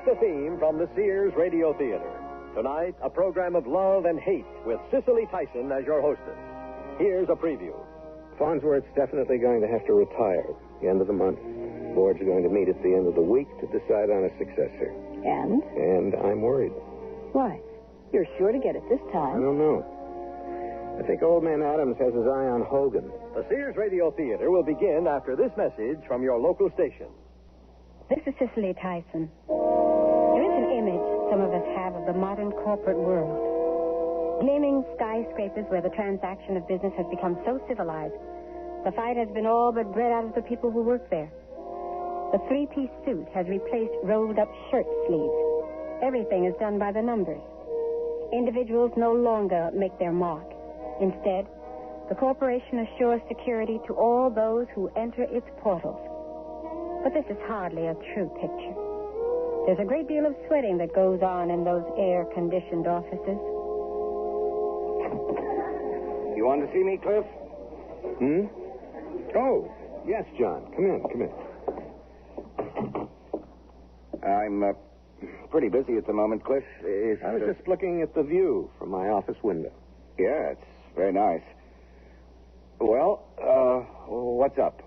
the theme from the Sears Radio Theater. Tonight, a program of love and hate with Cicely Tyson as your hostess. Here's a preview. Farnsworth's definitely going to have to retire at the end of the month. The board's going to meet at the end of the week to decide on a successor. And? And I'm worried. Why? You're sure to get it this I time. don't know. I think old man Adams has his eye on Hogan. The Sears Radio Theater will begin after this message from your local station. This is Cicely Tyson. There is an image some of us have of the modern corporate world. Gleaming skyscrapers where the transaction of business has become so civilized. The fight has been all but bred out of the people who work there. The three-piece suit has replaced rolled-up shirt sleeves. Everything is done by the numbers. Individuals no longer make their mark. Instead, the corporation assures security to all those who enter its portals. But this is hardly a true picture. There's a great deal of sweating that goes on in those air-conditioned offices. You want to see me, Cliff? Oh, yes, John. Come in. I'm pretty busy at the moment, Cliff. I was just looking at the view from my office window. Yeah, it's very nice. Well, what's up?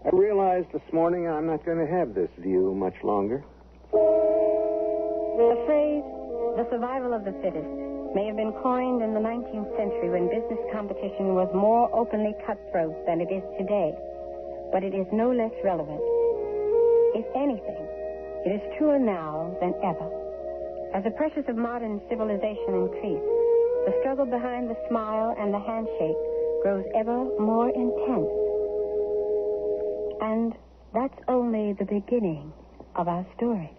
I realized this morning I'm not going to have this view much longer. The phrase, the survival of the fittest, may have been coined in the 19th century when business competition was more openly cutthroat than it is today. But it is no less relevant. If anything, it is truer now than ever. As the pressures of modern civilization increase, the struggle behind the smile and the handshake grows ever more intense. And that's only the beginning of our story.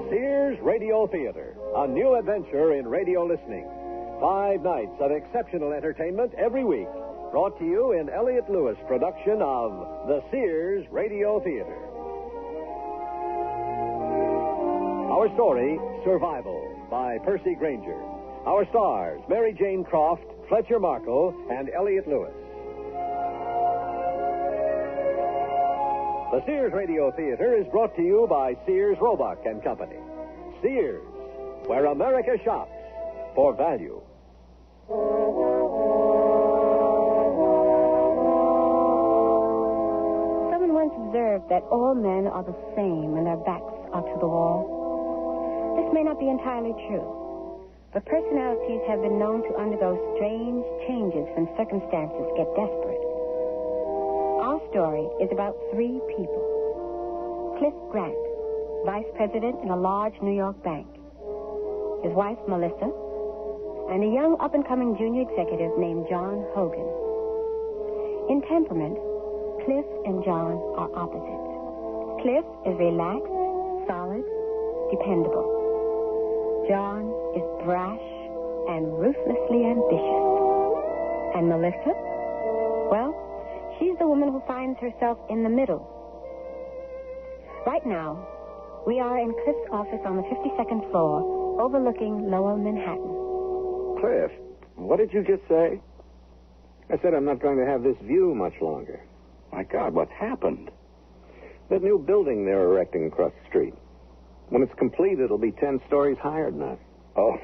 Sears Radio Theater, a new adventure in radio listening. 5 nights of exceptional entertainment every week, brought to you in Elliott Lewis production of the Sears Radio Theater. Our story, Survival, by Percy Granger. Our stars, Mary Jane Croft, Fletcher Markle, and Elliott Lewis. The Sears Radio Theater is brought to you by Sears Roebuck and Company. Sears, where America shops for value. Someone once observed that all men are the same when their backs are to the wall. This may not be entirely true, but personalities have been known to undergo strange changes when circumstances get desperate. Our story is about 3 people. Cliff Grant, vice president in a large New York bank. His wife, Melissa, and a young up-and-coming junior executive named John Hogan. In temperament, Cliff and John are opposites. Cliff is relaxed, solid, dependable. John is brash and ruthlessly ambitious. And Melissa? Well, she's the woman who finds herself in the middle. Right now, we are in Cliff's office on the 52nd floor, overlooking Lower Manhattan. Cliff, what did you just say? I said I'm not going to have this view much longer. My God, what's happened? That new building they're erecting across the street. When it's complete, it'll be 10 stories higher than that. Oh,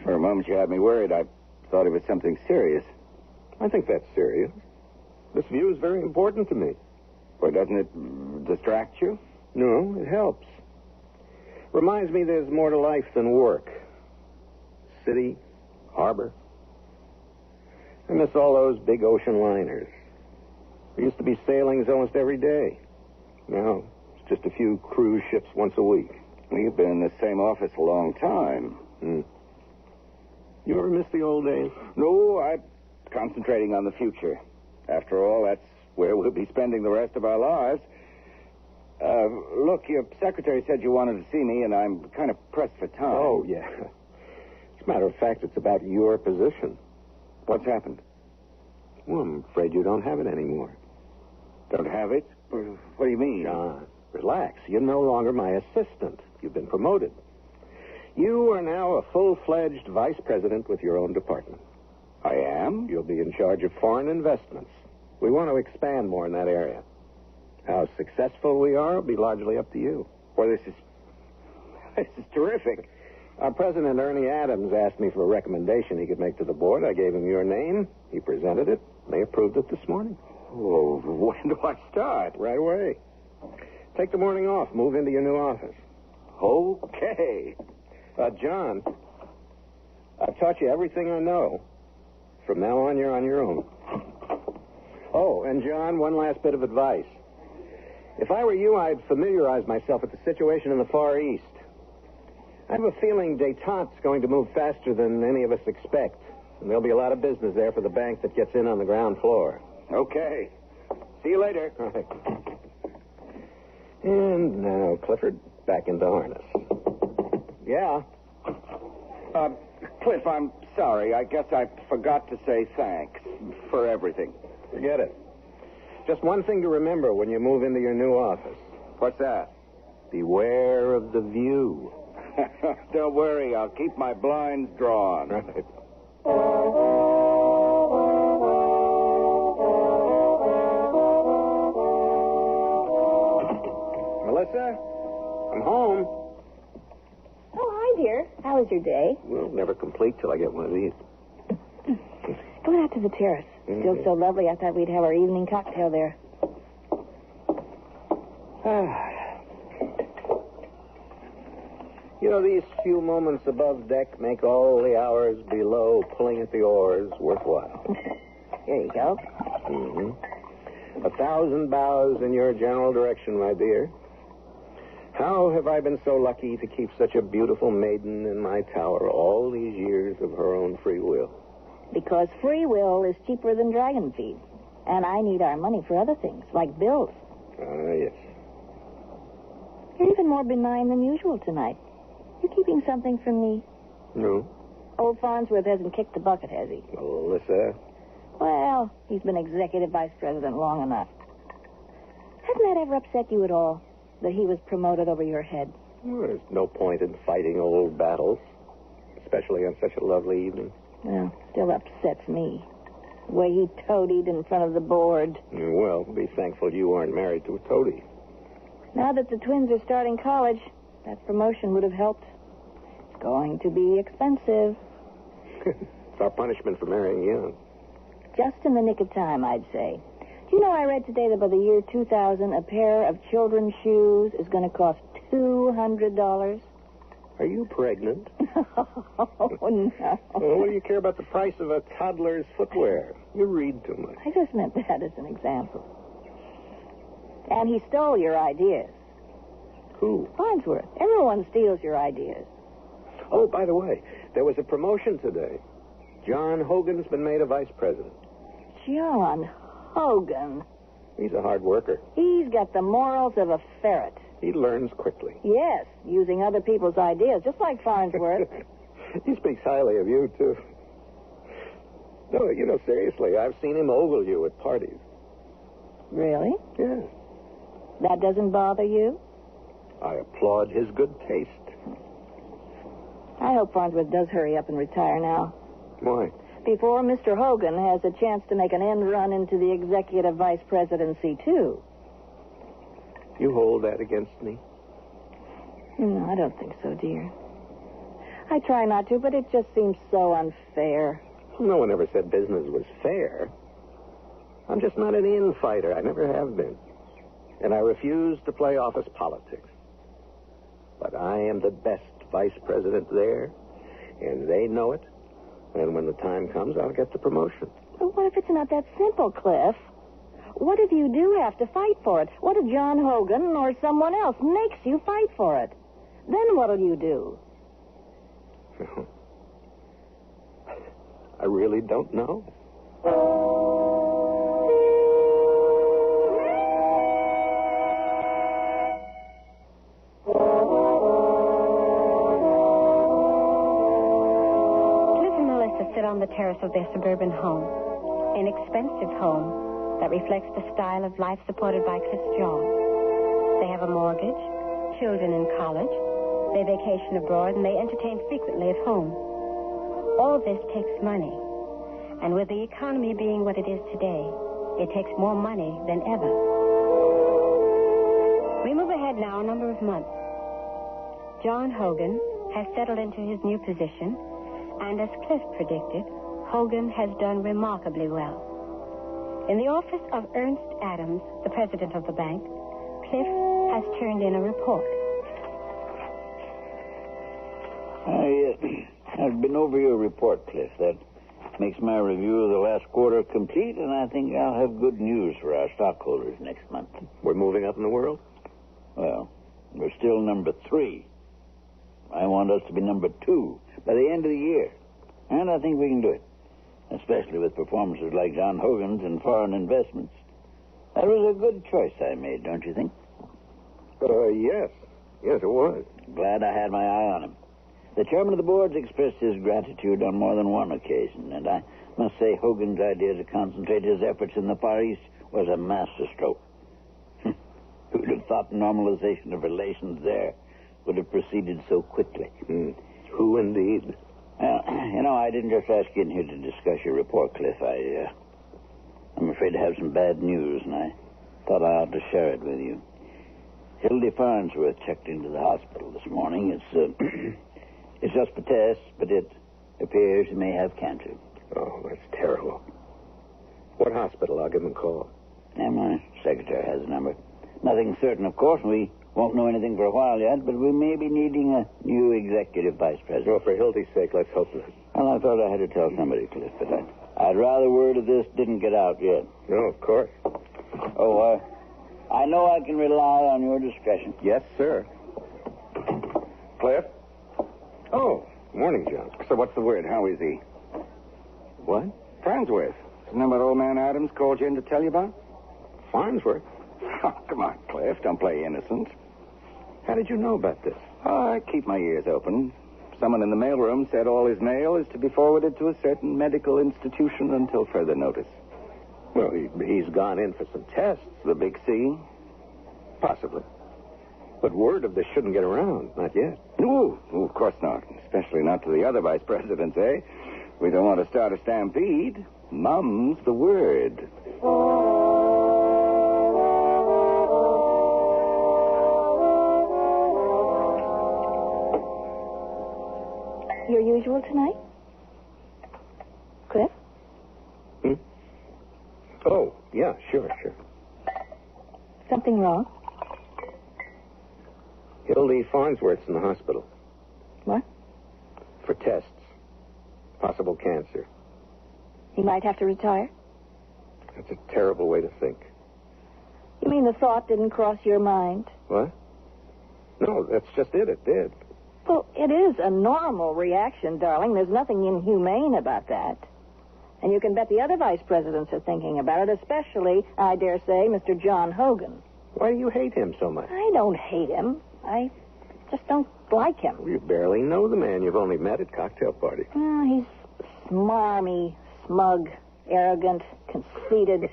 for a moment you had me worried. I thought it was something serious. I think that's serious. This view is very important to me. Well, doesn't it distract you? No, it helps. Reminds me there's more to life than work. City, harbor. I miss all those big ocean liners. There used to be sailings almost every day. Now, it's just a few cruise ships once a week. Well, you've been in the same office a long time. You ever miss the old days? No, I'm concentrating on the future. After all, that's where we'll be spending the rest of our lives. Look, your secretary said you wanted to see me, and I'm kind of pressed for time. Oh, yeah. As a matter of fact, it's about your position. What's happened? Well, I'm afraid you don't have it anymore. Don't have it? What do you mean? John, relax. You're no longer my assistant. You've been promoted. You are now a full-fledged vice president with your own department. I am? You'll be in charge of foreign investments. We want to expand more in that area. How successful we are will be largely up to you. Well, this is terrific. Our president, Ernie Adams, asked me for a recommendation he could make to the board. I gave him your name. He presented it. They approved it this morning. Oh, when do I start? Right away. Take the morning off. Move into your new office. Okay. John, I've taught you everything I know. From now on, you're on your own. Oh, and John, one last bit of advice. If I were you, I'd familiarize myself with the situation in the Far East. I have a feeling détente's going to move faster than any of us expect. And there'll be a lot of business there for the bank that gets in on the ground floor. Okay. See you later. All right. And now, Clifford, back into harness. Yeah? Cliff, I'm sorry. I guess I forgot to say thanks for everything. Forget it. Just one thing to remember when you move into your new office. What's that? Beware of the view. Don't worry. I'll keep my blinds drawn. Right. Melissa, I'm home. Oh, hi, dear. How was your day? Well, never complete till I get one of these. Going out to the terrace. Still so lovely, I thought we'd have our evening cocktail there. You know, these few moments above deck make all the hours below pulling at the oars worthwhile. Here you go. Mm-hmm. 1,000 bows in your general direction, my dear. How have I been so lucky to keep such a beautiful maiden in my tower all these years of her own free will? Because free will is cheaper than dragon feed. And I need our money for other things, like bills. Yes. You're even more benign than usual tonight. You keeping something from me? No. Old Farnsworth hasn't kicked the bucket, has he? Melissa. Well, he's been executive vice president long enough. Hasn't that ever upset you at all, that he was promoted over your head? Well, there's no point in fighting old battles, especially on such a lovely evening. Well, still upsets me. The way he toadied in front of the board. Well, be thankful you aren't married to a toady. Now that the twins are starting college, that promotion would have helped. It's going to be expensive. It's our punishment for marrying young. Just in the nick of time, I'd say. Do you know I read today that by the year 2000, a pair of children's shoes is going to cost $200? Are you pregnant? Oh, no. Well, what do you care about the price of a toddler's footwear? You read too much. I just meant that as an example. And he stole your ideas. Who? Farnsworth. Everyone steals your ideas. Oh, by the way, there was a promotion today. John Hogan's been made a vice president. John Hogan. He's a hard worker. He's got the morals of a ferret. He learns quickly. Yes, using other people's ideas, just like Farnsworth. He speaks highly of you, too. No, you know, seriously, I've seen him ogle you at parties. Really? Yeah. That doesn't bother you? I applaud his good taste. I hope Farnsworth does hurry up and retire now. Why? Before Mr. Hogan has a chance to make an end run into the executive vice presidency, too. You hold that against me? No, I don't think so, dear. I try not to, but it just seems so unfair. No one ever said business was fair. I'm just not an infighter. I never have been. And I refuse to play office politics. But I am the best vice president there, and they know it. And when the time comes, I'll get the promotion. But what if it's not that simple, Cliff? What if you do have to fight for it? What if John Hogan or someone else makes you fight for it? Then what'll you do? I really don't know. Cliff and Melissa sit on the terrace of their suburban home. An expensive home that reflects the style of life supported by Cliff's job. They have a mortgage, children in college, they vacation abroad, and they entertain frequently at home. All this takes money. And with the economy being what it is today, it takes more money than ever. We move ahead now a number of months. John Hogan has settled into his new position, and as Cliff predicted, Hogan has done remarkably well. In the office of Ernst Adams, the president of the bank, Cliff has turned in a report. I've been over your report, Cliff. That makes my review of the last quarter complete, and I think I'll have good news for our stockholders next month. We're moving up in the world? Well, we're still number 3. I want us to be number 2 by the end of the year. And I think we can do it, especially with performances like John Hogan's and foreign investments. That was a good choice I made, don't you think? Yes. Yes, it was. Glad I had my eye on him. The chairman of the board's expressed his gratitude on more than one occasion, and I must say Hogan's idea to concentrate his efforts in the Far East was a masterstroke. Who'd have thought normalization of relations there would have proceeded so quickly? Who indeed? I didn't just ask you in here to discuss your report, Cliff. I'm afraid to have some bad news, and I thought I ought to share it with you. Hildy Farnsworth checked into the hospital this morning. It's just a test, but it appears she may have cancer. Oh, that's terrible. What hospital? I'll give them a call. Yeah, my secretary has a number. Nothing certain, of course. We won't know anything for a while yet, but we may be needing a new executive vice president. Well, for Hildy's sake, let's hope not. Well, I thought I had to tell somebody, Cliff, but I'd rather word of this didn't get out yet. No, of course. I know I can rely on your discretion. Yes, sir. Cliff? Oh, morning, John. So what's the word? How is he? What? Farnsworth. Isn't that what old man Adams called you in to tell you about? Farnsworth? Oh, come on, Cliff. Don't play innocent. How did you know about this? I keep my ears open. Someone in the mailroom said all his mail is to be forwarded to a certain medical institution until further notice. Well, he's gone in for some tests. The big C? Possibly. But word of this shouldn't get around. Not yet. No, of course not. Especially not to the other vice presidents, eh? We don't want to start a stampede. Mum's the word. Your usual tonight? Cliff? Oh, yeah, sure. Something wrong? Hildy Farnsworth's in the hospital. What? For tests. Possible cancer. He might have to retire? That's a terrible way to think. You mean the thought didn't cross your mind? What? No, that's just it. It did. Well, it is a normal reaction, darling. There's nothing inhumane about that. And you can bet the other vice presidents are thinking about it, especially, I dare say, Mr. John Hogan. Why do you hate him so much? I don't hate him. I just don't like him. You barely know the man. You've only met at cocktail parties. Oh, he's smarmy, smug, arrogant, conceited.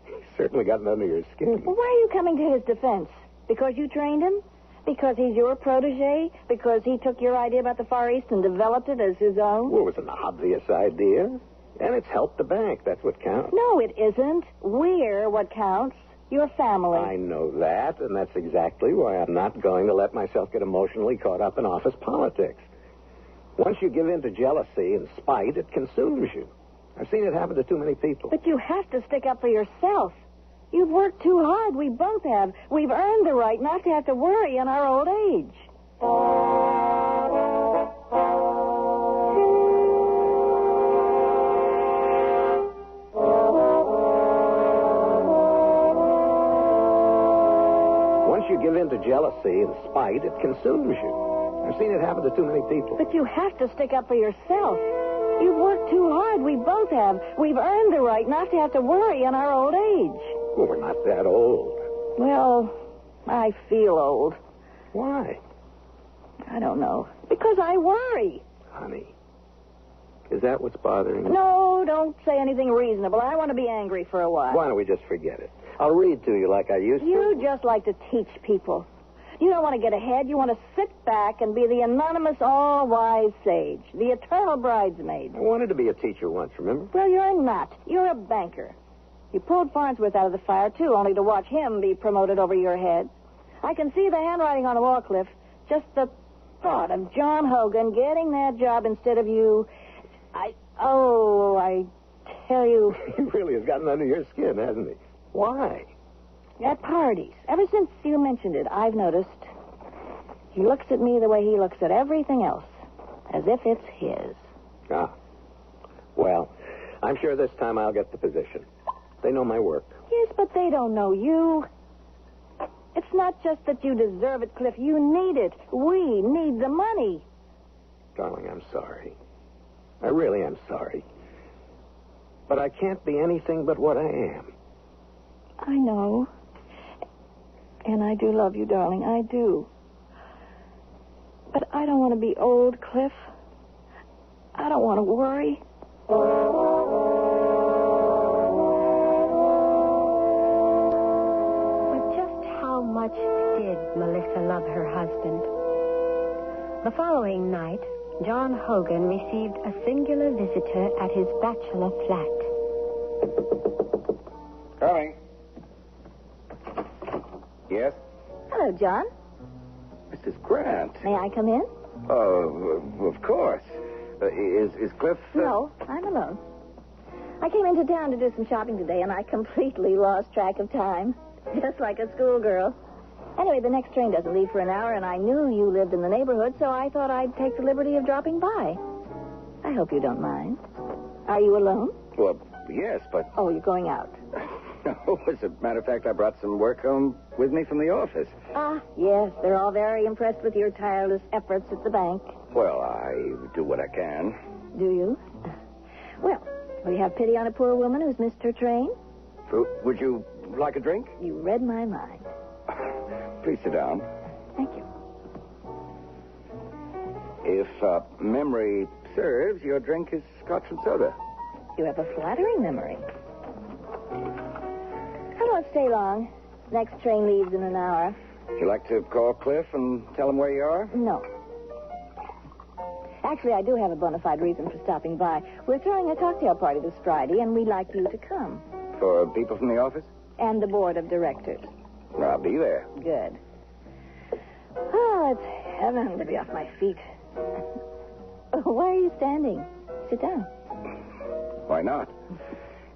He's certainly gotten under your skin. Well, why are you coming to his defense? Because you trained him? Because he's your protege? Because he took your idea about the Far East and developed it as his own? Well, it was an obvious idea. And it's helped the bank. That's what counts. No, it isn't. We're what counts. Your family. I know that, and that's exactly why I'm not going to let myself get emotionally caught up in office politics. Once you give in to jealousy and spite, it consumes you. I've seen it happen to too many people. But you have to stick up for yourself. You've worked too hard. We both have. We've earned the right not to have to worry in our old age. Once you give in to jealousy and spite, it consumes you. I've seen it happen to too many people. But you have to stick up for yourself. You've worked too hard. We both have. We've earned the right not to have to worry in our old age. Well, we're not that old. Well, I feel old. Why? I don't know. Because I worry. Honey, Is that what's bothering you? No, don't say anything reasonable. I want to be angry for a while. Why don't we just forget it? I'll read to you like I used to. You just like to teach people. You don't want to get ahead. You want to sit back and be the anonymous, all-wise sage, the eternal bridesmaid. I wanted to be a teacher once, remember? Well, you're not. You're a banker. You pulled Farnsworth out of the fire, too, only to watch him be promoted over your head. I can see the handwriting on the wall, Cliff. Just the thought of John Hogan getting that job instead of you. I tell you. He really has gotten under your skin, hasn't he? Why? At parties. Ever since you mentioned it, I've noticed he looks at me the way he looks at everything else, as if it's his. Ah. Well, I'm sure this time I'll get the position. They know my work. Yes, but they don't know you. It's not just that you deserve it, Cliff. You need it. We need the money. Darling, I'm sorry. I really am sorry. But I can't be anything but what I am. I know. And I do love you, darling. I do. But I don't want to be old, Cliff. I don't want to worry. But just how much did Melissa love her husband? The following night, John Hogan received a singular visitor at his bachelor flat. Coming. Yes? Hello, John. Mrs. Grant. May I come in? Oh, of course. Is Cliff... No, I'm alone. I came into town to do some shopping today, and I completely lost track of time. Just like a schoolgirl. Anyway, the next train doesn't leave for an hour, and I knew you lived in the neighborhood, so I thought I'd take the liberty of dropping by. I hope you don't mind. Are you alone? Well, yes, but... Oh, you're going out. No, as a matter of fact, I brought some work home with me from the office. Ah, yes, they're all very impressed with your tireless efforts at the bank. Well, I do what I can. Do you? Well, will you have pity on a poor woman who's missed her train? Would you like a drink? You read my mind. Please sit down. Thank you. If memory serves, your drink is scotch and soda. You have a flattering memory. I won't stay long. Next train leaves in an hour. Would you like to call Cliff and tell him where you are? No. Actually, I do have a bona fide reason for stopping by. We're throwing a cocktail party this Friday, and we'd like you to come. For people from the office? And the board of directors. I'll be there. Good. Oh, it's heaven to be off my feet. Why are you standing? Sit down. Why not?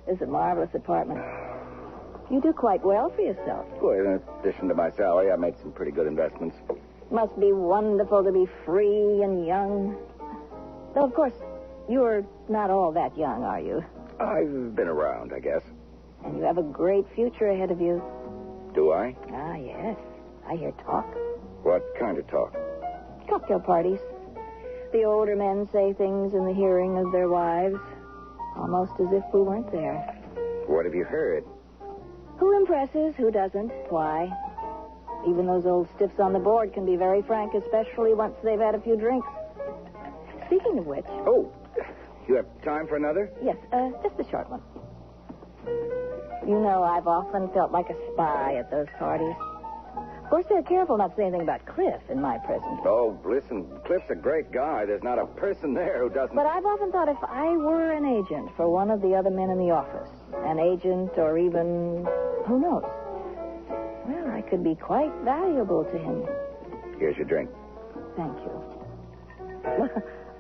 This is a marvelous apartment. You do quite well for yourself. Well, in addition to my salary, I made some pretty good investments. Must be wonderful to be free and young. Though, of course, you're not all that young, are you? I've been around, I guess. And you have a great future ahead of you. Do I? Ah, yes. I hear talk. What kind of talk? Cocktail parties. The older men say things in the hearing of their wives, almost as if we weren't there. What have you heard? Who impresses, who doesn't, why. Even those old stiffs on the board can be very frank, especially once they've had a few drinks. Speaking of which... Oh, you have time for another? Yes, just a short one. You know, I've often felt like a spy at those parties. Of course, they're careful not to say anything about Cliff in my presence. Oh, listen, Cliff's a great guy. There's not a person there who doesn't... But I've often thought if I were an agent for one of the other men in the office, an agent or even, who knows, well, I could be quite valuable to him. Here's your drink. Thank you.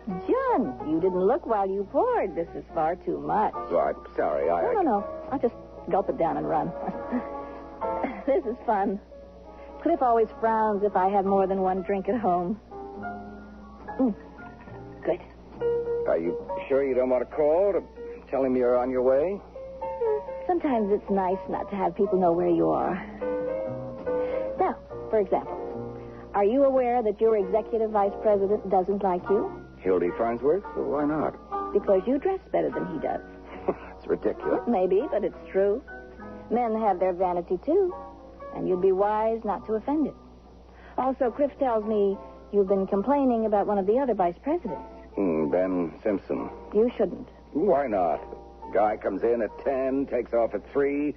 John, you didn't look while you poured. This is far too much. Well, I'm sorry. No. I'll just gulp it down and run. This is fun. Cliff always frowns if I have more than one drink at home. Good. Are you sure you don't want to call to tell him you're on your way? Sometimes it's nice not to have people know where you are. Now, for example, are you aware that your executive vice president doesn't like you? Hildy Farnsworth? Well, why not? Because you dress better than he does. It's ridiculous. Maybe, but it's true. Men have their vanity, too. And you'd be wise not to offend it. Also, Cliff tells me you've been complaining about one of the other vice presidents. Ben Simpson. You shouldn't. Why not? Guy comes in at 10, takes off at 3,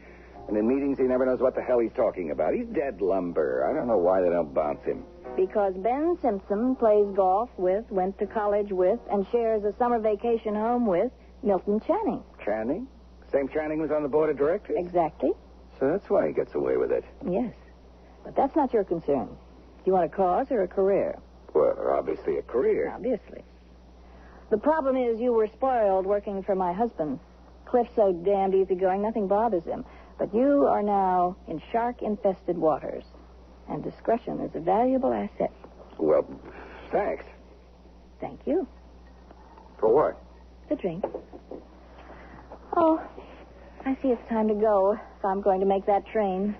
and in meetings he never knows what the hell he's talking about. He's dead lumber. I don't know why they don't bounce him. Because Ben Simpson plays golf with, went to college with, and shares a summer vacation home with Milton Channing. Channing? Same Channing was on the board of directors? Exactly. So that's why he gets away with it. Yes. But that's not your concern. Do you want a cause or a career? Well, obviously a career. Obviously. The problem is you were spoiled working for my husband. Cliff's so damned easygoing, nothing bothers him. But you are now in shark-infested waters. And discretion is a valuable asset. Well, thanks. Thank you. For what? The drink. Oh, I see it's time to go if I'm going to make that train.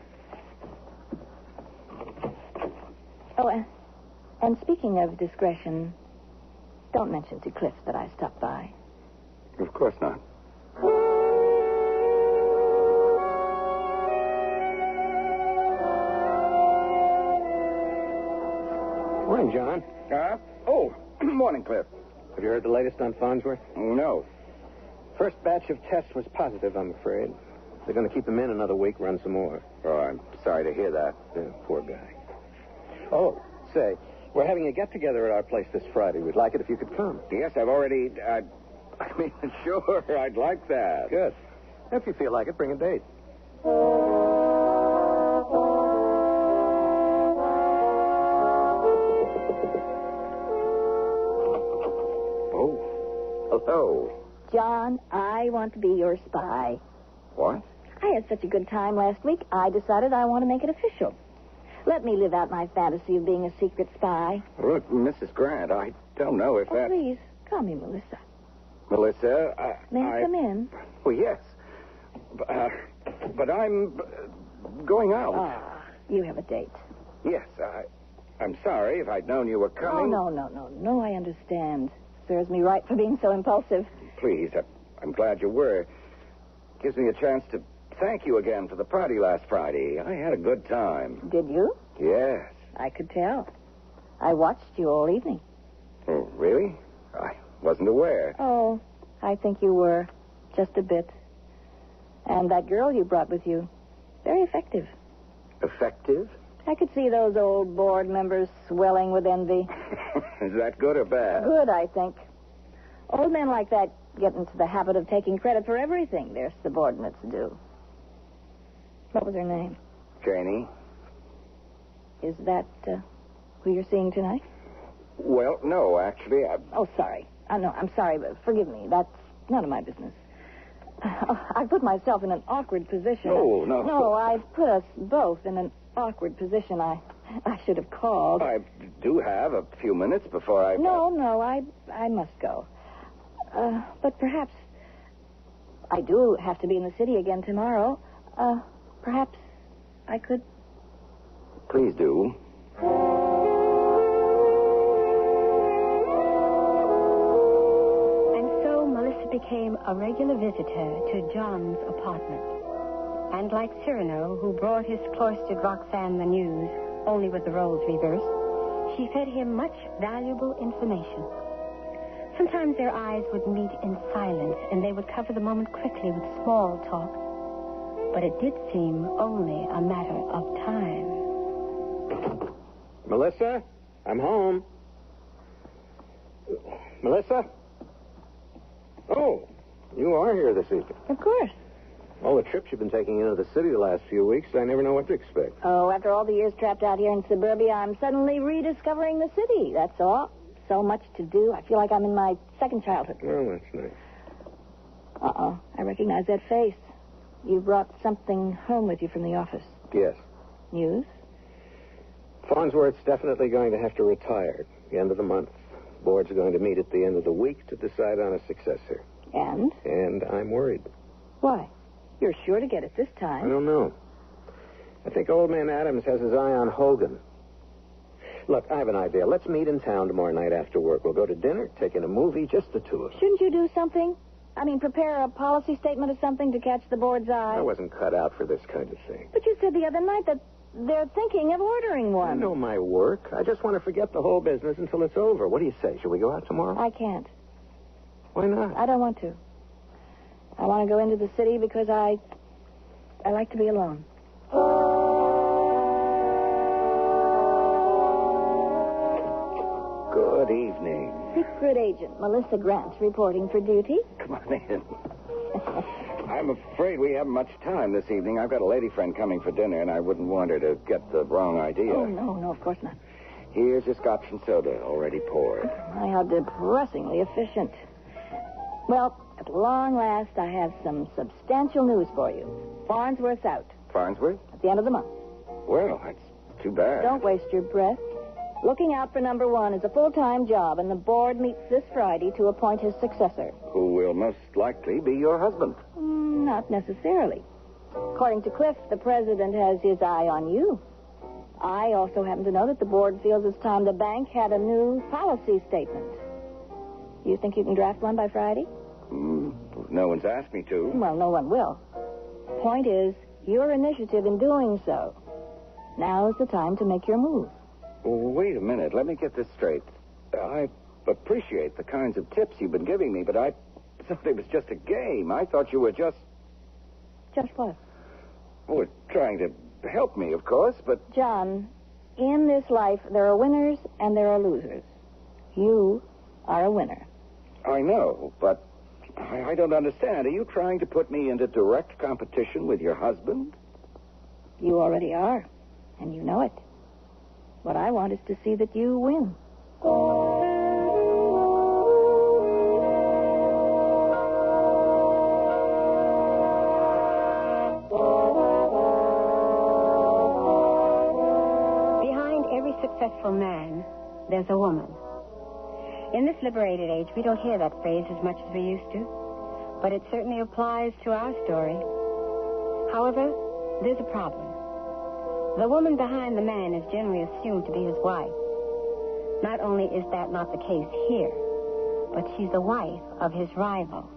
Oh, and speaking of discretion, don't mention to Cliff that I stopped by. Of course not. Morning, John. Morning, Cliff. Have you heard the latest on Farnsworth? No. First batch of tests was positive, I'm afraid. They're going to keep him in another week, run some more. Oh, I'm sorry to hear that. Yeah, poor guy. Oh, say, we're having a get-together at our place this Friday. We'd like it if you could come. Yes, I've already... sure, I'd like that. Good. If you feel like it, bring a date. Hello. John, I want to be your spy. What? I had such a good time last week, I decided I want to make it official. Let me live out my fantasy of being a secret spy. Look, Mrs. Grant, I don't know if that... Please, call me Melissa. Melissa, May I come in? Well, yes. But I'm going out. Ah, you have a date. Yes, I'm sorry if I'd known you were coming. Oh, no, I understand. Serves me right for being so impulsive. Please, I'm glad you were. Gives me a chance to thank you again for the party last Friday. I had a good time. Did you? Yes. I could tell. I watched you all evening. Oh, really? I wasn't aware. Oh, I think you were. Just a bit. And that girl you brought with you, very effective. Effective? I could see those old board members swelling with envy. Is that good or bad? Good, I think. Old men like that get into the habit of taking credit for everything their subordinates do. What was her name? Janie. Is that who you're seeing tonight? Well, no, actually. Oh, sorry. No, I'm sorry, but forgive me. That's none of my business. I put myself in an awkward position. No. No, I've put us both in an awkward position. I should have called. I do have a few minutes before I... No, I must go. But perhaps I do have to be in the city again tomorrow. Perhaps I could... Please do. And so Melissa became a regular visitor to John's apartment. And like Cyrano, who brought his cloistered Roxanne the news, only with the roles reversed, she fed him much valuable information. Sometimes their eyes would meet in silence, and they would cover the moment quickly with small talk. But it did seem only a matter of time. Melissa, I'm home. Melissa? Oh, you are here this evening. Of course. All the trips you've been taking into the city the last few weeks, I never know what to expect. Oh, after all the years trapped out here in suburbia, I'm suddenly rediscovering the city, that's all. So much to do. I feel like I'm in my second childhood. Well, that's nice. Uh-oh. I recognize that face. You brought something home with you from the office. Yes. News? Farnsworth's definitely going to have to retire at the end of the month. Board's are going to meet at the end of the week to decide on a successor. And? And I'm worried. Why? You're sure to get it this I time. don't know. I think old man Adams has his eye on Hogan. Look, I have an idea. Let's meet in town tomorrow night after work. We'll go to dinner, take in a movie, just the two of us. Shouldn't you do something? I mean, prepare a policy statement or something to catch the board's eye? I wasn't cut out for this kind of thing. But you said the other night that they're thinking of ordering I one. know my work. I just want to forget the whole business until it's over. What do you say? Shall we go out tomorrow? I can't. Why not? I don't want to. I want to go into the city because I like to be alone. Good evening. Secret agent Melissa Grant reporting for duty. Come on in. I'm afraid we haven't much time this evening. I've got a lady friend coming for dinner, and I wouldn't want her to get the wrong idea. Oh, no, of course not. Here's your scotch and soda, already poured. My, how depressingly efficient. Well, at long last, I have some substantial news for you. Farnsworth's out Farnsworth? at the end of the month. Well, that's too bad. Don't waste your breath. Looking out for number one is a full-time job, and the board meets this Friday to appoint his successor. Who will most likely be your husband. Not necessarily. According to Cliff, the president has his eye on you. I also happen to know that the board feels it's time the bank had a new policy statement. You think you can draft one by Friday? No one's asked me to. Well, no one will. Point is, your initiative in doing so. Now is the time to make your move. Wait a minute. Let me get this straight. I appreciate the kinds of tips you've been giving me, but I thought it was just a game. I thought you were just... Just what? Well, trying to help me, of course, but... John, in this life, there are winners and there are losers. You are a winner. I know, but I don't understand. Are you trying to put me into direct competition with your husband? You already are, and you know it. What I want is to see that you win. Behind every successful man, there's a woman. In this liberated age, we don't hear that phrase as much as we used to, but it certainly applies to our story. However, there's a problem. The woman behind the man is generally assumed to be his wife. Not only is that not the case here, but she's the wife of his rival.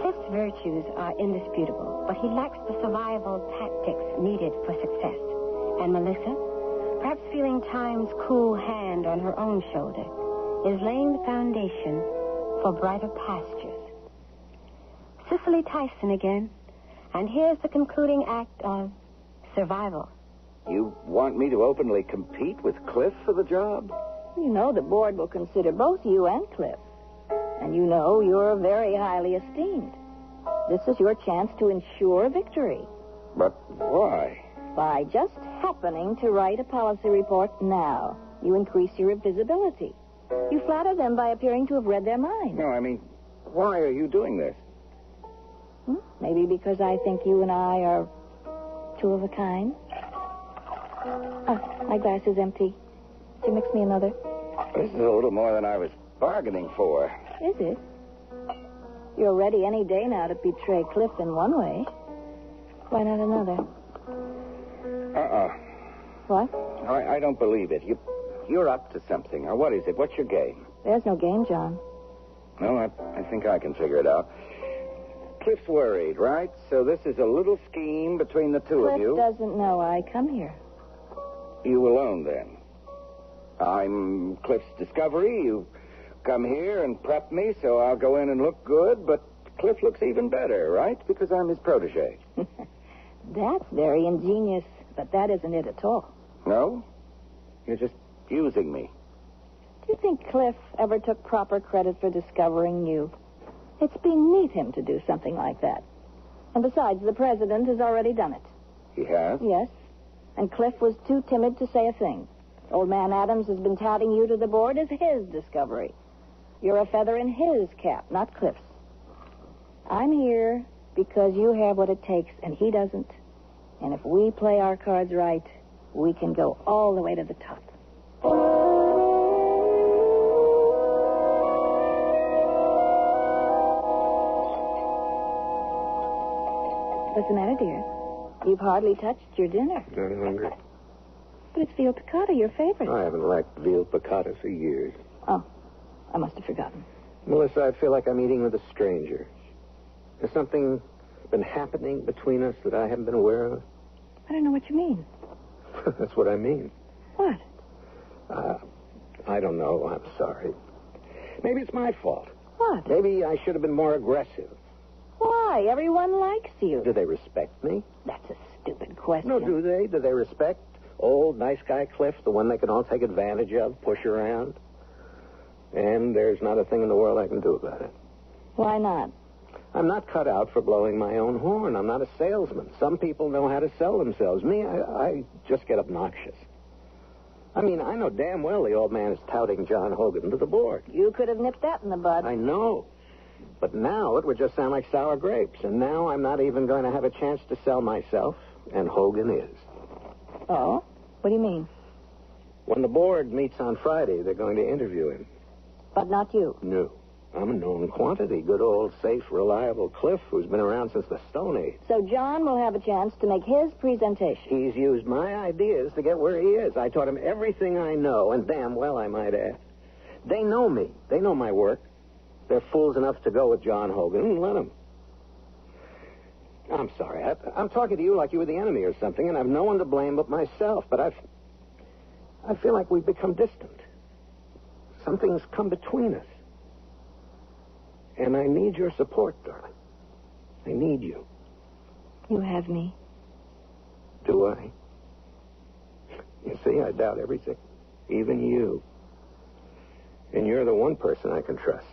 Cliff's virtues are indisputable, but he lacks the survival tactics needed for success. And Melissa, perhaps feeling time's cool hand on her own shoulder, is laying the foundation for brighter pastures. Cicely Tyson again, and here's the concluding act of survival. You want me to openly compete with Cliff for the job? You know the board will consider both you and Cliff. And you know you're very highly esteemed. This is your chance to ensure victory. But why? By just happening to write a policy report now, you increase your visibility. You flatter them by appearing to have read their minds. No, I mean, why are you doing this? Maybe because I think you and I are two of a kind. Oh, my glass is empty. Could you mix me another? This is a little more than I was bargaining for. Is it? You're ready any day now to betray Cliff in one way. Why not another? What? I don't believe it. You're up to something. Now, what is it? What's your game? There's no game, John. No, I think I can figure it out. Cliff's worried, right? So this is a little scheme between the two of you. Cliff doesn't know I come here. You alone, then? I'm Cliff's discovery. You come here and prep me, so I'll go in and look good, but Cliff looks even better, right? Because I'm his protege. That's very ingenious, but that isn't it at all. No? You're just using me. Do you think Cliff ever took proper credit for discovering you? It's beneath him to do something like that. And besides, the president has already done it. He has? Yes. And Cliff was too timid to say a thing. Old man Adams has been touting you to the board as his discovery. You're a feather in his cap, not Cliff's. I'm here because you have what it takes and he doesn't. And if we play our cards right, we can go all the way to the top. What's the matter, dear? You've hardly touched your dinner. I'm hungry. But it's veal piccata, your favorite. I haven't liked veal piccata for years. Oh, I must have forgotten. Melissa, I feel like I'm eating with a stranger. Has something been happening between us that I haven't been aware of? I don't know what you mean. That's what I mean. What? I don't know. I'm sorry. Maybe it's my fault. What? Maybe I should have been more aggressive. Why? Everyone likes you. Do they respect me? That's a stupid question. No, do they? Do they respect old nice guy Cliff, the one they can all take advantage of, push around? And there's not a thing in the world I can do about it. Why not? I'm not cut out for blowing my own horn. I'm not a salesman. Some people know how to sell themselves. Me, I just get obnoxious. I mean, I know damn well the old man is touting John Hogan to the board. You could have nipped that in the bud. I know. But now it would just sound like sour grapes. And now I'm not even going to have a chance to sell myself, and Hogan is. Oh? What do you mean? When the board meets on Friday, they're going to interview him. But not you. No. I'm a known quantity. Good old, safe, reliable Cliff who's been around since the Stone Age. So John will have a chance to make his presentation. He's used my ideas to get where he is. I taught him everything I know, and damn well I might add. They know me. They know my work. They're fools enough to go with John Hogan and let him. I'm sorry. I'm talking to you like you were the enemy or something, and I've no one to blame but myself. But I feel like we've become distant. Something's come between us. And I need your support, darling. I need you. You have me. Do I? You see, I doubt everything. Even you. And you're the one person I can trust.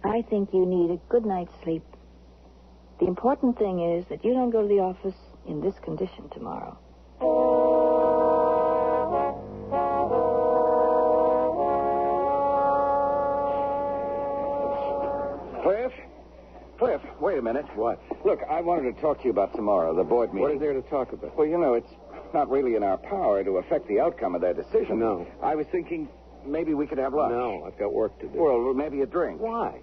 I think you need a good night's sleep. The important thing is that you don't go to the office in this condition tomorrow. Cliff, wait a minute. What? Look, I wanted to talk to you about tomorrow, the board meeting. What is there to talk about? Well, you know, it's not really in our power to affect the outcome of their decision. No. I was thinking maybe we could have lunch. No, I've got work to do. Well, maybe a drink. Why?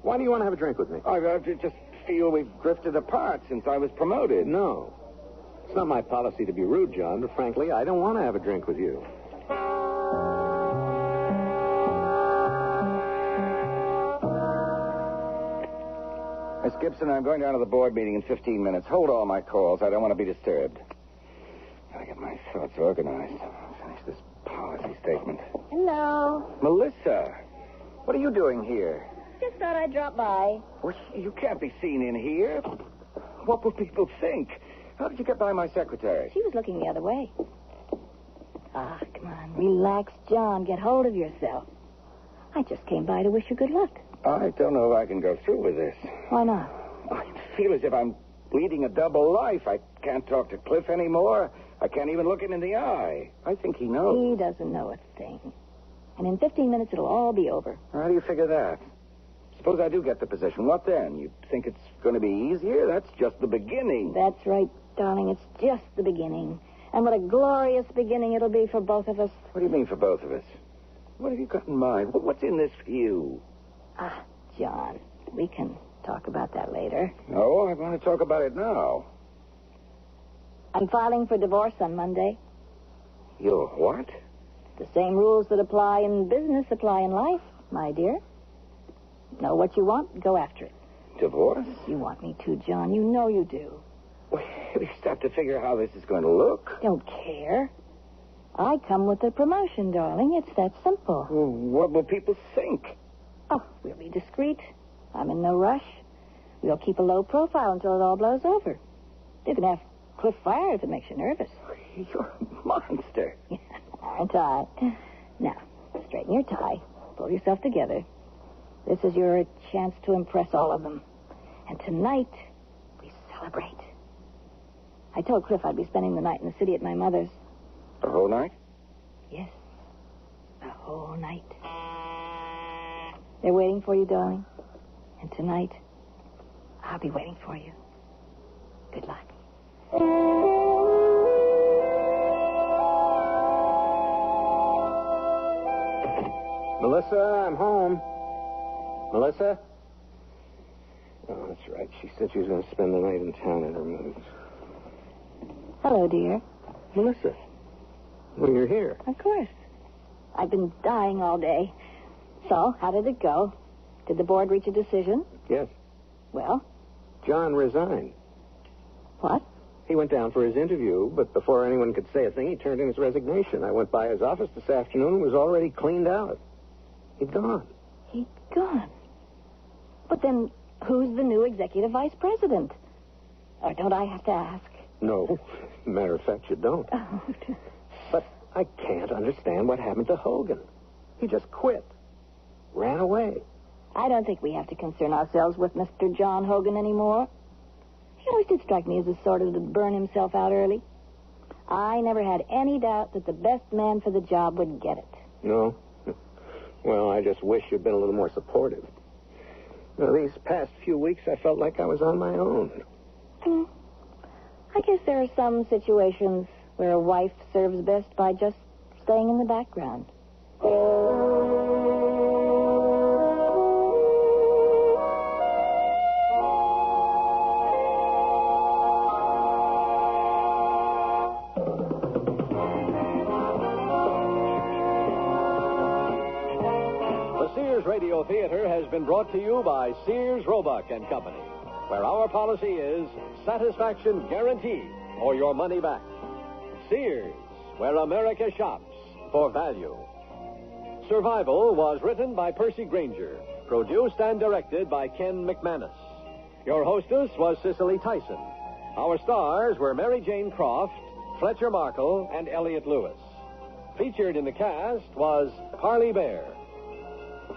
Why do you want to have a drink with me? I just feel we've drifted apart since I was promoted. No. It's not my policy to be rude, John, but frankly, I don't want to have a drink with you. Miss Gibson, I'm going down to the board meeting in 15 minutes. Hold all my calls. I don't want to be disturbed. Gotta get my thoughts organized. Finish this policy statement. Hello. Melissa, what are you doing here? Just thought I'd drop by. Well, you can't be seen in here. What will people think? How did you get by my secretary? She was looking the other way. Ah, come on. Relax, John. Get hold of yourself. I just came by to wish you good luck. I don't know if I can go through with this. Why not? I feel as if I'm leading a double life. I can't talk to Cliff anymore. I can't even look him in the eye. I think he knows. He doesn't know a thing. And in 15 minutes, it'll all be over. How do you figure that? Suppose I do get the position. What then? You think it's going to be easier? That's just the beginning. That's right, darling. It's just the beginning. And what a glorious beginning it'll be for both of us. What do you mean for both of us? What have you got in mind? What's in this for you? Ah, John, we can talk about that later. No, I want to talk about it now. I'm filing for divorce on Monday. You're what? The same rules that apply in business apply in life, my dear. Know what you want, go after it. Divorce? You want me to, John. You know you do. Well, you just have to figure how this is going to look. Don't care. I come with a promotion, darling. It's that simple. Well, what will people think? Oh, we'll be discreet. I'm in no rush. We'll keep a low profile until it all blows over. You can have Cliff fired if it makes you nervous. You're a monster. Aren't I? Now, straighten your tie. Pull yourself together. This is your chance to impress all of them. And tonight, we celebrate. I told Cliff I'd be spending the night in the city at my mother's. The whole night? Yes, the whole night. They're waiting for you, darling. And tonight, I'll be waiting for you. Good luck. Melissa, I'm home. Melissa? Oh, that's right. She said she was going to spend the night in town at her mother's. Hello, dear. Melissa? Well, you're here. Of course. I've been dying all day. So, how did it go? Did the board reach a decision? Yes. Well? John resigned. What? He went down for his interview, but before anyone could say a thing, he turned in his resignation. I went by his office this afternoon and was already cleaned out. He'd gone. He'd gone. But then, who's the new executive vice president? Or don't I have to ask? No. Matter of fact, you don't. Oh. But I can't understand what happened to Hogan. He just quit. Ran away. I don't think we have to concern ourselves with Mr. John Hogan anymore. He always did strike me as the sort of to burn himself out early. I never had any doubt that the best man for the job would get it. No? Well, I just wish you'd been a little more supportive. Now, these past few weeks, I felt like I was on my own. I guess there are some situations where a wife serves best by just staying in the background. The Sears Radio Theater has been brought to you by Sears Roebuck and Company, where our policy is satisfaction guaranteed or your money back. Sears, where America shops for value. Survival was written by Percy Granger, produced and directed by Ken McManus. Your hostess was Cicely Tyson. Our stars were Mary Jane Croft, Fletcher Markle, and Elliott Lewis. Featured in the cast was Harley Bear.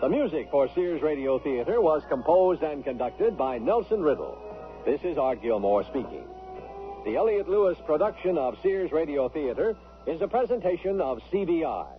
The music for Sears Radio Theater was composed and conducted by Nelson Riddle. This is Art Gilmore speaking. The Elliott Lewis production of Sears Radio Theater is a presentation of CBI.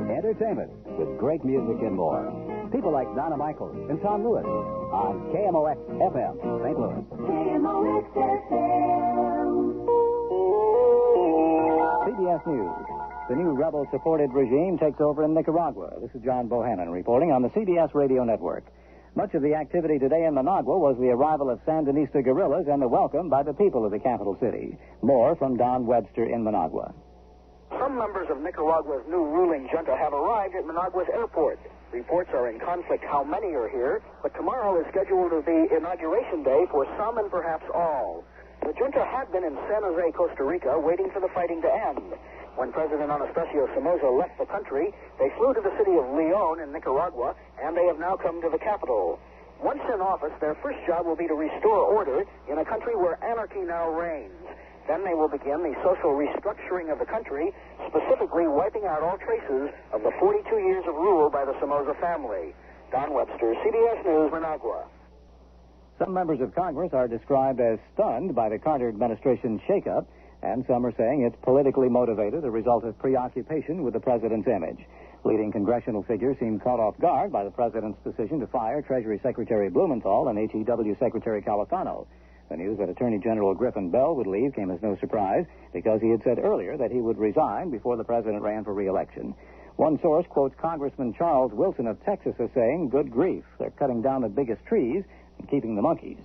Entertainment with great music and more. People like Donna Michaels and Tom Lewis on KMOX FM, St. Louis. KMOX FM. CBS News. The new rebel-supported regime takes over in Nicaragua. This is John Bohannon reporting on the CBS Radio Network. Much of the activity today in Managua was the arrival of Sandinista guerrillas and the welcome by the people of the capital city. More from Don Webster in Managua. Some members of Nicaragua's new ruling junta have arrived at Managua's airport. Reports are in conflict how many are here, but tomorrow is scheduled to be Inauguration Day for some and perhaps all. The junta had been in San Jose, Costa Rica, waiting for the fighting to end. When President Anastasio Somoza left the country, they flew to the city of León in Nicaragua, and they have now come to the capital. Once in office, their first job will be to restore order in a country where anarchy now reigns. Then they will begin the social restructuring of the country, specifically wiping out all traces of the 42 years of rule by the Somoza family. Don Webster, CBS News, Managua. Some members of Congress are described as stunned by the Carter administration's shakeup, and some are saying it's politically motivated, a result of preoccupation with the president's image. Leading congressional figures seem caught off guard by the president's decision to fire Treasury Secretary Blumenthal and HEW Secretary Califano. The news that Attorney General Griffin Bell would leave came as no surprise because he had said earlier that he would resign before the president ran for re-election. One source quotes Congressman Charles Wilson of Texas as saying, "Good grief, they're cutting down the biggest trees and keeping the monkeys."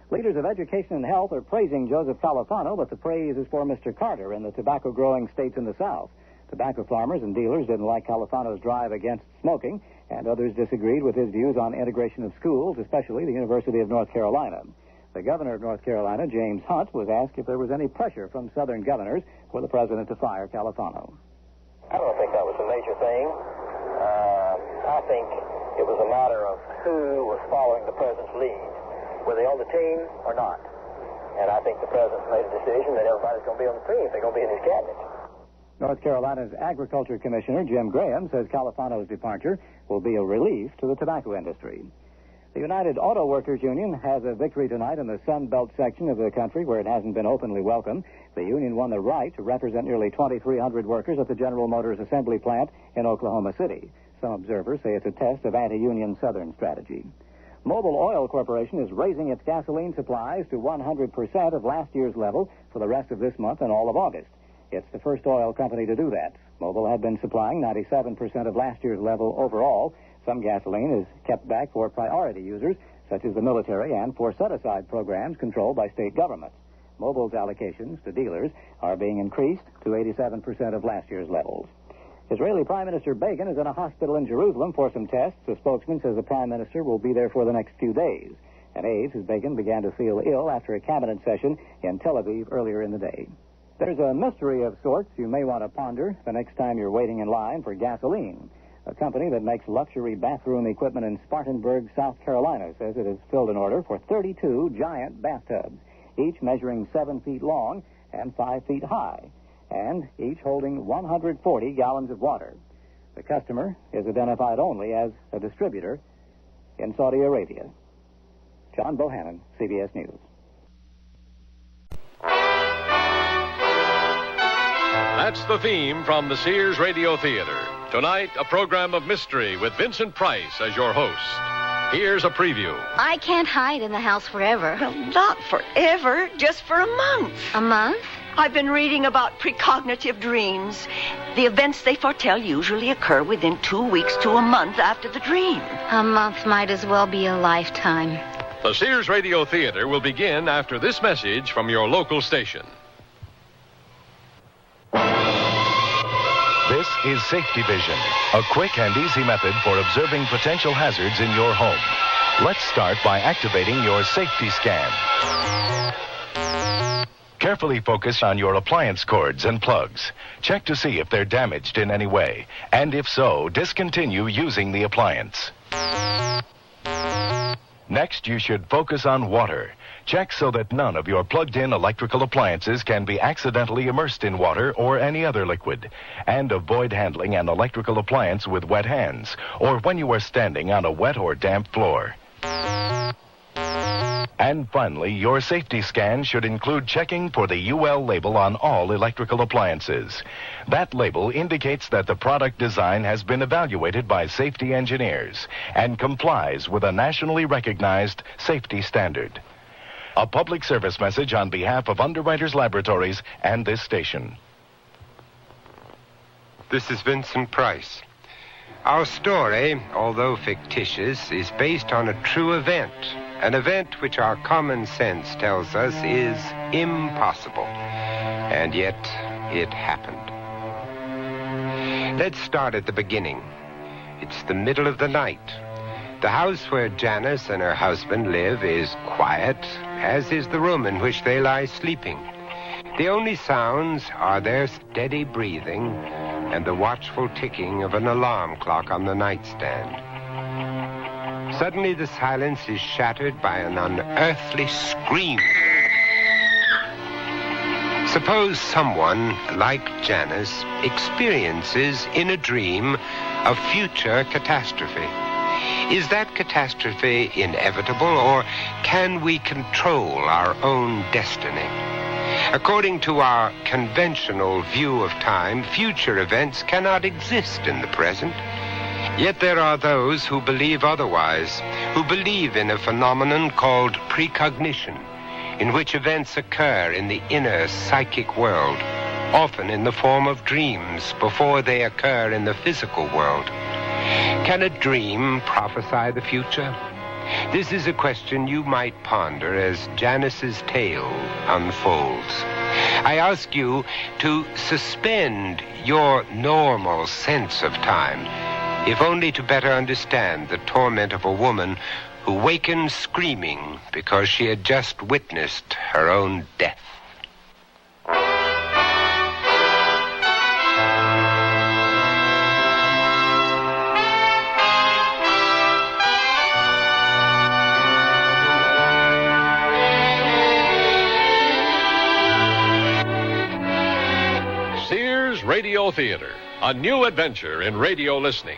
Leaders of education and health are praising Joseph Califano, but the praise is for Mr. Carter in the tobacco-growing states in the South. Tobacco farmers and dealers didn't like Califano's drive against smoking, and others disagreed with his views on integration of schools, especially the University of North Carolina. The governor of North Carolina, James Hunt, was asked if there was any pressure from Southern governors for the president to fire Califano. I don't think that was a major thing. I think it was a matter of who was following the president's lead. Were they on the team or not? And I think the president's made a decision that everybody's going to be on the team if they're going to be in his cabinet. North Carolina's Agriculture Commissioner, Jim Graham, says Califano's departure will be a relief to the tobacco industry. The United Auto Workers Union has a victory tonight in the Sun Belt section of the country where it hasn't been openly welcomed. The union won the right to represent nearly 2,300 workers at the General Motors assembly plant in Oklahoma City. Some observers say it's a test of anti-union Southern strategy. Mobil Oil Corporation is raising its gasoline supplies to 100% of last year's level for the rest of this month and all of August. It's the first oil company to do that. Mobil had been supplying 97% of last year's level overall. Some gasoline is kept back for priority users, such as the military, and for set-aside programs controlled by state governments. Mobil's allocations to dealers are being increased to 87% of last year's levels. Israeli Prime Minister Begin is in a hospital in Jerusalem for some tests. A spokesman says the Prime Minister will be there for the next few days. An aide says Begin began to feel ill after a cabinet session in Tel Aviv earlier in the day. There's a mystery of sorts you may want to ponder the next time you're waiting in line for gasoline. A company that makes luxury bathroom equipment in Spartanburg, South Carolina, says it has filled an order for 32 giant bathtubs, each measuring 7 feet long and 5 feet high, and each holding 140 gallons of water. The customer is identified only as a distributor in Saudi Arabia. John Bohannon, CBS News. That's the theme from the Sears Radio Theater. Tonight, a program of mystery with Vincent Price as your host. Here's a preview. I can't hide in the house forever. Well, not forever, just for a month. A month? I've been reading about precognitive dreams. The events they foretell usually occur within 2 weeks to a month after the dream. A month might as well be a lifetime. The Sears Radio Theater will begin after this message from your local station. This is Safety Vision, a quick and easy method for observing potential hazards in your home. Let's start by activating your safety scan. Carefully focus on your appliance cords and plugs. Check to see if they're damaged in any way, and if so, discontinue using the appliance. Next, you should focus on water. Check so that none of your plugged-in electrical appliances can be accidentally immersed in water or any other liquid. And avoid handling an electrical appliance with wet hands or when you are standing on a wet or damp floor. And finally, your safety scan should include checking for the UL label on all electrical appliances. That label indicates that the product design has been evaluated by safety engineers and complies with a nationally recognized safety standard. A public service message on behalf of Underwriters Laboratories and this station. This is Vincent Price. Our story, although fictitious, is based on a true event. An event which our common sense tells us is impossible. And yet, it happened. Let's start at the beginning. It's the middle of the night. The house where Janice and her husband live is quiet, as is the room in which they lie sleeping. The only sounds are their steady breathing and the watchful ticking of an alarm clock on the nightstand. Suddenly the silence is shattered by an unearthly scream. Suppose someone, like Janice, experiences in a dream a future catastrophe. Is that catastrophe inevitable, or can we control our own destiny? According to our conventional view of time, future events cannot exist in the present. Yet there are those who believe otherwise, who believe in a phenomenon called precognition, in which events occur in the inner psychic world, often in the form of dreams before they occur in the physical world. Can a dream prophesy the future? This is a question you might ponder as Janice's tale unfolds. I ask you to suspend your normal sense of time, if only to better understand the torment of a woman who wakened screaming because she had just witnessed her own death. Sears Radio Theater, a new adventure in radio listening.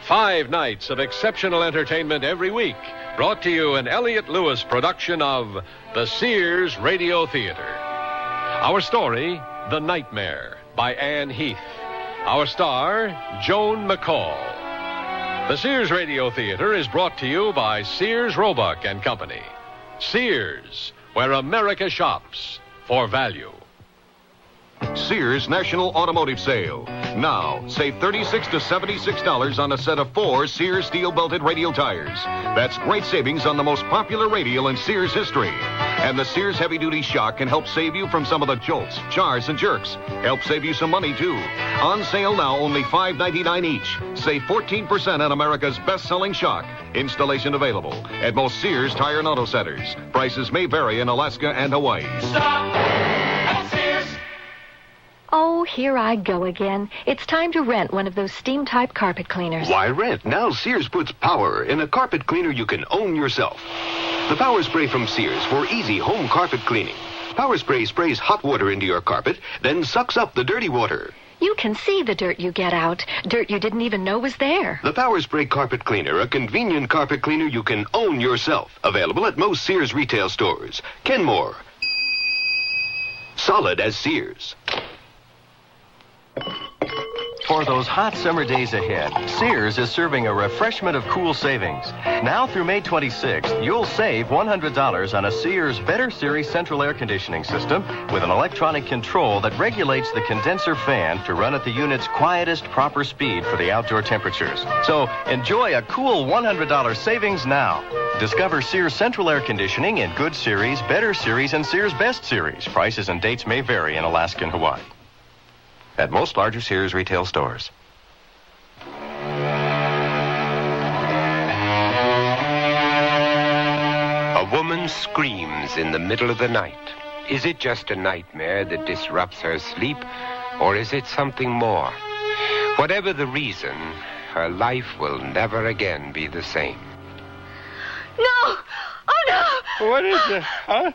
5 nights of exceptional entertainment every week, brought to you an Elliott Lewis production of the Sears Radio Theater. Our story, The Nightmare, by Anne Heath. Our star, Joan McCall. The Sears Radio Theater is brought to you by Sears Roebuck and Company. Sears, where America shops for value. Sears National Automotive Sale. Now, save $36 to $76 on a set of 4 Sears steel-belted radial tires. That's great savings on the most popular radial in Sears history. And the Sears heavy-duty shock can help save you from some of the jolts, jars, and jerks. Help save you some money, too. On sale now, only $5.99 each. Save 14% on America's best-selling shock. Installation available at most Sears Tire and Auto Centers. Prices may vary in Alaska and Hawaii. Oh, here I go again. It's time to rent one of those steam-type carpet cleaners. Why rent? Now Sears puts power in a carpet cleaner you can own yourself. The Power Spray from Sears for easy home carpet cleaning. Power Spray sprays hot water into your carpet, then sucks up the dirty water. You can see the dirt you get out. Dirt you didn't even know was there. The Power Spray Carpet Cleaner, a convenient carpet cleaner you can own yourself. Available at most Sears retail stores. Kenmore. Solid as Sears. For those hot summer days ahead, Sears is serving a refreshment of cool savings. Now through May 26th, you'll save $100 on a Sears Better Series central air conditioning system with an electronic control that regulates the condenser fan to run at the unit's quietest proper speed for the outdoor temperatures. So enjoy a cool $100 savings now. Discover Sears central air conditioning in Good Series, Better Series, and Sears Best Series. Prices and dates may vary in Alaska and Hawaii. At most larger Sears retail stores. A woman screams in the middle of the night. Is it just a nightmare that disrupts her sleep, or is it something more? Whatever the reason, her life will never again be the same. No! Oh, no! What is it? Huh?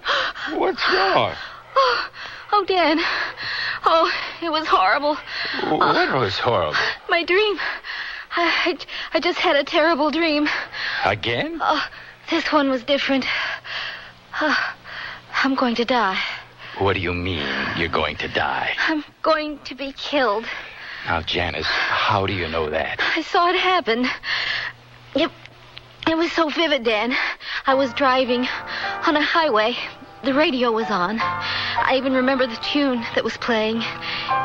What's wrong? Oh, Dan. Oh, it was horrible. What was horrible? My dream. I just had a terrible dream. Again? This one was different. I'm going to die. What do you mean, you're going to die? I'm going to be killed. Now, Janice, how do you know that? I saw it happen. It was so vivid, Dan. I was driving on a highway. The radio was on. I even remember the tune that was playing.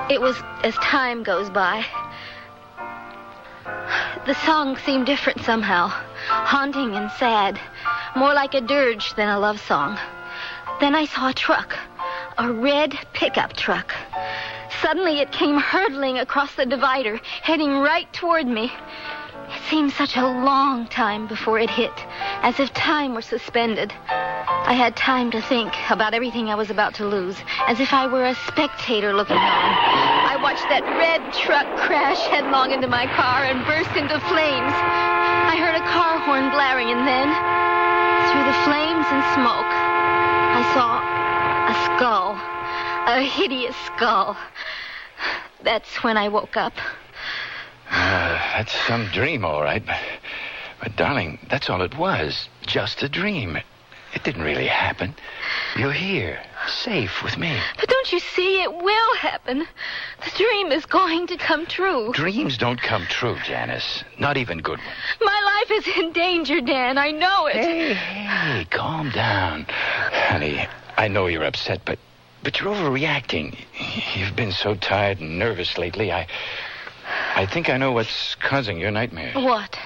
It was As Time Goes By. The song seemed different somehow, haunting and sad, more like a dirge than a love song. Then I saw a truck, a red pickup truck. Suddenly it came hurtling across the divider, heading right toward me. It seemed such a long time before it hit, as if time were suspended. I had time to think about everything I was about to lose, as if I were a spectator looking on. I watched that red truck crash headlong into my car and burst into flames. I heard a car horn blaring, and then, through the flames and smoke, I saw a skull, a hideous skull. That's when I woke up. That's some dream, all right. But, darling, that's all it was. Just a dream. It didn't really happen. You're here, safe with me. But don't you see, it will happen. The dream is going to come true. Dreams don't come true, Janice. Not even good ones. My life is in danger, Dan. I know it. Hey, calm down. Honey, I know you're upset, but you're overreacting. You've been so tired and nervous lately. I think I know what's causing your nightmares. What?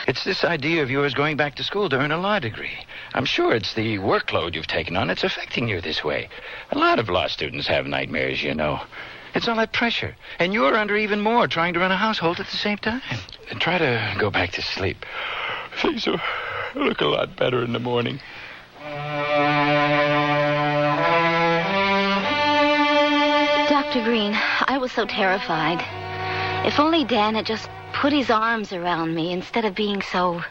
It's this idea of yours going back to school to earn a law degree. I'm sure it's the workload you've taken on. It's affecting you this way. A lot of law students have nightmares, you know. It's all that pressure. And you're under even more, trying to run a household at the same time. Try to go back to sleep. Things will look a lot better in the morning. Dr. Green, I was so terrified. If only Dan had just put his arms around me instead of being so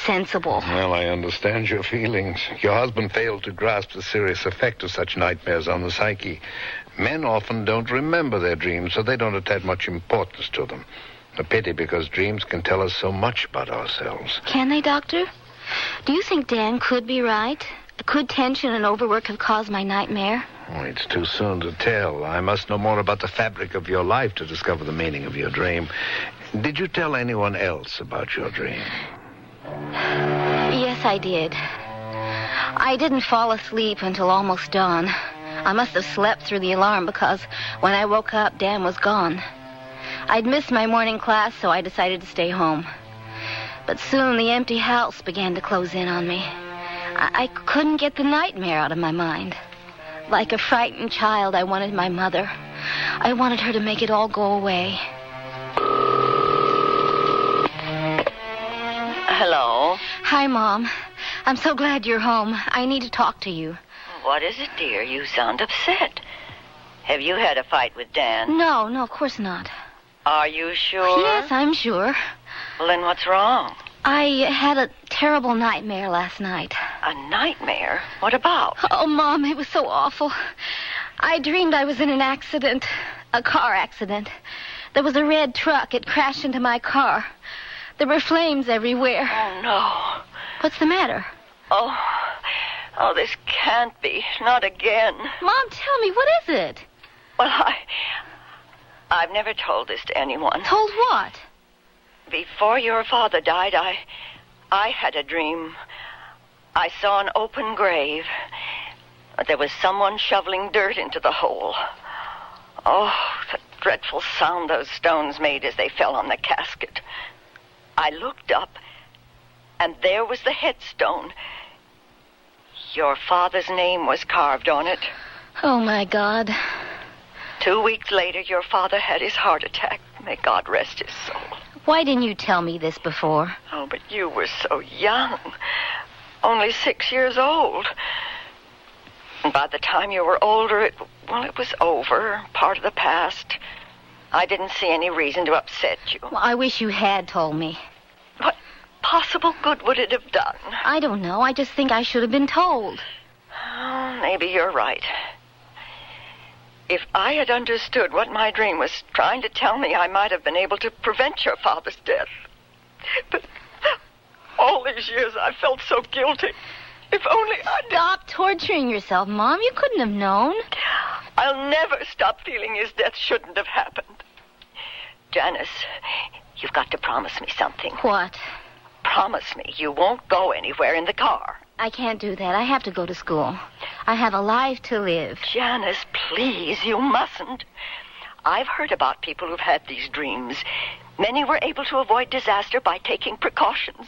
sensible. Well, I understand your feelings. Your husband failed to grasp the serious effect of such nightmares on the psyche. Men often don't remember their dreams, so they don't attach much importance to them. A pity, because dreams can tell us so much about ourselves. Can they, Doctor? Do you think Dan could be right? Could tension and overwork have caused my nightmare? Oh, it's too soon to tell. I must know more about the fabric of your life to discover the meaning of your dream. Did you tell anyone else about your dream? Yes, I did. I didn't fall asleep until almost dawn. I must have slept through the alarm because when I woke up, Dan was gone. I'd missed my morning class, so I decided to stay home. But soon the empty house began to close in on me. I couldn't get the nightmare out of my mind. Like a frightened child, I wanted my mother. I wanted her to make it all go away. Hello? Hi, Mom. I'm so glad you're home. I need to talk to you. What is it, dear? You sound upset. Have you had a fight with Dan? No, of course not. Are you sure? Yes, I'm sure. Well, then what's wrong? I had a terrible nightmare last night. A nightmare? What about? Oh, Mom, it was so awful. I dreamed I was in an accident, a car accident. There was a red truck. It crashed into my car. There were flames everywhere. Oh, no. What's the matter? Oh, this can't be. Not again. Mom, tell me, what is it? Well, I've never told this to anyone. Told what? Before your father died, I had a dream. I saw an open grave. There was someone shoveling dirt into the hole. Oh, the dreadful sound those stones made as they fell on the casket. I looked up, and there was the headstone. Your father's name was carved on it. Oh, my God. 2 weeks later, your father had his heart attack. May God rest his soul. Why didn't you tell me this before? Oh, but you were so young. Only 6 years old. And by the time you were older, it was over. Part of the past. I didn't see any reason to upset you. Well, I wish you had told me. What possible good would it have done? I don't know. I just think I should have been told. Oh, maybe you're right. If I had understood what my dream was trying to tell me, I might have been able to prevent your father's death. But all these years I felt so guilty. If only I'd... Stop torturing yourself, Mom. You couldn't have known. I'll never stop feeling his death shouldn't have happened. Janice, you've got to promise me something. What? Promise me you won't go anywhere in the car. I can't do that. I have to go to school. I have a life to live. Janice, please, you mustn't. I've heard about people who've had these dreams. Many were able to avoid disaster by taking precautions.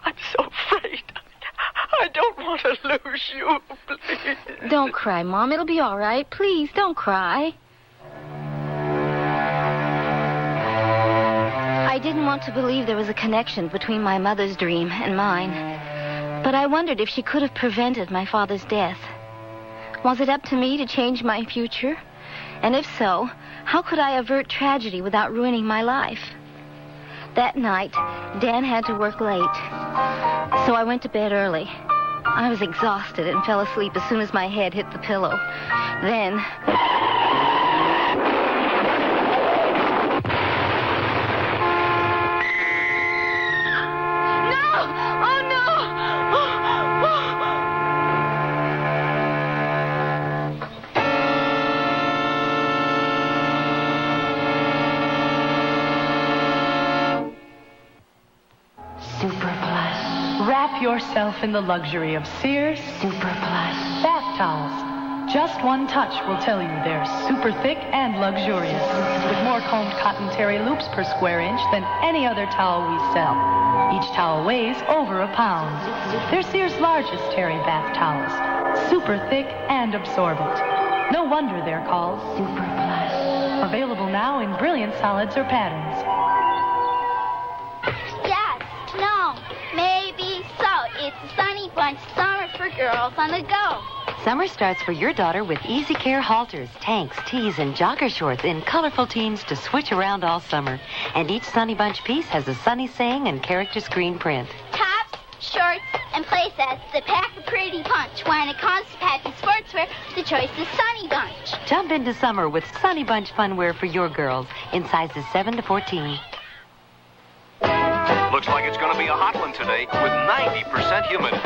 I'm so afraid. I don't want to lose you, please. Don't cry, Mom. It'll be all right. Please, don't cry. I didn't want to believe there was a connection between my mother's dream and mine. But I wondered if she could have prevented my father's death. Was it up to me to change my future? And if so, how could I avert tragedy without ruining my life? That night, Dan had to work late, so I went to bed early. I was exhausted and fell asleep as soon as my head hit the pillow. Then... yourself in the luxury of Sears Super Plush bath towels. Just one touch will tell you they're super thick and luxurious, with more combed cotton terry loops per square inch than any other towel we sell. Each towel weighs over a pound. They're Sears' largest terry bath towels, super thick and absorbent. No wonder they're called Super Plush. Available now in brilliant solids or patterns. Yes, no, maybe so. It's a Sunny Bunch summer for girls on the go. Summer starts for your daughter with Easy Care halters, tanks, tees, and jogger shorts in colorful teens to switch around all summer. And each Sunny Bunch piece has a sunny saying and character screen print. Tops, shorts, and play sets that pack a pretty punch. When it comes to packing sportswear, the choice is Sunny Bunch. Jump into summer with Sunny Bunch funwear for your girls in sizes 7 to 14. Looks like it's going to be a hot one today with 90% humidity.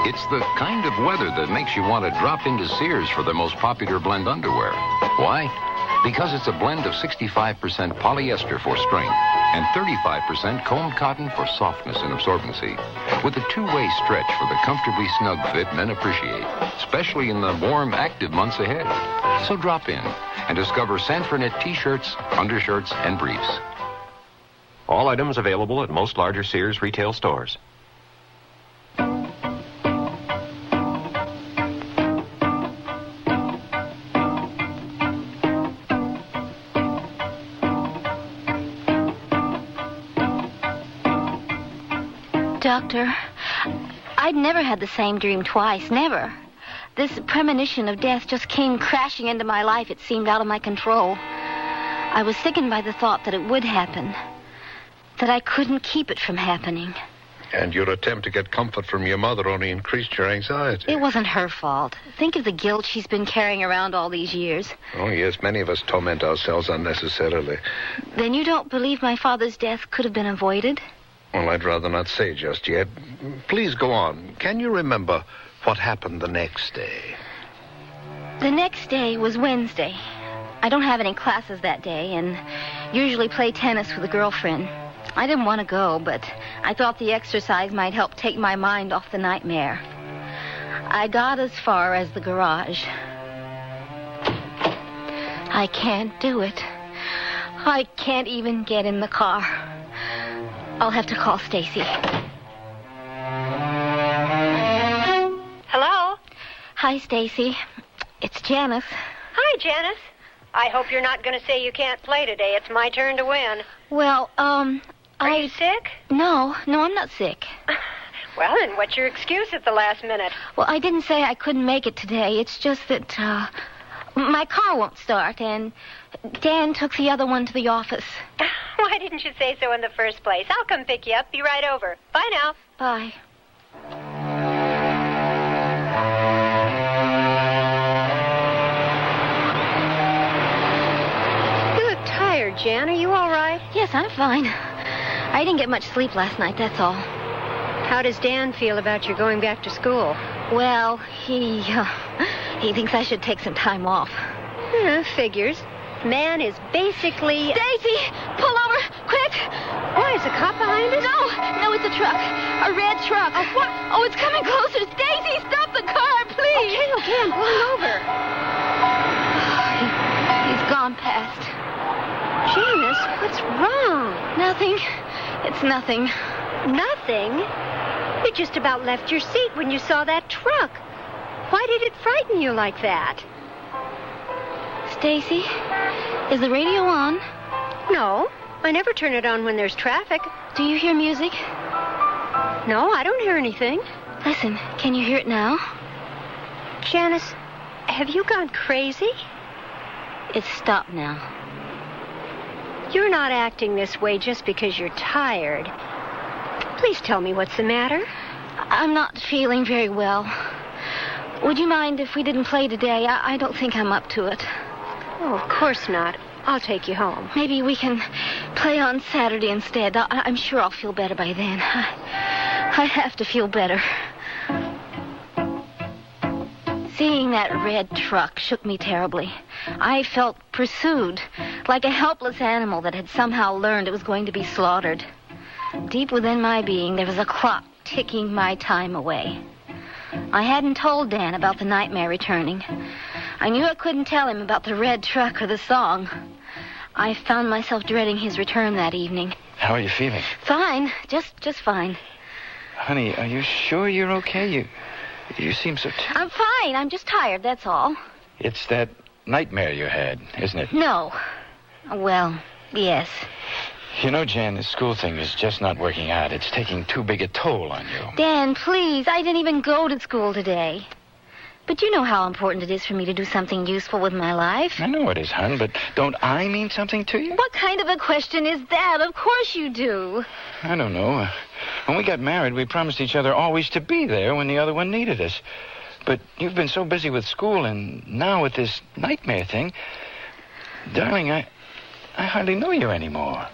It's the kind of weather that makes you want to drop into Sears for their most popular blend underwear. Why? Because it's a blend of 65% polyester for strength and 35% combed cotton for softness and absorbency, with a two-way stretch for the comfortably snug fit men appreciate, especially in the warm, active months ahead. So drop in and discover Sanford T-shirts, undershirts, and briefs. All items available at most larger Sears retail stores. Doctor, I'd never had the same dream twice, never. This premonition of death just came crashing into my life. It seemed out of my control. I was sickened by the thought that it would happen, that I couldn't keep it from happening. And your attempt to get comfort from your mother only increased your anxiety. It wasn't her fault. Think of the guilt she's been carrying around all these years. Oh, yes, many of us torment ourselves unnecessarily. Then you don't believe my father's death could have been avoided? Well, I'd rather not say just yet. Please go on. Can you remember what happened the next day? The next day was Wednesday. I don't have any classes that day and usually play tennis with a girlfriend. I didn't want to go, but I thought the exercise might help take my mind off the nightmare. I got as far as the garage. I can't do it. I can't even get in the car. I'll have to call Stacy. Hello? Hi, Stacy. It's Janice. Hi, Janice. I hope you're not going to say you can't play today. It's my turn to win. Well, Are you sick? No, I'm not sick. Well, then what's your excuse at the last minute? Well, I didn't say I couldn't make it today. It's just that, my car won't start, and Dan took the other one to the office. Why didn't you say so in the first place? I'll come pick you up. Be right over. Bye now. Bye. You look tired, Jan. Are you all right? Yes, I'm fine. I didn't get much sleep last night, that's all. How does Dan feel about you going back to school? Well, he thinks I should take some time off. Figures. Man is basically... Stacy! Pull over! Quick! Why, is a cop behind us? No, it's a truck. A red truck. What? Oh, it's coming closer. Stacy, stop the car, please! Okay, I'm pulling over. He's gone past. Janice, what's wrong? Nothing. It's nothing. Nothing? You just about left your seat when you saw that truck. Why did it frighten you like that? Stacy, is the radio on? No, I never turn it on when there's traffic. Do you hear music? No, I don't hear anything. Listen, can you hear it now? Janice, have you gone crazy? It's stopped now. You're not acting this way just because you're tired. Please tell me what's the matter. I'm not feeling very well. Would you mind if we didn't play today? I don't think I'm up to it. Oh, of course not. I'll take you home. Maybe we can play on Saturday instead. I'm sure I'll feel better by then. I have to feel better. Seeing that red truck shook me terribly. I felt pursued, like a helpless animal that had somehow learned it was going to be slaughtered. Deep within my being, there was a clock ticking my time away. I hadn't told Dan about the nightmare returning. I knew I couldn't tell him about the red truck or the song. I found myself dreading his return that evening. How are you feeling? Fine, just fine. Honey, are you sure you're okay? You seem so... I'm fine. I'm just tired, that's all. It's that nightmare you had, isn't it? No. Well, yes. You know, Jan, this school thing is just not working out. It's taking too big a toll on you. Dan, please. I didn't even go to school today. But you know how important it is for me to do something useful with my life. I know it is, hon, but don't I mean something to you? What kind of a question is that? Of course you do. I don't know. When we got married, we promised each other always to be there when the other one needed us. But you've been so busy with school, and now with this nightmare thing... Darling, I hardly know you anymore.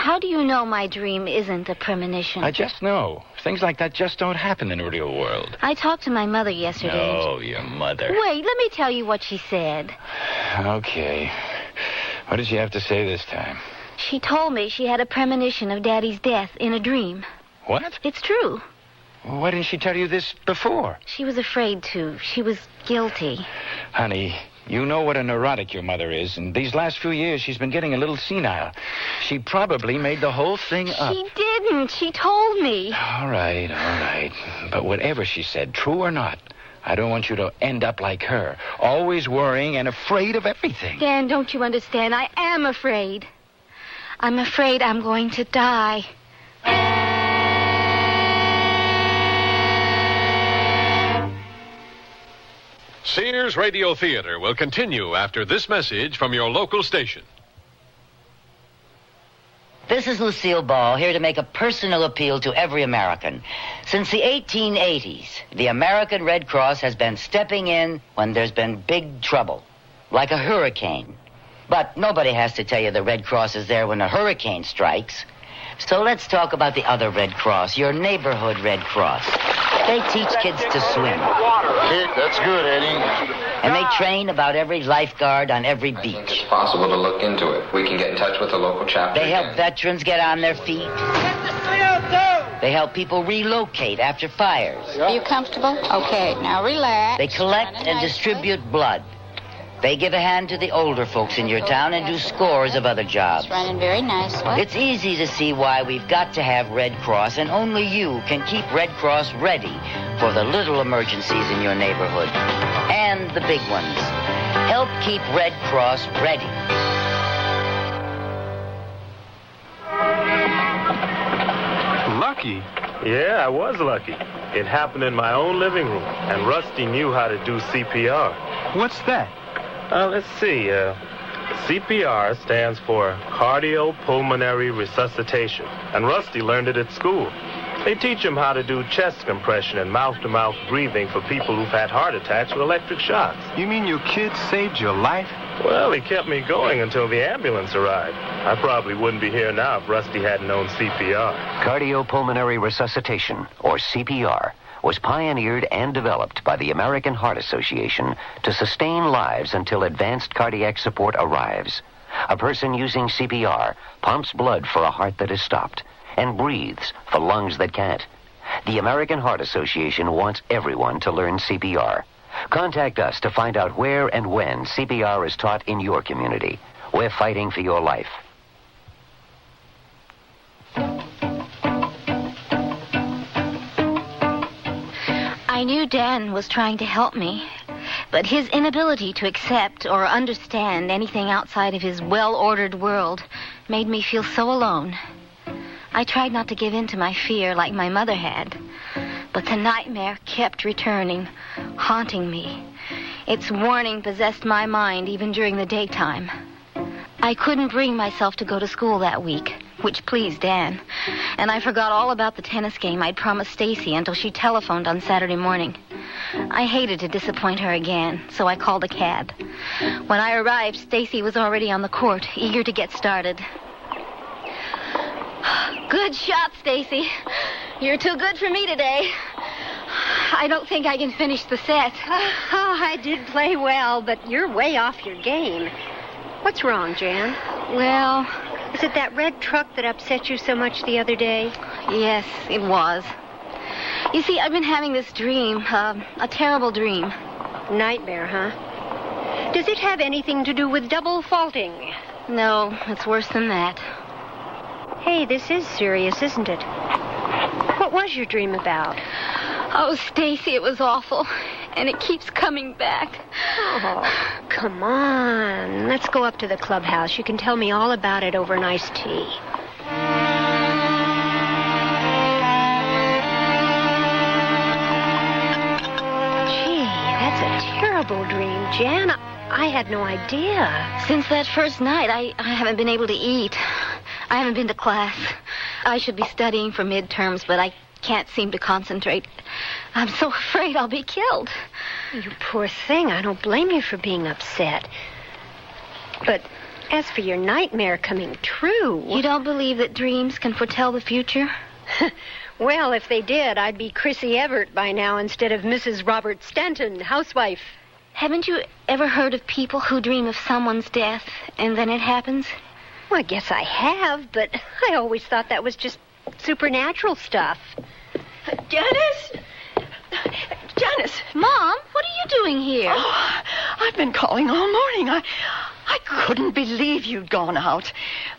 How do you know my dream isn't a premonition? I just know. Things like that just don't happen in the real world. I talked to my mother yesterday. Oh, your mother. Wait, let me tell you what she said. Okay. What did she have to say this time? She told me she had a premonition of Daddy's death in a dream. What? It's true. Why didn't she tell you this before? She was afraid to. She was guilty. Honey, you know what a neurotic your mother is, and these last few years she's been getting a little senile. She probably made the whole thing up. She didn't. She told me. All right. But whatever she said, true or not, I don't want you to end up like her, always worrying and afraid of everything. Dan, don't you understand? I am afraid. I'm afraid I'm going to die. Sears Radio Theater will continue after this message from your local station. This is Lucille Ball, here to make a personal appeal to every American. Since the 1880s, the American Red Cross has been stepping in when there's been big trouble, like a hurricane. But nobody has to tell you the Red Cross is there when a hurricane strikes. So let's talk about the other Red Cross, your neighborhood Red Cross. They teach kids to swim. That's good, Eddie. And they train about every lifeguard on every beach. It's possible to look into it. We can get in touch with the local chapter. They help veterans get on their feet. They help people relocate after fires. Are you comfortable? Okay, now relax. They collect and distribute blood. They give a hand to the older folks in your town and do scores of other jobs. It's running very nicely. It's easy to see why we've got to have Red Cross, and only you can keep Red Cross ready for the little emergencies in your neighborhood. And the big ones. Help keep Red Cross ready. Lucky? Yeah, I was lucky. It happened in my own living room, and Rusty knew how to do CPR. What's that? Let's see. CPR stands for cardiopulmonary resuscitation, and Rusty learned it at school. They teach him how to do chest compression and mouth-to-mouth breathing for people who've had heart attacks with electric shocks. You mean your kid saved your life? Well, he kept me going until the ambulance arrived. I probably wouldn't be here now if Rusty hadn't known CPR. Cardiopulmonary resuscitation, or CPR, was pioneered and developed by the American Heart Association to sustain lives until advanced cardiac support arrives. A person using CPR pumps blood for a heart that is stopped and breathes for lungs that can't. The American Heart Association wants everyone to learn CPR. Contact us to find out where and when CPR is taught in your community. We're fighting for your life. I knew Dan was trying to help me, but his inability to accept or understand anything outside of his well-ordered world made me feel so alone. I tried not to give in to my fear like my mother had, but the nightmare kept returning, haunting me. Its warning possessed my mind even during the daytime. I couldn't bring myself to go to school that week, which pleased Dan, and I forgot all about the tennis game I'd promised Stacy until she telephoned on Saturday morning. I hated to disappoint her again, so I called a cab. When I arrived, Stacy was already on the court, eager to get started. Good shot, Stacy. You're too good for me today. I don't think I can finish the set. Oh, I did play well, but you're way off your game. What's wrong, Jan? Well... Is it that red truck that upset you so much the other day? Yes, it was. You see, I've been having this dream, a terrible dream. Nightmare, huh? Does it have anything to do with double faulting? No, it's worse than that. Hey, this is serious, isn't it? What was your dream about? Oh, Stacy, it was awful. And it keeps coming back. Oh, come on. Let's go up to the clubhouse. You can tell me all about it over an iced tea. Gee, that's a terrible dream, Jan. I had no idea. Since that first night, I haven't been able to eat. I haven't been to class. I should be studying for midterms, but I can't seem to concentrate. I'm so afraid I'll be killed. You poor thing. I don't blame you for being upset. But As for your nightmare coming true... You don't believe that dreams can foretell the future? Well, if they did, I'd be Chrissy Everett by now instead of Mrs. Robert Stanton, housewife. Haven't you ever heard of people who dream of someone's death and then it happens? Well, I guess I have, but I always thought that was just supernatural stuff. Janice? Janice! Mom, what are you doing here? Oh, I've been calling all morning. I couldn't believe you'd gone out.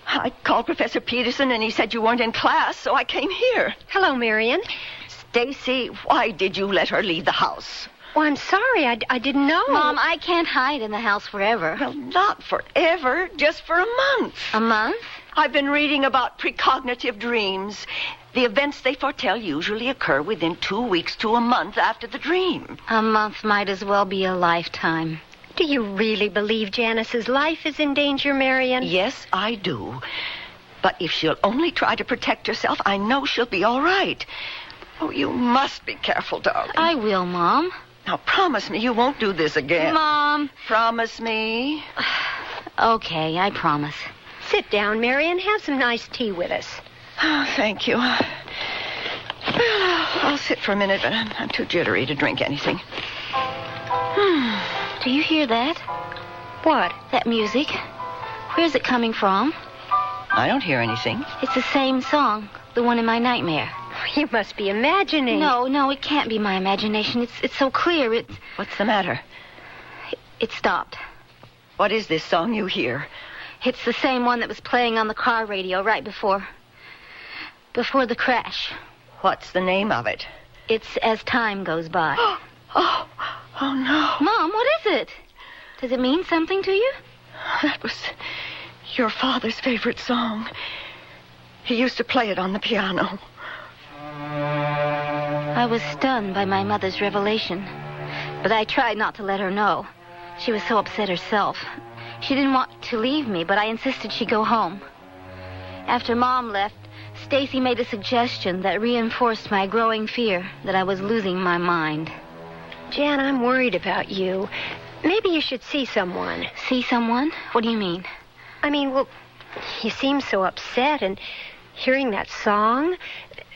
I called Professor Peterson, and he said you weren't in class, so I came here. Hello, Marion. Stacy, why did you let her leave the house? Well, I'm sorry. I didn't know. Mom, I can't hide in the house forever. Well, not forever, just for a month. A month? I've been reading about precognitive dreams. The events they foretell usually occur within 2 weeks to a month after the dream. A month might as well be a lifetime. Do you really believe Janice's life is in danger, Marion? Yes, I do. But if she'll only try to protect herself, I know she'll be all right. Oh, you must be careful, darling. I will, Mom. Now, promise me you won't do this again. Mom. Promise me. Okay, I promise. Sit down, Marion. Have some nice tea with us. Oh, thank you. Well, I'll sit for a minute, but I'm too jittery to drink anything. Do you hear that? What? That music. Where's it coming from? I don't hear anything. It's the same song, the one in my nightmare. You must be imagining. No, it can't be my imagination. It's so clear. What's the matter? It stopped. What is this song you hear? It's the same one that was playing on the car radio right before the crash. What's the name of it? It's As Time Goes By. Oh, no. Mom, what is it? Does it mean something to you? That was your father's favorite song. He used to play it on the piano. I was stunned by my mother's revelation, but I tried not to let her know. She was so upset herself. She didn't want to leave me, but I insisted she go home. After Mom left, Stacy made a suggestion that reinforced my growing fear that I was losing my mind. Jan, I'm worried about you. Maybe you should see someone. See someone? What do you mean? I mean, well, you seem so upset, and hearing that song,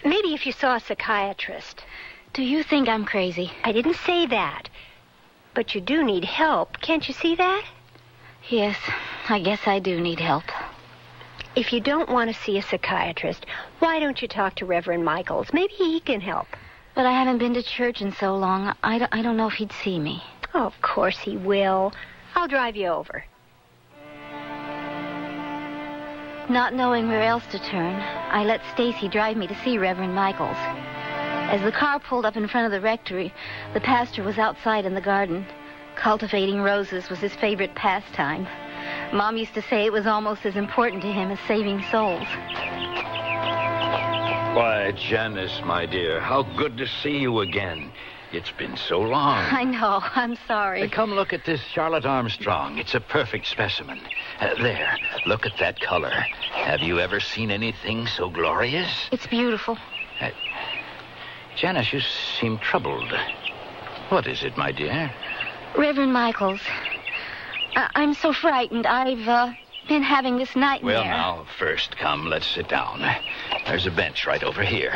maybe if you saw a psychiatrist. Do you think I'm crazy? I didn't say that. But you do need help. Can't you see that? Yes, I guess I do need help. If you don't want to see a psychiatrist, why don't you talk to Reverend Michaels? Maybe he can help. But I haven't been to church in so long. I don't know if he'd see me. Oh, of course he will. I'll drive you over. Not knowing where else to turn, I let Stacy drive me to see Reverend Michaels. As the car pulled up in front of the rectory, the pastor was outside in the garden. Cultivating roses was his favorite pastime. Mom used to say it was almost as important to him as saving souls. Why, Janice, my dear, how good to see you again. It's been so long. I know. I'm sorry. Come look at this Charlotte Armstrong. It's a perfect specimen. There, look at that color. Have you ever seen anything so glorious? It's beautiful. Janice, you seem troubled. What is it, my dear? Reverend Michaels, I'm so frightened. I've been having this nightmare. Well, now, first, come, let's sit down. There's a bench right over here.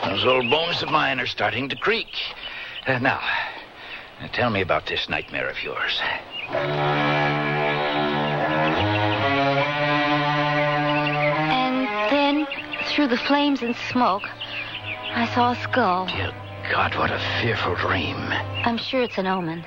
Those old bones of mine are starting to creak. Now, tell me about this nightmare of yours. And then, through the flames and smoke, I saw a skull. Dear God, what a fearful dream. I'm sure it's an omen.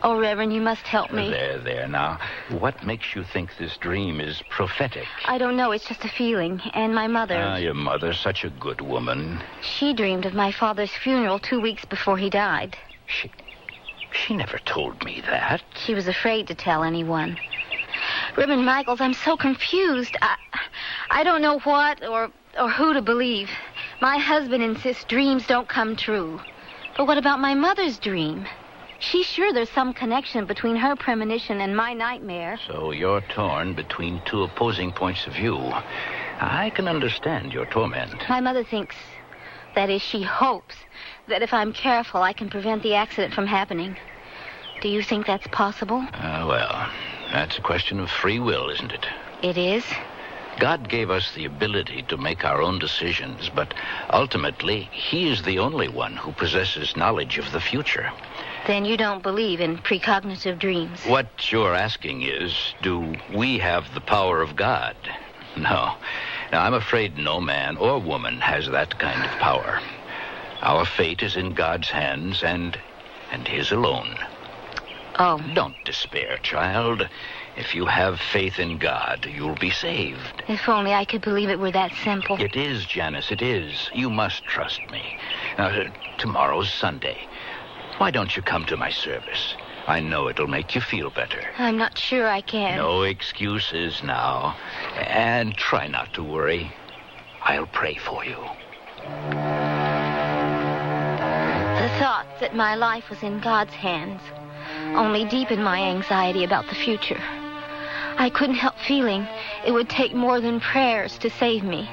Oh, Reverend, you must help me. There, now. What makes you think this dream is prophetic? I don't know. It's just a feeling. And my mother... Your mother's such a good woman. She dreamed of my father's funeral 2 weeks before he died. She never told me that. She was afraid to tell anyone. Reverend Michaels, I'm so confused. I don't know what or who to believe. My husband insists dreams don't come true. But what about my mother's dream? She's sure there's some connection between her premonition and my nightmare. So you're torn between two opposing points of view. I can understand your torment. My mother thinks That is, she hopes that if I'm careful, I can prevent the accident from happening. Do you think that's possible? Well, that's a question of free will, isn't it? It is? God gave us the ability to make our own decisions, but ultimately, He is the only one who possesses knowledge of the future. Then you don't believe in precognitive dreams? What you're asking is, do we have the power of God? No. Now, I'm afraid no man or woman has that kind of power. Our fate is in God's hands and His alone. Oh. Don't despair, child. If you have faith in God, you'll be saved. If only I could believe it were that simple. It is, Janice, it is. You must trust me. Now, tomorrow's Sunday. Why don't you come to my service? I know it'll make you feel better. I'm not sure I can. No excuses now. And try not to worry. I'll pray for you. The thought that my life was in God's hands only deepened my anxiety about the future. I couldn't help feeling it would take more than prayers to save me.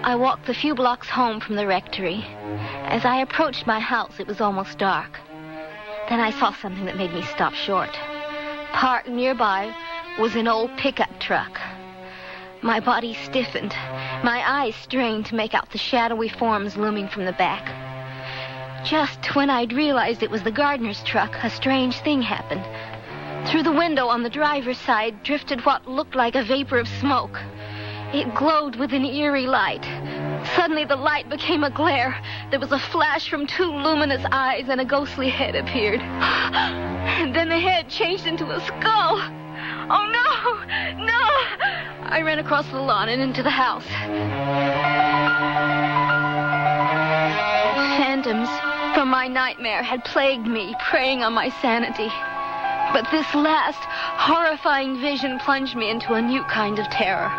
I walked the few blocks home from the rectory. As I approached my house, it was almost dark. Then I saw something that made me stop short. Parked nearby was an old pickup truck. My body stiffened. My eyes strained to make out the shadowy forms looming from the back. Just when I'd realized it was the gardener's truck, a strange thing happened. Through the window on the driver's side drifted what looked like a vapor of smoke. It glowed with an eerie light. Suddenly the light became a glare. There was a flash from two luminous eyes and a ghostly head appeared. And then the head changed into a skull. Oh, no! No! I ran across the lawn and into the house. Phantoms from my nightmare had plagued me, preying on my sanity. But this last horrifying vision plunged me into a new kind of terror.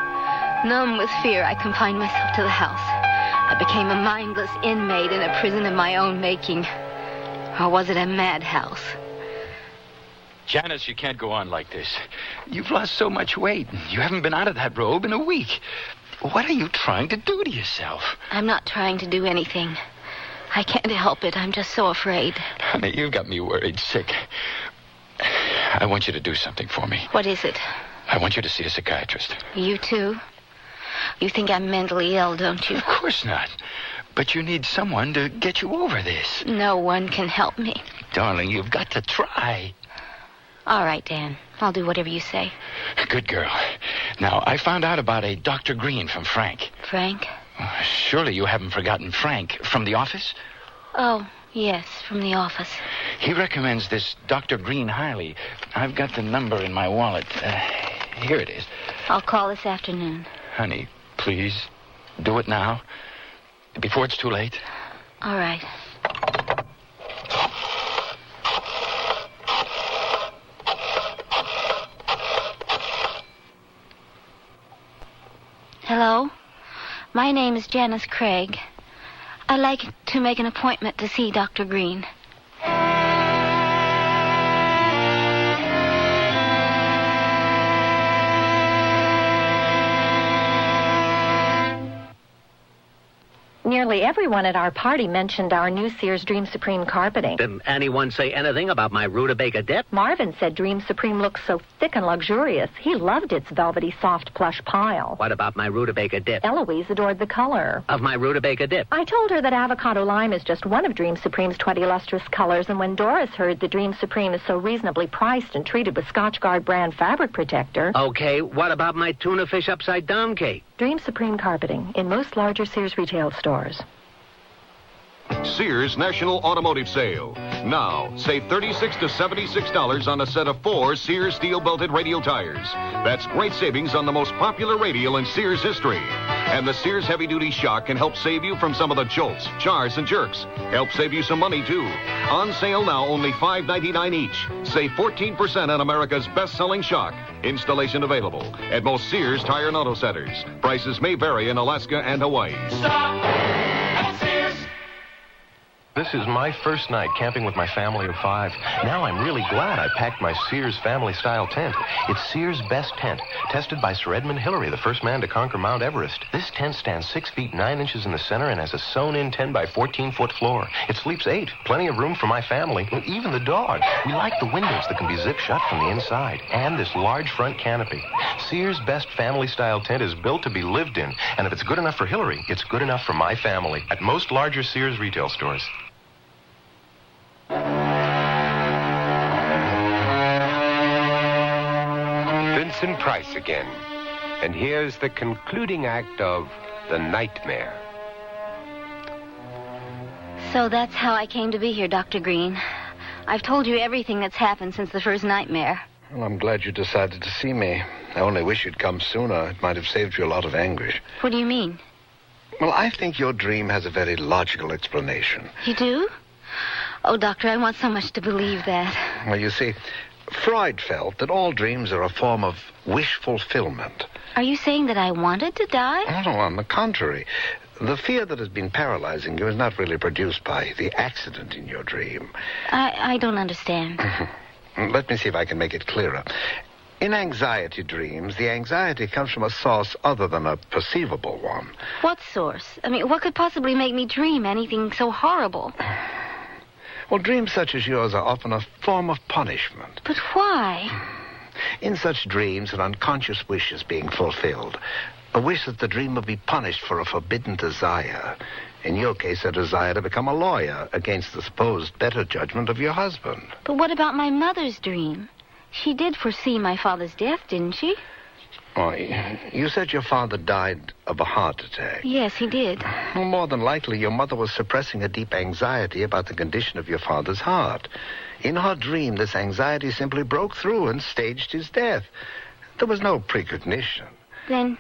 Numb with fear, I confined myself to the house. I became a mindless inmate in a prison of my own making. Or was it a madhouse? Janice, you can't go on like this. You've lost so much weight. You haven't been out of that robe in a week. What are you trying to do to yourself? I'm not trying to do anything. I can't help it. I'm just so afraid. Honey, you've got me worried sick. I want you to do something for me. What is it? I want you to see a psychiatrist. You too? You think I'm mentally ill, don't you? Of course not. But you need someone to get you over this. No one can help me. Darling, you've got to try. All right, Dan. I'll do whatever you say. Good girl. Now, I found out about a Dr. Green from Frank. Frank? Surely you haven't forgotten Frank from the office? Oh, yes, from the office. He recommends this Dr. Green highly. I've got the number in my wallet. Here it is. I'll call this afternoon. Honey, please, do it now, before it's too late. All right. Hello? My name is Janice Craig. I'd like to make an appointment to see Dr. Green. Nearly everyone at our party mentioned our new Sears Dream Supreme carpeting. Didn't anyone say anything about my rutabaga dip? Marvin said Dream Supreme looks so thick and luxurious. He loved its velvety, soft, plush pile. What about my rutabaga dip? Eloise adored the color of my rutabaga dip. I told her that avocado lime is just one of Dream Supreme's 20 lustrous colors, and when Doris heard that Dream Supreme is so reasonably priced and treated with Scotchgard brand fabric protector... Okay, what about my tuna fish upside down cake? Dream Supreme carpeting in most larger Sears retail stores. Sears National Automotive Sale. Now, save $36 to $76 on a set of 4 Sears steel-belted radial tires. That's great savings on the most popular radial in Sears history. And the Sears heavy-duty shock can help save you from some of the jolts, jars, and jerks. Help save you some money, too. On sale now, only $5.99 each. Save 14% on America's best-selling shock. Installation available at most Sears Tire and Auto Centers. Prices may vary in Alaska and Hawaii. Stop at Sears. This is my first night camping with my family of 5. Now I'm really glad I packed my Sears family-style tent. It's Sears' best tent, tested by Sir Edmund Hillary, the first man to conquer Mount Everest. This tent stands 6 feet 9 inches in the center and has a sewn-in 10 by 14-foot floor. It sleeps 8, plenty of room for my family, even the dog. We like the windows that can be zip shut from the inside, and this large front canopy. Sears' best family-style tent is built to be lived in, and if it's good enough for Hillary, it's good enough for my family at most larger Sears retail stores. Vincent Price again. And here's the concluding act of The Nightmare. So that's how I came to be here, Dr. Green. I've told you everything that's happened since the first nightmare. Well, I'm glad you decided to see me. I only wish you'd come sooner. It might have saved you a lot of anguish. What do you mean? Well, I think your dream has a very logical explanation. You do? Oh, Doctor, I want so much to believe that. Well, you see, Freud felt that all dreams are a form of wish fulfillment. Are you saying that I wanted to die? Oh, no, on the contrary. The fear that has been paralyzing you is not really produced by the accident in your dream. I don't understand. Let me see if I can make it clearer. In anxiety dreams, the anxiety comes from a source other than a perceivable one. What source? I mean, what could possibly make me dream anything so horrible? Well, dreams such as yours are often a form of punishment. But why? In such dreams, an unconscious wish is being fulfilled. A wish that the dreamer be punished for a forbidden desire. In your case, a desire to become a lawyer against the supposed better judgment of your husband. But what about my mother's dream? She did foresee my father's death, didn't she? Oh, you said your father died of a heart attack. Yes, he did. Well, more than likely, your mother was suppressing a deep anxiety about the condition of your father's heart. In her dream, this anxiety simply broke through and staged his death. There was no precognition. Then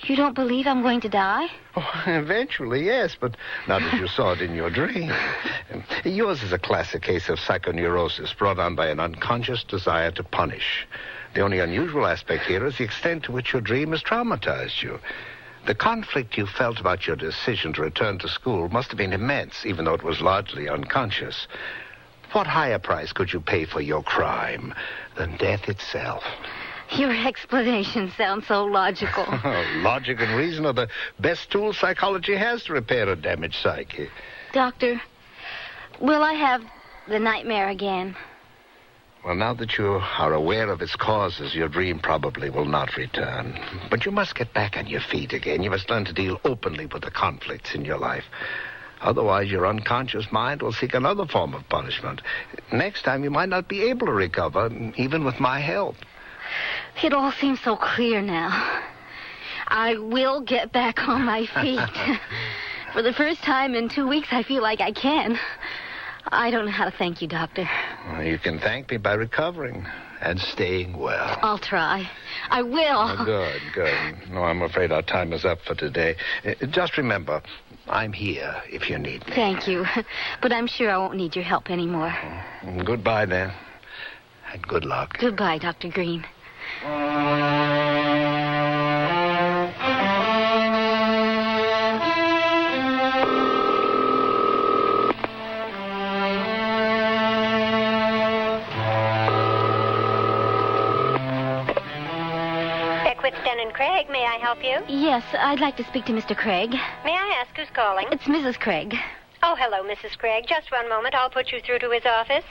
you don't believe I'm going to die? Oh, eventually, yes, but not as you saw it in your dream. Yours is a classic case of psychoneurosis brought on by an unconscious desire to punish. The only unusual aspect here is the extent to which your dream has traumatized you. The conflict you felt about your decision to return to school must have been immense, even though it was largely unconscious. What higher price could you pay for your crime than death itself? Your explanation sounds so logical. Logic and reason are the best tools psychology has to repair a damaged psyche. Doctor, will I have the nightmare again? Well, now that you are aware of its causes, your dream probably will not return. But you must get back on your feet again. You must learn to deal openly with the conflicts in your life. Otherwise, your unconscious mind will seek another form of punishment. Next time, you might not be able to recover, even with my help. It all seems so clear now. I will get back on my feet. For the first time in 2 weeks, I feel like I can. I don't know how to thank you, Doctor. Well, you can thank me by recovering and staying well. I'll try. I will. Oh, good. No, I'm afraid our time is up for today. Just remember, I'm here if you need me. Thank you. But I'm sure I won't need your help anymore. Goodbye, then. And good luck. Goodbye, Dr. Green. Craig, may I help you? Yes, I'd like to speak to Mr. Craig. May I ask who's calling? It's Mrs. Craig. Oh, hello, Mrs. Craig. Just one moment. I'll put you through to his office.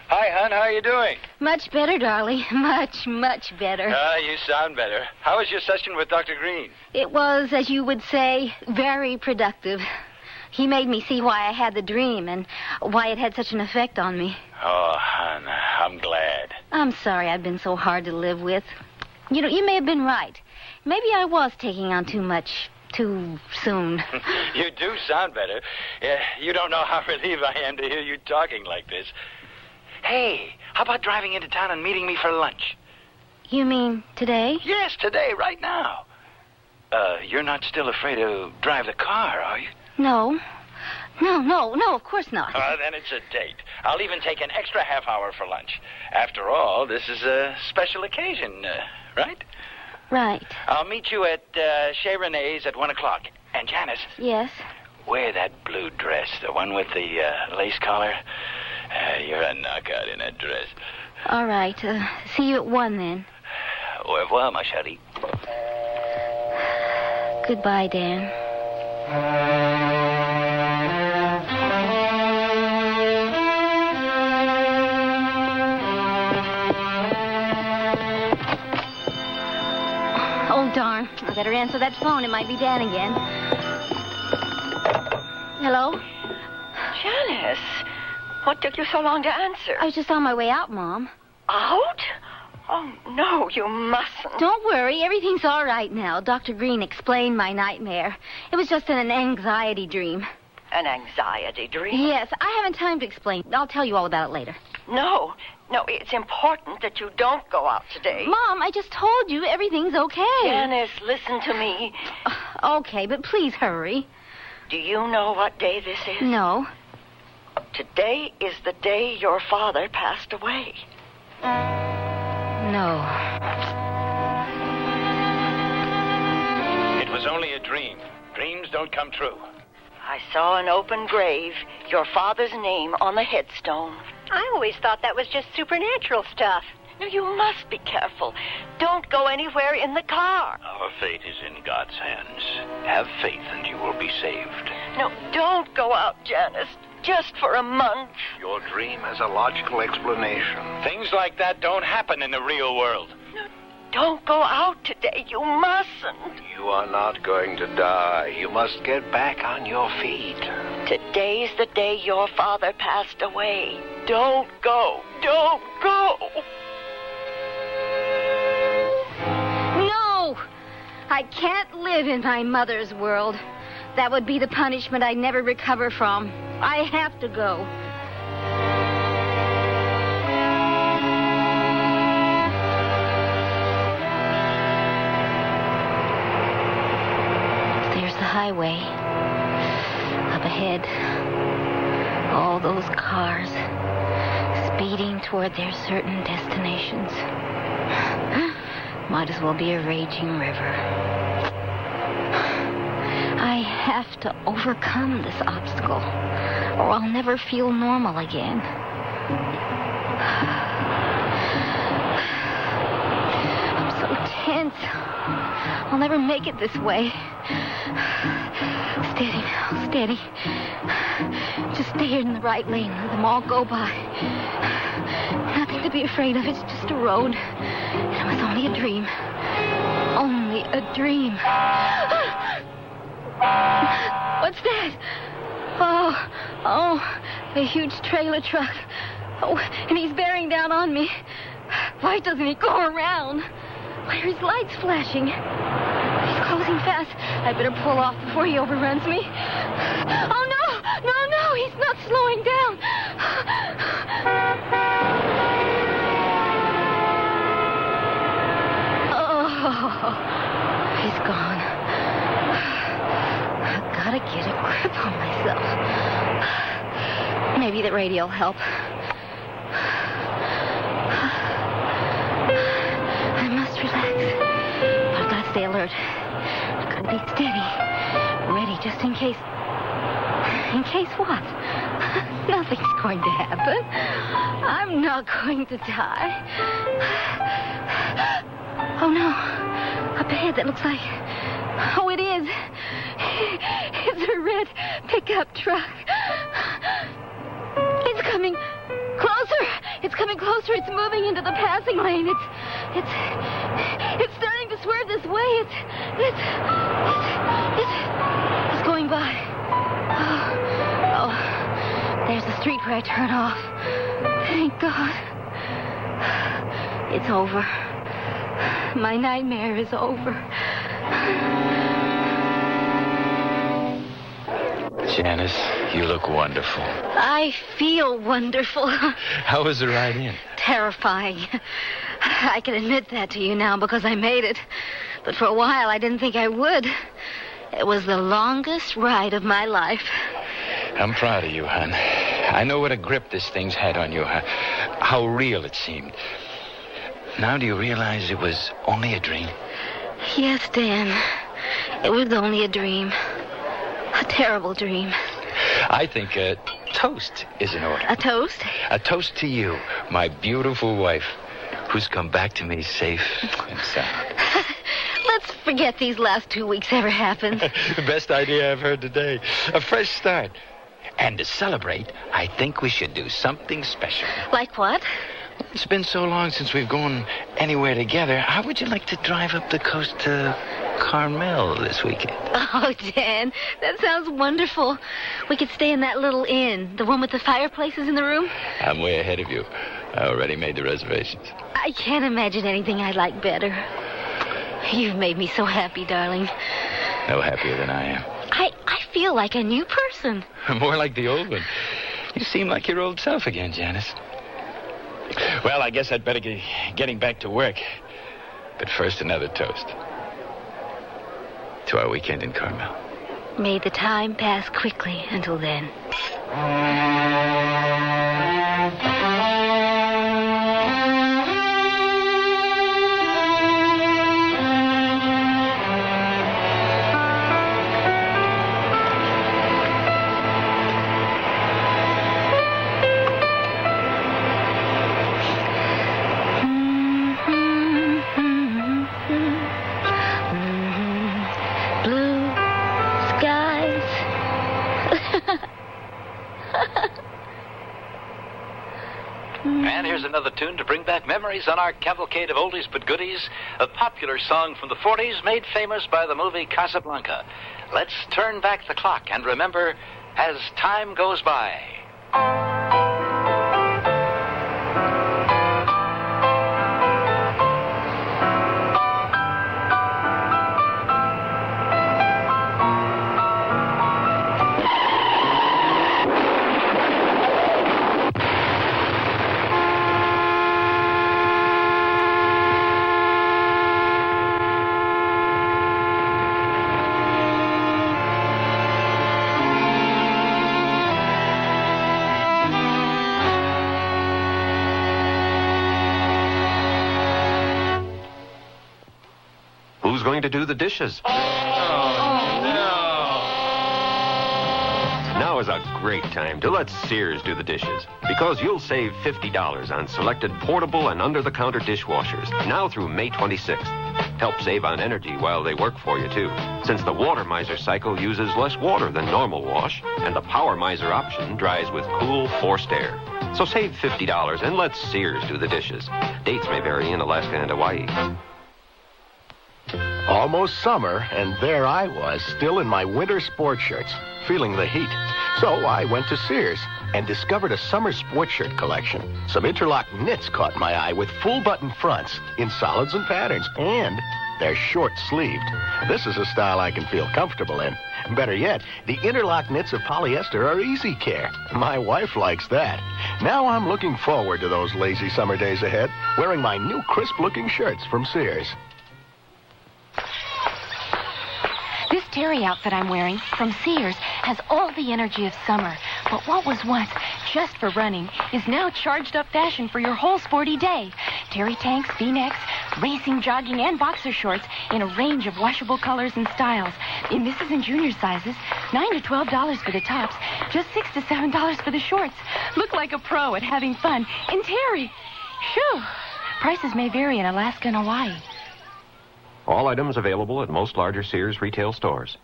Hi, hon. How are you doing? Much better, darling. Much, much better. You sound better. How was your session with Dr. Green? It was, as you would say, very productive. He made me see why I had the dream and why it had such an effect on me. Oh, hon, I'm glad. I'm sorry I've been so hard to live with. You know, you may have been right. Maybe I was taking on too much too soon. You do sound better. You don't know how relieved I am to hear you talking like this. Hey, how about driving into town and meeting me for lunch? You mean today? Yes, today, right now. You're not still afraid to drive the car, are you? No, of course not. Then it's a date. I'll even take an extra half hour for lunch. After all, this is a special occasion, right? Right. I'll meet you at Chez Renee's at 1 o'clock. And Janice. Yes? Wear that blue dress, the one with the lace collar. You're a knockout in that dress. All right. See you at 1 then. Au revoir, ma chérie. Goodbye, Dan. Oh, darn. I better answer that phone. It might be Dan again. Hello? Janice, what took you so long to answer? I was just on my way out, Mom. Out? Oh, no, you mustn't. Don't worry. Everything's all right now. Dr. Green explained my nightmare. It was just an anxiety dream. An anxiety dream? Yes, I haven't time to explain. I'll tell you all about it later. No, it's important that you don't go out today. Mom, I just told you everything's okay. Janice, listen to me. Okay, but please hurry. Do you know what day this is? No. Today is the day your father passed away. No. It was only a dream. Dreams don't come true. I saw an open grave, your father's name on the headstone. I always thought that was just supernatural stuff. No, you must be careful. Don't go anywhere in the car. Our fate is in God's hands. Have faith and you will be saved. No, don't go out, Janice. Just for a month. Your dream has a logical explanation. Things like that don't happen in the real world. No, don't go out today. You mustn't. You are not going to die. You must get back on your feet. Today's the day your father passed away. Don't go. Don't go. No! I can't live in my mother's world. That would be the punishment I'd never recover from. I have to go. There's the highway. Up ahead. All those cars speeding toward their certain destinations. Might as well be a raging river. I have to overcome this obstacle, or I'll never feel normal again. I'm so tense. I'll never make it this way. Steady now, steady. Just stay in the right lane. Let them all go by. Nothing to be afraid of. It's just a road. And it was only a dream. Only a dream. What's that? Oh, a huge trailer truck. Oh, and he's bearing down on me. Why doesn't he go around? Why are his lights flashing? He's closing fast. I better pull off before he overruns me. Oh, no, he's not slowing down. Oh, he's gone. Gotta get a grip on myself. Maybe the radio will help. I must relax. I've got to stay alert. I've got to be steady. Ready just in case. In case what? Nothing's going to happen. I'm not going to die. Oh, no. Up ahead, that looks like... Oh, it is. It's a red pickup truck. It's coming closer. It's coming closer. It's moving into the passing lane. It's starting to swerve this way. It's going by. Oh, there's the street where I turn off. Thank God. It's over. My nightmare is over. Janice, you look wonderful. I feel wonderful. How was the ride in? Terrifying. I can admit that to you now because I made it. But for a while, I didn't think I would. It was the longest ride of my life. I'm proud of you, hon. I know what a grip this thing's had on you, how real it seemed. Now do you realize it was only a dream? Yes, Dan. It was only a dream. A terrible dream. I think a toast is in order. A toast? A toast to you, my beautiful wife, who's come back to me safe and sound. Let's forget these last 2 weeks ever happened. The best idea I've heard today. A fresh start. And to celebrate, I think we should do something special. Like what? It's been so long since we've gone anywhere together. How would you like to drive up the coast to Carmel this weekend? Oh, Dan, that sounds wonderful. We could stay in that little inn, the one with the fireplaces in the room. I'm way ahead of you. I already made the reservations. I can't imagine anything I'd like better. You've made me so happy, darling. No happier than I am. I feel like a new person. More like the old one. You seem like your old self again, Janice. Well, I guess I'd better get getting back to work. But first, another toast. To our weekend in Carmel. May the time pass quickly until then. And here's another tune to bring back memories on our cavalcade of oldies but goodies. A popular song from the 40s made famous by the movie Casablanca. Let's turn back the clock and remember as time goes by. Who's going to do the dishes? Oh, no. Now is a great time to let Sears do the dishes, because you'll save $50 on selected portable and under-the-counter dishwashers now through May 26th. Help save on energy while they work for you, too, since the Water Miser cycle uses less water than normal wash, and the Power Miser option dries with cool, forced air. So save $50 and let Sears do the dishes. Dates may vary in Alaska and Hawaii. Almost summer, and there I was, still in my winter sports shirts, feeling the heat. So I went to Sears and discovered a summer sports shirt collection. Some interlock knits caught my eye with full-button fronts in solids and patterns, and they're short-sleeved. This is a style I can feel comfortable in. Better yet, the interlock knits of polyester are easy care. My wife likes that. Now I'm looking forward to those lazy summer days ahead, wearing my new crisp-looking shirts from Sears. This terry outfit I'm wearing from Sears has all the energy of summer. But what was once just for running is now charged up fashion for your whole sporty day. Terry tanks, V-necks, racing, jogging, and boxer shorts in a range of washable colors and styles. In Mrs. and Junior sizes, $9 to $12 for the tops, just $6 to $7 for the shorts. Look like a pro at having fun in Terry. Phew. Prices may vary in Alaska and Hawaii. All items available at most larger Sears retail stores.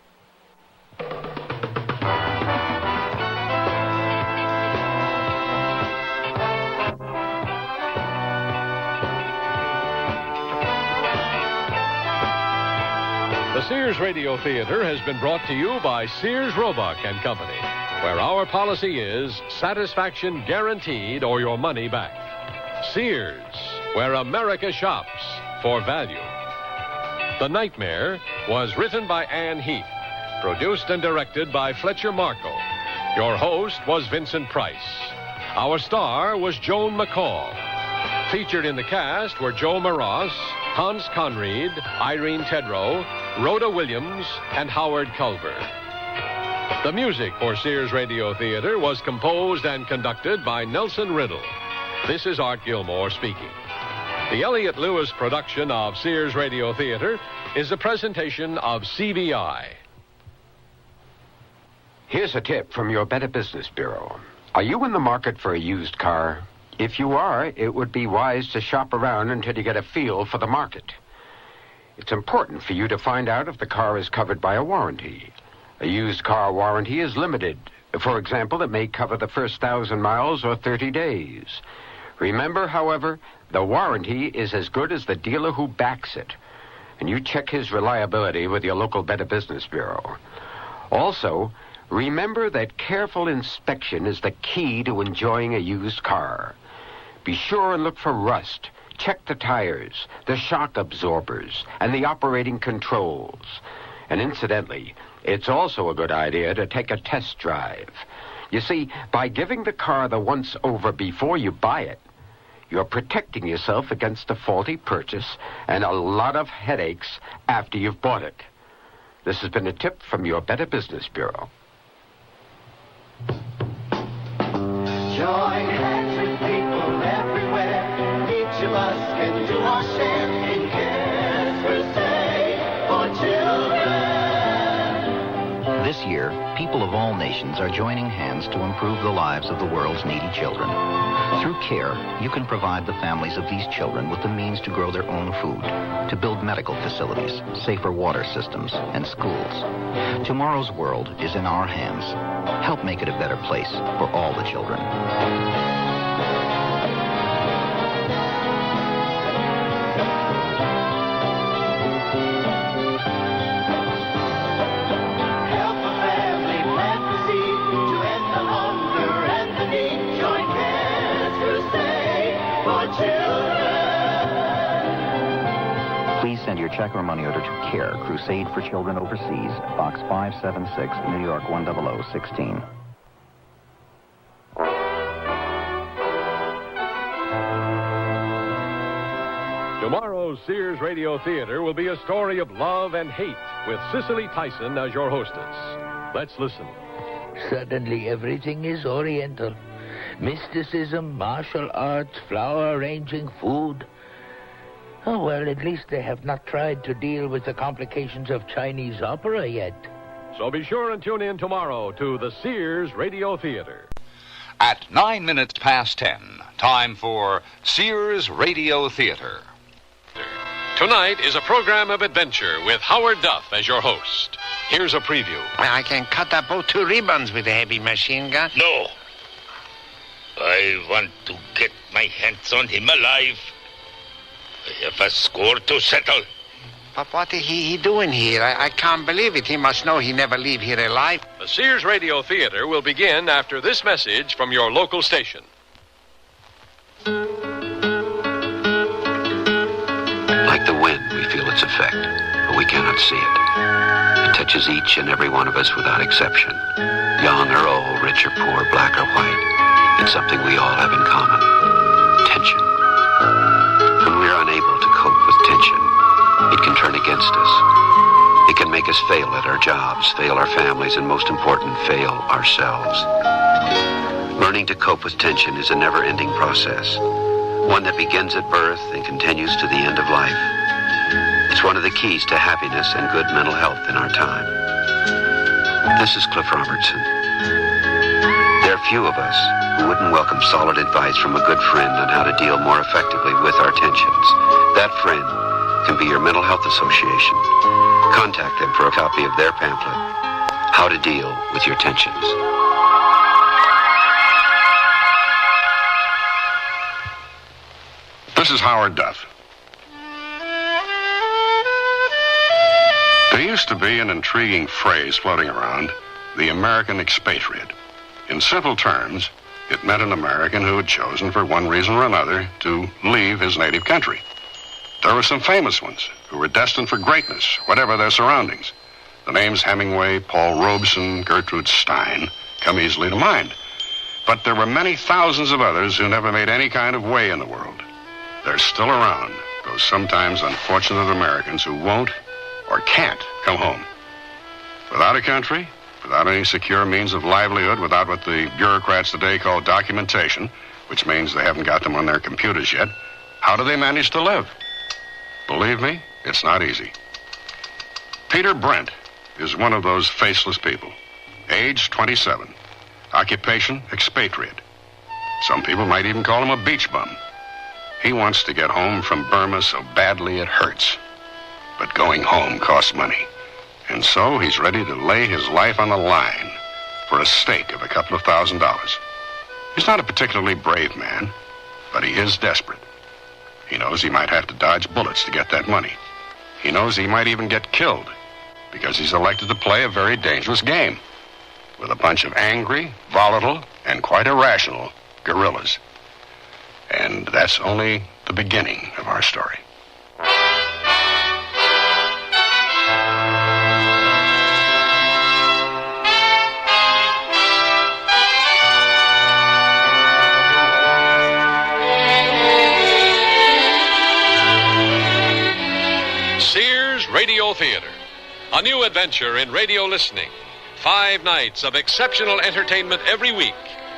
The Sears Radio Theater has been brought to you by Sears Roebuck and Company, where our policy is satisfaction guaranteed or your money back. Sears, where America shops for value. The Nightmare was written by Ann Heath, produced and directed by Fletcher Marco. Your host was Vincent Price. Our star was Joan McCall. Featured in the cast were Joe Maras, Hans Conried, Irene Tedrow, Rhoda Williams, and Howard Culver. The music for Sears Radio Theater was composed and conducted by Nelson Riddle. This is Art Gilmore speaking. The Elliott Lewis production of Sears Radio Theater is a presentation of CBI. Here's a tip from your Better Business Bureau. Are you in the market for a used car? If you are, it would be wise to shop around until you get a feel for the market. It's important for you to find out if the car is covered by a warranty. A used car warranty is limited. For example, it may cover the first 1,000 miles or 30 days. Remember, however, the warranty is as good as the dealer who backs it. And you check his reliability with your local Better Business Bureau. Also, remember that careful inspection is the key to enjoying a used car. Be sure and look for rust. Check the tires, the shock absorbers, and the operating controls. And incidentally, it's also a good idea to take a test drive. You see, by giving the car the once-over before you buy it, you're protecting yourself against a faulty purchase and a lot of headaches after you've bought it. This has been a tip from your Better Business Bureau. Join hands with people everywhere. Each of us can do our share in Cares Crusade for Children. This year, people of all nations are joining hands to improve the lives of the world's needy children. Through CARE, you can provide the families of these children with the means to grow their own food, to build medical facilities, safer water systems, and schools. Tomorrow's world is in our hands. Help make it a better place for all the children. Send your check or money order to CARE, Crusade for Children Overseas, Box 576, New York 10016. Tomorrow's Sears Radio Theater will be a story of love and hate with Cicely Tyson as your hostess. Let's listen. Suddenly everything is Oriental. Mysticism, martial arts, flower arranging, food. Oh, well, at least they have not tried to deal with the complications of Chinese opera yet. So be sure and tune in tomorrow to the Sears Radio Theater. At 9 minutes past 10, time for Sears Radio Theater. Tonight is a program of adventure with Howard Duff as your host. Here's a preview. I can cut up both two ribbons with a heavy machine gun. No. I want to get my hands on him alive. I have a score to settle. But what is he doing here? I can't believe it. He must know he never leave here alive. The Sears Radio Theater will begin after this message from your local station. Like the wind, we feel its effect, but we cannot see it. It touches each and every one of us without exception. Young or old, rich or poor, black or white. It's something we all have in common. Tension. When we are unable to cope with tension, it can turn against us. It can make us fail at our jobs, fail our families, and most important, fail ourselves. Learning to cope with tension is a never-ending process, one that begins at birth and continues to the end of life. It's one of the keys to happiness and good mental health in our time. This is Cliff Robertson. There are few of us who wouldn't welcome solid advice from a good friend on how to deal more effectively with our tensions. That friend can be your mental health association. Contact them for a copy of their pamphlet, How to Deal with Your Tensions. This is Howard Duff. There used to be an intriguing phrase floating around, the American expatriate. In simple terms, it meant an American who had chosen, for one reason or another, to leave his native country. There were some famous ones who were destined for greatness, whatever their surroundings. The names Hemingway, Paul Robeson, Gertrude Stein come easily to mind. But there were many thousands of others who never made any kind of way in the world. They're still around, those sometimes unfortunate Americans who won't or can't come home. Without a country, without any secure means of livelihood, without what the bureaucrats today call documentation, which means they haven't got them on their computers yet, how do they manage to live? Believe me, it's not easy. Peter Brent is one of those faceless people. Age 27. Occupation, expatriate. Some people might even call him a beach bum. He wants to get home from Burma so badly it hurts. But going home costs money. And so he's ready to lay his life on the line for a stake of a couple of $1,000s. He's not a particularly brave man, but he is desperate. He knows he might have to dodge bullets to get that money. He knows he might even get killed because he's elected to play a very dangerous game with a bunch of angry, volatile, and quite irrational guerrillas. And that's only the beginning of our story. Sears Radio Theater, a new adventure in radio listening. 5 nights of exceptional entertainment every week,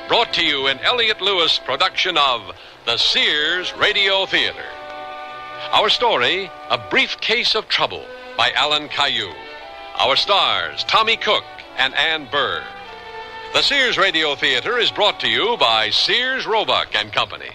brought to you in Elliott Lewis production of the Sears Radio Theater. Our story, A Briefcase of Trouble by Alan Caillou. Our stars, Tommy Cook and Ann Burr. The Sears Radio Theater is brought to you by Sears Roebuck and Company.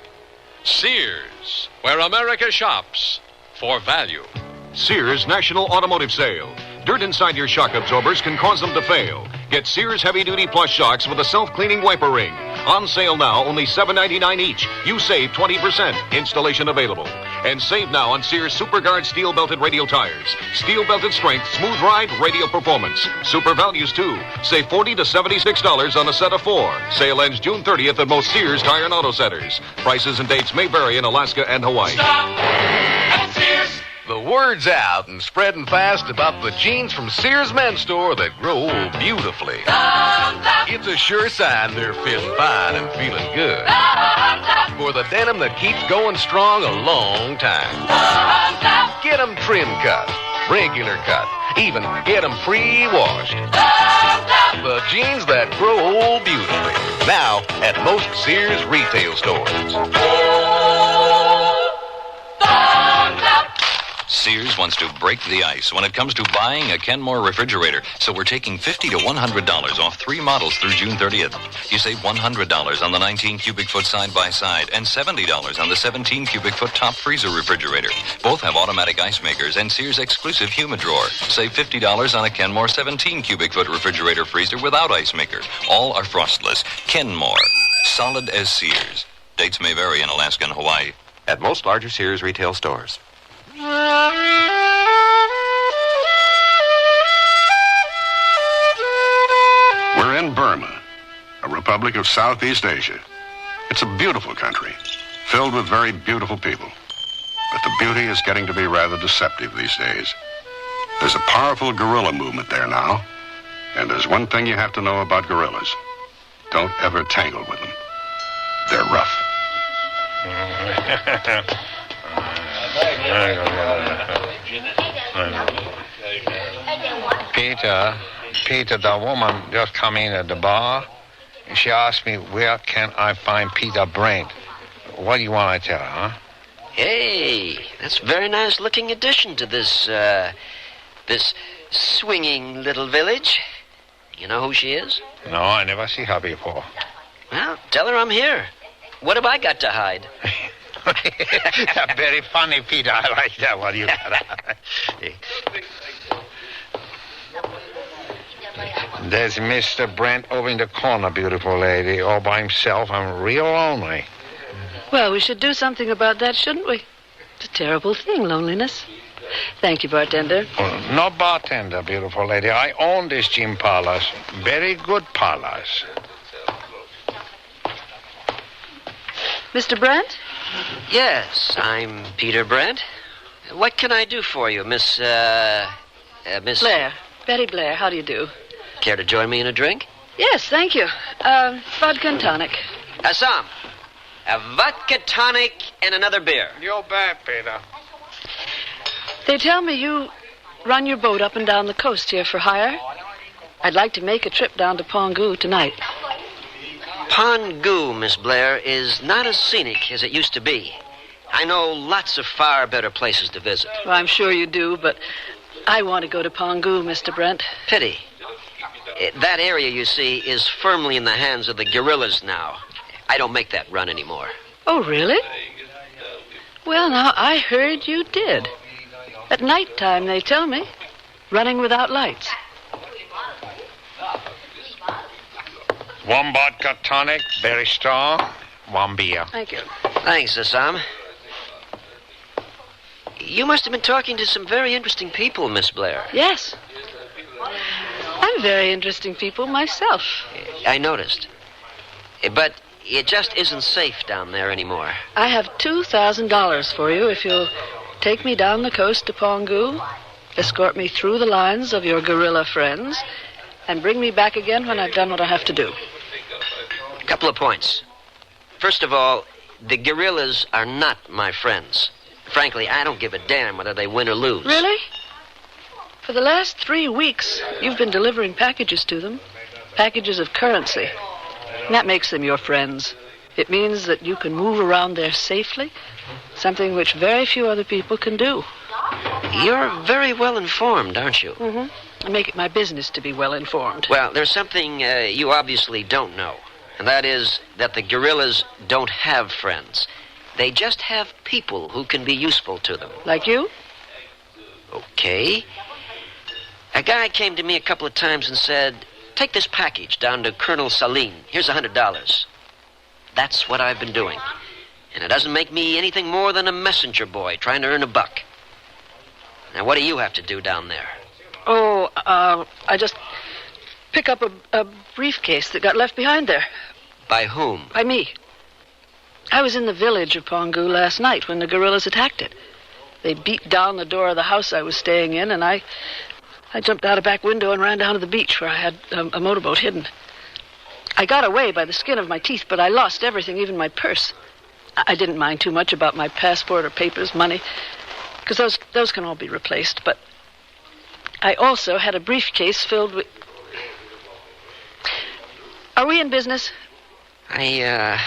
Sears, where America shops for value. Sears National Automotive Sale. Dirt inside your shock absorbers can cause them to fail. Get Sears Heavy Duty Plus shocks with a self-cleaning wiper ring. On sale now, only $7.99 each. You save 20%. Installation available. And save now on Sears SuperGuard steel-belted radial tires. Steel-belted strength, smooth ride, radial performance. Super values, too. Save $40 to $76 on a set of 4. Sale ends June 30th at most Sears Tire and Auto Centers. Prices and dates may vary in Alaska and Hawaii. Stop at Sears. The word's out and spreading fast about the jeans from Sears Men's Store that grow beautifully. It's a sure sign they're feeling fine and feeling good. For the denim that keeps going strong a long time. Get them trim cut, regular cut, even get them pre-washed. The jeans that grow beautifully. Now at most Sears retail stores. Sears wants to break the ice when it comes to buying a Kenmore refrigerator, so we're taking $50 to $100 off 3 models through June 30th. You save $100 on the 19 cubic foot side-by-side and $70 on the 17 cubic foot top freezer refrigerator. Both have automatic ice makers and Sears exclusive humid drawer. Save $50 on a Kenmore 17 cubic foot refrigerator freezer without ice maker. All are frostless. Kenmore, solid as Sears. Dates may vary in Alaska and Hawaii. At most larger Sears retail stores. We're in Burma, a republic of Southeast Asia. It's a beautiful country, filled with very beautiful people. But the beauty is getting to be rather deceptive these days. There's a powerful guerrilla movement there now. And there's one thing you have to know about guerrillas. Don't ever tangle with them. They're rough. Peter, the woman just come in at the bar. And she asked me, where can I find Peter Brent? What do you want I tell her, huh? Hey, that's a very nice looking addition to this swinging little village. You know who she is? No, I never see her before. Well, tell her I'm here. What have I got to hide? Very funny, Peter. I like that one. You got. There's Mr. Brent over in the corner, beautiful lady, all by himself. I'm real lonely. Well, we should do something about that, shouldn't we? It's a terrible thing, loneliness. Thank you, bartender. Well, no bartender, beautiful lady. I own this gin parlors. Very good parlors. Mr. Brent? Yes, I'm Peter Brent. What can I do for you, Miss Blair. Betty Blair, how do you do? Care to join me in a drink? Yes, thank you. Vodka and tonic. Some. A vodka tonic and another beer. You bet, Peter. They tell me you run your boat up and down the coast here for hire. I'd like to make a trip down to Pongu tonight. Pongu, Miss Blair, is not as scenic as it used to be. I know lots of far better places to visit. Well, I'm sure you do, but I want to go to Pongu, Mr. Brent. Pity. That area, you see, is firmly in the hands of the guerrillas now. I don't make that run anymore. Oh, really? Well, now, I heard you did. At nighttime, they tell me. Running without lights. One vodka tonic, very strong. One beer. Thank you. Thanks, Assam. You must have been talking to some very interesting people, Miss Blair. Yes. I'm very interesting people myself. I noticed. But it just isn't safe down there anymore. I have $2,000 for you if you'll take me down the coast to Pongu, escort me through the lines of your guerrilla friends, and bring me back again when I've done what I have to do. A couple of points. First of all, the guerrillas are not my friends. Frankly, I don't give a damn whether they win or lose. Really? For the last 3 weeks, you've been delivering packages to them. Packages of currency. And that makes them your friends. It means that you can move around there safely, something which very few other people can do. You're very well informed, aren't you? Mm-hmm. I make it my business to be well informed. Well, there's something you obviously don't know, and that is that the guerrillas don't have friends. They just have people who can be useful to them. Like you? Okay. A guy came to me a couple of times and said, take this package down to Colonel Saline. Here's $100. That's what I've been doing. And it doesn't make me anything more than a messenger boy trying to earn a buck. Now, what do you have to do down there? Oh, I just pick up a briefcase that got left behind there. By whom? By me. I was in the village of Pongu last night when the guerrillas attacked it. They beat down the door of the house I was staying in, and I jumped out a back window and ran down to the beach where I had a motorboat hidden. I got away by the skin of my teeth, but I lost everything, even my purse. I didn't mind too much about my passport or papers, money, because those can all be replaced. But I also had a briefcase filled with... Are we in business? I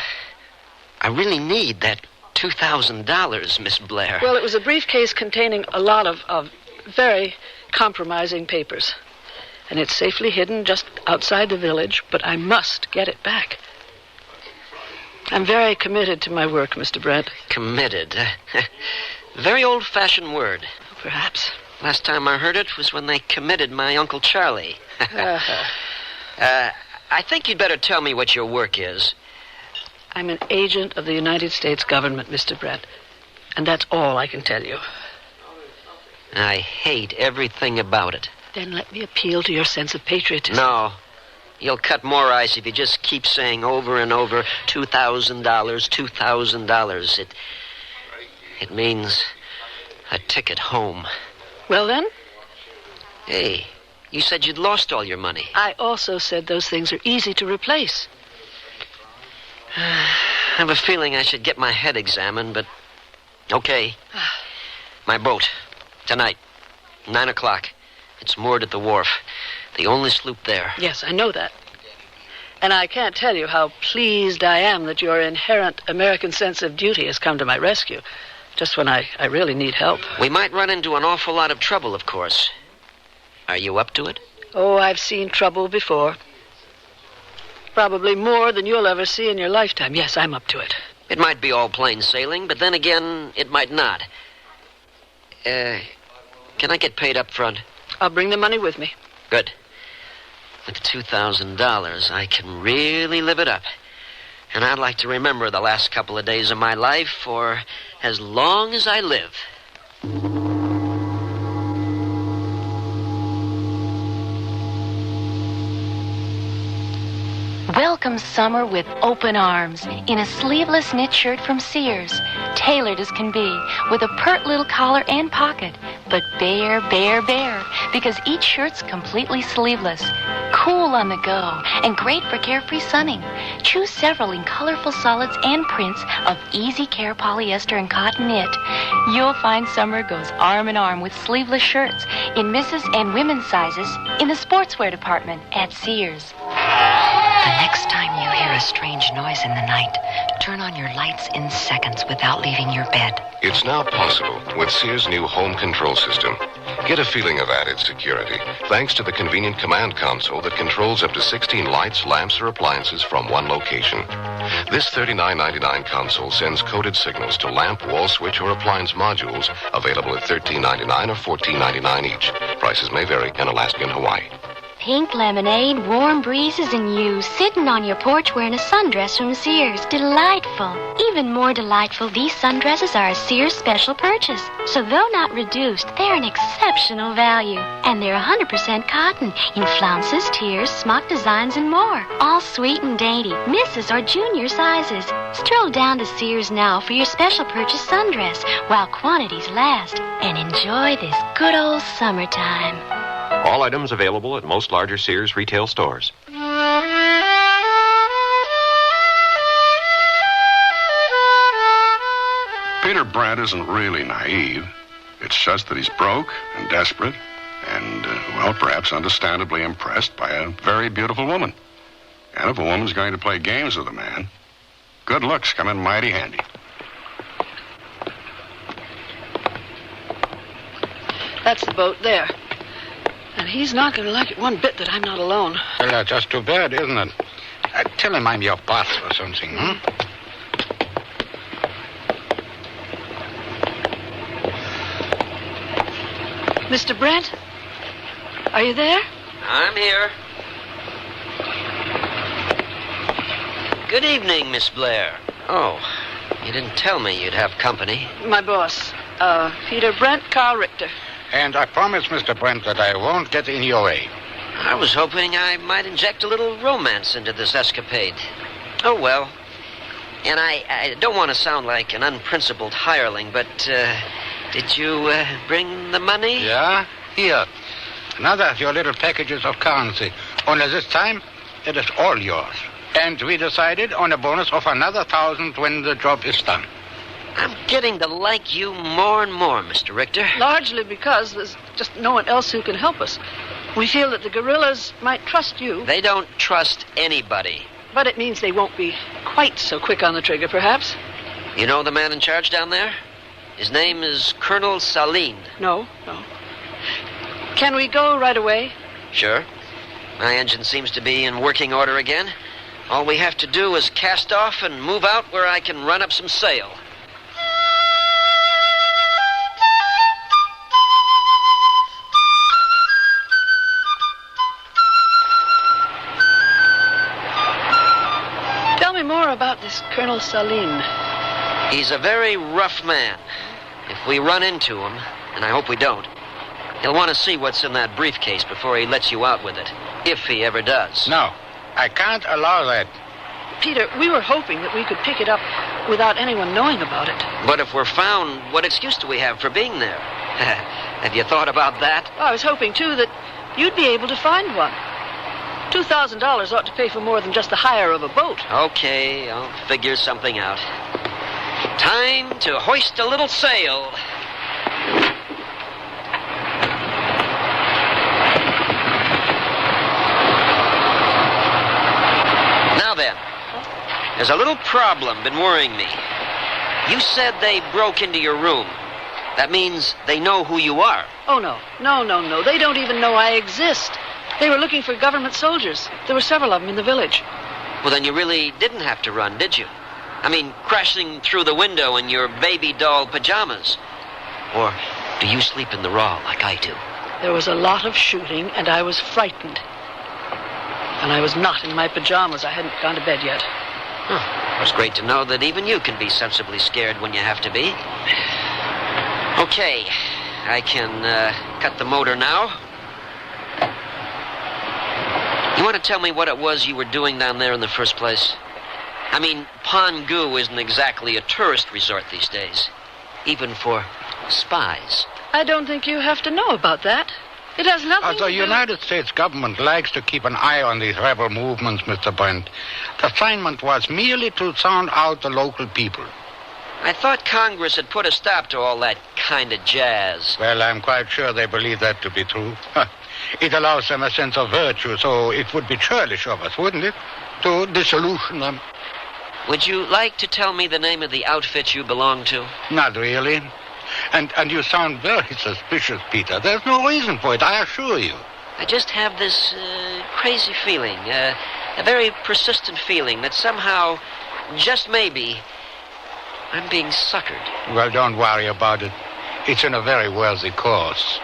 really need that $2,000, Miss Blair. Well, it was a briefcase containing a lot of very compromising papers. And it's safely hidden just outside the village, but I must get it back. I'm very committed to my work, Mr. Brent. Committed? Very old-fashioned word. Perhaps. Last time I heard it was when they committed my Uncle Charlie. I think you'd better tell me what your work is. I'm an agent of the United States government, Mr. Brent. And that's all I can tell you. I hate everything about it. Then let me appeal to your sense of patriotism. No. You'll cut more ice if you just keep saying over and over, $2,000, $2,000. It means a ticket home. Well, then? Hey, you said you'd lost all your money. I also said those things are easy to replace. I have a feeling I should get my head examined, but... Okay. My boat. Tonight. 9 o'clock. It's moored at the wharf. The only sloop there. Yes, I know that. And I can't tell you how pleased I am that your inherent American sense of duty has come to my rescue. Just when I really need help. We might run into an awful lot of trouble, of course. Are you up to it? Oh, I've seen trouble before. Probably more than you'll ever see in your lifetime. Yes, I'm up to it. It might be all plain sailing, but then again, it might not. Can I get paid up front? I'll bring the money with me. Good. With $2,000, I can really live it up. And I'd like to remember the last couple of days of my life for as long as I live. Welcome summer with open arms in a sleeveless knit shirt from Sears, tailored as can be, with a pert little collar and pocket, but bare, because each shirt's completely sleeveless, cool on the go, and great for carefree sunning. Choose several in colorful solids and prints of easy care polyester and cotton knit. You'll find summer goes arm in arm with sleeveless shirts in misses and women's sizes in the sportswear department at Sears. The next time you hear a strange noise in the night, turn on your lights in seconds without leaving your bed. It's now possible with Sears' new home control system. Get a feeling of added security thanks to the convenient command console that controls up to 16 lights, lamps, or appliances from one location. This $39.99 console sends coded signals to lamp, wall switch, or appliance modules available at $13.99 or $14.99 each. Prices may vary in Alaska and Hawaii. Pink lemonade, warm breezes, and you sitting on your porch wearing a sundress from Sears. Delightful. Even more delightful, these sundresses are a Sears special purchase. So though not reduced, they're an exceptional value. And they're 100% cotton in flounces, tiers, smock designs, and more. All sweet and dainty, misses or junior sizes. Stroll down to Sears now for your special purchase sundress while quantities last. And enjoy this good old summertime. All items available at most larger Sears retail stores. Peter Brent isn't really naive. It's just that he's broke and desperate and, well, perhaps understandably impressed by a very beautiful woman. And if a woman's going to play games with a man, good looks come in mighty handy. That's the boat there. And he's not going to like it one bit that I'm not alone. Well, that's just too bad, isn't it? Tell him I'm your boss or something, huh? Mr. Brent? Are you there? I'm here. Good evening, Miss Blair. Oh, you didn't tell me you'd have company. My boss, Peter Brent, Carl Richter. And I promise, Mr. Brent, that I won't get in your way. I was hoping I might inject a little romance into this escapade. Oh, well. And I don't want to sound like an unprincipled hireling, but, did you, bring the money? Yeah? Here. Another of your little packages of currency. Only this time, it is all yours. And we decided on a bonus of another 1,000 when the job is done. I'm getting to like you more and more, Mr. Richter. Largely because there's just no one else who can help us. We feel that the guerrillas might trust you. They don't trust anybody. But it means they won't be quite so quick on the trigger, perhaps. You know the man in charge down there? His name is Colonel Saline. No. Can we go right away? Sure. My engine seems to be in working order again. All we have to do is cast off and move out where I can run up some sail. Tell me more about this Colonel Saline. He's a very rough man. If we run into him, and I hope we don't, he'll want to see what's in that briefcase before he lets you out with it, if he ever does. No, I can't allow that. Peter, we were hoping that we could pick it up without anyone knowing about it. But if we're found, what excuse do we have for being there? Have you thought about that? I was hoping, too, that you'd be able to find one. $2,000 ought to pay for more than just the hire of a boat. Okay, I'll figure something out. Time to hoist a little sail. Now then, there's a little problem been worrying me. You said they broke into your room. That means they know who you are. Oh, no. No. They don't even know I exist. They were looking for government soldiers. There were several of them in the village. Well, then you really didn't have to run, did you? I mean, crashing through the window in your baby doll pajamas. Or do you sleep in the raw like I do? There was a lot of shooting, and I was frightened. And I was not in my pajamas. I hadn't gone to bed yet. Huh. It's great to know that even you can be sensibly scared when you have to be. Okay, I can cut the motor now. You want to tell me what it was you were doing down there in the first place? I mean, Pongu isn't exactly a tourist resort these days, even for spies. I don't think you have to know about that. It has nothing to do... The United States government likes to keep an eye on these rebel movements, Mr. Brent. The assignment was merely to sound out the local people. I thought Congress had put a stop to all that kind of jazz. Well, I'm quite sure they believe that to be true. It allows them a sense of virtue, so it would be churlish of us, wouldn't it? To disillusion them. Would you like to tell me the name of the outfit you belong to? Not really. And you sound very suspicious, Peter. There's no reason for it, I assure you. I just have this crazy feeling, a very persistent feeling that somehow, just maybe, I'm being suckered. Well, don't worry about it. It's in a very worthy cause.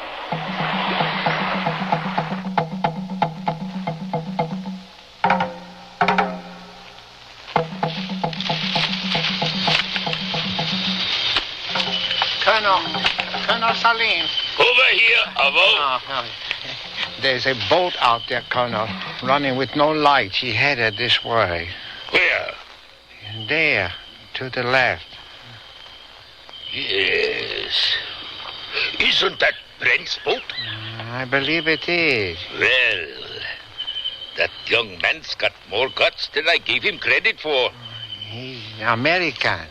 Colonel Salim. Over here, Avo. No. There's a boat out there, Colonel, running with no light. He headed this way. Where? There, to the left. Yes. Isn't that Brent's boat? I believe it is. Well, that young man's got more guts than I gave him credit for. He's American.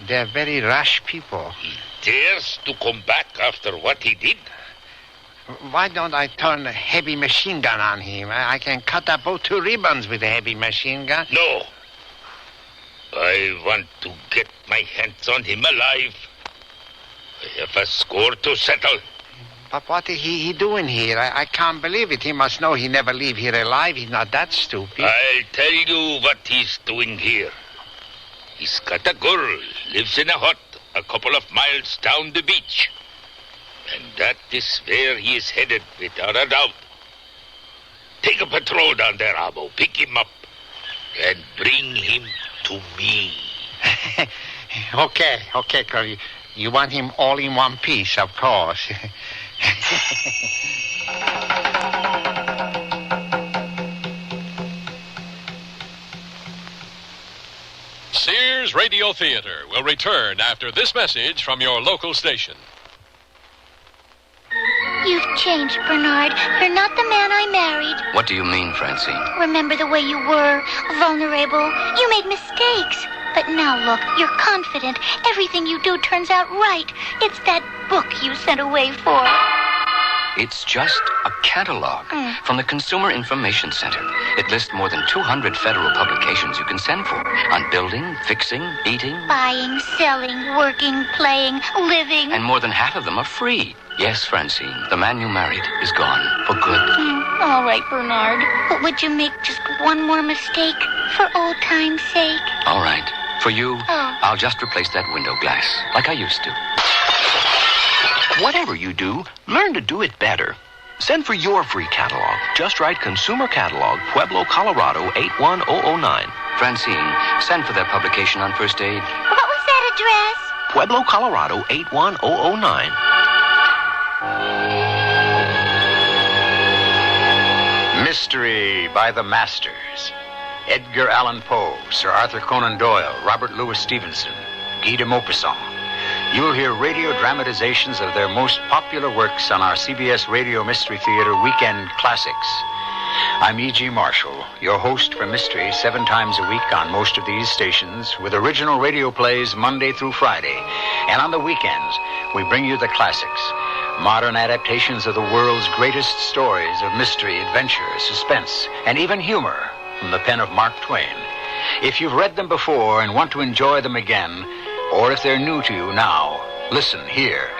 They're very rash people. He dares to come back after what he did? Why don't I turn a heavy machine gun on him? I can cut that boat to ribbons with a heavy machine gun. No. I want to get my hands on him alive. I have a score to settle. But what is he doing here? I can't believe it. He must know he never leave here alive. He's not that stupid. I'll tell you what he's doing here. He's got a girl, lives in a hut a couple of miles down the beach. And that is where he is headed, without a doubt. Take a patrol down there, Abo. Pick him up and bring him to me. Okay, Curry. You want him all in one piece, of course. Sears Radio Theater will return after this message from your local station. You've changed, Bernard. You're not the man I married. What do you mean, Francine? Remember the way you were, vulnerable. You made mistakes. But now look, you're confident. Everything you do turns out right. It's that book you sent away for. It's just a catalog from the Consumer Information Center. It lists more than 200 federal publications you can send for on building, fixing, eating. Buying, selling, working, playing, living. And more than half of them are free. Yes, Francine, the man you married is gone for good. All right, Bernard. But would you make just one more mistake for old time's sake? All right. For you, I'll just replace that window glass like I used to. Whatever you do, learn to do it better. Send for your free catalog. Just write Consumer Catalog, Pueblo, Colorado, 81009. Francine, send for that publication on first aid. What was that address? Pueblo, Colorado, 81009. Mystery by the Masters. Edgar Allan Poe, Sir Arthur Conan Doyle, Robert Louis Stevenson, Guy de Maupassant. You'll hear radio dramatizations of their most popular works on our CBS Radio Mystery Theater Weekend Classics. I'm E.G. Marshall, your host for Mystery 7 times a week on most of these stations, with original radio plays Monday through Friday. And on the weekends, we bring you the classics, modern adaptations of the world's greatest stories of mystery, adventure, suspense, and even humor from the pen of Mark Twain. If you've read them before and want to enjoy them again, or if they're new to you now, listen here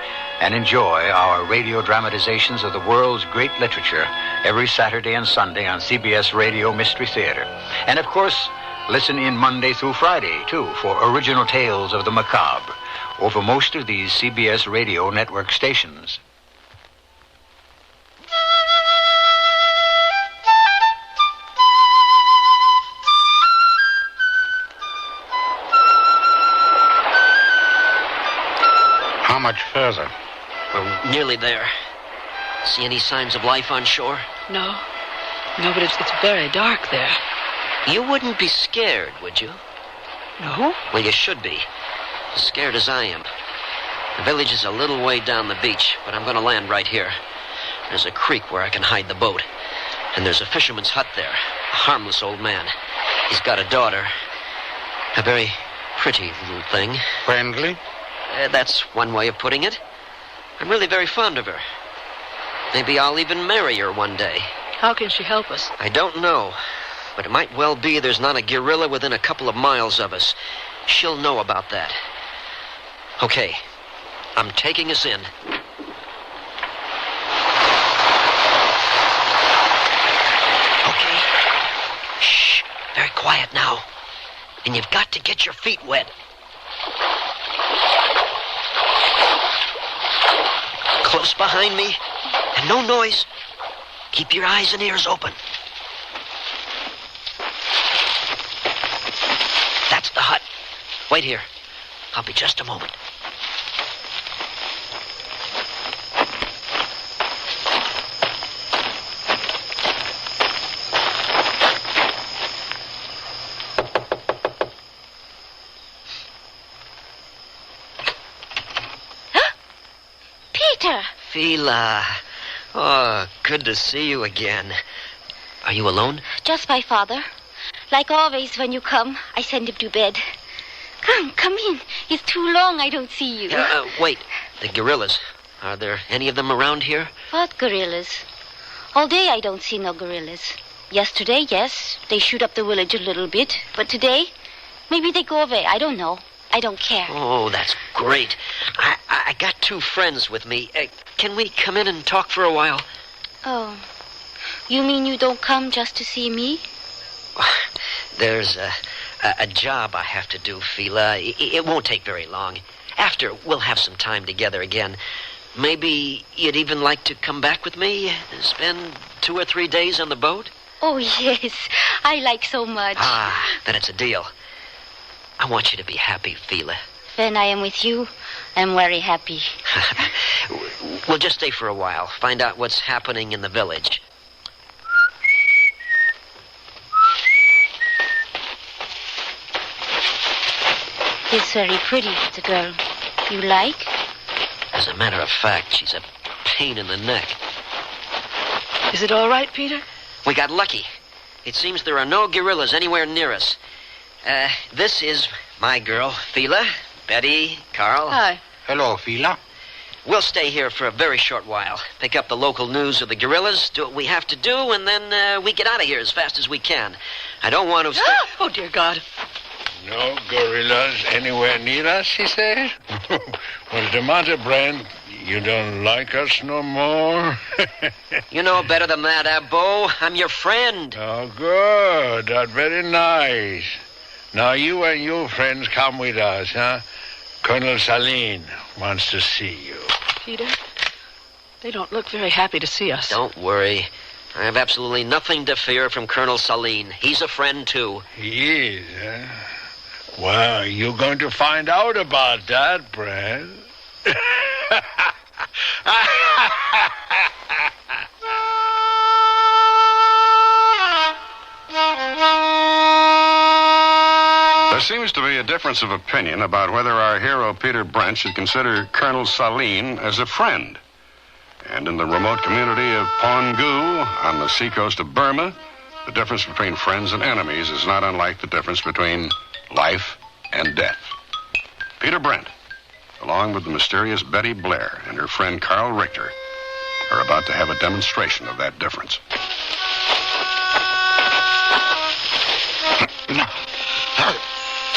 and enjoy our radio dramatizations of the world's great literature every Saturday and Sunday on CBS Radio Mystery Theater. And of course, listen in Monday through Friday, too, for original tales of the macabre over most of these CBS Radio network stations. How much further? We're nearly there. See any signs of life on shore? No, but it's very dark there. You wouldn't be scared, would you? No? Well, you should be. As scared as I am. The village is a little way down the beach, but I'm going to land right here. There's a creek where I can hide the boat. And there's a fisherman's hut there. A harmless old man. He's got a daughter. A very pretty little thing. Friendly? That's one way of putting it. I'm really very fond of her. Maybe I'll even marry her one day. How can she help us? I don't know. But it might well be there's not a guerrilla within a couple of miles of us. She'll know about that. Okay. I'm taking us in. Okay. Shh. Very quiet now. And you've got to get your feet wet. Close behind me. And no noise. Keep your eyes and ears open. That's the hut. Wait here. I'll be just a moment. Peter! Fila. Oh, good to see you again. Are you alone? Just my father. Like always, when you come, I send him to bed. Come in. It's too long I don't see you. Wait. The guerrillas. Are there any of them around here? What gorillas? All day I don't see no gorillas. Yesterday, yes, they shoot up the village a little bit. But today, maybe they go away. I don't know. I don't care. Oh, that's great. I got two friends with me. Can we come in and talk for a while? Oh. You mean you don't come just to see me? There's a job I have to do, Fila. It won't take very long. After, we'll have some time together again. Maybe you'd even like to come back with me? Spend 2 or 3 days on the boat? Oh, yes. I like so much. Then it's a deal. I want you to be happy, Fila. When I am with you, I'm very happy. We'll just stay for a while. Find out what's happening in the village. It's very pretty, the girl. You like? As a matter of fact, she's a pain in the neck. Is it all right, Peter? We got lucky. It seems there are no guerrillas anywhere near us. This is my girl, Fila, Betty, Carl. Hi. Hello, Fila. We'll stay here for a very short while. Pick up the local news of the guerrillas, do what we have to do, and then we get out of here as fast as we can. I don't want to... Oh, dear God. No gorillas anywhere near us, he said? What's the matter, Brent? You don't like us no more? You know better than that, Abbo. I'm your friend. Oh, good. That's very nice. Now, you and your friends come with us, huh? Colonel Saline wants to see you. Peter, they don't look very happy to see us. Don't worry. I have absolutely nothing to fear from Colonel Saline. He's a friend, too. He is, huh? Well, you're going to find out about that, Brent. There seems to be a difference of opinion about whether our hero Peter Brent should consider Colonel Saline as a friend. And in the remote community of Pongu, on the seacoast of Burma, the difference between friends and enemies is not unlike the difference between life and death. Peter Brent, along with the mysterious Betty Blair and her friend Carl Richter, are about to have a demonstration of that difference.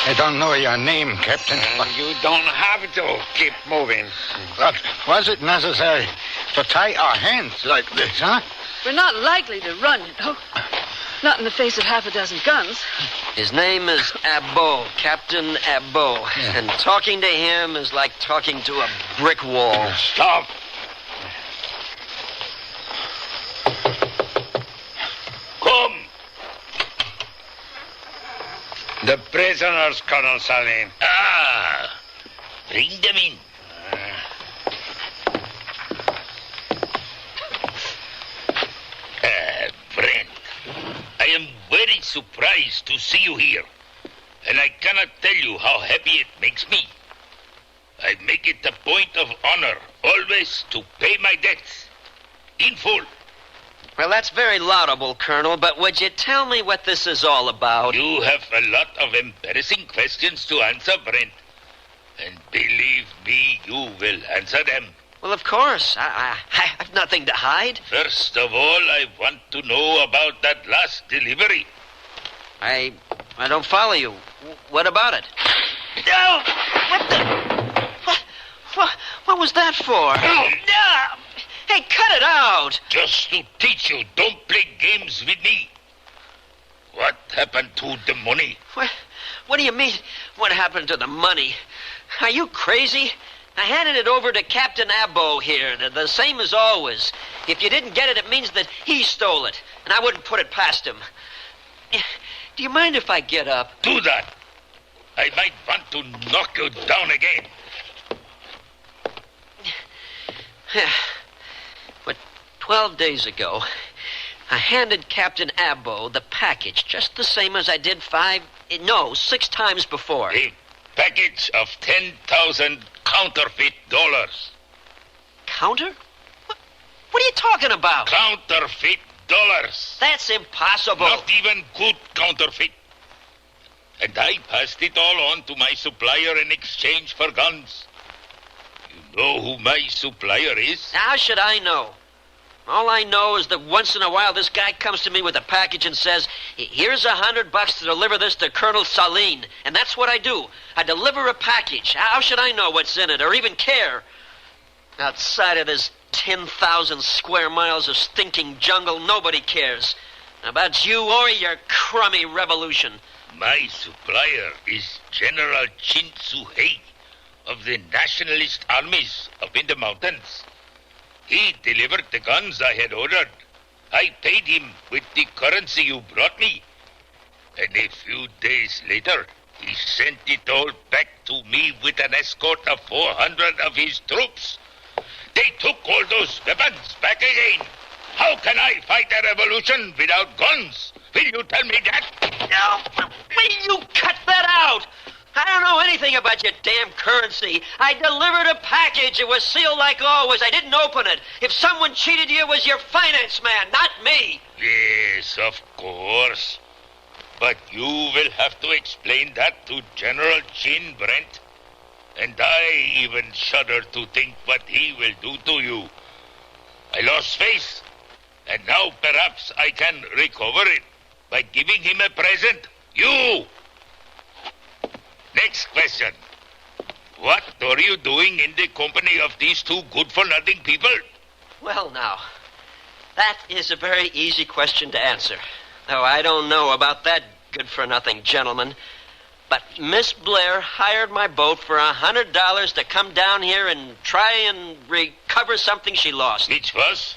I don't know your name, Captain. You don't have to keep moving. But was it necessary to tie our hands like this, huh? We're not likely to run, you know. Not in the face of half a dozen guns. His name is Abbo, Captain Abbo. Yeah. And talking to him is like talking to a brick wall. Stop. Come. The prisoners, Colonel Saline. Bring them in. Brent, I am very surprised to see you here. And I cannot tell you how happy it makes me. I make it a point of honor always to pay my debts. In full. Well, that's very laudable, Colonel, but would you tell me what this is all about? You have a lot of embarrassing questions to answer, Brent. And believe me, you will answer them. Well, of course. I have nothing to hide. First of all, I want to know about that last delivery. I don't follow you. What about it? No! What the... What was that for? Hey, cut it out! Just to teach you, don't play games with me. What happened to the money? What do you mean, what happened to the money? Are you crazy? I handed it over to Captain Abbo here, the same as always. If you didn't get it, it means that he stole it, and I wouldn't put it past him. Do you mind if I get up? Do that. I might want to knock you down again. But 12 days ago, I handed Captain Abbo the package just the same as I did 6 times before. A package of 10,000 counterfeit dollars. Counter? What are you talking about? Counterfeit dollars. That's impossible. Not even good counterfeit. And I passed it all on to my supplier in exchange for guns. You know who my supplier is? How should I know? All I know is that once in a while this guy comes to me with a package and says, here's $100 to deliver this to Colonel Saline. And that's what I do. I deliver a package. How should I know what's in it or even care? Outside of this 10,000 square miles of stinking jungle, nobody cares. About you or your crummy revolution. My supplier is General Chin Su-hei of the nationalist armies up in the mountains. He delivered the guns I had ordered. I paid him with the currency you brought me. And a few days later, he sent it all back to me with an escort of 400 of his troops. They took all those weapons back again. How can I fight a revolution without guns? Will you tell me that? No, will you cut that out? I don't know anything about your damn currency. I delivered a package. It was sealed like always. I didn't open it. If someone cheated you, it was your finance man, not me. Yes, of course. But you will have to explain that to General Chin Brent. And I even shudder to think what he will do to you. I lost faith, and now perhaps I can recover it by giving him a present. You! Next question. What are you doing in the company of these two good-for-nothing people? Well, now, that is a very easy question to answer. Though I don't know about that good-for-nothing gentleman. But Miss Blair hired my boat for $100 to come down here and try and recover something she lost. Which was?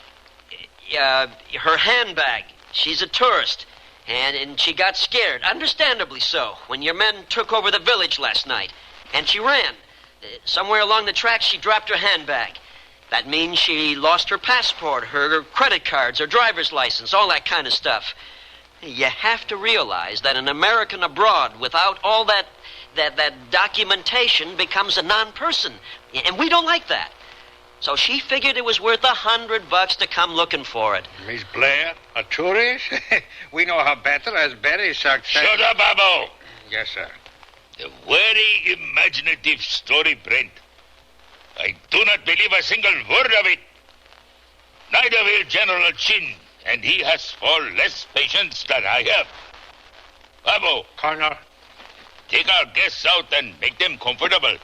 Her handbag. She's a tourist. And she got scared, understandably so, when your men took over the village last night. And she ran. Somewhere along the tracks, she dropped her handbag. That means she lost her passport, her credit cards, her driver's license, all that kind of stuff. You have to realize that an American abroad without all that documentation becomes a non-person. And we don't like that. So she figured it was worth $100 to come looking for it. Miss Blair, a tourist? We know her better as very successful. Shut up, Abbo! Yes, sir. A very imaginative story, Brent. I do not believe a single word of it. Neither will General Chin, and he has far less patience than I have. Abbo. Colonel. Take our guests out and make them comfortable.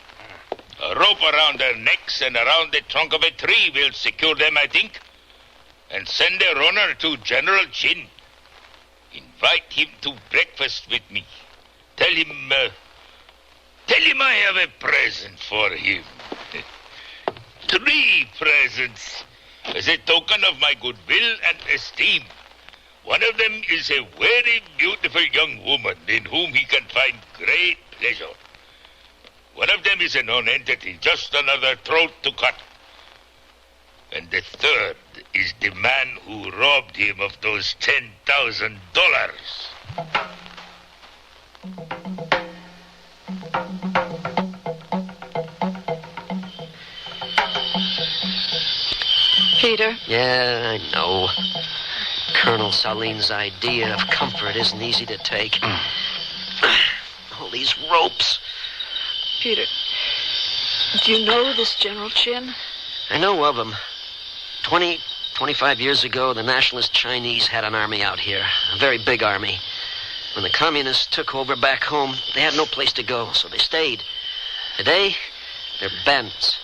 A rope around their necks and around the trunk of a tree will secure them, I think. And send a runner to General Chin. Invite him to breakfast with me. Tell him I have a present for him. 3 presents as a token of my goodwill and esteem. One of them is a very beautiful young woman in whom he can find great pleasure. One of them is a non-entity, just another throat to cut. And the third is the man who robbed him of those $10,000. Peter? Yeah, I know. Colonel Saline's idea of comfort isn't easy to take. All these ropes. Peter, do you know this General Chin? I know of them. 25 years ago, the nationalist Chinese had an army out here. A very big army. When the communists took over back home, they had no place to go, so they stayed. Today, they're bandits.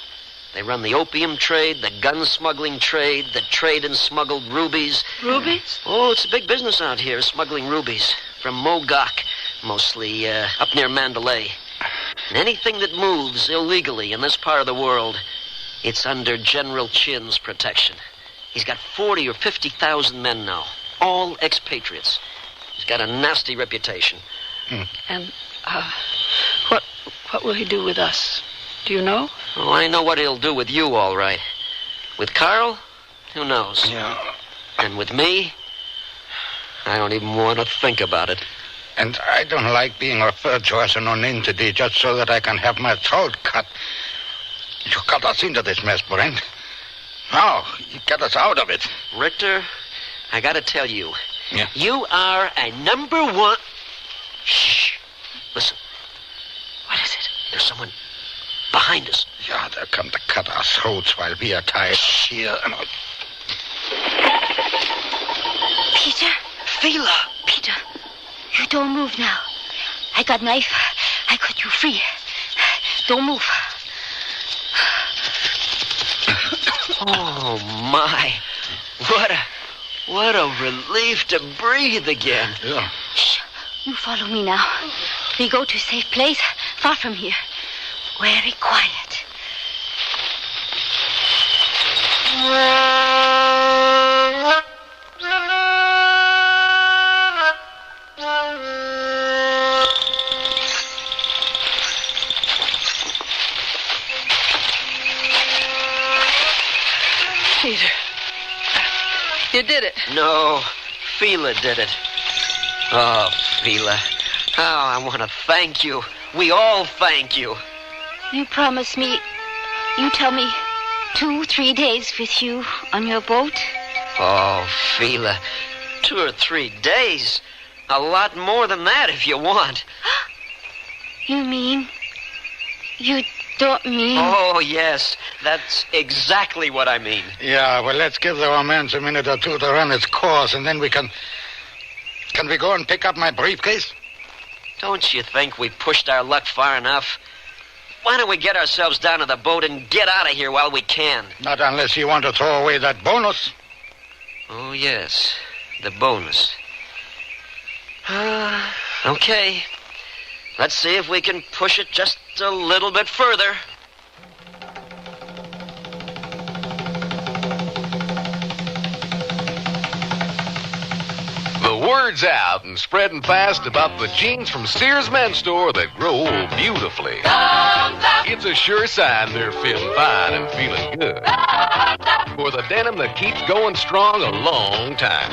They run the opium trade, the gun smuggling trade, the trade in smuggled rubies. Rubies? Oh, it's a big business out here, smuggling rubies. From Mogok, mostly, up near Mandalay. And anything that moves illegally in this part of the world, it's under General Chin's protection. He's got 40 or 50,000 men now, all expatriates. He's got a nasty reputation. And, what will he do with us? Do you know? Oh, I know what he'll do with you, all right. With Carl, who knows? Yeah. And with me, I don't even want to think about it. And I don't like being referred to as a non-entity just so that I can have my throat cut. You got us into this mess, Brent. Now, you get us out of it. Richter, I gotta tell you. Yeah? You are a number one... Shh. Listen. What is it? There's someone behind us. Yeah, they'll come to cut our throats while we are tied here. Peter? Fila! Peter, you don't move now. I got knife. I cut you free. Don't move. Oh, my. What a relief to breathe again. Yeah. Shh. You follow me now. We go to a safe place, far from here. Very quiet. Peter. You did it. No, Fila did it. Oh, Fila. Oh, I want to thank you. We all thank you. You promise me, you tell me 2-3 days with you on your boat? Oh, Fila. 2 or 3 days. A lot more than that if you want. You mean? You don't mean? Oh, yes. That's exactly what I mean. Yeah, well, let's give the romance a minute or two to run its course, and then we can... Can we go and pick up my briefcase? Don't you think we pushed our luck far enough? Why don't we get ourselves down to the boat and get out of here while we can? Not unless you want to throw away that bonus. Oh, yes. The bonus. Okay. Let's see if we can push it just a little bit further. The word's out and spreading fast about the jeans from Sears Men's Store that grow beautifully. It's a sure sign they're feeling fine and feeling good. For the denim that keeps going strong a long time.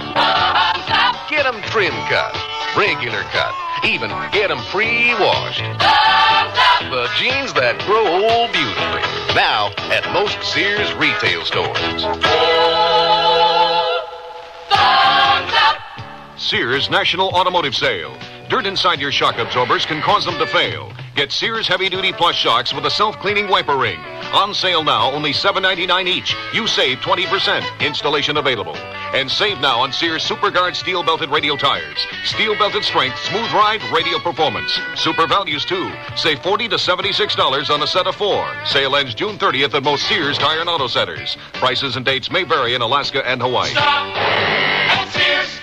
Get them trim cut, regular cut, even get them pre-washed. The jeans that grow beautifully. Now at most Sears retail stores. Sears National Automotive Sale. Dirt inside your shock absorbers can cause them to fail. Get Sears Heavy Duty Plus shocks with a self-cleaning wiper ring. On sale now, only $7.99 each. You save 20%. Installation available. And save now on Sears SuperGuard steel-belted radial tires. Steel-belted strength, smooth ride, radial performance. Super values, too. Save $40 to $76 on a set of 4. Sale ends June 30th at most Sears Tire and Auto Centers. Prices and dates may vary in Alaska and Hawaii. At Sears.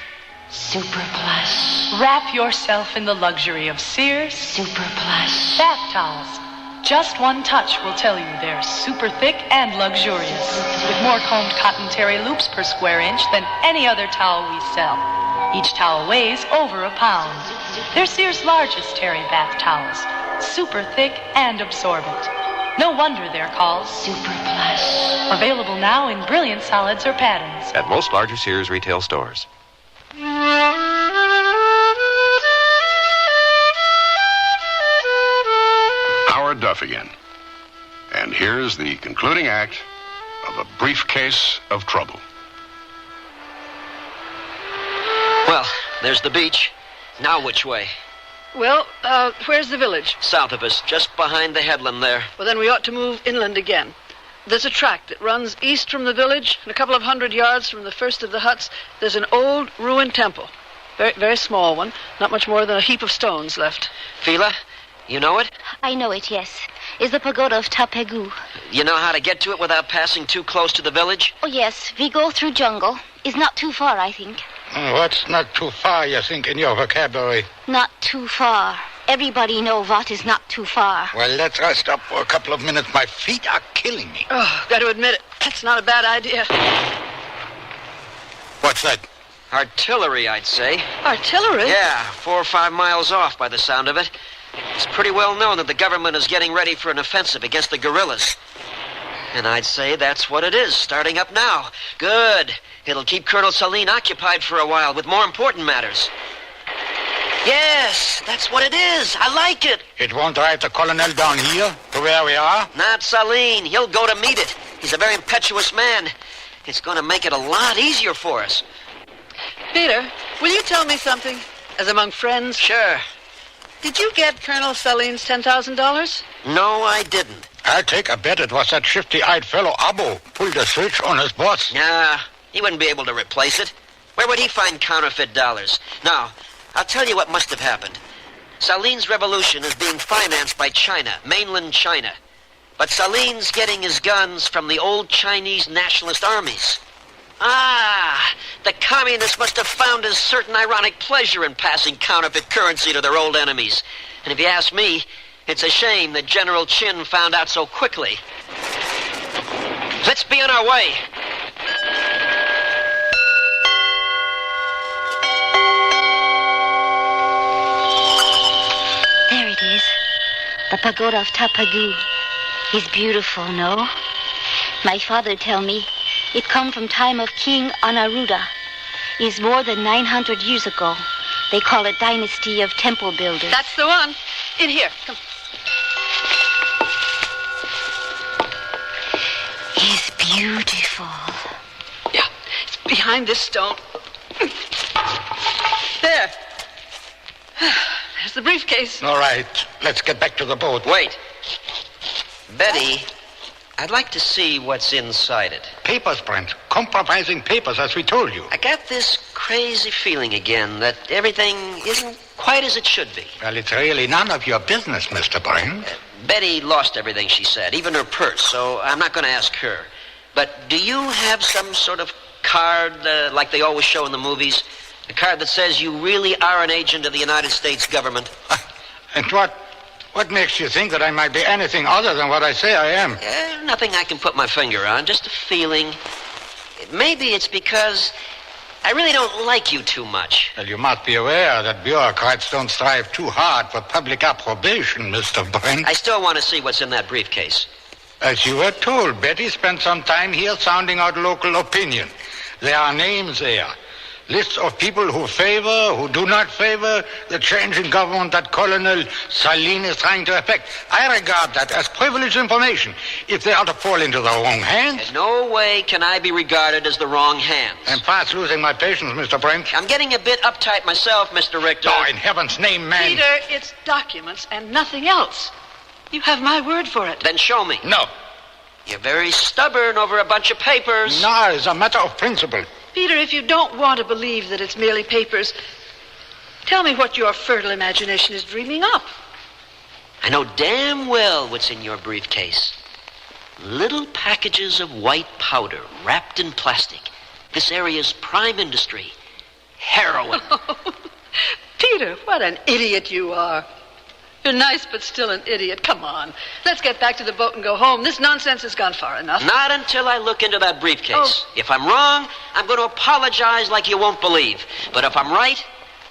Super Plus. Wrap yourself in the luxury of Sears Super Plus. bath towels. Just one touch will tell you they're super thick and luxurious, with more combed cotton terry loops per square inch than any other towel we sell. Each towel weighs over a pound. They're Sears' largest terry bath towels, super thick and absorbent. No wonder they're called Super Plus. Available now in brilliant solids or patterns. At most larger Sears retail stores. Howard Duff again. And here's the concluding act of A Briefcase of Trouble. Well, there's the beach. Now which way? Well, where's the village? South of us, just behind the headland there. Well, then we ought to move inland again. There's a track that runs east from the village, and a couple of 100 yards from the first of the huts, there's an old ruined temple. Very, very small one. Not much more than a heap of stones left. Fila, you know it? I know it, yes. It's the pagoda of Tapegu. You know how to get to it without passing too close to the village? Oh, yes. We go through jungle. It's not too far, I think. What's not too far, you think, in your vocabulary? Not too far. Everybody know what is not too far. Well, let's rest up for a couple of minutes. My feet are killing me. Oh, got to admit it. That's not a bad idea. What's that? Artillery, I'd say. Artillery? Yeah, 4 or 5 miles off by the sound of it. It's pretty well known that the government is getting ready for an offensive against the guerrillas. And I'd say that's what it is, starting up now. Good. It'll keep Colonel Saline occupied for a while with more important matters. Yes, that's what it is. I like it. It won't drive the colonel down here to where we are? Not Saline. He'll go to meet it. He's a very impetuous man. It's going to make it a lot easier for us. Peter, will you tell me something? As among friends? Sure. Did you get Colonel Saline's $10,000? No, I didn't. I'll take a bet it was that shifty-eyed fellow Abo pulled the switch on his boss. Nah, he wouldn't be able to replace it. Where would he find counterfeit dollars? Now, I'll tell you what must have happened. Saline's revolution is being financed by China, mainland China. But Saline's getting his guns from the old Chinese nationalist armies. Ah, the communists must have found a certain ironic pleasure in passing counterfeit currency to their old enemies. And if you ask me, it's a shame that General Chin found out so quickly. Let's be on our way. There it is. The pagoda of Tapegu. It's beautiful, no? My father tell me it come from time of King Anaruda. It's more than 900 years ago. They call it dynasty of temple builders. That's the one. In here. Come. It's beautiful. Yeah, it's behind this stone. There. There's the briefcase. All right, let's get back to the boat. Wait. Betty, I'd like to see what's inside it. Papers, Brent. Compromising papers, as we told you. I got this crazy feeling again that everything isn't quite as it should be. Well, it's really none of your business, Mr. Brent. Betty lost everything she said, even her purse, so I'm not going to ask her. But do you have some sort of card like they always show in the movies? A card that says you really are an agent of the United States government? And what makes you think that I might be anything other than what I say I am? Nothing I can put my finger on, just a feeling. Maybe it's because I really don't like you too much. Well, you must be aware that bureaucrats don't strive too hard for public approbation, Mr. Brent. I still want to see what's in that briefcase. As you were told, Betty spent some time here sounding out local opinion. There are names there. Lists of people who favor, who do not favor the change in government that Colonel Saline is trying to effect. I regard that as privileged information. If they are to fall into the wrong hands... In no way can I be regarded as the wrong hands. I'm fast losing my patience, Mr. Brent. I'm getting a bit uptight myself, Mr. Richter. Oh, in heaven's name, man. Peter, it's documents and nothing else. You have my word for it. Then show me. No. You're very stubborn over a bunch of papers. No, it's a matter of principle. Peter, if you don't want to believe that it's merely papers, tell me what your fertile imagination is dreaming up. I know damn well what's in your briefcase. Little packages of white powder wrapped in plastic. This area's prime industry. Heroin. Peter, what an idiot you are. You're nice, but still an idiot. Come on. Let's get back to the boat and go home. This nonsense has gone far enough. Not until I look into that briefcase. Oh. If I'm wrong, I'm going to apologize like you won't believe. But if I'm right,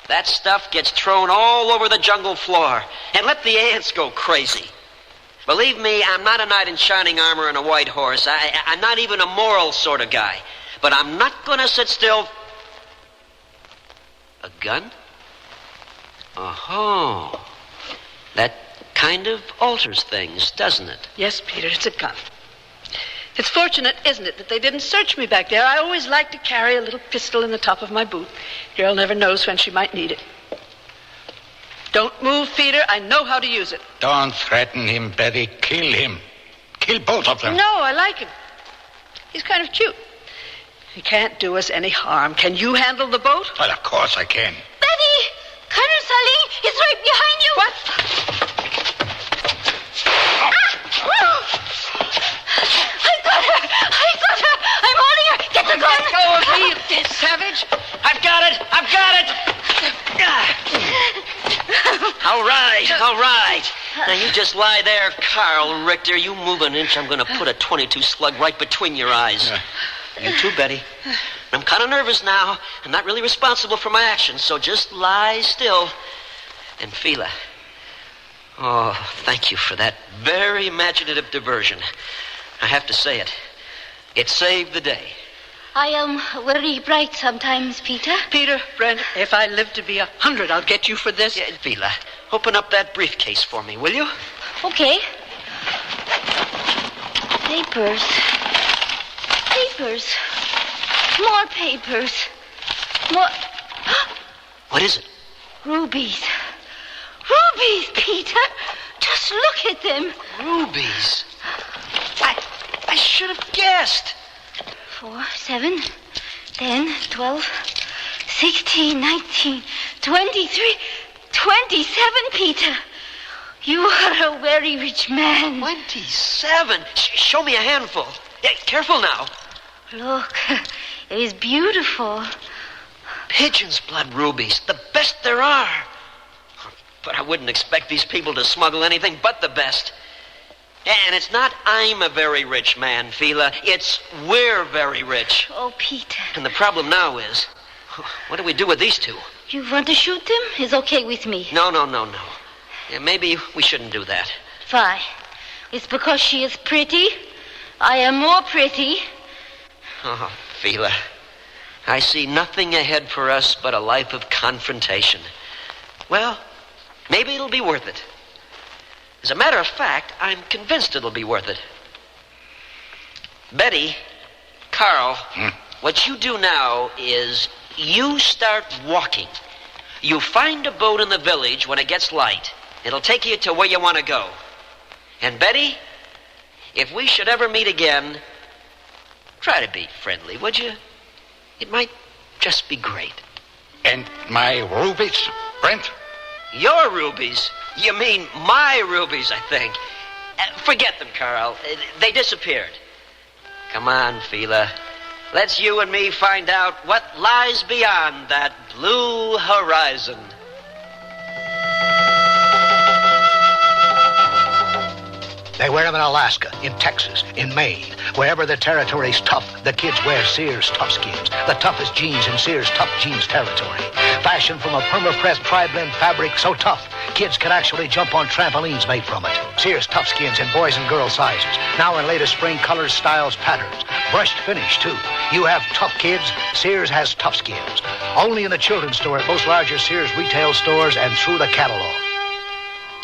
that stuff gets thrown all over the jungle floor. And let the ants go crazy. Believe me, I'm not a knight in shining armor and a white horse. I'm not even a moral sort of guy. But I'm not going to sit still. A gun? Oh. That kind of alters things, doesn't it? Yes, Peter, it's a gun. It's fortunate, isn't it, that they didn't search me back there. I always like to carry a little pistol in the top of my boot. Girl never knows when she might need it. Don't move, Peter. I know how to use it. Don't threaten him, Betty. Kill him. Kill both of them. No, I like him. He's kind of cute. He can't do us any harm. Can you handle the boat? Well, of course I can. Betty! Colonel Saline is right behind you. What? I got her! I'm holding her! Get the gun! Let go of me, you dead savage! I've got it! All right. Now you just lie there, Carl Richter. You move an inch, I'm going to put a .22 slug right between your eyes. You too, Betty. I'm kind of nervous now. I'm not really responsible for my actions, so just lie still. And Fila. Oh, thank you for that very imaginative diversion. I have to say it. It saved the day. I am very bright sometimes, Peter. Peter, Brent, if I live to be 100, I'll get you for this. Yeah, Fila, open up that briefcase for me, will you? Okay. Papers. More papers. More... What is it? Rubies, Peter. Just look at them. Rubies? I should have guessed. 4, 7, 10, 12, 16, 19, 23, 27, Peter. You are a very rich man. 27? Show me a handful. Yeah, careful now. Look, it is beautiful. Pigeon's blood rubies, the best there are. But I wouldn't expect these people to smuggle anything but the best. And it's not I'm a very rich man, Fila. It's we're very rich. Oh, Peter. And the problem now is, what do we do with these two? You want to shoot them? It's okay with me. No. Yeah, maybe we shouldn't do that. Why? It's because she is pretty. I am more pretty. Oh, Fila, I see nothing ahead for us but a life of confrontation. Well, maybe it'll be worth it. As a matter of fact, I'm convinced it'll be worth it. Betty, Carl, what you do now is you start walking. You find a boat in the village when it gets light. It'll take you to where you want to go. And Betty, if we should ever meet again, try to be friendly, would you? It might just be great. And my rubies, Brent? Your rubies? You mean my rubies, I think. Forget them, Carl. They disappeared. Come on, Fila. Let's you and me find out what lies beyond that blue horizon. They wear them in Alaska, in Texas, in Maine. Wherever the territory's tough, the kids wear Sears Tough Skins, the toughest jeans in Sears Tough Jeans territory. Fashioned from a perma-pressed tri-blend fabric so tough, kids can actually jump on trampolines made from it. Sears Tough Skins in boys and girls sizes. Now in latest spring colors, styles, patterns. Brushed finish, too. You have tough kids, Sears has Tough Skins. Only in the children's store at most larger Sears retail stores and through the catalog.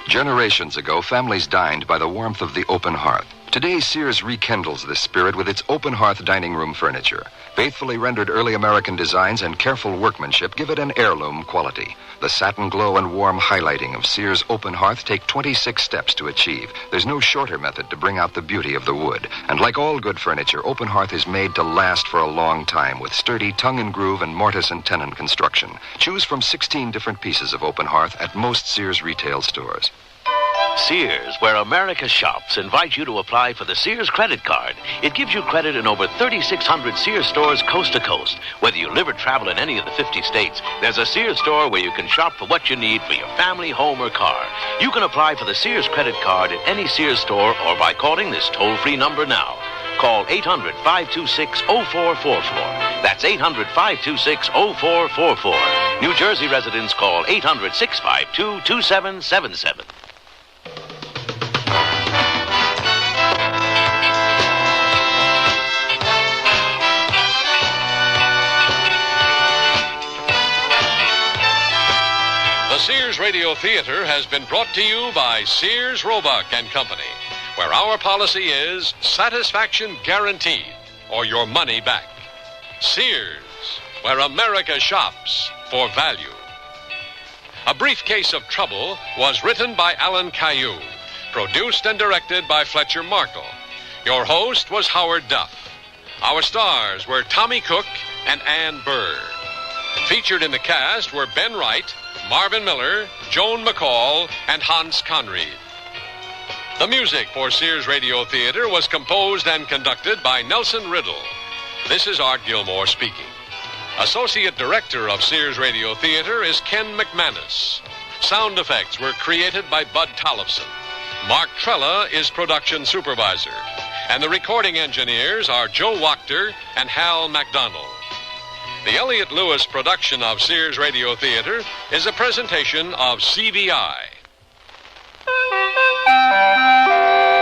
Generations ago, families dined by the warmth of the open hearth. Today, Sears rekindles this spirit with its open hearth dining room furniture. Faithfully rendered early American designs and careful workmanship give it an heirloom quality. The satin glow and warm highlighting of Sears open hearth take 26 steps to achieve. There's no shorter method to bring out the beauty of the wood. And like all good furniture, open hearth is made to last for a long time with sturdy tongue and groove and mortise and tenon construction. Choose from 16 different pieces of open hearth at most Sears retail stores. Sears, where America shops, invite you to apply for the Sears credit card. It gives you credit in over 3,600 Sears stores coast to coast. Whether you live or travel in any of the 50 states, there's a Sears store where you can shop for what you need for your family, home, or car. You can apply for the Sears credit card at any Sears store or by calling this toll-free number now. Call 800-526-0444. That's 800-526-0444. New Jersey residents call 800-652-2777. The Sears Radio Theater has been brought to you by Sears Roebuck and Company, where our policy is satisfaction guaranteed or your money back. Sears, where America shops for value. A Briefcase of Trouble was written by Alan Caillou, produced and directed by Fletcher Markle, Your host was Howard Duff. Our stars were Tommy Cook and Ann Burr. Featured in the cast were Ben Wright, Marvin Miller, Joan McCall, and Hans Conried. The music for Sears Radio Theater was composed and conducted by Nelson Riddle. This is Art Gilmore speaking. Associate Director of Sears Radio Theater is Ken McManus. Sound effects were created by Bud Tollefson. Mark Trella is production supervisor. And the recording engineers are Joe Wachter and Hal MacDonald. The Elliott Lewis production of Sears Radio Theater is a presentation of CBI.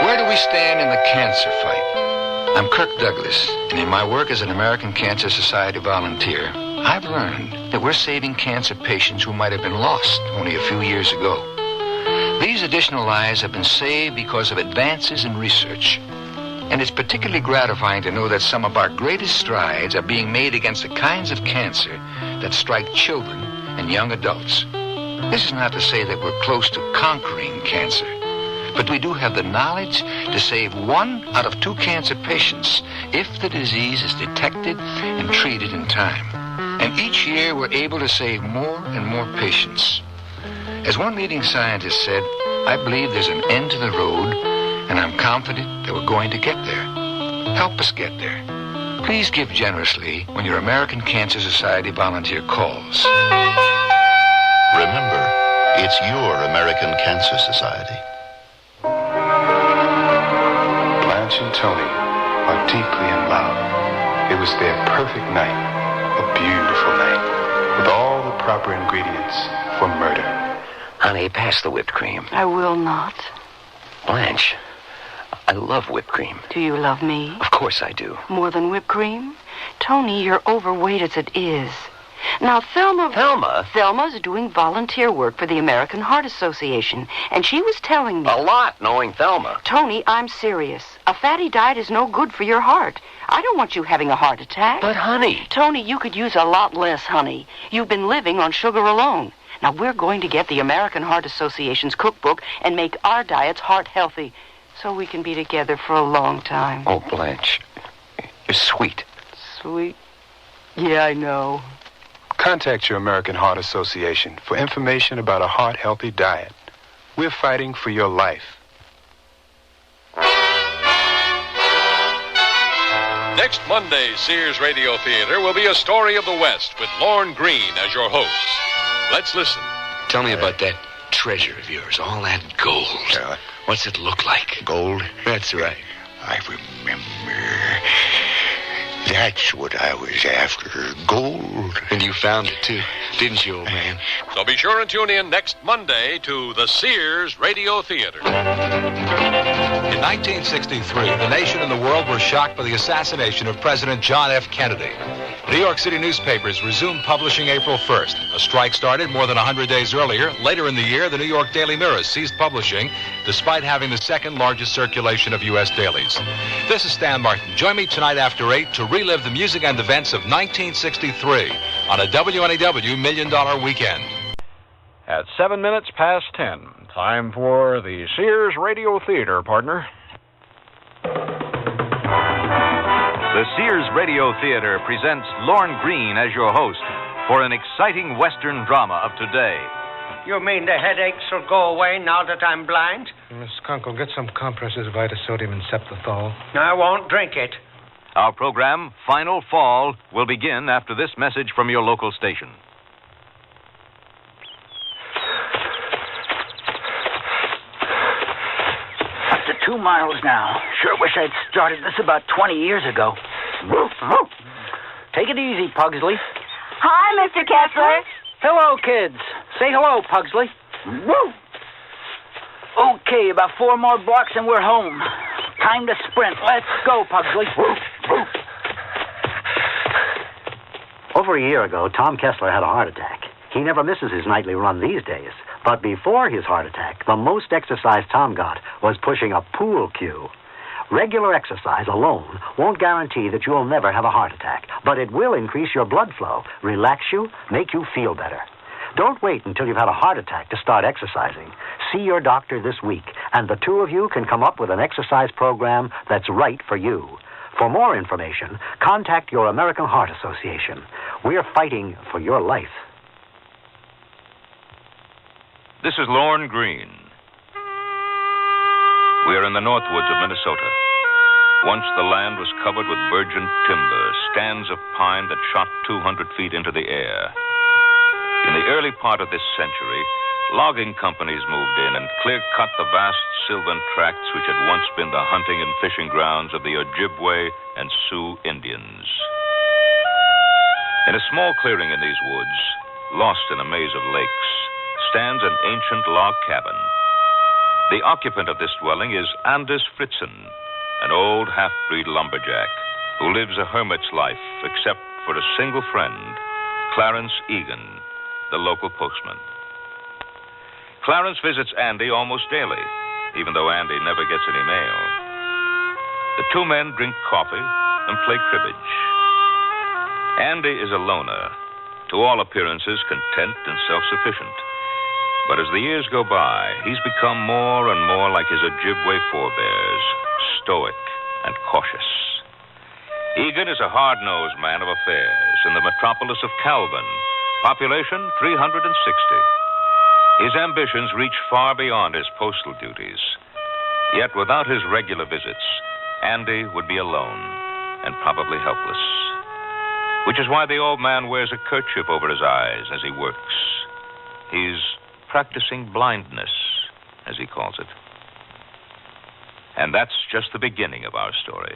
Where do we stand in the cancer fight? I'm Kirk Douglas, and in my work as an American Cancer Society volunteer, I've learned that we're saving cancer patients who might have been lost only a few years ago. These additional lives have been saved because of advances in research. And it's particularly gratifying to know that some of our greatest strides are being made against the kinds of cancer that strike children and young adults. This is not to say that we're close to conquering cancer, but we do have the knowledge to save 1 out of 2 cancer patients if the disease is detected and treated in time. And each year we're able to save more and more patients. As one leading scientist said, I believe there's an end to the road, and I'm confident that we're going to get there. Help us get there. Please give generously when your American Cancer Society volunteer calls. Remember, it's your American Cancer Society. Blanche and Tony are deeply in love. It was their perfect night, a beautiful night, with all the proper ingredients for murder. Honey, pass the whipped cream. I will not. Blanche, I love whipped cream. Do you love me? Of course I do. More than whipped cream? Tony, you're overweight as it is. Now, Thelma... Thelma? Thelma's doing volunteer work for the American Heart Association, and she was telling me... A lot, knowing Thelma. Tony, I'm serious. A fatty diet is no good for your heart. I don't want you having a heart attack. But, honey... Tony, you could use a lot less honey. You've been living on sugar alone. Now, we're going to get the American Heart Association's cookbook and make our diets heart healthy, so we can be together for a long time. Oh, Blanche, you're sweet. Sweet? Yeah, I know. Contact your American Heart Association for information about a heart-healthy diet. We're fighting for your life. Next Monday's Sears Radio Theater will be A Story of the West with Lorne Greene as your host. Let's listen. Tell me about that treasure of yours, all that gold. What's it look like? Gold? That's right. I remember. That's what I was after, gold. And you found it, too, didn't you, old man? So be sure and tune in next Monday to the Sears Radio Theater. In 1963, the nation and the world were shocked by the assassination of President John F. Kennedy. New York City newspapers resumed publishing April 1st. A strike started more than 100 days earlier. Later in the year, the New York Daily Mirror ceased publishing, despite having the second largest circulation of U.S. dailies. This is Stan Martin. Join me tonight after 8 to relive the music and events of 1963 on a WNEW $1 Million Weekend. At 7 minutes past 10, time for the Sears Radio Theater, partner. The Sears Radio Theater presents Lorne Greene as your host for an exciting Western drama of today. You mean the headaches will go away now that I'm blind? Miss Kunkel, get some compresses of Vitasodium and Septothol. I won't drink it. Our program, Final Fall, will begin after this message from your local station. Up to 2 miles now. Sure wish I'd started this about 20 years ago. Take it easy, Pugsley. Hi, Mr. Kessler. Hello, kids. Say hello, Pugsley. Okay, about 4 more blocks and we're home. Time to sprint. Let's go, Pugsley. Over a year ago, Tom Kessler had a heart attack. He never misses his nightly run these days. But before his heart attack, the most exercise Tom got was pushing a pool cue. Regular exercise alone won't guarantee that you'll never have a heart attack, but it will increase your blood flow, relax you, make you feel better. Don't wait until you've had a heart attack to start exercising. See your doctor this week, and the two of you can come up with an exercise program that's right for you. For more information, contact your American Heart Association. We're fighting for your life. This is Lorne Green. We are in the north woods of Minnesota. Once the land was covered with virgin timber, stands of pine that shot 200 feet into the air. In the early part of this century, logging companies moved in and clear-cut the vast sylvan tracts which had once been the hunting and fishing grounds of the Ojibwe and Sioux Indians. In a small clearing in these woods, lost in a maze of lakes, stands an ancient log cabin. The occupant of this dwelling is Anders Fritzen, an old half-breed lumberjack who lives a hermit's life except for a single friend, Clarence Egan, the local postman. Clarence visits Andy almost daily, even though Andy never gets any mail. The two men drink coffee and play cribbage. Andy is a loner, to all appearances content and self-sufficient. But as the years go by, he's become more and more like his Ojibwe forebears, stoic and cautious. Egan is a hard-nosed man of affairs in the metropolis of Calvin, population 360. His ambitions reach far beyond his postal duties. Yet without his regular visits, Andy would be alone and probably helpless. Which is why the old man wears a kerchief over his eyes as he works. He's practicing blindness, as he calls it. And that's just the beginning of our story.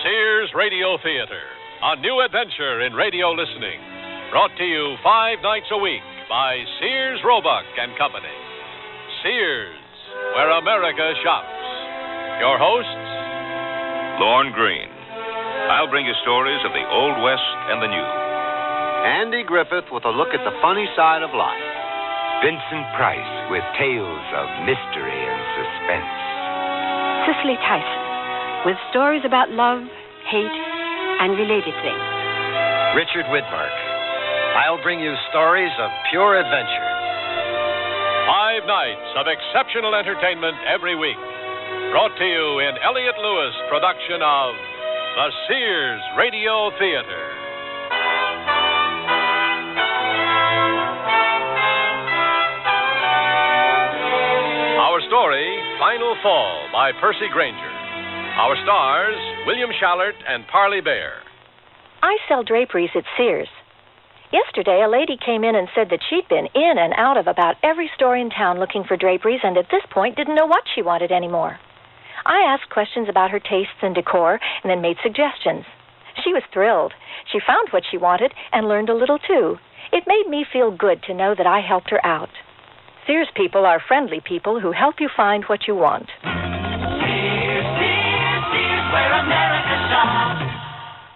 Sears Radio Theater, a new adventure in radio listening. Brought to you 5 nights a week by Sears Roebuck and Company. Sears, where America shops. Your hosts, Lorne Green. I'll bring you stories of the Old West and the New. Andy Griffith with a look at the funny side of life. Vincent Price with tales of mystery and suspense. Cicely Tyson with stories about love, hate, and related things. Richard Widmark. I'll bring you stories of pure adventure. 5 nights of exceptional entertainment every week. Brought to you in Elliott Lewis production of the Sears Radio Theater. Our story, Final Fall, by Percy Granger. Our stars, William Shallert and Parley Bear. I sell draperies at Sears. Yesterday, a lady came in and said that she'd been in and out of about every store in town looking for draperies and at this point didn't know what she wanted anymore. I asked questions about her tastes and decor and then made suggestions. She was thrilled. She found what she wanted and learned a little, too. It made me feel good to know that I helped her out. Sears people are friendly people who help you find what you want. Sears, where America shops.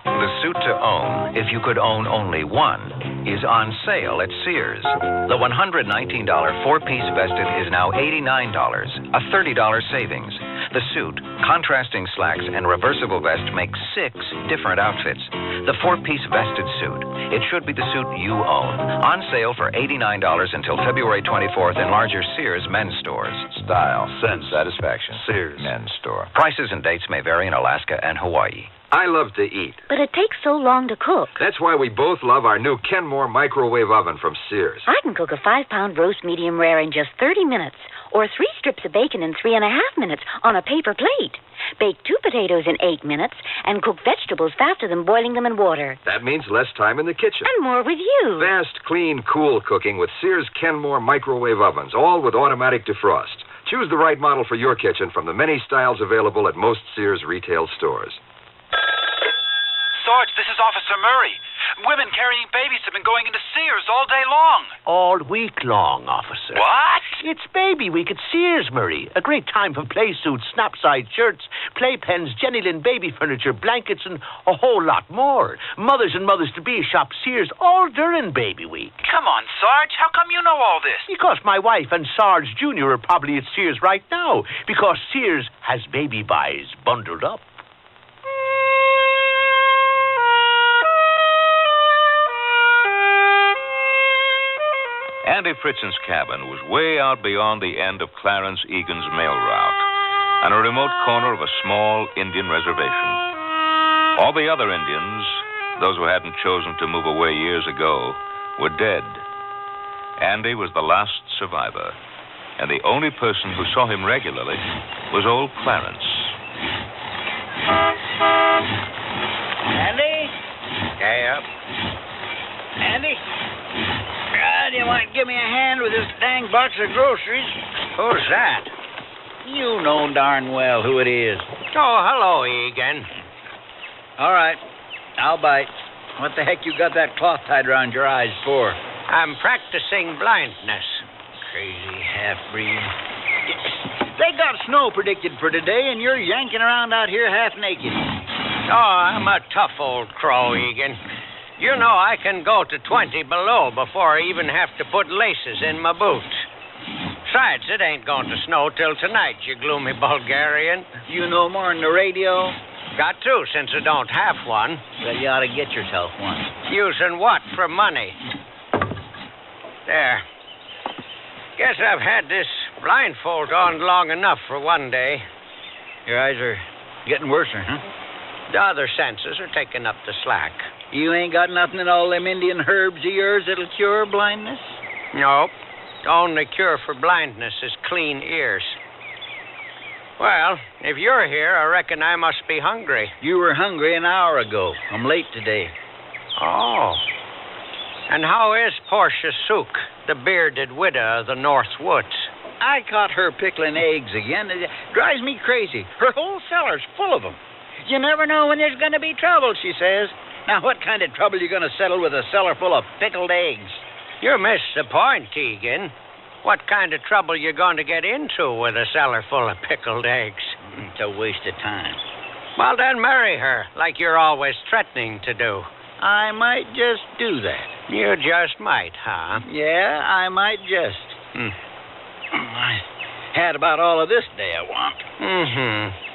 The suit to own, if you could own only one, is on sale at Sears. The $119 four-piece vested is now $89, a $30 savings. The suit, contrasting slacks, and reversible vest make 6 different outfits. The four-piece vested suit, it should be the suit you own. On sale for $89 until February 24th in larger Sears men's stores. Style, sense, satisfaction. Sears men's store. Prices and dates may vary in Alaska and Hawaii. I love to eat. But it takes so long to cook. That's why we both love our new Kenmore microwave oven from Sears. I can cook a 5-pound roast medium rare in just 30 minutes, or 3 strips of bacon in 3.5 minutes on a paper plate. Bake 2 potatoes in 8 minutes, and cook vegetables faster than boiling them in water. That means less time in the kitchen. And more with you. Fast, clean, cool cooking with Sears Kenmore microwave ovens, all with automatic defrost. Choose the right model for your kitchen from the many styles available at most Sears retail stores. Sarge, this is Officer Murray. Women carrying babies have been going into Sears all day long. All week long, officer. What? It's Baby Week at Sears, Murray. A great time for play suits, snap-side shirts, playpens, Jenny Lynn baby furniture, blankets, and a whole lot more. Mothers and mothers-to-be shop Sears all during Baby Week. Come on, Sarge. How come you know all this? Because my wife and Sarge Jr. are probably at Sears right now. Because Sears has baby buys bundled up. Andy Fritzen's cabin was way out beyond the end of Clarence Egan's mail route, on a remote corner of a small Indian reservation. All the other Indians, those who hadn't chosen to move away years ago, were dead. Andy was the last survivor, and the only person who saw him regularly was old Clarence. Andy? Yeah? Andy? Do you want to give me a hand with this dang box of groceries? Who's that? You know darn well who it is. Oh, hello, Egan. All right, I'll bite. What the heck you got that cloth tied around your eyes for? I'm practicing blindness. Crazy half-breed. They got snow predicted for today, and you're yanking around out here half naked. Oh, I'm a tough old crow, Egan. You know I can go to 20 below before I even have to put laces in my boots. Besides, it ain't going to snow till tonight, you gloomy Bulgarian. You know more than the radio? Got to, since I don't have one. Well, you ought to get yourself one. Using what for money? There. Guess I've had this blindfold on long enough for one day. Your eyes are getting worse, huh? The other senses are taking up the slack. You ain't got nothing in all them Indian herbs of yours that'll cure blindness? Nope. The only cure for blindness is clean ears. Well, if you're here, I reckon I must be hungry. You were hungry an hour ago. I'm late today. Oh. And how is Portia Sook, the bearded widow of the North Woods? I caught her pickling eggs again. It drives me crazy. Her whole cellar's full of them. You never know when there's going to be trouble, she says. Now, what kind of trouble are you going to settle with a cellar full of pickled eggs? You missed the point, Egan. What kind of trouble you going to get into with a cellar full of pickled eggs? It's a waste of time. Well, then marry her, like you're always threatening to do. I might just do that. You just might, huh? Yeah, I might just. I had about all of this day I want. Mm-hmm.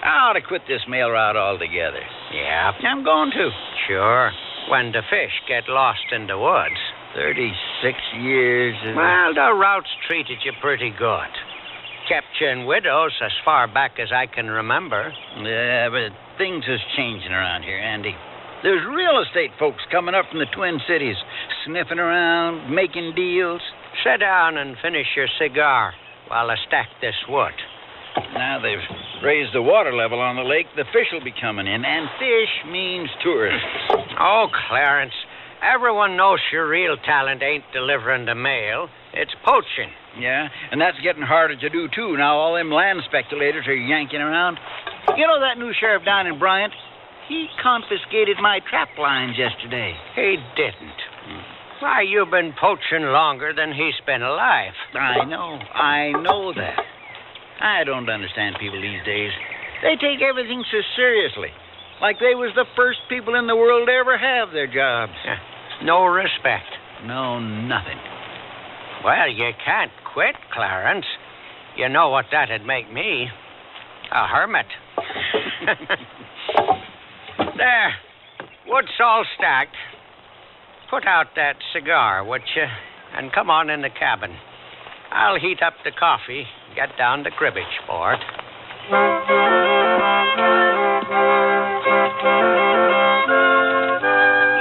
I ought to quit this mail route altogether. Yeah. I'm going to. Sure. When the fish get lost in the woods. 36 years. Well, the route's treated you pretty good. Kept you in widows as far back as I can remember. Yeah, but things is changing around here, Andy. There's real estate folks coming up from the Twin Cities, sniffing around, making deals. Sit down and finish your cigar while I stack this wood. Now they've raised the water level on the lake, the fish will be coming in, and fish means tourists. Oh, Clarence, everyone knows your real talent ain't delivering the mail. It's poaching. Yeah, and that's getting harder to do, too. Now all them land speculators are yanking around. You know that new sheriff down in Bryant? He confiscated my trap lines yesterday. He didn't. Why, you've been poaching longer than he's been alive. I know that. I don't understand people these days. They take everything so seriously. Like they was the first people in the world to ever have their jobs. No respect. No, nothing. Well, you can't quit, Clarence. You know what that'd make me? A hermit. There. Wood's all stacked. Put out that cigar, would you? And come on in the cabin. I'll heat up the coffee, get down the cribbage board.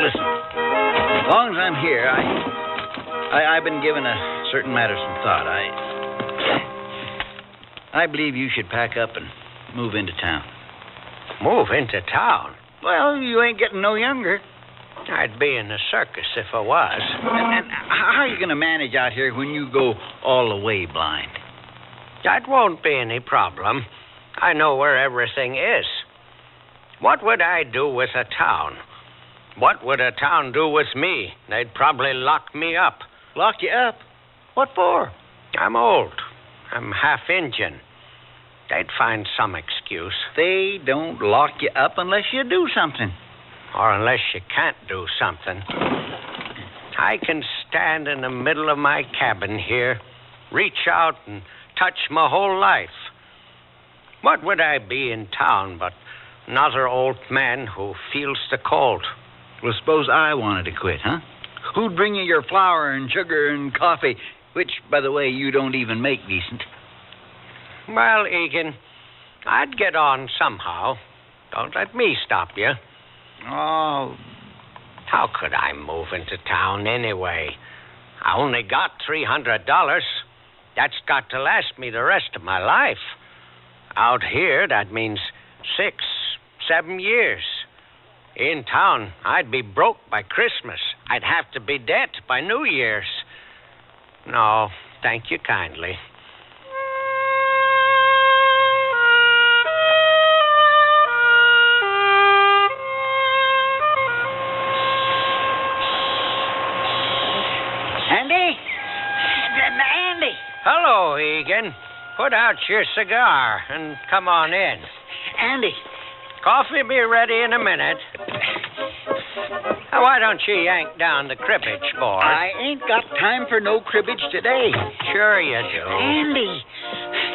Listen, as long as I'm here, I've been giving a certain matter some thought. I believe you should pack up and move into town. Move into town? Well, you ain't getting no younger. I'd be in the circus if I was. And how are you going to manage out here when you go all the way blind? That won't be any problem. I know where everything is. What would I do with a town? What would a town do with me? They'd probably lock me up. Lock you up? What for? I'm old. I'm half Indian. They'd find some excuse. They don't lock you up unless you do something. Or unless you can't do something. I can stand in the middle of my cabin here, reach out and touch my whole life. What would I be in town but another old man who feels the cold? Well, suppose I wanted to quit, huh? Who'd bring you your flour and sugar and coffee, which, by the way, you don't even make decent? Well, Egan, I'd get on somehow. Don't let me stop you. Oh. How could I move into town anyway? I only got $300. That's got to last me the rest of my life. Out here, that means 6, 7 years. In town, I'd be broke by Christmas. I'd have to be dead by New Year's. No, thank you kindly. Andy? Andy! Hello, Egan. Put out your cigar and come on in. Andy. Coffee'll be ready in a minute. Now, why don't you yank down the cribbage board? I ain't got time for no cribbage today. Sure you do. Andy,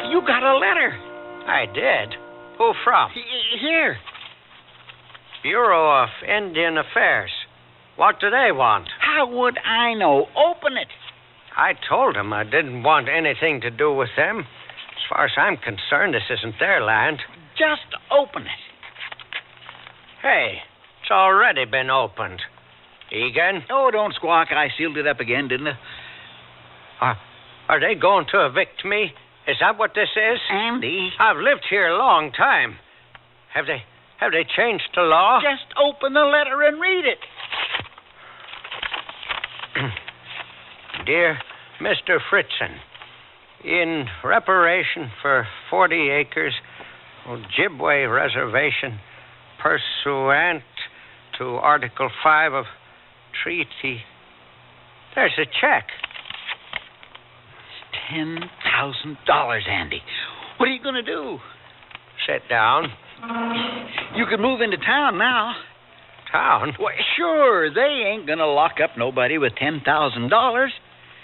you got a letter. I did. Who from? Here. Bureau of Indian Affairs. What do they want? How would I know? Open it. I told them I didn't want anything to do with them. As far as I'm concerned, this isn't their land. Just open it. Hey, it's already been opened. Egan? Oh, don't squawk. I sealed it up again, didn't I? Are they going to evict me? Is that what this is? Andy. I've lived here a long time. Have they changed the law? Just open the letter and read it. Dear Mr. Fritzen, in reparation for 40 acres, Ojibwe Reservation, pursuant to Article 5 of Treaty. There's a check. $10,000, Andy. What are you going to do? Sit down. You could move into town now. Town? Well, sure, they ain't going to lock up nobody with $10,000.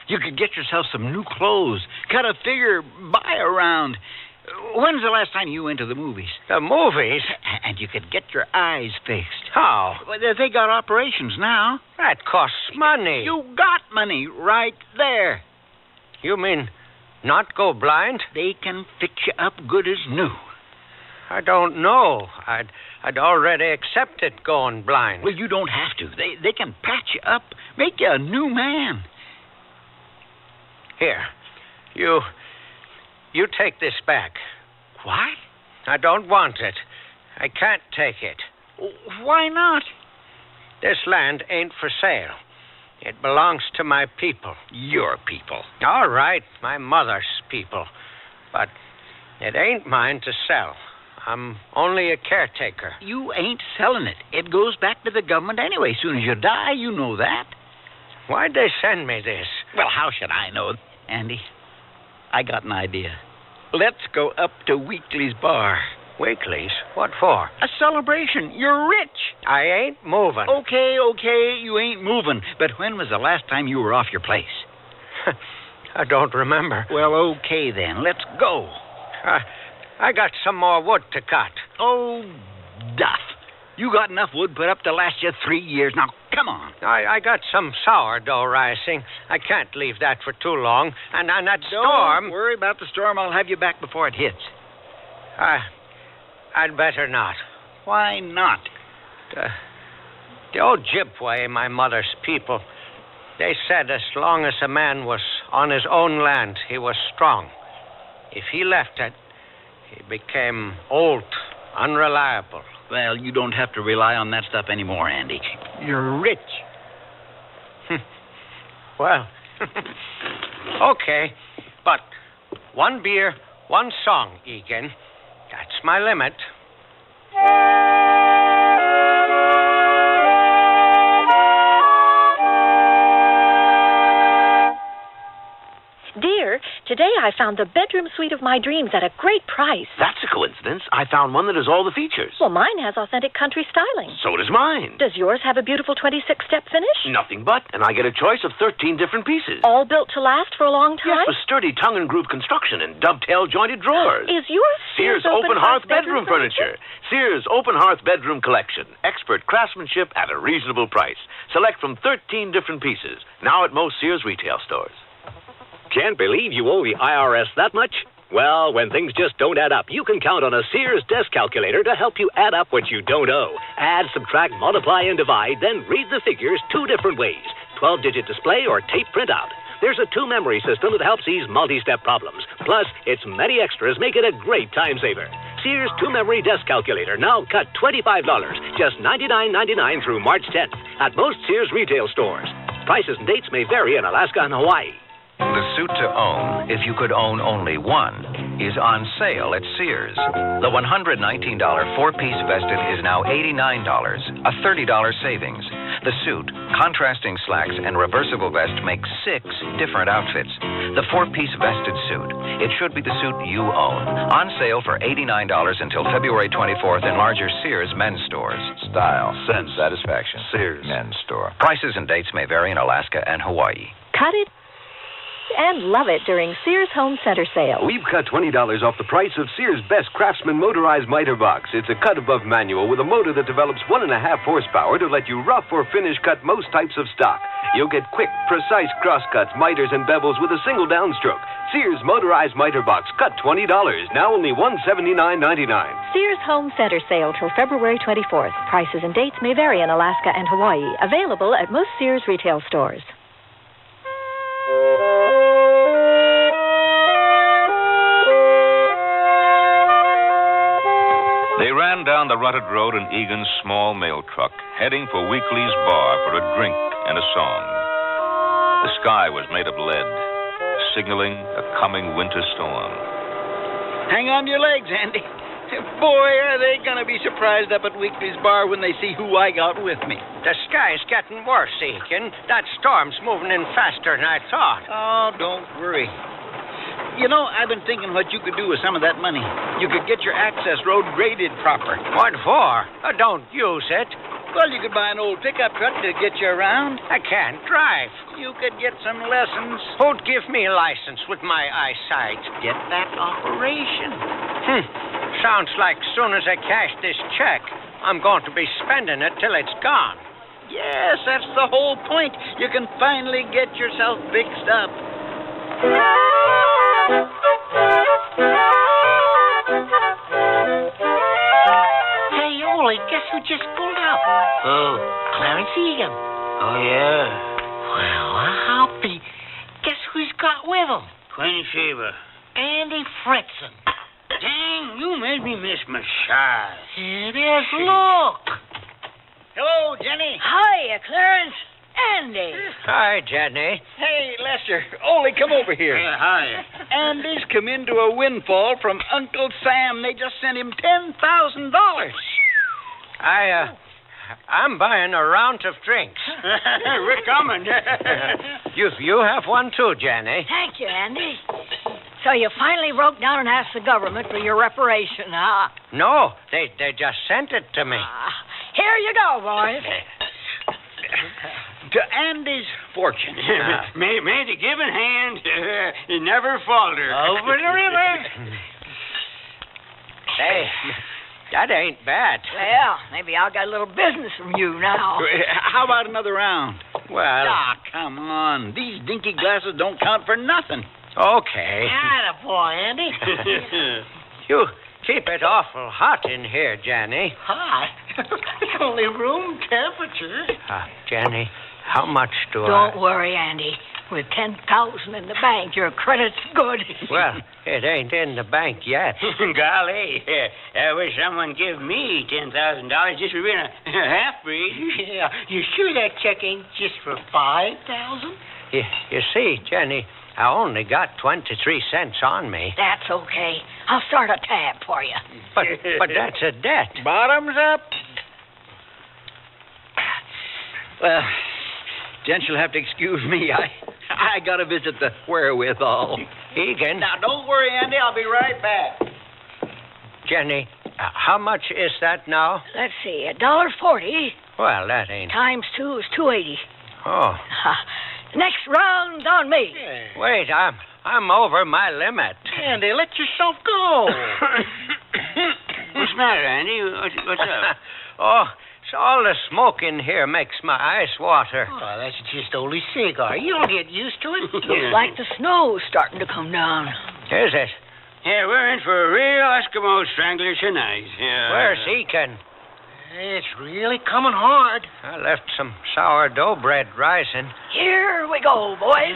You could get yourself some new clothes, cut a figure, buy a round. When's the last time you went to the movies? The movies? And you could get your eyes fixed. How? Well, they got operations now. That costs money. You got money right there. You mean not go blind? They can fix you up good as new. I don't know. I'd already accepted going blind. Well, you don't have to. They can patch you up, make you a new man. Here, you take this back. What? I don't want it. I can't take it. Why not? This land ain't for sale. It belongs to my people. Your people. All right, my mother's people. But it ain't mine to sell. I'm only a caretaker. You ain't selling it. It goes back to the government anyway. Soon as you die, you know that. Why'd they send me this? Well, how should I know? Andy, I got an idea. Let's go up to Weekly's bar. Weekly's? What for? A celebration. You're rich. I ain't moving. Okay, you ain't moving. But when was the last time you were off your place? I don't remember. Well, okay then. Let's go. I got some more wood to cut. Oh, duff. You got enough wood put up to last you 3 years. Now, come on. I got some sourdough rising. I can't leave that for too long. And that storm... Don't worry about the storm. I'll have you back before it hits. I'd better not. Why not? The Ojibwe, my mother's people, they said as long as a man was on his own land, he was strong. If he left it, he became old, unreliable. Well, you don't have to rely on that stuff anymore, Andy. You're rich. Well, okay. But one beer, one song, Egan. That's my limit. Dear, today I found the bedroom suite of my dreams at a great price. That's a coincidence. I found one that has all the features. Well, mine has authentic country styling. So does mine. Does yours have a beautiful 26-step finish? Nothing but, and I get a choice of 13 different pieces. All built to last for a long time? Yes, with sturdy tongue and groove construction and dovetail jointed drawers. Is yours Sears Open Hearth Bedroom Furniture? Sears Open Hearth Bedroom Collection. Expert craftsmanship at a reasonable price. Select from 13 different pieces. Now at most Sears retail stores. Can't believe you owe the IRS that much? Well, when things just don't add up, you can count on a Sears desk calculator to help you add up what you don't owe. Add, subtract, multiply, and divide, then read the figures 2 different ways. 12-digit display or tape printout. There's a 2-memory system that helps ease multi-step problems. Plus, its many extras make it a great time saver. Sears 2-memory desk calculator now cut $25, just $99.99 through March 10th at most Sears retail stores. Prices and dates may vary in Alaska and Hawaii. The suit to own, if you could own only one, is on sale at Sears. The $119 4-piece vested is now $89, a $30 savings. The suit, contrasting slacks, and reversible vest make 6 different outfits. The 4-piece vested suit, it should be the suit you own. On sale for $89 until February 24th in larger Sears men's stores. Style, sense, satisfaction. Sears men's store. Prices and dates may vary in Alaska and Hawaii. Cut it and love it during Sears Home Center sale. We've cut $20 off the price of Sears' best Craftsman motorized miter box. It's a cut-above manual with a motor that develops 1.5 horsepower to let you rough or finish cut most types of stock. You'll get quick, precise crosscuts, miters, and bevels with a single downstroke. Sears motorized miter box, cut $20, now only $179.99. Sears Home Center sale till February 24th. Prices and dates may vary in Alaska and Hawaii. Available at most Sears retail stores. They ran down the rutted road in Egan's small mail truck, heading for Weekly's bar for a drink and a song. The sky was made of lead, signaling a coming winter storm. Hang on to your legs, Andy. Boy, are they going to be surprised up at Weekly's bar when they see who I got with me. The sky's getting worse, Egan. That storm's moving in faster than I thought. Oh, don't worry. You know, I've been thinking what you could do with some of that money. You could get your access road graded proper. What for? I don't use it. Well, you could buy an old pickup truck to get you around. I can't drive. You could get some lessons. Who'd give me a license with my eyesight? Get that operation. Sounds like as soon as I cash this check, I'm going to be spending it till it's gone. Yes, that's the whole point. You can finally get yourself fixed up. Hey, Ole, guess who just pulled up? Oh. Clarence Egan. Oh, yeah. Well, I'll be. Guess who he's got with him? Twin Shaver. Andy Fritzen. Dang, you made me miss my shot. It is. Look. Hello, Jenny. Hiya, Clarence. Andy. Hi, Jenny. Hey, Lester. Ole, come over here. Hi. Andy's come into a windfall from Uncle Sam. They just sent him $10,000. I'm buying a round of drinks. We're coming. You have one too, Jenny. Thank you, Andy. So you finally broke down and asked the government for your reparation, huh? No, they just sent it to me. Here you go, boys. To Andy's fortune. May the given hand never falter. Over the river. Hey, that ain't bad. Well, maybe I'll get a little business from you now. How about another round? Well... Ah, come on. These dinky glasses don't count for nothing. Okay. Attaboy, Andy. You keep it awful hot in here, Jenny. Hot? It's only room temperature. Jenny, how much do Don't worry, Andy. With $10,000 in the bank, your credit's good. Well, it ain't in the bank yet. Golly, I wish someone give me $10,000 just for being a half-breed. Yeah, you sure that check ain't just for $5,000? You see, Jenny, I only got 23 cents on me. That's okay. I'll start a tab for you. But that's a debt. Bottoms up. Well, Jen, you'll have to excuse me. I got to visit the wherewithal. Egan. Now, don't worry, Andy. I'll be right back. Jenny, how much is that now? Let's see, $1.40 Well, that ain't... times 2 is $2.80. Oh. Next round's on me. Wait, I'm over my limit. Andy, let yourself go. What's the matter, Andy? What's up? Oh, it's all the smoke in here makes my eyes water. Oh, that's just only cigar. You'll get used to it. Looks like the snow's starting to come down. Is it? Yeah, we're in for a real Eskimo strangler tonight. Yeah. Where's Egan? It's really coming hard. I left some sourdough bread rising. Here we go, boys.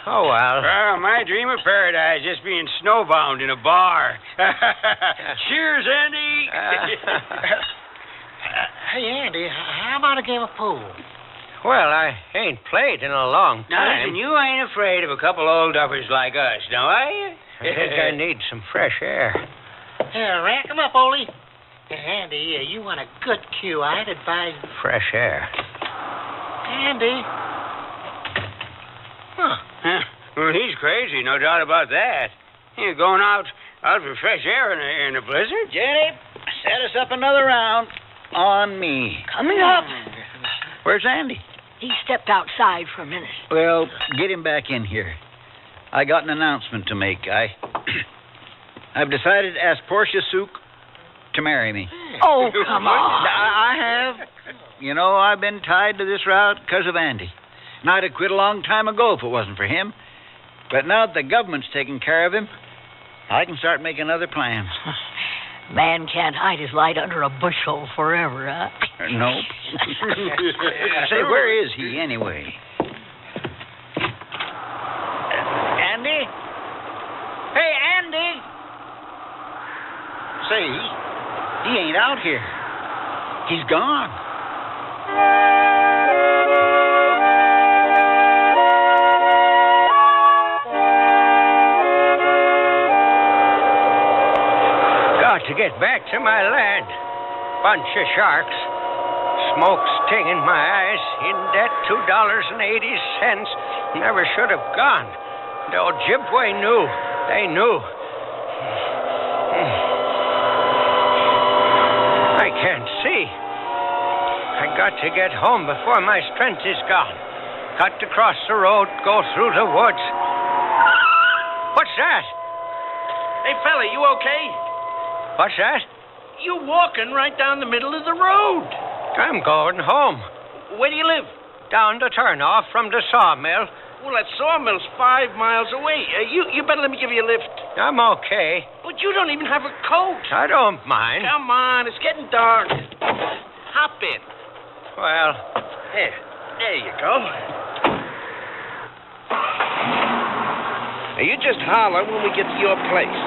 Oh, well. Oh, my dream of paradise, just being snowbound in a bar. Cheers, Andy. Hey, Andy, how about a game of pool? Well, I ain't played in a long Now, time. listen, you ain't afraid of a couple old duffers like us, now, are you? I think I need some fresh air. Here, rack 'em up, Ole. Andy, you want a good cue. I'd advise... Fresh air. Andy. Huh. Well, he's crazy, no doubt about that. You're going out for fresh air in a blizzard? Jenny, set us up another round. On me. Coming up. Where's Andy? He stepped outside for a minute. Well, get him back in here. I got an announcement to make. I've decided to ask Portia Sook to marry me. Oh, come on. I have. You know, I've been tied to this route because of Andy. And I'd have quit a long time ago if it wasn't for him. But now that the government's taking care of him, I can start making other plans. Man can't hide his light under a bushel forever, huh? Nope. Say, where is he anyway? Andy? Hey, Andy! Say, he ain't out here. He's gone. Got to get back to my land. Bunch of sharks. Smoke stinging my eyes. In debt $2.80. Never should have gone. The Ojibwe knew. They knew. I can't see. I got to get home before my strength is gone. Got to cross the road, go through the woods. What's that? Hey, fella, you okay? What's that? You walking right down the middle of the road. I'm going home. Where do you live? Down the turnoff from the sawmill. Well, that sawmill's 5 miles away. You better let me give you a lift. I'm okay. But you don't even have a coat. I don't mind. Come on, it's getting dark. Hop in. Well, there you go. Now, you just holler when we get to your place.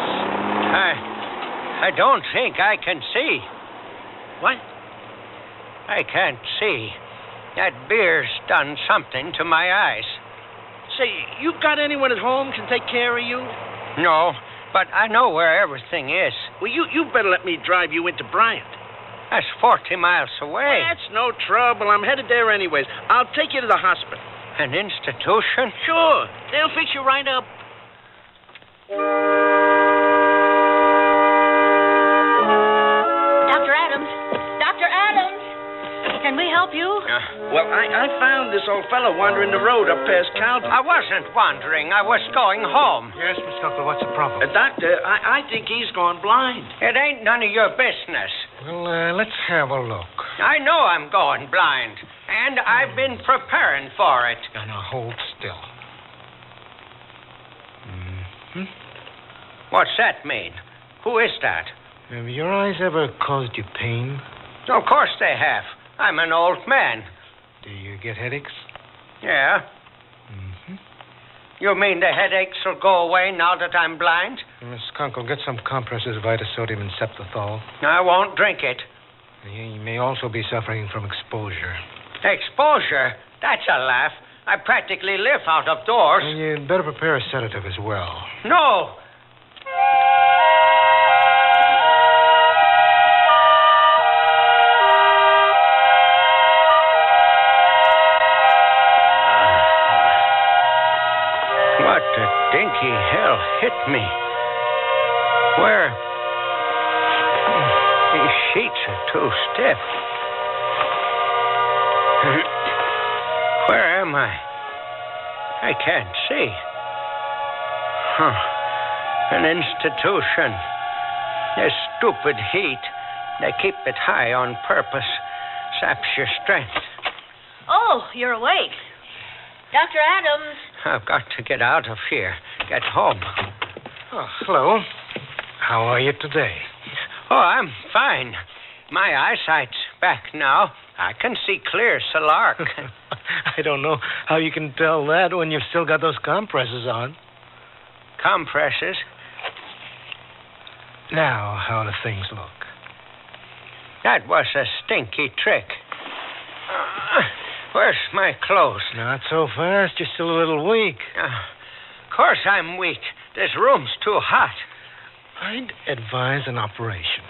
I don't think I can see. What? I can't see. That beer's done something to my eyes. Say, you got anyone at home can take care of you? No, but I know where everything is. Well, you better let me drive you into Bryant. That's 40 miles away. That's no trouble. I'm headed there anyways. I'll take you to the hospital. An institution? Sure. They'll fix you right up. Dr. Adams! Dr. Adams! Can we help you? Well, I found this old fellow wandering the road up past Calvin. I wasn't wandering. I was going home. Yes, Miss Uncle, what's the problem? Doctor, I think he's gone blind. It ain't none of your business. Well, let's have a look. I know I'm going blind, and I've been preparing for it. Now, hold still. Mm-hmm. What's that mean? Who is that? Have your eyes ever caused you pain? Of course they have. I'm an old man. Do you get headaches? Yeah. Mm-hmm. You mean the headaches will go away now that I'm blind? Miss Kunkel, get some compresses of itasodium and septothol. I won't drink it. You may also be suffering from exposure. Exposure? That's a laugh. I practically live out of doors. And you'd better prepare a sedative as well. No. hit me. Where? These sheets are too stiff. Where am I? I can't see. An institution. This stupid heat. They keep it high on purpose. Saps your strength. Oh, you're awake. Dr. Adams. I've got to get out of here. Get home. Oh, hello. How are you today? Oh, I'm fine. My eyesight's back now. I can see clear, Salark. I don't know how you can tell that when you've still got those compresses on. Compresses? Now, how do things look? That was a stinky trick. Where's my clothes? Not so fast. You're still a little weak. Of course I'm weak. This room's too hot. I'd advise an operation.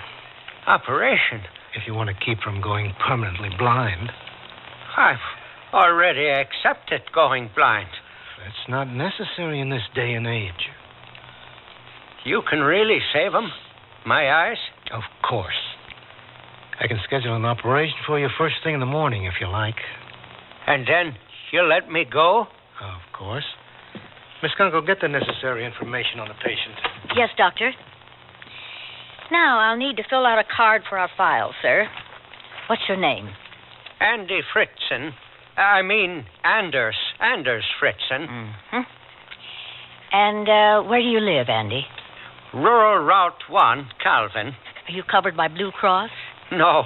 Operation? If you want to keep from going permanently blind. I've already accepted going blind. That's not necessary in this day and age. You can really save them? My eyes? Of course. I can schedule an operation for you first thing in the morning, if you like. And then you'll let me go? Of course. Miss Kunkel, get the necessary information on the patient. Yes, Doctor. Now, I'll need to fill out a card for our file, sir. What's your name? Andy Fritzen. I mean, Anders Fritzen. Mm-hmm. And where do you live, Andy? Rural Route 1, Calvin. Are you covered by Blue Cross? No.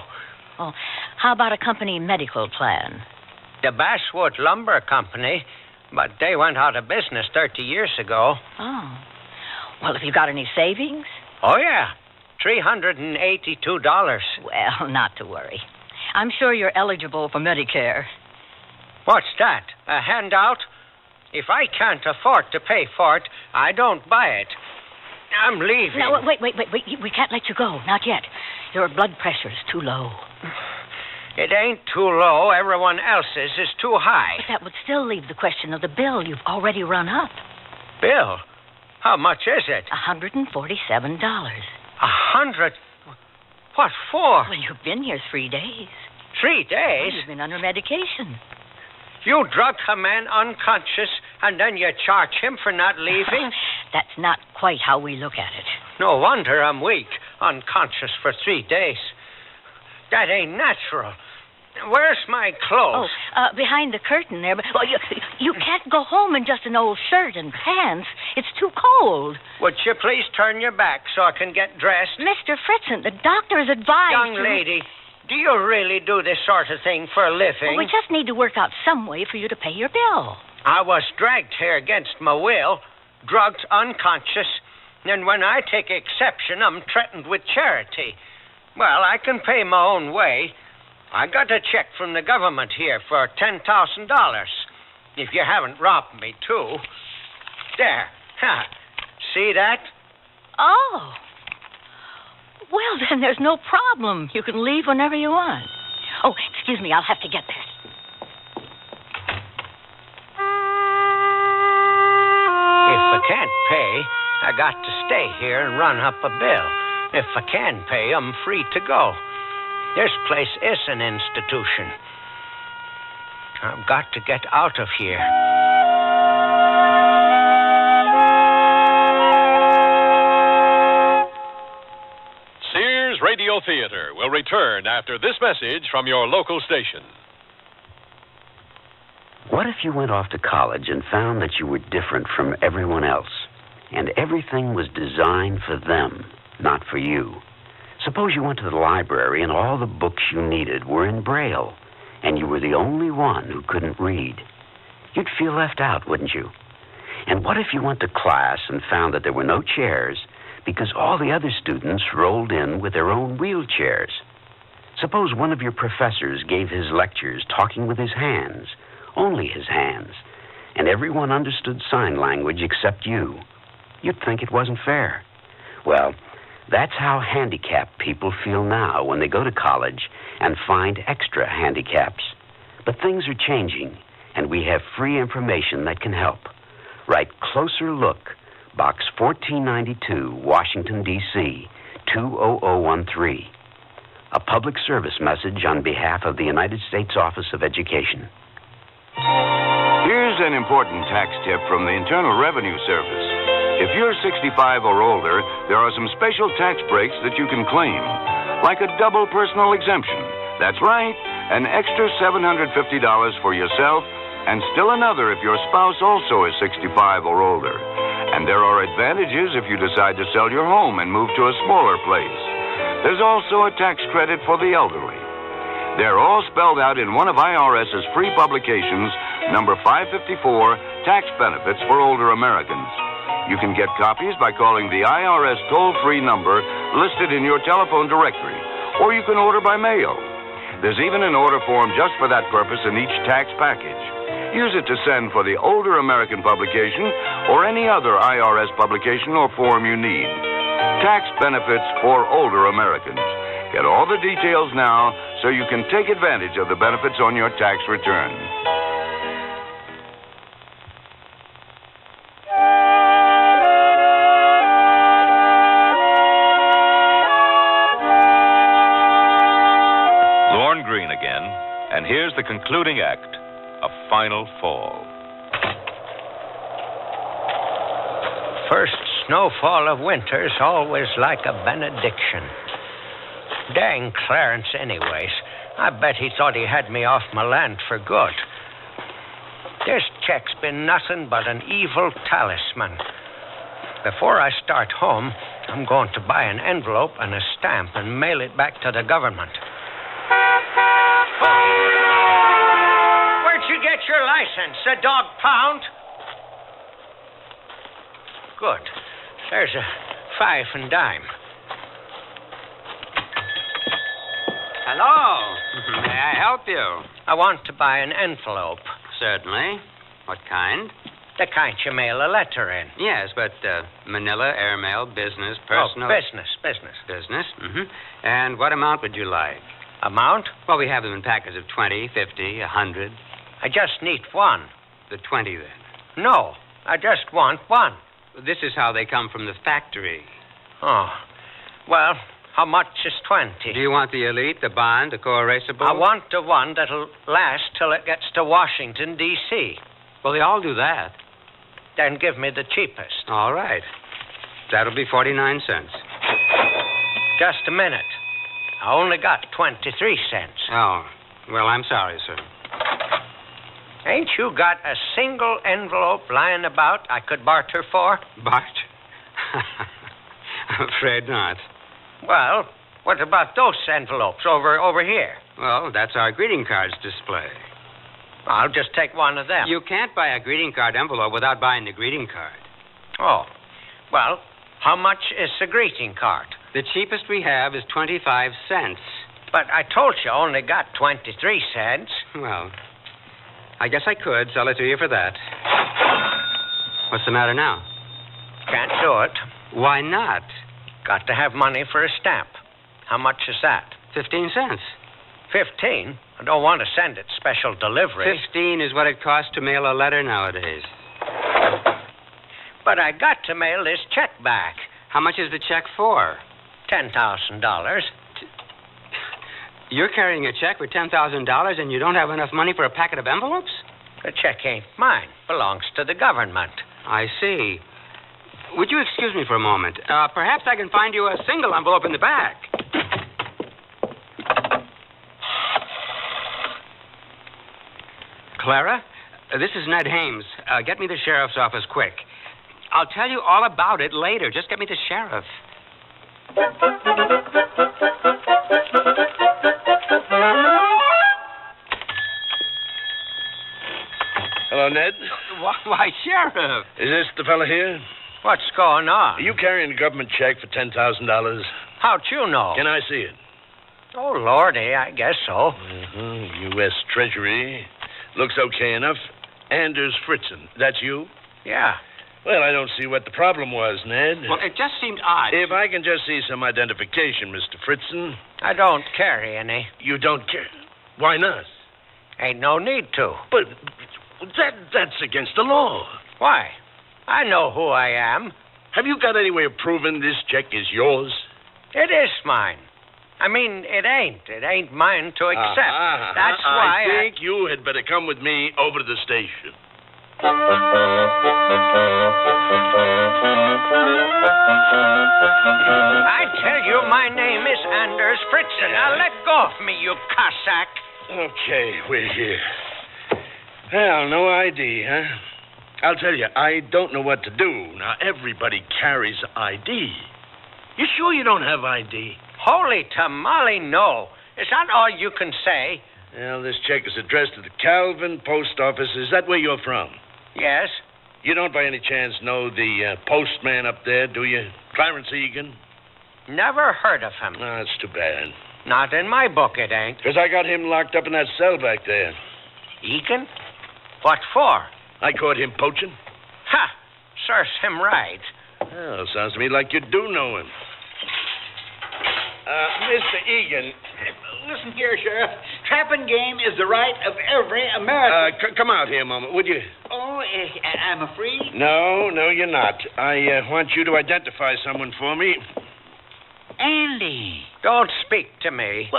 Oh, how about a company medical plan? The Basswood Lumber Company, but they went out of business 30 years ago. Oh. Well, have you got any savings? Oh, yeah. $382. Well, not to worry. I'm sure you're eligible for Medicare. What's that? A handout? If I can't afford to pay for it, I don't buy it. I'm leaving. No, wait. We can't let you go. Not yet. Your blood pressure's too low. It ain't too low. Everyone else's is too high. But that would still leave the question of the bill you've already run up. Bill? How much is it? $147. 100? What for? Well, you've been here 3 days. 3 days? Well, you've been under medication. You drug a man unconscious, and then you charge him for not leaving? That's not quite how we look at it. No wonder I'm weak, unconscious for 3 days. That ain't natural. Where's my clothes? Oh, behind the curtain there. But you can't go home in just an old shirt and pants. It's too cold. Would you please turn your back so I can get dressed? Mr. Fritzen, the doctor has advised Young lady, do you really do this sort of thing for a living? Well, we just need to work out some way for you to pay your bill. I was dragged here against my will, drugged unconscious, and when I take exception, I'm threatened with charity. Well, I can pay my own way. I got a check from the government here for $10,000. If you haven't robbed me, too. There. Ha. See that? Oh. Well, then there's no problem. You can leave whenever you want. Oh, excuse me. I'll have to get there. If I can't pay, I got to stay here and run up a bill. If I can pay, I'm free to go. This place is an institution. I've got to get out of here. Sears Radio Theater will return after this message from your local station. What if you went off to college and found that you were different from everyone else, and everything was designed for them, not for you? Suppose you went to the library and all the books you needed were in Braille, and you were the only one who couldn't read. You'd feel left out, wouldn't you? And what if you went to class and found that there were no chairs because all the other students rolled in with their own wheelchairs? Suppose one of your professors gave his lectures talking with his hands, only his hands, and everyone understood sign language except you. You'd think it wasn't fair. Well, that's how handicapped people feel now when they go to college and find extra handicaps. But things are changing, and we have free information that can help. Write Closer Look, Box 1492, Washington, D.C., 20013. A public service message on behalf of the United States Office of Education. Here's an important tax tip from the Internal Revenue Service. If you're 65 or older, there are some special tax breaks that you can claim, like a double personal exemption. That's right, an extra $750 for yourself, and still another if your spouse also is 65 or older. And there are advantages if you decide to sell your home and move to a smaller place. There's also a tax credit for the elderly. They're all spelled out in one of IRS's free publications, number 554, Tax Benefits for Older Americans. You can get copies by calling the IRS toll-free number listed in your telephone directory, or you can order by mail. There's even an order form just for that purpose in each tax package. Use it to send for the Older American publication or any other IRS publication or form you need. Tax Benefits for Older Americans. Get all the details now so you can take advantage of the benefits on your tax return. Lorne Greene again, and here's the concluding act, A Final Fall. First snowfall of winter's always like a benediction. Dang Clarence, anyways. I bet he thought he had me off my land for good. This check's been nothing but an evil talisman. Before I start home, I'm going to buy an envelope and a stamp and mail it back to the government. Where'd you get your license, a dog pound? Good. There's a 5 and dime. Hello. May I help you? I want to buy an envelope. Certainly. What kind? The kind you mail a letter in. Yes, but manila, airmail, business, personal... Oh, business. Business, mm-hmm. And what amount would you like? Amount? Well, we have them in packets of 20, 50, 100. I just need one. The 20, then? No, I just want one. This is how they come from the factory. Oh, well... How much is 20? Do you want the elite, the bond, the co-erasable? I want the one that'll last till it gets to Washington, D.C. Well, they all do that. Then give me the cheapest. All right. That'll be 49 cents. Just a minute. I only got 23 cents. Oh, well, I'm sorry, sir. Ain't you got a single envelope lying about I could barter for? Barter? I'm afraid not. Well, what about those envelopes over here? Well, that's our greeting cards display. I'll just take one of them. You can't buy a greeting card envelope without buying the greeting card. Oh. Well, how much is the greeting card? The cheapest we have is 25 cents. But I told you I only got 23 cents. Well, I guess I could sell it to you for that. What's the matter now? Can't do it. Why not? Got to have money for a stamp. How much is that? 15 cents. 15? I don't want to send it special delivery. 15 is what it costs to mail a letter nowadays. But I got to mail this check back. How much is the check for? $10,000. You're carrying a check for $10,000 and you don't have enough money for a packet of envelopes? The check ain't mine. Belongs to the government. I see. Would you excuse me for a moment? Perhaps I can find you a single envelope in the back. Clara, this is Ned Hames. Get me the sheriff's office quick. I'll tell you all about it later. Just get me the sheriff. Hello, Ned. Why, Sheriff. Is this the fella here? What's going on? Are you carrying a government check for $10,000? How'd you know? Can I see it? Oh, Lordy, I guess so. U.S. Treasury. Looks okay enough. Anders Fritzen. That's you? Yeah. Well, I don't see what the problem was, Ned. Well, it just seemed odd. If I can just see some identification, Mr. Fritzen. I don't carry any. You don't care? Why not? Ain't no need to. But that's against the law. Why? I know who I am. Have you got any way of proving this check is yours? It is mine. I mean, it ain't. It ain't mine to accept. That's why I think you had better come with me over to the station. I tell you, my name is Anders Fritzen. Now let go of me, you Cossack. Okay, we're here. Well, no ID, huh? I'll tell you, I don't know what to do. Now, everybody carries ID. You sure you don't have ID? Holy tamale, no. Is that all you can say? Well, this check is addressed to the Calvin Post Office. Is that where you're from? Yes. You don't by any chance know the postman up there, do you? Clarence Egan? Never heard of him. Oh, that's too bad. Not in my book, it ain't. Because I got him locked up in that cell back there. Egan? What for? I caught him poaching. Ha! Serves him right. Well, sounds to me like you do know him. Mr. Egan. Listen here, Sheriff. Trapping game is the right of every American. Come out here a moment, would you? Oh, I'm afraid. No, you're not. I want you to identify someone for me. Andy. Don't speak to me.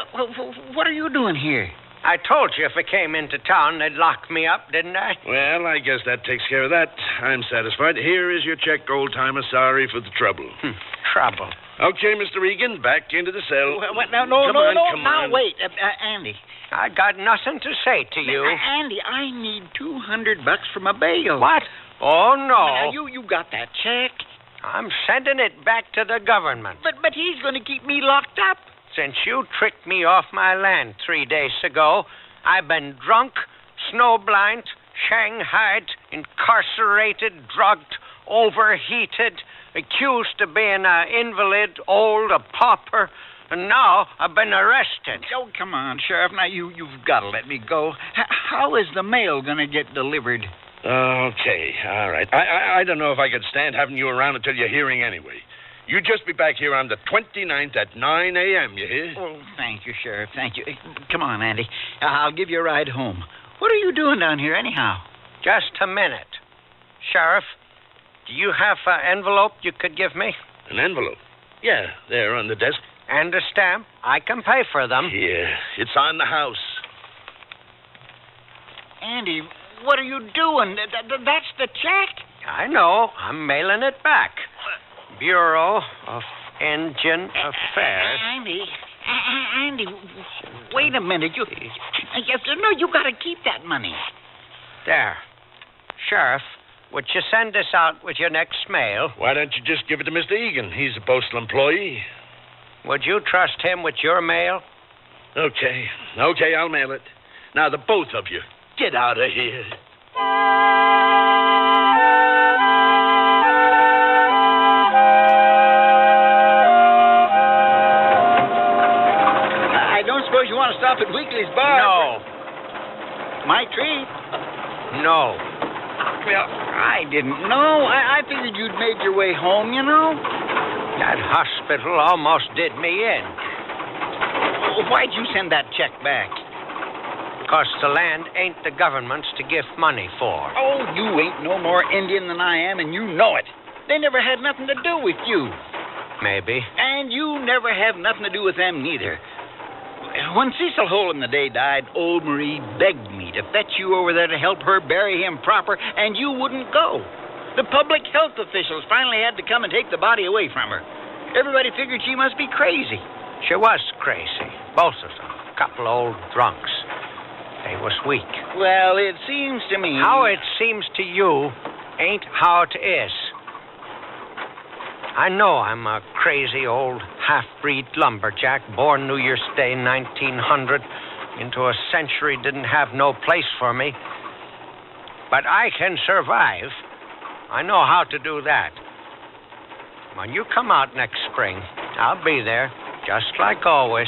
What are you doing here? I told you if I came into town, they'd lock me up, didn't I? Well, I guess that takes care of that. I'm satisfied. Here is your check, old-timer. Sorry for the trouble. Trouble. Okay, Mr. Egan, back into the cell. No. Come Now, on. wait. Andy. I got nothing to say to you. Andy, I need $200 from a bail. What? Oh, no. Now, you got that check. I'm sending it back to the government. But he's going to keep me locked up. Since you tricked me off my land 3 days ago, I've been drunk, snowblind, shanghaied, incarcerated, drugged, overheated, accused of being an invalid, old, a pauper, and now I've been arrested. Oh, come on, Sheriff. Now, you've got to let me go. How is the mail going to get delivered? Okay, all right. I don't know if I could stand having you around until your hearing anyway. You just be back here on the 29th at 9 a.m., you hear? Oh, thank you, Sheriff. Thank you. Come on, Andy. I'll give you a ride home. What are you doing down here, anyhow? Just a minute. Sheriff, do you have an envelope you could give me? An envelope? Yeah, there on the desk. And a stamp. I can pay for them. Yeah, it's on the house. Andy, what are you doing? That's the check. I know. I'm mailing it back. Bureau of Indian Affairs. Andy, wait a minute. You got to keep that money. There. Sheriff, would you send this out with your next mail? Why don't you just give it to Mr. Egan? He's a postal employee. Would you trust him with your mail? Okay, I'll mail it. Now, the both of you, get out of here. Suppose you want to stop at Weekly's Bar? No. My treat? No. Well, I didn't know. I figured you'd made your way home, you know. That hospital almost did me in. Why'd you send that check back? Because the land ain't the government's to give money for. Oh, you ain't no more Indian than I am, and you know it. They never had nothing to do with you. Maybe. And you never have nothing to do with them, neither. When Cecil Hole in the Day died, old Marie begged me to fetch you over there to help her bury him proper, and you wouldn't go. The public health officials finally had to come and take the body away from her. Everybody figured she must be crazy. She was crazy. Both of them. A couple old drunks. They was weak. Well, it seems to me... How it seems to you ain't how it is. I know I'm a crazy old half-breed lumberjack, born New Year's Day 1900, into a century didn't have no place for me. But I can survive. I know how to do that. When you come out next spring, I'll be there, just like always.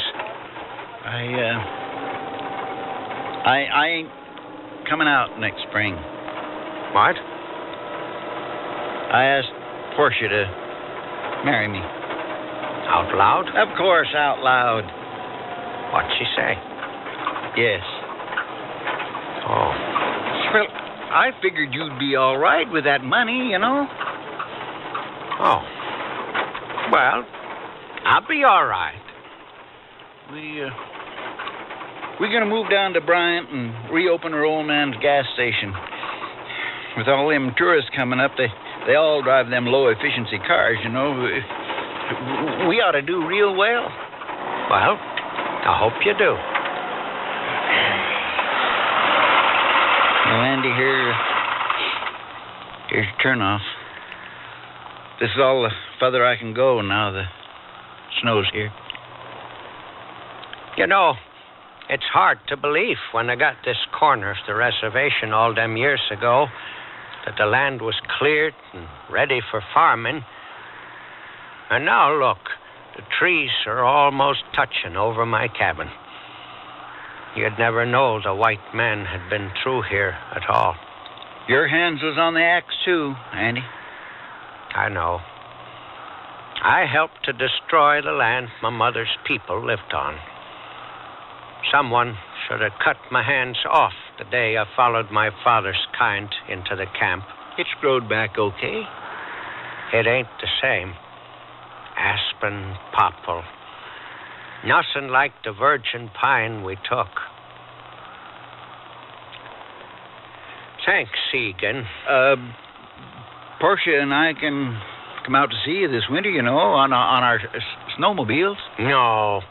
I ain't coming out next spring. What? I asked Portia to marry me. Out loud? Of course, out loud. What'd she say? Yes. Oh. Well, I figured you'd be all right with that money, you know. Oh. Well, I'll be all right. We're going to move down to Bryant and reopen our old man's gas station. With all them tourists coming up, they all drive them low-efficiency cars, you know. We ought to do real well. Well, I hope you do. Well, Andy, here's your turnoff. This is all the further I can go now the snow's here. You know, it's hard to believe when I got this corner of the reservation all them years ago that the land was cleared and ready for farming. And now, look, the trees are almost touching over my cabin. You'd never know the white man had been through here at all. Your hands was on the axe, too, Andy. I know. I helped to destroy the land my mother's people lived on. Someone should have cut my hands off the day I followed my father's kind into the camp. It's growed back okay. It ain't the same. Aspen, popple. Nothing like the virgin pine we took. Thanks, Egan. Portia and I can come out to see you this winter, you know, on our snowmobiles. No,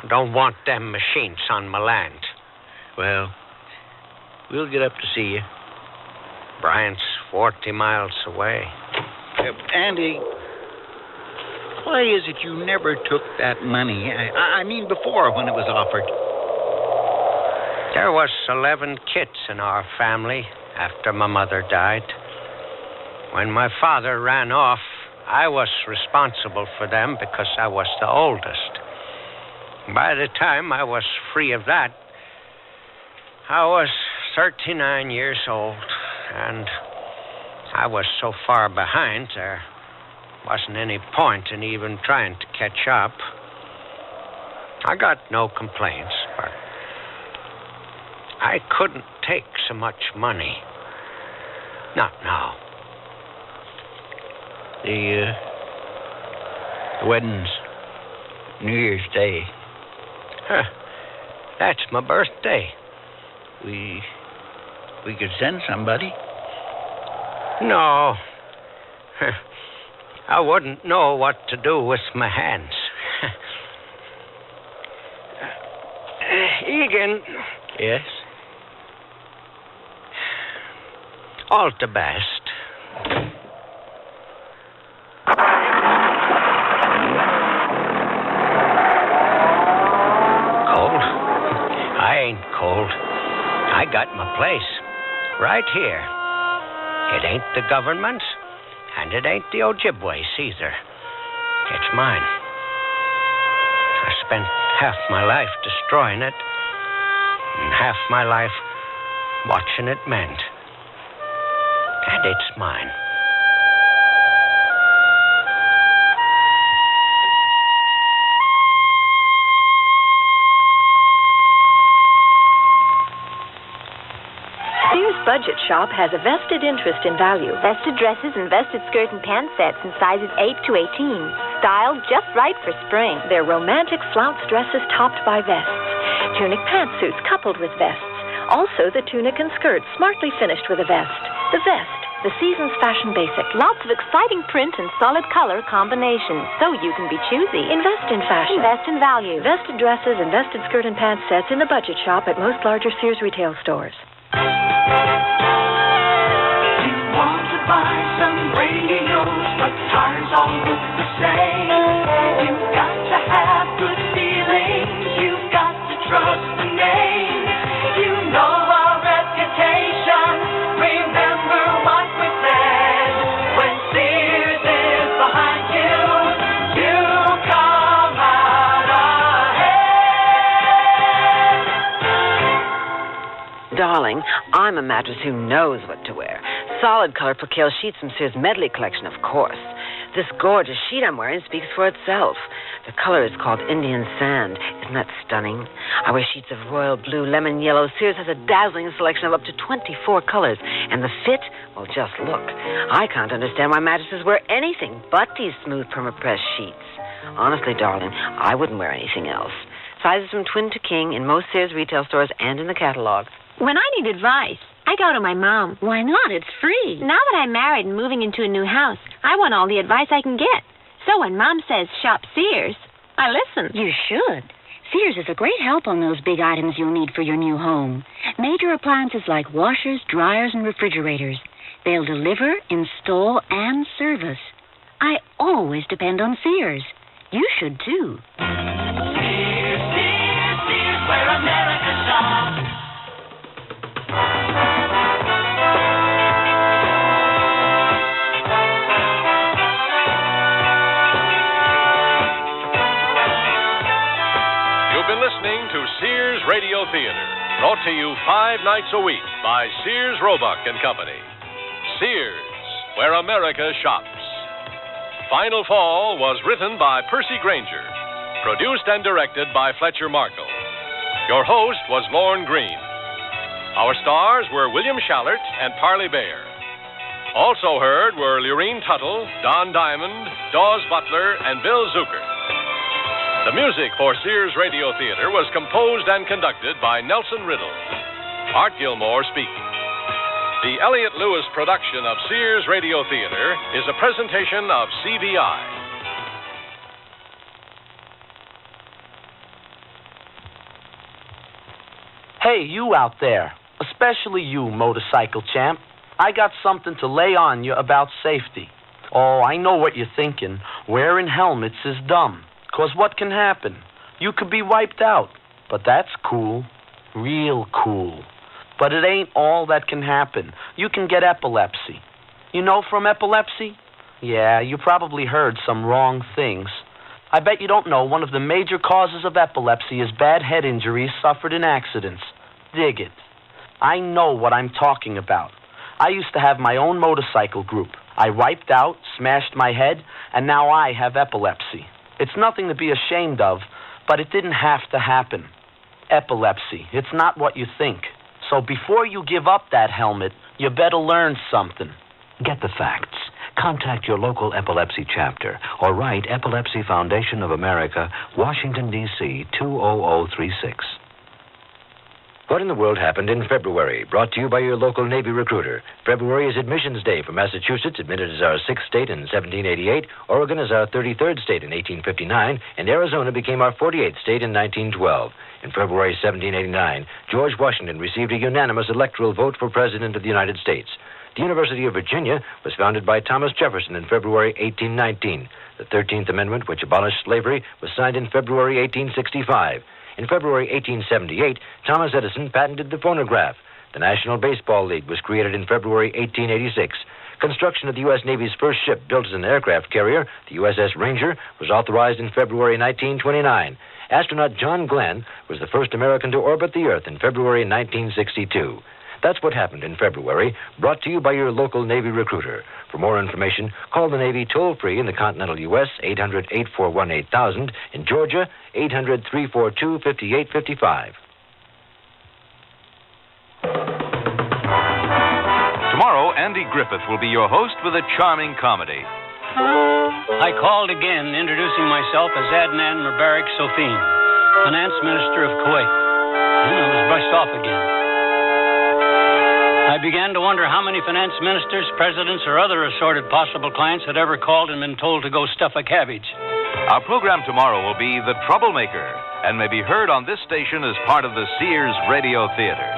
I don't want them machines on my land. Well, we'll get up to see you. Bryant's 40 miles away. Andy, why is it you never took that money? I mean, before, when it was offered. There was 11 kids in our family after my mother died. When my father ran off, I was responsible for them because I was the oldest. By the time I was free of that, I was 39 years old, and I was so far behind there wasn't any point in even trying to catch up. I got no complaints, but I couldn't take so much money. Not now. The wedding's New Year's Day. Huh. That's my birthday. We could send somebody. No. I wouldn't know what to do with my hands. Egan. Yes? All the best. Cold? I ain't cold. I got my place. Right here. It ain't the government's, and it ain't the Ojibwe's either. It's mine. I spent half my life destroying it, and half my life watching it mend. And it's mine. Sears Budget Shop has a vested interest in value. Vested dresses and vested skirt and pant sets in sizes 8 to 18. Styled just right for spring. They're romantic flounce dresses topped by vests. Tunic pantsuits coupled with vests. Also the tunic and skirt smartly finished with a vest. The vest, the season's fashion basic. Lots of exciting print and solid color combinations, so you can be choosy. Invest in fashion. Invest in value. Vested dresses and vested skirt and pant sets in the Budget Shop at most larger Sears retail stores. You want to buy some radios, but tires all look the same. You've got to have good feelings. You've got to trust the name. You know our reputation. Remember what we said. When Sears is behind you, you come out ahead. Darling, I'm a mattress who knows what to wear. Solid color percale sheets from Sears Medley collection, of course. This gorgeous sheet I'm wearing speaks for itself. The color is called Indian sand. Isn't that stunning? I wear sheets of royal blue, lemon yellow. Sears has a dazzling selection of up to 24 colors. And the fit, well, just look. I can't understand why mattresses wear anything but these smooth perma-press sheets. Honestly, darling, I wouldn't wear anything else. Sizes from twin to king in most Sears retail stores and in the catalog. When I need advice, I go to my mom. Why not? It's free. Now that I'm married and moving into a new house, I want all the advice I can get. So when Mom says shop Sears, I listen. You should. Sears is a great help on those big items you'll need for your new home. Major appliances like washers, dryers, and refrigerators. They'll deliver, install, and service. I always depend on Sears. You should, too. Sears, Sears, Sears, where America shops. You've been listening to Sears Radio Theater, brought to you 5 nights a week by Sears Roebuck and Company. Sears, where America shops. Final Fall was written by Percy Granger, produced and directed by Fletcher Markle. Your host was Lorne Green. Our stars were William Shallert and Parley Bear. Also heard were Lurene Tuttle, Don Diamond, Dawes Butler, and Bill Zucker. The music for Sears Radio Theater was composed and conducted by Nelson Riddle. Art Gilmore speaking. The Elliott Lewis production of Sears Radio Theater is a presentation of CBI. Hey, you out there, especially you, motorcycle champ. I got something to lay on you about safety. Oh, I know what you're thinking. Wearing helmets is dumb. 'Cause what can happen? You could be wiped out. But that's cool. Real cool. But it ain't all that can happen. You can get epilepsy. You know from epilepsy? Yeah, you probably heard some wrong things. I bet you don't know one of the major causes of epilepsy is bad head injuries suffered in accidents. Dig it. I know what I'm talking about. I used to have my own motorcycle group. I wiped out, smashed my head, and now I have epilepsy. It's nothing to be ashamed of, but it didn't have to happen. Epilepsy, it's not what you think. So before you give up that helmet, you better learn something. Get the facts. Contact your local epilepsy chapter or write Epilepsy Foundation of America, Washington, D.C. 20036. What in the world happened in February? Brought to you by your local Navy recruiter. February is admissions day for Massachusetts, admitted as our 6th state in 1788. Oregon is our 33rd state in 1859. And Arizona became our 48th state in 1912. In February 1789, George Washington received a unanimous electoral vote for President of the United States. The University of Virginia was founded by Thomas Jefferson in February 1819. The 13th Amendment, which abolished slavery, was signed in February 1865. In February 1878, Thomas Edison patented the phonograph. The National Baseball League was created in February 1886. Construction of the U.S. Navy's first ship built as an aircraft carrier, the USS Ranger, was authorized in February 1929. Astronaut John Glenn was the first American to orbit the Earth in February 1962. That's what happened in February, brought to you by your local Navy recruiter. For more information, call the Navy toll-free in the continental U.S., 800-841-8000, in Georgia, 800-342-5855. Tomorrow, Andy Griffith will be your host with a charming comedy. I called again, introducing myself as Adnan Mubarak Sofin, Finance Minister of Kuwait. And I was brushed off again. I began to wonder how many finance ministers, presidents, or other assorted possible clients had ever called and been told to go stuff a cabbage. Our program tomorrow will be The Troublemaker and may be heard on this station as part of the Sears Radio Theater.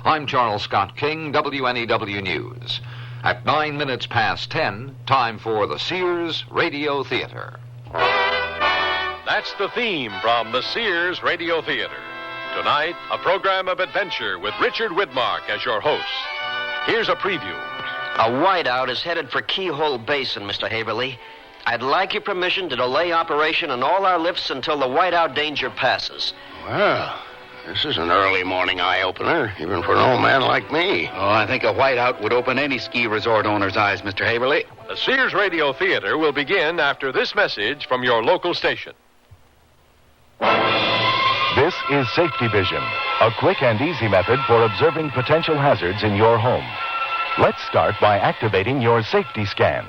I'm Charles Scott King, WNEW News. At 9 minutes past 10, time for the Sears Radio Theater. That's the theme from the Sears Radio Theater. Tonight, a program of adventure with Richard Widmark as your host. Here's a preview. A whiteout is headed for Keyhole Basin, Mr. Haverly. I'd like your permission to delay operation on all our lifts until the whiteout danger passes. Well, This is an early morning eye-opener, even for an old man like me. Oh, I think a whiteout would open any ski resort owner's eyes, Mr. Haverly. The Sears Radio Theater will begin after this message from your local station. This is Safety Vision, a quick and easy method for observing potential hazards in your home. Let's start by activating your safety scan.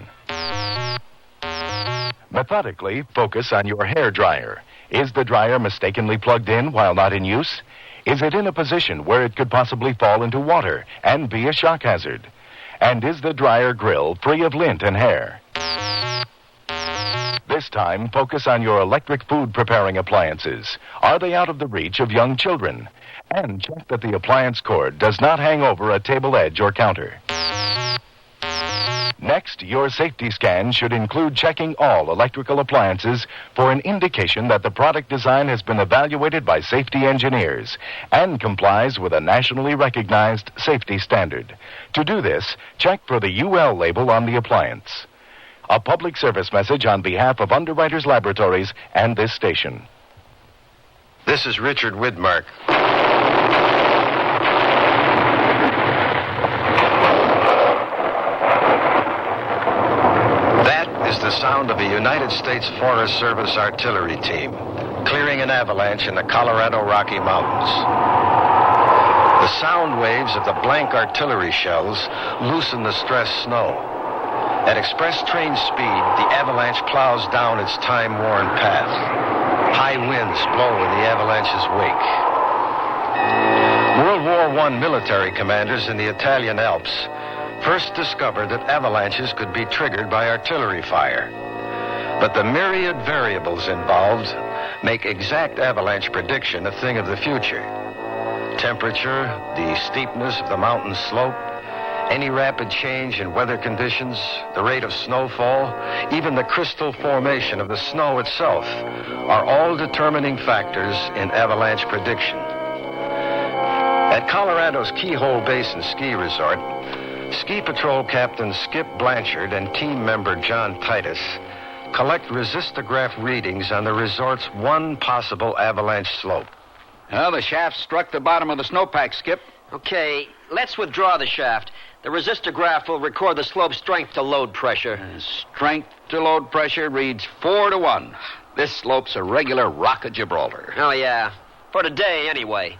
Methodically, focus on your hair dryer. Is the dryer mistakenly plugged in while not in use? Is it in a position where it could possibly fall into water and be a shock hazard? And is the dryer grill free of lint and hair? This time, focus on your electric food preparing appliances. Are they out of the reach of young children? And check that the appliance cord does not hang over a table edge or counter. Next, your safety scan should include checking all electrical appliances for an indication that the product design has been evaluated by safety engineers and complies with a nationally recognized safety standard. To do this, check for the UL label on the appliance. A public service message on behalf of Underwriters Laboratories and this station. This is Richard Widmark. That is the sound of a United States Forest Service artillery team clearing an avalanche in the Colorado Rocky Mountains. The sound waves of the blank artillery shells loosen the stressed snow. At express train speed, the avalanche plows down its time-worn path. High winds blow in the avalanche's wake. World War I military commanders in the Italian Alps first discovered that avalanches could be triggered by artillery fire. But the myriad variables involved make exact avalanche prediction a thing of the future. Temperature, the steepness of the mountain slope, any rapid change in weather conditions, the rate of snowfall, even the crystal formation of the snow itself are all determining factors in avalanche prediction. At Colorado's Keyhole Basin Ski Resort, Ski Patrol Captain Skip Blanchard and team member John Titus collect resistograph readings on the resort's one possible avalanche slope. Well, the shaft struck the bottom of the snowpack, Skip. Okay, let's withdraw the shaft. The resistograph will record the slope strength to load pressure. Strength to load pressure reads 4-1. This slope's a regular rock of Gibraltar. Oh, yeah. For today, anyway.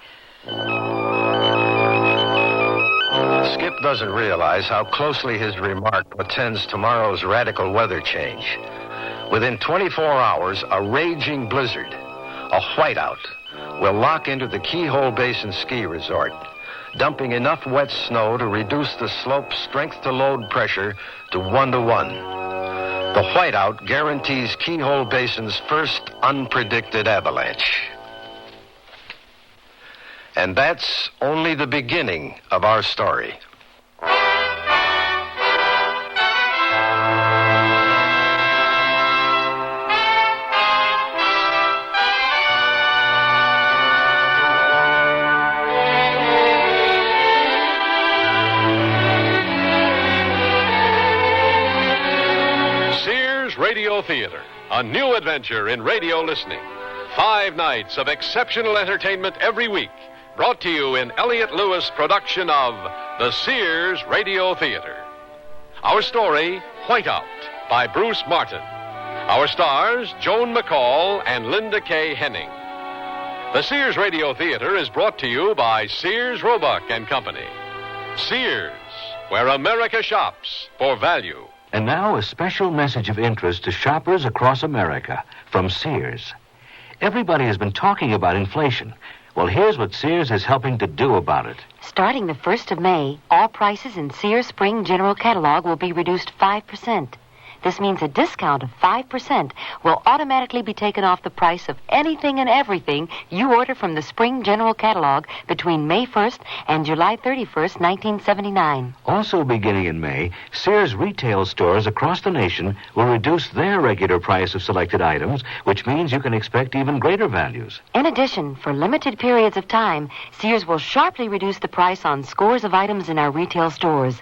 Skip doesn't realize how closely his remark portends tomorrow's radical weather change. Within 24 hours, a raging blizzard, a whiteout, will lock into the Keyhole Basin Ski Resort, dumping enough wet snow to reduce the slope's strength to load pressure to 1-1. The whiteout guarantees Keyhole Basin's first unpredicted avalanche. And that's only the beginning of our story. Sears Radio Theater, a new adventure in radio listening. 5 nights of exceptional entertainment every week. Brought to you in Elliott Lewis' production of the Sears Radio Theater. Our story, Whiteout, by Bruce Martin. Our stars, Joan McCall and Linda Kay Henning. The Sears Radio Theater is brought to you by Sears Roebuck and Company. Sears, where America shops for value. And now a special message of interest to shoppers across America from Sears. Everybody has been talking about inflation. Well, here's what Sears is helping to do about it. Starting the 1st of May, all prices in Sears Spring General Catalog will be reduced 5%. This means a discount of 5% will automatically be taken off the price of anything and everything you order from the Spring General Catalog between May 1st and July 31st, 1979. Also beginning in May, Sears retail stores across the nation will reduce their regular price of selected items, which means you can expect even greater values. In addition, for limited periods of time, Sears will sharply reduce the price on scores of items in our retail stores.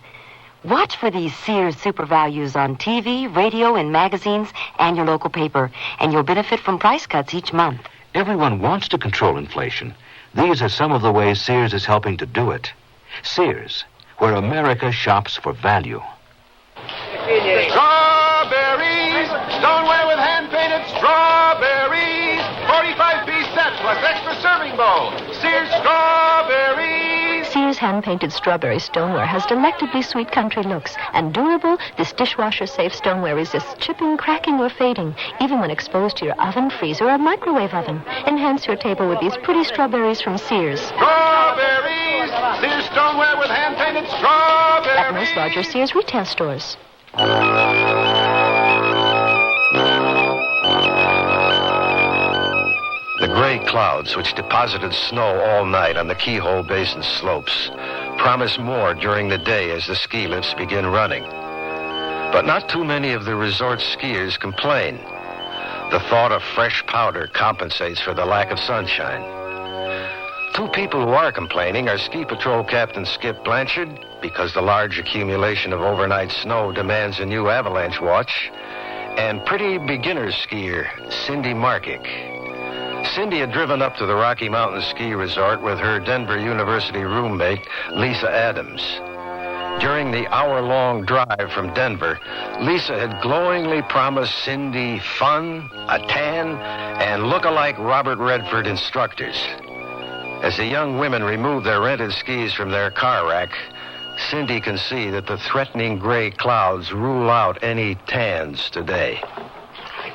Watch for these Sears super values on TV, radio, and magazines and your local paper, and you'll benefit from price cuts each month. Everyone wants to control inflation. These are some of the ways Sears is helping to do it. Sears, where America shops for value. Strawberries! Stoneware with hand-painted strawberries! 45-piece set plus extra serving bowl. Sears Strawberries! Sears hand-painted strawberry stoneware has delectably sweet country looks. And durable, this dishwasher-safe stoneware resists chipping, cracking, or fading, even when exposed to your oven, freezer, or microwave oven. Enhance your table with these pretty strawberries from Sears. Strawberries! Sears Stoneware with hand-painted strawberries! At most larger Sears retail stores. The gray clouds, which deposited snow all night on the Keyhole Basin slopes, promise more during the day as the ski lifts begin running. But not too many of the resort skiers complain. The thought of fresh powder compensates for the lack of sunshine. Two people who are complaining are Ski Patrol Captain Skip Blanchard, because the large accumulation of overnight snow demands a new avalanche watch, and pretty beginner skier Cindy Markick. Cindy had driven up to the Rocky Mountain Ski Resort with her Denver University roommate, Lisa Adams. During the hour-long drive from Denver, Lisa had glowingly promised Cindy fun, a tan, and look-alike Robert Redford instructors. As the young women remove their rented skis from their car rack, Cindy can see that the threatening gray clouds rule out any tans today.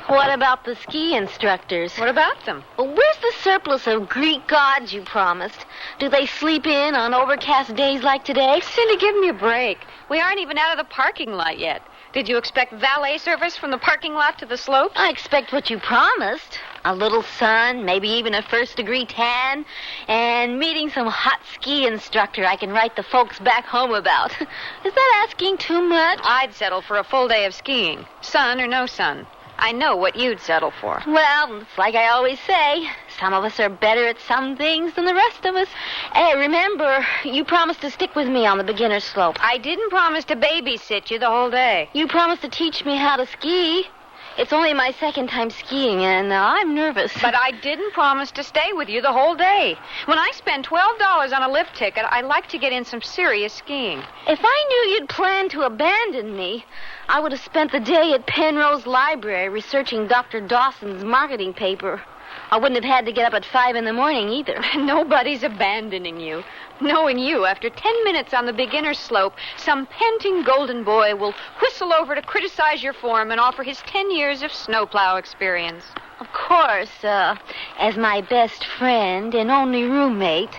What about the ski instructors? What about them? Well, where's the surplus of Greek gods you promised? Do they sleep in on overcast days like today? Cindy, give me a break. We aren't even out of the parking lot yet. Did you expect valet service from the parking lot to the slopes? I expect what you promised. A little sun, maybe even a first-degree tan, and meeting some hot ski instructor I can write the folks back home about. Is that asking too much? I'd settle for a full day of skiing, sun or no sun. I know what you'd settle for. Well, it's like I always say. Some of us are better at some things than the rest of us. Hey, remember, you promised to stick with me on the beginner slope. I didn't promise to babysit you the whole day. You promised to teach me how to ski. It's only my second time skiing, and I'm nervous. But I didn't promise to stay with you the whole day. When I spend $12 on a lift ticket, I like to get in some serious skiing. If I knew you'd planned to abandon me, I would have spent the day at Penrose Library researching Dr. Dawson's marketing paper. I wouldn't have had to get up at 5 in the morning either. Nobody's abandoning you. Knowing you, after 10 minutes on the beginner slope, some panting golden boy will whistle over to criticize your form and offer his 10 years of snowplow experience. Of course, as my best friend and only roommate,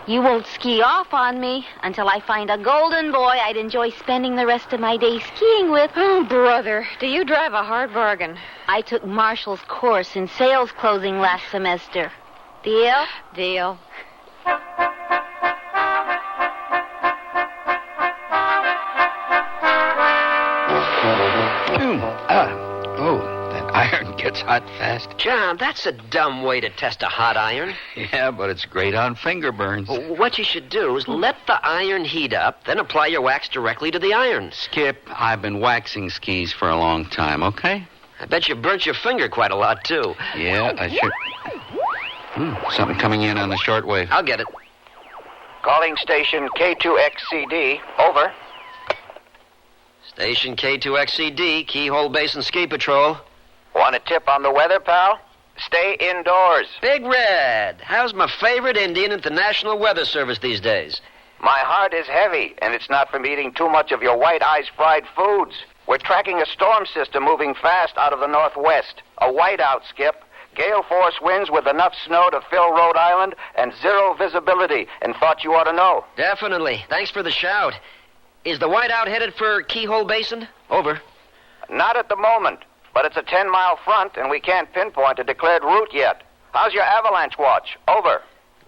you won't ski off on me until I find a golden boy I'd enjoy spending the rest of my day skiing with. Oh, brother, do you drive a hard bargain? I took Marshall's course in sales closing last semester. Deal? Deal. Iron gets hot fast. John, that's a dumb way to test a hot iron. Yeah, but it's great on finger burns. What you should do is let the iron heat up, then apply your wax directly to the iron. Skip, I've been waxing skis for a long time, okay? I bet you burnt your finger quite a lot, too. Yeah, I should. Something coming in on the shortwave. I'll get it. Calling station K2XCD. Over. Station K2XCD, Keyhole Basin Ski Patrol. Want a tip on the weather, pal? Stay indoors. Big Red, how's my favorite Indian at the National Weather Service these days? My heart is heavy, and it's not from eating too much of your white ice fried foods. We're tracking a storm system moving fast out of the northwest. A whiteout, Skip. Gale force winds with enough snow to fill Rhode Island and zero visibility, and thought you ought to know. Definitely. Thanks for the shout. Is the whiteout headed for Keyhole Basin? Over. Not at the moment. But it's a 10-mile front, and we can't pinpoint a declared route yet. How's your avalanche watch? Over.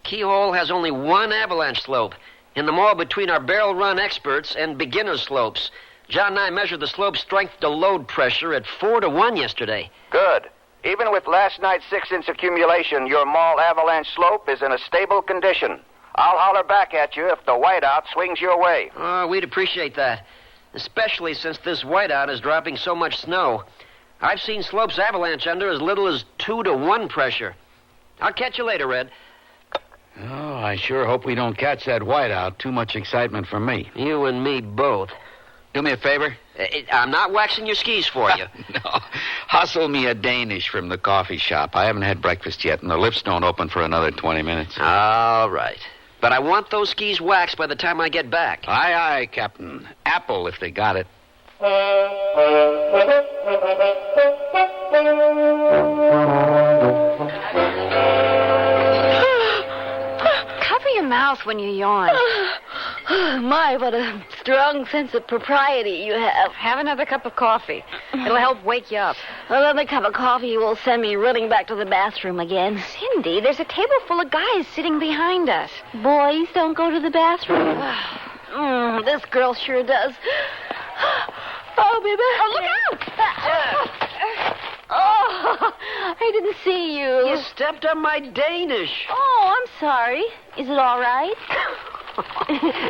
Keyhole has only one avalanche slope, in the mall between our barrel run experts and beginner slopes. John and I measured the slope strength to load pressure at 4-1 yesterday. Good. Even with last night's 6-inch accumulation, your mall avalanche slope is in a stable condition. I'll holler back at you if the whiteout swings your way. Oh, we'd appreciate that, especially since this whiteout is dropping so much snow. I've seen slopes avalanche under as little as 2-1 pressure. I'll catch you later, Red. Oh, I sure hope we don't catch that whiteout. Too much excitement for me. You and me both. Do me a favor? I'm not waxing your skis for you. No. Hustle me a Danish from the coffee shop. I haven't had breakfast yet, and the lifts don't open for another 20 minutes. All right. But I want those skis waxed by the time I get back. Aye, aye, Captain. Apple, if they got it. Cover your mouth when you yawn. My, what a strong sense of propriety you have. Have another cup of coffee. It'll help wake you up. Another cup of coffee will send me running back to the bathroom again. Cindy, there's a table full of guys sitting behind us. Boys don't go to the bathroom. This girl sure does. Oh, baby. Oh, look out! Oh, I didn't see you. You stepped on my Danish. Oh, I'm sorry. Is it all right?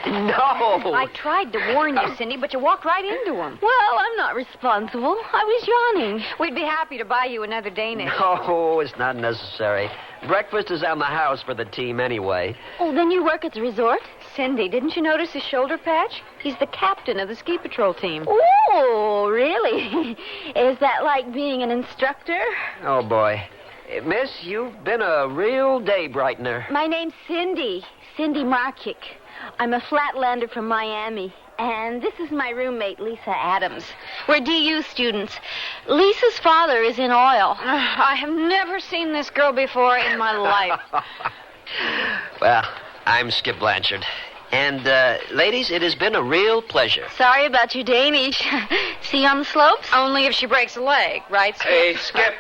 No. I tried to warn you, Cindy, but you walked right into him. Well, I'm not responsible. I was yawning. We'd be happy to buy you another Danish. No, it's not necessary. Breakfast is on the house for the team anyway. Oh, then you work at the resort? Cindy, didn't you notice his shoulder patch? He's the captain of the ski patrol team. Oh, really? Is that like being an instructor? Oh, boy. Miss, you've been a real day brightener. My name's Cindy Markick. I'm a flatlander from Miami. And this is my roommate, Lisa Adams. We're DU students. Lisa's father is in oil. I have never seen this girl before in my life. Well, I'm Skip Blanchard. And, ladies, it has been a real pleasure. Sorry about your Danish. See you on the slopes? Only if she breaks a leg, right, Skip? Hey, Skip.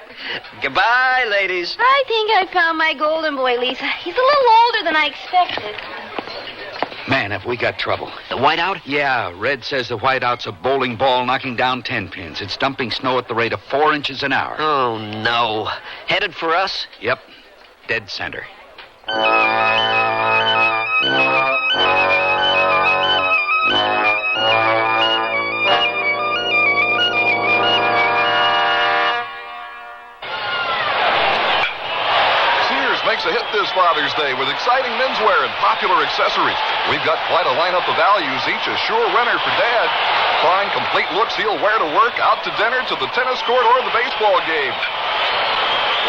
Goodbye, ladies. I think I found my golden boy, Lisa. He's a little older than I expected. Man, have we got trouble. The whiteout? Yeah, Red says the whiteout's a bowling ball knocking down 10 pins. It's dumping snow at the rate of 4 inches an hour. Oh, no. Headed for us? Yep. Dead center. Makes a hit this Father's Day with exciting menswear and popular accessories. We've got quite a lineup of values, each a sure winner for Dad. Find complete looks he'll wear to work, out to dinner, to the tennis court, or the baseball game.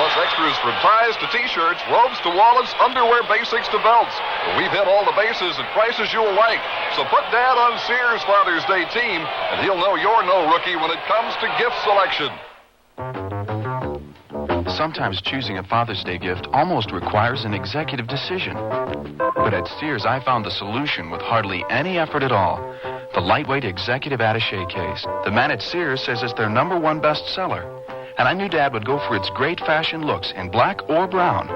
Plus extras from ties to T-shirts, robes to wallets, underwear basics to belts. We've hit all the bases at prices you'll like. So put Dad on Sears Father's Day team, and he'll know you're no rookie when it comes to gift selection. Sometimes choosing a Father's Day gift almost requires an executive decision. But at Sears, I found the solution with hardly any effort at all. The lightweight executive attaché case. The man at Sears says it's their #1 bestseller. And I knew Dad would go for its great fashion looks in black or brown.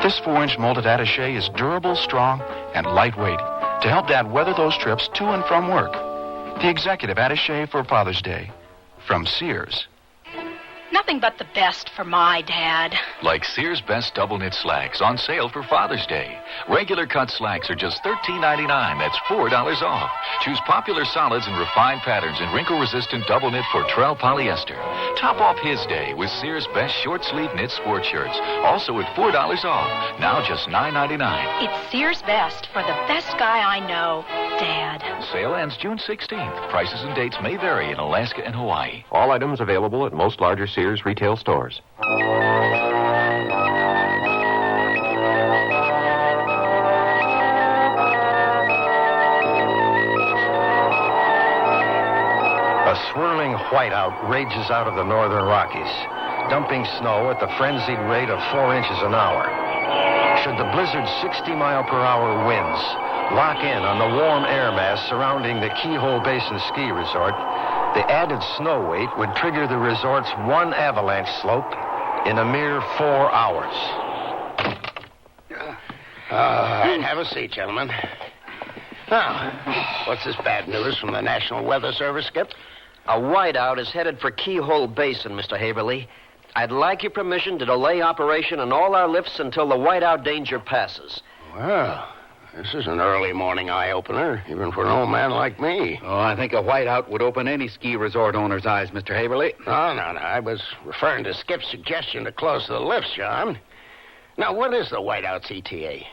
This 4-inch molded attaché is durable, strong, and lightweight to help Dad weather those trips to and from work. The executive attaché for Father's Day from Sears. Nothing but the best for my Dad. Like Sears Best Double Knit Slacks on sale for Father's Day. Regular cut slacks are just $13.99. That's $4 off. Choose popular solids and refined patterns in wrinkle-resistant double knit Fortrell polyester. Top off his day with Sears Best Short Sleeve Knit Sport Shirts. Also at $4 off. Now just $9.99. It's Sears Best for the best guy I know, Dad. Sale ends June 16th. Prices and dates may vary in Alaska and Hawaii. All items available at most larger Sears retail stores. A swirling whiteout rages out of the northern Rockies, dumping snow at the frenzied rate of 4 inches an hour. Should the blizzard's 60-mile-per-hour winds lock in on the warm air mass surrounding the Keyhole Basin Ski Resort, the added snow weight would trigger the resort's 1 avalanche slope in a mere 4 hours. Have a seat, gentlemen. Now, what's this bad news from the National Weather Service, Skip? A whiteout is headed for Keyhole Basin, Mr. Haverly. I'd like your permission to delay operation on all our lifts until the whiteout danger passes. Well, this is an early morning eye-opener, even for an old man like me. Oh, I think a whiteout would open any ski resort owner's eyes, Mr. Haverly. No. I was referring to Skip's suggestion to close the lifts, John. Now, what is the whiteout's ETA?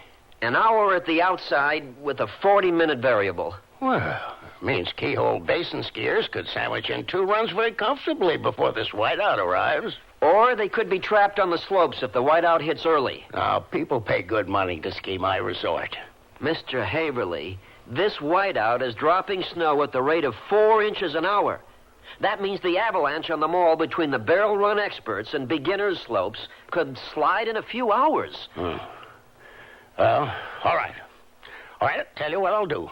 An hour at the outside with a 40-minute variable. Well, means Keyhole Basin skiers could sandwich in 2 runs very comfortably before this whiteout arrives. Or they could be trapped on the slopes if the whiteout hits early. Now, people pay good money to ski my resort. Mr. Haverly, this whiteout is dropping snow at the rate of 4 inches an hour. That means the avalanche on the mall between the barrel run experts and beginners slopes could slide in a few hours. Well, all right. All right, tell you what I'll do.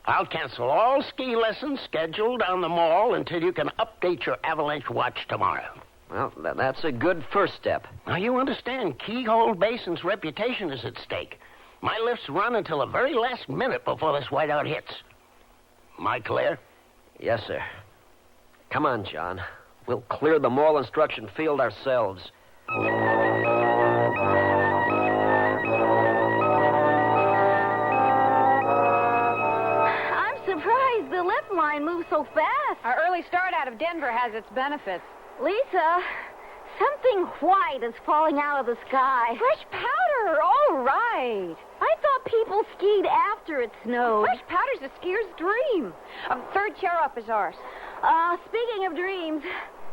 I'll cancel all ski lessons scheduled on the mall until you can update your avalanche watch tomorrow. Well, that's a good first step. Now, you understand, Keyhole Basin's reputation is at stake. My lifts run until the very last minute before this whiteout hits. Am I clear? Yes, sir. Come on, John. We'll clear the mall instruction field ourselves. I'm surprised the lift line moves so fast. Our early start out of Denver has its benefits. Lisa, something white is falling out of the sky. Fresh powder, all right. I thought people skied after it snowed. Fresh powder's a skier's dream. Third chair up is ours. Speaking of dreams,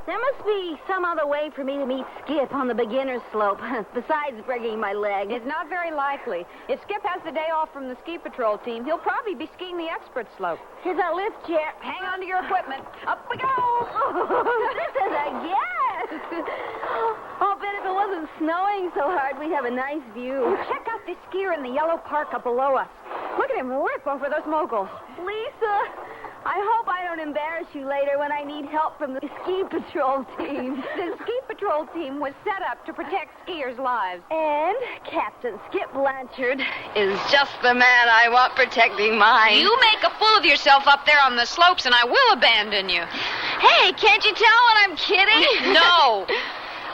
there must be some other way for me to meet Skip on the beginner's slope, besides breaking my leg. It's not very likely. If Skip has the day off from the ski patrol team, he'll probably be skiing the expert slope. Here's our lift chair. Hang on to your equipment. Up we go! This is a guess! I'll bet if it wasn't snowing so hard, we'd have a nice view. Check out this skier in the yellow parka below us. Look at him rip over those moguls. Lisa, I hope I don't embarrass you later when I need help from the ski patrol team. The ski patrol team was set up to protect skiers' lives. And Captain Skip Blanchard is just the man I want protecting mine. You make a fool of yourself up there on the slopes, and I will abandon you. Hey, can't you tell when I'm kidding? No.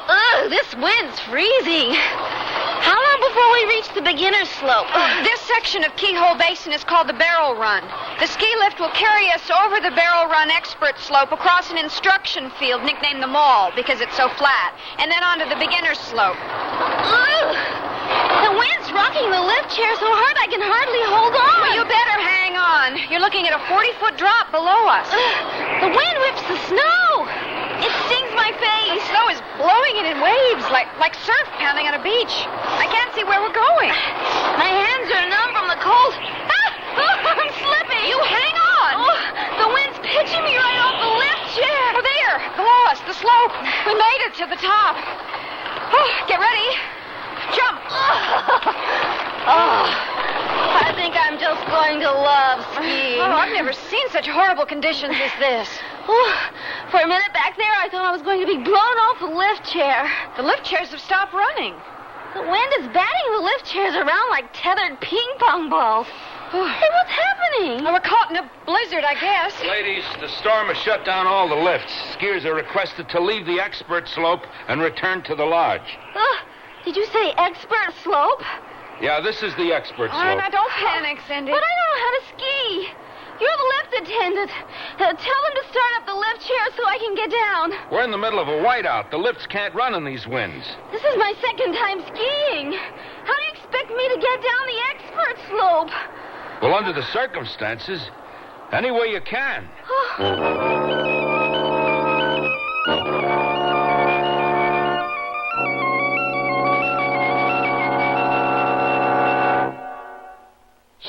Ugh, this wind's freezing. How long before we reach the beginner's slope? This section of Keyhole Basin is called the Barrel Run. The ski lift will carry us over the Barrel Run expert slope across an instruction field nicknamed the Mall because it's so flat, and then onto the beginner's slope. Ugh. The wind's rocking the lift chair so hard I can hardly hold on. Well, you better hang on. You're looking at a 40-foot drop below us. The wind whips the snow. It stings my face. The snow is blowing it in waves like surf pounding on a beach. I can't see where we're going. My hands are numb from the cold. I'm slipping. You hang on. Oh, the wind's pitching me right off the lift chair. Oh, there, below us, the slope. We made it to the top. Oh, get ready. Jump. I think I'm just going to love skiing. Oh, I've never seen such horrible conditions as this. For a minute back there, I thought I was going to be blown off the lift chair. The lift chairs have stopped running. The wind is batting the lift chairs around like tethered ping pong balls. Hey, what's happening? Oh, we're caught in a blizzard, I guess. Ladies, the storm has shut down all the lifts. Skiers are requested to leave the expert slope and return to the lodge. Did you say expert slope? Yeah, this is the expert slope. All right, now don't panic, Cindy. But I don't know how to ski. You're the lift attendant. Tell them to start up the lift chair so I can get down. We're in the middle of a whiteout. The lifts can't run in these winds. This is my second time skiing. How do you expect me to get down the expert slope? Well, under the circumstances, any way you can.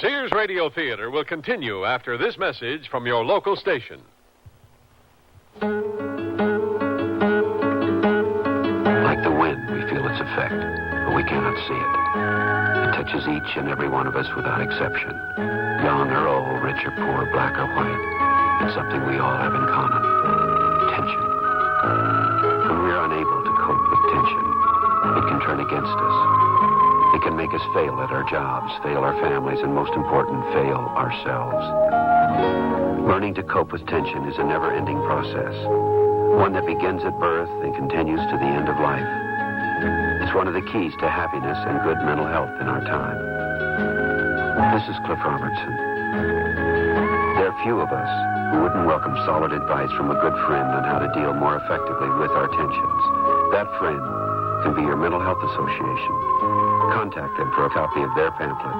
Sears Radio Theater will continue after this message from your local station. Like the wind, we feel its effect, but we cannot see it. It touches each and every one of us without exception. Young or old, rich or poor, black or white. It's something we all have in common. Tension. When we're unable to cope with tension, it can turn against us. It can make us fail at our jobs, fail our families, and most important, fail ourselves. Learning to cope with tension is a never-ending process, one that begins at birth and continues to the end of life. It's one of the keys to happiness and good mental health in our time. This is Cliff Robertson. There are few of us who wouldn't welcome solid advice from a good friend on how to deal more effectively with our tensions. That friend can be your mental health association. Contact them for a copy of their pamphlet,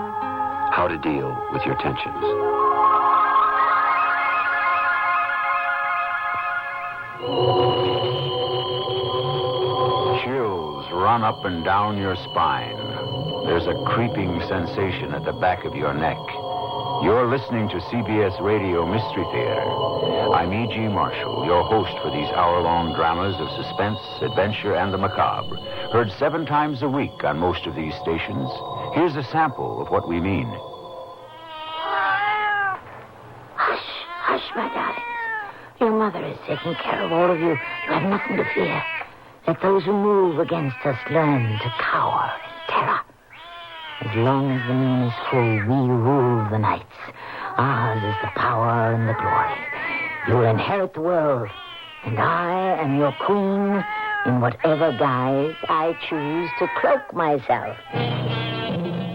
How to Deal with Your Tensions. Chills run up and down your spine. There's a creeping sensation at the back of your neck. You're listening to CBS Radio Mystery Theater. I'm E.G. Marshall, your host for these hour-long dramas of suspense, adventure, and the macabre. Heard 7 times a week on most of these stations. Here's a sample of what we mean. Hush, hush, my darlings. Your mother is taking care of all of you. You have nothing to fear. Let those who move against us learn to cower in terror. As long as the moon is full, we rule the nights. Ours is the power and the glory. You will inherit the world, and I am your queen in whatever guise I choose to cloak myself.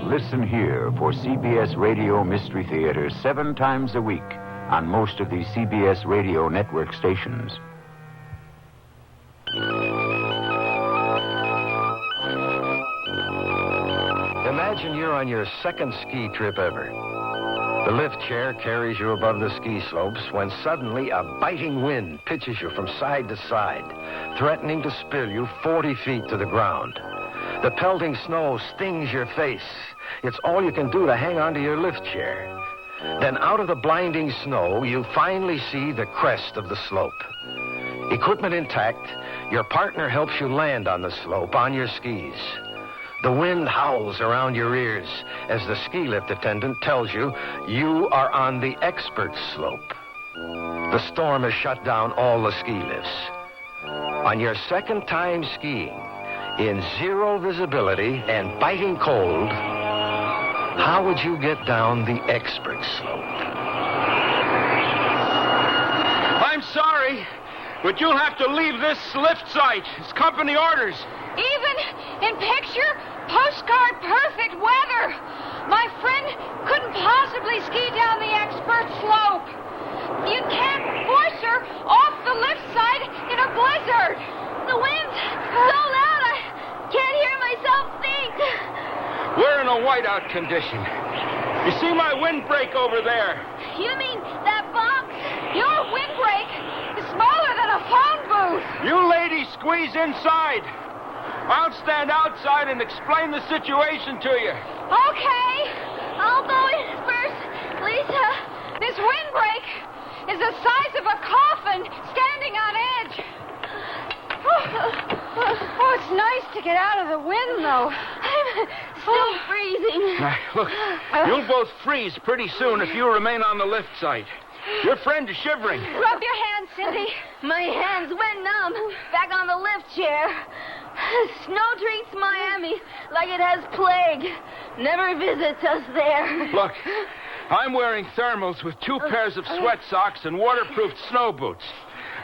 Listen here for CBS Radio Mystery Theater 7 times a week on most of the CBS Radio network stations. Imagine you're on your second ski trip ever. The lift chair carries you above the ski slopes when suddenly a biting wind pitches you from side to side, threatening to spill you 40 feet to the ground. The pelting snow stings your face. It's all you can do to hang onto your lift chair. Then out of the blinding snow, you finally see the crest of the slope. Equipment intact, your partner helps you land on the slope on your skis. The wind howls around your ears as the ski lift attendant tells you you are on the expert slope. The storm has shut down all the ski lifts. On your second time skiing, in zero visibility and biting cold, how would you get down the expert slope? I'm sorry, but you'll have to leave this lift site. It's company orders. Even in picture, postcard, perfect weather. My friend couldn't possibly ski down the expert slope. You can't force her off the lift side in a blizzard. The wind's so loud I can't hear myself think. We're in a whiteout condition. You see my windbreak over there? You mean that box? Your windbreak is smaller than a phone booth. You ladies squeeze inside. I'll stand outside and explain the situation to you. Okay. I'll go in first, Lisa. This windbreak is the size of a coffin standing on edge. Oh, it's nice to get out of the wind, though. I'm still freezing. Now, look, you'll both freeze pretty soon if you remain on the lift site. Your friend is shivering. Rub your hands, Cindy. My hands went numb. Back on the lift chair. Snow treats Miami like it has plague. Never visits us there. Look, I'm wearing thermals with 2 pairs of sweat socks and waterproof snow boots.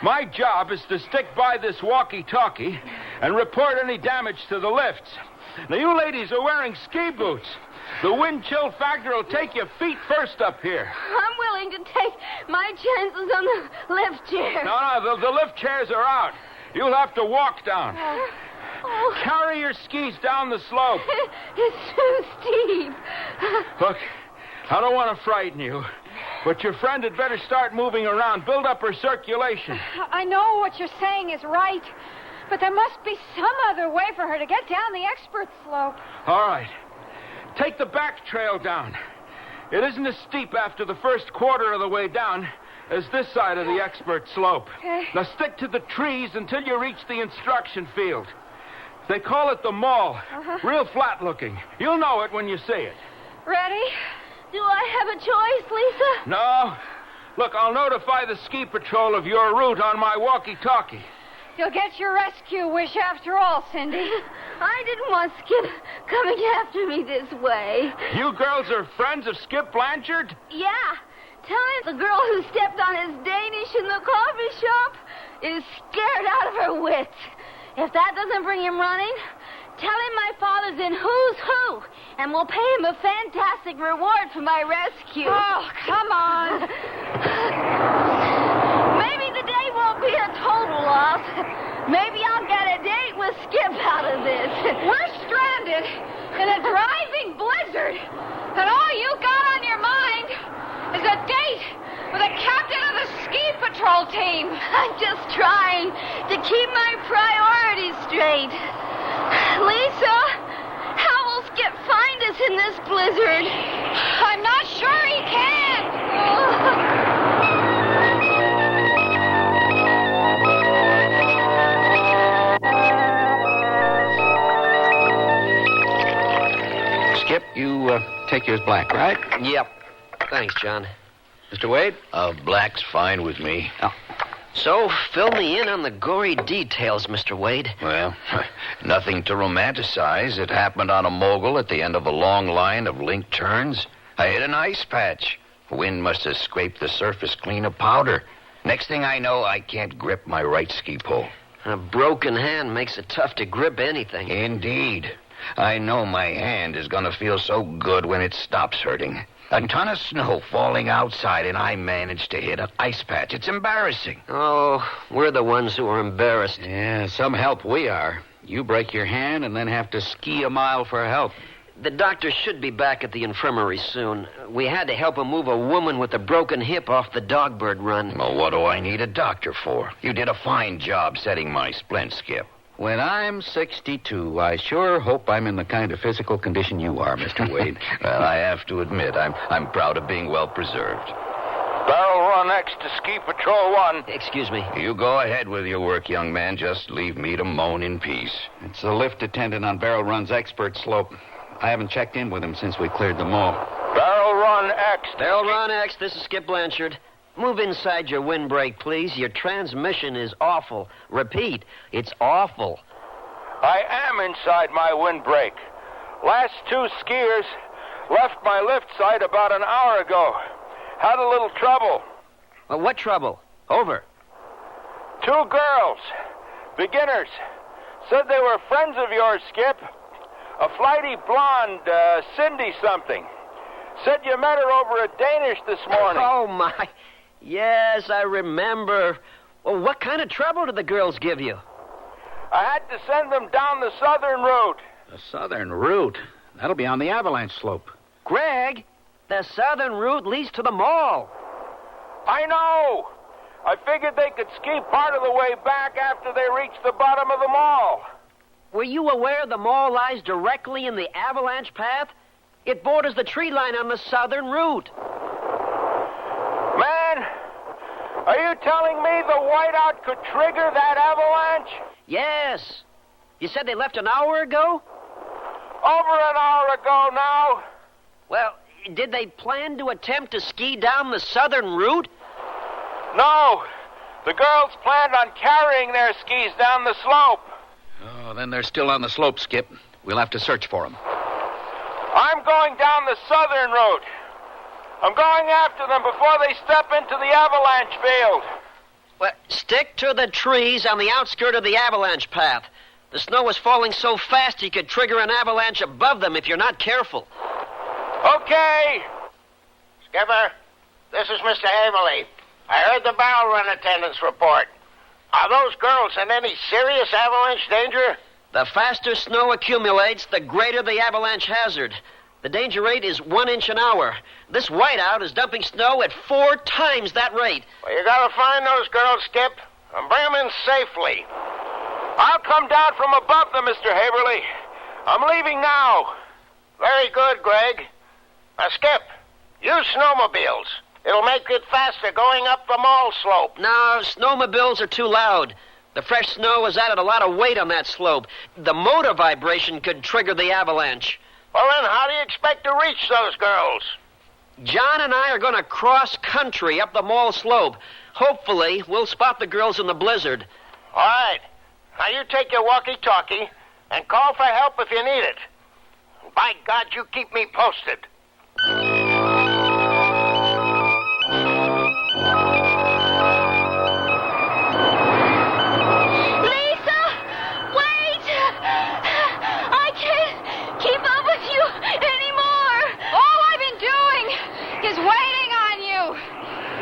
My job is to stick by this walkie-talkie and report any damage to the lifts. Now, you ladies are wearing ski boots. The wind chill factor will take your feet first up here. I'm willing to take my chances on the lift chair. No, the lift chairs are out. You'll have to walk down. Carry your skis down the slope. It's too steep. Look, I don't want to frighten you, but your friend had better start moving around, build up her circulation. I know what you're saying is right, but there must be some other way for her to get down the expert slope. All right. Take the back trail down. It isn't as steep after the first quarter of the way down as this side of the expert slope. Okay. Now stick to the trees until you reach the instruction field. They call it the mall. Real flat looking. You'll know it when you see it. Ready? Do I have a choice, Lisa? No. Look, I'll notify the ski patrol of your route on my walkie-talkie. You'll get your rescue wish after all, Cindy. I didn't want Skip coming after me this way. You girls are friends of Skip Blanchard? Yeah. Tell him the girl who stepped on his Danish in the coffee shop is scared out of her wits. If that doesn't bring him running, tell him my father's in Who's Who, and we'll pay him a fantastic reward for my rescue. Oh, come on. Maybe the day won't be a total loss. Maybe I'll get a date with with Skip out of this. We're stranded in a driving blizzard, and all you got on your mind is a date with the captain of the ski patrol team. I'm just trying to keep my priorities straight. Lisa, how will Skip find us in this blizzard? I'm not sure he can. Skip, you take yours black, right? Yep. Thanks, John. Mr. Wade? Black's fine with me. Oh. So, fill me in on the gory details, Mr. Wade. Well, nothing to romanticize. It happened on a mogul at the end of a long line of linked turns. I hit an ice patch. Wind must have scraped the surface clean of powder. Next thing I know, I can't grip my right ski pole. A broken hand makes it tough to grip anything. Indeed. I know my hand is going to feel so good when it stops hurting. A ton of snow falling outside, and I managed to hit an ice patch. It's embarrassing. Oh, we're the ones who are embarrassed. Yeah, some help we are. You break your hand and then have to ski a mile for help. The doctor should be back at the infirmary soon. We had to help him move a woman with a broken hip off the Dogbird run. Well, what do I need a doctor for? You did a fine job setting my splint, Skip. When I'm 62, I sure hope I'm in the kind of physical condition you are, Mr. Wade. Well, I have to admit, I'm proud of being well preserved. Barrel run next to Ski Patrol 1. Excuse me. You go ahead with your work, young man. Just leave me to moan in peace. It's the lift attendant on Barrel Run's expert slope. I haven't checked in with him since we cleared the mall. Barrel Run X. Barrel Run X, this is Skip Blanchard. Move inside your windbreak, please. Your transmission is awful. Repeat, it's awful. I am inside my windbreak. Last 2 skiers left my lift site about an hour ago. Had a little trouble. Well, what trouble? Over. 2 girls, beginners, said they were friends of yours, Skip. A flighty blonde, Cindy something. Said you met her over at Danish this morning. Oh, my. Yes, I remember. Well, what kind of trouble did the girls give you? I had to send them down the southern route. The southern route? That'll be on the avalanche slope. Greg, the southern route leads to the mall. I know. I figured they could ski part of the way back after they reached the bottom of the mall. Were you aware the mall lies directly in the avalanche path? It borders the tree line on the southern route. Man, are you telling me the whiteout could trigger that avalanche? Yes. You said they left an hour ago? Over an hour ago now. Well, did they plan to attempt to ski down the southern route? No. The girls planned on carrying their skis down the slope. Oh, then they're still on the slope, Skip. We'll have to search for them. I'm going down the southern route. I'm going after them before they step into the avalanche field. Well, stick to the trees on the outskirt of the avalanche path. The snow is falling so fast you could trigger an avalanche above them if you're not careful. Okay. Skipper, this is Mr. Haverly. I heard the barrel run attendant's report. Are those girls in any serious avalanche danger? The faster snow accumulates, the greater the avalanche hazard. The danger rate is 1 inch an hour. This whiteout is dumping snow at 4 times that rate. Well, you gotta find those girls, Skip, and bring them in safely. I'll come down from above them, Mr. Haverly. I'm leaving now. Very good, Greg. Now, Skip, use snowmobiles. It'll make it faster going up the mall slope. No, snowmobiles are too loud. The fresh snow has added a lot of weight on that slope. The motor vibration could trigger the avalanche. Well, then, how do you expect to reach those girls? John and I are going to cross country up the mall slope. Hopefully, we'll spot the girls in the blizzard. All right. Now, you take your walkie-talkie and call for help if you need it. By God, you keep me posted.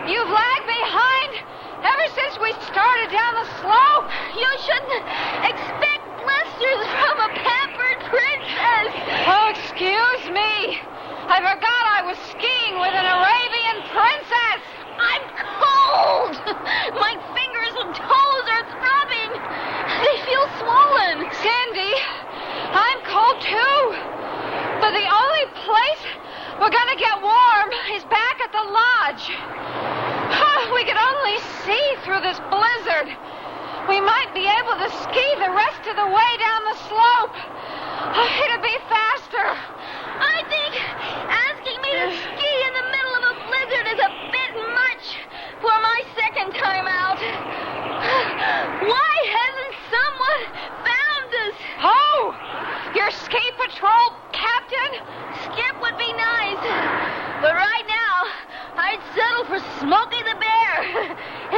You've lagged behind ever since we started down the slope. You shouldn't expect blizzards Excuse me. I forgot I was skiing with an Arabian princess. I'm cold. My fingers and toes are throbbing. They feel swollen. Cindy, I'm cold too. But the only place we're going to get warm is back at the lodge. We can only see through this blizzard. We might be able to ski the rest of the way down the slope. It'll be faster. I think asking me to ski in the middle of a blizzard is a bit much for my second time out. Why hasn't someone found us? Oh, your ski patrol captain? Skip would be nice. But right now, I'd settle for Smokey the Bear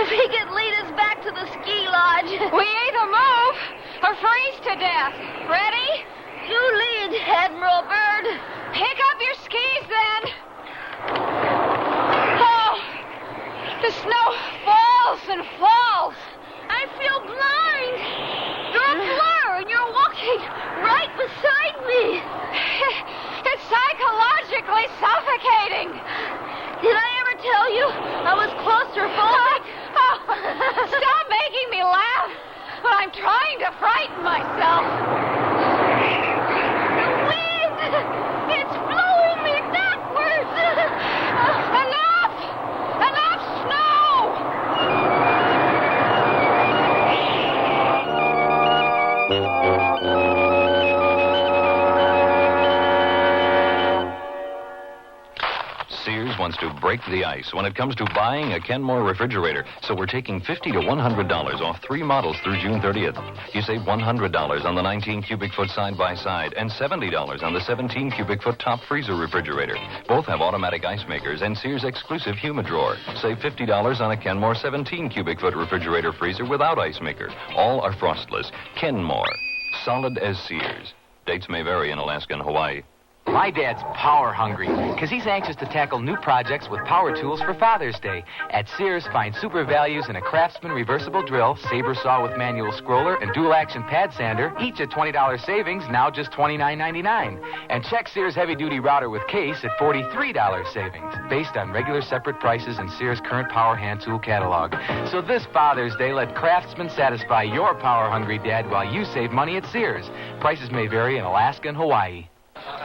if he could lead us back to the ski lodge. We either move or freeze to death. Ready? You lead, Admiral Byrd. Pick up your skis, then. Oh, the snow falls and falls. I feel blind. You're a blur, and you're walking right beside me. It's psychologically suffocating. Did I ever tell you I was claustrophobic? Oh, stop making me laugh when I'm trying to frighten myself. It's blowing me backwards! Enough! Enough snow! Sears wants to break the ice when it comes to buying a Kenmore refrigerator. So we're taking $50 to $100 off 3 models through June 30th. You save $100 on the 19 cubic foot side-by-side and $70 on the 17 cubic foot top freezer refrigerator. Both have automatic ice makers and Sears exclusive humid drawer. Save $50 on a Kenmore 17 cubic foot refrigerator freezer without ice maker. All are frostless. Kenmore. Solid as Sears. Dates may vary in Alaska and Hawaii. My dad's power hungry because he's anxious to tackle new projects with power tools for Father's Day. At Sears, find super values in a Craftsman reversible drill, saber saw with manual scroller, and dual-action pad sander, each at $20 savings, now just $29.99. And check Sears heavy-duty router with case at $43 savings, based on regular separate prices in Sears' current power hand tool catalog. So this Father's Day, let Craftsman satisfy your power-hungry dad while you save money at Sears. Prices may vary in Alaska and Hawaii.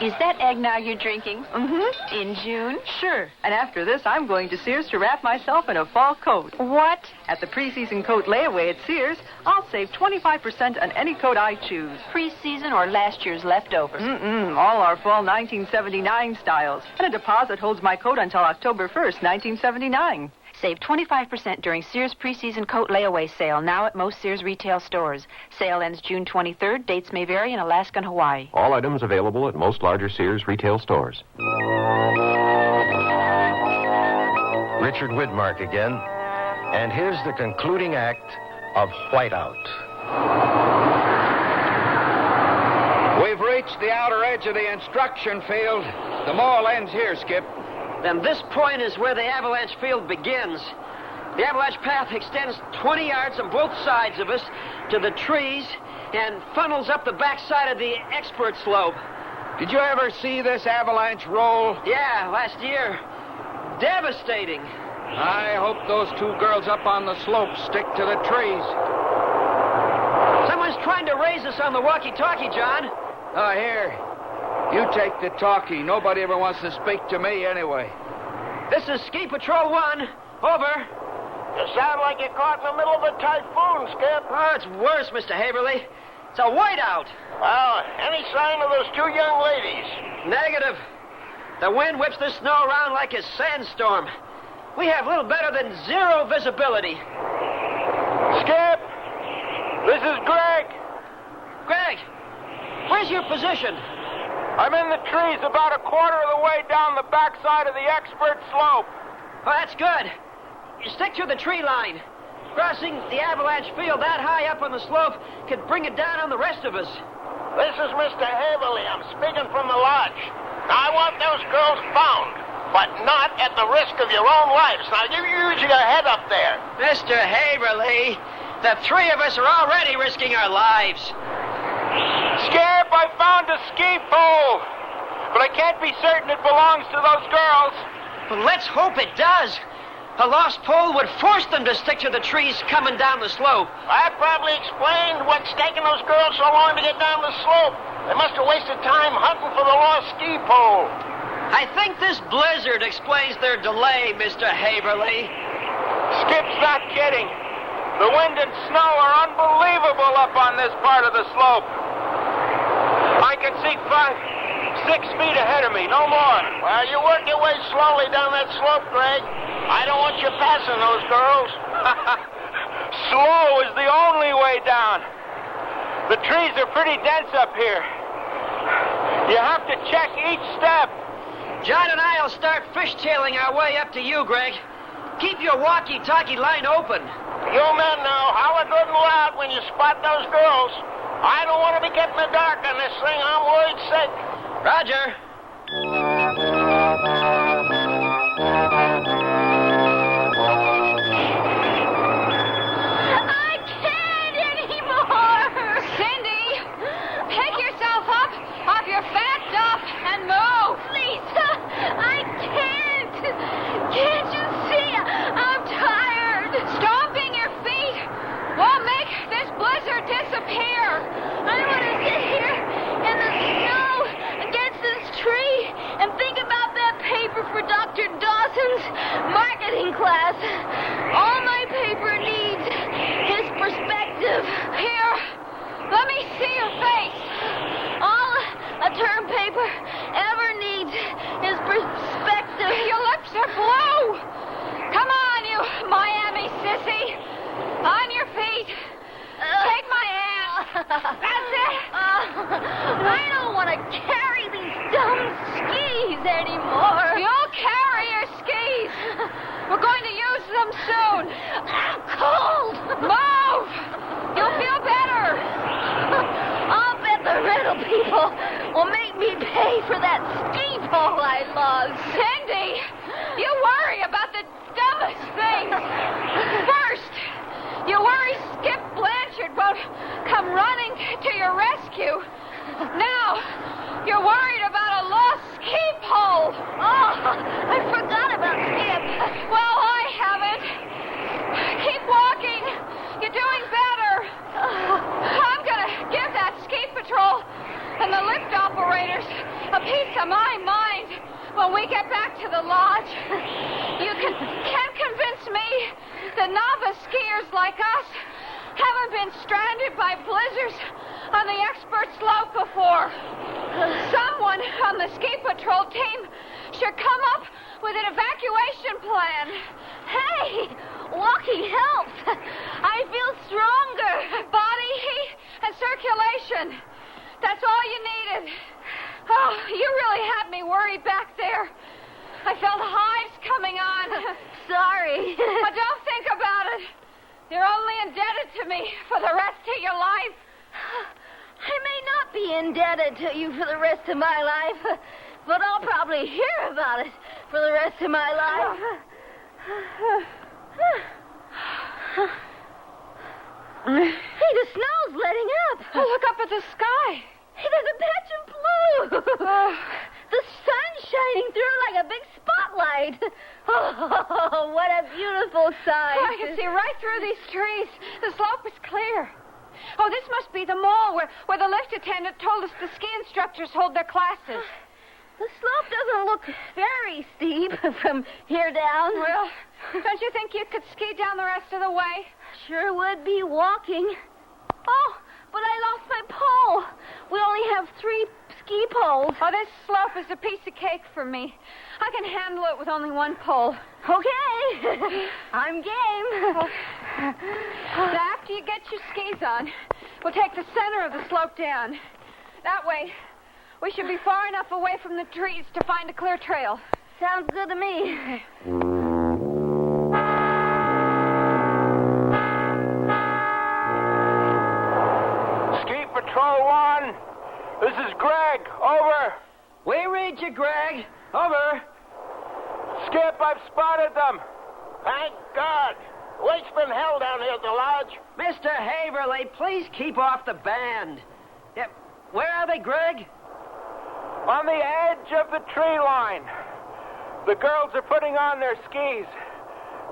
Is that eggnog you're drinking? Mm-hmm. In June? Sure. And after this, I'm going to Sears to wrap myself in a fall coat. What? At the preseason coat layaway at Sears, I'll save 25% on any coat I choose. Preseason or last year's leftovers? All our fall 1979 styles. And a deposit holds my coat until October 1st, 1979. Save 25% during Sears preseason coat layaway sale, now at most Sears retail stores. Sale ends June 23rd. Dates may vary in Alaska and Hawaii. All items available at most larger Sears retail stores. Richard Widmark again. And here's the concluding act of Whiteout. We've reached the outer edge of the instruction field. The mall ends here, Skip. Then this point is where the avalanche field begins. The avalanche path extends 20 yards on both sides of us to the trees and funnels up the backside of the expert slope. Did you ever see this avalanche roll? Yeah, last year. Devastating. I hope those 2 girls up on the slope stick to the trees. Someone's trying to raise us on the walkie-talkie, John. Oh, here. You take the talkie. Nobody ever wants to speak to me anyway. This is Ski Patrol 1. Over. You sound like you're caught in the middle of a typhoon, Skip. Oh, it's worse, Mr. Haverly. It's a whiteout. Well, any sign of those 2 young ladies? Negative. The wind whips the snow around like a sandstorm. We have little better than 0 visibility. Skip, this is Greg. Greg, where's your position? I'm in the trees about a quarter of the way down the backside of the expert slope. Oh, that's good. You stick to the tree line. Crossing the avalanche field that high up on the slope could bring it down on the rest of us. This is Mr. Haverly. I'm speaking from the lodge. Now, I want those girls found, but not at the risk of your own lives. Now, you use your head up there. Mr. Haverly, the 3 of us are already risking our lives. Skip, I found a ski pole. but I can't be certain it belongs to those girls. Well, let's hope it does. A lost pole would force them to stick to the trees coming down the slope. That probably explained what's taking those girls so long to get down the slope. They must have wasted time hunting for the lost ski pole. I think this blizzard explains their delay, Mr. Haverly. Skip's not kidding. The wind and snow are unbelievable up on this part of the slope. I can see 6 feet ahead of me, no more. Well, you work your way slowly down that slope, Greg. I don't want you passing those girls. Slow is the only way down. The trees are pretty dense up here. You have to check each step. John and I'll start fishtailing our way up to you, Greg. Keep your walkie-talkie line open. You men now, holler good and loud when you spot those girls. I don't want to be kept in the dark on this thing. I'm worried sick. Roger. I can't anymore. Cindy, pick yourself up off your fat duff and move. Lisa, I can't. Can't you see? I'm tired. Stomping your feet won't make this blizzard disappear. I want to sit here in the snow against this tree and think about that paper for Dr. Dawson's marketing class. All my paper needs is perspective. Here, let me see your face. All a term paper ever needs is perspective. Your lips are blue. Come on, you Miami sissy. On your feet. Take my hand. That's it. I don't want to carry these dumb skis anymore. You'll carry your skis. We're going to use them soon. I'm cold. Move. You'll feel better. I'll bet the rental people will make me pay for that ski pole I lost. Cindy, you worry about the dumbest things. First, you worry Skip Blanchard won't come running to your rescue. Now, you're worried about a lost ski pole. Oh, I forgot about Skip. Well, I haven't. Keep walking. You're doing better. I'm going to give that ski patrol and the lift operators a piece of my mind when we get back to the lodge. You can't convince me that novice skiers like us haven't been stranded by blizzards on the expert slope before. Someone on the ski patrol team should come up with an evacuation plan. Hey, walking helps. I feel stronger. Body heat and circulation. That's all you needed. Oh, you really had me worried back there. I felt hives coming on. Sorry. But don't think about it. You're only indebted to me for the rest of your life. I may not be indebted to you for the rest of my life, but I'll probably hear about it for the rest of my life. Hey, the snow's letting up. Oh, look up at the sky. Hey, there's a patch of blue. The sun's shining through like a big spotlight. Oh, what a beautiful sight. Oh, I can see right through these trees. The slope is clear. Oh, this must be the mall where the lift attendant told us the ski instructors hold their classes. The slope doesn't look very steep from here down. Well, don't you think you could ski down the rest of the way? Sure would be walking. Oh, but I lost my pole. We only have 3 ski poles. Oh, this slope is a piece of cake for me. I can handle it with only 1 pole. Okay. I'm game. Now, after you get your skis on, we'll take the center of the slope down. That way, we should be far enough away from the trees to find a clear trail. Sounds good to me. Ski Patrol 1, this is Greg. Over. We read you, Greg. Over. Skip, I've spotted them. Thank God. Wait's been hell down here at the lodge. Mr. Haverly, please keep off the band. Yeah, where are they, Greg? On the edge of the tree line. The girls are putting on their skis.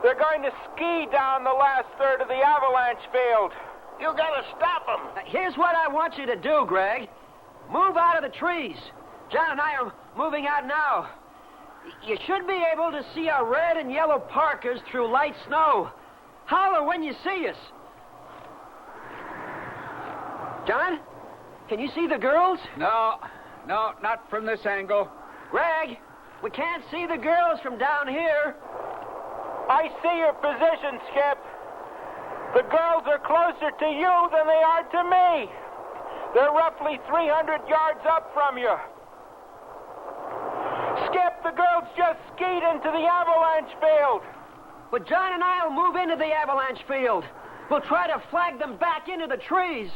They're going to ski down the last third of the avalanche field. You gotta stop them. Here's what I want you to do, Greg. Move out of the trees. John and I are moving out now. You should be able to see our red and yellow parkers through light snow. Holler when you see us. John, can you see the girls? No, not from this angle. Greg, we can't see the girls from down here. I see your position, Skip. The girls are closer to you than they are to me. They're roughly 300 yards up from you. Skip, the girls just skied into the avalanche field. But John and I will move into the avalanche field. We'll try to flag them back into the trees.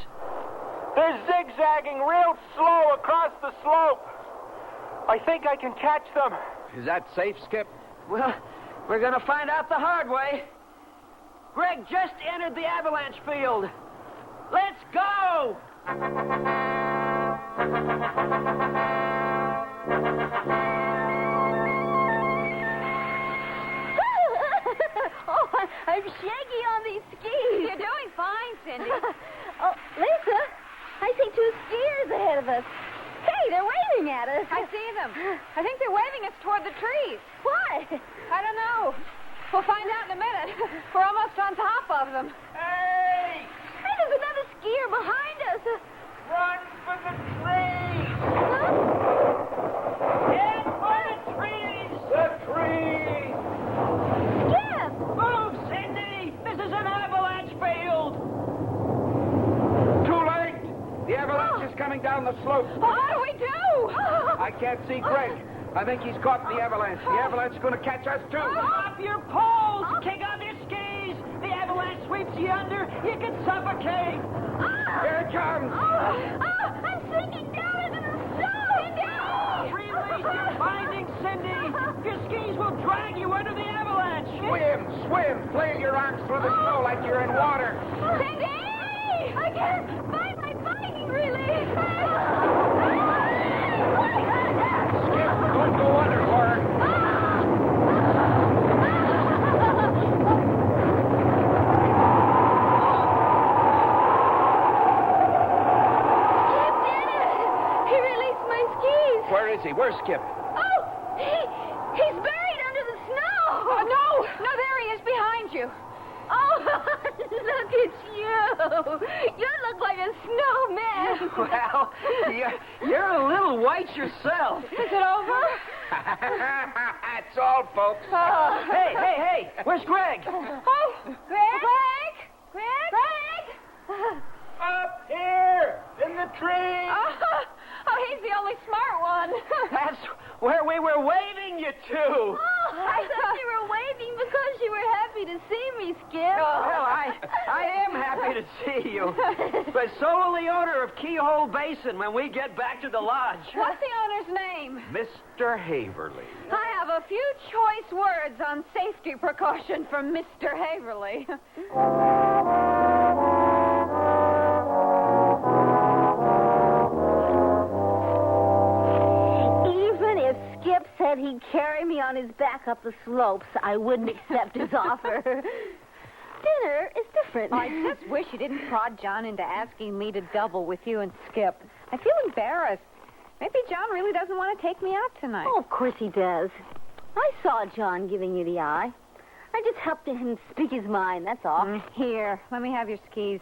They're zigzagging real slow across the slope. I think I can catch them. Is that safe, Skip? Well, we're going to find out the hard way. Greg just entered the avalanche field. Let's go! Oh, I'm shaky on these skis. You're doing fine, Cindy. Oh, Lisa, I see two skiers ahead of us. Hey, they're waving at us. I see them. I think they're waving us toward the trees. Why? I don't know. We'll find out in a minute. We're almost on top of them. Hey! Hey, there's another skier behind us. Run for the trees! Huh? Head for the trees! The trees! Skip! Move, Cindy! This is an avalanche field! Too late! The avalanche is coming down the slope. What do we do? I can't see Greg. I think he's caught in the avalanche. The avalanche is going to catch us, too. Drop your poles! Kick off your skis! The avalanche sweeps you under. You can suffocate! Here it comes. I'm sinking down into the snow. Cindy! Release your binding, Cindy! Your skis will drag you under the avalanche! Swim. Flail your arms through the snow like you're in water. Cindy! I can't find my binding relief. Skip, don't go under for her. Skip did it. He released my skis. Where is he? Where's Skip? Oh, he's buried under the snow. No, there he is behind you. Oh, look at you. You look like a snowman. Well, you're a little white yourself. Is it over? That's all, folks. Oh. Hey, where's Greg? Oh, Greg? Up here! In the trees! Oh, he's the only smart one. That's where we were waving you to. Oh, I thought you were waving because you were happy to see me, Skip. Well, I am happy to see you. But so will the owner of Keyhole Basin when we get back to the lodge. What's the owner's name? Mr. Haverly. I have a few choice words on safety precaution from Mr. Haverly. Even if Skip said he'd carry me on his back up the slopes, I wouldn't accept his offer. Dinner is different. I just wish you didn't prod John into asking me to double with you and Skip. I feel embarrassed. Maybe John really doesn't want to take me out tonight. Oh, of course he does. I saw John giving you the eye. I just helped him speak his mind, that's all. Here, let me have your skis.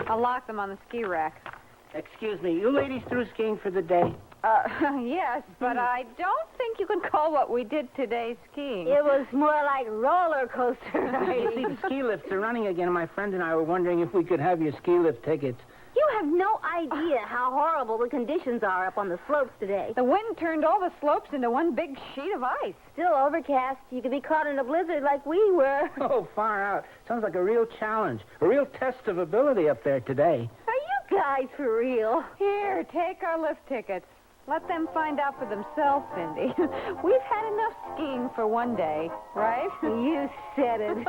I'll lock them on the ski rack. Excuse me, you ladies through skiing for the day? Yes, but I don't think you can call what we did today skiing. It was more like roller coaster You see, the ski lifts are running again, and my friend and I were wondering if we could have your ski lift tickets. You have no idea how horrible the conditions are up on the slopes today. The wind turned all the slopes into one big sheet of ice. Still overcast. You could be caught in a blizzard like we were. Oh, far out. Sounds like a real challenge, a real test of ability up there today. Are you guys for real? Here, take our lift tickets. Let them find out for themselves, Cindy. We've had enough skiing for one day, right? You said it.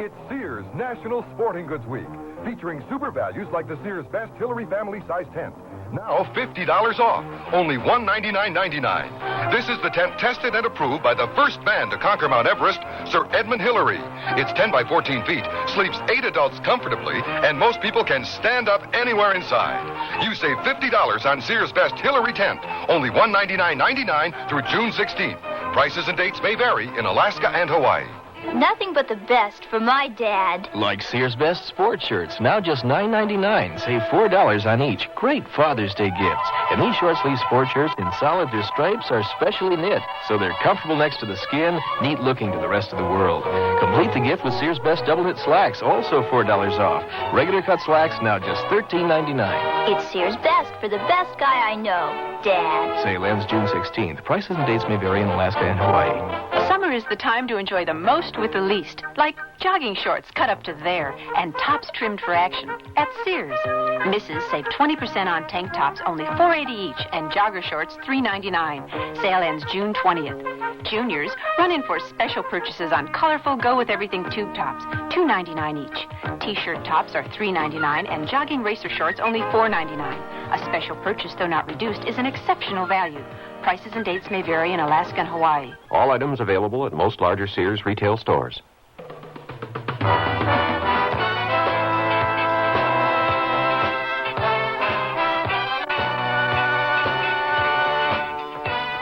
It's Sears National Sporting Goods Week. featuring super values like the Sears Best Hillary Family Size Tent. Now $50 off, only $199.99. This is the tent tested and approved by the first man to conquer Mount Everest, Sir Edmund Hillary. It's 10 by 14 feet, sleeps 8 adults comfortably, and most people can stand up anywhere inside. You save $50 on Sears Best Hillary tent, only $199.99 through June 16th. Prices and dates may vary in Alaska and Hawaii. Nothing but the best for my dad. Like Sears Best Sport Shirts, now just $9.99. Save $4 on each. Great Father's Day gifts. And these short-sleeve sport shirts in solids or stripes are specially knit, so they're comfortable next to the skin, neat-looking to the rest of the world. Complete the gift with Sears Best Double Knit Slacks, also $4 off. Regular cut slacks, now just $13.99. It's Sears Best for the best guy I know, Dad. Sale ends June 16th. Prices and dates may vary in Alaska and Hawaii. Summer is the time to enjoy the most with the least, like jogging shorts cut up to there and tops trimmed for action at Sears. Misses save 20% on tank tops, only $4.80 each, and jogger shorts $3.99. Sale ends June 20th. Juniors, run in for special purchases on colorful Go With Everything tube tops, $2.99 each. T-shirt tops are $3.99, and jogging racer shorts only $4.99. A special purchase, though not reduced, is an exceptional value. Prices and dates may vary in Alaska and Hawaii. All items available at most larger Sears retail stores.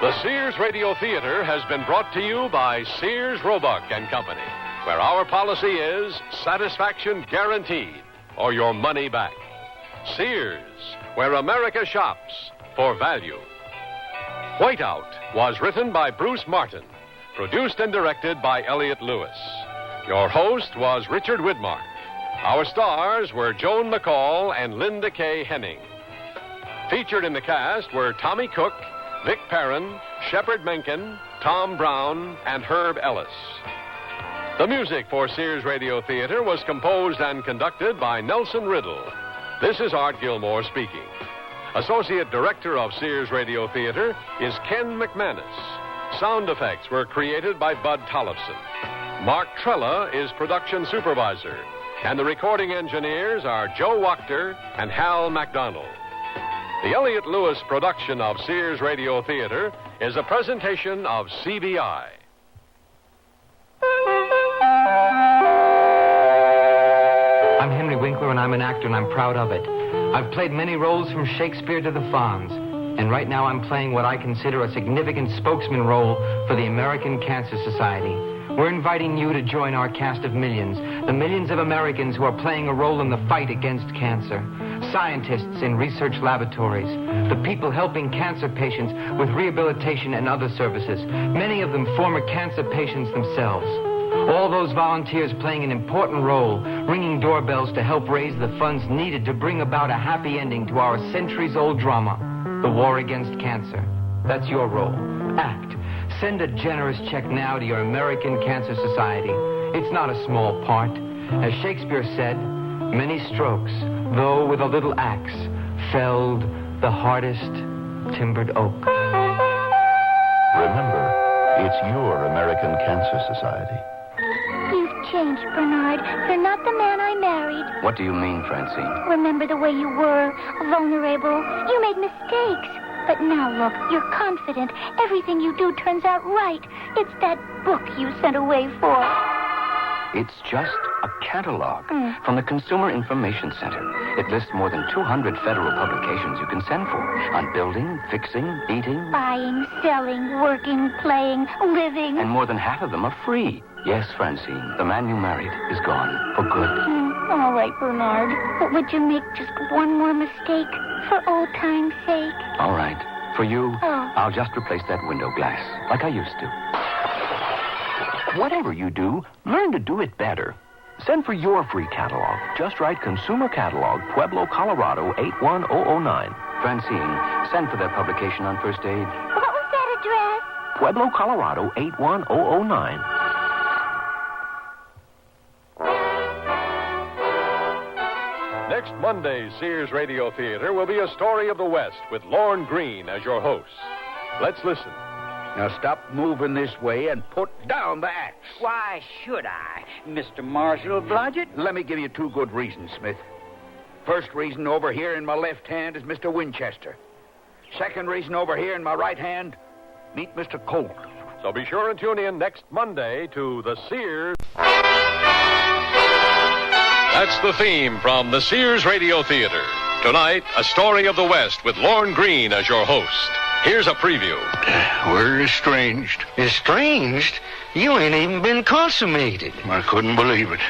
The Sears Radio Theater has been brought to you by Sears Roebuck and Company, where our policy is satisfaction guaranteed or your money back. Sears, where America shops for value. Whiteout was written by Bruce Martin, produced and directed by Elliott Lewis. Your host was Richard Widmark. Our stars were Joan McCall and Linda Kay Henning. Featured in the cast were Tommy Cook, Vic Perrin, Shepard Menken, Tom Brown, and Herb Ellis. The music for Sears Radio Theater was composed and conducted by Nelson Riddle. This is Art Gilmore speaking. Associate Director of Sears Radio Theater is Ken McManus. Sound effects were created by Bud Tollefson. Mark Trella is Production Supervisor. And the recording engineers are Joe Wachter and Hal MacDonald. The Elliott Lewis production of Sears Radio Theater is a presentation of CBI. I'm Henry Winkler, and I'm an actor, and I'm proud of it. I've played many roles from Shakespeare to the Fonz, and right now I'm playing what I consider a significant spokesman role for the American Cancer Society. We're inviting you to join our cast of millions, the millions of Americans who are playing a role in the fight against cancer. Scientists in research laboratories, the people helping cancer patients with rehabilitation and other services, many of them former cancer patients themselves. All those volunteers playing an important role, ringing doorbells to help raise the funds needed to bring about a happy ending to our centuries-old drama, the war against cancer. That's your role. Act. Send a generous check now to your American Cancer Society. It's not a small part. As Shakespeare said, many strokes, though with a little axe, felled the hardest timbered oak. Remember, it's your American Cancer Society. You've changed, Bernard. You're not the man I married. What do you mean, Francine? Remember the way you were, vulnerable. You made mistakes. But now look, you're confident. Everything you do turns out right. It's that book you sent away for. It's just a catalog from the Consumer Information Center. It lists more than 200 federal publications you can send for on building, fixing, eating. Buying, selling, working, playing, living. And more than half of them are free. Yes, Francine, the man you married is gone for good. All right, Bernard. But would you make just one more mistake for old time's sake? All right. For you, I'll just replace that window glass like I used to. Whatever you do, learn to do it better. Send for your free catalog. Just write Consumer Catalog, Pueblo, Colorado, 81009. Francine, send for that publication on first aid. What was that address? Pueblo, Colorado, 81009. Next Monday's Sears Radio Theater will be a story of the West with Lorne Greene as your host. Let's listen. Now stop moving this way and put down the axe. Why should I, Mr. Marshall Blodgett? Let me give you two good reasons, Smith. First reason over here in my left hand is Mr. Winchester. Second reason over here in my right hand, meet Mr. Colt. So be sure and tune in next Monday to the Sears. That's the theme from the Sears Radio Theater. Tonight, A Story of the West with Lorne Greene as your host. Here's a preview. We're estranged. Estranged? You ain't even been consummated. I couldn't believe it.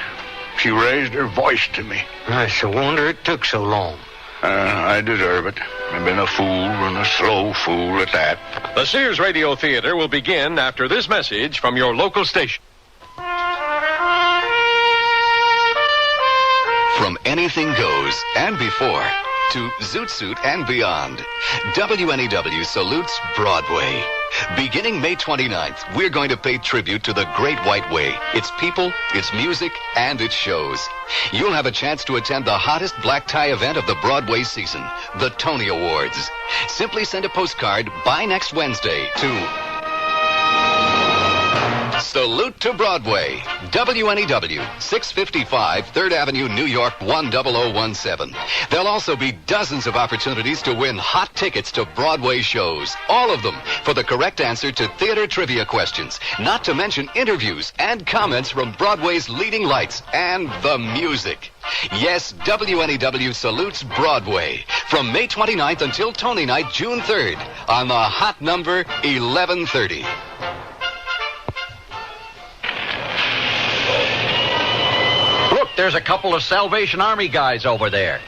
She raised her voice to me. It's a wonder it took so long. I deserve it. I've been a fool and a slow fool at that. The Sears Radio Theater will begin after this message from your local station. From Anything Goes and Before to Zoot Suit and beyond, WNEW salutes Broadway. Beginning May 29th, we're going to pay tribute to the Great White Way, its people, its music, and its shows. You'll have a chance to attend the hottest black tie event of the Broadway season, the Tony Awards. Simply send a postcard by next Wednesday to Salute to Broadway, WNEW, 655 3rd Avenue, New York, 10017. There'll also be dozens of opportunities to win hot tickets to Broadway shows, all of them for the correct answer to theater trivia questions, not to mention interviews and comments from Broadway's leading lights and the music. Yes, WNEW salutes Broadway from May 29th until Tony Night, June 3rd on the hot number 1130. There's a couple of Salvation Army guys over there.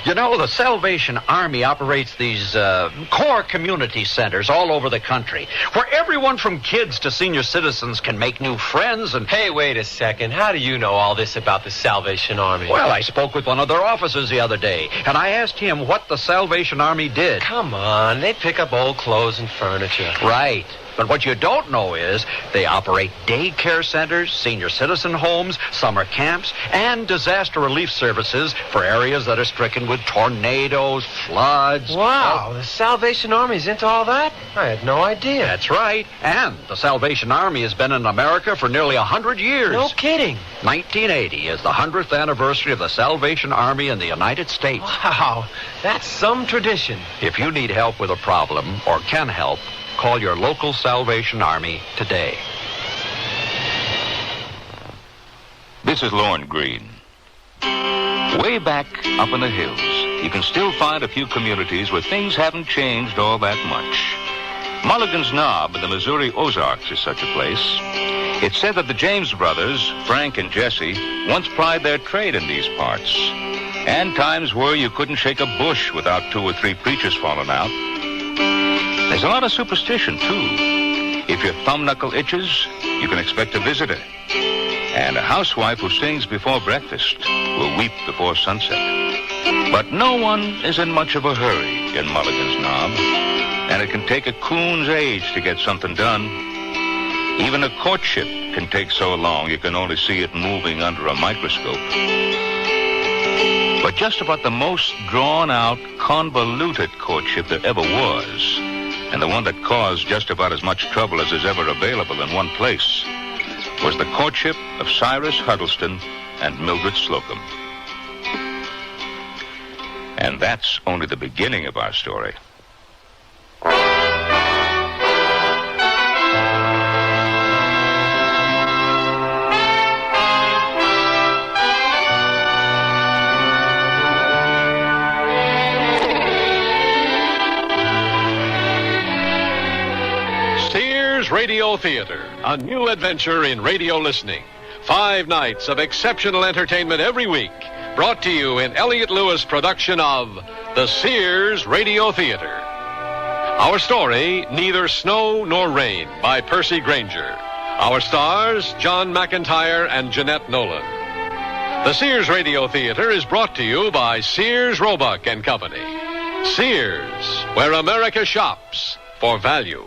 You know, the Salvation Army operates these core community centers all over the country where everyone from kids to senior citizens can make new friends and... Hey, wait a second. How do you know all this about the Salvation Army? Well, I spoke with one of their officers the other day, and I asked him what the Salvation Army did. Come on, they pick up old clothes and furniture. Right. But what you don't know is they operate daycare centers, senior citizen homes, summer camps, and disaster relief services for areas that are stricken with tornadoes, floods. Wow, the Salvation Army's into all that? I had no idea. That's right. And the Salvation Army has been in America for nearly 100 years. No kidding. 1980 is the 100th anniversary of the Salvation Army in the United States. Wow, that's some tradition. If you need help with a problem or can help, call your local Salvation Army today. This is Lorne Greene. Way back up in the hills, you can still find a few communities where things haven't changed all that much. Mulligan's Knob in the Missouri Ozarks is such a place. It's said that the James brothers, Frank and Jesse, once plied their trade in these parts. And times were you couldn't shake a bush without 2 or 3 preachers falling out. There's a lot of superstition, too. If your thumb knuckle itches, you can expect a visitor. And a housewife who sings before breakfast will weep before sunset. But no one is in much of a hurry in Mulligan's Knob, and it can take a coon's age to get something done. Even a courtship can take so long you can only see it moving under a microscope. But just about the most drawn-out, convoluted courtship there ever was, and the one that caused just about as much trouble as is ever available in one place, was the courtship of Cyrus Huddleston and Mildred Slocum. And that's only the beginning of our story. Radio Theater, a new adventure in radio listening. 5 nights of exceptional entertainment every week, brought to you in Elliott Lewis' production of the Sears Radio Theater. Our story, Neither Snow Nor Rain, by Percy Granger. Our stars, John McIntyre and Jeanette Nolan. The Sears Radio Theater is brought to you by Sears, Roebuck and Company. Sears, where America shops for value.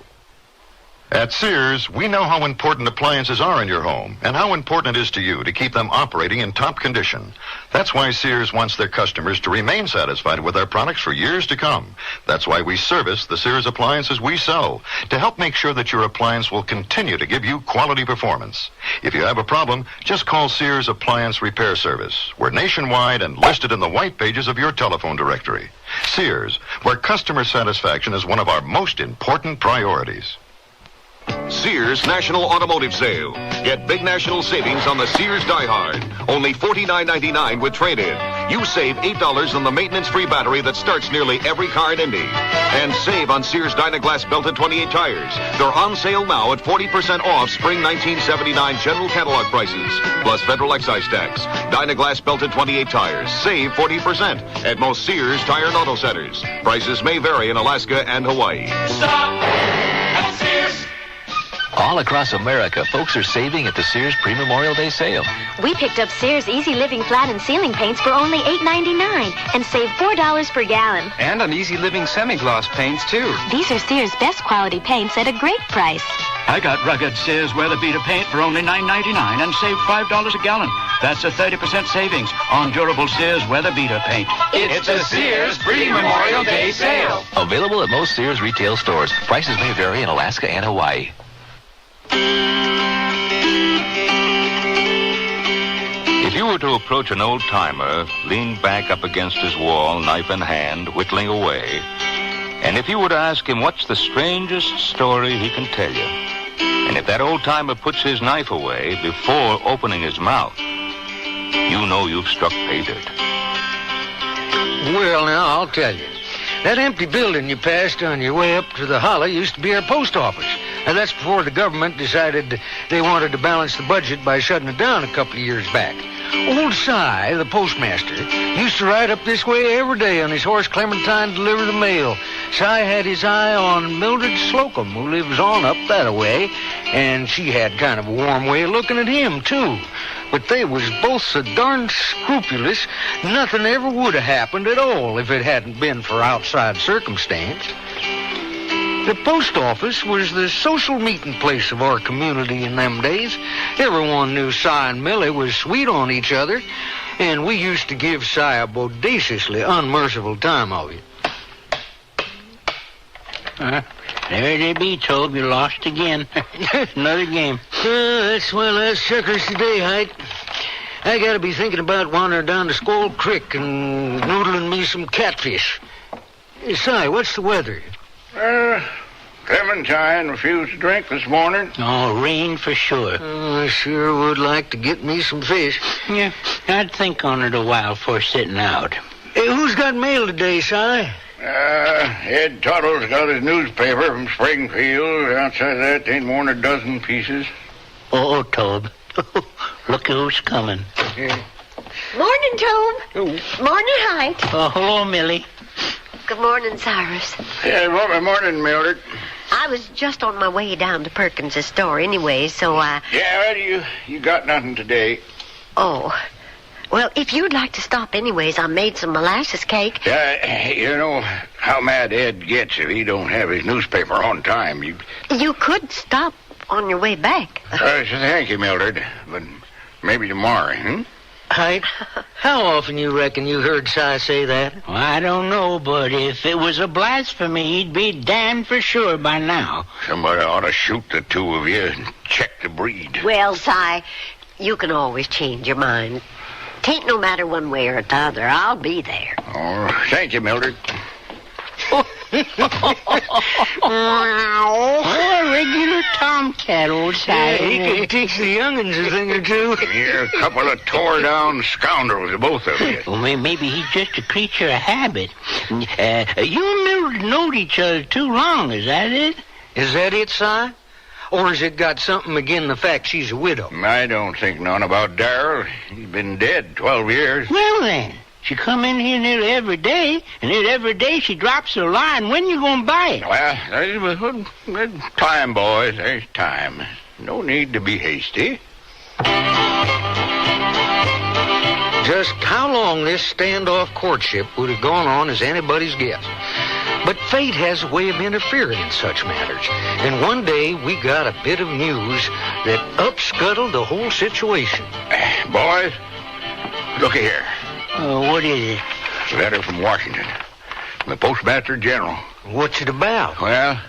At Sears, we know how important appliances are in your home and how important it is to you to keep them operating in top condition. That's why Sears wants their customers to remain satisfied with their products for years to come. That's why we service the Sears appliances we sell, to help make sure that your appliance will continue to give you quality performance. If you have a problem, just call Sears Appliance Repair Service. We're nationwide and listed in the white pages of your telephone directory. Sears, where customer satisfaction is one of our most important priorities. Sears National Automotive Sale. Get big national savings on the Sears Die Hard. Only $49.99 with trade-in. You save $8 on the maintenance-free battery that starts nearly every car in Indy. And save on Sears Dynaglass belted 28 tires. They're on sale now at 40% off spring 1979 general catalog prices, plus federal excise tax. Dynaglass belted 28 tires. Save 40% at most Sears Tire and Auto Centers. Prices may vary in Alaska and Hawaii. Stop at Sears. All across America, folks are saving at the Sears Pre-Memorial Day sale. We picked up Sears Easy Living flat and ceiling paints for only $8.99 and saved $4 per gallon. And on Easy Living semi-gloss paints, too. These are Sears' best quality paints at a great price. I got rugged Sears Weather Beater paint for only $9.99 and saved $5 a gallon. That's a 30% savings on durable Sears Weather Beater paint. It's the Sears Pre-Memorial Day sale. Available at most Sears retail stores. Prices may vary in Alaska and Hawaii. If you were to approach an old-timer, lean back up against his wall, knife in hand, whittling away, and if you were to ask him what's the strangest story he can tell you, and if that old-timer puts his knife away before opening his mouth, you know you've struck pay dirt. Well, now, I'll tell you. That empty building you passed on your way up to the holler used to be our post office. Now, that's before the government decided they wanted to balance the budget by shutting it down a couple of years back. Old Si, the postmaster, used to ride up this way every day on his horse Clementine to deliver the mail. Si had his eye on Mildred Slocum, who lives on up that way, and she had kind of a warm way of looking at him, too. But they was both so darn scrupulous, nothing ever would have happened at all if it hadn't been for outside circumstance. The post office was the social meeting place of our community in them days. Everyone knew Si and Millie was sweet on each other, and we used to give Si a bodaciously unmerciful time of it. There they be, Tobe. You lost again. Another game. That's one last checkers today, Height. I gotta be thinking about wandering down to Squall Creek and noodling me some catfish. Hey, Si, what's the weather? Clementine refused to drink this morning. Oh, rain for sure. I sure would like to get me some fish. Yeah, I'd think on it a while before sitting out. Hey, who's got mail today, Si? Ed Tuttle's got his newspaper from Springfield. Outside that, ain't more than a dozen pieces. Oh, Tobe. Look who's coming. Morning, Tobe. Morning, Height. Oh, hello, Millie. Good morning, Cyrus. Yeah, morning, Mildred. I was just on my way down to Perkins' store anyway, so I... Yeah, well, you got nothing today. Oh. Well, if you'd like to stop anyways, I made some molasses cake. You know how mad Ed gets if he don't have his newspaper on time. You could stop on your way back. Thank you, Mildred. But maybe tomorrow, Height, how often you reckon you heard Si say that? Well, I don't know, but if it was a blasphemy, he'd be damned for sure by now. Somebody ought to shoot the two of you and check the breed. Well, Si, you can always change your mind. Tain't no matter one way or the other. I'll be there. Oh, thank you, Mildred. Oh, a regular tomcat, old Si. Yeah, he can teach the young'uns a thing or two. You're a couple of tore-down scoundrels, both of you. Well, maybe he's just a creature of habit. You and Mildred knowed each other too long, is that it? Is that it, Si? Or has it got something again the fact she's a widow? I don't think none about Darrell. He's been dead 12 years. Well, then. She come in here nearly every day, and then every day she drops her line. When you gonna buy it? Well, there's time, boys. There's time. No need to be hasty. Just how long this standoff courtship would have gone on is anybody's guess. But fate has a way of interfering in such matters. And one day we got a bit of news that upscuttled the whole situation. Boys, look here. What is it? A letter from Washington. From the Postmaster General. What's it about? Well,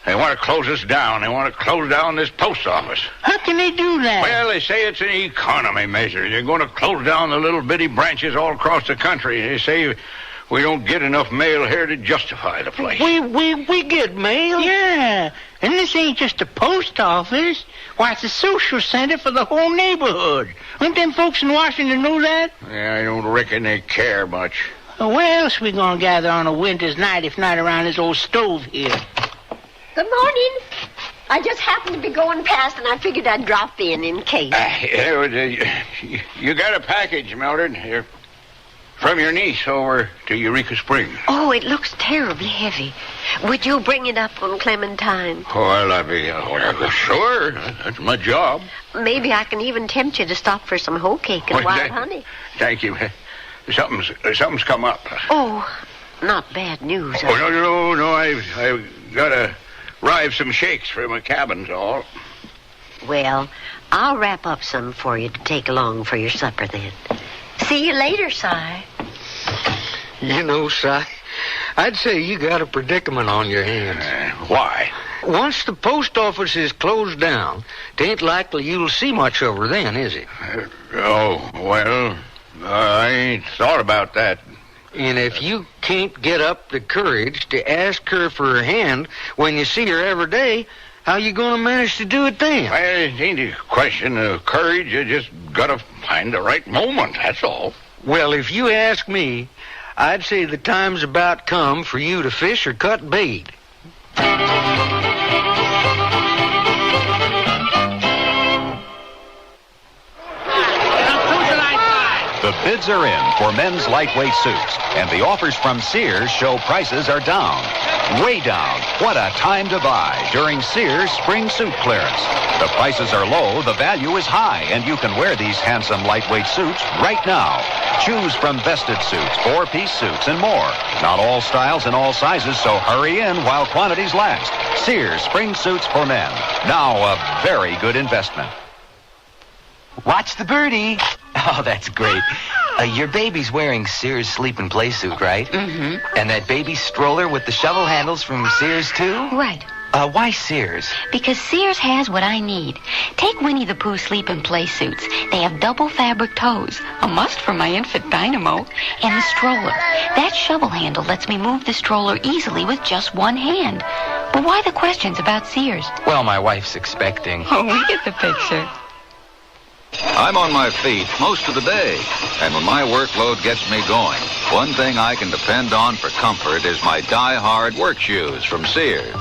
they want to close us down. They want to close down this post office. How can they do that? Well, they say it's an economy measure. They're going to close down the little bitty branches all across the country. They say we don't get enough mail here to justify the place. We get mail? Yeah. And this ain't just a post office. Why, it's a social center for the whole neighborhood. Don't them folks in Washington know that? Yeah, I don't reckon they care much. Where else we gonna gather on a winter's night if not around this old stove here? Good morning. I just happened to be going past, and I figured I'd drop in case. You got a package, Mildred, here from your niece over to Eureka Springs. Oh, it looks terribly heavy. Would you bring it up on Clementine? Well, I'd be sure. That's my job. Maybe I can even tempt you to stop for some hoe cake and wild honey. Thank you. Something's come up. Oh, not bad news. Oh, no. I've got to rive some shakes for my cabin's all. Well, I'll wrap up some for you to take along for your supper then. See you later, Si. You know, Si, I'd say you got a predicament on your hands. Why? Once the post office is closed down, it ain't likely you'll see much of her then, is it? I ain't thought about that. And if you can't get up the courage to ask her for her hand when you see her every day, how you going to manage to do it then? Well, it ain't a question of courage. You just got to find the right moment, that's all. Well, if you ask me, I'd say the time's about come for you to fish or cut bait. The bids are in for men's lightweight suits, and the offers from Sears show prices are down. Way down. What a time to buy during Sears spring suit clearance. The prices are low, the value is high, and you can wear these handsome lightweight suits right now. Choose from vested suits, four-piece suits, and more. Not all styles and all sizes, so hurry in while quantities last. Sears spring suits for men. Now a very good investment. Watch the birdie. Oh, that's great. Your baby's wearing Sears sleep and play suit, right? Mm-hmm. And that baby stroller with the shovel handles from Sears, too? Right. Why Sears? Because Sears has what I need. Take Winnie the Pooh sleep and play suits. They have double fabric toes, a must for my infant Dynamo, and the stroller. That shovel handle lets me move the stroller easily with just one hand. But why the questions about Sears? Well, my wife's expecting. Oh, we get the picture. I'm on my feet most of the day, and when my workload gets me going, one thing I can depend on for comfort is my die-hard work shoes from Sears.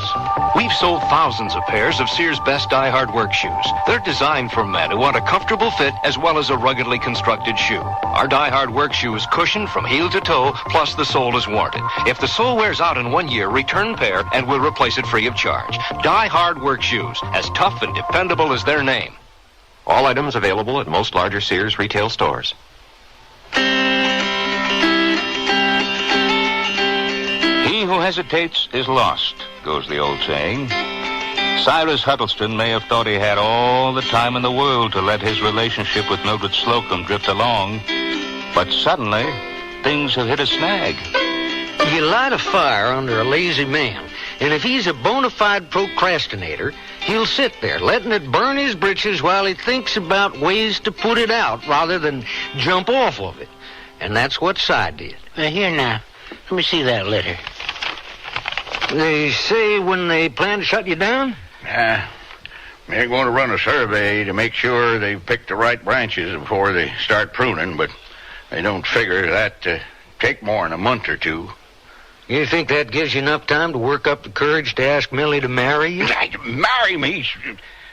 We've sold thousands of pairs of Sears' best die-hard work shoes. They're designed for men who want a comfortable fit as well as a ruggedly constructed shoe. Our die-hard work shoe is cushioned from heel to toe, plus the sole is warranted. If the sole wears out in 1 year, return pair and we'll replace it free of charge. Die-hard work shoes, as tough and dependable as their name. All items available at most larger Sears retail stores. He who hesitates is lost, goes the old saying. Cyrus Huddleston may have thought he had all the time in the world to let his relationship with Mildred Slocum drift along, but suddenly things have hit a snag. You light a fire under a lazy man, and if he's a bona fide procrastinator, he'll sit there letting it burn his britches while he thinks about ways to put it out rather than jump off of it. And that's what Si did. Here now. Let me see that letter. They say when they plan to shut you down? They're going to run a survey to make sure they've picked the right branches before they start pruning, but they don't figure that to take more than a month or two. You think that gives you enough time to work up the courage to ask Millie to marry you? Marry me?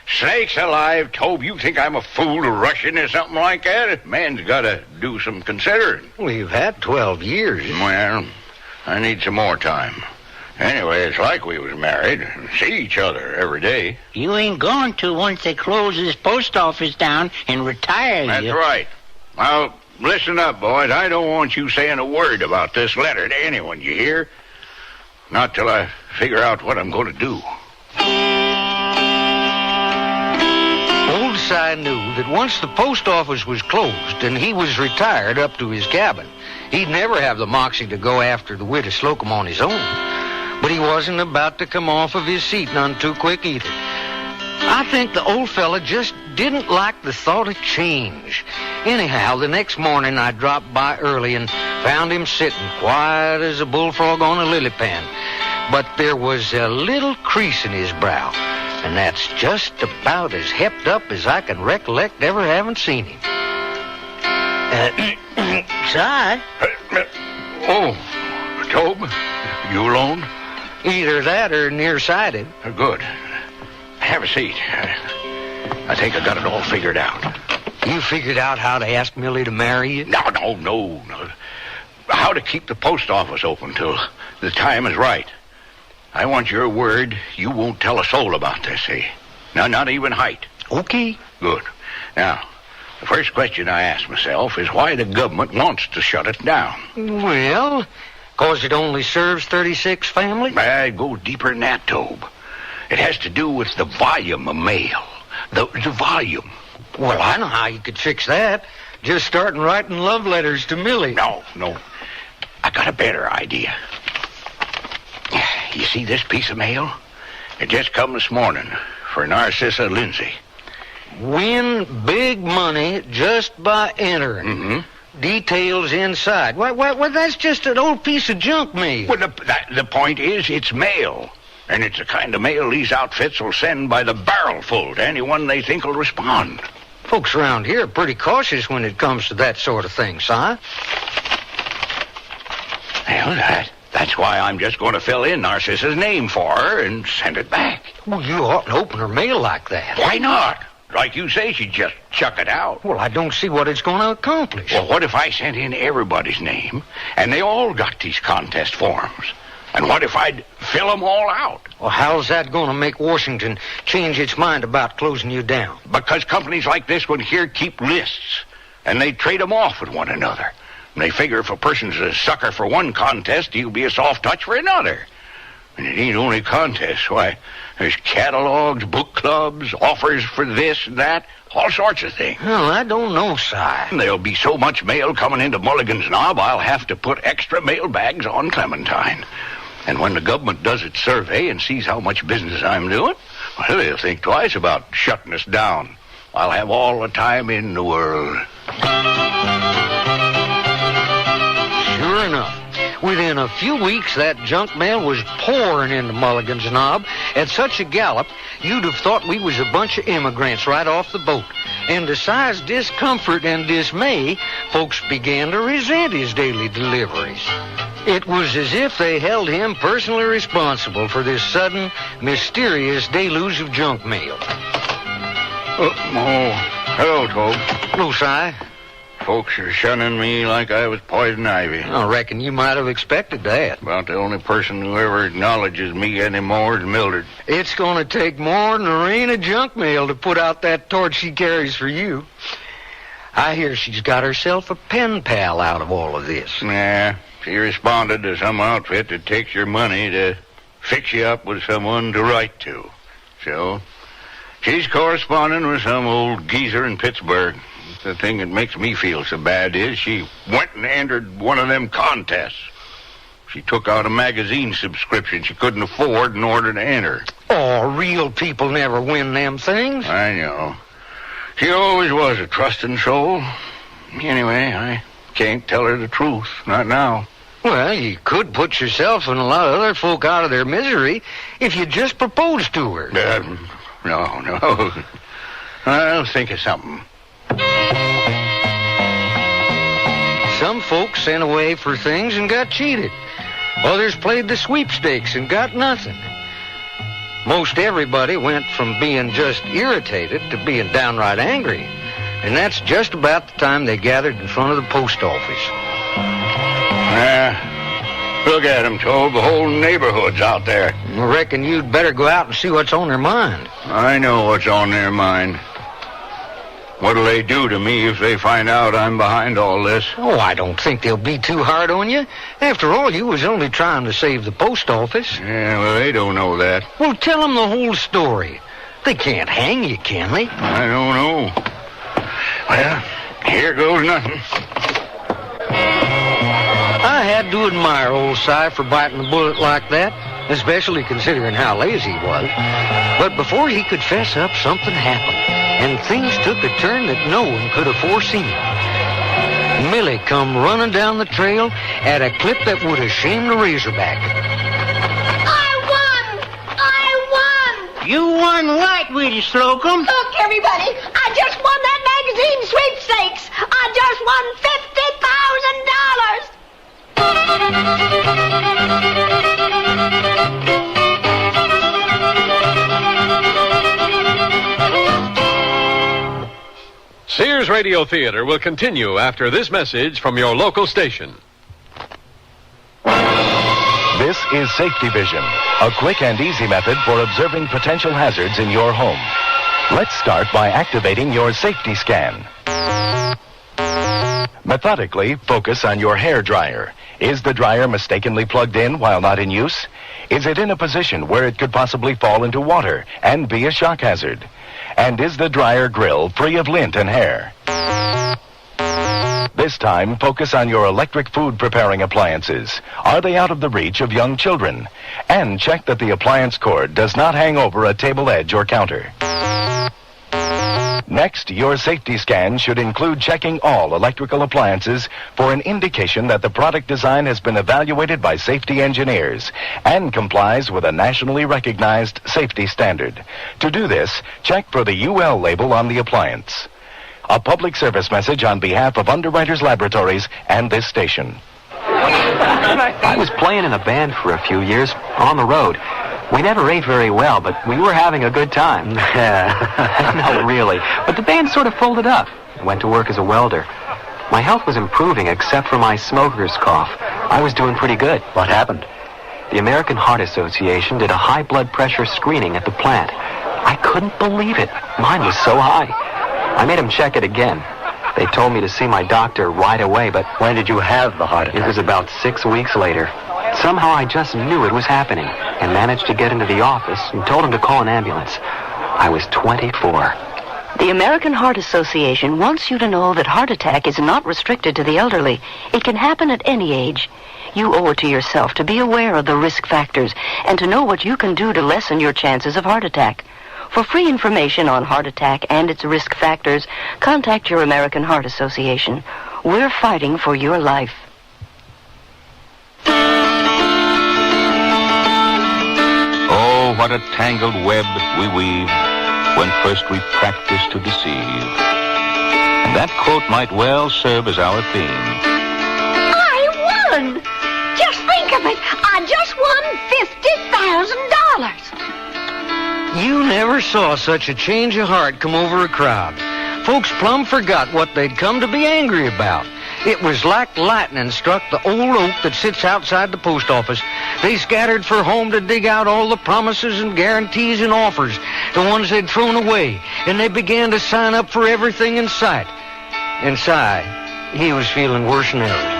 Snakes alive, Tobe. You think I'm a fool to rush into something like that? Man's got to do some considering. Well, you've had 12 years. Well, I need some more time. Anyway, it's like we was married and see each other every day. You ain't going to once they close this post office down and retire That's you. That's right. Well, listen up, boys. I don't want you saying a word about this letter to anyone, you hear? Not till I figure out what I'm going to do. Old Si knew that once the post office was closed and he was retired up to his cabin, he'd never have the moxie to go after the widow Slocum on his own. But he wasn't about to come off of his seat none too quick either. I think the old fella just didn't like the thought of change. Anyhow, the next morning I dropped by early and found him sitting quiet as a bullfrog on a lily pad. But there was a little crease in his brow, and that's just about as hepped up as I can recollect ever having seen him. Si? Oh, Tobe, you alone? Either that or nearsighted. Good. Have a seat. I think I got it all figured out. You figured out how to ask Millie to marry you? No. How to keep the post office open till the time is right. I want your word you won't tell a soul about this, eh? No, not even Height. Okay. Good. Now, the first question I ask myself is why the government wants to shut it down. Well, 'cause it only serves 36 families? I'd go deeper than that, Tobe. It has to do with the volume of mail. The volume. Well, I know how you could fix that. Just starting writing love letters to Millie. No. I got a better idea. You see this piece of mail? It just come this morning for Narcissa Lindsay. Win big money just by entering. Mm-hmm. Details inside. Well, that's just an old piece of junk mail. Well, the point is it's mail. And it's the kind of mail these outfits will send by the barrelful to anyone they think will respond. Folks around here are pretty cautious when it comes to that sort of thing, Si. Well, that's why I'm just going to fill in Narcissa's name for her and send it back. Well, you oughtn't open her mail like that. Why not? Like you say, she'd just chuck it out. Well, I don't see what it's going to accomplish. Well, what if I sent in everybody's name, and they all got these contest forms? And what if I'd fill them all out? Well, how's that going to make Washington change its mind about closing you down? Because companies like this one here keep lists, and they trade them off with one another. And they figure if a person's a sucker for one contest, he'll be a soft touch for another. And it ain't only contests. Why, there's catalogs, book clubs, offers for this and that, all sorts of things. Well, I don't know, Si. There'll be so much mail coming into Mulligan's Knob, I'll have to put extra mail bags on Clementine. And when the government does its survey and sees how much business I'm doing, well, they'll think twice about shutting us down. I'll have all the time in the world. Sure enough. Within a few weeks, that junk mail was pouring into Mulligan's Knob at such a gallop, you'd have thought we was a bunch of immigrants right off the boat. And to Si's discomfort and dismay, folks began to resent his daily deliveries. It was as if they held him personally responsible for this sudden, mysterious deluge of junk mail. Hello, Tobe. Hello, Si. Folks are shunning me like I was poison ivy. I reckon you might have expected that. About the only person who ever acknowledges me anymore is Mildred. It's going to take more than a rain of junk mail to put out that torch she carries for you. I hear she's got herself a pen pal out of all of this. Nah, she responded to some outfit that takes your money to fix you up with someone to write to. So, she's corresponding with some old geezer in Pittsburgh. The thing that makes me feel so bad is she went and entered one of them contests. She took out a magazine subscription she couldn't afford in order to enter. Oh, real people never win them things. I know. She always was a trusting soul. Anyway, I can't tell her the truth. Not now. Well, you could put yourself and a lot of other folk out of their misery if you just proposed to her. No. I'll think of something. Some folks sent away for things and got cheated. Others played the sweepstakes and got nothing. Most everybody went from being just irritated to being downright angry. And that's just about the time they gathered in front of the post office. Look at them, Tobe. The whole neighborhood's out there. I reckon you'd better go out and see what's on their mind. I know what's on their mind. What'll they do to me if they find out I'm behind all this? Oh, I don't think they'll be too hard on you. After all, you was only trying to save the post office. Yeah, well, they don't know that. Well, tell them the whole story. They can't hang you, can they? I don't know. Well, here goes nothing. I had to admire old Si for biting the bullet like that, especially considering how lazy he was. But before he could fess up, something happened, and things took a turn that no one could have foreseen. Millie come running down the trail at a clip that would have shamed a razorback. You won what, Willie Slocum? Look, everybody, I just won that magazine sweepstakes. I just won $50,000. Sears Radio Theater will continue after this message from your local station. This is Safety Vision, a quick and easy method for observing potential hazards in your home. Let's start by activating your safety scan. Methodically, focus on your hair dryer. Is the dryer mistakenly plugged in while not in use? Is it in a position where it could possibly fall into water and be a shock hazard? And is the dryer grill free of lint and hair? This time, focus on your electric food preparing appliances. Are they out of the reach of young children? And check that the appliance cord does not hang over a table edge or counter. Next, your safety scan should include checking all electrical appliances for an indication that the product design has been evaluated by safety engineers and complies with a nationally recognized safety standard. To do this, check for the UL label on the appliance. A public service message on behalf of Underwriters Laboratories and this station. I was playing in a band for a few years on the road. We never ate very well, but we were having a good time. No, really. But the band sort of folded up. I went to work as a welder. My health was improving except for my smoker's cough. I was doing pretty good. What happened? The American Heart Association did a high blood pressure screening at the plant. I couldn't believe it. Mine was so high. I made them check it again. They told me to see my doctor right away, but... When did you have the heart attack? It was about 6 weeks later. Somehow I just knew it was happening and managed to get into the office and told him to call an ambulance. I was 24. The American Heart Association wants you to know that heart attack is not restricted to the elderly. It can happen at any age. You owe it to yourself to be aware of the risk factors and to know what you can do to lessen your chances of heart attack. For free information on heart attack and its risk factors, contact your American Heart Association. We're fighting for your life. Oh, what a tangled web we weave when first we practice to deceive. And that quote might well serve as our theme. I won! Just think of it. I just won $50,000. You never saw such a change of heart come over a crowd. Folks plumb forgot what they'd come to be angry about. It was like lightning struck the old oak that sits outside the post office. They scattered for home to dig out all the promises and guarantees and offers, the ones they'd thrown away, and they began to sign up for everything in sight. And Si, he was feeling worse than ever.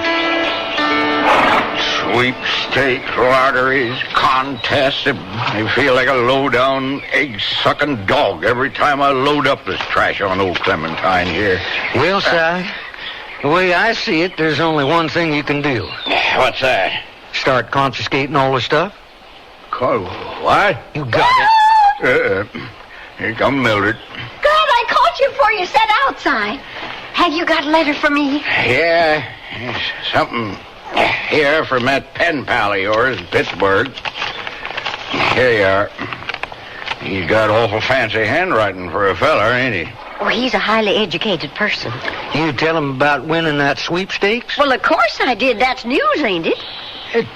Sweepstakes, lotteries, contests. I feel like a low-down, egg-sucking dog every time I load up this trash on old Clementine here. Well, Si, the way I see it, there's only one thing you can do. What's that? Start confiscating all the stuff. What? You got it. Here come Mildred. God, I caught you before you sat outside. Have you got a letter for me? Yeah, something here from that pen pal of yours in Pittsburgh. Here you are. He's got awful fancy handwriting for a feller, ain't he? Oh, he's a highly educated person. You tell him about winning that sweepstakes? Well, of course I did. That's news, ain't it?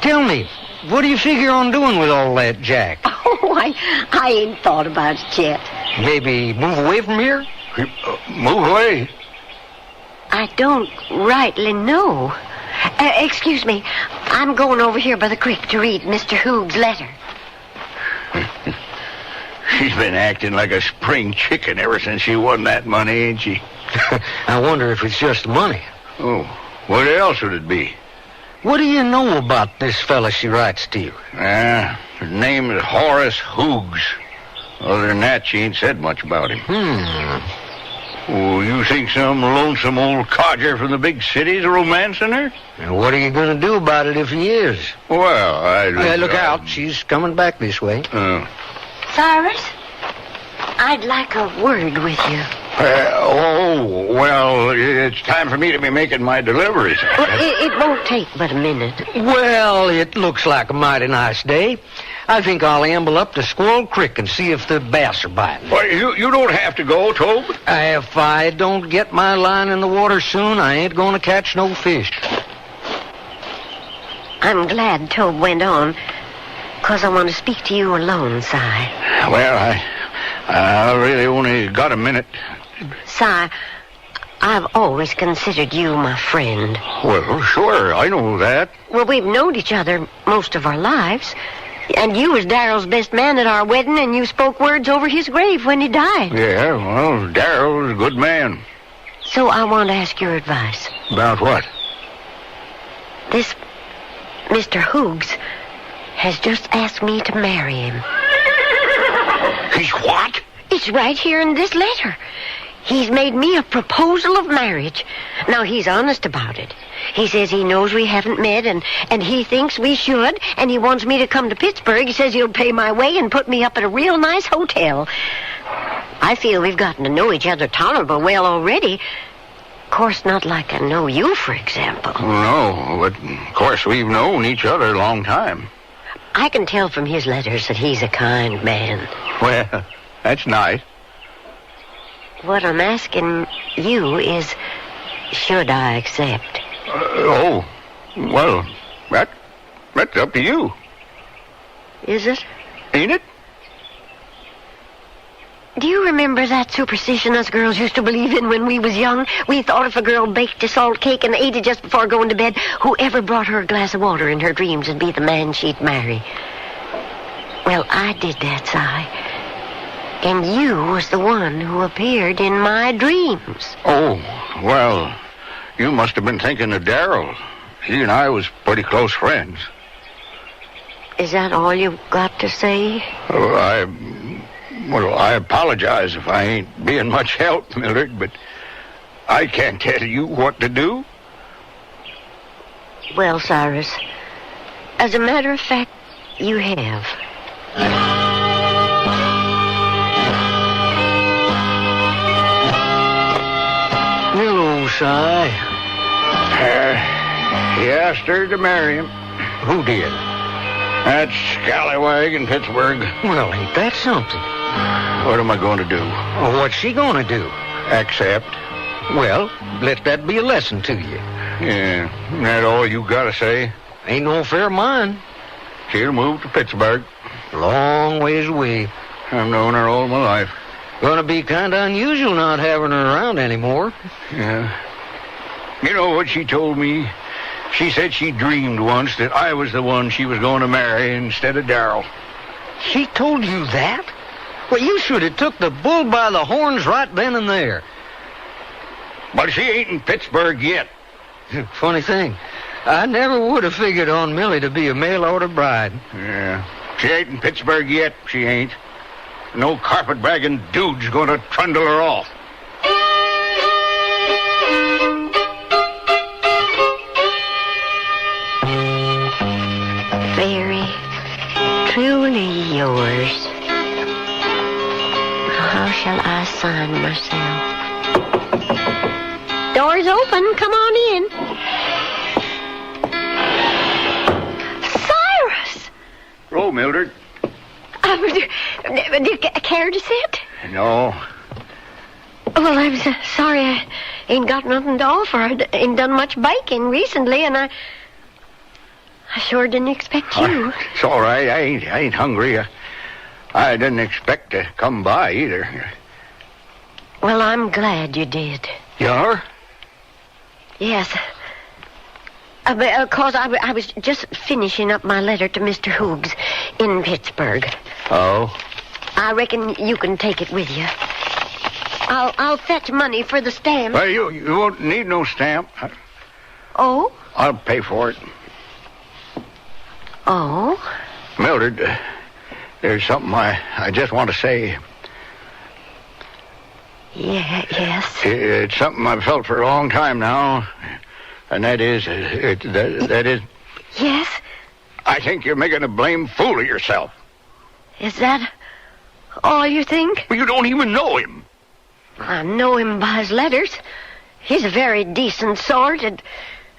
Tell me, what do you figure on doing with all that jack? Oh, I ain't thought about it yet. Maybe move away from here? Move away? I don't rightly know. Excuse me. I'm going over here by the creek to read Mr. Hoog's letter. She's been acting like a spring chicken ever since she won that money, ain't she? I wonder if it's just money. Oh, what else would it be? What do you know about this fella she writes to you? His name is Horace Hoogs. Other than that, she ain't said much about him. Oh, you think some lonesome old codger from the big city's romancing her? And what are you going to do about it if he is? Well, look out. She's coming back this way. Cyrus, I'd like a word with you. Well, it's time for me to be making my deliveries. Well, it won't take but a minute. Well, it looks like a mighty nice day. I think I'll amble up to Squirrel Creek and see if the bass are biting. Well, you don't have to go, Tobe. If I don't get my line in the water soon, I ain't going to catch no fish. I'm glad Tobe went on, 'cause I want to speak to you alone, Si. Well, I really only got a minute. Si, I've always considered you my friend. Well, sure, I know that. Well, we've known each other most of our lives. And you was Darrell's best man at our wedding, and you spoke words over his grave when he died. Yeah, well, Darrell's a good man. So I want to ask your advice. About what? This Mr. Hoogs has just asked me to marry him. He's what? It's right here in this letter. He's made me a proposal of marriage. Now, he's honest about it. He says he knows we haven't met, and he thinks we should, and he wants me to come to Pittsburgh. He says he'll pay my way and put me up at a real nice hotel. I feel we've gotten to know each other tolerable well already. Of course, not like I know you, for example. No, but of course we've known each other a long time. I can tell from his letters that he's a kind man. Well, that's nice. What I'm asking you is, should I accept? Well, that's up to you. Is it? Ain't it? Do you remember that superstition us girls used to believe in when we was young? We thought if a girl baked a salt cake and ate it just before going to bed, whoever brought her a glass of water in her dreams would be the man she'd marry. Well, I did that, Si. And you was the one who appeared in my dreams. Oh, well, you must have been thinking of Darrell. He and I was pretty close friends. Is that all you've got to say? I apologize if I ain't being much help, Millard, but I can't tell you what to do. Well, Cyrus, as a matter of fact, you have. Hello, Si. He asked her to marry him. Who did? That scallywag in Pittsburgh. Well, ain't that something? What am I going to do? Well, what's she going to do? Accept. Well, let that be a lesson to you. Yeah, that all you got to say? Ain't no fair mine. She'll move to Pittsburgh. Long ways away. I've known her all my life. Gonna be kind of unusual not having her around anymore. Yeah. You know what she told me? She said she dreamed once that I was the one she was going to marry instead of Darrell. She told you that? Well, you should have took the bull by the horns right then and there. But she ain't in Pittsburgh yet. Funny thing, I never would have figured on Millie to be a mail-order bride. Yeah, she ain't in Pittsburgh yet, she ain't. No carpet-bagging dude's going to trundle her off. Very truly yours. How shall I sign myself? Door's open. Come on in. Cyrus! Hello, Mildred. Do you care to sit? No. Well, I'm sorry I ain't got nothing to offer. I ain't done much baking recently, and I sure didn't expect you. It's all right. I ain't hungry. I didn't expect to come by either. Well, I'm glad you did. You are? Yes. Because I was just finishing up my letter to Mr. Hoogs in Pittsburgh. Oh? I reckon you can take it with you. I'll fetch money for the stamp. Well, you won't need no stamp. Oh? I'll pay for it. Oh? Mildred, there's something I just want to say. Yeah, yes? It's something I've felt for a long time now, and that is... that is... Yes? I think you're making a blame fool of yourself. Is that all you think? Well, you don't even know him. I know him by his letters. He's a very decent sort, and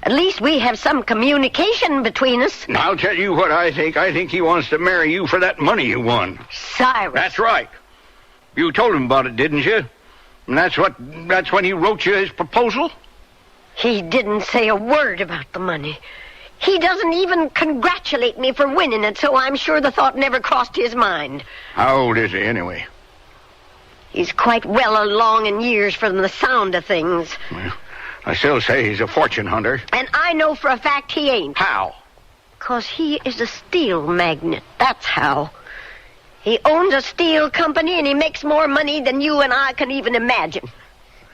at least we have some communication between us. I'll tell you what I think. I think he wants to marry you for that money you won. Cyrus. That's right. You told him about it, didn't you? And that's when he wrote you his proposal? He didn't say a word about the money. He doesn't even congratulate me for winning it, so I'm sure the thought never crossed his mind. How old is he, anyway? He's quite well along in years from the sound of things. Well, I still say he's a fortune hunter. And I know for a fact he ain't. How? 'Cause he is a steel magnate, that's how. He owns a steel company, and he makes more money than you and I can even imagine.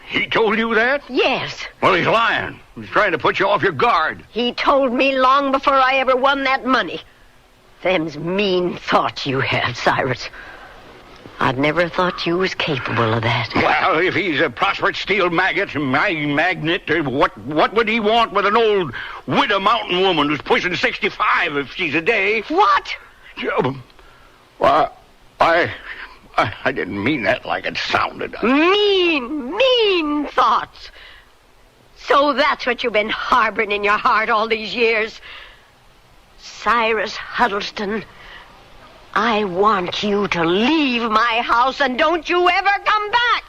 He told you that? Yes. Well, he's lying. He's trying to put you off your guard. He told me long before I ever won that money. Them's mean thoughts you have, Cyrus. I'd never thought you was capable of that. Well, if he's a prosperous steel magnet, what would he want with an old widow mountain woman who's pushing 65 if she's a day? What? Well, I didn't mean that like it sounded. Mean thoughts. So that's what you've been harboring in your heart all these years. Cyrus Huddleston, I want you to leave my house and don't you ever come back.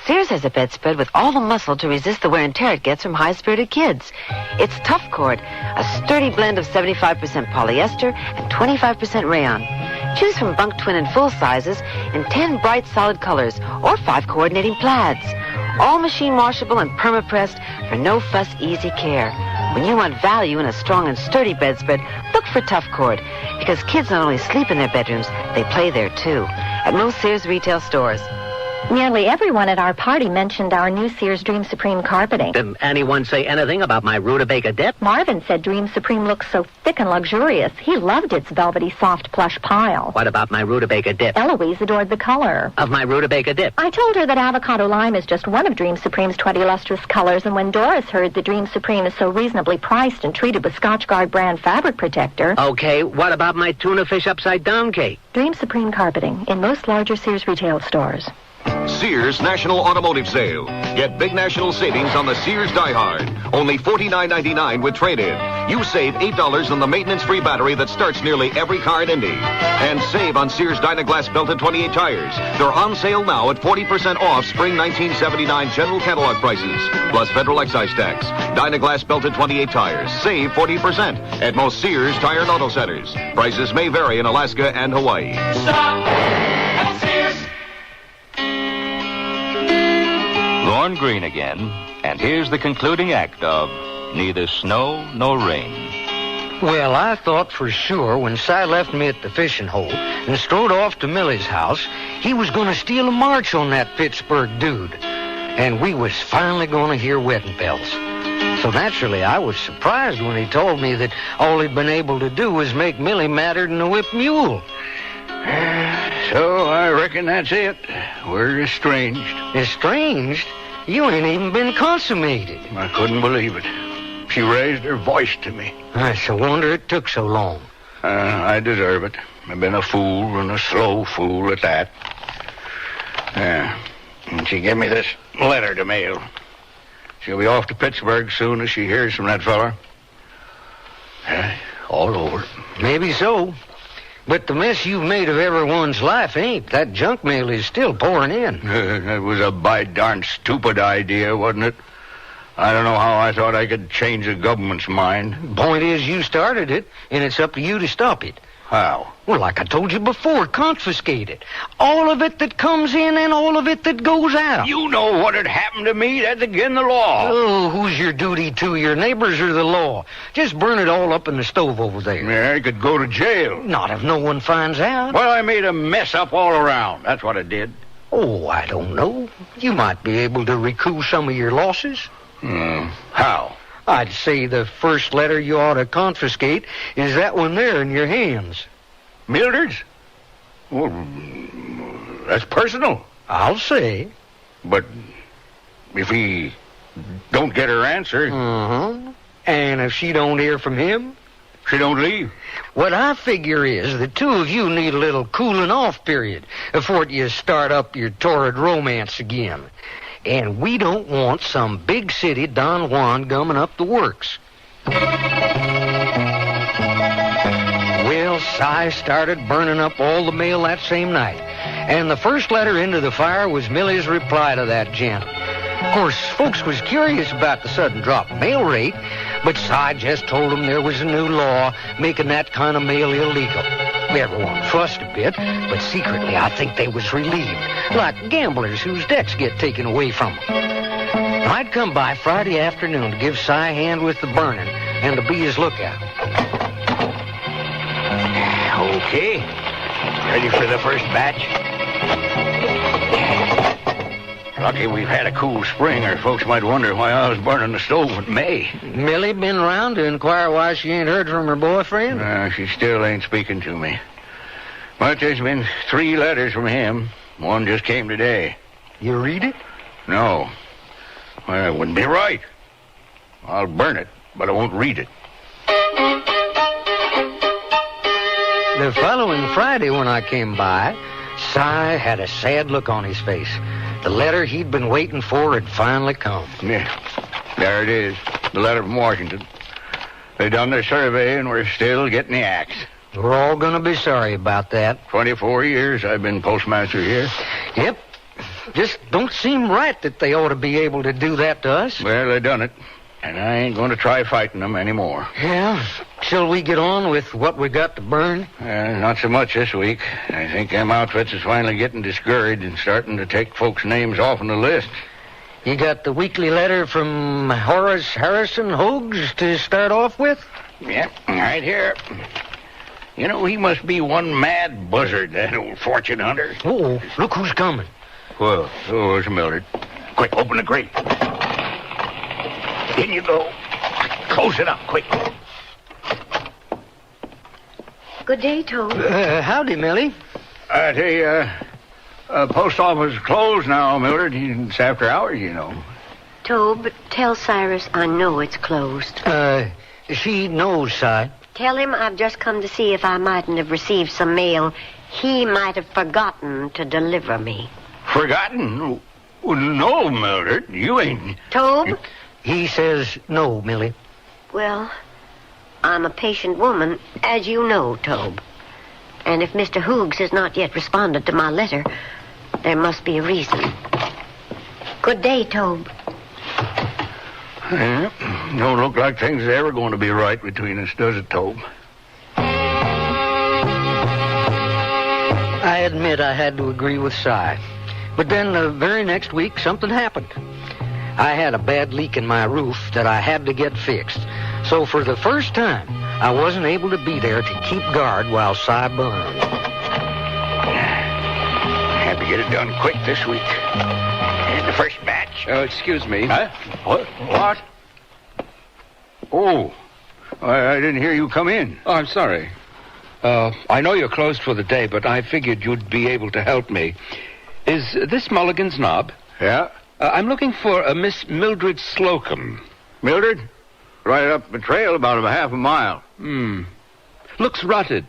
Sears has a bedspread with all the muscle to resist the wear and tear it gets from high-spirited kids. It's Tough Cord, a sturdy blend of 75% polyester and 25% rayon. Choose from bunk, twin, and full sizes in 10 bright, solid colors or 5 coordinating plaids. All machine washable and perma-pressed for no-fuss, easy care. When you want value in a strong and sturdy bedspread, look for Tough Cord, because kids not only sleep in their bedrooms, they play there too. At most Sears retail stores. Nearly everyone at our party mentioned our new Sears Dream Supreme carpeting. Did anyone say anything about my rutabaga dip? Marvin said Dream Supreme looks so thick and luxurious. He loved its velvety, soft plush pile. What about my rutabaga dip? Eloise adored the color of my rutabaga dip. I told her that avocado lime is just one of Dream Supreme's 20 lustrous colors, and when Doris heard that Dream Supreme is so reasonably priced and treated with Scotchgard brand fabric protector... Okay, what about my tuna fish upside down cake? Dream Supreme carpeting in most larger Sears retail stores. Sears National Automotive Sale. Get big national savings on the Sears Die Hard. Only $49.99 with trade-in. You save $8 on the maintenance-free battery that starts nearly every car in Indy. And save on Sears Dynaglass belted 28 tires. They're on sale now at 40% off spring 1979 general catalog prices, plus federal excise tax. Dynaglass belted 28 tires. Save 40% at most Sears Tire and Auto Centers. Prices may vary in Alaska and Hawaii. Stop at Sears. Lorne Greene again, and here's the concluding act of Neither Snow Nor Rain. Well, I thought for sure when Si left me at the fishing hole and strode off to Millie's house, he was going to steal a march on that Pittsburgh dude. And we was finally going to hear wedding bells. So naturally, I was surprised when he told me that all he'd been able to do was make Millie madder than a whipped mule. So I reckon that's it. We're estranged. Estranged? You ain't even been consummated. I couldn't believe it. She raised her voice to me. It's a wonder it took so long. I deserve it. I've been a fool, and a slow fool at that. And she gave me this letter to mail. She'll be off to Pittsburgh soon as she hears from that fella. All over. Maybe so. But the mess you've made of everyone's life ain't. That junk mail is still pouring in. That was a by-darn stupid idea, wasn't it? I don't know how I thought I could change the government's mind. Point is, you started it, and it's up to you to stop it. How? Well, like I told you before, confiscated. All of it that comes in and all of it that goes out. You know what had happened to me. That's again the law. Oh, who's your duty to? Your neighbors or the law? Just burn it all up in the stove over there. Yeah, I could go to jail. Not if no one finds out. Well, I made a mess up all around. That's what I did. Oh, I don't know. You might be able to recoup some of your losses. How? I'd say the first letter you ought to confiscate is that one there in your hands. Mildred's? Well, that's personal. I'll say. But if he don't get her answer... Uh-huh. And if she don't hear from him? She don't leave. What I figure is the two of you need a little cooling off period before you start up your torrid romance again. And we don't want some big city Don Juan gumming up the works. Well, Si started burning up all the mail that same night. And the first letter into the fire was Millie's reply to that gent. Of course, folks was curious about the sudden drop in mail rate, but Si just told them there was a new law making that kind of mail illegal. Everyone fussed a bit, but secretly I think they was relieved, like gamblers whose debts get taken away from them. I'd come by Friday afternoon to give Si a hand with the burning and to be his lookout. Okay. Ready for the first batch? Lucky we've had a cool spring, or folks might wonder why I was burning the stove in May. Millie been around to inquire why she ain't heard from her boyfriend? She still ain't speaking to me. But there's been 3 letters from him. One just came today. You read it? No. Well, it wouldn't be right. I'll burn it, but I won't read it. The following Friday when I came by, Si had a sad look on his face. The letter he'd been waiting for had finally come. Yeah, there it is. The letter from Washington. They done their survey and we're still getting the axe. We're all gonna be sorry about that. 24 years I've been postmaster here. Yep. Just don't seem right that they ought to be able to do that to us. Well, they done it. And I ain't going to try fighting them anymore. Yeah. Shall we get on with what we got to burn? Not so much this week. I think them outfits is finally getting discouraged and starting to take folks' names off on the list. You got the weekly letter from Horace Harrison Hogues to start off with? Yep, right here. You know, he must be one mad buzzard, that old fortune hunter. Oh, look who's coming. Well, there's Mildred. Quick, open the crate. In you go. Close it up, quick. Good day, Toad. Howdy, Millie. I tell you, post office is closed now, Mildred. It's after hours, you know. Toad, but tell Cyrus I know it's closed. She knows, Si. Tell him I've just come to see if I mightn't have received some mail he might have forgotten to deliver me. Forgotten? No, Mildred. You ain't... Toad? He says no, Millie. Well, I'm a patient woman, as you know, Tobe. And if Mr. Hoogs has not yet responded to my letter, there must be a reason. Good day, Tobe. Yeah, don't look like things are ever going to be right between us, does it, Tobe? I admit I had to agree with Si. But then the very next week, something happened. I had a bad leak in my roof that I had to get fixed. So for the first time, I wasn't able to be there to keep guard while Si burned. Had to get it done quick this week. Here's the first batch. Excuse me. Huh? What? Oh, I didn't hear you come in. Oh, I'm sorry. I know you're closed for the day, but I figured you'd be able to help me. Is this Mulligan's Knob? Yeah? I'm looking for a Miss Mildred Slocum. Mildred? Right up the trail about a half a mile. Looks rutted.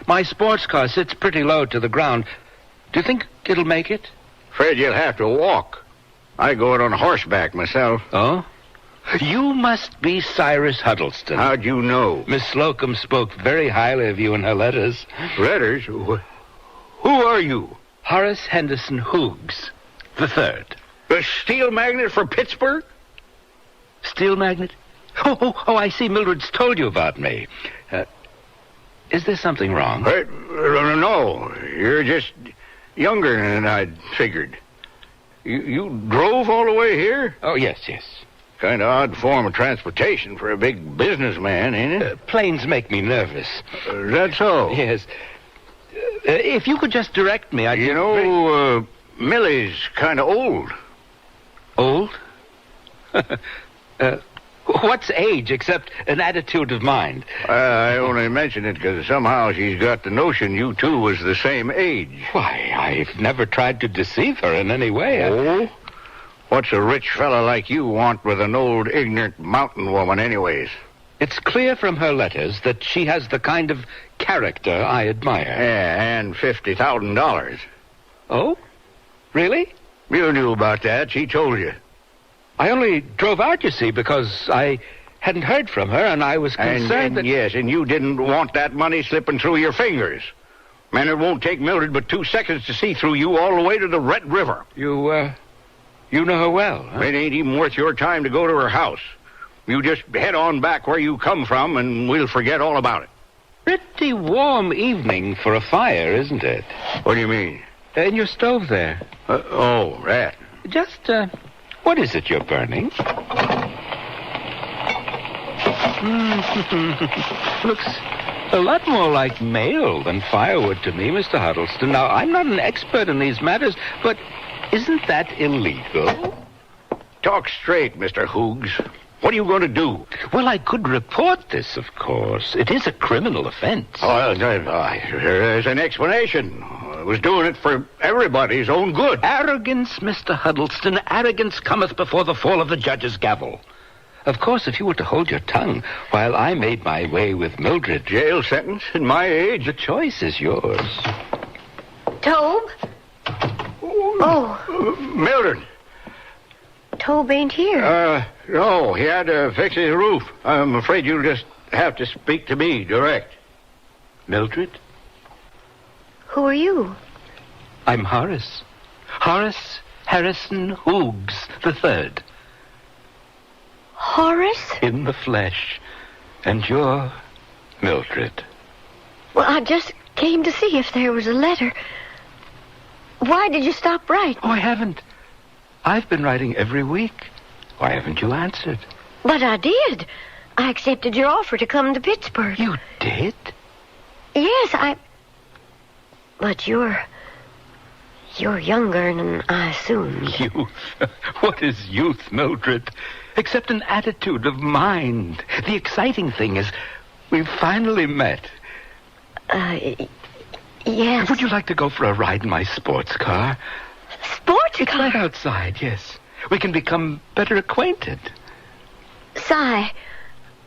My sports car sits pretty low to the ground. Do you think it'll make it? Afraid you'll have to walk. I go it on horseback myself. Oh? You must be Cyrus Huddleston. How'd you know? Miss Slocum spoke very highly of you in her letters. Letters? Who are you? Horace Henderson Hoogs, the third. The steel magnet for Pittsburgh? Steel magnet? Oh, I see Mildred's told you about me. Is there something wrong? No, you're just younger than I'd figured. You drove all the way here? Oh, yes. Kind of odd form of transportation for a big businessman, ain't it? Planes make me nervous. Is that so? Yes. If you could just direct me, You know, Millie's kind of old. Old? What's age except an attitude of mind? I only mention it because somehow she's got the notion you two was the same age. Why, I've never tried to deceive her in any way. Oh? What's a rich fella like you want with an old, ignorant mountain woman anyways? It's clear from her letters that she has the kind of character I admire. Yeah, and $50,000. Oh? Really? You knew about that. She told you. I only drove out, you see, because I hadn't heard from her, and I was concerned that... Yes, and you didn't want that money slipping through your fingers. Man, it won't take Mildred but 2 seconds to see through you all the way to the Red River. You know her well, huh? It ain't even worth your time to go to her house. You just head on back where you come from, and we'll forget all about it. Pretty warm evening for a fire, isn't it? What do you mean? In your stove there. That. Just, what is it you're burning? Looks a lot more like mail than firewood to me, Mr. Huddleston. Now, I'm not an expert in these matters, but isn't that illegal? Talk straight, Mr. Hoogs. What are you going to do? Well, I could report this, of course. It is a criminal offense. There's an explanation. I was doing it for everybody's own good. Arrogance, Mr. Huddleston. Arrogance cometh before the fall of the judge's gavel. Of course, if you were to hold your tongue while I made my way with Mildred... Jail sentence at my age? The choice is yours. Tobe? Oh. Mildred. Tobe ain't here. No, he had to fix his roof. I'm afraid you'll just have to speak to me direct. Mildred? Who are you? I'm Horace. Horace Harrison Hoogs III. Horace? In the flesh. And you're Mildred. Well, I just came to see if there was a letter. Why did you stop writing? Oh, I haven't. I've been writing every week. Why haven't you answered? But I did. I accepted your offer to come to Pittsburgh. You did? Yes, But you're younger than I assumed. Youth? What is youth, Mildred? Except an attitude of mind. The exciting thing is we've finally met. Yes. Would you like to go for a ride in my sports car? Sports It's car? right outside, yes. We can become better acquainted. Si,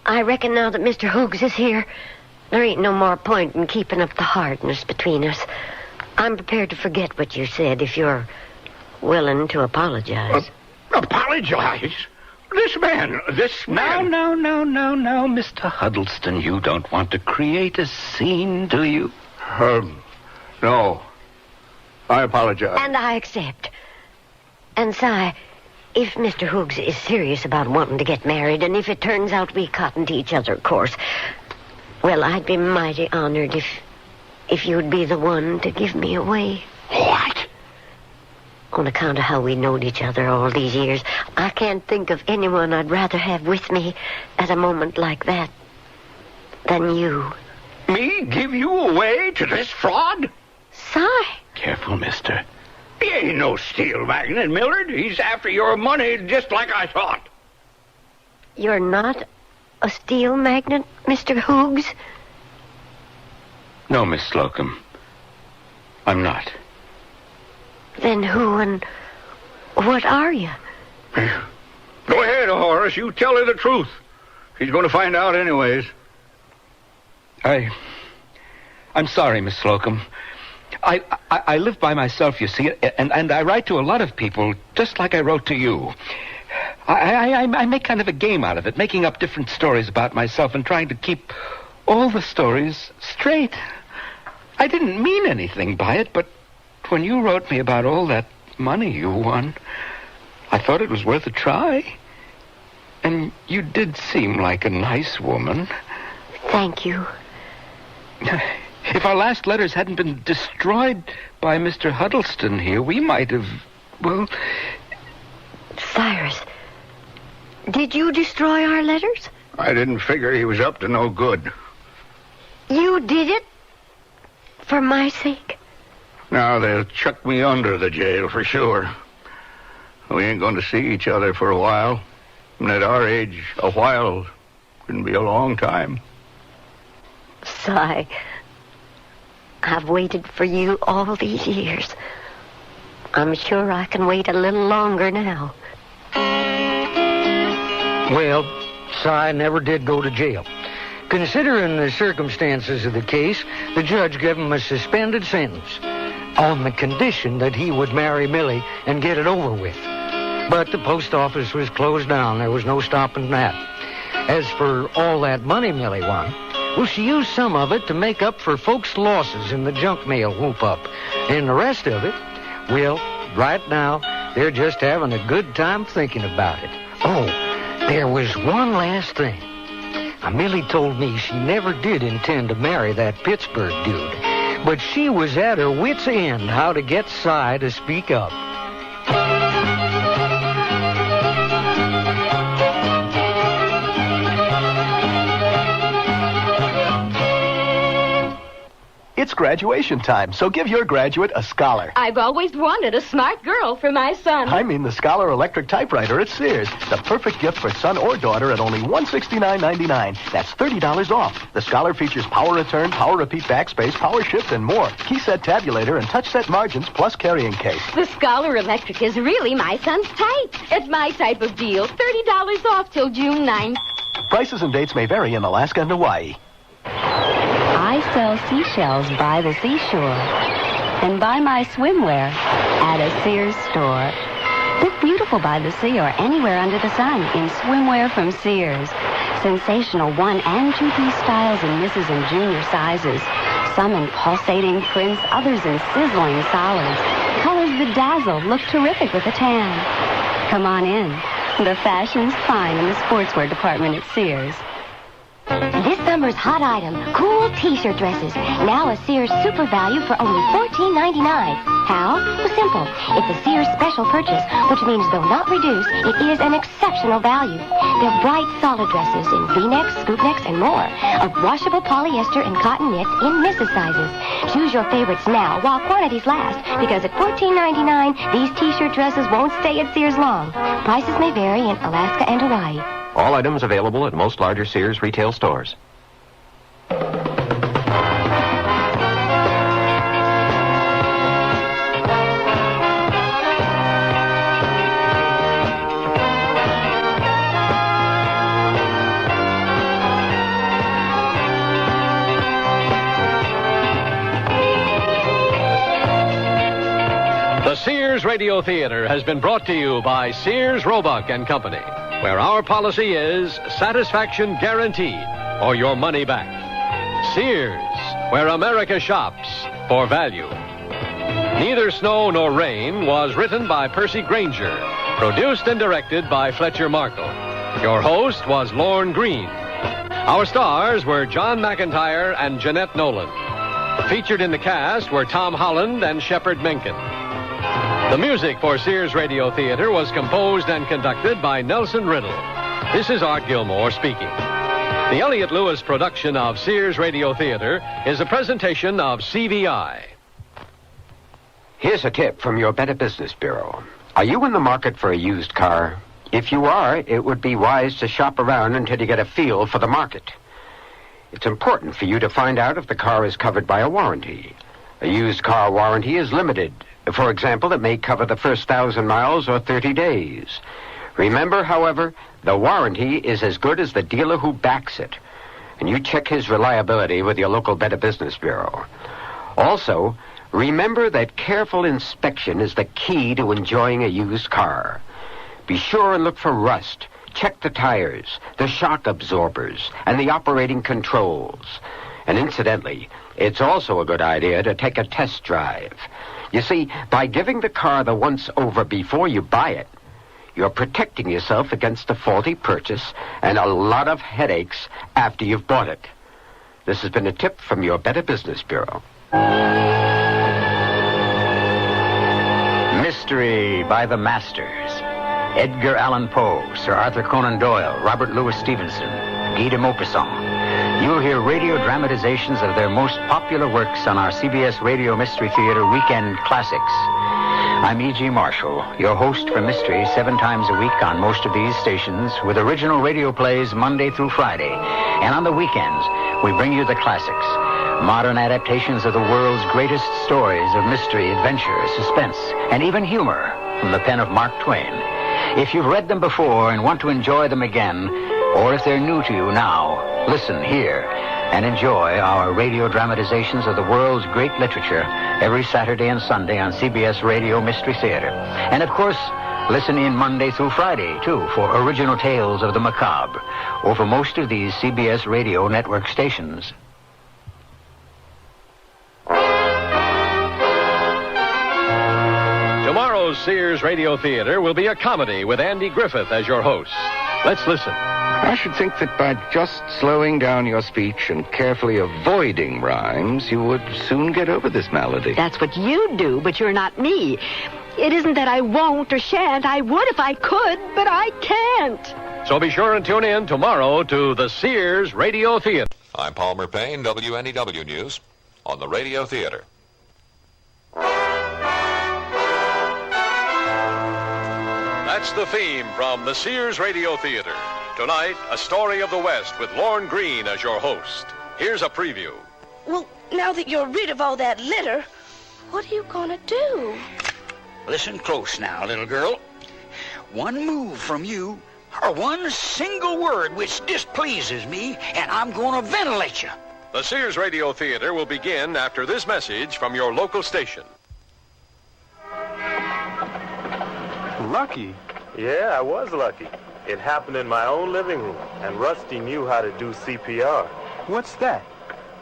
I reckon now that Mr. Hoogs is here, there ain't no more point in keeping up the hardness between us. I'm prepared to forget what you said if you're willing to apologize. Apologize? This man... No, Mr. Huddleston. You don't want to create a scene, do you? No. I apologize. And I accept. And, Si, if Mr. Hoogs is serious about wanting to get married, and if it turns out we cotton to each other, of course, well, I'd be mighty honored if you'd be the one to give me away. What? On account of how we knowed each other all these years, I can't think of anyone I'd rather have with me at a moment like that than you. Me give you away to this fraud? Si. Careful, mister. He ain't no steel magnet, Mildred. He's after your money just like I thought. You're not a steel magnet, Mr. Hoogs? No, Miss Slocum. I'm not. Then who and what are you? Go ahead, Horace. You tell her the truth. She's going to find out anyways. I'm sorry, Miss Slocum. I live by myself, you see, and I write to a lot of people, just like I wrote to you. I make kind of a game out of it, making up different stories about myself and trying to keep all the stories straight. I didn't mean anything by it, but when you wrote me about all that money you won, I thought it was worth a try. And you did seem like a nice woman. Thank you. If our last letters hadn't been destroyed by Mr. Huddleston here, we might have, well... Cyrus, did you destroy our letters? I didn't figure he was up to no good. You did it? For my sake? Now they'll chuck me under the jail for sure. We ain't going to see each other for a while. And at our age, a while can be a long time. Cy, I've waited for you all these years. I'm sure I can wait a little longer now. Well, Cy never did go to jail. Considering the circumstances of the case, the judge gave him a suspended sentence on the condition that he would marry Millie and get it over with. But the post office was closed down. There was no stopping that. As for all that money Millie won, well, she used some of it to make up for folks' losses in the junk mail whoop-up. And the rest of it, well, right now, they're just having a good time thinking about it. Oh, there was one last thing. Now, Millie told me she never did intend to marry that Pittsburgh dude, but she was at her wit's end how to get Cy to speak up. It's graduation time, so give your graduate a scholar. I've always wanted a smart girl for my son. I mean the Scholar electric typewriter at Sears. The perfect gift for son or daughter at only $169.99. That's $30 off. The Scholar features power return, power repeat backspace, power shift, and more. Key set tabulator and touch set margins plus carrying case. The Scholar electric is really my son's type. It's my type of deal. $30 off till June 9th. Prices and dates may vary in Alaska and Hawaii. I sell seashells by the seashore and buy my swimwear at a Sears store. Look beautiful by the sea or anywhere under the sun in swimwear from Sears. Sensational 1- and 2-piece styles in Mrs. and Junior sizes. Some in pulsating prints, others in sizzling solids. Colors that dazzle, look terrific with a tan. Come on in. The fashion's fine in the sportswear department at Sears. This summer's hot item, cool T-shirt dresses. Now a Sears super value for only $14.99. How? Well, simple. It's a Sears special purchase, which means though not reduced, it is an exceptional value. They're bright, solid dresses in V-necks, scoop necks, and more. Of washable polyester and cotton knit in Mrs. sizes. Choose your favorites now while quantities last, because at $14.99, these T-shirt dresses won't stay at Sears long. Prices may vary in Alaska and Hawaii. All items available at most larger Sears retail stores. The Sears Radio Theater has been brought to you by Sears, Roebuck and Company, where our policy is satisfaction guaranteed or your money back. Sears, where America shops for value. Neither Snow Nor Rain was written by Percy Granger, produced and directed by Fletcher Markle. Your host was Lorne Green. Our stars were John McIntyre and Jeanette Nolan. Featured in the cast were Tom Holland and Shepard Menken. The music for Sears Radio Theater was composed and conducted by Nelson Riddle. This is Art Gilmore speaking. The Elliott Lewis production of Sears Radio Theater is a presentation of CVI. Here's a tip from your Better Business Bureau. Are you in the market for a used car? If you are, it would be wise to shop around until you get a feel for the market. It's important for you to find out if the car is covered by a warranty. A used car warranty is limited. For example, it may cover the first 1,000 miles or 30 days. Remember, however, the warranty is as good as the dealer who backs it. And you check his reliability with your local Better Business Bureau. Also, remember that careful inspection is the key to enjoying a used car. Be sure and look for rust. Check the tires, the shock absorbers, and the operating controls. And incidentally, it's also a good idea to take a test drive. You see, by giving the car the once-over before you buy it, you're protecting yourself against a faulty purchase and a lot of headaches after you've bought it. This has been a tip from your Better Business Bureau. Mystery by the Masters. Edgar Allan Poe, Sir Arthur Conan Doyle, Robert Louis Stevenson, Guy de Maupassant. You'll hear radio dramatizations of their most popular works on our CBS Radio Mystery Theater Weekend Classics. I'm E.G. Marshall, your host for Mystery 7 times a week on most of these stations, with original radio plays Monday through Friday. And on the weekends, we bring you the classics, modern adaptations of the world's greatest stories of mystery, adventure, suspense, and even humor from the pen of Mark Twain. If you've read them before and want to enjoy them again, or if they're new to you now, listen here and enjoy our radio dramatizations of the world's great literature every Saturday and Sunday on CBS Radio Mystery Theater. And of course, listen in Monday through Friday, too, for original tales of the macabre over most of these CBS Radio Network stations. Tomorrow's Sears Radio Theater will be a comedy with Andy Griffith as your host. Let's listen. I should think that by just slowing down your speech and carefully avoiding rhymes, you would soon get over this malady. That's what you do, but you're not me. It isn't that I won't or shan't. I would if I could, but I can't. So be sure and tune in tomorrow to the Sears Radio Theater. I'm Palmer Payne, WNEW News, on the Radio Theater. That's the theme from the Sears Radio Theater. Tonight, a story of the West with Lorne Greene as your host. Here's a preview. Well, now that you're rid of all that litter, what are you gonna do? Listen close now, little girl. One move from you, or one single word which displeases me, and I'm gonna ventilate you. The Sears Radio Theater will begin after this message from your local station. Lucky? Yeah, I was lucky. It happened in my own living room, and Rusty knew how to do CPR. What's that?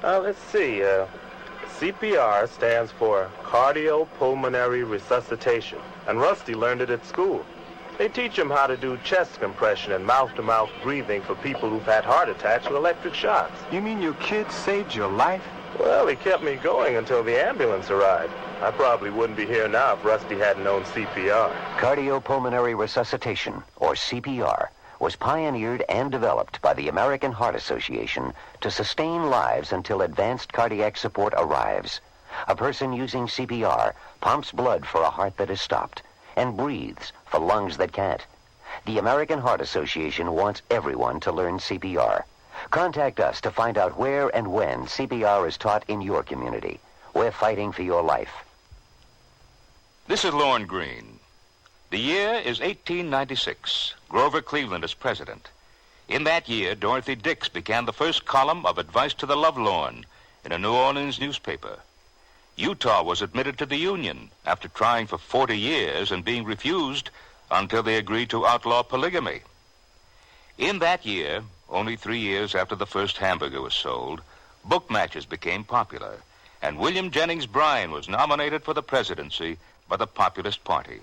Let's see. CPR stands for cardiopulmonary resuscitation, and Rusty learned it at school. They teach him how to do chest compression and mouth-to-mouth breathing for people who've had heart attacks with electric shocks. You mean your kid saved your life? Well, he kept me going until the ambulance arrived. I probably wouldn't be here now if Rusty hadn't known CPR. Cardiopulmonary resuscitation, or CPR, was pioneered and developed by the American Heart Association to sustain lives until advanced cardiac support arrives. A person using CPR pumps blood for a heart that is stopped and breathes for lungs that can't. The American Heart Association wants everyone to learn CPR. Contact us to find out where and when CPR is taught in your community. We're fighting for your life. This is Lorne Greene. The year is 1896. Grover Cleveland is president. In that year, Dorothy Dix began the first column of Advice to the Lovelorn in a New Orleans newspaper. Utah was admitted to the Union after trying for 40 years and being refused until they agreed to outlaw polygamy. In that year, only 3 years after the first hamburger was sold, book matches became popular, and William Jennings Bryan was nominated for the presidency by the Populist Party.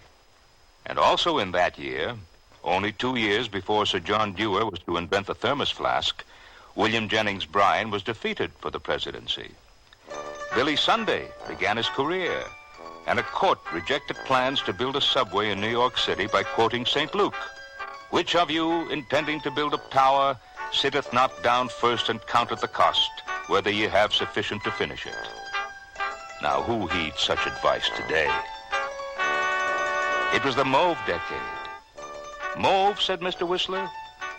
And also in that year, only 2 years before Sir John Dewar was to invent the thermos flask, William Jennings Bryan was defeated for the presidency. Billy Sunday began his career, and a court rejected plans to build a subway in New York City by quoting St. Luke. Which of you, intending to build a tower, sitteth not down first and counteth the cost, whether ye have sufficient to finish it? Now, who heeds such advice today? It was the mauve decade. Mauve, said Mr. Whistler,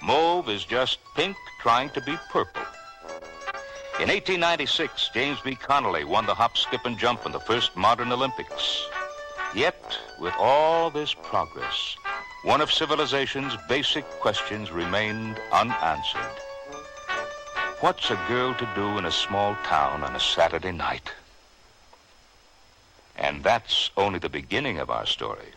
mauve is just pink trying to be purple. In 1896, James B. Connolly won the hop, skip, and jump in the first modern Olympics. Yet, with all this progress, one of civilization's basic questions remained unanswered. What's a girl to do in a small town on a Saturday night? And that's only the beginning of our story.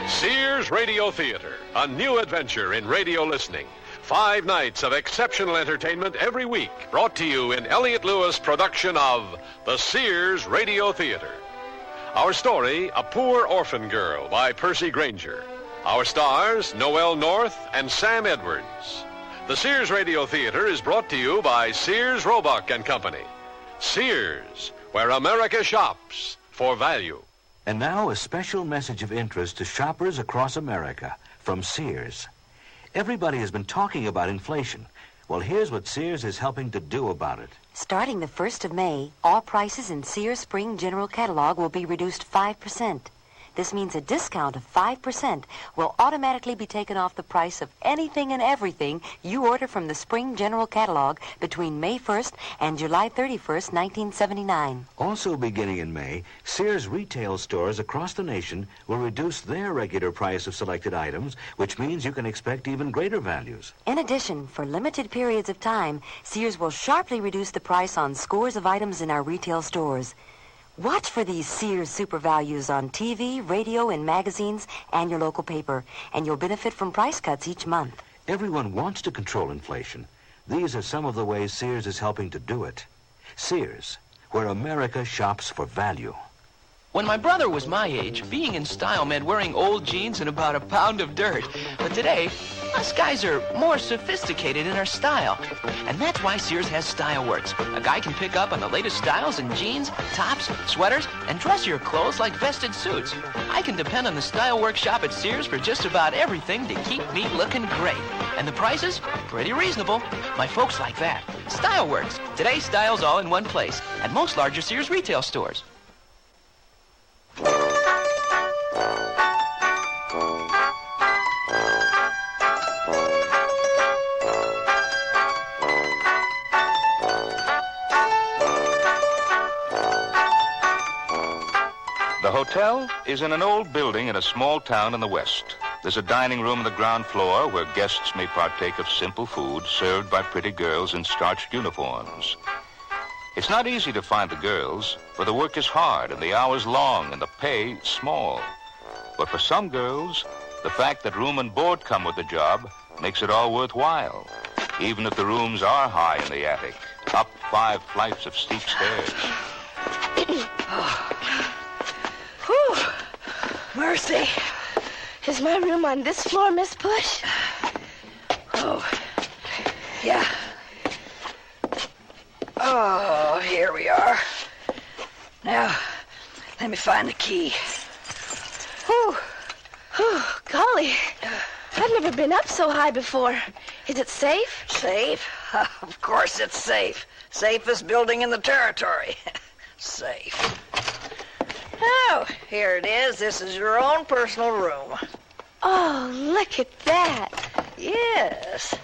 Sears Radio Theater, a new adventure in radio listening. 5 nights of exceptional entertainment every week, brought to you in Elliott Lewis production of the Sears Radio Theater. Our story, A Poor Orphan Girl by Percy Granger. Our stars, Noel North and Sam Edwards. The Sears Radio Theater is brought to you by Sears, Roebuck and Company. Sears, where America shops for value. And now a special message of interest to shoppers across America from Sears. Everybody has been talking about inflation. Well, here's what Sears is helping to do about it. Starting the 1st of May, all prices in Sears Spring General Catalog will be reduced 5%. This means a discount of 5% will automatically be taken off the price of anything and everything you order from the Spring General Catalog between May 1st and July 31st, 1979. Also beginning in May, Sears retail stores across the nation will reduce their regular price of selected items, which means you can expect even greater values. In addition, for limited periods of time, Sears will sharply reduce the price on scores of items in our retail stores. Watch for these Sears super values on TV, radio, and magazines and your local paper, and you'll benefit from price cuts each month. Everyone wants to control inflation. These are some of the ways Sears is helping to do it. Sears, where America shops for value. When my brother was my age, being in style meant wearing old jeans and about a pound of dirt. But today, us guys are more sophisticated in our style. And that's why Sears has Style Works. A guy can pick up on the latest styles in jeans, tops, sweaters, and dressier clothes like vested suits. I can depend on the Style Works shop at Sears for just about everything to keep me looking great. And the prices? Pretty reasonable. My folks like that. Style Works. Today's style's all in one place at most larger Sears retail stores. The hotel is in an old building in a small town in the west. There's a dining room on the ground floor where guests may partake of simple food served by pretty girls in starched uniforms. It's not easy to find the girls, for the work is hard and the hours long and the pay small. But for some girls, the fact that room and board come with the job makes it all worthwhile, even if the rooms are high in the attic, up 5 flights of steep stairs. Whew. Mercy. Is my room on this floor, Miss Push? Oh, yeah. Oh, here we are. Now, let me find the key. Whew. Whew. Golly, I've never been up so high before. Is it safe? Safe? Of course it's safe. Safest building in the territory. Safe. Oh, here it is. This is your own personal room. Oh, look at that. Yes.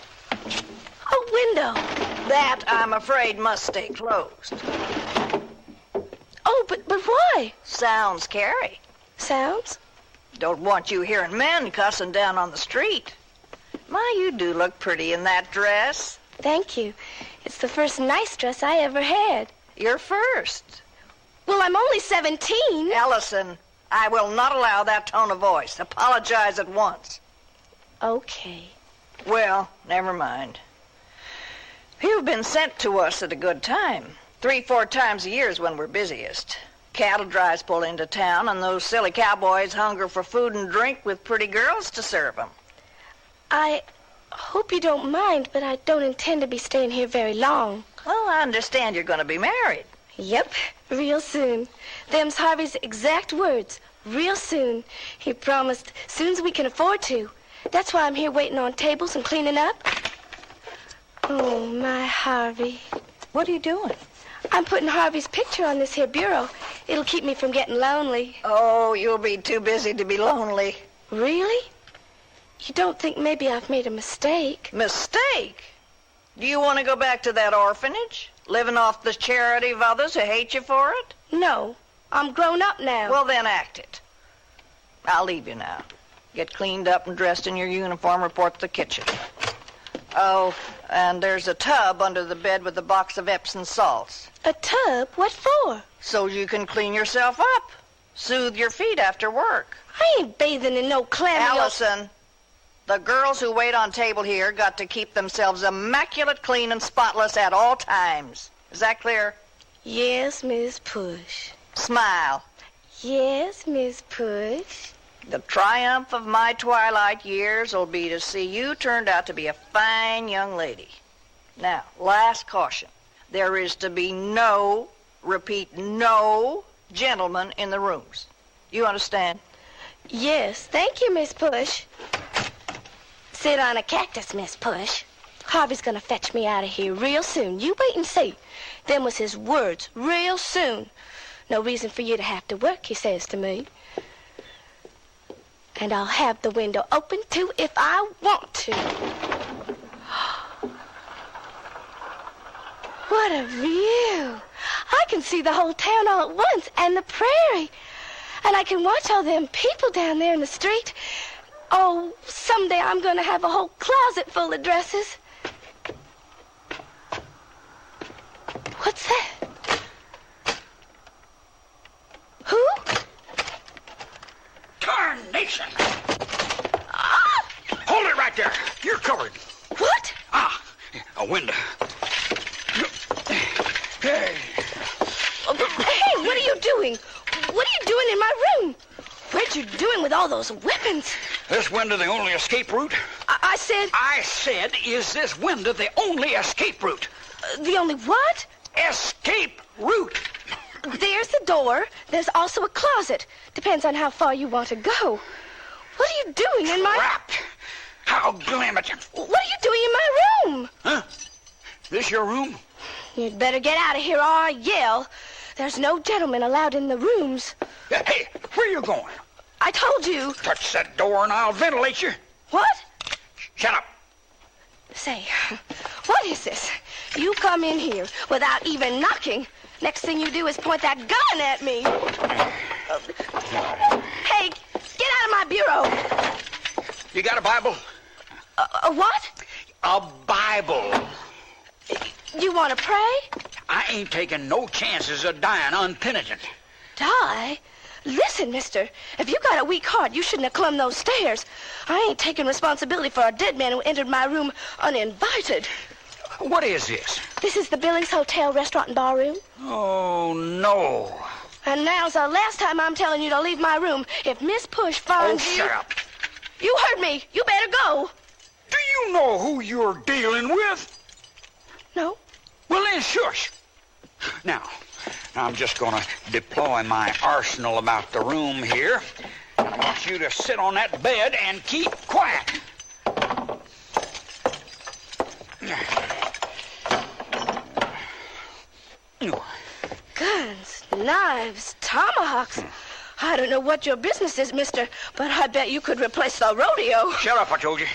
A window. That, I'm afraid, must stay closed. Oh, but why? Sounds carry. Sounds? Don't want you hearing men cussing down on the street. My, you do look pretty in that dress. Thank you. It's the first nice dress I ever had. Your first. Well, I'm only 17. Ellison, I will not allow that tone of voice. Apologize at once. Okay. Well, never mind. You've been sent to us at a good time. 3-4 times a year is when we're busiest. Cattle drives pull into town, and those silly cowboys hunger for food and drink with pretty girls to serve them. I hope you don't mind, but I don't intend to be staying here very long. Well, I understand you're going to be married. Yep, real soon. Them's Harvey's exact words. Real soon. He promised, soon as we can afford to. That's why I'm here waiting on tables and cleaning up. Oh, my Harvey. What are you doing? I'm putting Harvey's picture on this here bureau. It'll keep me from getting lonely. Oh, you'll be too busy to be lonely. Really? You don't think maybe I've made a mistake? Mistake? Do you want to go back to that orphanage? Living off the charity of others who hate you for it? No. I'm grown up now. Well, then act it. I'll leave you now. Get cleaned up and dressed in your uniform, report to the kitchen. Oh, and there's a tub under the bed with a box of Epsom salts. A tub? What for? So you can clean yourself up. Soothe your feet after work. I ain't bathing in no clammy... Allison, The girls who wait on table here got to keep themselves immaculate, clean, and spotless at all times. Is that clear? Yes, Miss Push. Smile. Yes, Miss Push. The triumph of my twilight years will be to see you turned out to be a fine young lady. Now, last caution. There is to be no, repeat, no gentlemen in the rooms. You understand? Yes, thank you, Miss Push. Sit on a cactus, Miss Push. Harvey's gonna fetch me out of here real soon. You wait and see. Them was his words, real soon. No reason for you to have to work, he says to me. And I'll have the window open, too, if I want to. What a view. I can see the whole town all at once, and the prairie. And I can watch all them people down there in the street. Oh, someday I'm going to have a whole closet full of dresses. What's that? Who? Tarnation! Hold it right there. You're covered. What? A window. Hey, what are you doing? What are you doing in my room? What you doing with all those weapons? This window the only escape route? I said, is this window the only escape route? The only what? Escape route. There's the door. There's also a closet. Depends on how far you want to go. What are you doing in my... Crap! How glamorous. What are you doing in my room? Huh? This your room? You'd better get out of here or I yell. There's no gentlemen allowed in the rooms. Hey, where you going? I told you. Touch that door and I'll ventilate you. What? Shut up. Say, what is this? You come in here without even knocking. Next thing you do is point that gun at me. Hey, get out of my bureau. You got a Bible? A what? A Bible. You want to pray? I ain't taking no chances of dying unpenitent. Die? Listen, mister, if you got a weak heart, you shouldn't have climbed those stairs. I ain't taking responsibility for a dead man who entered my room uninvited. What is this? This is the Billings Hotel Restaurant and Bar Room. Oh, no. And now's the last time I'm telling you to leave my room. If Miss Push finds you... Shut up. You heard me. You better go. Do you know who you're dealing with? No. Well, then shush. Now, I'm just going to deploy my arsenal about the room here. I want you to sit on that bed and keep quiet. Guns, knives, tomahawks. I don't know what your business is, mister, but I bet you could replace the rodeo. Shut up, I told you.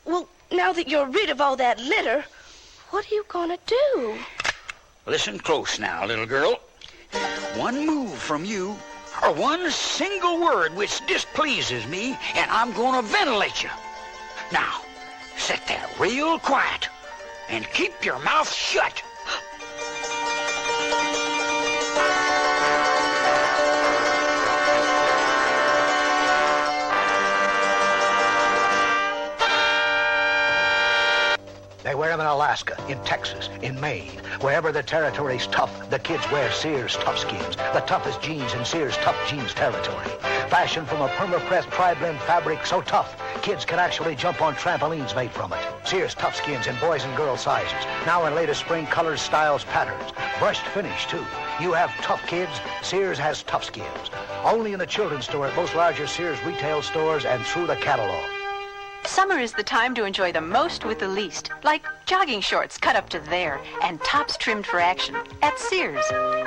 Well, now that you're rid of all that litter, what are you gonna do? Listen close now, little girl. One move from you, or one single word which displeases me, and I'm gonna ventilate you. Now, sit there real quiet and keep your mouth shut. They wear them in Alaska, in Texas, in Maine. Wherever the territory's tough, the kids wear Sears Tough Skins, the toughest jeans in Sears Tough Jeans territory. Fashioned from a perma-pressed tri-blend fabric so tough, kids can actually jump on trampolines made from it. Sears Tough Skins in boys and girl sizes. Now in latest spring colors, styles, patterns. Brushed finish, too. You have tough kids, Sears has Tough Skins. Only in the children's store at most larger Sears retail stores and through the catalog. Summer is the time to enjoy the most with the least, like jogging shorts cut up to there and tops trimmed for action at Sears.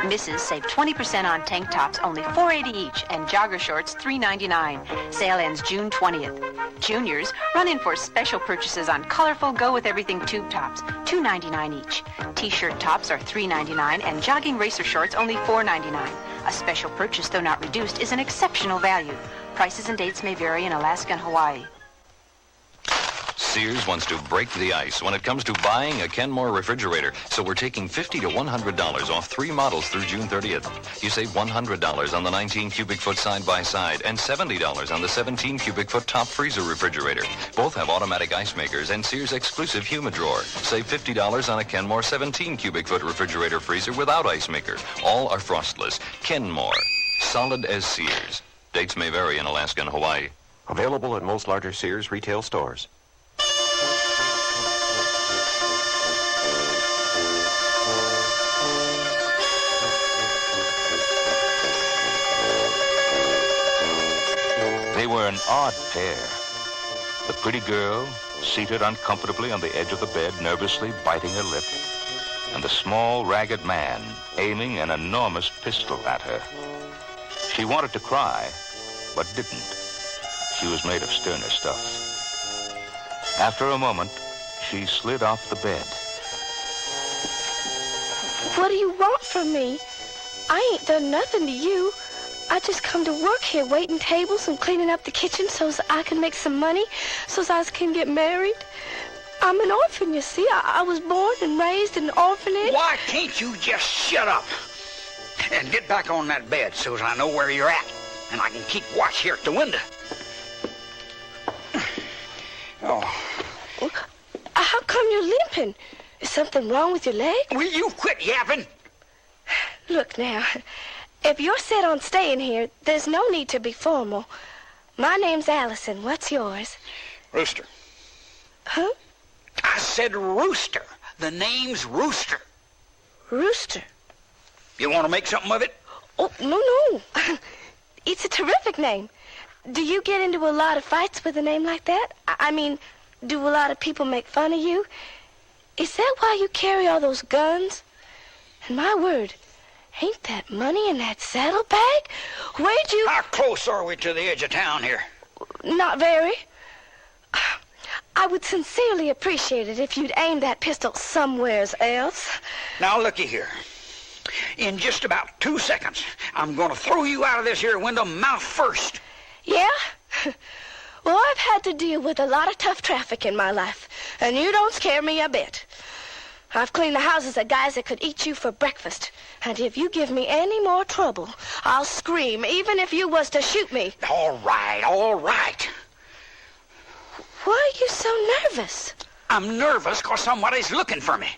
Misses save 20% on tank tops, only $4.80 each, and jogger shorts $3.99. Sale ends June 20th. Juniors, run in for special purchases on colorful go-with-everything tube tops, $2.99 each. T-shirt tops are $3.99, and jogging racer shorts only $4.99. A special purchase, though not reduced, is an exceptional value. Prices and dates may vary in Alaska and Hawaii. Sears wants to break the ice when it comes to buying a Kenmore refrigerator. So we're taking $50 to $100 off 3 models through June 30th. You save $100 on the 19 cubic foot side-by-side and $70 on the 17 cubic foot top freezer refrigerator. Both have automatic ice makers and Sears exclusive humid drawer. Save $50 on a Kenmore 17 cubic foot refrigerator freezer without ice maker. All are frostless. Kenmore. Solid as Sears. Dates may vary in Alaska and Hawaii. Available at most larger Sears retail stores. They were an odd pair. The pretty girl, seated uncomfortably on the edge of the bed, nervously biting her lip, and the small, ragged man aiming an enormous pistol at her. She wanted to cry, but didn't. She was made of sterner stuff. After a moment, she slid off the bed. What do you want from me? I ain't done nothing to you. I just come to work here waiting tables and cleaning up the kitchen so's I can make some money, so's I can get married. I'm an orphan, you see. I was born and raised in an orphanage. Why can't you just shut up and get back on that bed so's I know where you're at and I can keep watch here at the window? Oh. How come you're limping? Is something wrong with your leg? Will you quit yapping? Look now, if you're set on staying here, there's no need to be formal. My name's Allison. What's yours? Rooster. Huh? I said Rooster. The name's Rooster. Rooster? You want to make something of it? Oh, no. It's a terrific name. Do you get into a lot of fights with a name like that? I mean, do a lot of people make fun of you? Is that why you carry all those guns? And my word, ain't that money in that saddlebag? Where'd you... How close are we to the edge of town here? Not very. I would sincerely appreciate it if you'd aim that pistol somewheres else. Now, looky here. In just about 2 seconds, I'm going to throw you out of this here window mouth first. Yeah? Well, I've had to deal with a lot of tough traffic in my life, and you don't scare me a bit. I've cleaned the houses of guys that could eat you for breakfast, and if you give me any more trouble, I'll scream, even if you was to shoot me. All right. Why are you so nervous? I'm nervous because somebody's looking for me.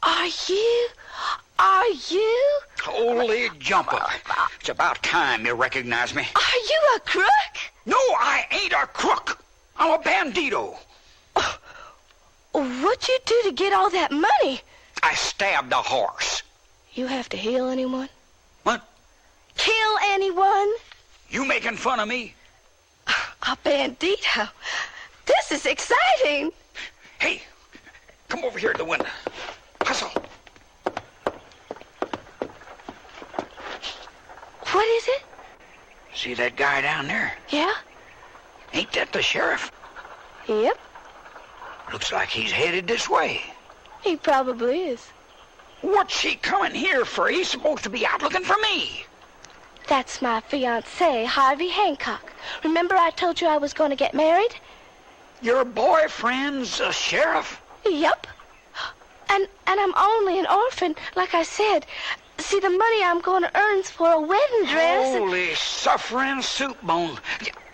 Are you? Holy jumper. It's about time you recognize me. Are you a crook? No, I ain't a crook. I'm a bandito. What'd you do to get all that money? I stabbed a horse. You have to heal anyone? What? Kill anyone? You making fun of me? A bandito. This is exciting. Hey, come over here at the window. Hustle. What is it? See that guy down there? Yeah? Ain't that the sheriff? Yep. Looks like he's headed this way. He probably is. What's he coming here for? He's supposed to be out looking for me. That's my fiancé, Harvey Hancock. Remember I told you I was going to get married? Your boyfriend's a sheriff? Yep. And I'm only an orphan, like I said. See, the money I'm going to earn's for a wedding dress. Holy suffering soup bone.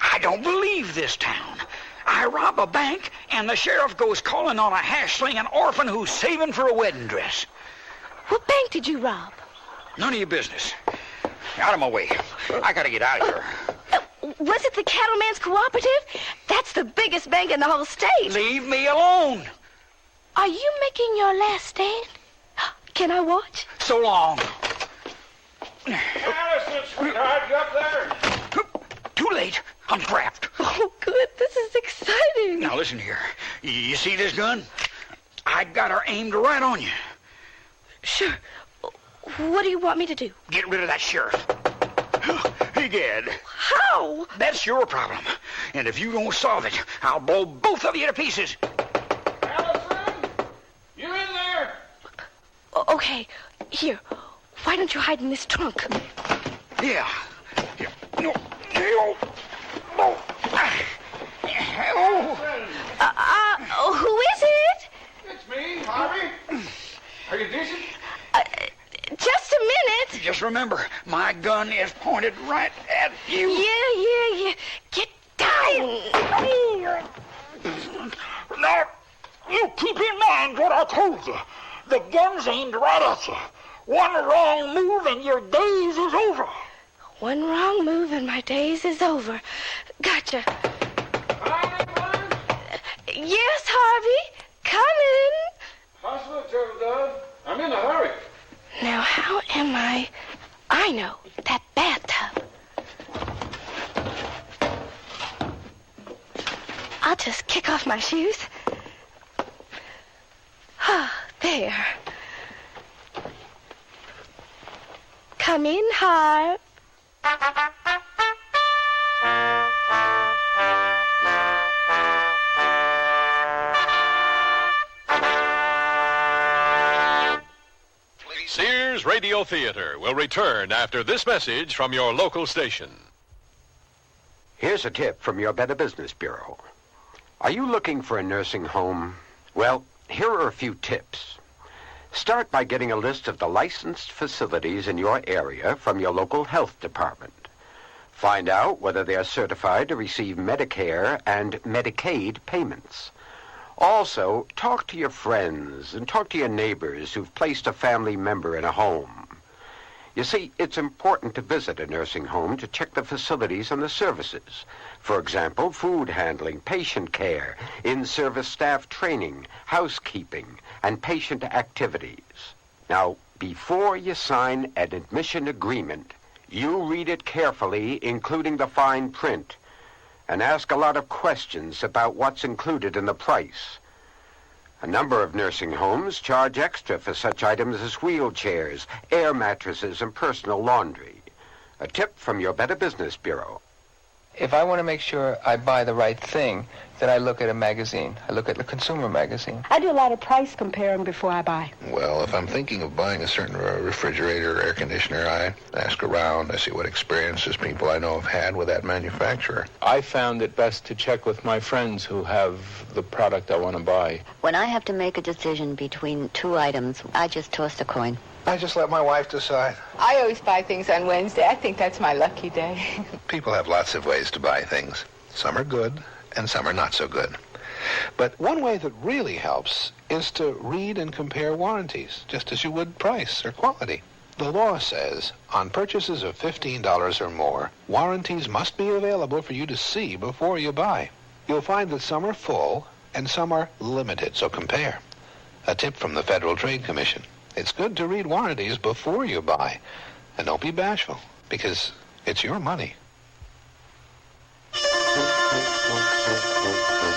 I don't believe this town. I rob a bank, and the sheriff goes calling on a hash-slinging orphan who's saving for a wedding dress. What bank did you rob? None of your business. Out of my way. I gotta get out of here. Was it the Cattleman's Cooperative? That's the biggest bank in the whole state. Leave me alone. Are you making your last stand? Can I watch? So long. Allison, sweetheart, you up there? Too late. I'm trapped. Oh, good. This is exciting. Now, listen here. You see this gun? I got her aimed right on you. Sure. What do you want me to do? Get rid of that sheriff. Egad. How? That's your problem. And if you don't solve it, I'll blow both of you to pieces. Allison? You in there? Okay. Here. Why don't you hide in this trunk? Yeah. No. Oh. Who is it? It's me, Harvey. Are you decent? Just a minute. Just remember, my gun is pointed right at you. Yeah. Get down. Now, you keep in mind what I told you. The gun's aimed right at you. One wrong move and your days is over. One wrong move and my days is over. Gotcha. Yes, Harvey. Coming. Hospital, Turtle Dove. I'm in a hurry. Now, how am I? I know. That bathtub. I'll just kick off my shoes. Ah, there. Come in, Harp. Sears Radio Theater will return after this message from your local station. Here's a tip from your Better Business Bureau. Are you looking for a nursing home? Well, here are a few tips. Start by getting a list of the licensed facilities in your area from your local health department. Find out whether they are certified to receive Medicare and Medicaid payments. Also, talk to your friends and talk to your neighbors who've placed a family member in a home. You see, it's important to visit a nursing home to check the facilities and the services. For example, food handling, patient care, in-service staff training, housekeeping, and patient activities. Now, before you sign an admission agreement, you read it carefully, including the fine print, and ask a lot of questions about what's included in the price. A number of nursing homes charge extra for such items as wheelchairs, air mattresses, and personal laundry. A tip from your Better Business Bureau. If I want to make sure I buy the right thing, then I look at a magazine. I look at the consumer magazine. I do a lot of price comparing before I buy. Well, if I'm thinking of buying a certain refrigerator or air conditioner, I ask around. I see what experiences people I know have had with that manufacturer. I found it best to check with my friends who have the product I want to buy. When I have to make a decision between two items, I just toss a coin. I just let my wife decide. I always buy things on Wednesday. I think that's my lucky day. People have lots of ways to buy things. Some are good, and some are not so good. But one way that really helps is to read and compare warranties, just as you would price or quality. The law says, on purchases of $15 or more, warranties must be available for you to see before you buy. You'll find that some are full, and some are limited, so compare. A tip from the Federal Trade Commission. It's good to read warranties before you buy. And don't be bashful, because it's your money.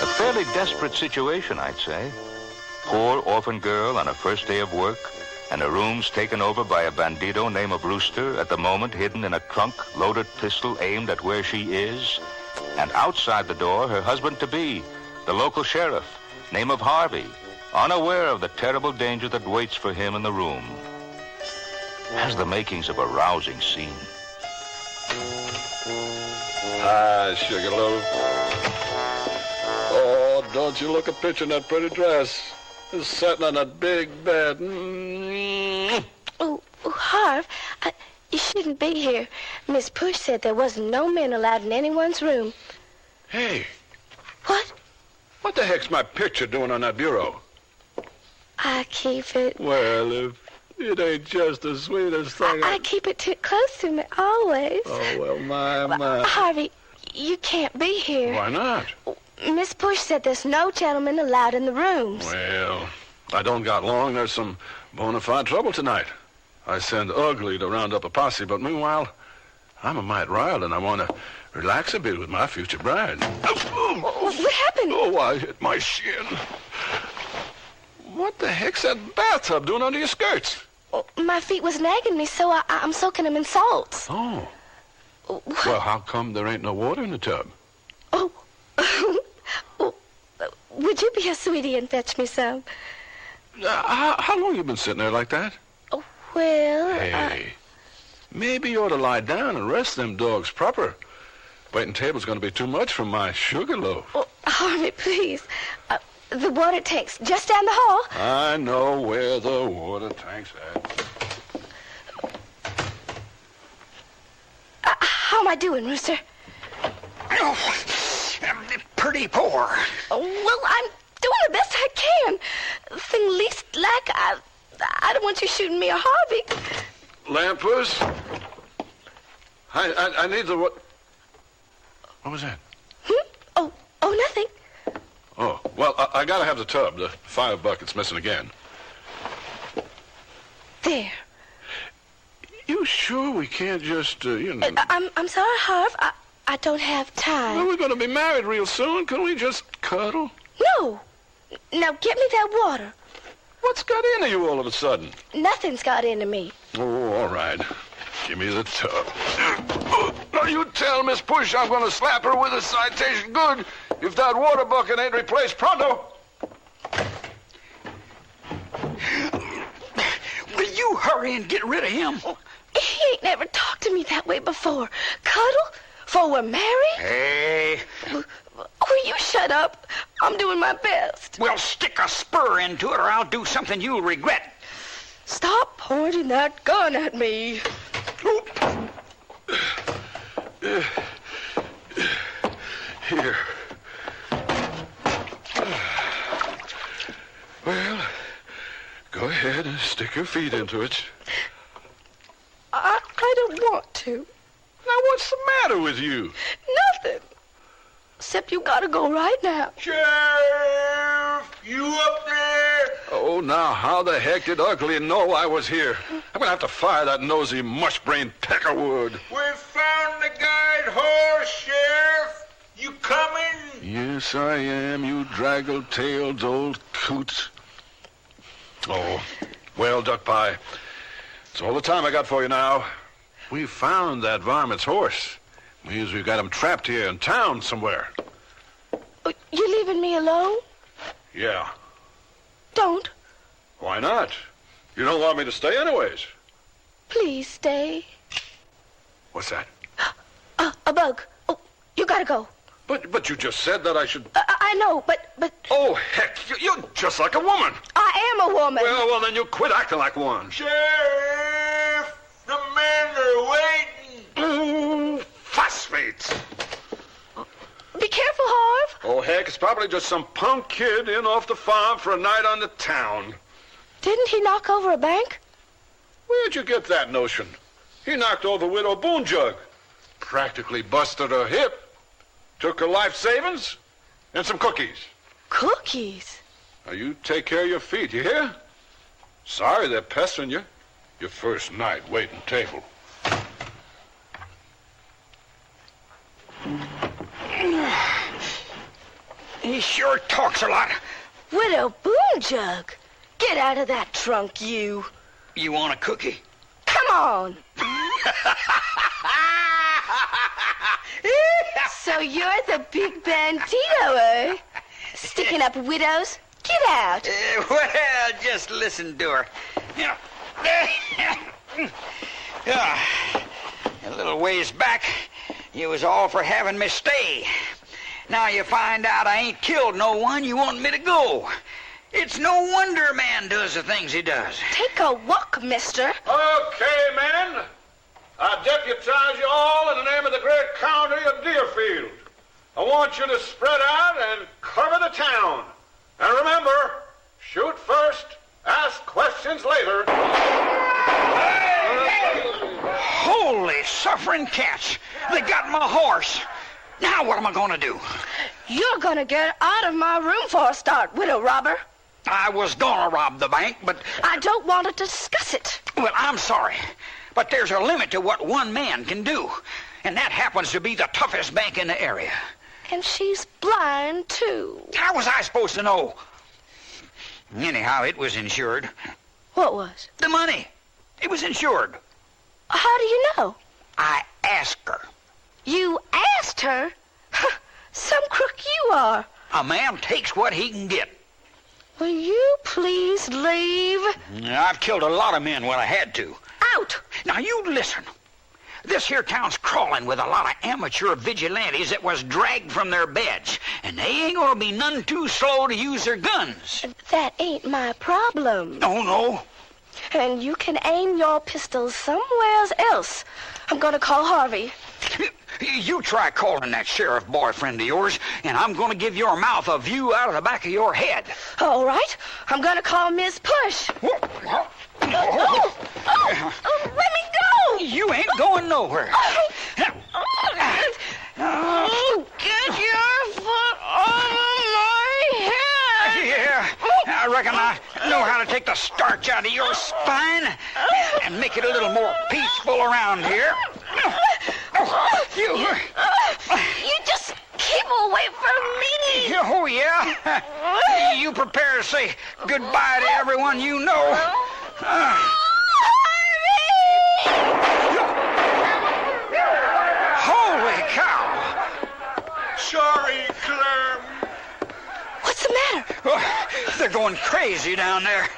A fairly desperate situation, I'd say. Poor orphan girl on her first day of work, and her room's taken over by a bandito named Brewster, at the moment hidden in a trunk, loaded pistol aimed at where she is. And outside the door, her husband-to-be, the local sheriff, name of Harvey, unaware of the terrible danger that waits for him in the room. Has the makings of a rousing scene. Hi, Sugarloaf. Oh, don't you look a picture in that pretty dress. Just sitting on that big bed. Oh, Harv, you shouldn't be here. Miss Push said there wasn't no men allowed in anyone's room. Hey. What? What the heck's my picture doing on that bureau? I keep it... Well, if it ain't just the sweetest thing... I keep it too close to me, always. Oh, well, my... Harvey, you can't be here. Why not? Miss Push said there's no gentlemen allowed in the rooms. Well, I don't got long. There's some bona fide trouble tonight. I send Ugly to round up a posse, but meanwhile, I'm a mite riled, and I want to relax a bit with my future bride. What happened? Oh, I hit my shin. What the heck's that bathtub doing under your skirts? My feet was nagging me, so I'm soaking them in salts. Oh. Well, how come there ain't no water in the tub? Oh. Would you be a sweetie and fetch me some? How long you been sitting there like that? Oh, well... Hey, maybe you ought to lie down and rest them dogs proper. Waiting table's going to be too much for my sugar loaf. Oh, Harvey, please. The water tank's just down the hall. I know where the water tank's at. How am I doing, Rooster? Oh, pretty poor. Oh, well, I'm doing the best I can. The thing least like I don't want you shooting me or Harvey. Lampers? I need the what? What was that? Oh, nothing. Oh, well, I gotta have the tub. The fire bucket's missing again. There. You sure we can't just, you know... I'm sorry, Harv. I don't have time. Well, we're gonna be married real soon. Can we just cuddle? No. Now get me that water. What's got into you all of a sudden? Nothing's got into me. Oh, all right. Give me the tub. Now, you tell Miss Push I'm gonna slap her with a citation good if that water bucket ain't replaced pronto. Will you hurry and get rid of him? He ain't never talked to me that way before. Cuddle? For we're married? Hey. Will you shut up? I'm doing my best. Well, stick a spur into it or I'll do something you'll regret. Stop pointing that gun at me. Here. Well, go ahead and stick your feet into it. I don't want to. Now, what's the matter with you? Nothing. Except you gotta go right now. Sheriff! You up there? Oh, now, how the heck did Ugly know I was here? I'm gonna have to fire that nosy mush-brained Peckerwood. We found the guide horse, Sheriff. You coming? Yes, I am, you draggle-tailed old coot. Oh, well, Duck Pie, it's all the time I got for you now. We found that varmint's horse. Means we've got him trapped here in town somewhere. You leaving me alone? Yeah. Don't. Why not? You don't want me to stay anyways. Please stay. What's that? A bug. Oh, you gotta go. But you just said that I should... I know, but... Oh, heck, you're just like a woman. I am a woman. Well, then you quit acting like one. Sheriff! The men are waiting. Phosphates. Be careful, Harv. Oh, heck, it's probably just some punk kid in off the farm for a night on the town. Didn't he knock over a bank? Where'd you get that notion? He knocked over Widow Boonjug. Practically busted her hip. Took her life savings and some cookies. Cookies? Now, you take care of your feet, you hear? Sorry they're pestering you. Your first night waiting table. He sure talks a lot. Widow Boonjug. Get out of that trunk, you. You want a cookie? Come on. So you're the big bandito, eh? Sticking up widows? Get out. Well, just listen to her. You know, a little ways back, you was all for having me stay. Now you find out I ain't killed no one, you want me to go. It's no wonder a man does the things he does. Take a walk, mister. Okay, men. I deputize you all in the name of the great county of Deerfield. I want you to spread out and cover the town. And remember, shoot first, ask questions later. Holy suffering cats! They got my horse. Now what am I gonna do? You're gonna get out of my room for a start, widow robber. I was gonna rob the bank, but... I don't want to discuss it. Well, I'm sorry, but there's a limit to what one man can do. And that happens to be the toughest bank in the area. And she's blind, too. How was I supposed to know? Anyhow, it was insured. What was? The money. It was insured. How do you know? I asked her. You asked her? Some crook you are. A man takes what he can get. Will you please leave? I've killed a lot of men when I had to. Out! Now, you listen. This here town's crawling with a lot of amateur vigilantes that was dragged from their beds, and they ain't gonna be none too slow to use their guns. That ain't my problem. Oh, no? And you can aim your pistols somewhere else. I'm gonna call Harvey. You try calling that sheriff boyfriend of yours, and I'm gonna give your mouth a view out of the back of your head. All right. I'm gonna call Miss Push. Let me go! You ain't going nowhere. Get your foot off my head! Yeah, I reckon I know how to take the starch out of your spine and make it a little more peaceful around here. You just keep away from me! Oh, yeah? You prepare to say goodbye to everyone you know. Holy cow! Sorry, Clem. What's the matter? Oh, they're going crazy down there.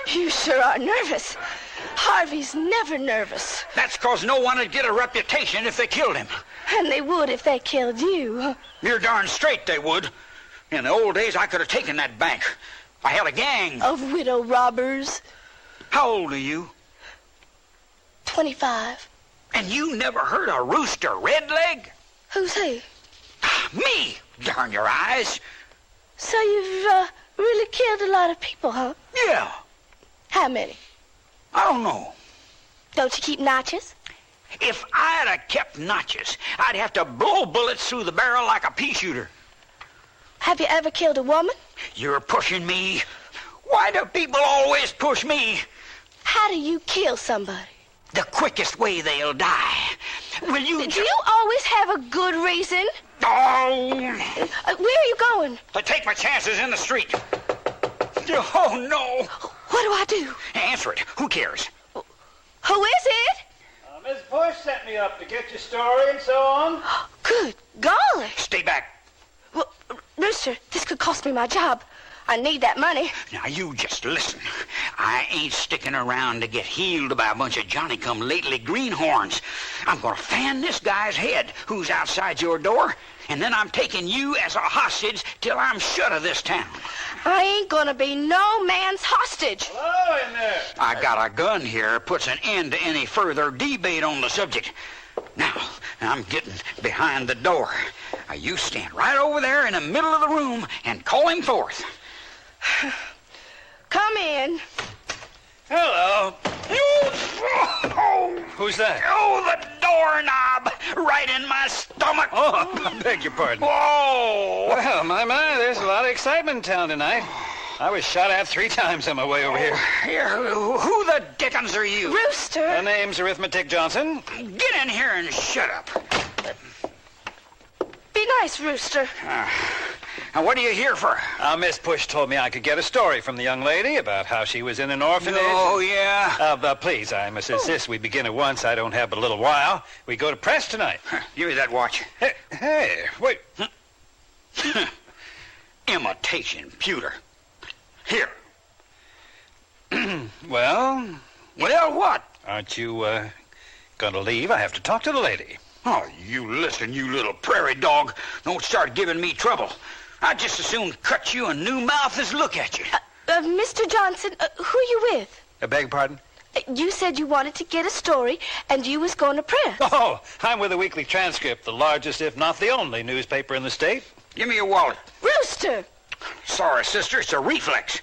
You sure are nervous. Harvey's never nervous. That's 'cause no one would get a reputation if they killed him. And they would if they killed you. You're darn straight they would. In the old days, I could have taken that bank. I had a gang. Of widow robbers. How old are you? 25. And you never heard of Rooster Redleg? Who's he? Me, darn your eyes. So you've really killed a lot of people, huh? Yeah. How many? I don't know. Don't you keep notches? If I'd have kept notches, I'd have to blow bullets through the barrel like a pea shooter. Have you ever killed a woman? You're pushing me. Why do people always push me? How do you kill somebody? The quickest way they'll die. Will you... Do you always have a good reason? Oh! Where are you going? To take my chances in the street. Oh, no. What do I do? Answer it. Who cares? Who is it? Miss Bush sent me up to get your story and so on. Good golly. Stay back. Well, Rooster, this could cost me my job. I need that money. Now, you just listen. I ain't sticking around to get healed by a bunch of Johnny-come-lately greenhorns. I'm going to fan this guy's head who's outside your door, and then I'm taking you as a hostage till I'm shut of this town. I ain't going to be no man's hostage. Hello in there. I got a gun here. Puts an end to any further debate on the subject. Now, I'm getting behind the door. You stand right over there in the middle of the room and call him forth. Come in. Hello. Oh, who's that? Oh, the doorknob right in my stomach. Oh, I beg your pardon. Whoa. Well, my, there's a lot of excitement in town tonight. I was shot at 3 times on my way over here. Who the dickens are you? Rooster. My name's Arithmetic Johnson. Get in here and shut up. Be nice, Rooster. Now, what are you here for? Miss Push told me I could get a story from the young lady about how she was in an orphanage. Oh, yeah? Please, I must insist we begin at once. I don't have but a little while. We go to press tonight. Give me that watch. Hey, wait. Imitation pewter. Here. Well? Well, what? Aren't you, gonna leave? I have to talk to the lady. Oh, you listen, you little prairie dog. Don't start giving me trouble. I'd just as soon cut you a new mouth as look at you. Mr. Johnson, who are you with? I beg pardon? You said you wanted to get a story, and you was going to press. Oh, I'm with the Weekly Transcript, the largest, if not the only, newspaper in the state. Give me your wallet. Rooster! Sorry, sister, it's a reflex.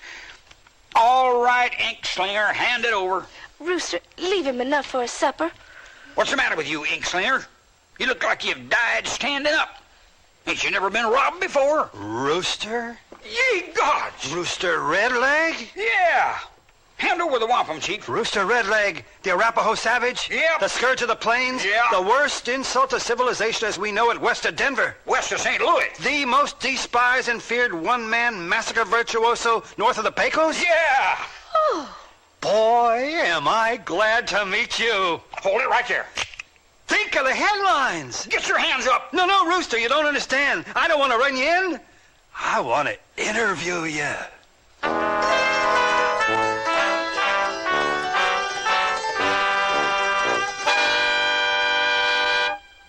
All right, ink slinger, hand it over. Rooster, leave him enough for his supper. What's the matter with you, ink slinger? You look like you've died standing up. Ain't you never been robbed before? Rooster? Ye gods! Rooster Redleg? Yeah. Hand over the wampum, Chief. Rooster Redleg, the Arapaho savage? Yep. The scourge of the plains? Yeah. The worst insult to civilization as we know it west of Denver? West of St. Louis. The most despised and feared one-man massacre virtuoso north of the Pecos? Yeah. Oh. Boy, am I glad to meet you. Hold it right there. Think of the headlines. Get your hands up. No, Rooster, you don't understand. I don't want to run you in. I want to interview you.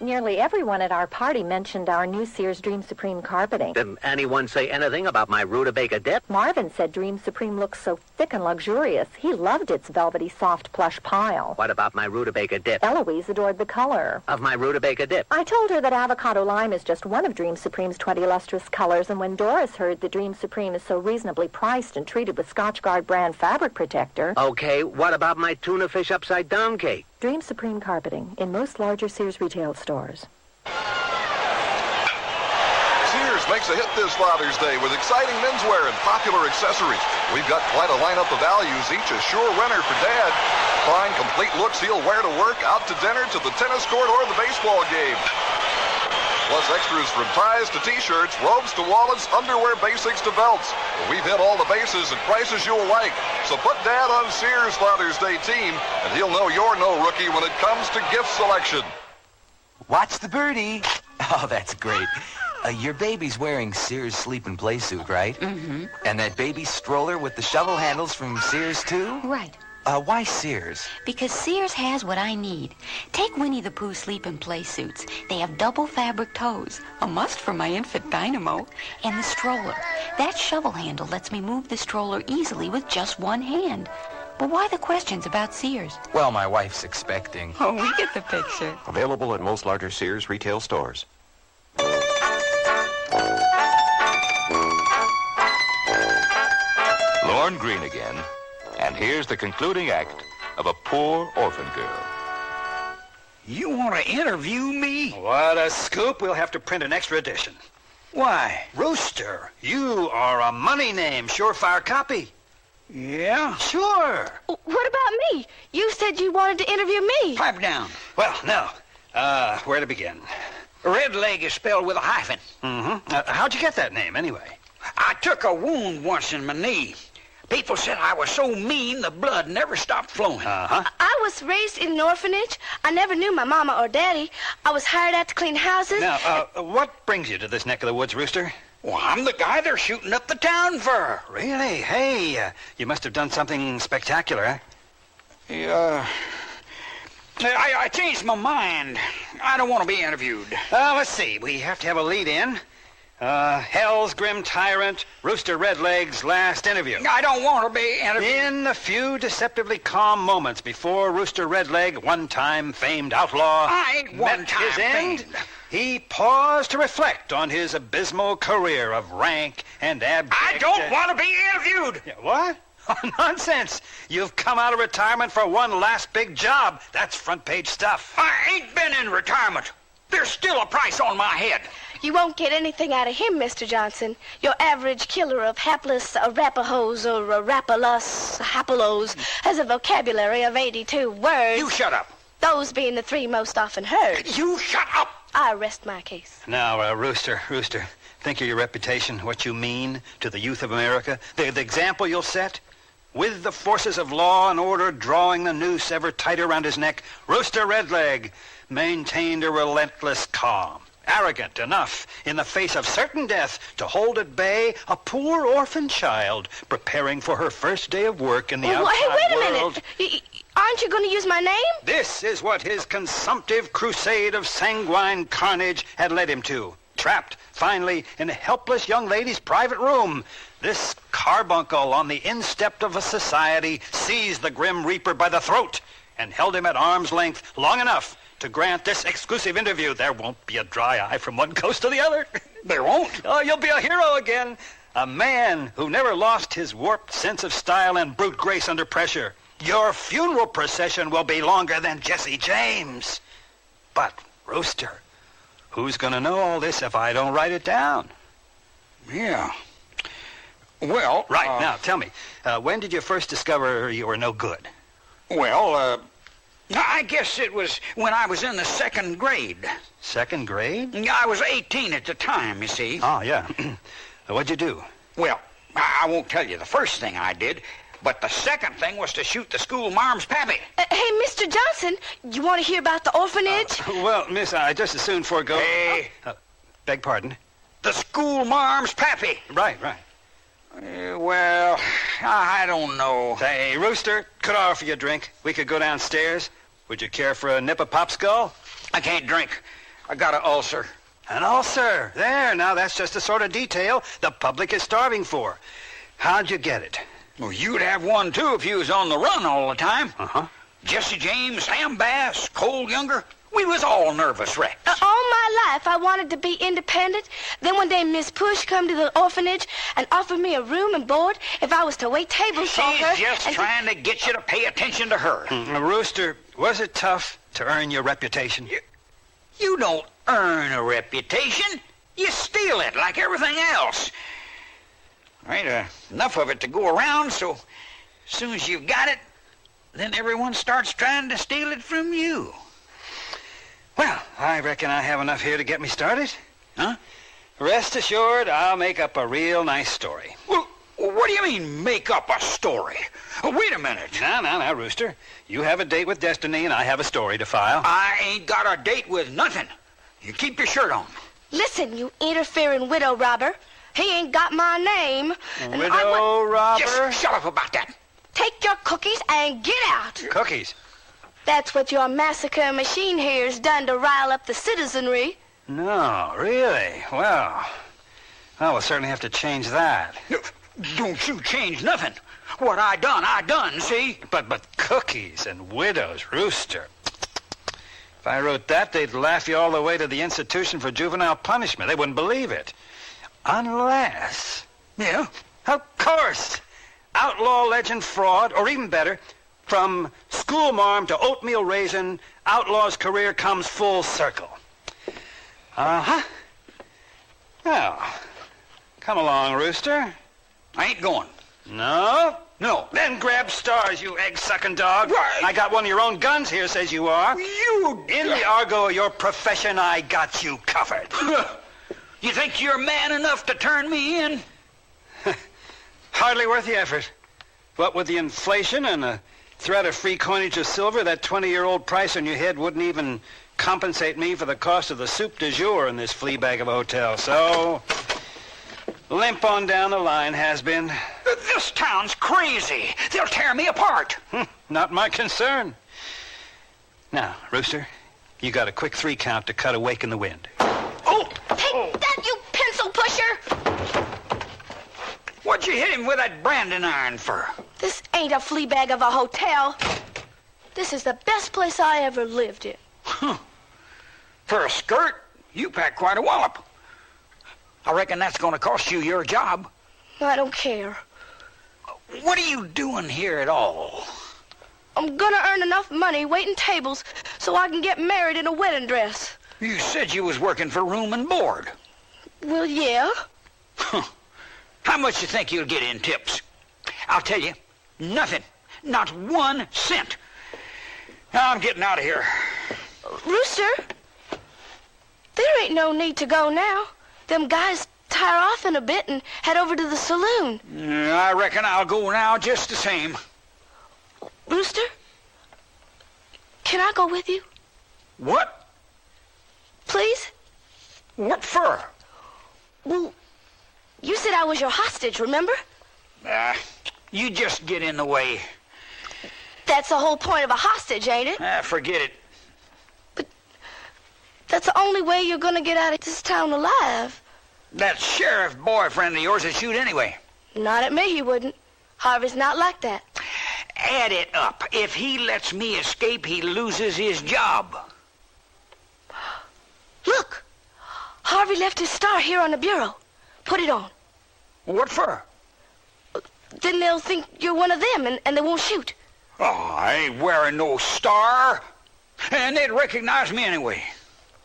Nearly everyone at our party mentioned our new Sears Dream Supreme carpeting. Didn't anyone say anything about my rutabaga dip? Marvin said Dream Supreme looks so thick and luxurious. He loved its velvety, soft, plush pile. What about my rutabaga dip? Eloise adored the color Of my rutabaga dip? I told her that avocado lime is just one of Dream Supreme's 20 lustrous colors, and when Doris heard that Dream Supreme is so reasonably priced and treated with Scotchgard brand fabric protector... Okay, what about my tuna fish upside down cake? Dream Supreme carpeting in most larger Sears retail stores. Sears makes a hit this Father's Day with exciting menswear and popular accessories. We've got quite a lineup of values, each a sure winner for Dad. Find complete looks he'll wear to work, out to dinner, to the tennis court, or the baseball game. Plus extras from ties to T-shirts, robes to wallets, underwear basics to belts. We've hit all the bases at prices you'll like. So put Dad on Sears Father's Day team, and he'll know you're no rookie when it comes to gift selection. Watch the birdie. Oh, that's great. Your baby's wearing Sears sleep and play suit, right? Mm-hmm. And that baby stroller with the shovel handles from Sears, too? Right. Why Sears? Because Sears has what I need. Take Winnie the Pooh sleep and play suits. They have double fabric toes, a must for my infant Dynamo, and the stroller. That shovel handle lets me move the stroller easily with just one hand. But why the questions about Sears? Well, my wife's expecting. Oh, we get the picture. Available at most larger Sears retail stores. Lorne Greene again. And here's the concluding act of A Poor Orphan Girl. You want to interview me? What a scoop. We'll have to print an extra edition. Why? Rooster, you are a money name, surefire copy. Yeah? Sure. What about me? You said you wanted to interview me. Pipe down. Well, now, where to begin? Red leg is spelled with a hyphen. Mm-hmm. How'd you get that name, anyway? I took a wound once in my knee. People said I was so mean the blood never stopped flowing. Uh-huh. I was raised in an orphanage. I never knew my mama or daddy. I was hired out to clean houses. Now, what brings you to this neck of the woods, Rooster? Well, I'm the guy they're shooting up the town for. Really? Hey, you must have done something spectacular, huh? Yeah. I changed my mind. I don't want to be interviewed. Let's see. We have to have a lead-in. Hell's Grim Tyrant, Rooster Redleg's last interview. I don't want to be interviewed. In the few deceptively calm moments before Rooster Redleg, one-time famed outlaw, I ain't one-time his end, famed. he paused to reflect on his abysmal career of rank and abject... I don't want to be interviewed. Yeah, what? Nonsense. You've come out of retirement for one last big job. That's front-page stuff. I ain't been in retirement. There's still a price on my head. You won't get anything out of him, Mr. Johnson. Your average killer of hapless Arapahoes or Arapalos, Hapalos has a vocabulary of 82 words. You shut up. Those being the 3 most often heard. You shut up. I rest my case. Now, Rooster, think of your reputation, what you mean to the youth of America, the example you'll set. With the forces of law and order drawing the noose ever tighter around his neck, Rooster Redleg maintained a relentless calm. Arrogant enough, in the face of certain death, to hold at bay a poor orphan child preparing for her first day of work in the outside Hey, wait a world. minute. Aren't you going to use my name? This is what his consumptive crusade of sanguine carnage had led him to. Trapped, finally, in a helpless young lady's private room, this carbuncle on the instep of a society seized the Grim Reaper by the throat and held him at arm's length long enough to grant this exclusive interview. There won't be a dry eye from one coast to the other. There won't? Oh, you'll be a hero again. A man who never lost his warped sense of style and brute grace under pressure. Your funeral procession will be longer than Jesse James. But, Rooster, who's going to know all this if I don't write it down? Yeah. Well... Right, now, tell me, when did you first discover you were no good? Well, I guess it was when I was in the 2nd grade. 2nd grade? I was 18 at the time, you see. Oh, yeah. What'd you do? Well, I won't tell you the first thing I did, but the second thing was to shoot the school marm's pappy. Hey, Mr. Johnson, you want to hear about the orphanage? Well, miss, I just as soon forego... Hey. Beg pardon? The school marm's pappy. Right. Well, I don't know. Hey, Rooster, could I offer you a drink? We could go downstairs. Would you care for a nip of popsicle? I can't drink. I got an ulcer. An ulcer. There, now that's just the sort of detail the public is starving for. How'd you get it? Well, you'd have one, too, if you was on the run all the time. Uh-huh. Jesse James, Sam Bass, Cole Younger, we was all nervous wrecks. All my life, I wanted to be independent. Then one day, Miss Push come to the orphanage and offered me a room and board if I was to wait tables for her. She's just trying to get you to pay attention to her. Rooster, was it tough to earn your reputation? You don't earn a reputation. You steal it like everything else. There ain't enough of it to go around, so as soon as you've got it, then everyone starts trying to steal it from you. Well, I reckon I have enough here to get me started. Huh? Rest assured, I'll make up a real nice story. Well, what do you mean, make up a story? Wait a minute. Now, Rooster. You have a date with Destiny, and I have a story to file. I ain't got a date with nothing. You keep your shirt on. Listen, you interfering widow robber. He ain't got my name. Widow robber? Just shut up about that. Take your cookies and get out. Cookies? That's what your massacre machine here's done to rile up the citizenry. No, really? Well, we'll certainly have to change that. Don't you change nothing. What I done, see? But cookies and widows, Rooster. If I wrote that, they'd laugh you all the way to the institution for juvenile punishment. They wouldn't believe it. Unless... Yeah? Of course. Outlaw legend fraud, or even better, from school marm to oatmeal raisin, outlaw's career comes full circle. Uh-huh. Well, come along, Rooster. I ain't going. No? No. Then grab stars, you egg-sucking dog. Right. I got one of your own guns here, says you are. You... In the argot of your profession, I got you covered. You think you're man enough to turn me in? Hardly worth the effort. What with the inflation and the threat of free coinage of silver, that 20-year-old price on your head wouldn't even compensate me for the cost of the soup du jour in this flea bag of a hotel. So, limp on down the line, has-been. This town's crazy. They'll tear me apart. Not my concern. Now, Rooster, you got a quick 3 count to cut a wake in the wind. Oh! Take that, you pencil pusher! What'd you hit him with that branding iron for? This ain't a flea bag of a hotel. This is the best place I ever lived in. For a skirt, you pack quite a wallop. I reckon that's going to cost you your job. I don't care. What are you doing here at all? I'm gonna earn enough money waiting tables so I can get married in a wedding dress. You said you was working for room and board. Well, yeah. How much you think you'll get in tips? I'll tell you, nothing. Not 1 cent. Now I'm getting out of here. Rooster, there ain't no need to go now. Them guys tire off in a bit and head over to the saloon. I reckon I'll go now just the same. Rooster, can I go with you? What? Please? What for? Well, you said I was your hostage, remember? You just get in the way. That's the whole point of a hostage, ain't it? Forget it. But that's the only way you're gonna get out of this town alive. That sheriff boyfriend of yours would shoot anyway. Not at me, he wouldn't. Harvey's not like that. Add it up. If he lets me escape, he loses his job. Look! Harvey left his star here on the bureau. Put it on. What for? Then they'll think you're one of them, and they won't shoot. Oh, I ain't wearing no star. And they'd recognize me anyway.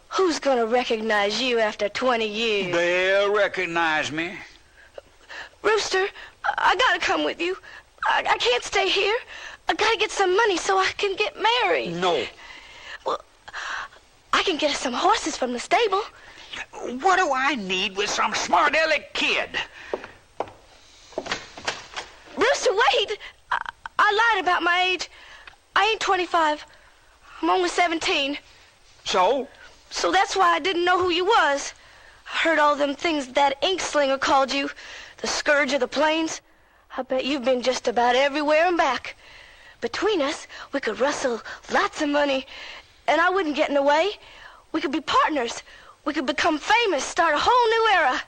Who's gonna recognize you after 20 years? They'll recognize me. Rooster, I gotta come with you. I can't stay here. I gotta get some money so I can get married. No. Well, I can get us some horses from the stable. What do I need with some smart-aleck kid? Rooster, wait! I lied about my age. I ain't 25. I'm only 17. So? So that's why I didn't know who you was. I heard all them things that ink slinger called you. The scourge of the plains. I bet you've been just about everywhere and back. Between us, we could rustle lots of money. And I wouldn't get in the way. We could be partners. We could become famous, start a whole new era.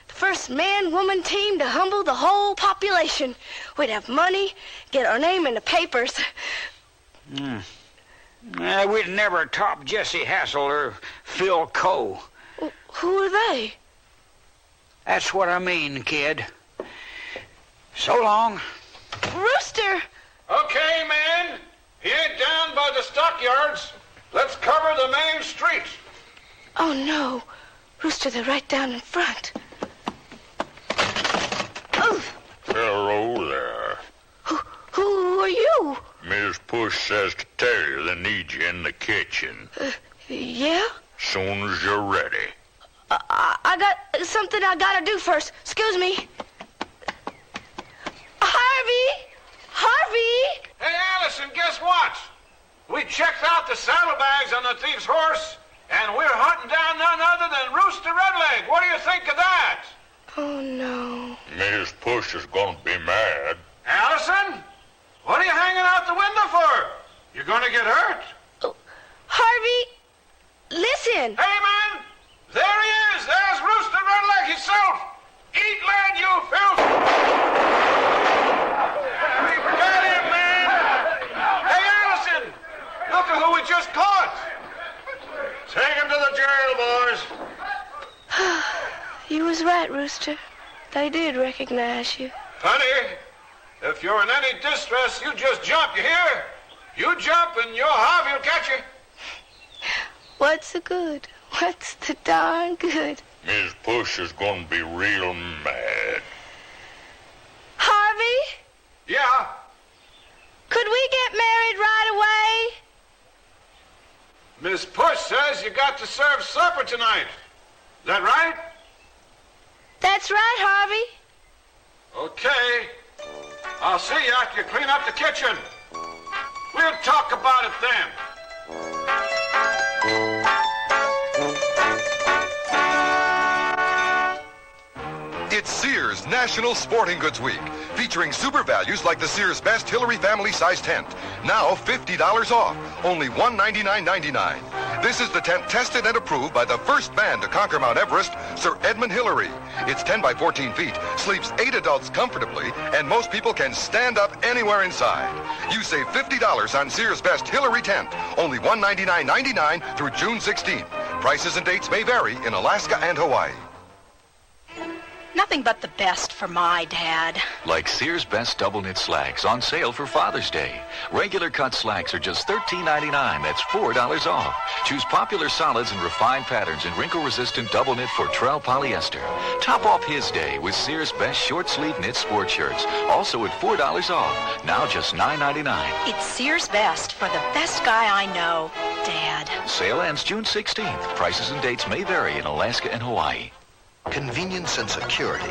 The first man-woman team to humble the whole population. We'd have money, get our name in the papers. We'd never top Jesse Hassel or Phil Coe. Who are they? That's what I mean, kid. So long. Rooster! Okay, man. He ain't down by the stockyards. Let's cover the main street. Oh, no. Rooster, they're right down in front. Oh. Hello there. Who are you? Miss Push says to tell you they need you in the kitchen. Yeah? Soon as you're ready. I got something I gotta do first. Excuse me. Harvey! Hey, Allison, guess what? We checked out the saddlebags on the thief's horse, and we're hunting down none other than Rooster Redleg. What do you think of that? Oh, no. Miss Push is gonna be mad. Allison? What are you hanging out the window for? You're gonna get hurt. Harvey, listen. Hey, man! There he is! There's Rooster Redleg himself! Eat land, you filth! Got him, man! Hey, Allison! Look at who we just caught! Take him to the jail, boys. You was right, Rooster. They did recognize you. Honey, if you're in any distress, you just jump, you hear? You jump and your Harvey will catch you. What's the good? What's the darn good? Miss Push is gonna be real mad. Harvey? Yeah? Could we get married right away? Miss Push says you got to serve supper tonight. Is that right? That's right, Harvey. Okay. I'll see you after you clean up the kitchen. We'll talk about it then. It's Sears National Sporting Goods Week, featuring super values like the Sears Best Hillary Family Size Tent. Now $50 off, only $199.99. This is the tent tested and approved by the first man to conquer Mount Everest, Sir Edmund Hillary. It's 10 by 14 feet, sleeps 8 adults comfortably, and most people can stand up anywhere inside. You save $50 on Sears Best Hillary Tent, only $199.99 through June 16th. Prices and dates may vary in Alaska and Hawaii. Nothing but the best for my dad. Like Sears Best Double Knit Slacks on sale for Father's Day. Regular cut slacks are just $13.99. That's $4 off. Choose popular solids and refined patterns in wrinkle-resistant double knit Fortrell polyester. Top off his day with Sears Best Short Sleeve Knit Sport Shirts. Also at $4 off. Now just $9.99. It's Sears Best for the best guy I know, Dad. Sale ends June 16th. Prices and dates may vary in Alaska and Hawaii. Convenience and security.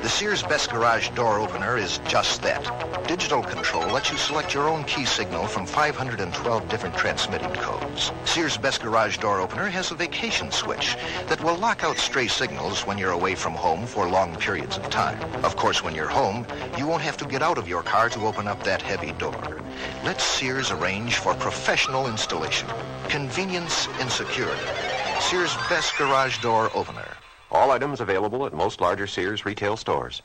The Sears Best Garage Door Opener is just that. Digital control lets you select your own key signal from 512 different transmitting codes. Sears Best Garage Door Opener has a vacation switch that will lock out stray signals when you're away from home for long periods of time. Of course, when you're home, you won't have to get out of your car to open up that heavy door. Let Sears arrange for professional installation. Convenience and security. Sears Best Garage Door Opener. All items available at most larger Sears retail stores.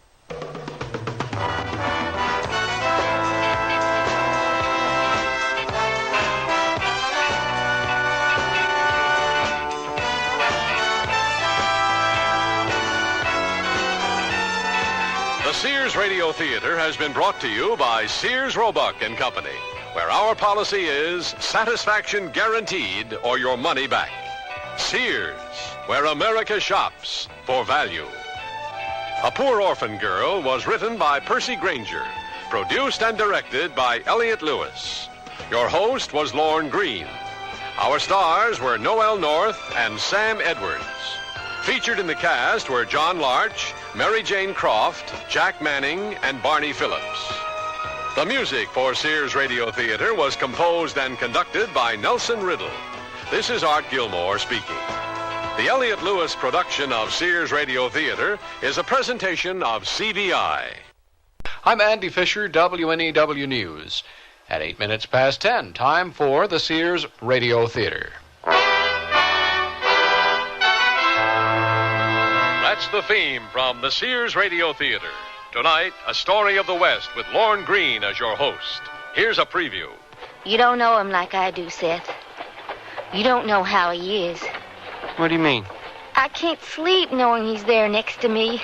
The Sears Radio Theater has been brought to you by Sears Roebuck and Company, where our policy is satisfaction guaranteed or your money back. Sears, where America shops for value. A Poor Orphan Girl was written by Percy Granger, produced and directed by Elliott Lewis. Your host was Lorne Green. Our stars were Noel North and Sam Edwards. Featured in the cast were John Larch, Mary Jane Croft, Jack Manning, and Barney Phillips. The music for Sears Radio Theater was composed and conducted by Nelson Riddle. This is Art Gilmore speaking. The Elliott Lewis production of Sears Radio Theater is a presentation of CVI. I'm Andy Fisher, WNEW News. At 8 minutes past 10, time for the Sears Radio Theater. the theme from the Sears Radio Theater. Tonight, a story of the West with Lorne Greene as your host. Here's a preview. You don't know him like I do, Seth. You don't know how he is. What do you mean? I can't sleep knowing he's there next to me.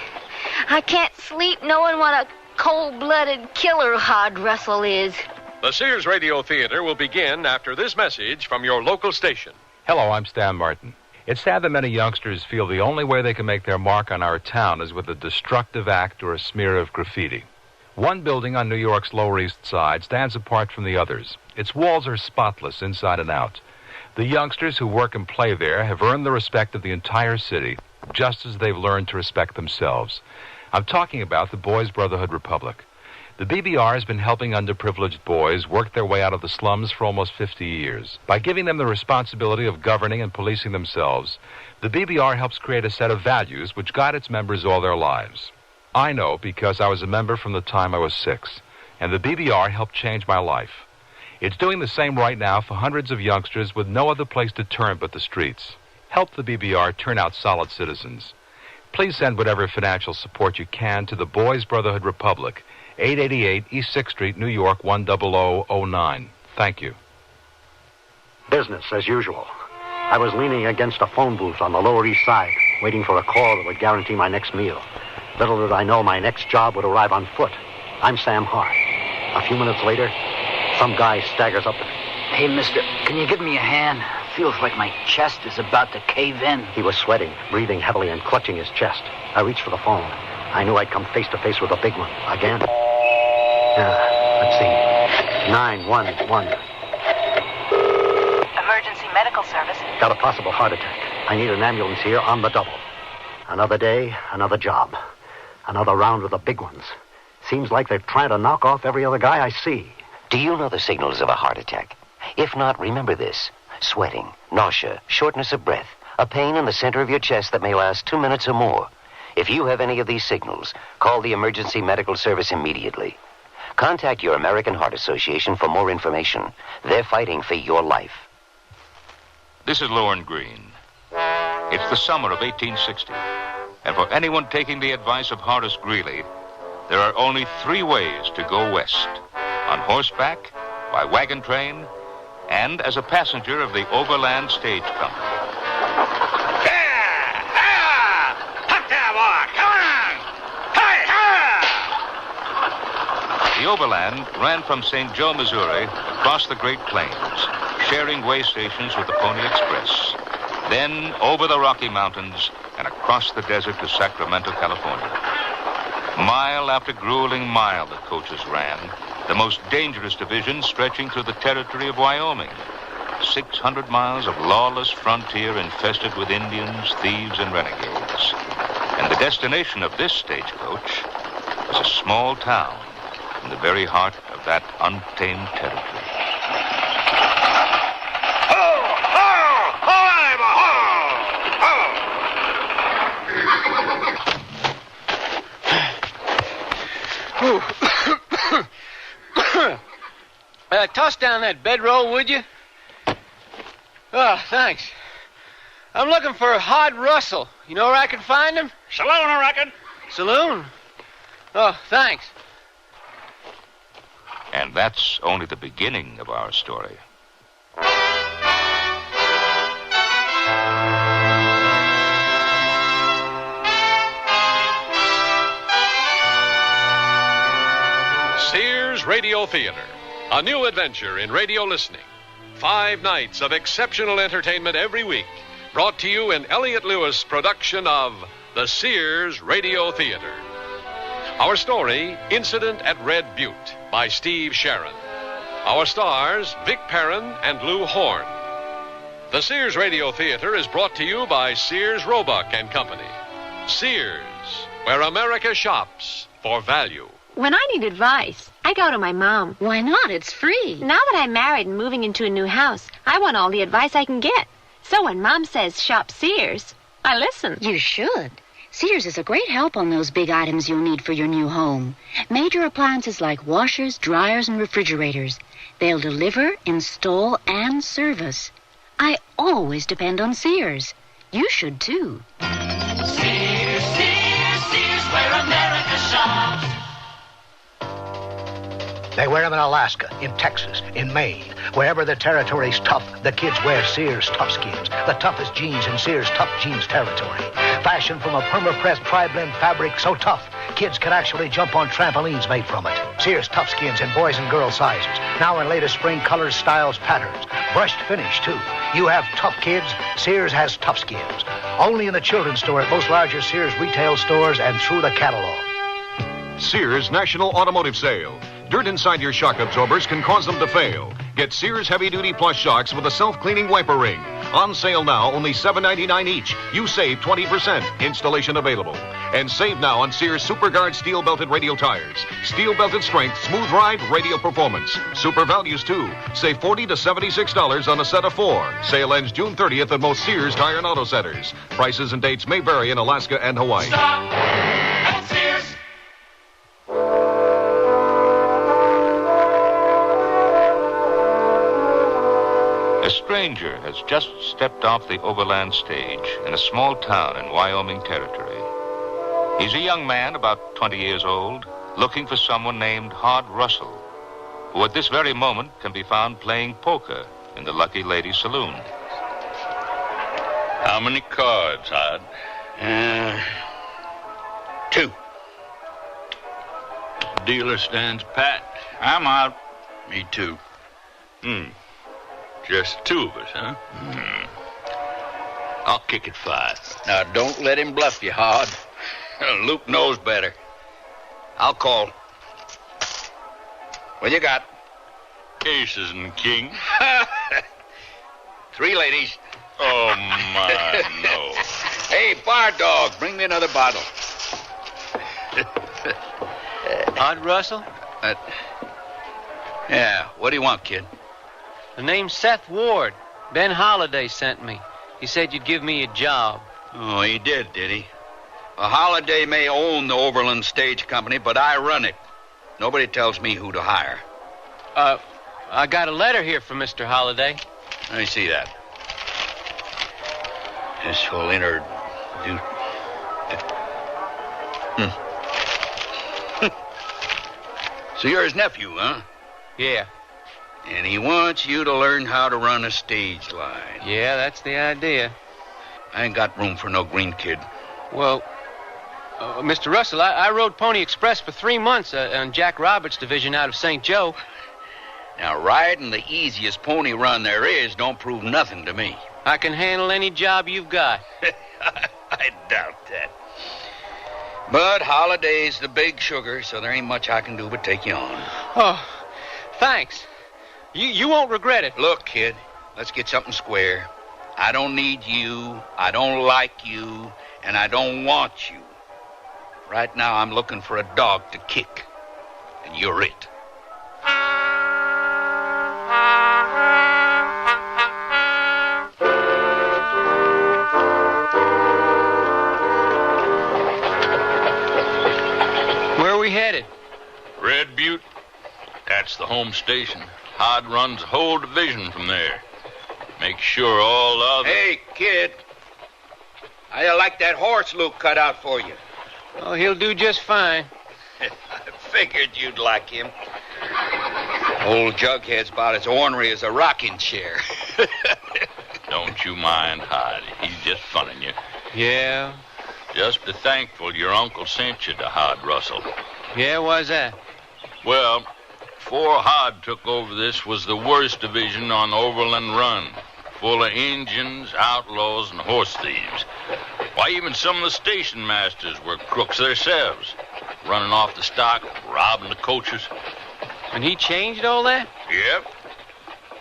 I can't sleep knowing what a cold-blooded killer Hod Russell is. The Sears Radio Theater will begin after this message from your local station. Hello, I'm Stan Martin. It's sad that many youngsters feel the only way they can make their mark on our town is with a destructive act or a smear of graffiti. One building on New York's Lower East Side stands apart from the others. Its walls are spotless inside and out. The youngsters who work and play there have earned the respect of the entire city, just as they've learned to respect themselves. I'm talking about the Boys Brotherhood Republic. The BBR has been helping underprivileged boys work their way out of the slums for almost 50 years. By giving them the responsibility of governing and policing themselves, the BBR helps create a set of values which guide its members all their lives. I know because I was a member from the time I was 6, and the BBR helped change my life. It's doing the same right now for hundreds of youngsters with no other place to turn but the streets. Help the BBR turn out solid citizens. Please send whatever financial support you can to the Boys Brotherhood Republic, 888 East 6th Street, New York, 10009. Thank you. Business as usual. I was leaning against a phone booth on the Lower East Side, waiting for a call that would guarantee my next meal. Little did I know my next job would arrive on foot. I'm Sam Hart. A few minutes later, some guy staggers up to me. Hey, mister, can you give me a hand? Feels like my chest is about to cave in. He was sweating, breathing heavily, and clutching his chest. I reached for the phone. I knew I'd come face to face with a big one. Again. Let's see. 911. Emergency medical service. Got a possible heart attack. I need an ambulance here on the double. Another day, another job. Another round with the big ones. Seems like they're trying to knock off every other guy I see. Do you know the signals of a heart attack? If not, remember this. Sweating, nausea, shortness of breath, a pain in the center of your chest that may last 2 minutes or more. If you have any of these signals, call the emergency medical service immediately. Contact your American Heart Association for more information. They're fighting for your life. This is Lorne Greene. It's the summer of 1860, and for anyone taking the advice of Horace Greeley, there are only 3 ways to go west: on horseback, by wagon train, and as a passenger of the Overland Stage Company. The Overland ran from St. Joe, Missouri, across the Great Plains, sharing way stations with the Pony Express. Then over the Rocky Mountains and across the desert to Sacramento, California. Mile after grueling mile the coaches ran, the most dangerous division stretching through the territory of Wyoming. 600 miles of lawless frontier infested with Indians, thieves, and renegades. And the destination of this stagecoach was a small town in the very heart of that untamed territory. Toss down that bedroll, would you? Oh, thanks. I'm looking for Hod Russell. You know where I can find him? Saloon, I reckon. Saloon? Oh, thanks. And that's only the beginning of our story. Sears Radio Theater, a new adventure in radio listening. 5 nights of exceptional entertainment every week, brought to you in Elliott Lewis' production of the Sears Radio Theater. Our story, Incident at Red Butte, by Steve Sharon. Our stars, Vic Perrin and Lou Horn. The Sears Radio Theater is brought to you by Sears Roebuck and Company. Sears, where America shops for value. When I need advice, I go to my mom. Why not? It's free. Now that I'm married and moving into a new house, I want all the advice I can get. So when Mom says shop Sears, I listen. You should. Sears is a great help on those big items you'll need for your new home. Major appliances like washers, dryers, and refrigerators. They'll deliver, install, and service. I always depend on Sears. You should, too. Sears, Sears. They wear them in Alaska, in Texas, in Maine. Wherever the territory's tough, the kids wear Sears Tough Skins. The toughest jeans in Sears Tough Jeans territory. Fashioned from a perma-pressed tri-blend fabric so tough, kids can actually jump on trampolines made from it. Sears Tough Skins in boys and girls sizes. Now in latest spring colors, styles, patterns. Brushed finish, too. You have tough kids, Sears has Tough Skins. Only in the children's store at most larger Sears retail stores and through the catalog. Sears National Automotive Sale. Dirt inside your shock absorbers can cause them to fail. Get Sears Heavy Duty Plus shocks with a self-cleaning wiper ring. On sale now, only $7.99 each. You save 20%. Installation available. And save now on Sears SuperGuard steel-belted radial tires. Steel-belted strength, smooth ride, radial performance. Super values, too. Save $40 to $76 on a set of 4. Sale ends June 30th at most Sears Tire and Auto Centers. Prices and dates may vary in Alaska and Hawaii. Stop at Sears. A stranger has just stepped off the overland stage in a small town in Wyoming territory. He's a young man about 20 years old, looking for someone named Hod Russell, who at this very moment can be found playing poker in the Lucky Lady Saloon. How many cards, Hod? 2. Dealer stands pat. I'm out. Me too. Just 2 of us, huh? I'll kick it 5. Now, don't let him bluff you, Hod. Luke knows better. I'll call. What you got? Aces and kings. 3 ladies. Oh, my, no. Hey, bar dog, bring me another bottle. Hod Russell? Yeah, what do you want, kid? The name's Seth Ward. Ben Holliday sent me. He said you'd give me a job. Oh, he did he? A Holliday may own the Overland Stage Company, but I run it. Nobody tells me who to hire. I got a letter here from Mr. Holliday. Let me see that. This will introduce... So you're his nephew, huh? Yeah. And he wants you to learn how to run a stage line. Yeah, that's the idea. I ain't got room for no green kid. Well, Mr. Russell, I rode Pony Express for 3 months on Jack Roberts' division out of St. Joe. Now, riding the easiest pony run there is don't prove nothing to me. I can handle any job you've got. I doubt that. But Holiday's the big sugar, so there ain't much I can do but take you on. Oh, thanks. You won't regret it. Look, kid, let's get something square. I don't need you, I don't like you, and I don't want you. Right now, I'm looking for a dog to kick, and you're it. Where are we headed? Red Butte. That's the home station. Hod runs the whole division from there. Make sure all other... Hey, kid. How you like that horse Luke cut out for you? Oh, he'll do just fine. I figured you'd like him. Old Jughead's about as ornery as a rocking chair. Don't you mind, Hod. He's just funning you. Yeah? Just be thankful your uncle sent you to Hod Russell. Yeah, why's that? Well, before Hod took over, this was the worst division on Overland Run. Full of Injuns, outlaws, and horse thieves. Why, even some of the station masters were crooks themselves. Running off the stock, robbing the coaches. And he changed all that? Yep.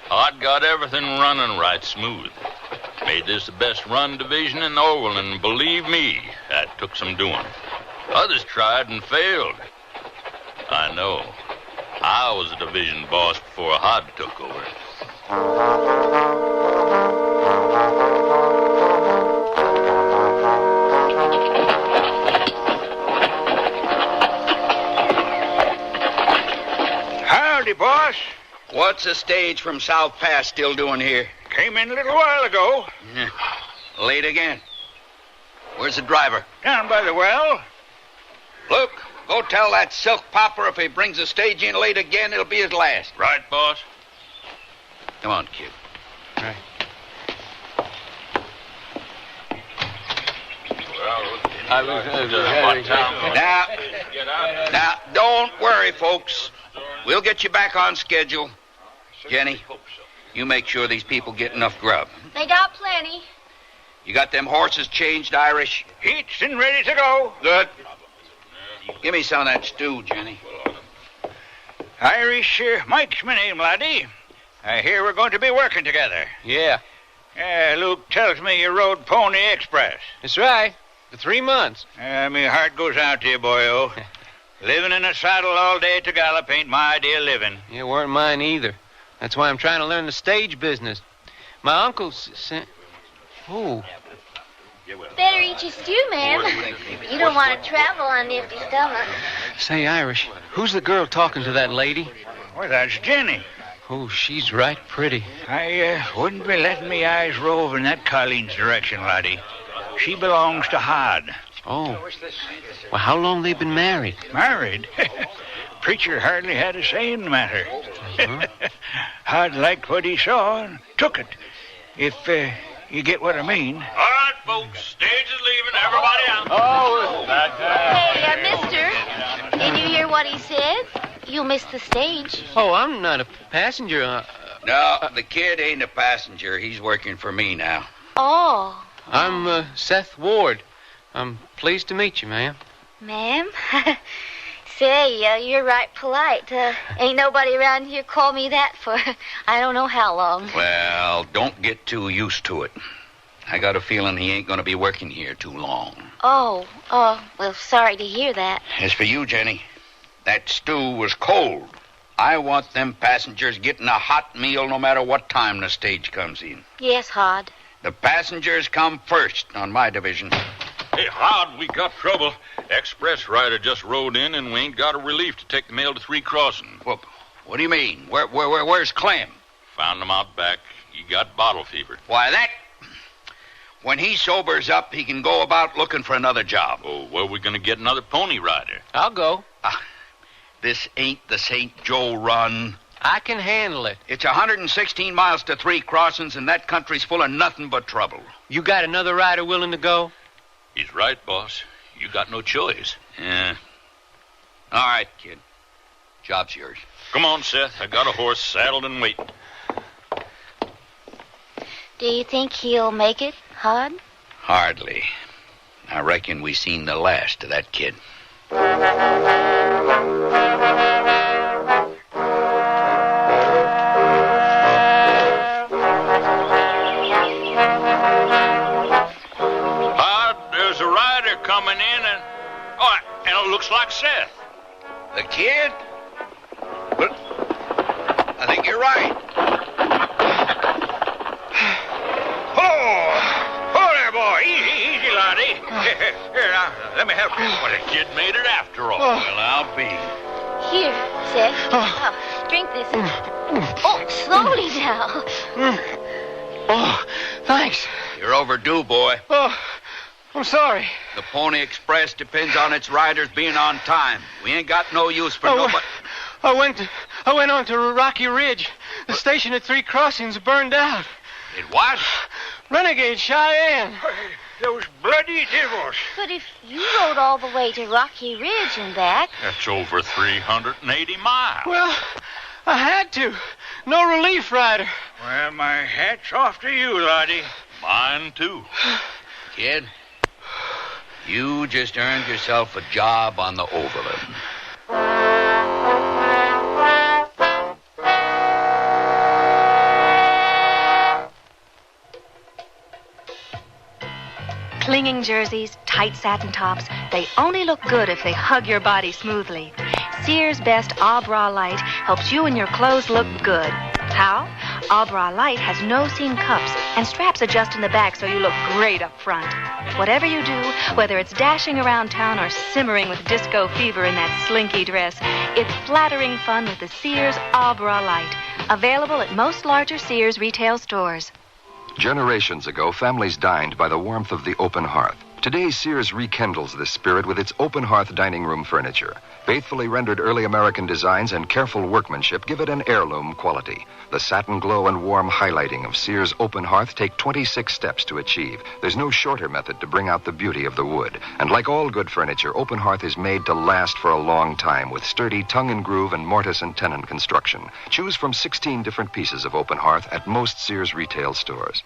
Hod got everything running right smooth. Made this the best run division in Overland, and believe me, that took some doing. Others tried and failed. I know. I was a division boss before Hod took over. Howdy, boss. What's a stage from South Pass still doing here? Came in a little while ago. Late again. Where's the driver? Down by the well. Luke, Go tell that silk popper if he brings the stage in late again, it'll be his last. Right, boss? Come on, kid. Right. Now, don't worry, folks. We'll get you back on schedule. Jenny, you make sure these people get enough grub. They got plenty. You got them horses changed, Irish? Heats and ready to go. Good. Give me some of that stew, Jenny. Irish Mike's my name, laddie. I hear we're going to be working together. Yeah. Luke tells me you rode Pony Express. That's right. For 3 months. My heart goes out to you, boyo. Living in a saddle all day to gallop ain't my idea of living. Yeah, weren't mine either. That's why I'm trying to learn the stage business. My uncle sent... Oh. Better eat your stew, ma'am. You don't want to travel on an empty stomach. Say, Irish, who's the girl talking to that lady? Well, that's Jenny. Oh, she's right pretty. I wouldn't be letting me eyes rove in that Colleen's direction, laddie. She belongs to Hod. Oh. Well, how long they been married? Married? Preacher hardly had a say in the matter. Hod liked what he saw and took it. If you get what I mean. All right, folks. Stage is leaving. Everybody out. Hey, mister. Did you hear what he said? You'll miss the stage. Oh, I'm not a passenger. No, the kid ain't a passenger. He's working for me now. Oh. I'm Seth Ward. I'm pleased to meet you, ma'am. Ma'am? Say, you're right polite. Ain't nobody around here called me that for I don't know how long. Well, don't get too used to it. I got a feeling he ain't going to be working here too long. Oh, well, sorry to hear that. As for you, Jenny, that stew was cold. I want them passengers getting a hot meal no matter what time the stage comes in. Yes, Hod. The passengers come first on my division. Hey, Hod, we got trouble. Express rider just rode in, and we ain't got a relief to take the mail to 3 Crossings. What do you mean? Where's Clem? Found him out back. He got bottle fever. Why, that... When he sobers up, he can go about looking for another job. Oh, where are we going to get another pony rider? I'll go. This ain't the St. Joe run. I can handle it. It's 116 miles to 3 Crossings, and that country's full of nothing but trouble. You got another rider willing to go? He's right, boss. You got no choice. Yeah. All right, kid. Job's yours. Come on, Seth. I got a horse saddled and waiting. Do you think he'll make it, Hod? Hardly. I reckon we seen the last of that kid. There's a rider coming in and it looks like Seth. The kid? But I think you're right. Oh, there, boy. Easy, laddie. Here, now, let me help you. Well, the kid made it after all. Well, I'll be. Here, Seth. Drink this. Slowly now. Oh, thanks. You're overdue, boy. Oh, I'm sorry. The Pony Express depends on its riders being on time. We ain't got no use for nobody. I went on to Rocky Ridge. The station at 3 Crossings burned out. It what? Renegade Cheyenne. Those bloody devils. But if you rode all the way to Rocky Ridge and back... That's over 380 miles. Well, I had to. No relief rider. Well, my hat's off to you, laddie. Mine, too. Kid, you just earned yourself a job on the Overland. Clinging jerseys, tight satin tops, they only look good if they hug your body smoothly. Sears Best All Bra Light helps you and your clothes look good. How? All Bra Light has no seam cups, and straps adjust in the back so you look great up front. Whatever you do, whether it's dashing around town or simmering with disco fever in that slinky dress, it's flattering fun with the Sears All Bra Light. Available at most larger Sears retail stores. Generations ago, families dined by the warmth of the open hearth. Today, Sears rekindles this spirit with its open hearth dining room furniture. Faithfully rendered early American designs and careful workmanship give it an heirloom quality. The satin glow and warm highlighting of Sears open hearth take 26 steps to achieve. There's no shorter method to bring out the beauty of the wood. And like all good furniture, open hearth is made to last for a long time with sturdy tongue and groove and mortise and tenon construction. Choose from 16 different pieces of open hearth at most Sears retail stores.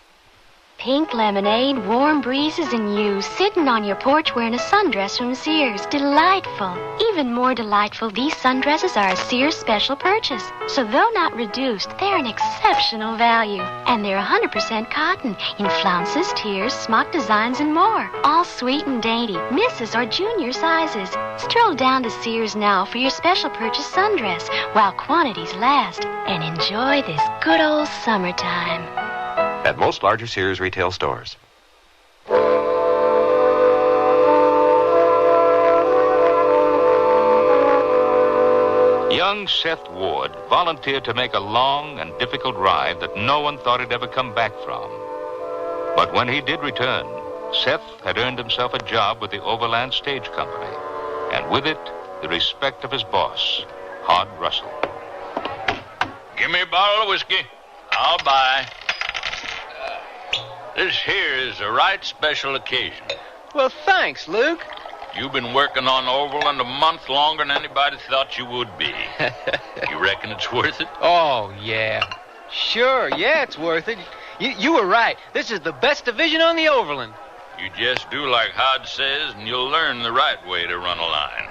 Pink lemonade, warm breezes, and you sitting on your porch wearing a sundress from Sears. Delightful. Even more delightful, these sundresses are a Sears special purchase. So though not reduced, they're an exceptional value. And they're 100% cotton in flounces, tiers, smock designs, and more. All sweet and dainty, misses or junior sizes. Stroll down to Sears now for your special purchase sundress while quantities last. And enjoy this good old summertime. At most larger Sears retail stores. Young Seth Ward volunteered to make a long and difficult ride that no one thought he'd ever come back from. But when he did return, Seth had earned himself a job with the Overland Stage Company, and with it, the respect of his boss, Hod Russell. Give me a bottle of whiskey. I'll buy. This here is a right special occasion. Well, thanks, Luke. You've been working on Overland a month longer than anybody thought you would be. You reckon it's worth it? Oh, yeah. Sure, yeah, it's worth it. You were right. This is the best division on the Overland. You just do like Hod says, and you'll learn the right way to run a line.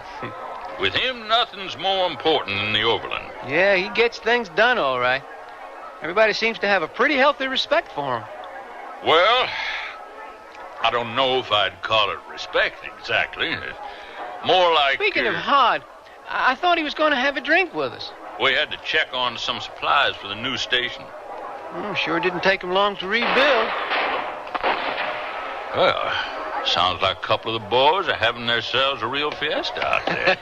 With him, nothing's more important than the Overland. Yeah, he gets things done all right. Everybody seems to have a pretty healthy respect for him. Well, I don't know if I'd call it respect exactly. More like... Speaking of Hod, I thought he was going to have a drink with us. We had to check on some supplies for the new station. Sure didn't take him long to rebuild. Well, sounds like a couple of the boys are having themselves a real fiesta out there.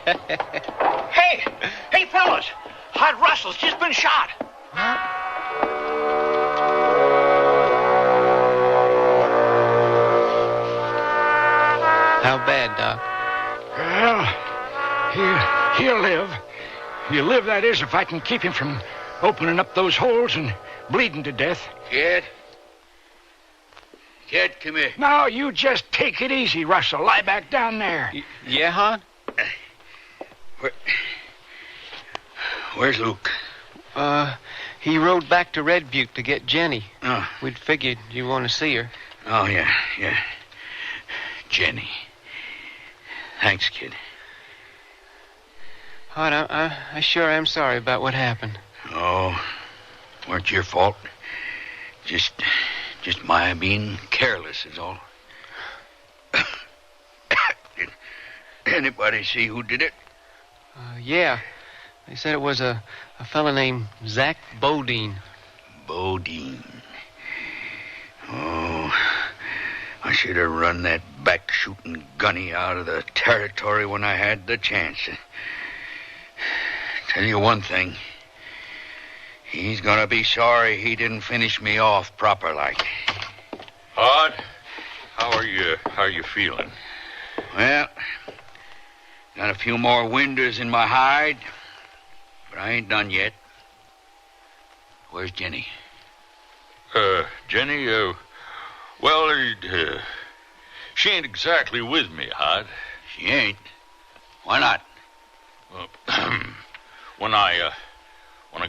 Hey, fellas! Hod Russell's just been shot. Huh? How bad, Doc? Well, he'll live. He'll live, that is, if I can keep him from opening up those holes and bleeding to death. Kid, come here. Now, you just take it easy, Russell. Lie back down there. Yeah, Hod? Where's Luke? He rode back to Red Butte to get Jenny. Oh. We'd figured you want to see her. Oh, yeah. Jenny. Thanks, kid. Hod, I sure am sorry about what happened. Oh, weren't your fault. Just my being careless is all. Did anybody see who did it? Yeah. They said it was a fella named Zach Bodine. Bodine. Oh, I should have run that back-shooting gunny out of the territory when I had the chance. Tell you one thing. He's gonna be sorry he didn't finish me off proper like. Hod, how are you feeling? Well, got a few more winders in my hide, but I ain't done yet. Where's Jenny? Jenny, well, she ain't exactly with me, Hod. She ain't? Why not? When I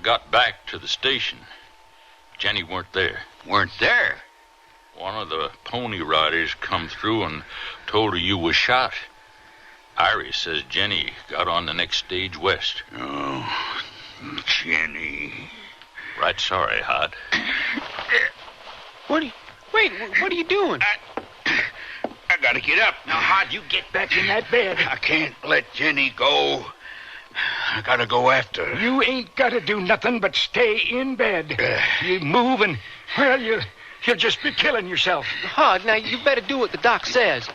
got back to the station, Jenny weren't there. Weren't there? One of the pony riders come through and told her you was shot. Irie says Jenny got on the next stage west. Oh, Jenny. Right sorry, Hod. What are you doing? I gotta get up. Now, Hod, you get back in that bed. I can't let Jenny go. I gotta go after her. You ain't gotta do nothing but stay in bed. You move and, well, you'll just be killing yourself. Hod, now you better do what the doc says.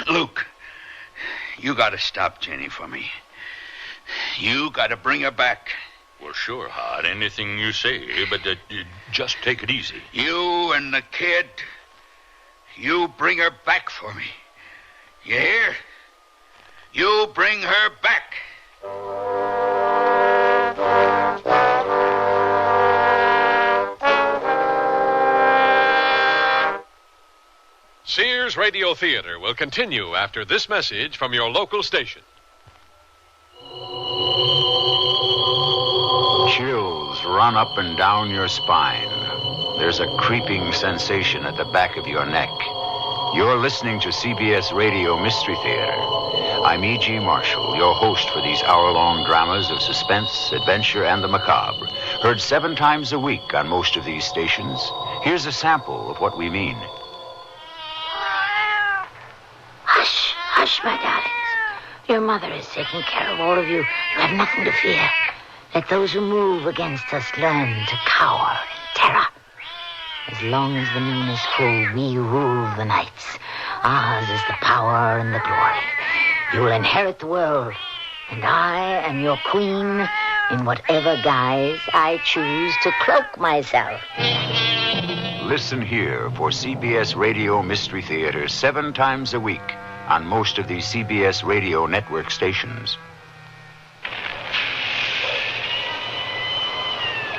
Luke, you gotta stop Jenny for me. You gotta bring her back. Well, sure, Hod. Anything you say, but just take it easy. You and the kid, you bring her back for me. You hear? You bring her back. Sears Radio Theater will continue after this message from your local station. Chills run up and down your spine. There's a creeping sensation at the back of your neck. You're listening to CBS Radio Mystery Theater. I'm E.G. Marshall, your host for these hour-long dramas of suspense, adventure, and the macabre. Heard 7 times a week on most of these stations. Here's a sample of what we mean. Hush, hush, my darlings. Your mother is taking care of all of you. You have nothing to fear. Let those who move against us learn to cower in terror. As long as the moon is full, we rule the nights. Ours is the power and the glory. You will inherit the world, and I am your queen in whatever guise I choose to cloak myself. Listen here for CBS Radio Mystery Theater 7 times a week on most of these CBS Radio network stations.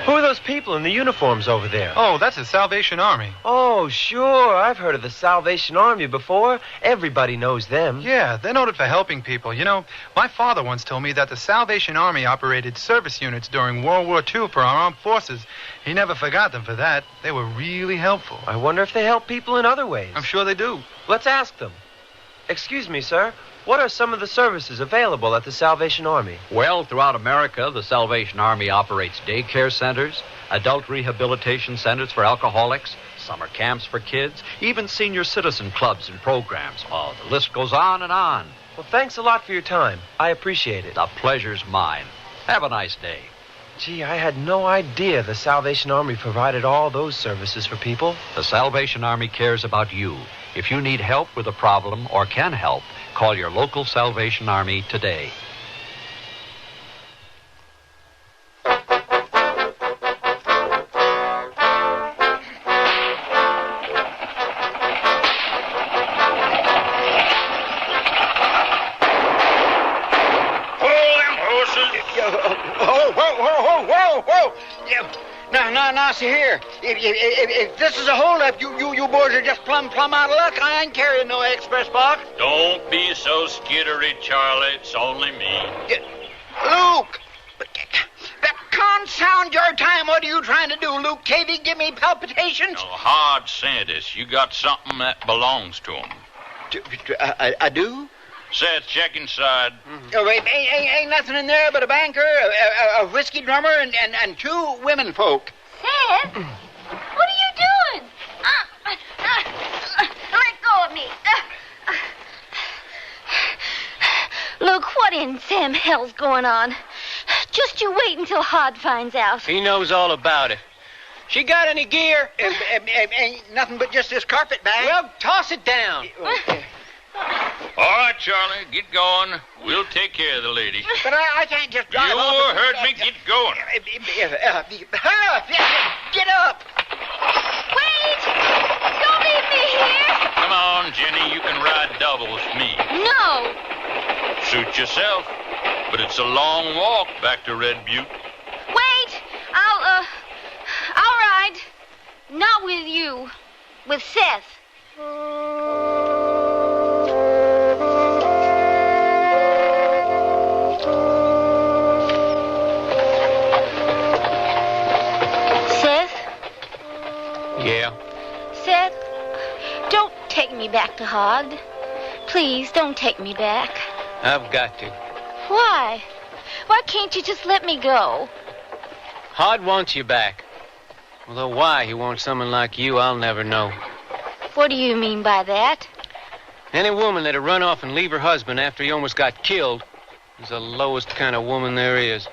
Who are those people in the uniforms over there? Oh, that's the Salvation Army. Oh, sure. I've heard of the Salvation Army before. Everybody knows them. Yeah, they're noted for helping people. You know, my father once told me that the Salvation Army operated service units during World War II for our armed forces. He never forgot them for that. They were really helpful. I wonder if they help people in other ways. I'm sure they do. Let's ask them. Excuse me, sir. What are some of the services available at the Salvation Army? Well, throughout America, the Salvation Army operates daycare centers, adult rehabilitation centers for alcoholics, summer camps for kids, even senior citizen clubs and programs. Oh, the list goes on and on. Well, thanks a lot for your time. I appreciate it. The pleasure's mine. Have a nice day. Gee, I had no idea the Salvation Army provided all those services for people. The Salvation Army cares about you. If you need help with a problem or can help, call your local Salvation Army today. Now, see here. If this is a holdup, you boys are just plumb out of luck. I ain't carrying no express box. Don't be so skittery, Charlie. It's only me. Luke! That can't sound your time. What are you trying to do, Luke Cavey? Give me palpitations? No, Hod sent us. You got something that belongs to him. I do? Seth, check inside. Oh, wait, ain't nothing in there but a banker, a whiskey drummer, and 2 women folk. Seth, what are you doing? Let go of me. Look, what in Sam hell's going on? Just you wait until Hod finds out. He knows all about it. She got any gear? Ain't nothing but just this carpet bag. Well, toss it down. All right, Charlie, get going. We'll take care of the lady. But I can't just drive you off. You heard me. Get going. Get up. Wait! Don't leave me here. Come on, Jenny. You can ride double with me. No. Suit yourself. But it's a long walk back to Red Butte. Wait. I'll ride. Not with you. With Seth. Yeah? Seth, don't take me back to Hod. Please, don't take me back. I've got to. Why? Why can't you just let me go? Hod wants you back. Although why he wants someone like you, I'll never know. What do you mean by that? Any woman that'd run off and leave her husband after he almost got killed is the lowest kind of woman there is.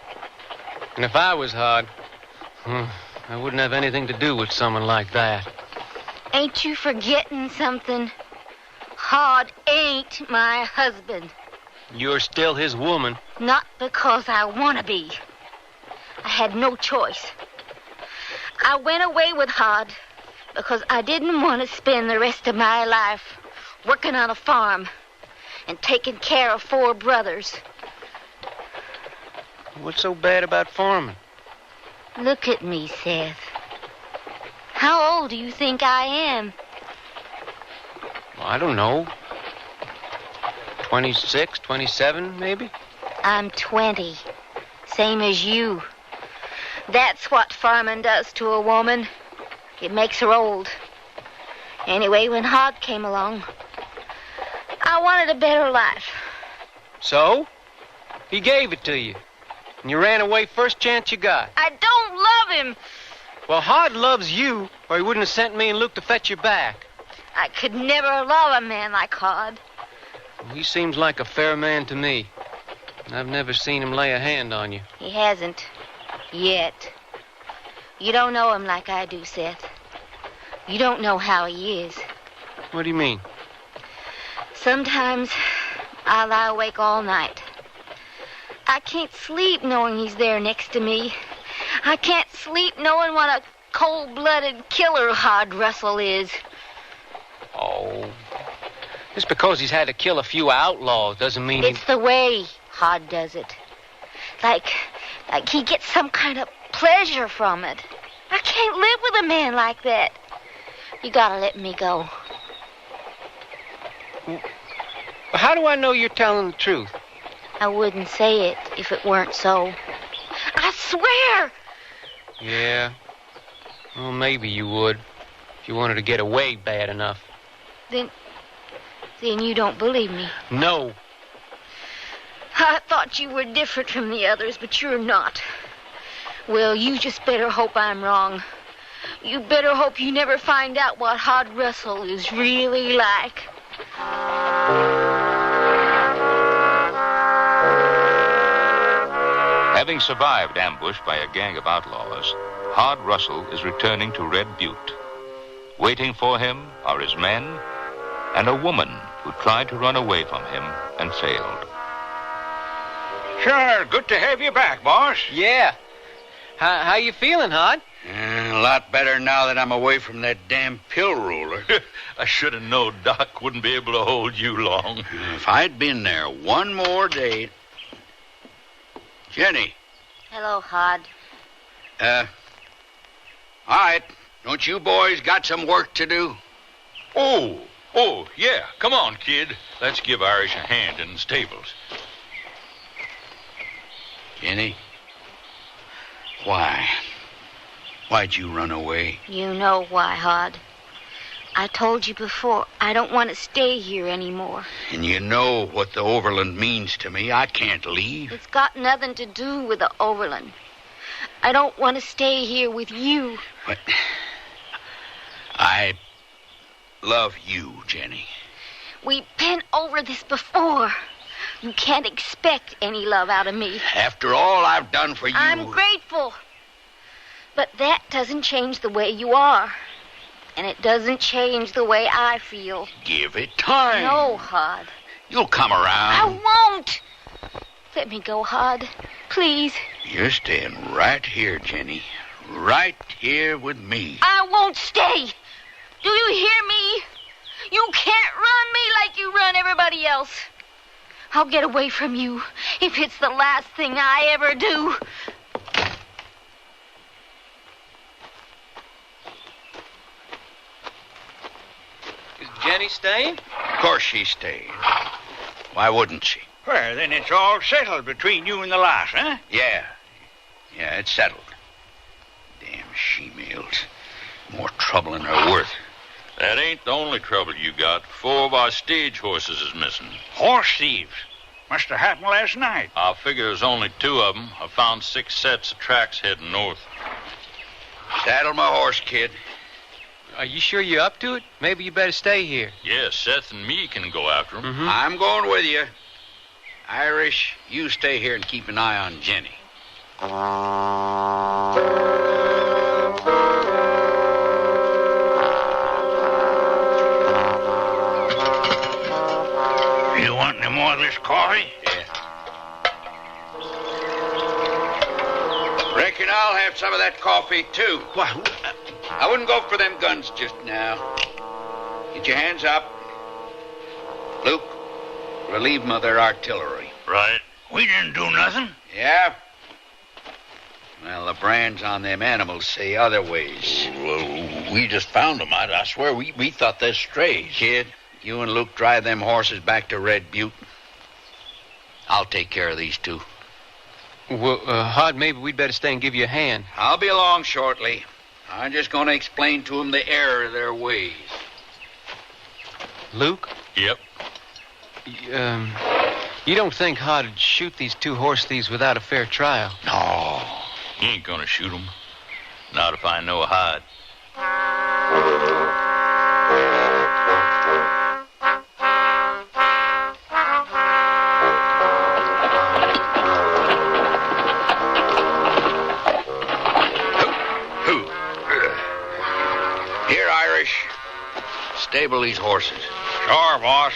And if I was Hod, I wouldn't have anything to do with someone like that. Ain't you forgetting something? Hod ain't my husband. You're still his woman. Not because I want to be. I had no choice. I went away with Hod because I didn't want to spend the rest of my life working on a farm and taking care of 4 brothers. What's so bad about farming? Look at me, Seth. How old do you think I am? Well, I don't know. 26, 27, maybe? I'm 20. Same as you. That's what farming does to a woman. It makes her old. Anyway, when Hod came along, I wanted a better life. So? He gave it to you. And you ran away first chance you got. I don't love him. Well, Hod loves you, or he wouldn't have sent me and Luke to fetch you back. I could never love a man like Hod. Well, he seems like a fair man to me. I've never seen him lay a hand on you. He hasn't. Yet. You don't know him like I do, Seth. You don't know how he is. What do you mean? Sometimes I lie awake all night. I can't sleep knowing he's there next to me. I can't sleep knowing what a cold-blooded killer Hod Russell is. Oh. Just because he's had to kill a few outlaws doesn't mean It's the way Hod does it. Like he gets some kind of pleasure from it. I can't live with a man like that. You gotta let me go. How do I know you're telling the truth? I wouldn't say it if it weren't so. I swear! Yeah. Well, maybe you would. If you wanted to get away bad enough. Then you don't believe me. No. I thought you were different from the others, but you're not. Well, you just better hope I'm wrong. You better hope you never find out what Hod Russell is really like. Having survived ambush by a gang of outlaws, Hod Russell is returning to Red Butte. Waiting for him are his men and a woman who tried to run away from him and failed. Sure, good to have you back, boss. Yeah. How you feeling, Hod? A lot better now that I'm away from that damn pill roller. I should have known Doc wouldn't be able to hold you long. If I'd been there one more day... Jenny. Hello, Hod. All right. Don't you boys got some work to do? Oh, yeah. Come on, kid. Let's give Irish a hand in the stables. Jenny? Why? Why'd you run away? You know why, Hod. I told you before, I don't want to stay here anymore. And you know what the Overland means to me. I can't leave. It's got nothing to do with the Overland. I don't want to stay here with you. But I love you, Jenny. We've been over this before. You can't expect any love out of me. After all I've done for you... I'm grateful. But that doesn't change the way you are. And it doesn't change the way I feel. Give it time. No, Hod. You'll come around. I won't. Let me go, Hod. Please. You're staying right here, Jenny. Right here with me. I won't stay. Do you hear me? You can't run me like you run everybody else. I'll get away from you if it's the last thing I ever do. Is Jenny staying? Of course she's staying. Why wouldn't she? Well, then it's all settled between you and the lass, huh? Yeah, it's settled. Damn she-males. More trouble than they're worth. That ain't the only trouble you got. 4 of our stage horses is missing. Horse thieves. Must have happened last night. I figure there's only 2 of them. I found 6 sets of tracks heading north. Saddle my horse, kid. Are you sure you're up to it? Maybe you better stay here. Yeah, Seth and me can go after them. Mm-hmm. I'm going with you. Irish, you stay here and keep an eye on Jenny. You want any more of this coffee? Yeah. Reckon I'll have some of that coffee, too. What? I wouldn't go for them guns just now. Get your hands up. Luke, relieve them of their artillery. Right. We didn't do nothing. Yeah? Well, the brands on them animals say other ways. Well, we just found them. I swear we thought they're strays. Kid, you and Luke drive them horses back to Red Butte. I'll take care of these two. Well, Hod, maybe we'd better stay and give you a hand. I'll be along shortly. I'm just going to explain to them the error of their ways. Luke? Yep. You don't think Hod'd shoot these two horse thieves without a fair trial? No. He ain't gonna shoot them. Not if I know Hod. Here, Irish. Stable these horses. Sure, boss.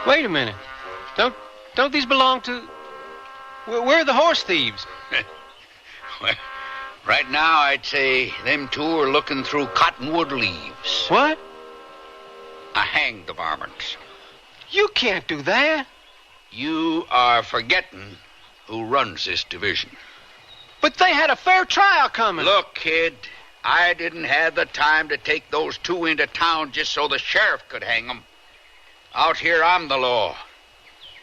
Wait a minute. Don't these belong to... Where are the horse thieves? Well, right now, I'd say them two are looking through cottonwood leaves. What? I hanged the varmints. You can't do that. You are forgetting who runs this division. But they had a fair trial coming. Look, kid, I didn't have the time to take those two into town just so the sheriff could hang them. Out here, I'm the law.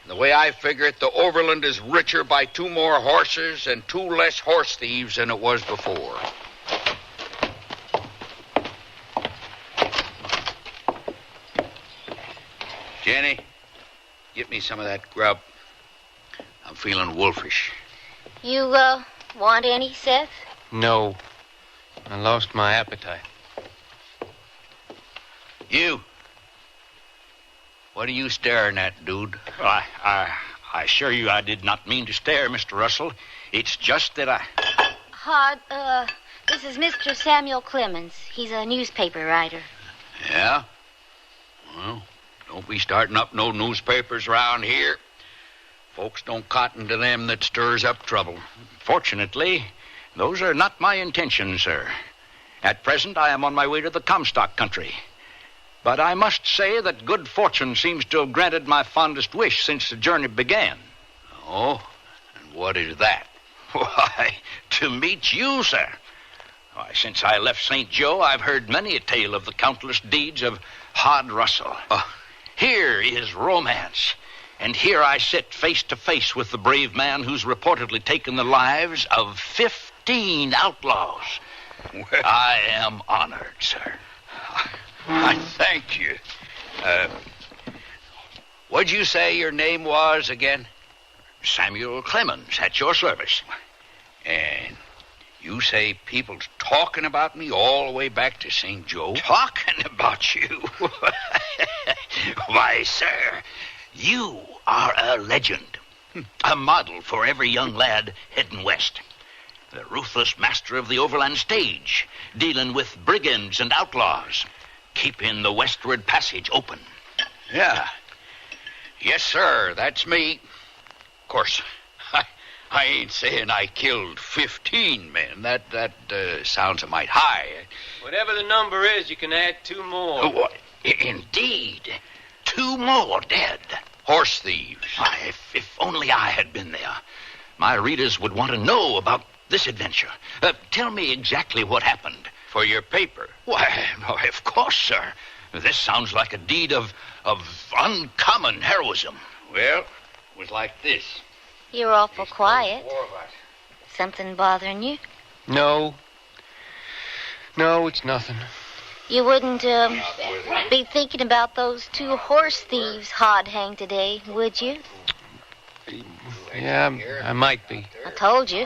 The way I figure it, the Overland is richer by 2 more horses and 2 less horse thieves than it was before. Jenny, get me some of that grub. I'm feeling wolfish. You, want any, Seth? No. I lost my appetite. You. What are you staring at, dude? I assure you I did not mean to stare, Mr. Russell. It's just that I... Hod, this is Mr. Samuel Clemens. He's a newspaper writer. Yeah? Well, don't be starting up no newspapers around here. Folks don't cotton to them that stirs up trouble. Fortunately, those are not my intentions, sir. At present, I am on my way to the Comstock country. But I must say that good fortune seems to have granted my fondest wish since the journey began. Oh? And what is that? Why, to meet you, sir. Why, since I left St. Joe, I've heard many a tale of the countless deeds of Hod Russell. Here is romance. And here I sit face to face with the brave man who's reportedly taken the lives of 15 outlaws. Well, I am honored, sir. I thank you. What'd you say your name was again? Samuel Clemens, at your service. And you say people's talking about me all the way back to St. Joe? Talking about you? Why, sir, you are a legend. A model for every young lad heading west. The ruthless master of the overland stage, dealing with brigands and outlaws, keeping the westward passage open. Yeah. Yes, sir, that's me. Of course, I ain't saying I killed 15 men. That sounds a mite high. Whatever the number is, you can add 2 more. Oh, indeed. 2 more dead. Horse thieves. Why, if only I had been there. My readers would want to know about this adventure. Tell me exactly what happened. For your paper? Why, of course, sir. This sounds like a deed of uncommon heroism. Well, it was like this. You're awful quiet. Something bothering you? No, it's nothing. You wouldn't, be thinking about those 2 horse thieves Hod hanged today, would you? Yeah, I might be. I told you.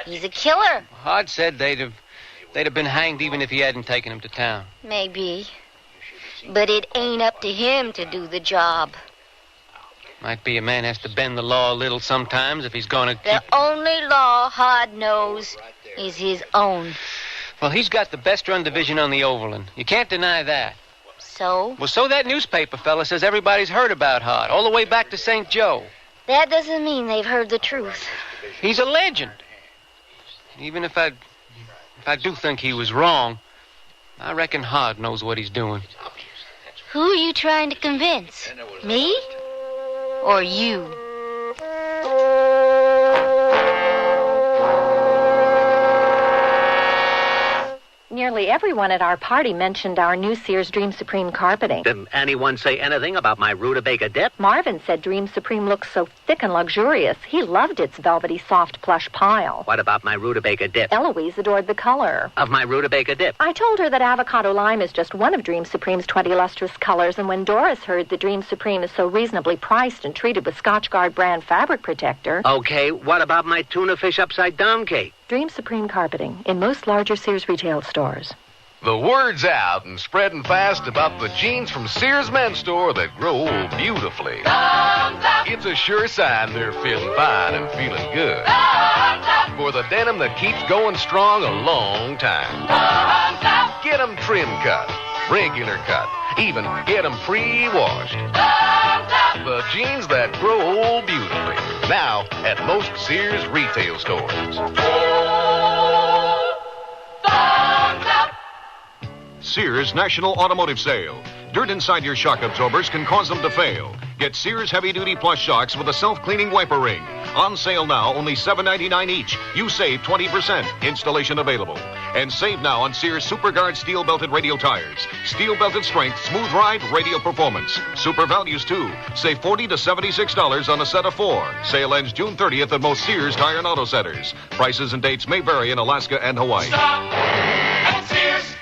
He's a killer. Hod said they'd have been hanged even if he hadn't taken them to town. Maybe. But it ain't up to him to do the job. Might be a man has to bend the law a little sometimes if he's going to The only law Hod knows is his own. Well, he's got the best run division on the Overland. You can't deny that. So? Well, so that newspaper fella says everybody's heard about Hod, all the way back to St. Joe. That doesn't mean they've heard the truth. He's a legend. Even if I do think he was wrong, I reckon Hod knows what he's doing. Who are you trying to convince? Me? Or you? Nearly everyone at our party mentioned our new Sears Dream Supreme carpeting. Didn't anyone say anything about my rutabaga dip? Marvin said Dream Supreme looks so thick and luxurious. He loved its velvety, soft plush pile. What about my rutabaga dip? Eloise adored the color Of my rutabaga dip? I told her that avocado lime is just one of Dream Supreme's 20 lustrous colors, and when Doris heard that Dream Supreme is so reasonably priced and treated with Scotchgard brand fabric protector... Okay, what about my tuna fish upside down cake? Dream Supreme carpeting in most larger Sears retail stores. The word's out and spreading fast about the jeans from Sears Men's Store that grow beautifully. It's a sure sign they're feeling fine and feeling good. For the denim that keeps going strong a long time. Get 'em trim cut, regular cut, even get 'em pre-washed. The jeans that grow beautifully. Now at most Sears retail stores. Sears National Automotive Sale. Dirt inside your shock absorbers can cause them to fail. Get Sears heavy-duty plus shocks with a self-cleaning wiper ring. On sale now, only $7.99 each. You save 20%. Installation available. And save now on Sears SuperGuard steel-belted radial tires. Steel-belted strength, smooth ride, radial performance. Super values, too. Save $40 to $76 on a set of 4. Sale ends June 30th at most Sears Tire and Auto Centers. Prices and dates may vary in Alaska and Hawaii. Stop at Sears.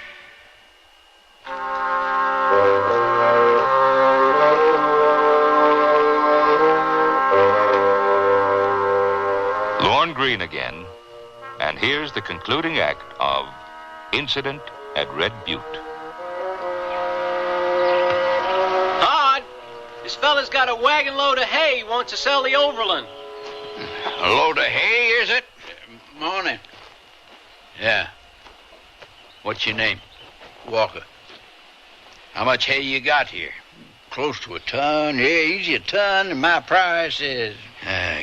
Lorne Greene again. And here's the concluding act of Incident at Red Butte. Hod, this fella's got a wagon load of hay he wants to sell the Overland. A load of hay, is it? Morning. Yeah. What's your name? Walker. How much hay you got here? Close to a ton. Yeah, easy a ton. And my price is...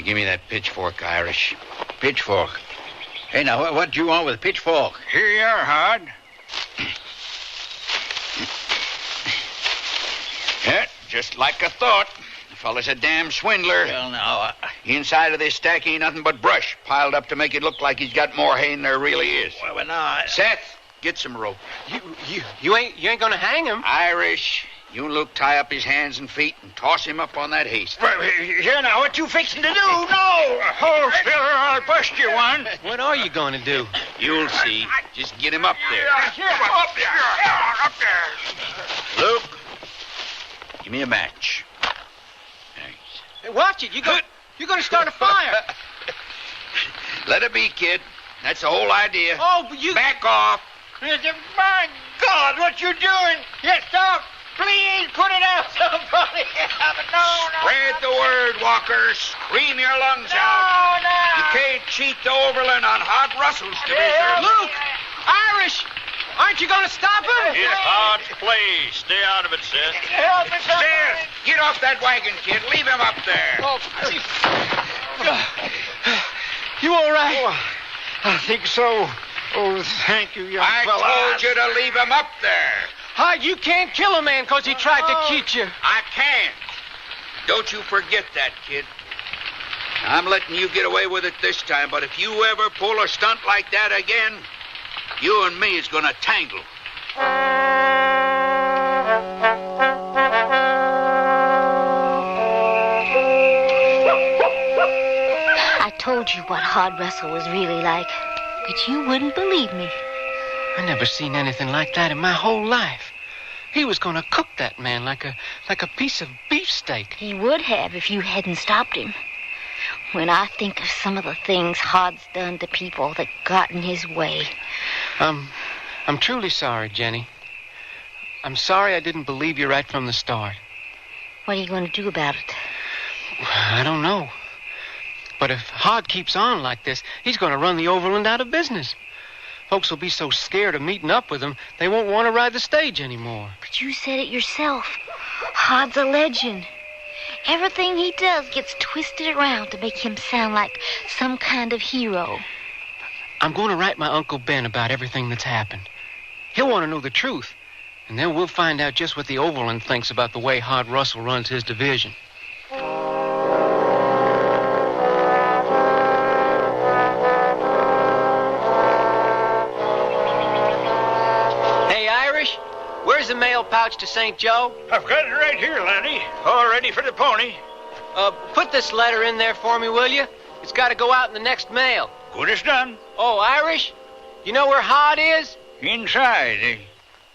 give me that pitchfork, Irish. Pitchfork. Hey, now, what do you want with a pitchfork? Here you are, Hod. Yeah, just like I thought. The fella's a damn swindler. Well, now, inside of this stack ain't nothing but brush piled up to make it look like he's got more hay than there really is. Well, now, Seth, get some rope. You ain't gonna hang him. Irish, you and Luke tie up his hands and feet and toss him up on that hay stack. Here now, what you fixing to do? No! Hold still, or I'll bust you one. What are you gonna do? You'll see. Just get him up there. Up there. Luke, give me a match. Thanks. Hey, watch it. You're gonna start a fire. Let it be, kid. That's the whole idea. Oh, but you... Back off. My God, what you doing? Yes, stop. Please put it out, somebody. No. Spread the word, Walker. Scream your lungs out. No. You can't cheat the Overland on Hod Russell's division. Luke! Irish! Aren't you gonna stop him? It's Hod's place. Stay out of it, Seth. Help me, Seth, get off that wagon, kid. Leave him up there. Oh, you all right? Oh, I think so. Oh, thank you, young fella. I told you to leave him up there. Hod, you can't kill a man because he tried to cheat you. I can't. Don't you forget that, kid. I'm letting you get away with it this time, but if you ever pull a stunt like that again, you and me is going to tangle. I told you what Hod Russell was really like, but you wouldn't believe me. I never seen anything like that in my whole life. He was going to cook that man like a piece of beefsteak. He would have if you hadn't stopped him. When I think of some of the things Hod's done to people that got in his way. I'm truly sorry, Jenny. I'm sorry I didn't believe you right from the start. What are you going to do about it? I don't know. But if Hod keeps on like this, he's going to run the Overland out of business. Folks will be so scared of meeting up with him, they won't want to ride the stage anymore. But you said it yourself. Hod's a legend. Everything he does gets twisted around to make him sound like some kind of hero. I'm going to write my Uncle Ben about everything that's happened. He'll want to know the truth. And then we'll find out just what the Overland thinks about the way Hod Russell runs his division. Hey, Irish, where's the mail pouch to St. Joe? I've got it right here, Lanny. All ready for the pony. Put this letter in there for me, will you? It's got to go out in the next mail. Good as done. Oh, Irish, you know where Hod is? Inside.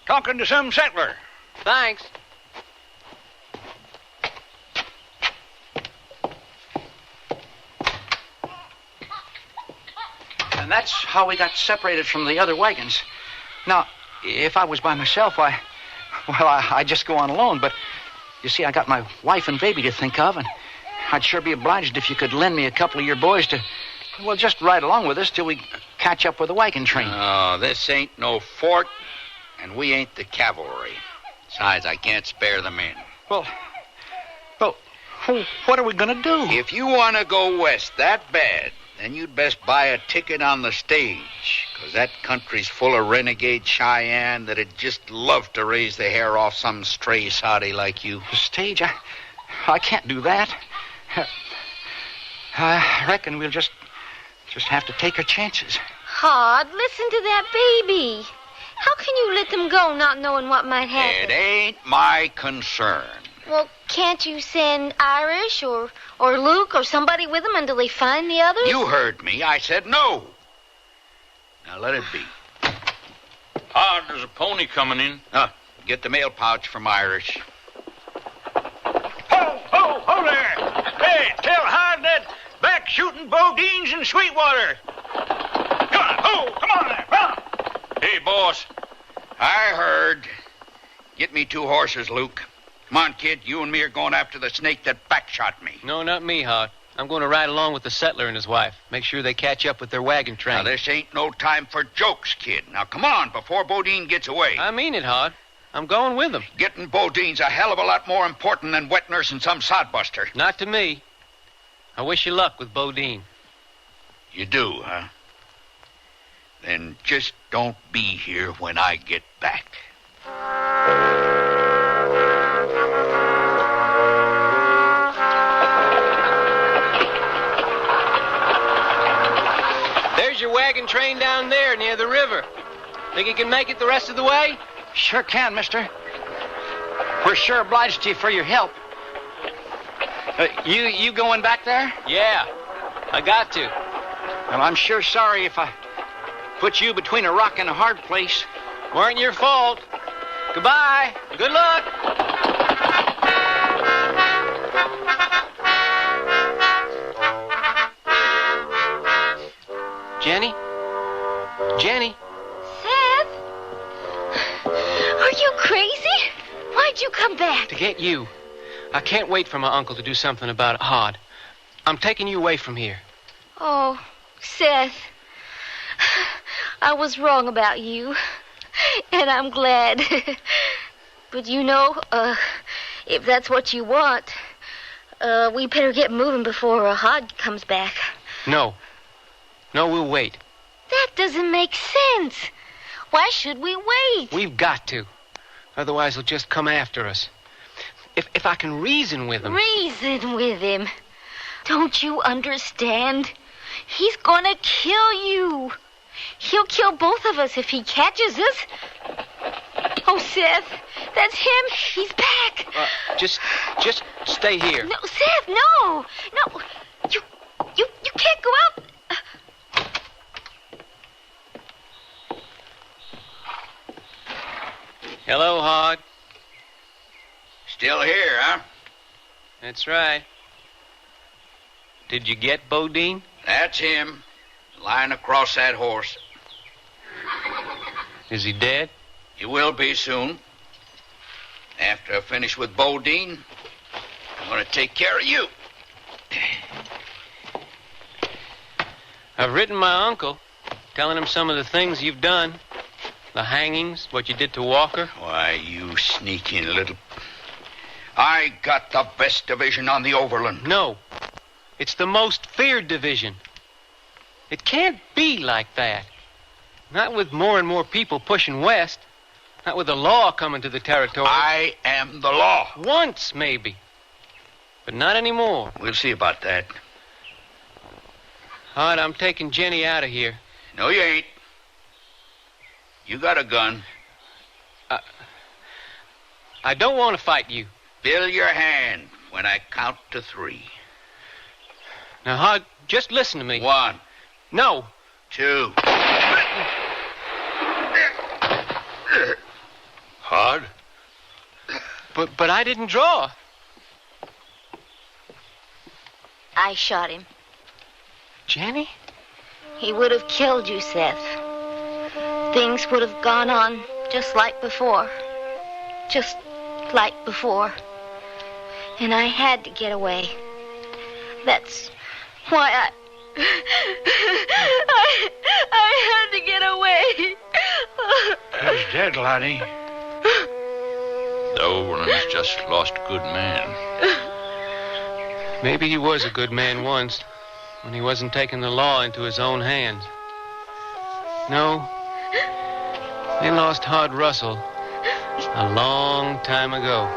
Talking to some settler. Thanks. And that's how we got separated from the other wagons. Now, if I was by myself, I'd just go on alone. But, you see, I got my wife and baby to think of, and I'd sure be obliged if you could lend me a couple of your boys to, well, just ride along with us till we catch up with the wagon train. Oh, this ain't no fort, and we ain't the cavalry. Besides, I can't spare the men. Well, what are we going to do? If you want to go west that bad, then you'd best buy a ticket on the stage, because that country's full of renegade Cheyenne that'd just love to raise the hair off some stray soddy like you. The stage? I can't do that. I reckon we'll just have to take our chances. Hod, listen to that baby. How can you let them go not knowing what might happen? It ain't my concern. Well, can't you send Irish or Luke or somebody with them until they find the others? You heard me. I said no. Now let it be. Hod, there's a pony coming in. Get the mail pouch from Irish. Ho there! Hey, tell Hod that back shooting Bodine's in Sweetwater. Come on there, run! Hey, boss. I heard. Get me 2 horses, Luke. Come on, kid. You and me are going after the snake that backshot me. No, not me, Hod. I'm going to ride along with the settler and his wife. Make sure they catch up with their wagon train. Now, this ain't no time for jokes, kid. Now, come on, before Bodine gets away. I mean it, Hod. I'm going with them. Getting Bodine's a hell of a lot more important than wet nursing some sodbuster. Not to me. I wish you luck with Bodine. You do, huh? Then just don't be here when I get back. There's your wagon train down there near the river. Think you can make it the rest of the way? Sure can, mister. We're sure obliged to you for your help. You going back there? Yeah, I got to. Well, I'm sure sorry if I put you between a rock and a hard place. Weren't your fault. Goodbye. Good luck. Jenny? Jenny? Seth? Are you crazy? Why'd you come back? To get you. I can't wait for my uncle to do something about Hod. I'm taking you away from here. Oh, Seth. I was wrong about you. And I'm glad. But you know, if that's what you want, we better get moving before Hod comes back. No, we'll wait. That doesn't make sense. Why should we wait? We've got to. Otherwise, he'll just come after us. If I can reason with him. Reason with him? Don't you understand? He's gonna kill you. He'll kill both of us if he catches us. Oh, Seth, that's him. He's back. Just stay here. No, Seth, no. You can't go out. Hello, Hod. Still here, huh? That's right. Did you get Bodine? That's him, lying across that horse. Is he dead? He will be soon. After I finish with Bodine, I'm going to take care of you. I've written my uncle, telling him some of the things you've done. The hangings, what you did to Walker. Why, you sneaking little... I got the best division on the Overland. No, it's the most feared division. It can't be like that. Not with more and more people pushing west. Not with the law coming to the territory. I am the law. Once, maybe. But not anymore. We'll see about that. Hod, I'm taking Jenny out of here. No, you ain't. You got a gun. I don't want to fight you. Bill your hand when I count to 3. Now, Hod, just listen to me. 1. No. 2. Hard? But I didn't draw. I shot him. Jenny? He would have killed you, Seth. Things would have gone on just like before. Just like before. And I had to get away. That's why I had to get away. He's dead, Lonnie. The Overland's just lost a good man. Maybe he was a good man once, when he wasn't taking the law into his own hands. No, they lost Hod Russell a long time ago.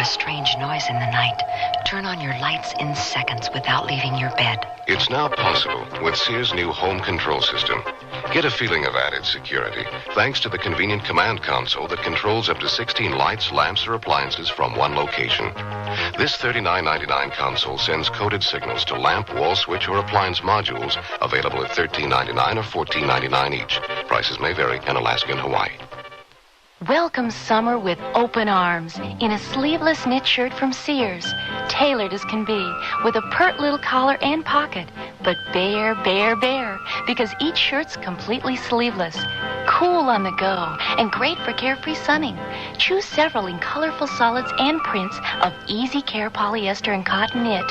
Strange noise in the night. Turn on your lights in seconds without leaving your bed. It's now possible with Sears' new home control system. Get a feeling of added security thanks to the convenient command console that controls up to 16 lights, lamps, or appliances from one location. This $39.99 console sends coded signals to lamp, wall switch, or appliance modules available at $13.99 or $14.99 each. Prices may vary in Alaska and Hawaii. Welcome summer with open arms in a sleeveless knit shirt from Sears, tailored as can be, with a pert little collar and pocket, but bare, because each shirt's completely sleeveless, cool on the go, and great for carefree sunning. Choose several in colorful solids and prints of easy care polyester and cotton knit.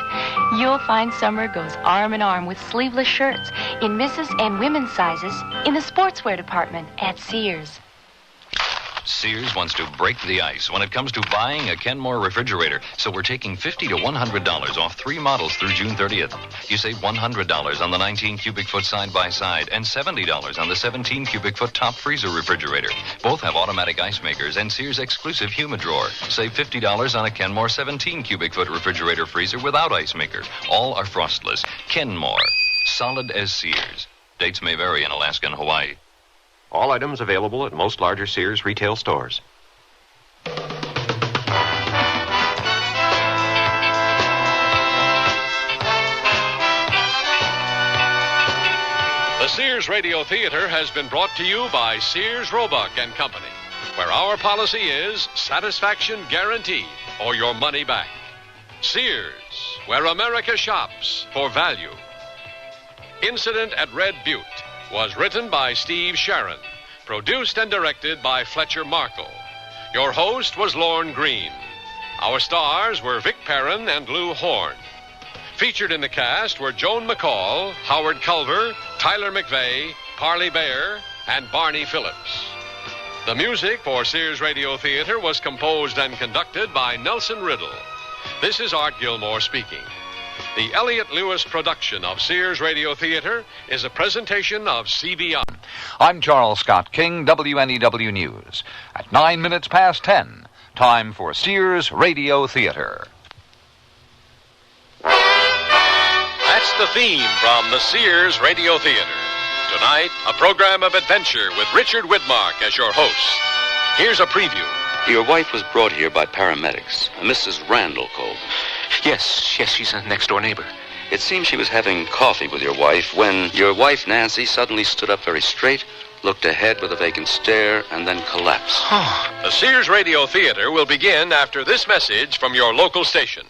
You'll find summer goes arm in arm with sleeveless shirts in misses and women's sizes in the sportswear department at Sears. Sears wants to break the ice when it comes to buying a Kenmore refrigerator, so we're taking $50 to $100 off 3 models through June 30th. You save $100 on the 19 cubic foot side-by-side and $70 on the 17 cubic foot top freezer refrigerator. Both have automatic ice makers and Sears exclusive Humidrawer. Save $50 on a Kenmore 17 cubic foot refrigerator freezer without ice maker. All are frostless. Kenmore, solid as Sears. Dates may vary in Alaska and Hawaii. All items available at most larger Sears retail stores. The Sears Radio Theater has been brought to you by Sears Roebuck and Company, where our policy is satisfaction guaranteed or your money back. Sears, where America shops for value. Incident at Red Butte was written by Steve Sharon, produced and directed by Fletcher Markle. Your host was Lorne Green. Our stars were Vic Perrin and Lou Horn. Featured in the cast were Joan McCall, Howard Culver, Tyler McVeigh, Parley Bear, and Barney Phillips. The music for Sears Radio Theater was composed and conducted by Nelson Riddle. This is Art Gilmore speaking. The Elliott Lewis production of Sears Radio Theater is a presentation of CBI. I'm Charles Scott King, WNEW News. At 9 minutes past 10, time for Sears Radio Theater. That's the theme from the Sears Radio Theater. Tonight, a program of adventure with Richard Widmark as your host. Here's a preview. Your wife was brought here by paramedics, Mrs. Randall Colvin. Yes, she's a next-door neighbor. It seems she was having coffee with your wife when your wife, Nancy, suddenly stood up very straight, looked ahead with a vacant stare, and then collapsed. The Sears Radio Theater will begin after this message from your local station.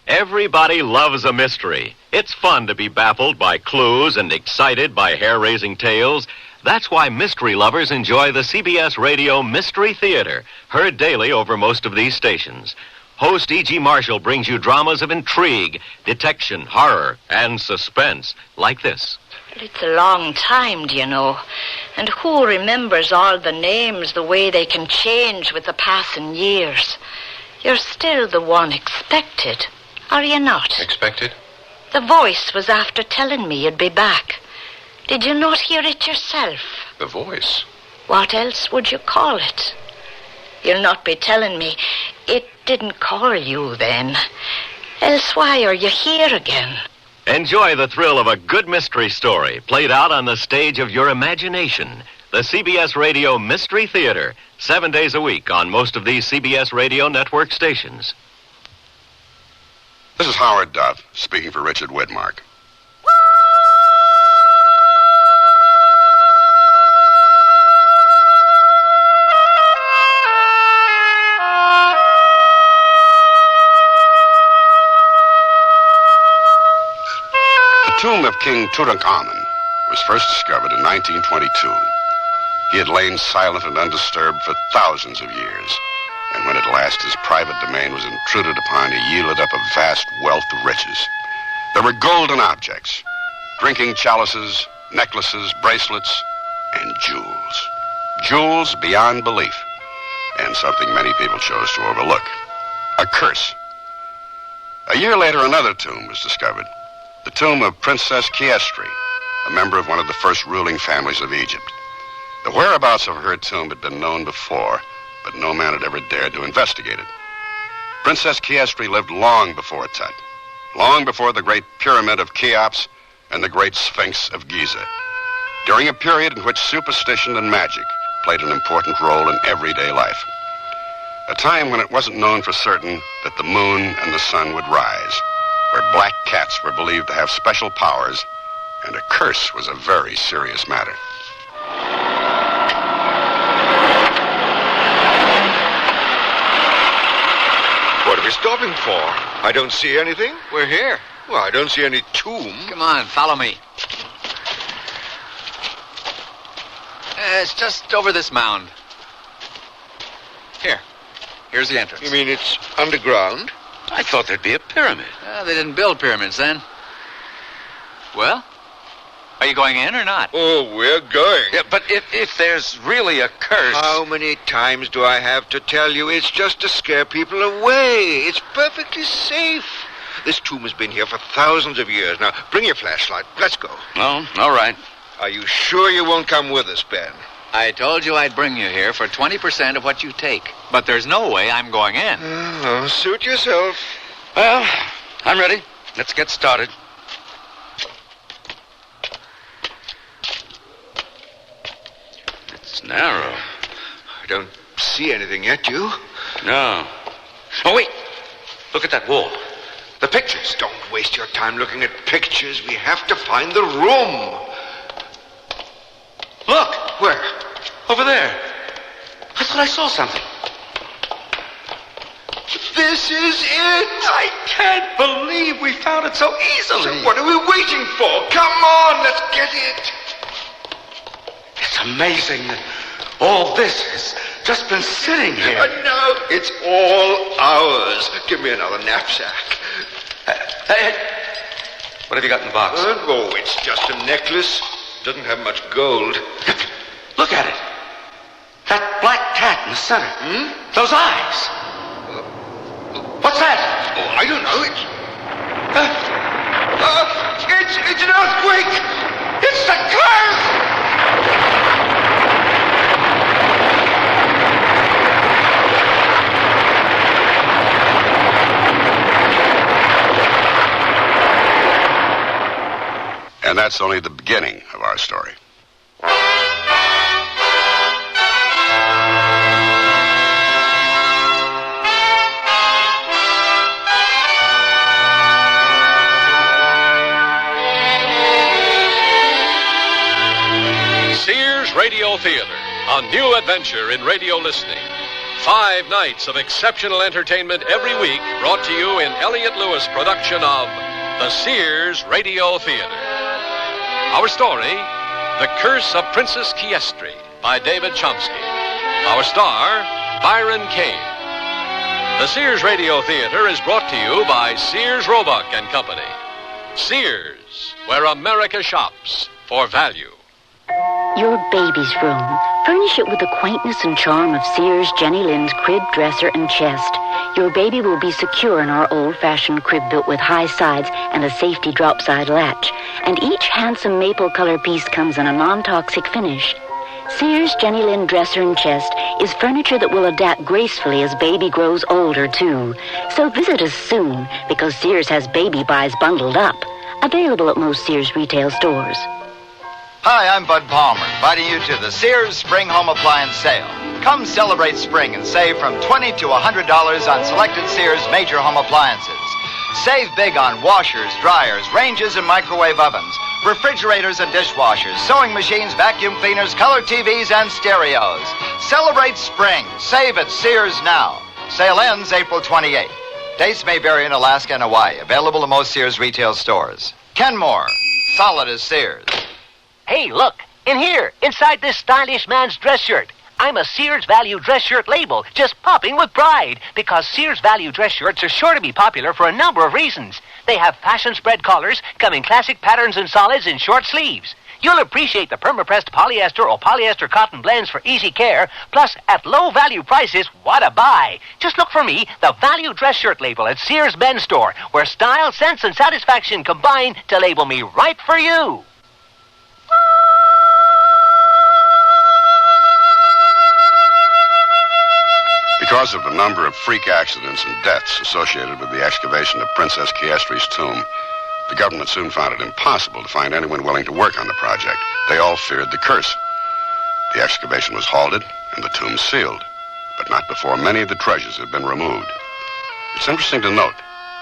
Everybody loves a mystery. It's fun to be baffled by clues and excited by hair-raising tales. That's why mystery lovers enjoy the CBS Radio Mystery Theater, heard daily over most of these stations. Host E.G. Marshall brings you dramas of intrigue, detection, horror, and suspense, like this. Well, it's a long time, do you know? And who remembers all the names the way they can change with the passing years? You're still the one expected, are you not? Expected? The voice was after telling me you'd be back. Did you not hear it yourself? The voice? What else would you call it? You'll not be telling me it didn't call you then. Else why are you here again? Enjoy the thrill of a good mystery story played out on the stage of your imagination. The CBS Radio Mystery Theater, 7 days a week on most of these CBS Radio network stations. This is Howard Duff, speaking for Richard Widmark. The tomb of King Tutankhamun was first discovered in 1922. He had lain silent and undisturbed for thousands of years, and when at last his private domain was intruded upon, he yielded up a vast wealth of riches. There were golden objects, drinking chalices, necklaces, bracelets, and jewels. Jewels beyond belief, and something many people chose to overlook: a curse. A year later, another tomb was discovered. The tomb of Princess Chiestry, a member of one of the first ruling families of Egypt. The whereabouts of her tomb had been known before, but no man had ever dared to investigate it. Princess Chiestry lived long before Tut, long before the great pyramid of Cheops and the great Sphinx of Giza, during a period in which superstition and magic played an important role in everyday life. A time when it wasn't known for certain that the moon and the sun would rise, where black cats were believed to have special powers, and a curse was a very serious matter. What are we stopping for? I don't see anything. We're here. Well, I don't see any tomb. Come on, follow me. It's just over this mound. Here's the entrance. You mean it's underground? I thought there'd be a pyramid. They didn't build pyramids then. Well, are you going in or not? Oh, we're going. Yeah, but if there's really a curse... How many times do I have to tell you? It's just to scare people away. It's perfectly safe. This tomb has been here for thousands of years. Now, bring your flashlight. Let's go. Oh, all right. Are you sure you won't come with us, Ben? I told you I'd bring you here for 20% of what you take. But there's no way I'm going in. Oh, suit yourself. Well, I'm ready. Let's get started. It's narrow. I don't see anything yet, you? No. Oh, wait. Look at that wall. The pictures. Don't waste your time looking at pictures. We have to find the room. Look. Where? Over there. I thought I saw something. This is it! I can't believe we found it so easily. So what are we waiting for? Come on, let's get it. It's amazing that all this has just been sitting here. No, it's all ours. Give me another knapsack. Hey. What have you got in the box? Oh, it's just a necklace. Doesn't have much gold. Look at it. That black cat in the center. Those eyes. What's that? Oh, I don't know. It's an earthquake. It's the curse. And that's only the beginning of our story. Sears Radio Theater, a new adventure in radio listening. 5 nights of exceptional entertainment every week, brought to you in Elliott Lewis production of the Sears Radio Theater. Our story, The Curse of Princess Chiestry, by David Chomsky. Our star, Byron Kane. The Sears Radio Theater is brought to you by Sears Roebuck and Company. Sears, where America shops. for value. Your baby's room. Furnish it with the quaintness and charm of Sears Jenny Lind's crib, dresser, and chest. Your baby will be secure in our old-fashioned crib built with high sides and a safety drop-side latch. And each handsome maple color piece comes in a non-toxic finish. Sears Jenny Lind dresser and chest is furniture that will adapt gracefully as baby grows older, too. So visit us soon, because Sears has baby buys bundled up. Available at most Sears retail stores. Hi, I'm Bud Palmer, inviting you to the Sears Spring Home Appliance Sale. Come celebrate spring and save from $20 to $100 on selected Sears major home appliances. Save big on washers, dryers, ranges, and microwave ovens, refrigerators and dishwashers, sewing machines, vacuum cleaners, color TVs, and stereos. Celebrate spring. Save at Sears now. Sale ends April 28th. Dates may vary in Alaska and Hawaii. Available at most Sears retail stores. Kenmore. Solid as Sears. Hey, look, in here, inside this stylish man's dress shirt. I'm a Sears Value dress shirt label, just popping with pride, because Sears Value dress shirts are sure to be popular for a number of reasons. They have fashion spread collars, come in classic patterns and solids in short sleeves. You'll appreciate the perma-pressed polyester or polyester cotton blends for easy care, plus at low value prices, what a buy. Just look for me, the Value dress shirt label at Sears Men's Store, where style, sense, and satisfaction combine to label me right for you. Because of the number of freak accidents and deaths associated with the excavation of Princess Chiestry's tomb, the government soon found it impossible to find anyone willing to work on the project. They all feared the curse. The excavation was halted and the tomb sealed, but not before many of the treasures had been removed. It's interesting to note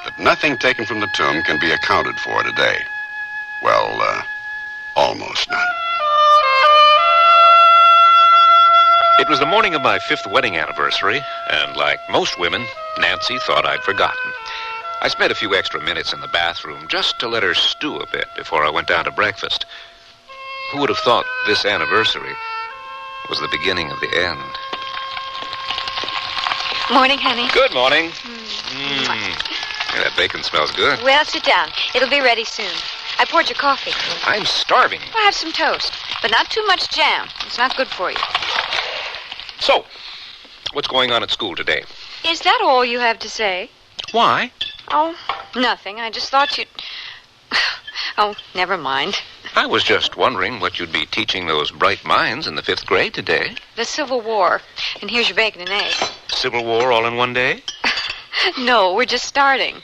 that nothing taken from the tomb can be accounted for today. Well, almost none. It was the morning of my 5th wedding anniversary, and like most women, Nancy thought I'd forgotten. I spent a few extra minutes in the bathroom just to let her stew a bit before I went down to breakfast. Who would have thought this anniversary was the beginning of the end? Morning, honey. Good morning. Yeah, that bacon smells good. Well, sit down. It'll be ready soon. I poured your coffee. I'm starving. I'll have some toast, but not too much jam. It's not good for you. So, what's going on at school today? Is that all you have to say? Why? Oh, nothing. I just thought you'd... Oh, never mind. I was just wondering what you'd be teaching those bright minds in the 5th grade today. The Civil War. And here's your bacon and eggs. Civil War all in one day? No, we're just starting.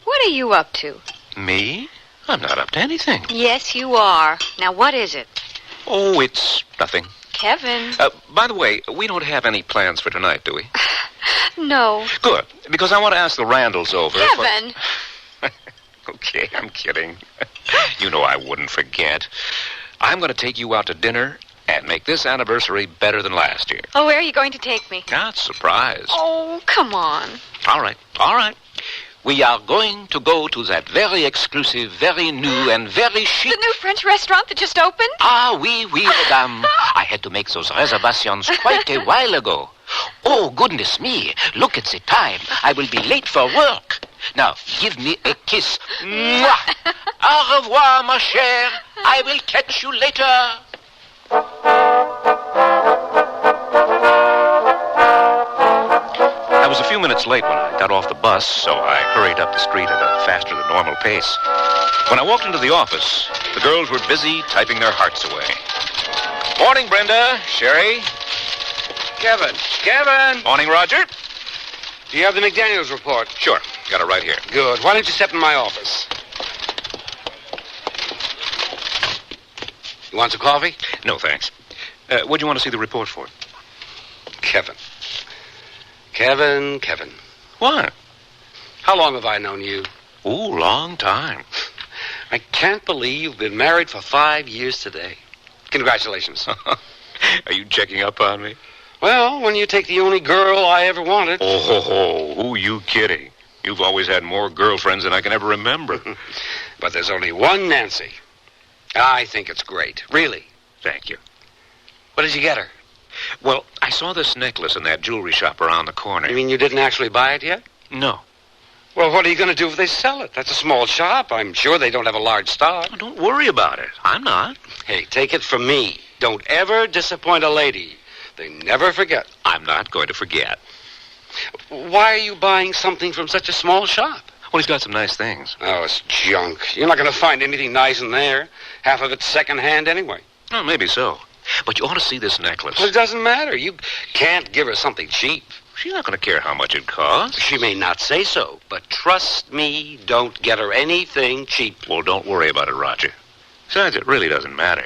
What are you up to? Me? I'm not up to anything. Yes, you are. Now, what is it? Oh, it's nothing. Kevin. By the way, we don't have any plans for tonight, do we? No. Good, because I want to ask the Randalls over. Kevin! Okay, I'm kidding. You know I wouldn't forget. I'm going to take you out to dinner and make this anniversary better than last year. Oh, where are you going to take me? Not surprise. Oh, come on. All right. We are going to go to that very exclusive, very new, and very chic... The new French restaurant that just opened? Ah, oui, madame. I had to make those reservations quite a while ago. Oh, goodness me. Look at the time. I will be late for work. Now, give me a kiss. Mwah! Au revoir, ma chère. I will catch you later. I was a few minutes late when I got off the bus, so I hurried up the street at a faster than normal pace. When I walked into the office, the girls were busy typing their hearts away. Morning, Brenda. Sherry. Kevin! Morning, Roger. Do you have the McDaniels report? Sure. Got it right here. Good. Why don't you step in my office? You want some coffee? No, thanks. What do you want to see the report for? Kevin. What? How long have I known you? Ooh, long time. I can't believe you've been married for 5 years today. Congratulations. Are you checking up on me? Well, when you take the only girl I ever wanted. Oh, who you kidding? You've always had more girlfriends than I can ever remember. But there's only one Nancy. I think it's great. Really. Thank you. What did you get her? Well, I saw this necklace in that jewelry shop around the corner. You mean you didn't actually buy it yet? No. Well, what are you going to do if they sell it? That's a small shop. I'm sure they don't have a large stock. Oh, don't worry about it. I'm not. Hey, take it from me. Don't ever disappoint a lady. They never forget. I'm not going to forget. Why are you buying something from such a small shop? Well, he's got some nice things. Oh, it's junk. You're not going to find anything nice in there. Half of it's second-hand anyway. Oh, maybe so. But you ought to see this necklace. Well, it doesn't matter. You can't give her something cheap. She's not going to care how much it costs. She may not say so, but trust me, don't get her anything cheap. Well, don't worry about it, Roger. Besides, it really doesn't matter.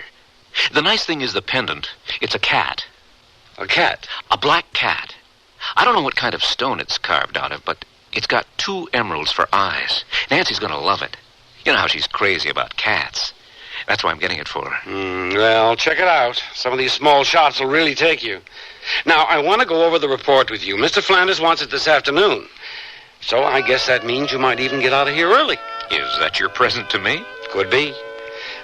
The nice thing is the pendant. It's a cat. A cat? A black cat. I don't know what kind of stone it's carved out of, but it's got 2 emeralds for eyes. Nancy's going to love it. You know how she's crazy about cats. That's why I'm getting it for her. Well, check it out. Some of these small shops will really take you. Now, I want to go over the report with you. Mr. Flanders wants it this afternoon. So I guess that means you might even get out of here early. Is that your present to me? Could be.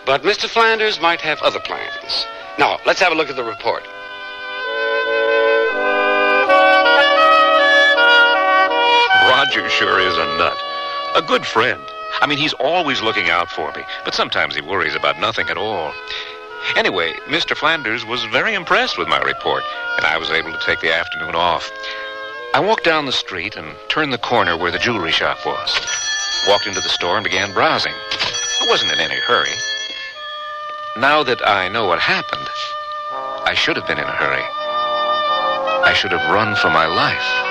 But Mr. Flanders might have other plans. Now, let's have a look at the report. Roger sure is a nut. A good friend. I mean, he's always looking out for me, but sometimes he worries about nothing at all. Anyway, Mr. Flanders was very impressed with my report, and I was able to take the afternoon off. I walked down the street and turned the corner where the jewelry shop was. Walked into the store and began browsing. I wasn't in any hurry. Now that I know what happened, I should have been in a hurry. I should have run for my life.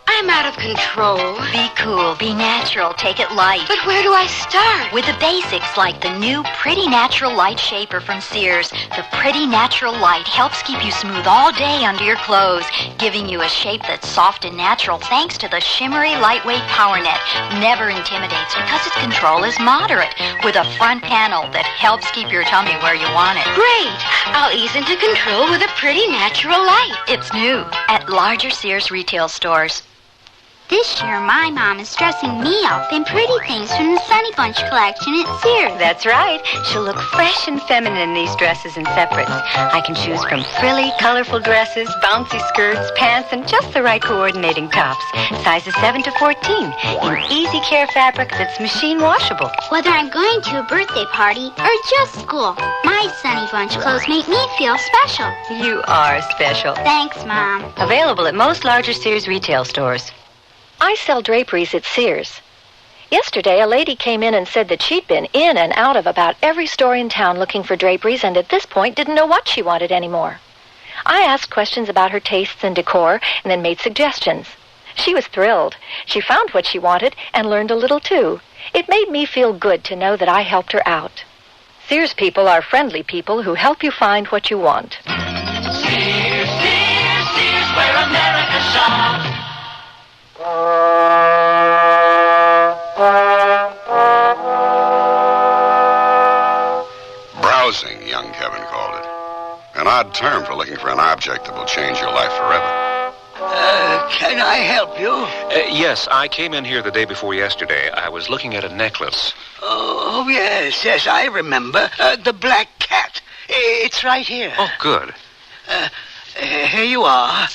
I'm out of control. Be cool, be natural, take it light. But where do I start? With the basics like the new Pretty Natural Light Shaper from Sears. The Pretty Natural Light helps keep you smooth all day under your clothes, giving you a shape that's soft and natural thanks to the shimmery, lightweight power net. Never intimidates because its control is moderate, with a front panel that helps keep your tummy where you want it. Great! I'll ease into control with a Pretty Natural Light. It's new at larger Sears retail stores. This year, my mom is dressing me up in pretty things from the Sunny Bunch collection at Sears. That's right. She'll look fresh and feminine in these dresses and separates. I can choose from frilly, colorful dresses, bouncy skirts, pants, and just the right coordinating tops. Sizes 7 to 14 in easy care fabric that's machine washable. Whether I'm going to a birthday party or just school, my Sunny Bunch clothes make me feel special. You are special. Thanks, Mom. Available at most larger Sears retail stores. I sell draperies at Sears. Yesterday, a lady came in and said that she'd been in and out of about every store in town looking for draperies and at this point didn't know what she wanted anymore. I asked questions about her tastes and decor and then made suggestions. She was thrilled. She found what she wanted and learned a little too. It made me feel good to know that I helped her out. Sears people are friendly people who help you find what you want. Sears, Sears, Sears, where America shops. Browsing, young Kevin called it. An odd term for looking for an object that will change your life forever. Can I help you? Yes, I came in here the day before yesterday. I was looking at a necklace. Oh, yes, I remember. The black cat. It's right here. Oh, good. Here you are.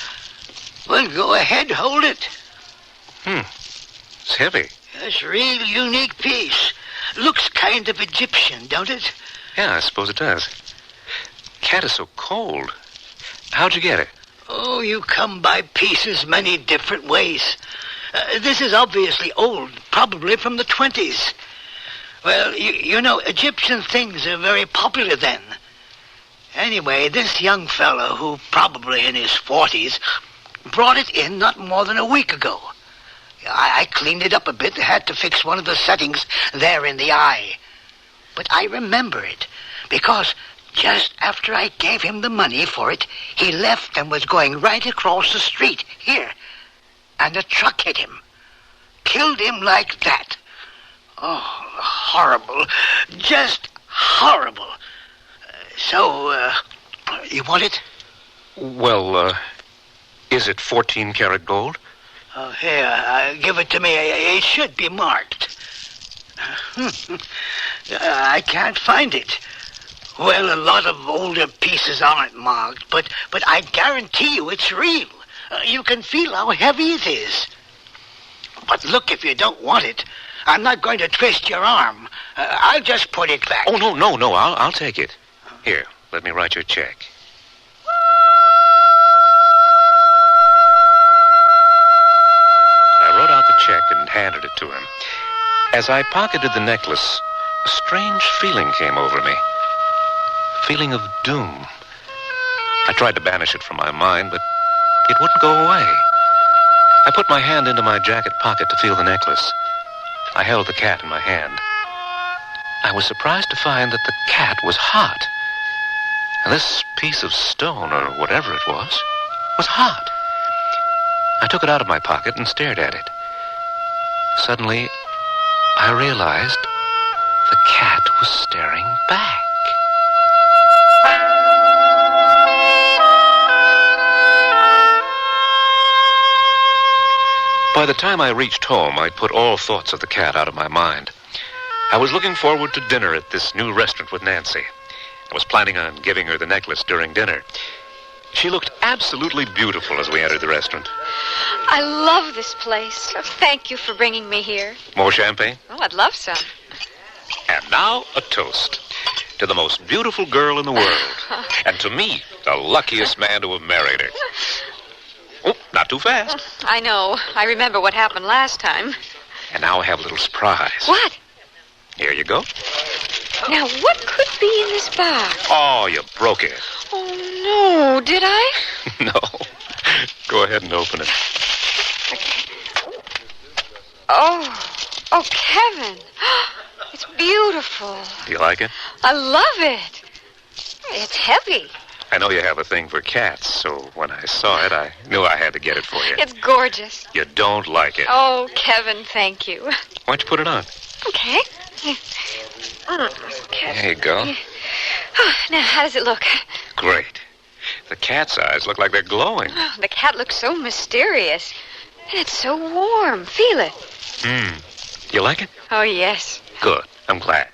Well, go ahead, hold it. It's heavy. It's a real unique piece. Looks kind of Egyptian, don't it? Yeah, I suppose it does. Cat is so cold. How'd you get it? Oh, you come by pieces many different ways. This is obviously old, probably from the 20s. Well, you know, Egyptian things are very popular then. Anyway, this young fellow, who probably in his 40s, brought it in not more than a week ago. I cleaned it up a bit, had to fix one of the settings there in the eye. But I remember it, because just after I gave him the money for it, he left and was going right across the street, here. And a truck hit him. Killed him like that. Oh, horrible. Just horrible. So, you want it? Well, is it 14-karat gold? Oh, here, give it to me. It should be marked. I can't find it. Well, a lot of older pieces aren't marked, but I guarantee you it's real. You can feel how heavy it is. But look, if you don't want it, I'm not going to twist your arm. I'll just put it back. Oh, no. I'll take it. Here, let me write your check. I wrote out the check and handed it to him. As I pocketed the necklace, a strange feeling came over me. A feeling of doom. I tried to banish it from my mind, but it wouldn't go away. I put my hand into my jacket pocket to feel the necklace. I held the cat in my hand. I was surprised to find that the cat was hot. And this piece of stone, or whatever it was hot. I took it out of my pocket and stared at it. Suddenly, I realized the cat was staring back. By the time I reached home, I'd put all thoughts of the cat out of my mind. I was looking forward to dinner at this new restaurant with Nancy. I was planning on giving her the necklace during dinner. She looked absolutely beautiful as we entered the restaurant. I love this place. Thank you for bringing me here. More champagne? Oh, I'd love some. And now a toast to the most beautiful girl in the world. And to me, the luckiest man to have married her. Oh, not too fast. I know. I remember what happened last time. And now I have a little surprise. What? Here you go. Now, what could be in this box? Oh, you broke it. Oh, no. Did I? No. Go ahead and open it. Oh, Kevin. It's beautiful. Do you like it? I love it. It's heavy. I know you have a thing for cats, so when I saw it, I knew I had to get it for you. It's gorgeous. You don't like it. Oh, Kevin, thank you. Why don't you put it on? Okay. Okay. There you go. Now, how does it look? Great. The cat's eyes look like they're glowing. Oh, the cat looks so mysterious. And it's so warm. Feel it. You like it? Oh, yes. Good. I'm glad.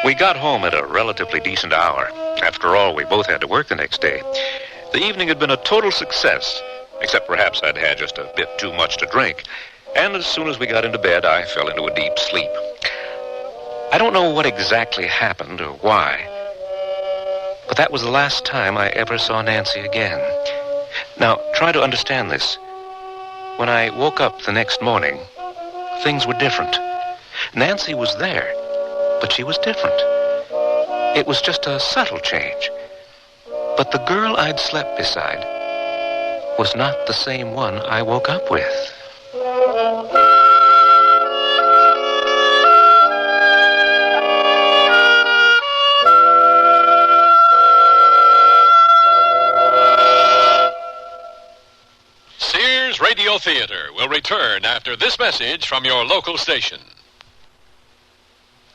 We got home at a relatively decent hour. After all, we both had to work the next day. The evening had been a total success, except perhaps I'd had just a bit too much to drink. And as soon as we got into bed, I fell into a deep sleep. I don't know what exactly happened or why, but that was the last time I ever saw Nancy again. Now, try to understand this. When I woke up the next morning, things were different. Nancy was there, but she was different. It was just a subtle change. But the girl I'd slept beside was not the same one I woke up with. Sears Radio Theater will return after this message from your local station.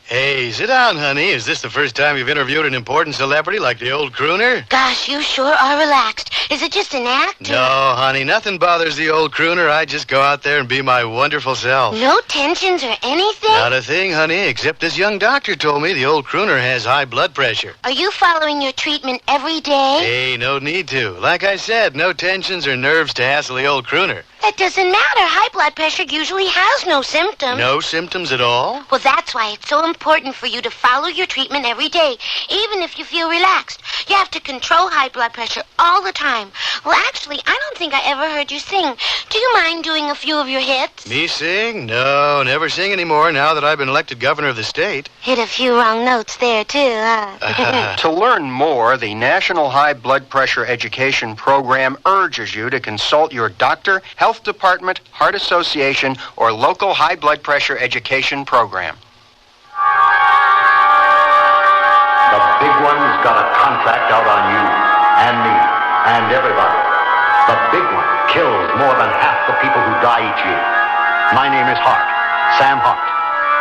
Hey, sit down, honey. Is this the first time you've interviewed an important celebrity like the old crooner? Gosh, you sure are relaxed. Is it just an act? No, honey, nothing bothers the old crooner. I just go out there and be my wonderful self. No tensions or anything? Not a thing, honey, except this young doctor told me the old crooner has high blood pressure. Are you following your treatment every day? Hey, no need to. Like I said, no tensions or nerves to hassle the old crooner. That doesn't matter. High blood pressure usually has no symptoms. No symptoms at all? Well, that's why it's so important for you to follow your treatment every day, even if you feel relaxed. You have to control high blood pressure all the time. Well, actually, I don't think I ever heard you sing. Do you mind doing a few of your hits? Me sing? No, never sing anymore now that I've been elected governor of the state. Hit a few wrong notes there, too, huh? To learn more, the National High Blood Pressure Education Program urges you to consult your doctor, health department, heart association, or local high blood pressure education program. The big one's got a contract out on you, and me, and everybody. The big one kills more than half the people who die each year. My name is Hart, Sam Hart,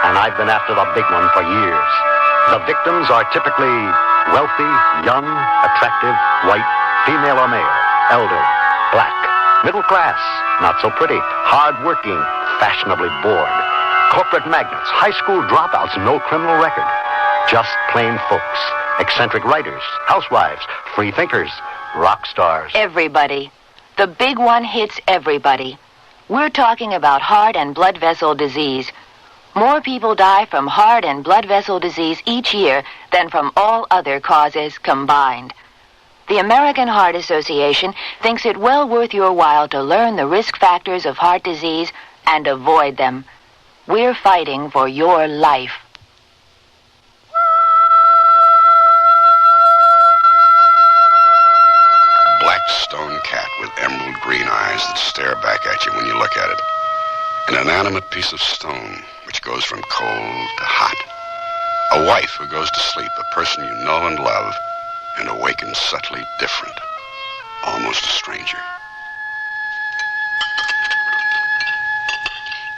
and I've been after the big one for years. The victims are typically wealthy, young, attractive, white, female or male, elderly, black, middle class, not so pretty, hard-working, fashionably bored, corporate magnates, high school dropouts, no criminal record. just plain folks. Eccentric writers, housewives, free thinkers, rock stars. Everybody. The big one hits everybody. We're talking about heart and blood vessel disease. More people die from heart and blood vessel disease each year than from all other causes combined. The American Heart Association thinks it well worth your while to learn the risk factors of heart disease and avoid them. We're fighting for your life. Black stone cat with emerald green eyes that stare back at you when you look at it. An inanimate piece of stone which goes from cold to hot. A wife who goes to sleep, a person you know and love, and awakens subtly different, almost a stranger.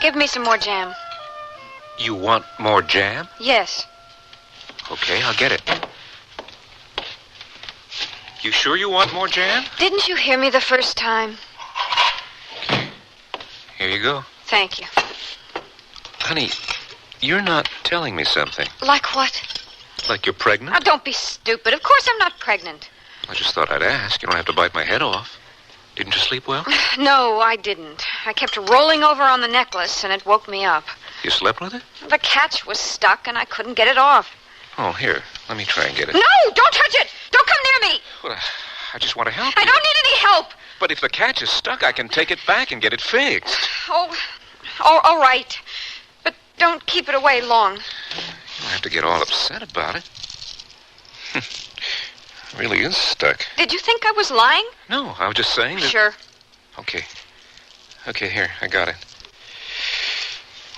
Give me some more jam. You want more jam? Yes. Okay, I'll get it. You sure you want more jam? Didn't you hear me the first time? Here you go. Thank you. Honey, you're not telling me something. Like what? Like you're pregnant? Now, don't be stupid. Of course I'm not pregnant. I just thought I'd ask. You don't have to bite my head off. Didn't you sleep well? No, I didn't. I kept rolling over on the necklace, and it woke me up. You slept with it? The catch was stuck, and I couldn't get it off. Oh, here. Let me try and get it. No! Don't touch it! Don't come near me! Well, I just want to help I you. don't need any help! But if the catch is stuck, I can take it back and get it fixed. Oh, all right. But don't keep it away long. You don't have to get all upset about it. It really is stuck. Did you think I was lying? No, I was just saying that... Sure. Okay. Okay, here. I got it.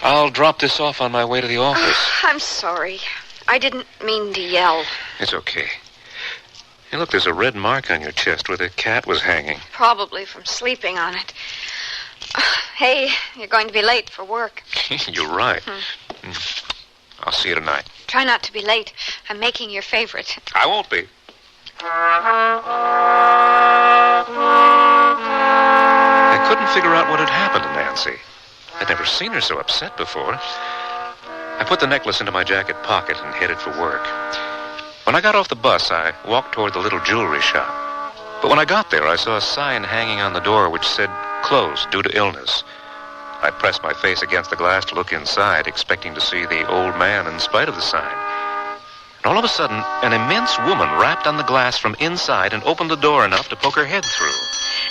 I'll drop this off on my way to the office. I'm sorry. I didn't mean to yell. It's okay. Hey, look, there's a red mark on your chest where the cat was hanging. Probably from sleeping on it. Hey, you're going to be late for work. You're right. I'll see you tonight. Try not to be late. I'm making your favorite. I won't be. I couldn't figure out what had happened to Nancy. I'd never seen her so upset before. I put the necklace into my jacket pocket and headed for work. When I got off the bus, I walked toward the little jewelry shop. But when I got there, I saw a sign hanging on the door which said, "Closed due to illness." I pressed my face against the glass to look inside, expecting to see the old man in spite of the sign. And all of a sudden, an immense woman rapped on the glass from inside and opened the door enough to poke her head through.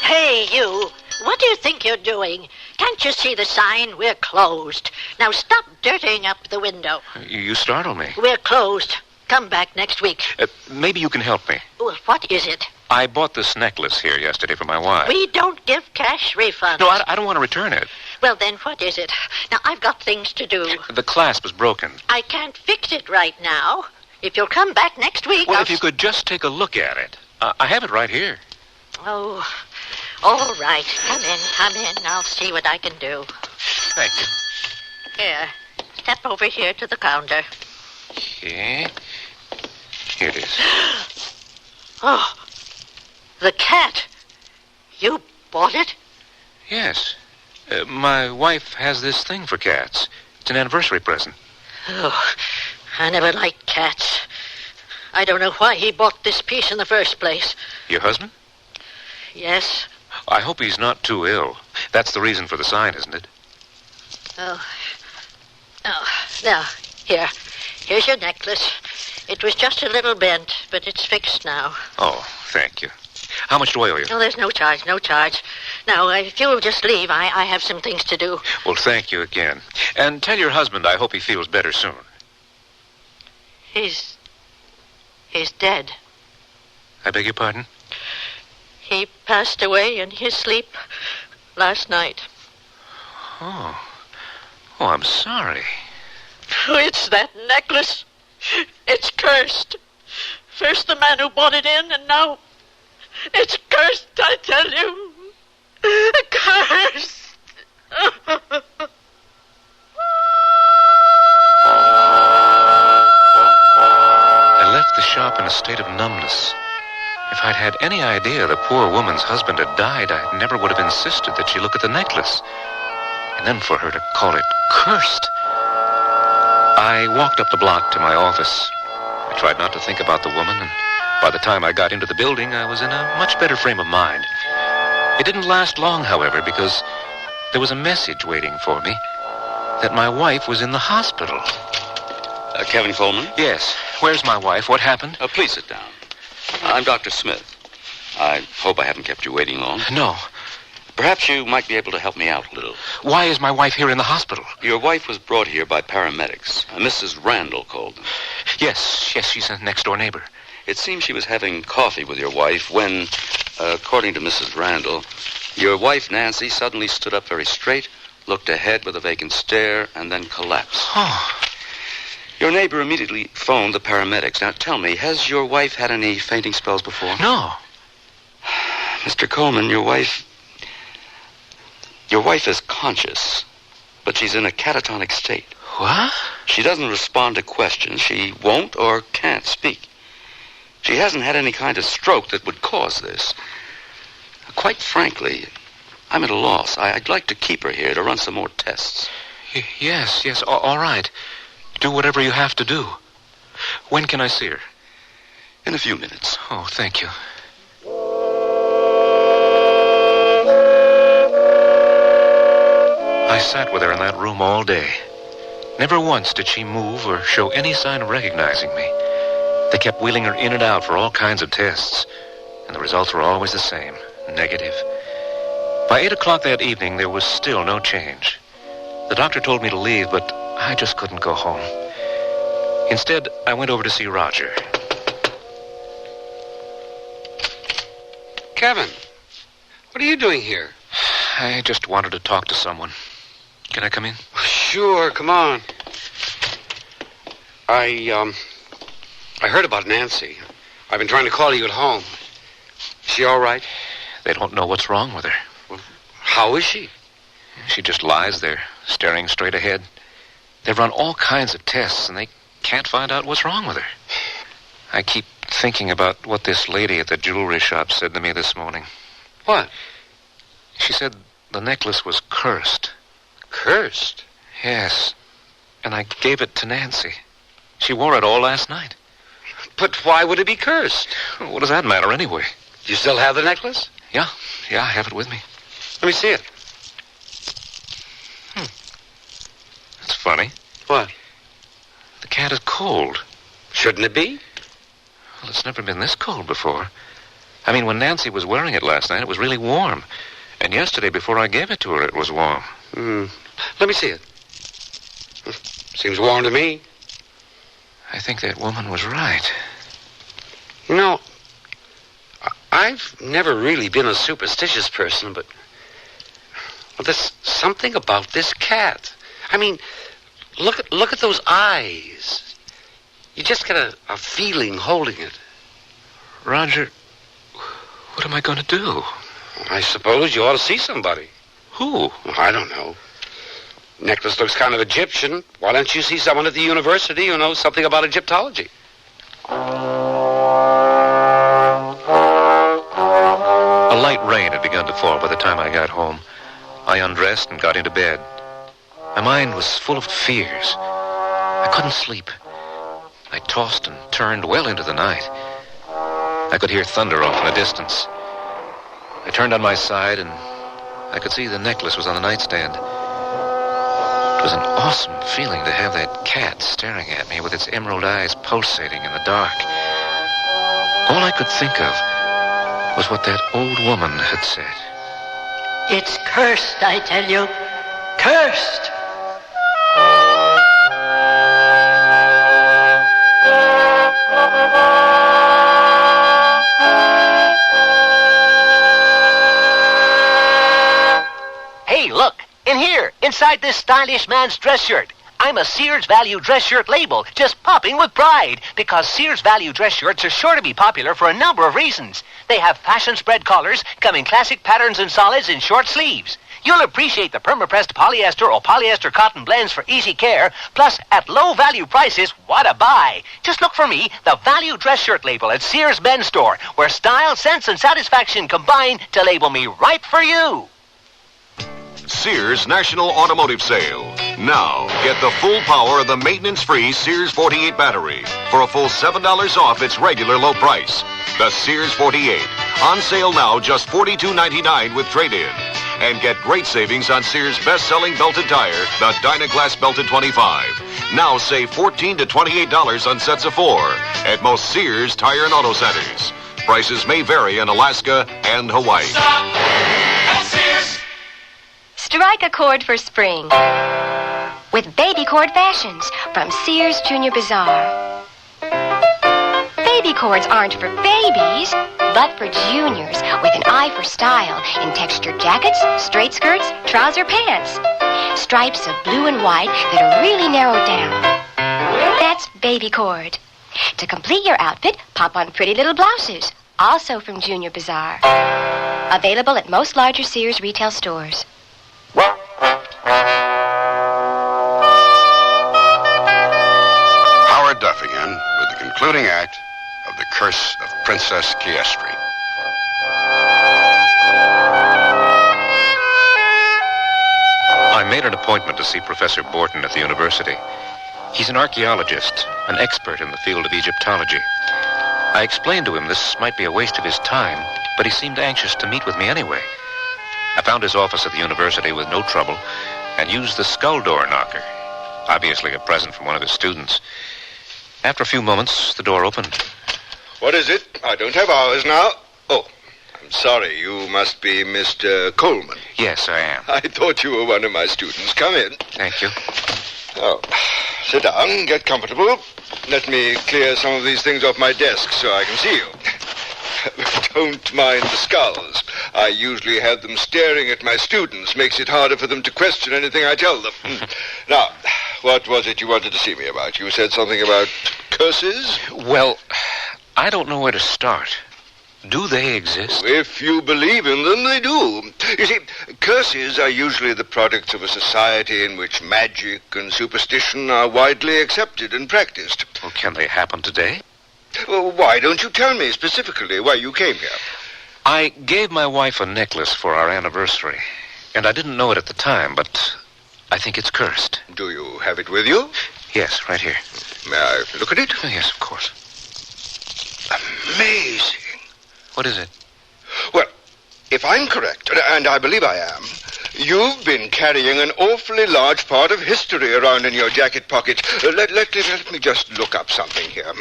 Hey, you. What do you think you're doing? Can't you see the sign? We're closed. Now stop dirtying up the window. You startled me. We're closed. Come back next week. Maybe you can help me. Well, what is it? I bought this necklace here yesterday for my wife. We don't give cash refunds. No, I don't want to return it. Well, then what is it? Now, I've got things to do. The clasp is broken. I can't fix it right now. If you'll come back next week, Well, if you could just take a look at it. I have it right here. Oh, all right. Come in. I'll see what I can do. Thank you. Here. Step over here to the counter. Okay. Here it is. Oh, the cat. You bought it? Yes. My wife has this thing for cats. It's an anniversary present. Oh, I never liked cats. I don't know why he bought this piece in the first place. Your husband? Yes. I hope he's not too ill. That's the reason for the sign, isn't it? Oh, now, here. Here's your necklace. It was just a little bent, but it's fixed now. Oh, thank you. How much do I owe you? No, there's no charge. Now, if you'll just leave, I have some things to do. Well, thank you again. And tell your husband I hope he feels better soon. He's dead. I beg your pardon? He passed away in his sleep last night. Oh, I'm sorry. Oh, it's that necklace. It's cursed. First the man who bought it in, and now it's cursed, I tell you. Cursed. I left the shop in a state of numbness. If I'd had any idea the poor woman's husband had died, I never would have insisted that she look at the necklace. And then for her to call it cursed. I walked up the block to my office. tried not to think about the woman, and by the time I got into the building, I was in a much better frame of mind. It didn't last long, however, because there was a message waiting for me that my wife was in the hospital. Kevin Coleman? Yes. Where's my wife? What happened? Please sit down. I'm Dr. Smith. I hope I haven't kept you waiting long. No. Perhaps you might be able to help me out a little. Why is my wife here in the hospital? Your wife was brought here by paramedics. Mrs. Randall called them. Yes, she's a next-door neighbor. It seems she was having coffee with your wife when, according to Mrs. Randall, your wife, Nancy, suddenly stood up very straight, looked ahead with a vacant stare, and then collapsed. Oh. Your neighbor immediately phoned the paramedics. Now, tell me, has your wife had any fainting spells before? No. Mr. Coleman, your wife is conscious, but she's in a catatonic state. What? She doesn't respond to questions. She won't or can't speak. She hasn't had any kind of stroke that would cause this. Quite frankly, I'm at a loss. I'd like to keep her here to run some more tests. Yes, all right. Do whatever you have to do. When can I see her? In a few minutes. Oh, thank you. I sat with her in that room all day. Never once did she move or show any sign of recognizing me. They kept wheeling her in and out for all kinds of tests, and the results were always the same, negative. By 8 o'clock that evening, there was still no change. The doctor told me to leave, but I just couldn't go home. Instead, I went over to see Roger. Kevin, what are you doing here? I just wanted to talk to someone. Can I come in? Sure, come on. I heard about Nancy. I've been trying to call you at home. Is she all right? They don't know what's wrong with her. Well, how is she? She just lies there, staring straight ahead. They've run all kinds of tests, and they can't find out what's wrong with her. I keep thinking about what this lady at the jewelry shop said to me this morning. What? She said the necklace was cursed. Cursed? Yes. And I gave it to Nancy. She wore it all last night. But why would it be cursed? What does that matter anyway? Do you still have the necklace? Yeah, I have it with me. Let me see it. That's funny. What? The cat is cold. Shouldn't it be? Well, it's never been this cold before. I mean, when Nancy was wearing it last night, it was really warm. And yesterday, before I gave it to her, it was warm. Let me see it. Seems warm to me. I think that woman was right. You know, I've never really been a superstitious person, but there's something about this cat. I mean, look at those eyes. You just get a feeling holding it. Roger, what am I going to do? I suppose you ought to see somebody. Who? I don't know. Necklace looks kind of Egyptian. Why don't you see someone at the university who knows something about Egyptology? A light rain had begun to fall by the time I got home. I undressed and got into bed. My mind was full of fears. I couldn't sleep. I tossed and turned well into the night. I could hear thunder off in the distance. I turned on my side, and I could see the necklace was on the nightstand. It was an awesome feeling to have that cat staring at me with its emerald eyes pulsating in the dark. All I could think of was what that old woman had said. It's cursed, I tell you. Cursed! Hey, look, in here, inside this stylish man's dress shirt. I'm a Sears Value dress shirt label, just popping with pride, because Sears Value dress shirts are sure to be popular for a number of reasons. They have fashion spread collars, come in classic patterns and solids, and short sleeves. You'll appreciate the perma-pressed polyester or polyester cotton blends for easy care, plus at low value prices, what a buy. Just look for me, the Value dress shirt label at Sears Men's Store, where style, sense, and satisfaction combine to label me right for you. Sears National Automotive Sale. Now, get the full power of the maintenance-free Sears 48 battery for a full $7 off its regular low price. The Sears 48. On sale now, just $42.99 with trade-in. And get great savings on Sears' best-selling belted tire, the Dynaglass Belted 25. Now save $14 to $28 on sets of 4 at most Sears Tire and Auto Centers. Prices may vary in Alaska and Hawaii. Stop at Sears. Strike a chord for spring with Baby Cord Fashions from Sears Junior Bazaar. Baby cords aren't for babies, but for juniors with an eye for style in textured jackets, straight skirts, trouser pants. Stripes of blue and white that are really narrowed down. That's Baby Cord. To complete your outfit, pop on pretty little blouses, also from Junior Bazaar. Available at most larger Sears retail stores. Howard Duff again with the concluding act of The Curse of Princess Chiestry. I made an appointment to see Professor Borton at the university. He's an archaeologist, an expert in the field of Egyptology. I explained to him this might be a waste of his time, but he seemed anxious to meet with me anyway. I found his office at the university with no trouble and used the skull door knocker, obviously a present from one of his students. After a few moments, the door opened. What is it? I don't have hours now. Oh, I'm sorry. You must be Mr. Coleman. Yes, I am. I thought you were one of my students. Come in. Thank you. Oh, sit down. Get comfortable. Let me clear some of these things off my desk so I can see you. Don't mind the skulls. I usually have them staring at my students. Makes it harder for them to question anything I tell them. Now, what was it you wanted to see me about? You said something about curses? Well, I don't know where to start. Do they exist? If you believe in them, they do. You see, curses are usually the products of a society in which magic and superstition are widely accepted and practiced. Well, can they happen today? Well, why don't you tell me specifically why you came here? I gave my wife a necklace for our anniversary, and I didn't know it at the time, but I think it's cursed. Do you have it with you? Yes, right here. May I look at it? Oh, yes, of course. Amazing. What is it? Well, if I'm correct, and I believe I am, you've been carrying an awfully large part of history around in your jacket pocket. Let me just look up something here.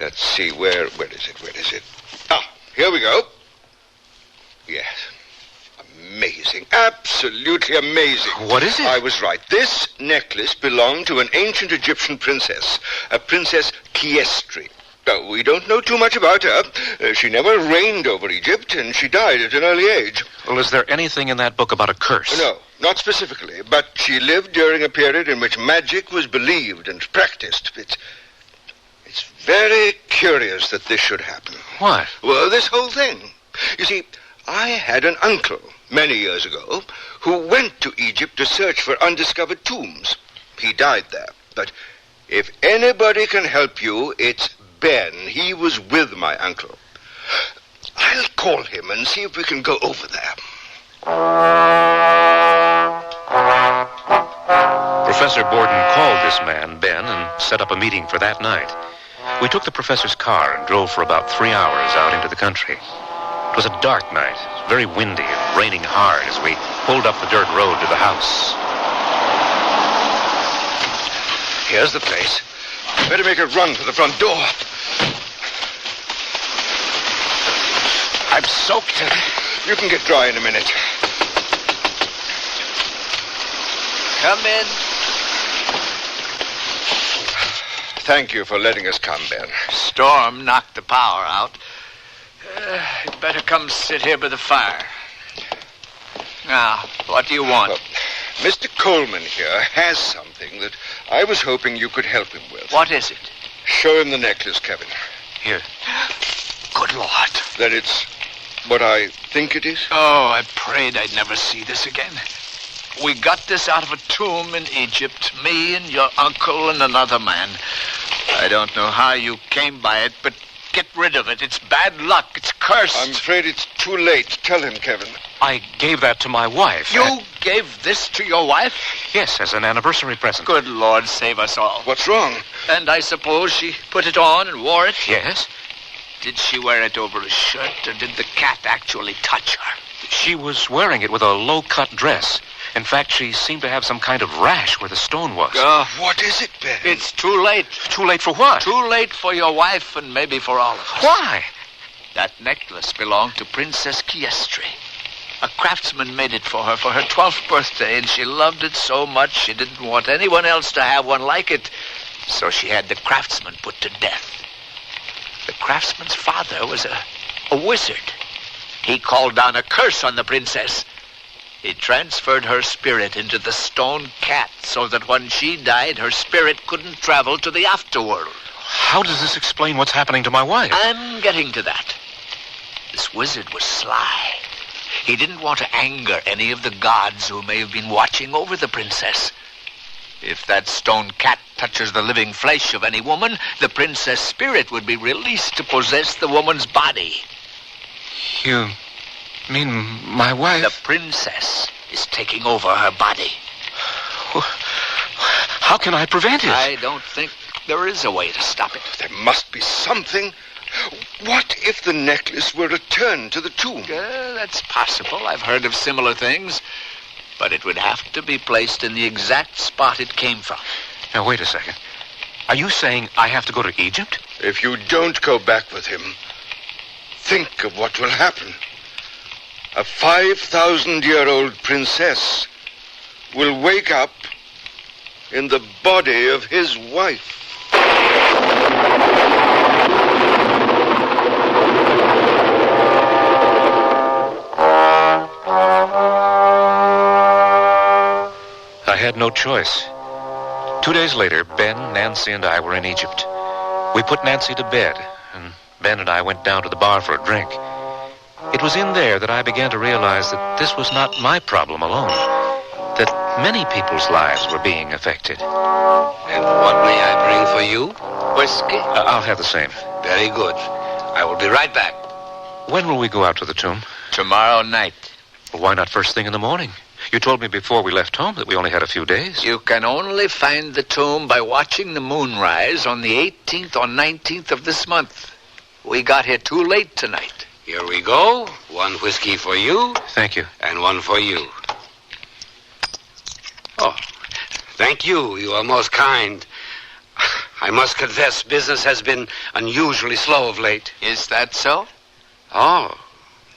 Let's see, where is it? Ah, here we go. Yes. Amazing. Absolutely amazing. What is it? I was right. This necklace belonged to an ancient Egyptian princess, a Princess Chiestry. Now, we don't know too much about her. She never reigned over Egypt, and she died at an early age. Well, is there anything in that book about a curse? No, not specifically. But she lived during a period in which magic was believed and practiced. It's very curious that this should happen. What? Well, this whole thing. You see, I had an uncle many years ago who went to Egypt to search for undiscovered tombs. He died there. But if anybody can help you, it's Ben. He was with my uncle. I'll call him and see if we can go over there. Professor Borden called this man, Ben, and set up a meeting for that night. We took the professor's car and drove for about 3 hours out into the country. It was a dark night, very windy and raining hard as we pulled up the dirt road to the house. Here's the place. Better make a run for the front door. I'm soaked. You can get dry in a minute. Come in. Thank you for letting us come, Ben. Storm knocked the power out. You'd better come sit here by the fire. Now, what do you want? Well, Mr. Coleman here has something that I was hoping you could help him with. What is it? Show him the necklace, Kevin. Here. Good Lord. That it's what I think it is? Oh, I prayed I'd never see this again. We got this out of a tomb in Egypt, me and your uncle and another man. I don't know how you came by it, but get rid of it. It's bad luck. It's cursed. I'm afraid it's too late. Tell him, Kevin. I gave that to my wife. You gave this to your wife? Yes, as an anniversary present. Good Lord, save us all. What's wrong? And I suppose she put it on and wore it? Yes. Did she wear it over a shirt, or did the cat actually touch her? She was wearing it with a low-cut dress. In fact, she seemed to have some kind of rash where the stone was. What is it, Ben? It's too late. Too late for what? Too late for your wife and maybe for all of us. Why? That necklace belonged to Princess Chiestry. A craftsman made it for her 12th birthday, and she loved it so much she didn't want anyone else to have one like it. So she had the craftsman put to death. The craftsman's father was a wizard. He called down a curse on the princess. He transferred her spirit into the stone cat so that when she died, her spirit couldn't travel to the afterworld. How does this explain what's happening to my wife? I'm getting to that. This wizard was sly. He didn't want to anger any of the gods who may have been watching over the princess. If that stone cat touches the living flesh of any woman, the princess' spirit would be released to possess the woman's body. You mean my wife? The princess is taking over her body. How can I prevent it? I don't think there is a way to stop it. There must be something. What if the necklace were returned to the tomb? That's possible. I've heard of similar things. But it would have to be placed in the exact spot it came from. Now, wait a second. Are you saying I have to go to Egypt? If you don't go back with him, think of what will happen. A 5,000-year-old princess will wake up in the body of his wife. I had no choice. 2 days later, Ben, Nancy, and I were in Egypt. We put Nancy to bed, and Ben and I went down to the bar for a drink. It was in there that I began to realize that this was not my problem alone, that many people's lives were being affected. And what may I bring for you? Whiskey? I'll have the same. Very good. I will be right back. When will we go out to the tomb? Tomorrow night. Well, why not first thing in the morning? You told me before we left home that we only had a few days. You can only find the tomb by watching the moon rise on the 18th or 19th of this month. We got here too late tonight. Here we go. One whiskey for you. Thank you. And one for you. Oh, thank you. You are most kind. I must confess, business has been unusually slow of late. Is that so? Oh,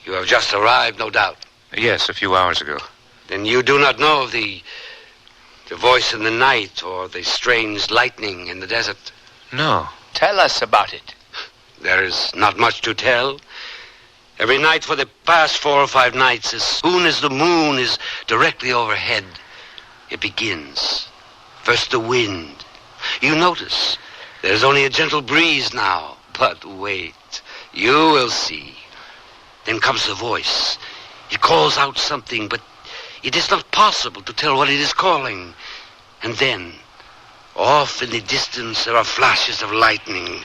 you have just arrived, no doubt. Yes, a few hours ago. Then you do not know of the voice in the night or the strange lightning in the desert? No. Tell us about it. There is not much to tell. Every night for the past 4 or 5 nights, as soon as the moon is directly overhead, it begins. First the wind. You notice there's only a gentle breeze now. But wait, you will see. Then comes the voice. It calls out something, but it is not possible to tell what it is calling. And then, off in the distance, there are flashes of lightning.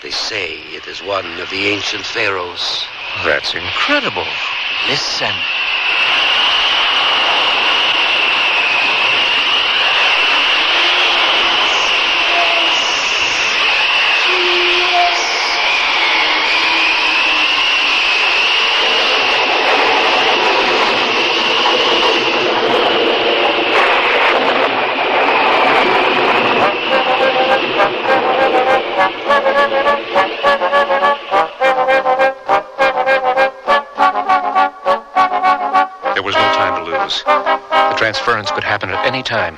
They say it is one of the ancient pharaohs. That's incredible. Listen. Transference could happen at any time.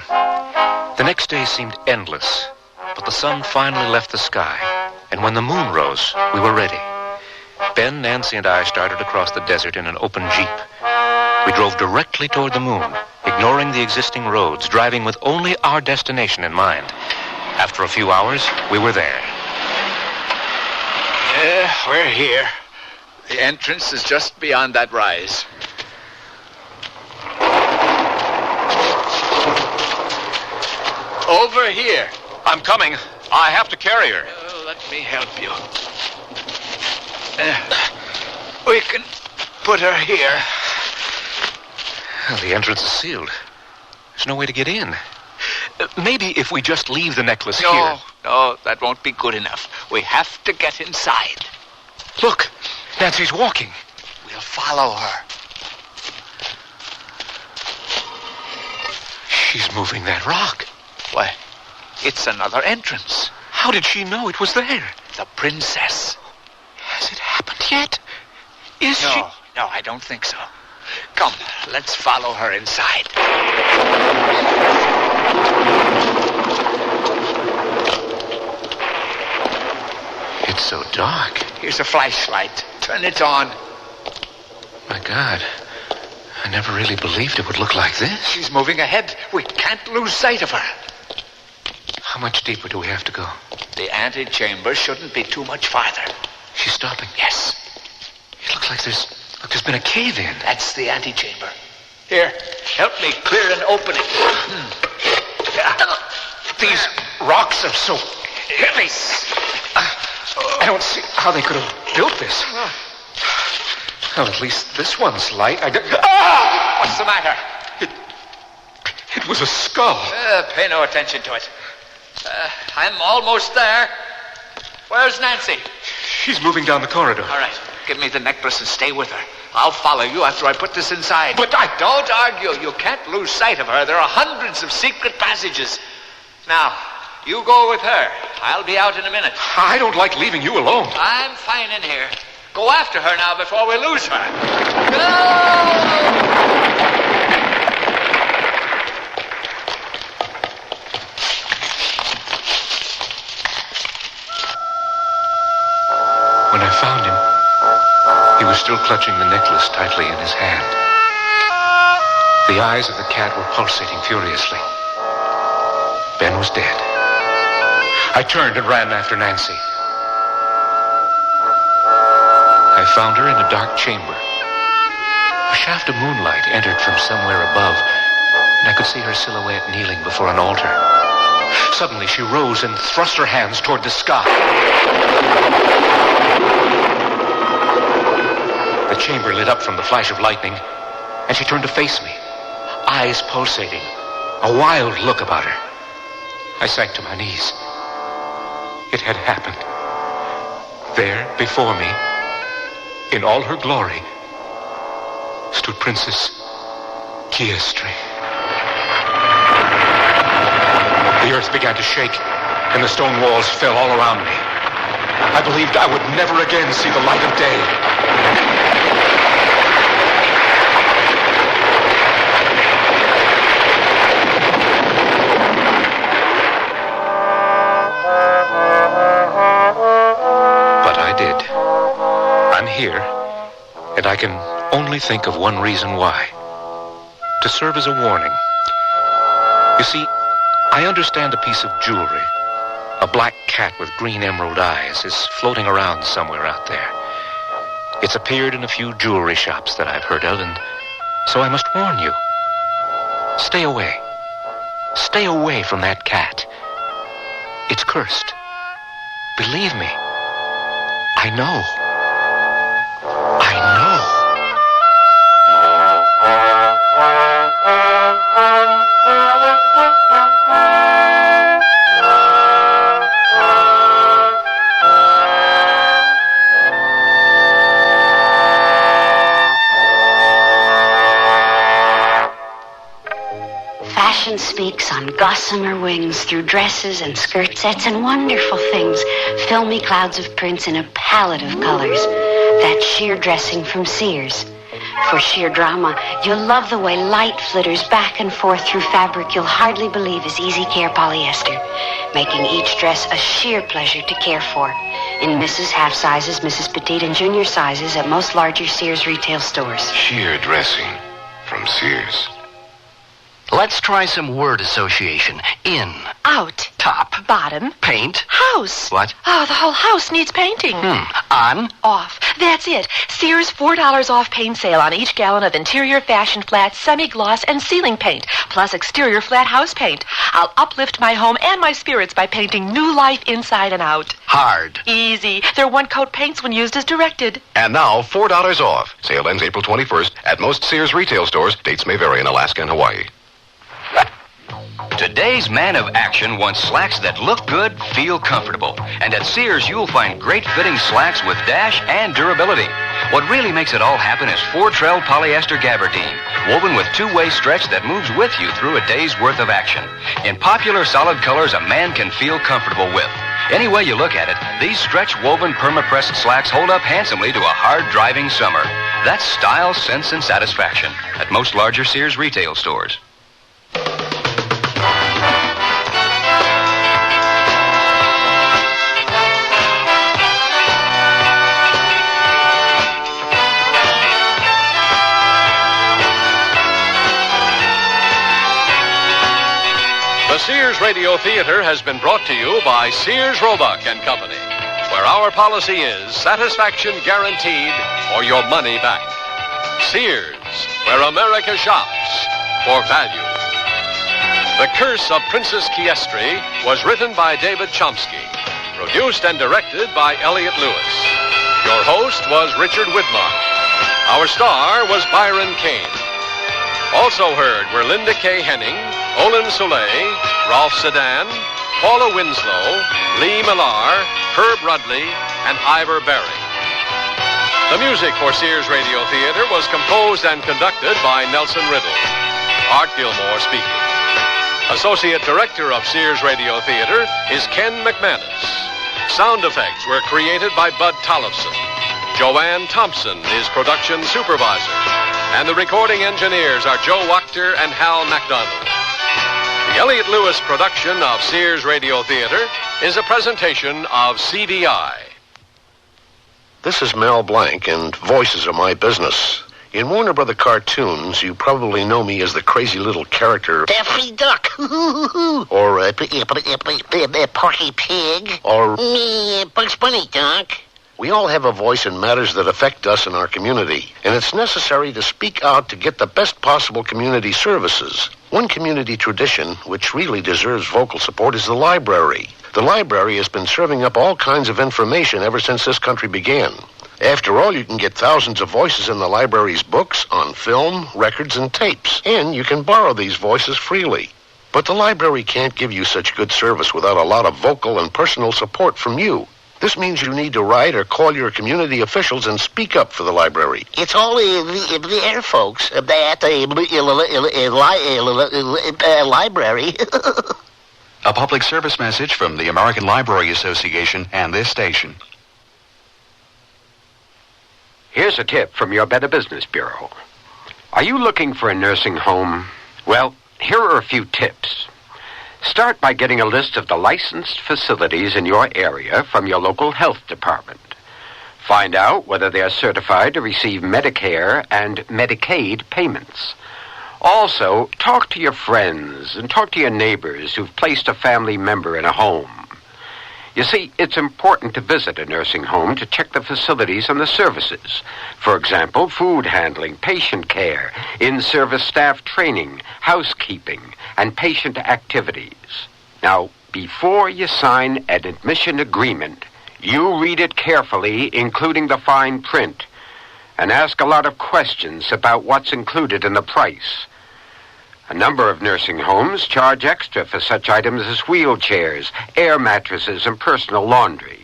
The next day seemed endless, but the sun finally left the sky, and when the moon rose, we were ready. Ben, Nancy, and I started across the desert in an open Jeep. We drove directly toward the moon, ignoring the existing roads, driving with only our destination in mind. After a few hours, we were there. Yeah, we're here. The entrance is just beyond that rise. Over here. I'm coming. I have to carry her. Let me help you. We can put her here. Well, the entrance is sealed. There's no way to get in. Maybe if we just leave the necklace here. No, that won't be good enough. We have to get inside. Look, Nancy's walking. We'll follow her. She's moving that rock. Why, it's another entrance. How did she know it was there? The princess. Has it happened yet? Is she? No, I don't think so. Come, let's follow her inside. It's so dark. Here's a flashlight. Turn it on. My God. I never really believed it would look like this. She's moving ahead. We can't lose sight of her. How much deeper do we have to go? The antechamber shouldn't be too much farther. She's stopping. Yes. It looks like there's been a cave-in. That's the antechamber. Here, help me clear an opening. These rocks are so heavy. I don't see how they could have built this. Well, at least this one's light. What's the matter? It was a skull. Pay no attention to it. I'm almost there. Where's Nancy? She's moving down the corridor. All right. Give me the necklace and stay with her. I'll follow you after I put this inside. But Don't argue. You can't lose sight of her. There are hundreds of secret passages. Now, you go with her. I'll be out in a minute. I don't like leaving you alone. I'm fine in here. Go after her now before we lose her. Go! When I found him, he was still clutching the necklace tightly in his hand. The eyes of the cat were pulsating furiously. Ben was dead. I turned and ran after Nancy. I found her in a dark chamber. A shaft of moonlight entered from somewhere above, and I could see her silhouette kneeling before an altar. Suddenly, she rose and thrust her hands toward the sky. The chamber lit up from the flash of lightning, and she turned to face me, eyes pulsating, a wild look about her. I sank to my knees. It had happened. There, before me, in all her glory, stood Princess Chiestry. The earth began to shake, and the stone walls fell all around me. I believed I would never again see the light of day. I'm here, and I can only think of one reason why. To serve as a warning. You see, I understand a piece of jewelry, a black cat with green emerald eyes, is floating around somewhere out there. It's appeared in a few jewelry shops that I've heard of, and so I must warn you. Stay away. Stay away from that cat. It's cursed. Believe me. I know. I know. Fashion speaks on gossamer wings through dresses and skirt sets and wonderful things, filmy clouds of prints in a palette of colors. That sheer dressing from Sears. For sheer drama, you'll love the way light flitters back and forth through fabric you'll hardly believe is easy care polyester, making each dress a sheer pleasure to care for. In Mrs. Half sizes, Mrs. Petite, and Junior sizes at most larger Sears retail stores. Sheer dressing from Sears. Let's try some word association. In. Out. Top. Bottom. Paint. House. What? Oh, the whole house needs painting. On. Off. That's it. Sears $4 off paint sale on each gallon of interior fashion flat, semi-gloss, and ceiling paint, plus exterior flat house paint. I'll uplift my home and my spirits by painting new life inside and out. Hard. Easy. They're one-coat paints when used as directed. And now, $4 off. Sale ends April 21st at most Sears retail stores. Dates may vary in Alaska and Hawaii. Today's man of action wants slacks that look good, feel comfortable. And at Sears, you'll find great fitting slacks with dash and durability. What really makes it all happen is 4-trell polyester gabardine, woven with two-way stretch that moves with you through a day's worth of action. In popular solid colors a man can feel comfortable with. Any way you look at it, these stretch-woven perma-pressed slacks hold up handsomely to a hard-driving summer. That's style, sense, and satisfaction at most larger Sears retail stores. The Sears Radio Theater has been brought to you by Sears Roebuck and Company, where our policy is satisfaction guaranteed or your money back. Sears, where America shops for value. The Curse of Princess Chiestry was written by David Chomsky, produced and directed by Elliott Lewis. Your host was Richard Widmark. Our star was Byron Kane. Also heard were Linda K. Henning, Olin Soleil, Rolf Sedan, Paula Winslow, Lee Millar, Herb Rudley, and Ivor Berry. The music for Sears Radio Theater was composed and conducted by Nelson Riddle. Art Gilmore speaking. Associate Director of Sears Radio Theater is Ken McManus. Sound effects were created by Bud Tollefson. Joanne Thompson is production supervisor. And the recording engineers are Joe Wachter and Hal MacDonald. The Elliott Lewis production of Sears Radio Theater is a presentation of CVI. This is Mel Blanc, and voices are my business. In Warner Brother cartoons, you probably know me as the crazy little character Daffy Duck. or Porky Pig. or Me, Bugs Bunny, Doc. we all have a voice in matters that affect us in our community, and it's necessary to speak out to get the best possible community services. One community tradition, which really deserves vocal support, is the library. The library has been serving up all kinds of information ever since this country began. After all, you can get thousands of voices in the library's books, on film, records, and tapes, and you can borrow these voices freely. But the library can't give you such good service without a lot of vocal and personal support from you. This means you need to write or call your community officials and speak up for the library. It's all there, folks, at the library. A public service message from the American Library Association and this station. Here's a tip from your Better Business Bureau. Are you looking for a nursing home? Well, here are a few tips. Start by getting a list of the licensed facilities in your area from your local health department. Find out whether they are certified to receive Medicare and Medicaid payments. Also, talk to your friends and talk to your neighbors who've placed a family member in a home. You see, it's important to visit a nursing home to check the facilities and the services. For example, food handling, patient care, in-service staff training, housekeeping, and patient activities. Now, before you sign an admission agreement, you read it carefully, including the fine print, and ask a lot of questions about what's included in the price. A number of nursing homes charge extra for such items as wheelchairs, air mattresses, and personal laundry.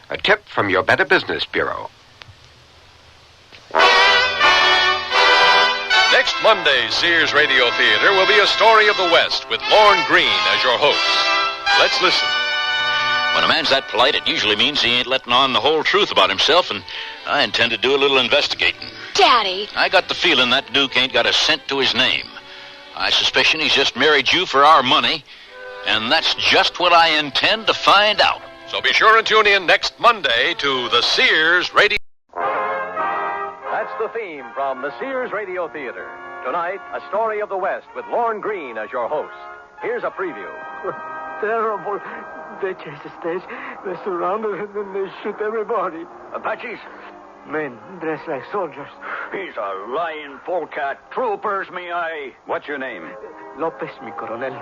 A tip from your Better Business Bureau. Next Monday's Sears Radio Theater will be A Story of the West with Lorne Green as your host. Let's listen. When a man's that polite, it usually means he ain't letting on the whole truth about himself, and I intend to do a little investigating. Daddy. I got the feeling that Duke ain't got a cent to his name. I suspicion he's just married you for our money, and that's just what I intend to find out. So be sure and tune in next Monday to the Sears Radio. That's the theme from the Sears Radio Theater. Tonight, a story of the West with Lorne Greene as your host. Here's a preview. Terrible. They chase the stage, they surround us, and then they shoot everybody. Apaches? Men dressed like soldiers. He's a lying polecat. Troopers, me eye. What's your name? Lopez, mi coronel.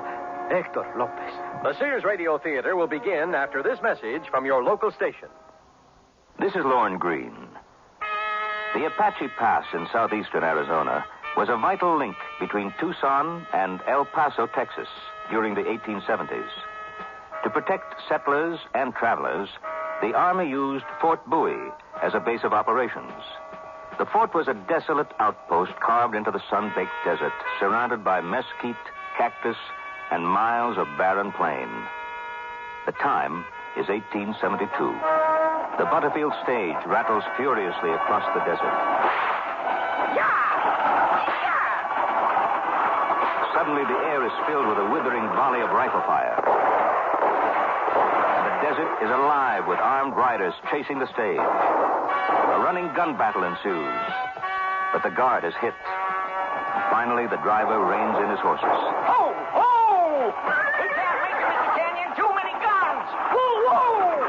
Hector Lopez. The Sears Radio Theater will begin after this message from your local station. This is Lorne Greene. The Apache Pass in southeastern Arizona was a vital link between Tucson and El Paso, Texas, during the 1870s. To protect settlers and travelers, the Army used Fort Bowie as a base of operations. The fort was a desolate outpost carved into the sun-baked desert, surrounded by mesquite, cactus, and miles of barren plain. The time is 1872. The Butterfield stage rattles furiously across the desert. Suddenly, the air is filled with a withering volley of rifle fire. And the desert is alive with armed riders chasing the stage. A running gun battle ensues, but the guard is hit. Finally, the driver reins in his horses. Oh! Oh! We can't make it, Mr. Canyon. Too many guns. Whoa, whoa!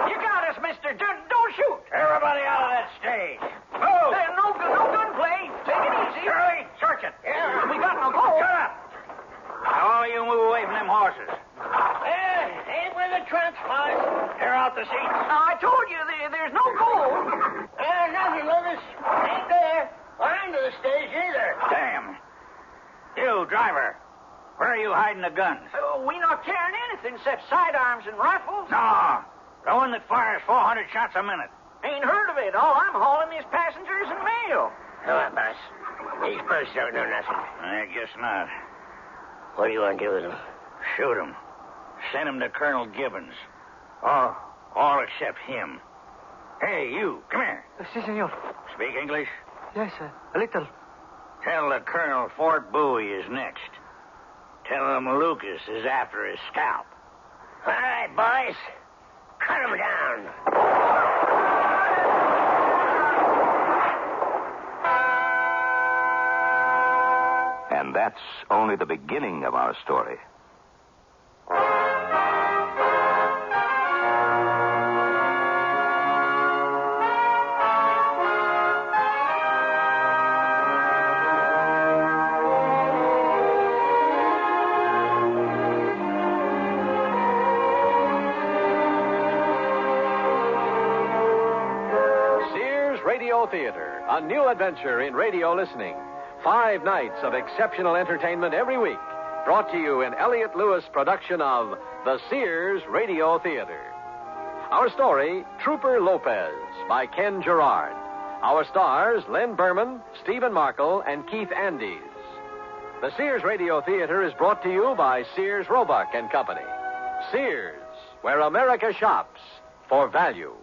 You got us, mister. Don't shoot. Everybody out of that stage. Move. There's no gunplay. Take it easy. Shirley, search it. Yeah. We got no gold. Shut up. Now, all you move away from them horses. Ain't where the trunks, boys. They're out the seats. Now, I told you there's no gold. There's nothing, Lopez. Ain't there. Or under the stage either. Damn. You, driver. Where are you hiding the guns? We not carrying anything except sidearms and rifles. No. The one that fires 400 shots a minute. Ain't heard of it. All I'm hauling is passengers and mail. Come on, boss. These folks don't know nothing. I guess not. What do you want to do with them? Shoot him. Send him to Colonel Gibbons. All except him. Hey, you, come here. Si, senor. Speak English? Yes, sir. A little. Tell the Colonel Fort Bowie is next. Tell him Lucas is after his scalp. All right, boys. Cut him down. And that's only the beginning of our story. Sears Radio Theater, a new adventure in radio listening. 5 nights of exceptional entertainment every week. Brought to you in Elliott Lewis' production of The Sears Radio Theater. Our story, Trooper Lopez, by Ken Gerard. Our stars, Lynn Berman, Stephen Markle, and Keith Andes. The Sears Radio Theater is brought to you by Sears Roebuck and Company. Sears, where America shops for value.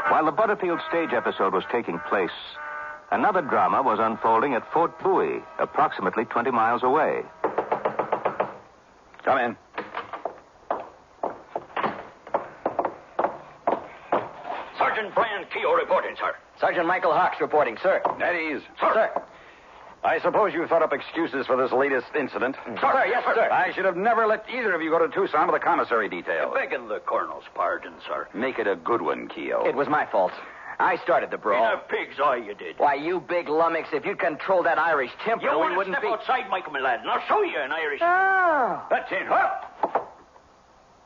While the Butterfield stage episode was taking place, another drama was unfolding at Fort Bowie, approximately 20 miles away. Come in. Sergeant Brian Keogh reporting, sir. Sergeant Michael Hawks reporting, sir. At ease. Sir. I suppose you thought up excuses for this latest incident. Sir, yes, sir. I should have never let either of you go to Tucson with a commissary detail. Begging the colonel's pardon, sir. Make it a good one, Keogh. It was my fault. I started the brawl. In a pig's eye you did. Why, you big lummox, if you'd controlled that Irish temper, You we want to wouldn't step be... outside, Michael, my lad, and I'll show you an Irish... Oh. That's it. Up!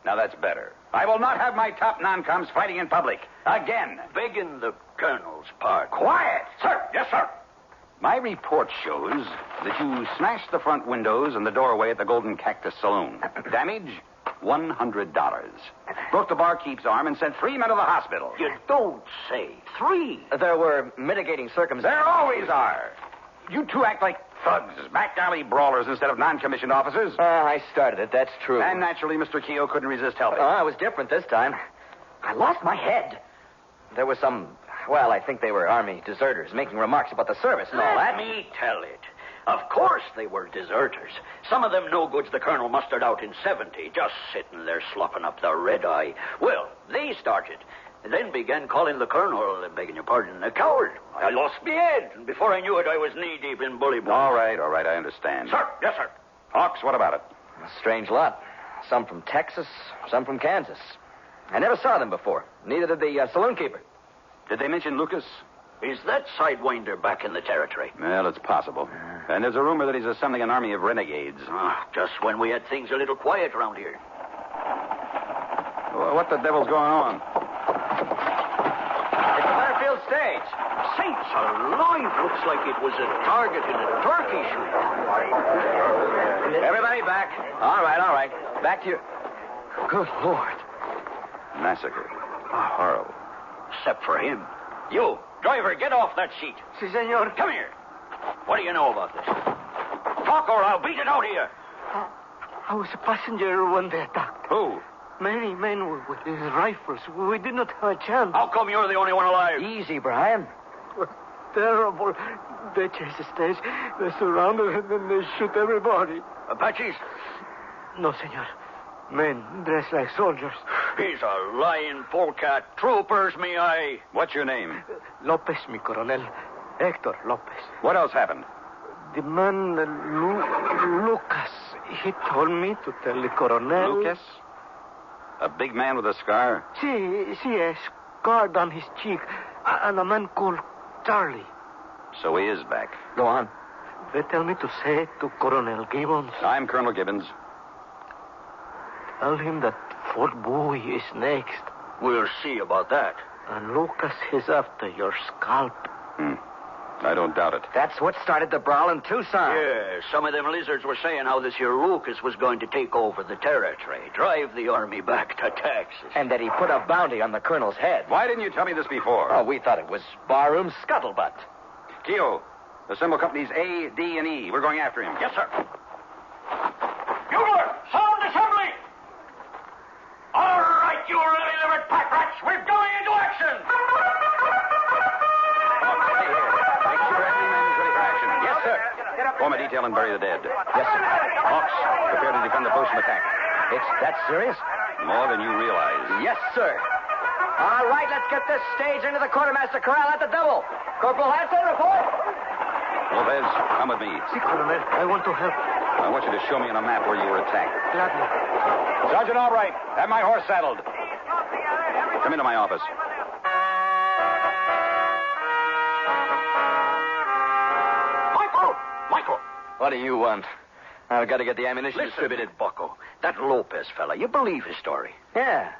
Now that's better. I will not have my top non-coms fighting in public. Again. Begging the colonel's pardon. Quiet! Sir, yes, sir. My report shows that you smashed the front windows and the doorway at the Golden Cactus Saloon. Damage, $100. Broke the barkeep's arm and sent 3 men to the hospital. You don't say. 3. There were mitigating circumstances. There always are. You two act like thugs, back alley brawlers instead of non-commissioned officers. I started it, that's true. And naturally, Mr. Keogh couldn't resist helping. I was different this time. I lost my head. There was some... Well, I think they were Army deserters making remarks about the service and all that. Let me tell it. Of course they were deserters. Some of them no-goods the colonel mustered out in 70, just sitting there slopping up their red eye. Well, they started, and then began calling the colonel, begging your pardon, a coward. I lost my head, and before I knew it, I was knee-deep in bully balls. All right, I understand. Sir, yes, sir. Hawks, what about it? A strange lot. Some from Texas, some from Kansas. I never saw them before. Neither did the saloon keeper. Did they mention Lucas? Is that sidewinder back in the territory? Well, it's possible. And there's a rumor that he's assembling an army of renegades. Just when we had things a little quiet around here. Well, what the devil's going on? It's the Butterfield stage. Saints alive! Looks like it was a target in a turkey shoot. Everybody back. All right. Back to your... Good Lord. Massacre. Horrible. Except for him. You, driver, get off that seat. Si, senor. Come here. What do you know about this? Talk or I'll beat it out of you. I was a passenger when they attacked. Who? Many men with rifles. We did not have a chance. How come you're the only one alive? Easy, Brian. Terrible. They chase the stage. They surround it and then they shoot everybody. Apaches? No, senor. Men dressed like soldiers. He's a lying polecat. Troopers, me eye. What's your name? Lopez, mi coronel. Hector Lopez. What else happened? The man, Lucas, he told me to tell the coronel... Lucas? A big man with a scar? Si, a scar down his cheek. And a man called Charlie. So he is back. Go on. They tell me to say to Colonel Gibbons. I'm Colonel Gibbons. Tell him that Fort Bowie is next. We'll see about that. And Lucas is after your scalp. I don't doubt it. That's what started the brawl in Tucson. Yeah, some of them lizards were saying how this here Lucas was going to take over the territory, drive the army back to Texas. And that he put a bounty on the colonel's head. Why didn't you tell me this before? Oh, we thought it was barroom scuttlebutt. Keo, assemble companies A, D, and E. We're going after him. Yes, sir. Bugler, sound assembly! All right, you lily-livered pack rats, we're going into action! Yes, sir. Form a detail and bury the dead. Yes, sir. Hawks, prepare to defend the post from attack. It's that serious? More than you realize. Yes, sir. All right, let's get this stage into the quartermaster corral at the double. Corporal Hanson, report. Lopez, come with me. Si, Colonel. I want to help. I want you to show me on a map where you were attacked. Gladly. Sergeant Albright, have my horse saddled. Come into my office. Michael! What do you want? I've got to get the ammunition distributed, Bucko. That Lopez fella, you believe his story? Yeah,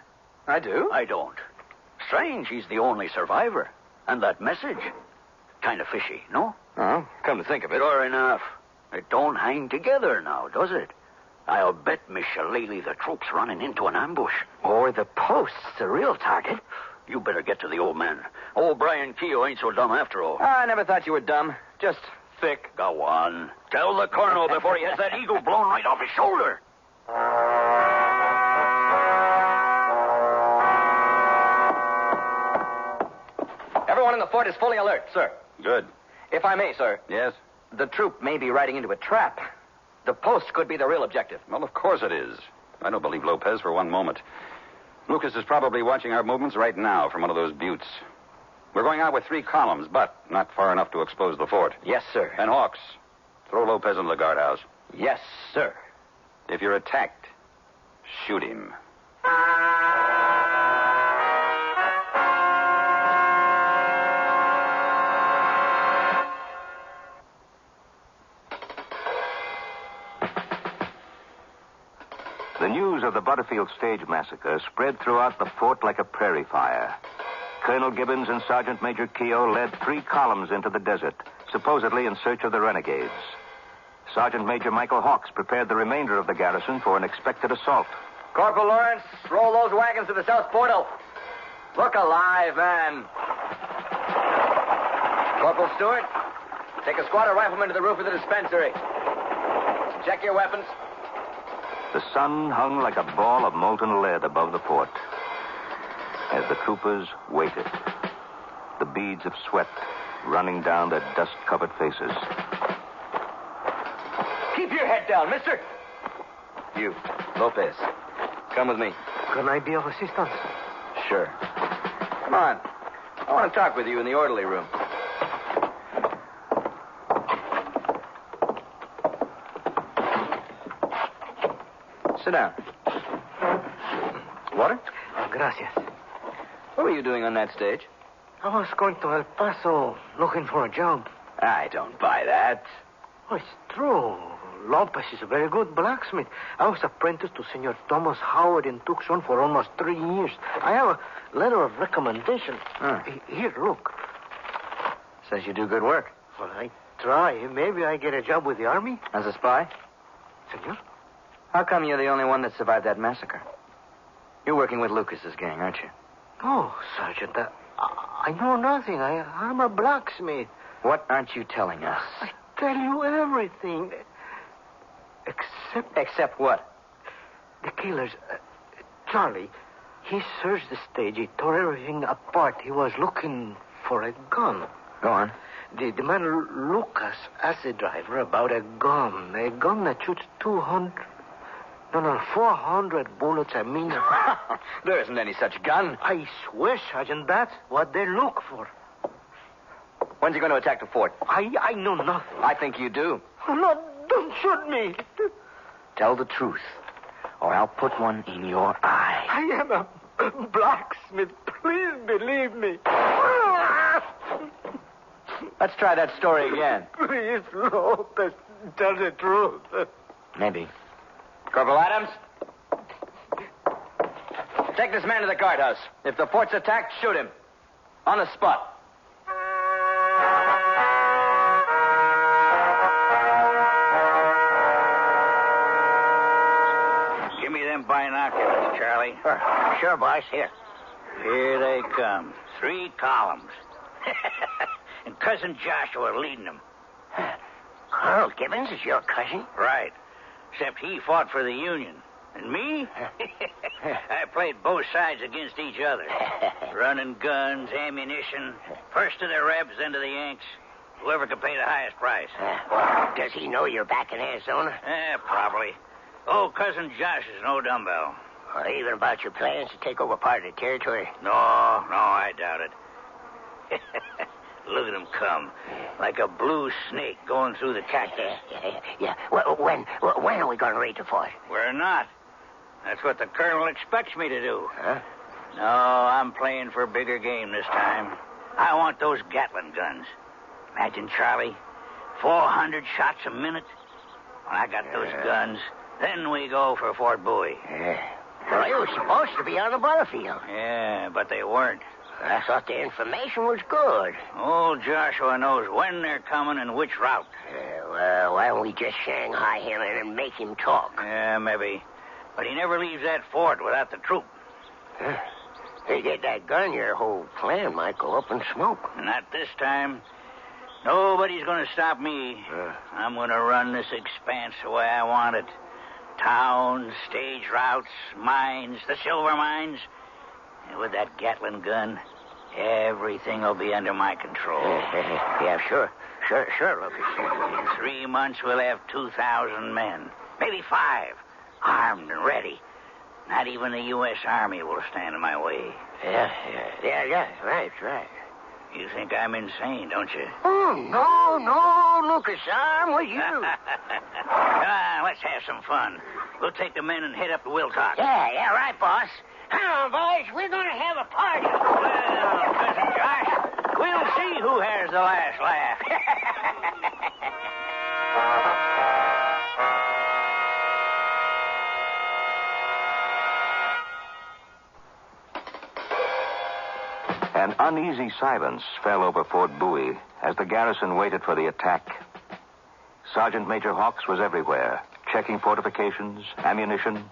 I do. I don't. Strange, he's the only survivor. And that message, kind of fishy, no? Oh, come to think of it. Sure enough. It don't hang together now, does it? I'll bet Miss Shillelagh the troops running into an ambush. Or the post's the real target. You better get to the old man. Old Brian Keogh ain't so dumb after all. I never thought you were dumb. Just thick. Go on. Tell the colonel before he has that eagle blown right off his shoulder. Everyone in the fort is fully alert, sir. Good. If I may, sir. Yes? The troop may be riding into a trap. The post could be the real objective. Well, of course it is. I don't believe Lopez for one moment. Lucas is probably watching our movements right now from one of those buttes. We're going out with 3 columns, but not far enough to expose the fort. Yes, sir. And Hawks, throw Lopez into the guardhouse. Yes, sir. If you're attacked, shoot him. The news of the Butterfield stage massacre spread throughout the fort like a prairie fire. Colonel Gibbons and Sergeant Major Keogh led 3 columns into the desert, supposedly in search of the renegades. Sergeant Major Michael Hawks prepared the remainder of the garrison for an expected assault. Corporal Lawrence, roll those wagons to the south portal. Look alive, man. Corporal Stewart, take a squad of riflemen to the roof of the dispensary. Check your weapons. The sun hung like a ball of molten lead above the fort. As the troopers waited, the beads of sweat running down their dust-covered faces. Keep your head down, mister. You, Lopez. Come with me. Can I be of assistance? Sure. Come on. I want to talk with you in the orderly room. Sit down. Water? Gracias. What were you doing on that stage? I was going to El Paso looking for a job. I don't buy that. Oh, it's true. Lopez is a very good blacksmith. I was apprenticed to Senor Thomas Howard in Tucson for almost 3 years. I have a letter of recommendation. Here, look. Says you do good work. Well, I try. Maybe I get a job with the army. As a spy? Senor? How come you're the only one that survived that massacre? You're working with Lucas's gang, aren't you? Oh, Sergeant, I know nothing. I'm a blacksmith. What aren't you telling us? I tell you everything. Except what? The killers. Charlie, he searched the stage. He tore everything apart. He was looking for a gun. Go on. The man Lucas asked the driver about a gun that shoots 400 bullets a minute. There isn't any such gun. I swear, Sergeant, that's what they look for. When's he going to attack the fort? I know nothing. I think you do. Oh, no, don't shoot me. Tell the truth, or I'll put one in your eye. I am a blacksmith. Please believe me. Let's try that story again. Please, Lopez, tell the truth. Maybe. Corporal Adams? Take this man to the guardhouse. If the fort's attacked, shoot him. On the spot. Give me them binoculars, Charlie. Sure, boss. Here. Here they come. 3 columns. And Cousin Joshua leading them. Carl Gibbons is your cousin? Right. Except he fought for the Union. And me? I played both sides against each other. Running guns, ammunition. First to the Rebs, then to the Yanks. Whoever could pay the highest price. Does he know you're back in Arizona? Probably. Oh, Cousin Josh is no dumbbell. Or even about your plans to take over part of the territory? No, I doubt it. Look at him come. Like a blue snake going through the cactus. Yeah. Well, when are we going to raid the fort? We're not. That's what the colonel expects me to do. Huh? No, I'm playing for bigger game this time. I want those Gatling guns. Imagine, Charlie, 400 shots a minute. When I got those guns, then we go for Fort Bowie. Well, you were supposed to be on the battlefield. Yeah, but they weren't. I thought the information was good. Old Joshua knows when they're coming and which route. Well, why don't we just Shanghai him and make him talk? Yeah, maybe. But he never leaves that fort without the troop. They get that gun, your whole plan might go up in smoke. Not this time. Nobody's going to stop me. I'm going to run this expanse the way I want it. Towns, stage routes, mines, the silver mines. And with that Gatling gun, everything will be under my control. Yeah, sure, Lucas. In 3 months, we'll have 2,000 men. Maybe 5. Armed and ready. Not even the U.S. Army will stand in my way. Yeah, right. You think I'm insane, don't you? Oh, no, Lucas, I'm with you. Come on, let's have some fun. We'll take the men and head up to Wilcox. Yeah, right, boss. Come on, boys, we're going to have a party. Well, Cousin Josh, we'll see who has the last laugh. An uneasy silence fell over Fort Bowie as the garrison waited for the attack. Sergeant Major Hawks was everywhere, checking fortifications, ammunition,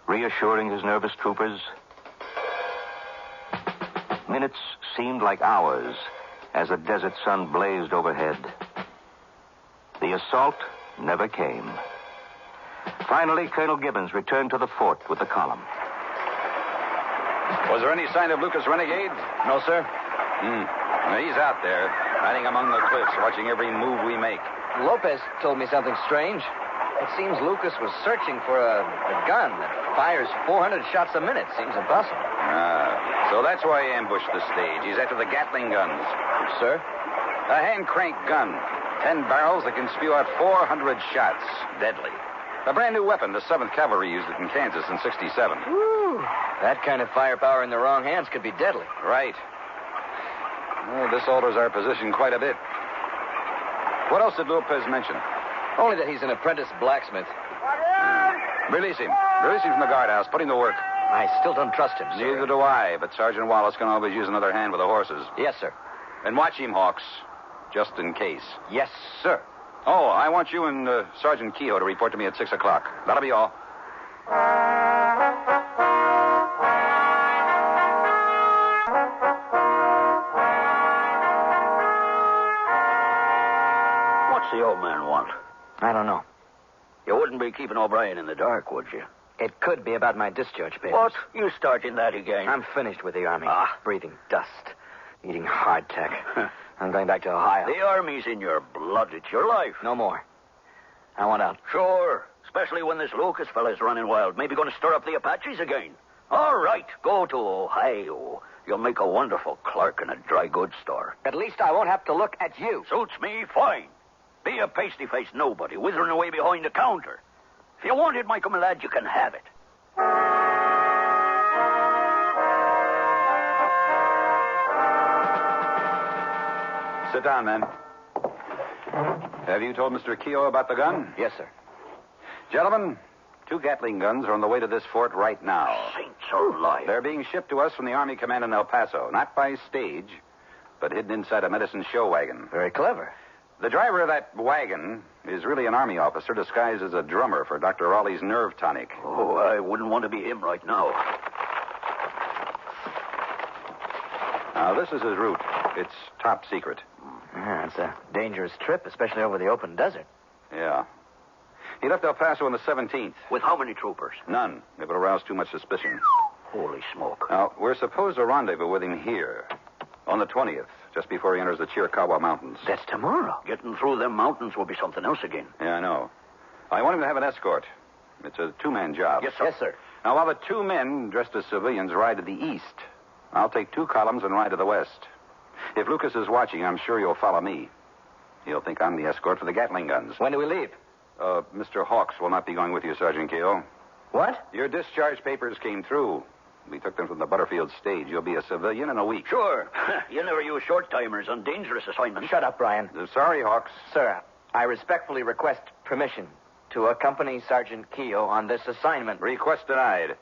reassuring his nervous troopers. Minutes seemed like hours as the desert sun blazed overhead. The assault never came. Finally, Colonel Gibbons returned to the fort with the column. Was there any sign of Lucas Renegade? No, sir. He's out there, hiding among the cliffs, watching every move we make. Lopez told me something strange. It seems Lucas was searching for a gun that fires 400 shots a minute. Seems impossible. So that's why he ambushed the stage. He's after the Gatling guns. Sir? A hand-crank gun. 10 barrels that can spew out 400 shots. Deadly. A brand new weapon. The 7th Cavalry used it in Kansas in 67. Woo! That kind of firepower in the wrong hands could be deadly. Right. Well, this alters our position quite a bit. What else did Lopez mention? Only that he's an apprentice blacksmith. Release him. Release him from the guardhouse. Put him to work. I still don't trust him, sir. Neither do I, but Sergeant Wallace can always use another hand with the horses. Yes, sir. And watch him, Hawks, just in case. Yes, sir. Oh, I want you and Sergeant Keogh to report to me at 6 o'clock. That'll be all. What's the old man want? I don't know. You wouldn't be keeping O'Brien in the dark, would you? It could be about my discharge papers. What? You starting that again? I'm finished with the Army. Breathing dust. Eating hardtack. I'm going back to Ohio. The Army's in your blood. It's your life. No more. I want out. Sure. Especially when this Lucas fella's running wild. Maybe going to stir up the Apaches again. All right. Go to Ohio. You'll make a wonderful clerk in a dry goods store. At least I won't have to look at you. Suits me fine. Be a pasty-faced nobody withering away behind the counter. If you want it, Michael, my lad, you can have it. Sit down, man. Have you told Mr. Keogh about the gun? Yes, sir. Gentlemen, 2 Gatling guns are on the way to this fort right now. Saints alive. They're being shipped to us from the Army Command in El Paso, not by stage, but hidden inside a medicine show wagon. Very clever. The driver of that wagon is really an Army officer disguised as a drummer for Dr. Raleigh's nerve tonic. Oh, I wouldn't want to be him right now. Now, this is his route. It's top secret. Yeah, it's a dangerous trip, especially over the open desert. Yeah. He left El Paso on the 17th. With how many troopers? None. It would arouse too much suspicion. Holy smoke. Now, we're supposed to rendezvous with him here on the 20th, just before he enters the Chiricahua Mountains. That's tomorrow. Getting through them mountains will be something else again. Yeah, I know. I want him to have an escort. It's a 2-man job. Yes, sir. Yes, sir. Now, while the 2 men dressed as civilians ride to the east, I'll take 2 columns and ride to the west. If Lucas is watching, I'm sure you'll follow me. He'll think I'm the escort for the Gatling guns. When do we leave? Mr. Hawks will not be going with you, Sergeant Keogh. What? Your discharge papers came through. We took them from the Butterfield stage. You'll be a civilian in a week. Sure. You never use short-timers on dangerous assignments. Shut up, Brian. Sorry, Hawks. Sir, I respectfully request permission to accompany Sergeant Keogh on this assignment. Request denied.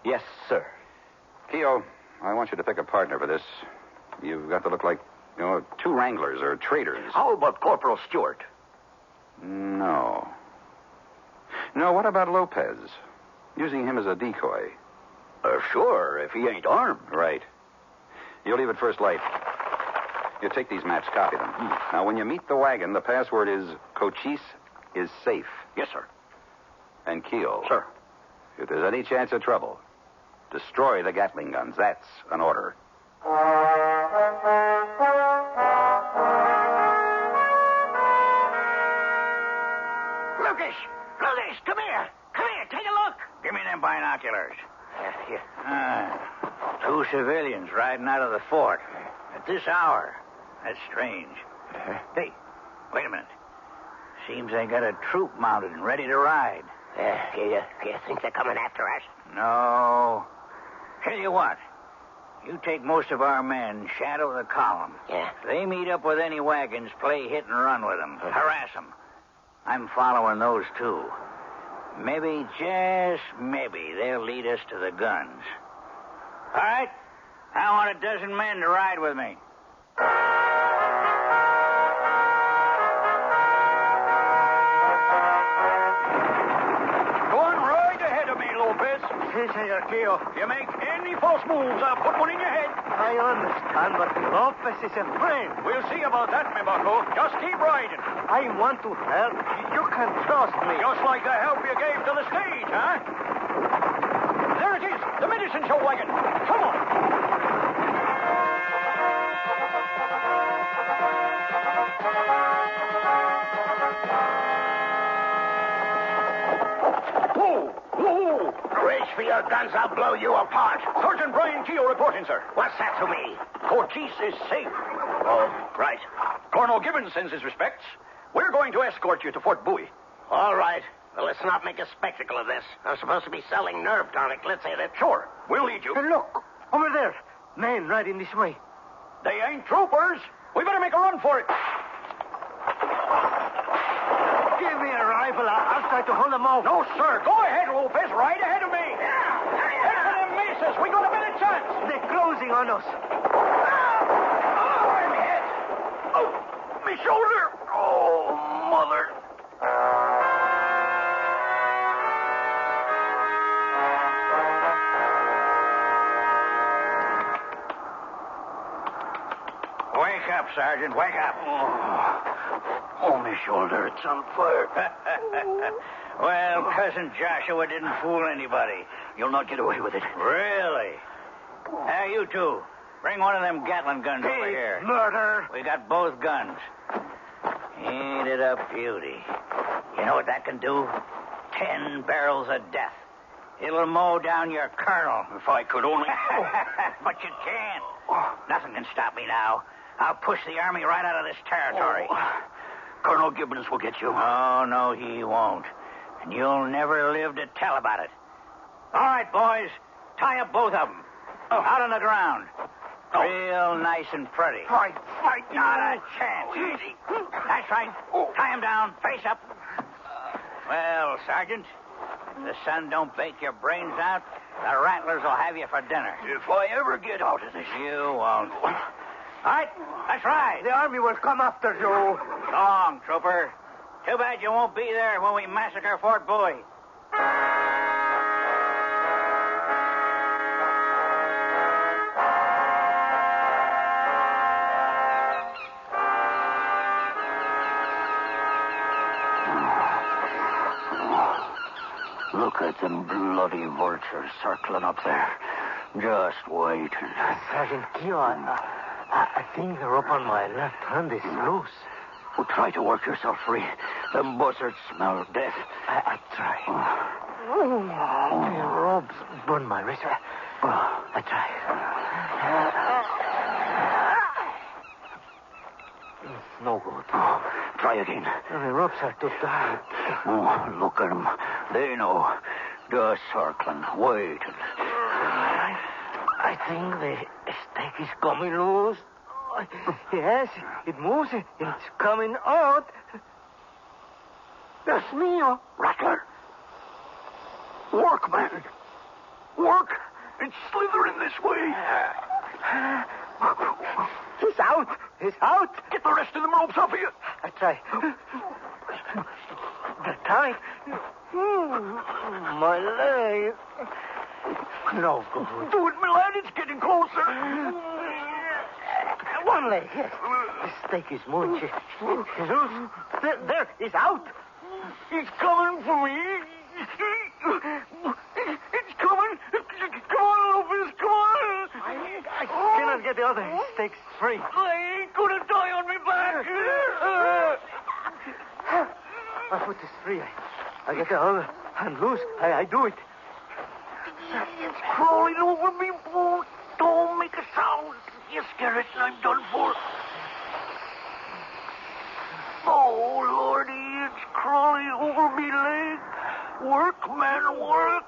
Yes, sir. Keogh, I want you to pick a partner for this. You've got to look like, 2 wranglers or traders. How about Corporal Stewart? No. No, what about Lopez? Using him as a decoy. Sure, if he ain't armed. Right. You'll leave at first light. You take these maps, copy them. Now, when you meet the wagon, the password is Cochise is safe. Yes, sir. And Keogh. Sir. If there's any chance of trouble, destroy the Gatling guns. That's an order. Lucas, come here. Come here, take a look. Give me them binoculars. Here. 2 civilians riding out of the fort at this hour. That's strange. Hey, wait a minute. Seems they got a troop mounted and ready to ride. You think they're coming after us? No. Tell you what. You take most of our men, shadow the column. Yeah. If they meet up with any wagons, play hit and run with them. Harass them. I'm following those 2. Maybe, just maybe, they'll lead us to the guns. All right? I want a dozen men to ride with me. Go on, ride ahead of me, Lopez. Si, Senor Keogh. You make any false moves, I'll put one in your head. I understand, but Lopez is a friend. We'll see about that, mi bucko. Just keep riding. I want to help. You can trust me. Just like the help you gave to the stage, huh? There it is, the medicine show wagon. Come on. for your guns, I'll blow you apart. Sergeant Brian Keogh reporting, sir. What's that to me? Cochise is safe. Oh, right. Colonel Gibbons sends his respects. We're going to escort you to Fort Bowie. All right. Well, let's not make a spectacle of this. I'm supposed to be selling nerve tonic. Let's hit it. Sure. We'll lead you. Hey, look. Over there. Men riding this way. They ain't troopers. We better make a run for it. Give me a rifle. I'll try to hold them off. No, sir. Go ahead, Lopez. Right ahead of me. Head for them mesas. We got a better chance. They're closing on us. I'm hit. Oh, my shoulder. Oh, mother. Wake up, Sergeant. Wake up. Oh, my shoulder. It's on fire. Well, Cousin Joshua didn't fool anybody. You'll not get away with it. Really? You two. Bring one of them Gatling guns over here. Murder. We got both guns. Ain't it a beauty? You know what that can do? 10 barrels of death. It'll mow down your colonel. If I could only... But you can't. Nothing can stop me now. I'll push the army right out of this territory. Colonel Gibbons will get you. Oh, no, he won't. And you'll never live to tell about it. All right, boys. Tie up both of them. Out on the ground. Real nice and pretty. Fight. Not a chance. Easy. That's right. Tie him down. Face up. Well, Sergeant, if the sun don't bake your brains out, the rattlers will have you for dinner. If I ever get out of this... You won't. All right, let's ride. The army will come after you. So long, trooper. Too bad you won't be there when we massacre Fort Bowie. Look at them bloody vultures circling up there. Just waiting. Sergeant Keogh, I think they're up on my left hand. It's loose. Well, try to work yourself free. Them buzzards smell death. I try. The ropes burn my wrist. I try. No good. Try again. The ropes are too tight. Oh, look at them. They know. Just circling, waiting. I think the stake is coming loose. Yes, it moves. It's coming out. That's me. Rattler. Work, man. Work. It's slithering this way. He's out. He's out. Get the rest of them ropes off of you. I try. They're tight. My leg. No good. Do it, Milan. It's getting closer. One leg, yes. The stake is moving. He's loose. There, he's out. He's coming for me. It's coming. Come on, Lopez. Come on. I cannot get the other stakes free. I ain't going to die on me back. My foot is free. I get the other hand loose. I do it. It's crawling over me. Oh, don't make a sound. You scare it and I'm done for. Oh, Lordy, it's crawling over me leg. Work, man, work.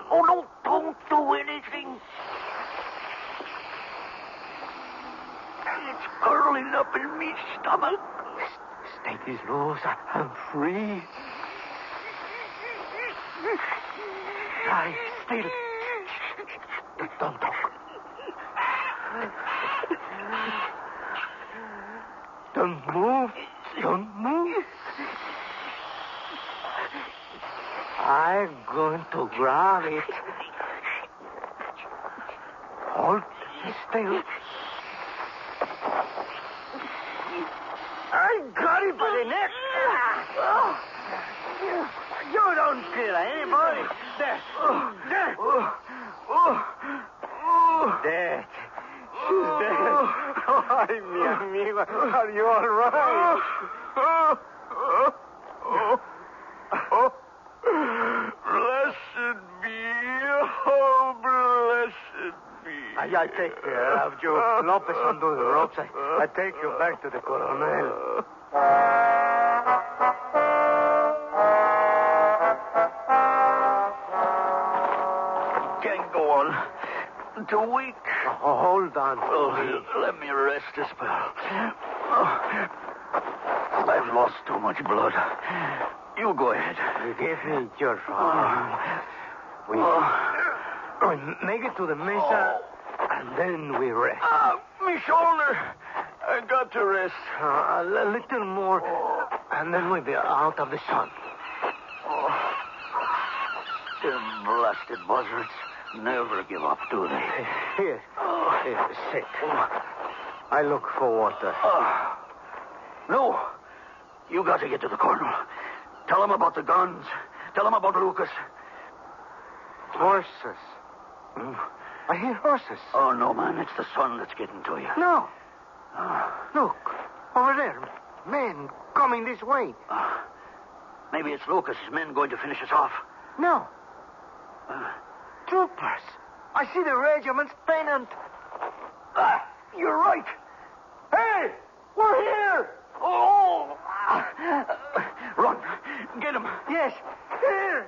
Oh, no, don't do anything. It's curling up in me stomach. Stake is loose. I'm free. Lie still. Don't talk. Don't move. Don't move. I'm going to grab it. Hold still. I got it by the neck. You don't kill anybody. There. There. Dead. She's dead. Ay, mi amigo. Are you all right? Blessed be I take care of you. Lopez, undo the ropes. I take you back to the Coronel. Can't go on. Too weak. Hold on. Let me rest a spell. I've lost too much blood. You go ahead. You give me your arm. We make it to the mesa, and then we rest. My shoulder. I got to rest. A little more, and then we'll be out of the sun. Them blasted buzzards never give up, do they? Here, sit. I look for water. No. You got to get to the colonel. Tell him about the guns. Tell him about Lucas. Horses. I hear horses. Oh, no, man. It's the sun that's getting to you. No. Look. Over there. Men coming this way. Maybe it's Lucas's men going to finish us off. No. Troopers. I see the regiment's pennant. You're right. Hey! We're here! Oh! Run. Get him. Yes. Here.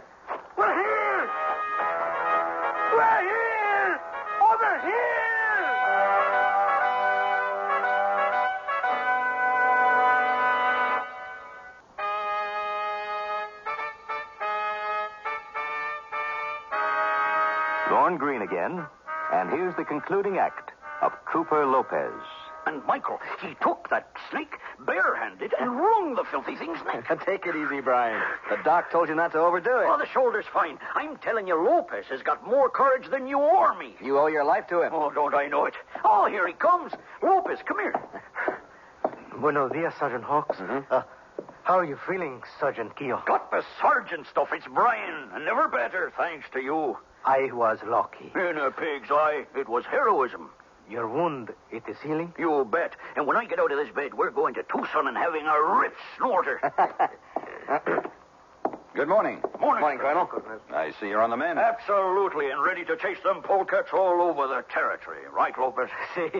We're here! We're here! Over here! Lorne Greene again, and here's the concluding act of Trooper Lopez. And Michael, he took that snake barehanded and wrung the filthy thing's neck. Take it easy, Brian. The doc told you not to overdo it. Oh, the shoulder's fine. I'm telling you, Lopez has got more courage than you or me. You owe your life to him. Oh, don't I know it? Oh, here he comes. Lopez, come here. Buenos dias, Sergeant Hawks. How are you feeling, Sergeant Keogh? Got the sergeant stuff. It's Brian. And never better, thanks to you. I was lucky. In a pig's eye, it was heroism. Your wound, it is healing? You bet. And when I get out of this bed, we're going to Tucson and having a rich snorter. Good morning. Morning, Colonel. I see you're on the mend. Absolutely, and ready to chase them polecats all over the territory. Right, Lopez?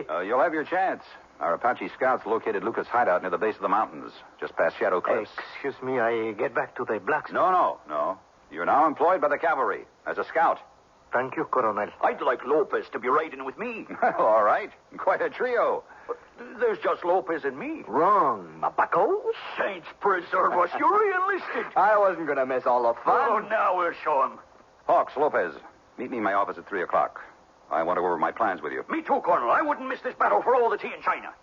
You'll have your chance. Our Apache scouts located Lucas' hideout near the base of the mountains, just past Shadow Cliffs. Excuse me, I get back to the blacksmith. No. You're now employed by the cavalry as a scout. Thank you, Colonel. I'd like Lopez to be riding with me. All right. Quite a trio. But there's just Lopez and me. Wrong. Bucko? Saints preserve us. You're re-enlisted. I wasn't going to miss all the fun. Oh, now we'll show him. Hawks, Lopez, meet me in my office at 3 o'clock. I want to go over my plans with you. Me too, Colonel. I wouldn't miss this battle for all the tea in China.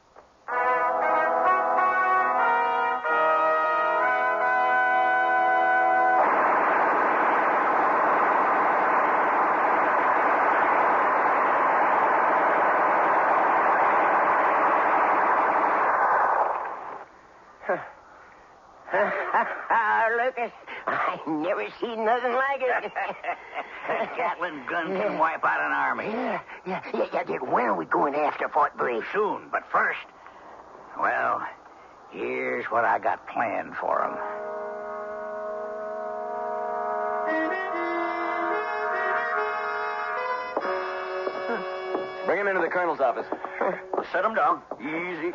Lucas, I never seen nothing like it. Gatling gun can wipe out an army. Yeah. When are we going after Fort Bree? Soon, but first, well, here's what I got planned for them. Bring him into the colonel's office. Set him down. Easy.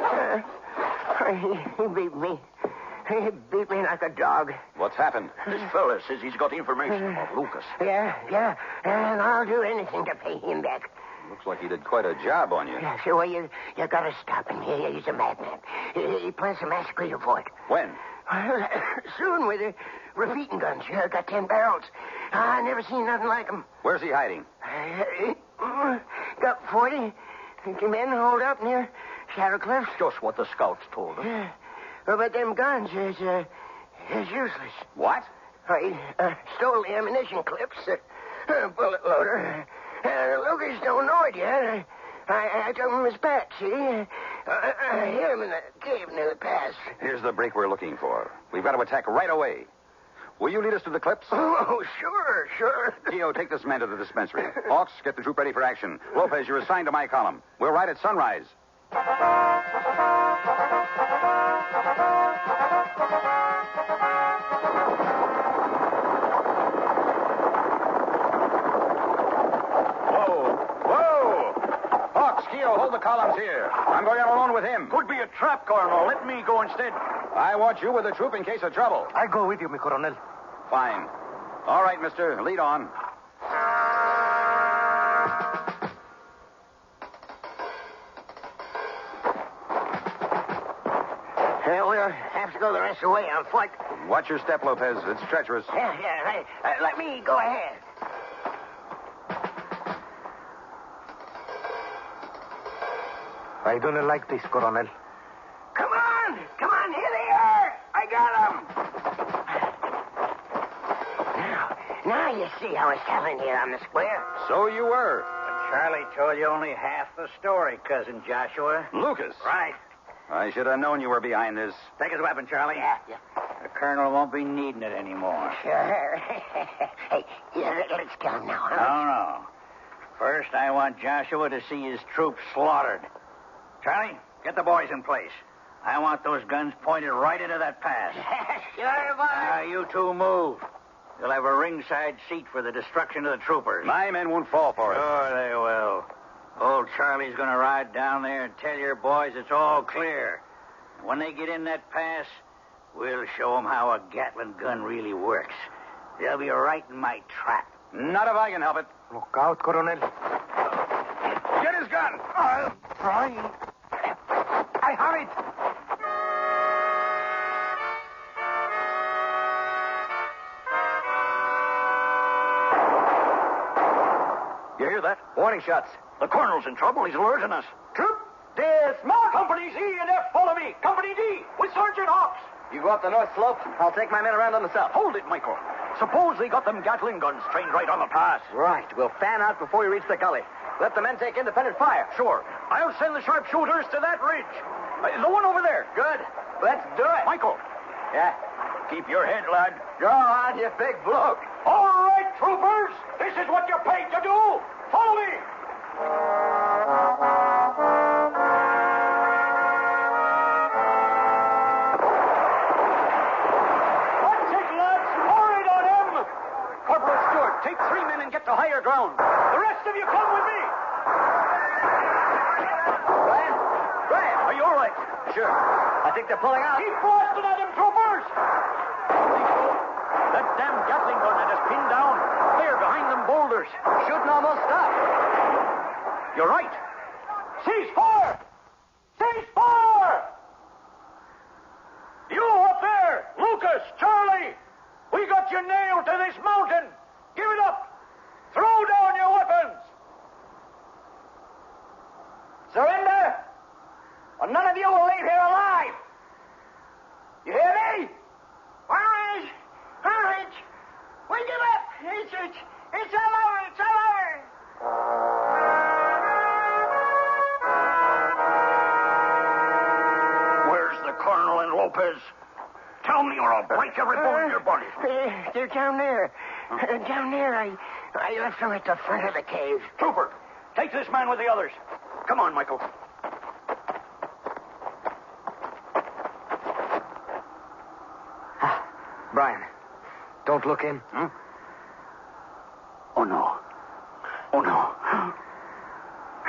He beat me. He beat me like a dog. What's happened? This fella says he's got information about Lucas. Yeah. And I'll do anything to pay him back. Looks like he did quite a job on you. Yeah, sure, well, you gotta stop him. He's a madman. He plans to massacre your fort. When? Soon with the repeating guns. Got 10 barrels. I never seen nothing like them. Where's he hiding? Got 40 men holed up near Shadow Cliffs. Just what the scouts told us. Yeah. But them guns is useless. What? I stole the ammunition clips, bullet loader. Lucas don't know it yet. I took him his pack, see? I hid him in the cave near the pass. Here's the break we're looking for. We've got to attack right away. Will you lead us to the cliffs? Oh, sure. Theo, take this man to the dispensary. Hawks, get the troop ready for action. Lopez, you're assigned to my column. We'll ride at sunrise. here. I'm going out alone with him. Could be a trap, Colonel. Let me go instead. I want you with the troop in case of trouble. I go with you, mi coronel. Fine. All right, mister. Lead on. We'll have to go the rest of the way on foot. Watch your step, Lopez. It's treacherous. Yeah, right. Let me go ahead. I don't like this, Coronel. Come on, here they are. I got them. Now you see how it's telling here on the square. So you were. But Charlie told you only half the story, Cousin Joshua. Lucas. Right. I should have known you were behind this. Take his weapon, Charlie. Yeah. The Colonel won't be needing it anymore. Sure. Hey, let's go now, huh? No. First, I want Joshua to see his troops slaughtered. Charlie, get the boys in place. I want those guns pointed right into that pass. Sure, boy. Now, you two move. You'll have a ringside seat for the destruction of the troopers. My men won't fall for it. Sure they will. Old Charlie's going to ride down there and tell your boys it's all clear. When they get in that pass, we'll show them how a Gatling gun really works. They'll be right in my trap. Not if I can help it. Look out, Coronel. Get his gun. I'll try. I have it. You hear that? Warning shots. The Colonel's in trouble. He's alerting us. Troop, dismount. Companies E and F, follow me. Company D, with Sergeant Hawks. You go up the north slope. I'll take my men around on the south. Hold it, Michael. Suppose they got them Gatling guns trained right on the pass. Right. We'll fan out before we reach the gully. Let the men take independent fire. Sure. I'll send the sharpshooters to that ridge. The one over there. Good. Let's do it. Michael. Yeah. Keep your head, lad. Go on, you big bloke. All right, troopers. This is what you're paid to do. Follow me. That's it, lads. Pour it on him. Corporal Stewart, take 3 men and get to higher ground. The rest of you come with me. Brian, are you all right? Sure. I think they're pulling out. Keep blasting at him, troopers. That damn Gatling gun had us pinned down. There, behind them boulders. Shooting almost stopped. You're right. Cease fire! Cease fire! You up there, Lucas, Charlie, we got you nailed to this mountain. Give it up. Throw down your weapons. Surrender, or none of you will leave here alive. You hear me? Courage! We give up. It's all over. Where's the Colonel and Lopez? Tell me or I'll break every bone in your body. They're down there. Down there. I left them at the front of the cave. Trooper, take this man with the others. Come on, Michael. Brian, don't look in. Oh, no.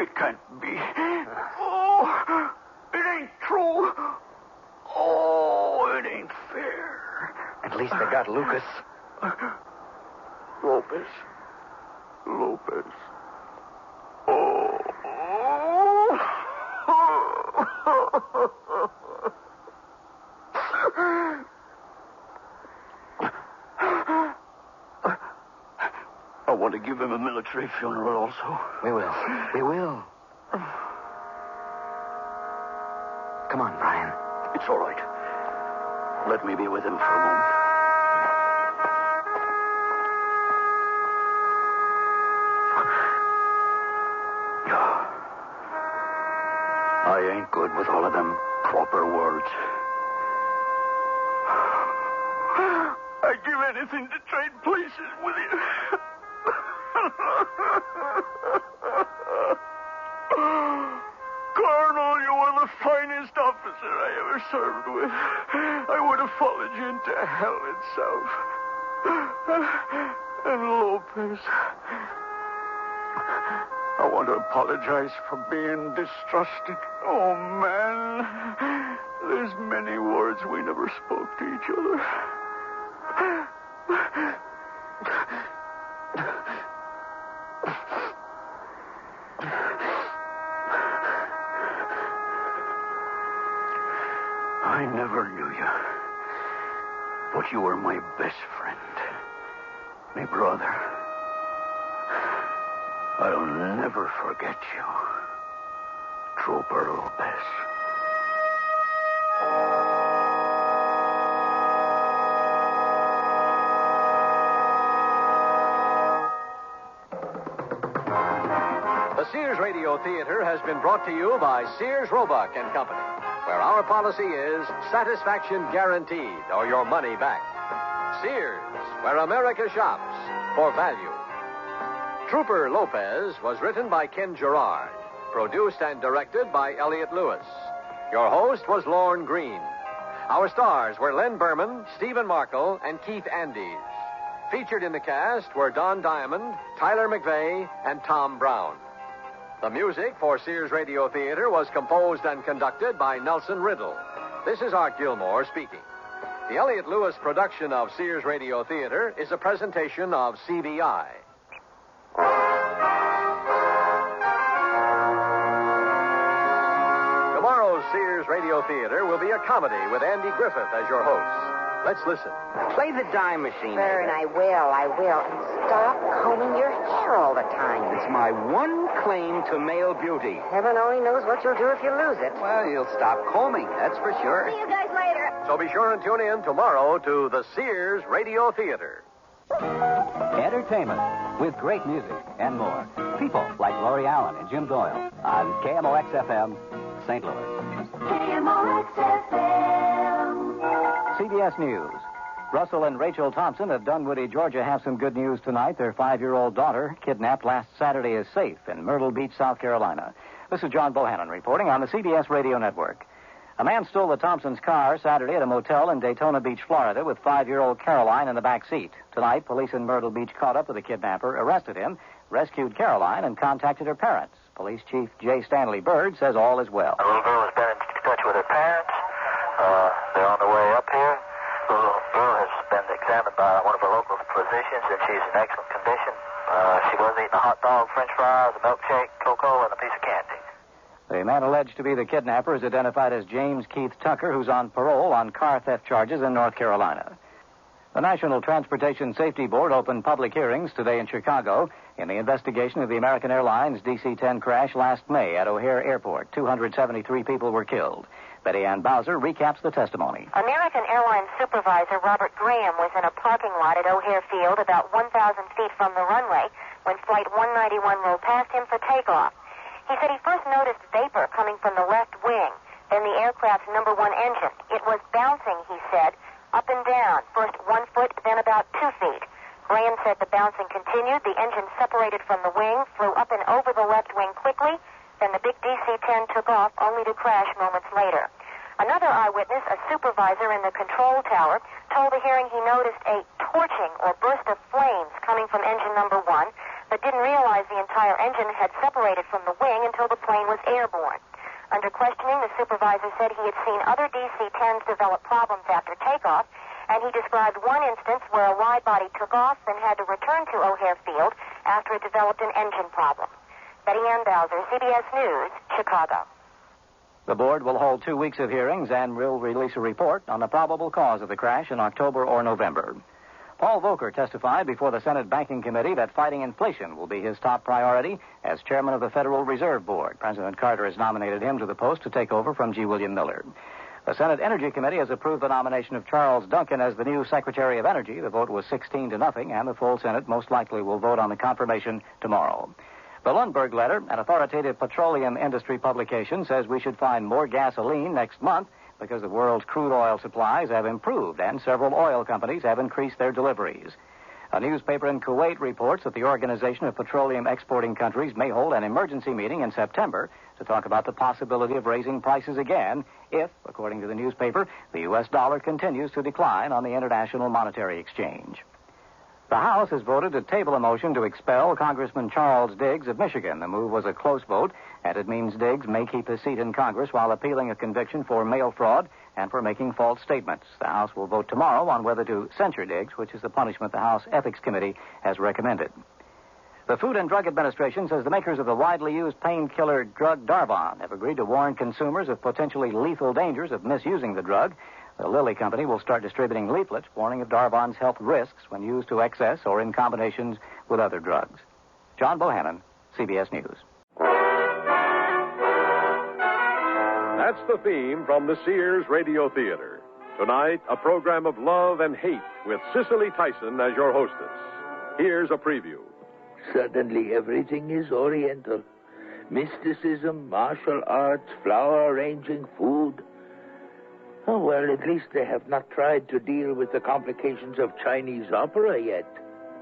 It can't be. Oh, it ain't true. Oh, it ain't fair. At least they got Lucas. Lopez. I want to give him a military funeral also. We will. Come on, Brian. It's all right. Let me be with him for a moment. I ain't good with all of them proper words. I'd give anything to trade places with you. Colonel, you were the finest officer I ever served with. I would have followed you into hell itself. And Lopez. I want to apologize for being distrusting. Oh, man. There's many words we never spoke to each other. I never knew you, but you were my best friend, my brother. I'll never forget you, Trooper Lopez. The Sears Radio Theater has been brought to you by Sears Roebuck and Company, where our policy is satisfaction guaranteed or your money back. Sears, where America shops for value. Trooper Lopez was written by Ken Gerard, produced and directed by Elliott Lewis. Your host was Lorne Green. Our stars were Len Berman, Stephen Markle, and Keith Andes. Featured in the cast were Don Diamond, Tyler McVeigh, and Tom Brown. The music for Sears Radio Theater was composed and conducted by Nelson Riddle. This is Art Gilmore speaking. The Elliott Lewis production of Sears Radio Theater is a presentation of CBI. Tomorrow's Sears Radio Theater will be a comedy with Andy Griffith as your host. Let's listen. Play the dime machine. Vern, I will. And stop combing your hair all the time. It's my one claim to male beauty. Heaven only knows what you'll do if you lose it. Well, you'll stop combing, that's for sure. See you guys later. So be sure and tune in tomorrow to the Sears Radio Theater. Entertainment with great music and more. People like Lori Allen and Jim Doyle on KMOX-FM, St. Louis. KMOX-FM. CBS News. Russell and Rachel Thompson of Dunwoody, Georgia, have some good news tonight. Their 5-year-old daughter, kidnapped last Saturday, is safe in Myrtle Beach, South Carolina. This is John Bohannon reporting on the CBS Radio Network. A man stole the Thompsons' car Saturday at a motel in Daytona Beach, Florida, with 5-year-old Caroline in the back seat. Tonight, police in Myrtle Beach caught up with the kidnapper, arrested him, rescued Caroline, and contacted her parents. Police Chief J. Stanley Bird says all is well. The little girl has been in touch with her parents. They're on their way up here. The little girl has been examined by one of our local physicians, and she's in excellent condition. She was eating a hot dog, french fries, a milkshake, cocoa, and a piece of candy. The man alleged to be the kidnapper is identified as James Keith Tucker, who's on parole on car theft charges in North Carolina. The National Transportation Safety Board opened public hearings today in Chicago in the investigation of the American Airlines DC-10 crash last May at O'Hare Airport. 273 people were killed. Betty Ann Bowser recaps the testimony. American Airlines supervisor Robert Graham was in a parking lot at O'Hare Field about 1,000 feet from the runway when Flight 191 rolled past him for takeoff. He said he first noticed vapor coming from the left wing, then the aircraft's number 1 engine. It was bouncing, he said, up and down, first 1 foot, then about 2 feet. Graham said the bouncing continued, the engine separated from the wing, flew up and over the left wing quickly, then the big DC-10 took off, only to crash moments later. Another eyewitness, a supervisor in the control tower, told the hearing he noticed a torching or burst of flames coming from engine number 1, but didn't realize the entire engine had separated from the wing until the plane was airborne. Under questioning, the supervisor said he had seen other DC-10s develop problems after takeoff, and he described one instance where a wide body took off and had to return to O'Hare Field after it developed an engine problem. Betty Ann Bowser, CBS News, Chicago. The board will hold 2 weeks of hearings and will release a report on the probable cause of the crash in October or November. Paul Volcker testified before the Senate Banking Committee that fighting inflation will be his top priority as chairman of the Federal Reserve Board. President Carter has nominated him to the post to take over from G. William Miller. The Senate Energy Committee has approved the nomination of Charles Duncan as the new Secretary of Energy. The vote was 16-0, and the full Senate most likely will vote on the confirmation tomorrow. The Lundberg letter, an authoritative petroleum industry publication, says we should find more gasoline next month because the world's crude oil supplies have improved and several oil companies have increased their deliveries. A newspaper in Kuwait reports that the Organization of Petroleum Exporting Countries may hold an emergency meeting in September to talk about the possibility of raising prices again if, according to the newspaper, the U.S. dollar continues to decline on the International Monetary Exchange. The House has voted to table a motion to expel Congressman Charles Diggs of Michigan. The move was a close vote, and it means Diggs may keep his seat in Congress while appealing a conviction for mail fraud and for making false statements. The House will vote tomorrow on whether to censure Diggs, which is the punishment the House Ethics Committee has recommended. The Food and Drug Administration says the makers of the widely used painkiller drug Darvon have agreed to warn consumers of potentially lethal dangers of misusing the drug. The Lilly Company will start distributing leaflets warning of Darvon's health risks when used to excess or in combinations with other drugs. John Bohannon, CBS News. That's the theme from the Sears Radio Theater. Tonight, a program of love and hate with Cicely Tyson as your hostess. Here's a preview. Suddenly everything is Oriental. Mysticism, martial arts, flower arranging, food. Oh, well, at least they have not tried to deal with the complications of Chinese opera yet.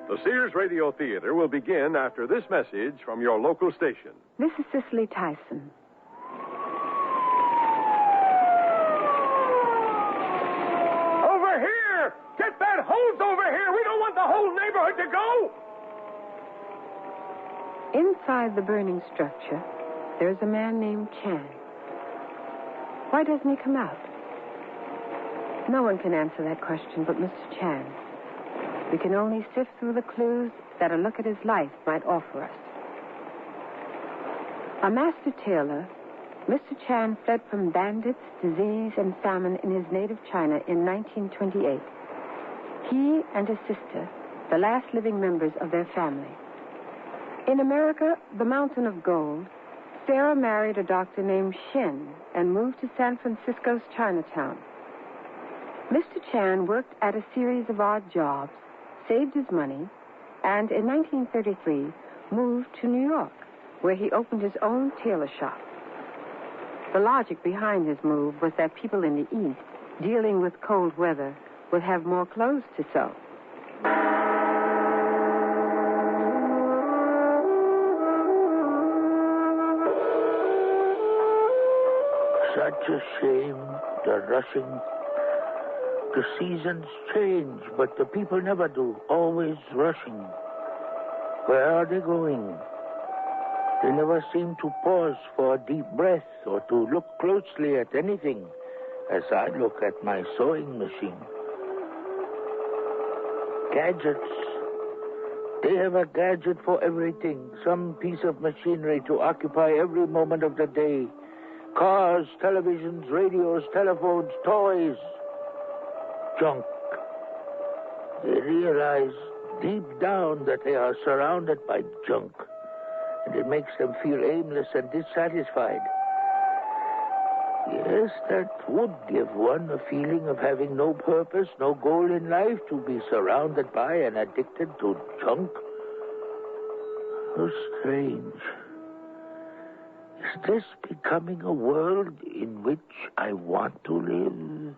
The Sears Radio Theater will begin after this message from your local station. This is Cicely Tyson. Over here! Get that hose over here! We don't want the whole neighborhood to go! Inside the burning structure, there's a man named Chan. Why doesn't he come out? No one can answer that question but Mr. Chan. We can only sift through the clues that a look at his life might offer us. A master tailor, Mr. Chan fled from bandits, disease, and famine in his native China in 1928. He and his sister, the last living members of their family. In America, the Mountain of Gold, Sarah married a doctor named Shen and moved to San Francisco's Chinatown. Mr. Chan worked at a series of odd jobs, saved his money, and in 1933 moved to New York, where he opened his own tailor shop. The logic behind his move was that people in the East, dealing with cold weather, would have more clothes to sew. Such a shame, the rushing. The seasons change, but the people never do, always rushing. Where are they going? They never seem to pause for a deep breath or to look closely at anything as I look at my sewing machine. Gadgets. They have a gadget for everything, some piece of machinery to occupy every moment of the day. Cars, televisions, radios, telephones, toys. Junk. They realize deep down that they are surrounded by junk, and it makes them feel aimless and dissatisfied. Yes, that would give one a feeling of having no purpose, no goal in life, to be surrounded by and addicted to junk. How strange. Is this becoming a world in which I want to live?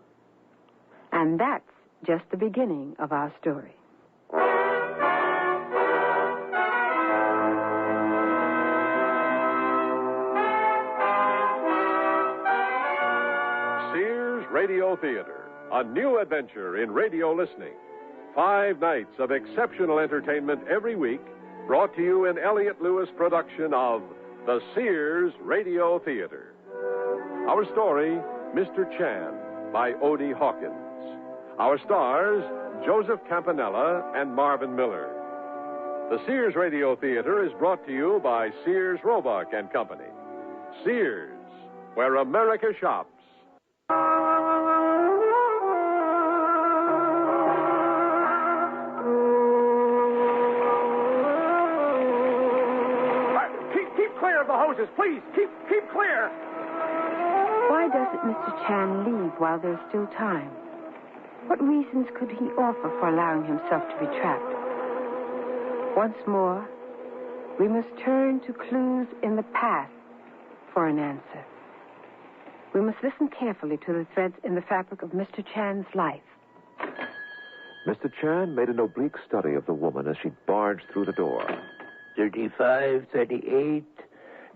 And that's just the beginning of our story. Sears Radio Theater, a new adventure in radio listening. 5 nights of exceptional entertainment every week, brought to you in Elliott Lewis production of the Sears Radio Theater. Our story, Mr. Chan, by Odie Hawkins. Our stars, Joseph Campanella and Marvin Miller. The Sears Radio Theater is brought to you by Sears Roebuck and Company. Sears, where America shops. Keep clear of the hoses, please. Keep clear. Why doesn't Mr. Chan leave while there's still time? What reasons could he offer for allowing himself to be trapped? Once more, we must turn to clues in the past for an answer. We must listen carefully to the threads in the fabric of Mr. Chan's life. Mr. Chan made an oblique study of the woman as she barged through the door. 35, 38,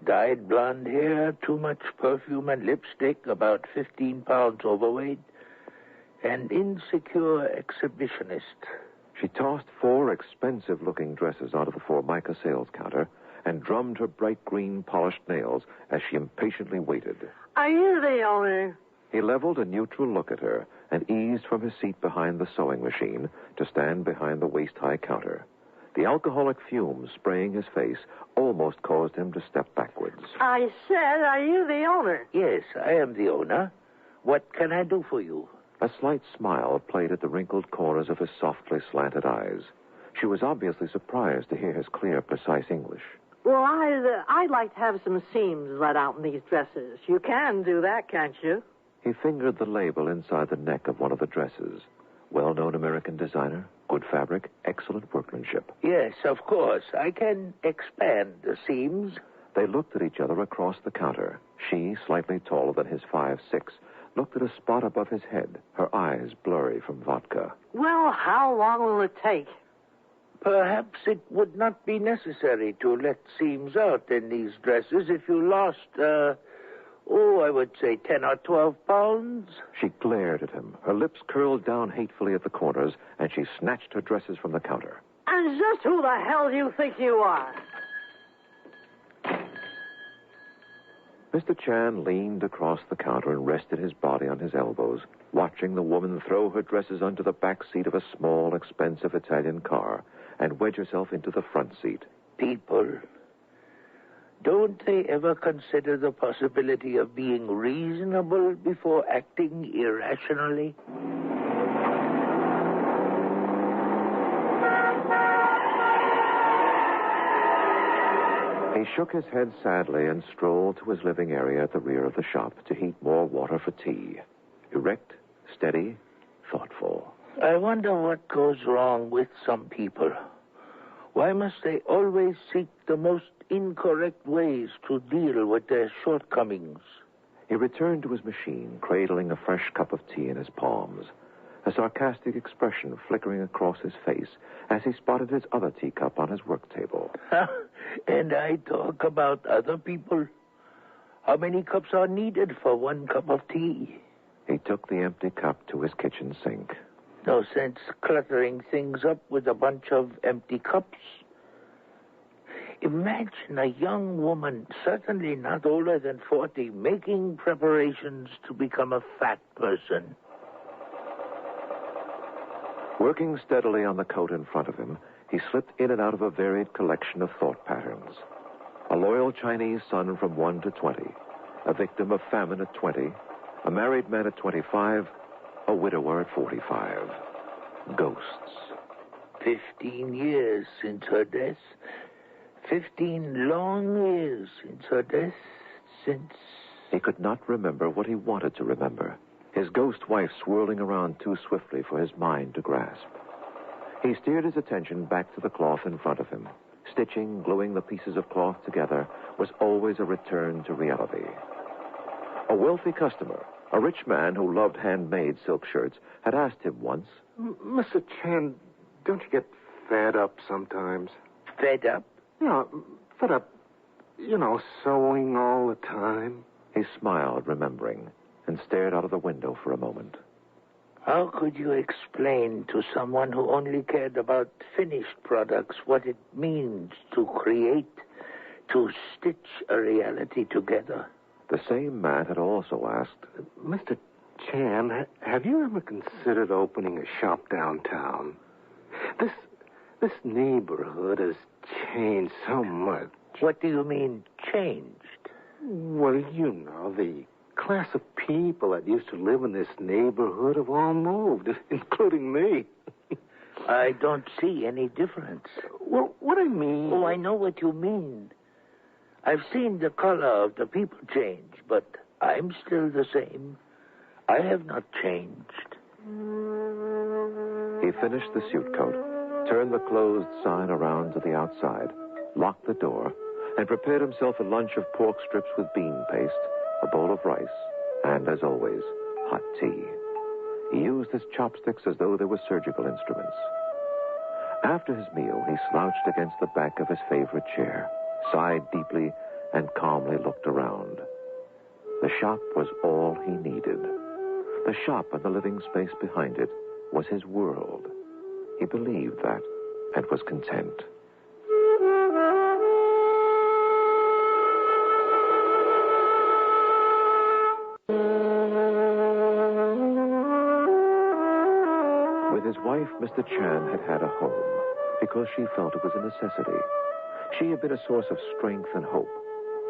dyed blonde hair, too much perfume and lipstick, about 15 pounds overweight, an insecure exhibitionist. She tossed 4 expensive-looking dresses onto the Formica sales counter and drummed her bright green polished nails as she impatiently waited. Are you the owner? He leveled a neutral look at her and eased from his seat behind the sewing machine to stand behind the waist-high counter. The alcoholic fumes spraying his face almost caused him to step backwards. I said, are you the owner? Yes, I am the owner. What can I do for you? A slight smile played at the wrinkled corners of his softly slanted eyes. She was obviously surprised to hear his clear, precise English. Well, I'd like to have some seams let out in these dresses. You can do that, can't you? He fingered the label inside the neck of one of the dresses. Well-known American designer, good fabric, excellent workmanship. Yes, of course. I can expand the seams. They looked at each other across the counter. She, slightly taller than his 5'6", looked at a spot above his head, her eyes blurry from vodka. Well, how long will it take? Perhaps it would not be necessary to let seams out in these dresses if you lost, I would say 10 or 12 pounds. She glared at him. Her lips curled down hatefully at the corners, and she snatched her dresses from the counter. And just who the hell do you think you are? Mr. Chan leaned across the counter and rested his body on his elbows, watching the woman throw her dresses onto the back seat of a small, expensive Italian car and wedge herself into the front seat. People, don't they ever consider the possibility of being reasonable before acting irrationally? He shook his head sadly and strolled to his living area at the rear of the shop to heat more water for tea. Erect, steady, thoughtful. I wonder what goes wrong with some people. Why must they always seek the most incorrect ways to deal with their shortcomings? He returned to his machine, cradling a fresh cup of tea in his palms, a sarcastic expression flickering across his face as he spotted his other teacup on his work table. And I talk about other people. How many cups are needed for one cup of tea? He took the empty cup to his kitchen sink. No sense cluttering things up with a bunch of empty cups. Imagine a young woman, certainly not older than 40, making preparations to become a fat person. Working steadily on the coat in front of him, he slipped in and out of a varied collection of thought patterns. A loyal Chinese son from 1 to 20, a victim of famine at 20, a married man at 25, a widower at 45. Ghosts. 15 years since her death. 15 long years since her death. Since... He could not remember what he wanted to remember. His ghost wife swirling around too swiftly for his mind to grasp. He steered his attention back to the cloth in front of him. Stitching, gluing the pieces of cloth together was always a return to reality. A wealthy customer, a rich man who loved handmade silk shirts, had asked him once, Mr. Chan, don't you get fed up sometimes? Fed up? Yeah, fed up, sewing all the time. He smiled, remembering, and stared out of the window for a moment. How could you explain to someone who only cared about finished products what it means to create, to stitch a reality together? The same man had also asked, Mr. Chan, have you ever considered opening a shop downtown? This neighborhood has changed so much. What do you mean, changed? Well, the class of people that used to live in this neighborhood have all moved, including me. I don't see any difference. Well, what I mean... Oh, I know what you mean. I've seen the color of the people change, but I'm still the same. I have not changed. He finished the suit coat, turned the closed sign around to the outside, locked the door, and prepared himself a lunch of pork strips with bean paste, a bowl of rice, and, as always, hot tea. He used his chopsticks as though they were surgical instruments. After his meal, he slouched against the back of his favorite chair, sighed deeply, and calmly looked around. The shop was all he needed. The shop and the living space behind it was his world. He believed that and was content. With his wife, Mr. Chan had had a home because she felt it was a necessity. She had been a source of strength and hope,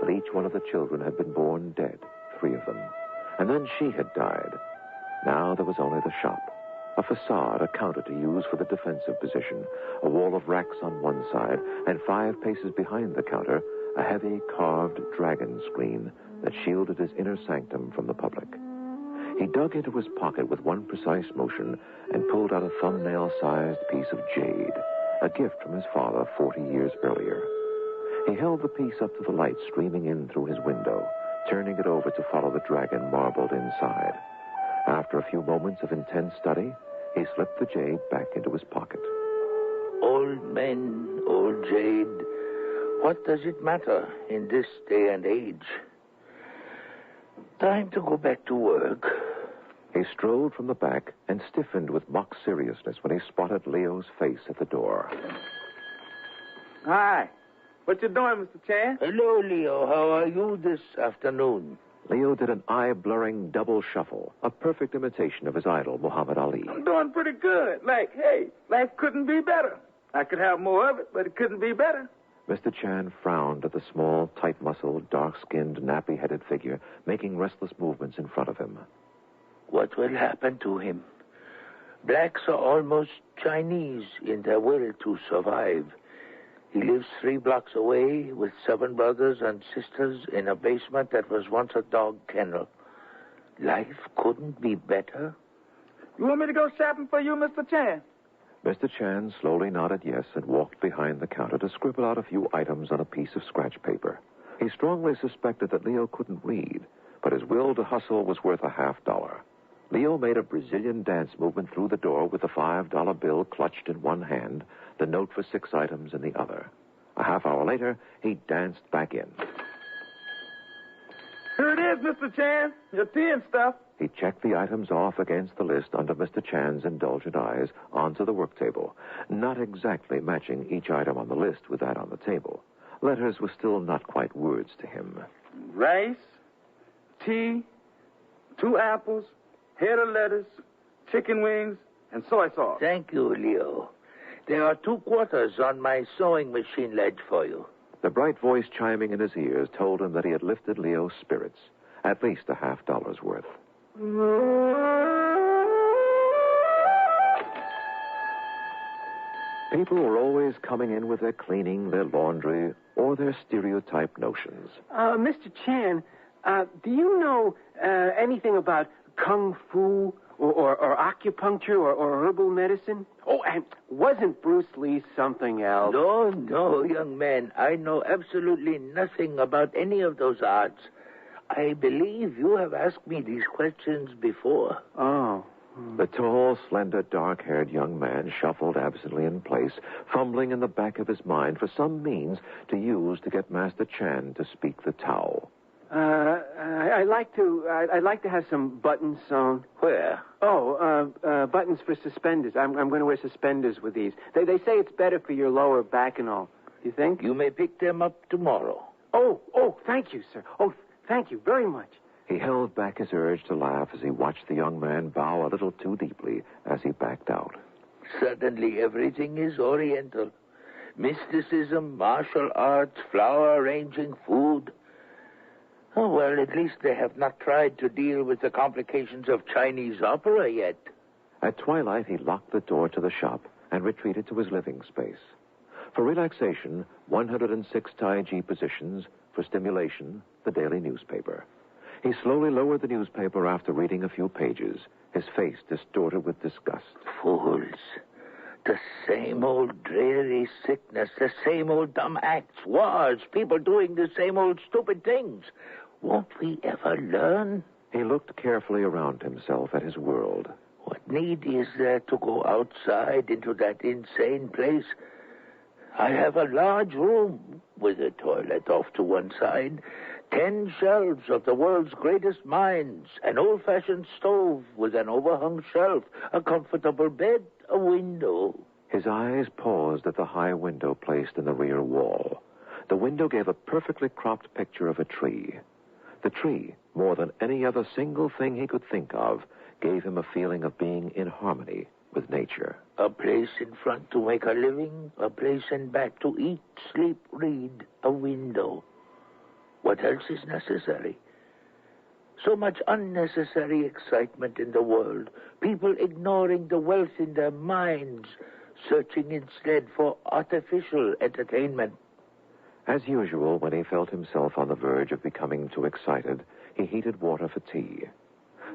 but each one of the children had been born dead, 3 of them. And then she had died. Now there was only the shop, a facade, a counter to use for the defensive position, a wall of racks on one side, and 5 paces behind the counter, a heavy carved dragon screen that shielded his inner sanctum from the public. He dug into his pocket with one precise motion and pulled out a thumbnail-sized piece of jade, a gift from his father 40 years earlier. He held the piece up to the light streaming in through his window, turning it over to follow the dragon marbled inside. After a few moments of intense study, he slipped the jade back into his pocket. Old men, old jade, what does it matter in this day and age? Time to go back to work. He strolled from the back and stiffened with mock seriousness when he spotted Leo's face at the door. Hi. What you doing, Mr. Chan? Hello, Leo. How are you this afternoon? Leo did an eye-blurring double shuffle, a perfect imitation of his idol, Muhammad Ali. I'm doing pretty good. Hey, life couldn't be better. I could have more of it, but it couldn't be better. Mr. Chan frowned at the small, tight-muscled, dark-skinned, nappy-headed figure making restless movements in front of him. What will happen to him? Blacks are almost Chinese in their will to survive. He lives 3 blocks away with 7 brothers and sisters in a basement that was once a dog kennel. Life couldn't be better. You want me to go shopping for you, Mr. Chan? Mr. Chan slowly nodded yes and walked behind the counter to scribble out a few items on a piece of scratch paper. He strongly suspected that Leo couldn't read, but his will to hustle was worth a $50. Leo made a Brazilian dance movement through the door with the $5 bill clutched in one hand, the note for 6 items in the other. A half hour later, he danced back in. Here it is, Mr. Chan. Your tea and stuff. He checked the items off against the list under Mr. Chan's indulgent eyes onto the work table, not exactly matching each item on the list with that on the table. Letters were still not quite words to him. Rice, tea, 2 apples, head of lettuce, chicken wings, and soy sauce. Thank you, Leo. There are 2 quarters on my sewing machine ledge for you. The bright voice chiming in his ears told him that he had lifted Leo's spirits, at least a $50 worth. People were always coming in with their cleaning, their laundry, or their stereotype notions. Mr. Chan, do you know anything about kung fu or acupuncture or herbal medicine? Oh, and wasn't Bruce Lee something else? No, young man. I know absolutely nothing about any of those arts. I believe you have asked me these questions before. Oh. The tall, slender, dark-haired young man shuffled absently in place, fumbling in the back of his mind for some means to use to get Master Chan to speak the Tao. I'd like to have some buttons sewn. Where? Oh, buttons for suspenders. I'm going to wear suspenders with these. They say it's better for your lower back and all. You think? You may pick them up tomorrow. Oh, thank you, sir. Oh, thank you very much. He held back his urge to laugh as he watched the young man bow a little too deeply as he backed out. Suddenly everything is Oriental. Mysticism, martial arts, flower arranging, food. Oh, well, at least they have not tried to deal with the complications of Chinese opera yet. At twilight, he locked the door to the shop and retreated to his living space. For relaxation, 106 Tai-Chi positions. For stimulation, the daily newspaper. He slowly lowered the newspaper after reading a few pages, his face distorted with disgust. Fools. The same old dreary sickness, the same old dumb acts, wars, people doing the same old stupid things. Won't we ever learn? He looked carefully around himself at his world. What need is there to go outside into that insane place? I have a large room with a toilet off to one side, 10 shelves of the world's greatest mines, an old-fashioned stove with an overhung shelf, a comfortable bed, a window. His eyes paused at the high window placed in the rear wall. The window gave a perfectly cropped picture of a tree. The tree, more than any other single thing he could think of, gave him a feeling of being in harmony with nature. A place in front to make a living, a place in back to eat, sleep, read, a window. What else is necessary? So much unnecessary excitement in the world. People ignoring the wealth in their minds, searching instead for artificial entertainment. As usual, when he felt himself on the verge of becoming too excited, he heated water for tea.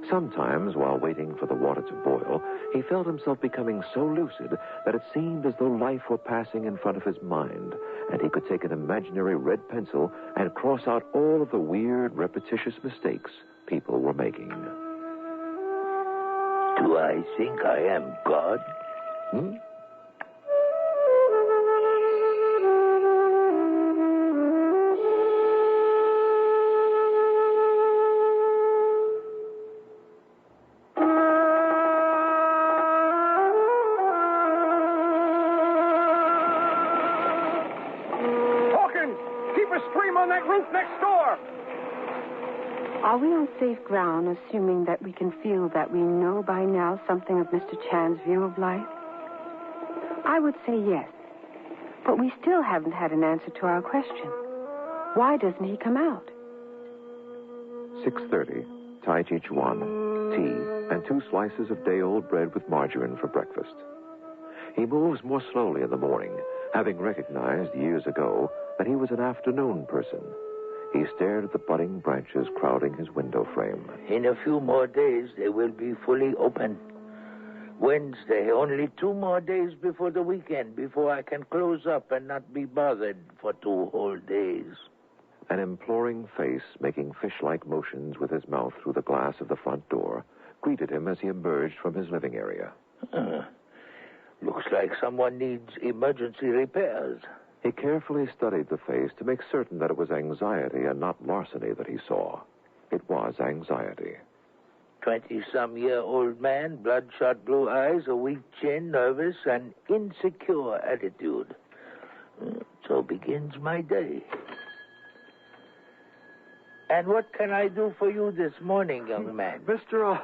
Sometimes, while waiting for the water to boil, he felt himself becoming so lucid that it seemed as though life were passing in front of his mind, and he could take an imaginary red pencil and cross out all of the weird, repetitious mistakes people were making. Do I think I am God? Are we on safe ground, assuming that we can feel that we know by now something of Mr. Chan's view of life? I would say yes. But we still haven't had an answer to our question. Why doesn't he come out? 6:30, Tai Chi Chuan, tea, and 2 slices of day-old bread with margarine for breakfast. He moves more slowly in the morning, having recognized years ago that he was an afternoon person. He stared at the budding branches crowding his window frame. In a few more days, they will be fully open. Wednesday, only 2 more days before the weekend, before I can close up and not be bothered for 2 whole days. An imploring face, making fish-like motions with his mouth through the glass of the front door, greeted him as he emerged from his living area. Looks like someone needs emergency repairs. He carefully studied the face to make certain that it was anxiety and not larceny that he saw. It was anxiety. 20-some-year-old man, bloodshot blue eyes, a weak chin, nervous, and insecure attitude. So begins my day. And what can I do for you this morning, young man? Mr.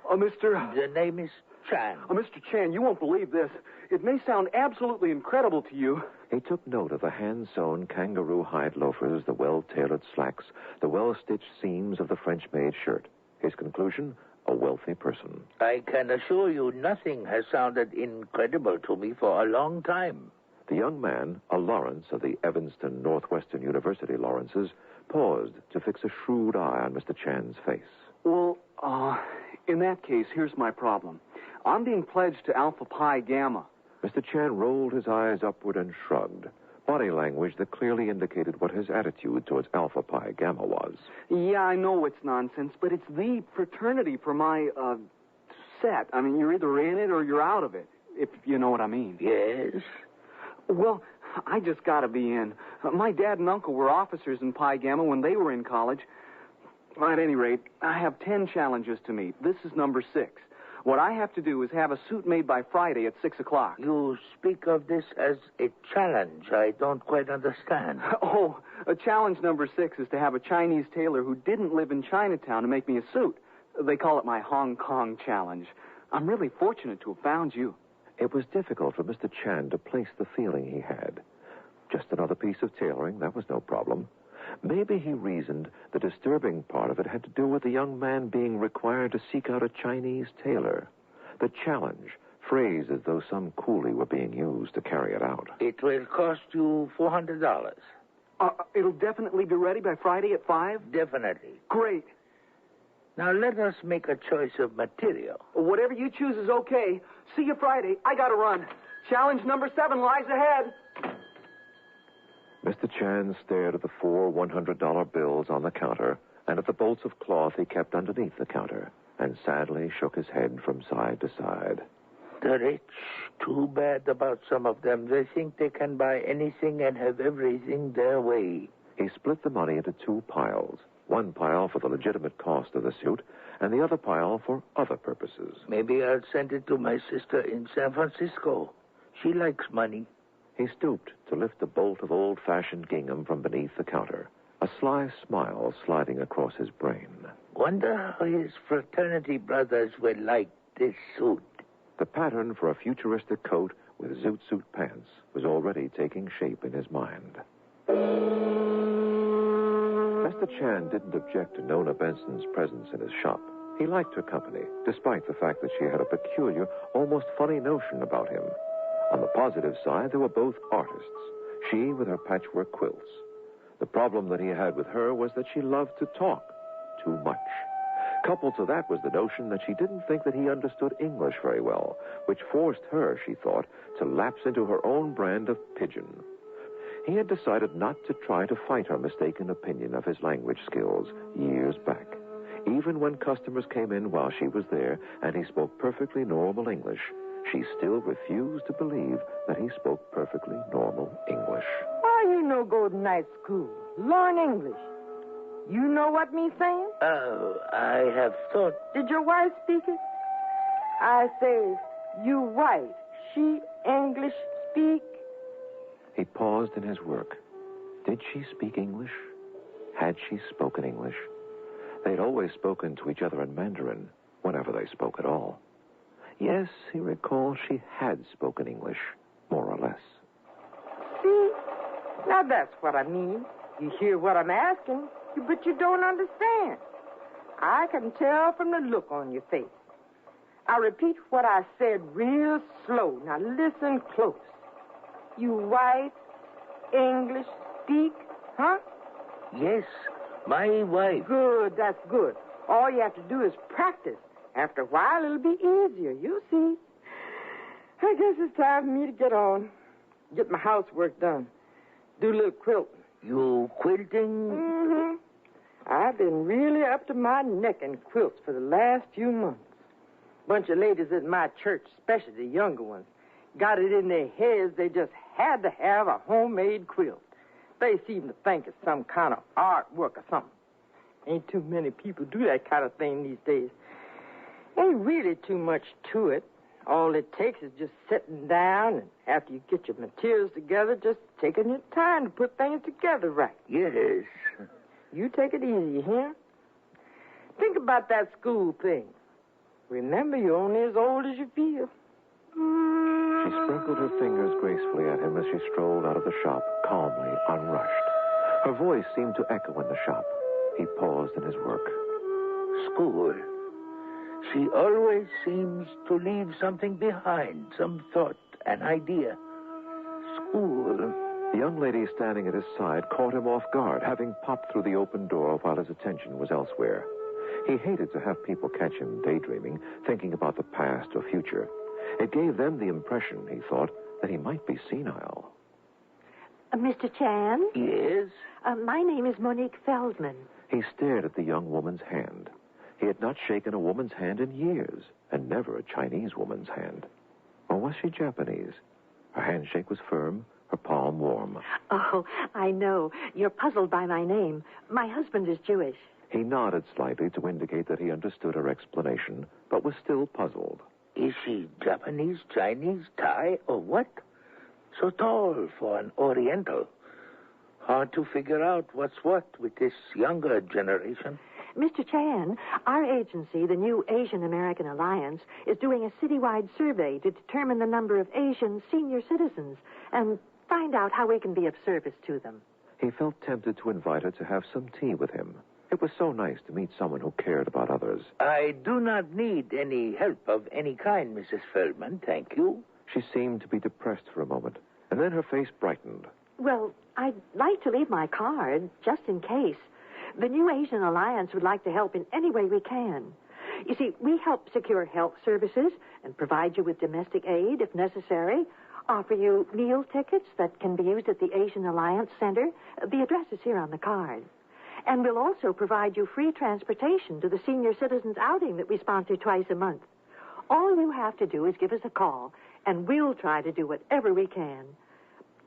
The name is Chan. Mr. Chan, you won't believe this. It may sound absolutely incredible to you. He took note of the hand-sewn kangaroo hide loafers, the well-tailored slacks, the well-stitched seams of the French-made shirt. His conclusion, a wealthy person. I can assure you nothing has sounded incredible to me for a long time. The young man, a Lawrence of the Evanston Northwestern University Lawrences, paused to fix a shrewd eye on Mr. Chan's face. Well, in that case, here's my problem. I'm being pledged to Alpha Pi Gamma. Mr. Chan rolled his eyes upward and shrugged, body language that clearly indicated what his attitude towards Alpha Pi Gamma was. Yeah, I know it's nonsense, but it's the fraternity for my, set. I mean, you're either in it or you're out of it, if you know what I mean. Yes? Well, I just gotta be in. My dad and uncle were officers in Pi Gamma when they were in college. At any rate, I have 10 challenges to meet. This is number 6. What I have to do is have a suit made by Friday at 6 o'clock. You speak of this as a challenge. I don't quite understand. Oh, challenge number 6 is to have a Chinese tailor who didn't live in Chinatown to make me a suit. They call it my Hong Kong challenge. I'm really fortunate to have found you. It was difficult for Mr. Chan to place the feeling he had. Just another piece of tailoring, that was no problem. Maybe, he reasoned, the disturbing part of it had to do with the young man being required to seek out a Chinese tailor. The challenge, phrased as though some coolie were being used to carry it out. It will cost you $400. It'll definitely be ready by Friday at 5? Definitely. Great. Now let us make a choice of material. Whatever you choose is okay. See you Friday. I gotta run. Challenge number 7 lies ahead. Mr. Chan stared at the 4 $100 bills on the counter and at the bolts of cloth he kept underneath the counter, and sadly shook his head from side to side. The rich, too bad about some of them. They think they can buy anything and have everything their way. He split the money into 2 piles. One pile for the legitimate cost of the suit, and the other pile for other purposes. Maybe I'll send it to my sister in San Francisco. She likes money. He stooped to lift a bolt of old-fashioned gingham from beneath the counter, a sly smile sliding across his brain. Wonder how his fraternity brothers will like this suit. The pattern for a futuristic coat with zoot suit pants was already taking shape in his mind. Mr. Chan didn't object to Nona Benson's presence in his shop. He liked her company, despite the fact that she had a peculiar, almost funny notion about him. On the positive side, they were both artists, she with her patchwork quilts. The problem that he had with her was that she loved to talk too much. Coupled to that was the notion that she didn't think that he understood English very well, which forced her, she thought, to lapse into her own brand of pidgin. He had decided not to try to fight her mistaken opinion of his language skills years back. Even when customers came in while she was there and he spoke perfectly normal English, she still refused to believe that he spoke perfectly normal English. Why you no go to night school? Learn English. You know what me saying? Oh, I have thought. Did your wife speak it? I say, you white. She English speak? He paused in his work. Did she speak English? Had she spoken English? They'd always spoken to each other in Mandarin, whenever they spoke at all. Yes, he recalled she had spoken English, more or less. See? Now that's what I mean. You hear what I'm asking, but you don't understand. I can tell from the look on your face. I'll repeat what I said real slow. Now listen close. You white English speak, huh? Yes, my wife. Good, that's good. All you have to do is practice. After a while, it'll be easier. You'll see. I guess it's time for me to get on. Get my housework done. Do a little quilting. You quilting? Mm-hmm. I've been really up to my neck in quilts for the last few months. Bunch of ladies at my church, especially the younger ones, got it in their heads they just had to have a homemade quilt. They seem to think it's some kind of artwork or something. Ain't too many people do that kind of thing these days. Ain't really too much to it. All it takes is just sitting down, and after you get your materials together, just taking your time to put things together right. Yes. You take it easy, you hear? Think about that school thing. Remember, you're only as old as you feel. She sprinkled her fingers gracefully at him as she strolled out of the shop, calmly, unrushed. Her voice seemed to echo in the shop. He paused in his work. School. She always seems to leave something behind, some thought, an idea. School. The young lady standing at his side caught him off guard, having popped through the open door while his attention was elsewhere. He hated to have people catch him daydreaming, thinking about the past or future. It gave them the impression, he thought, that he might be senile. Mr. Chan? Yes? My name is Monique Feldman. He stared at the young woman's hand. He had not shaken a woman's hand in years, and never a Chinese woman's hand. Or was she Japanese? Her handshake was firm, her palm warm. Oh, I know. You're puzzled by my name. My husband is Jewish. He nodded slightly to indicate that he understood her explanation, but was still puzzled. Is she Japanese, Chinese, Thai, or what? So tall for an Oriental. Hard to figure out what's what with this younger generation. Mr. Chan, our agency, the New Asian American Alliance, is doing a citywide survey to determine the number of Asian senior citizens and find out how we can be of service to them. He felt tempted to invite her to have some tea with him. It was so nice to meet someone who cared about others. I do not need any help of any kind, Mrs. Feldman, thank you. She seemed to be depressed for a moment, and then her face brightened. Well, I'd like to leave my card, just in case. The New Asian Alliance would like to help in any way we can. You see, we help secure health services and provide you with domestic aid if necessary, offer you meal tickets that can be used at the Asian Alliance Center. The address is here on the card. And we'll also provide you free transportation to the senior citizens outing that we sponsor twice a month. All you have to do is give us a call, and we'll try to do whatever we can.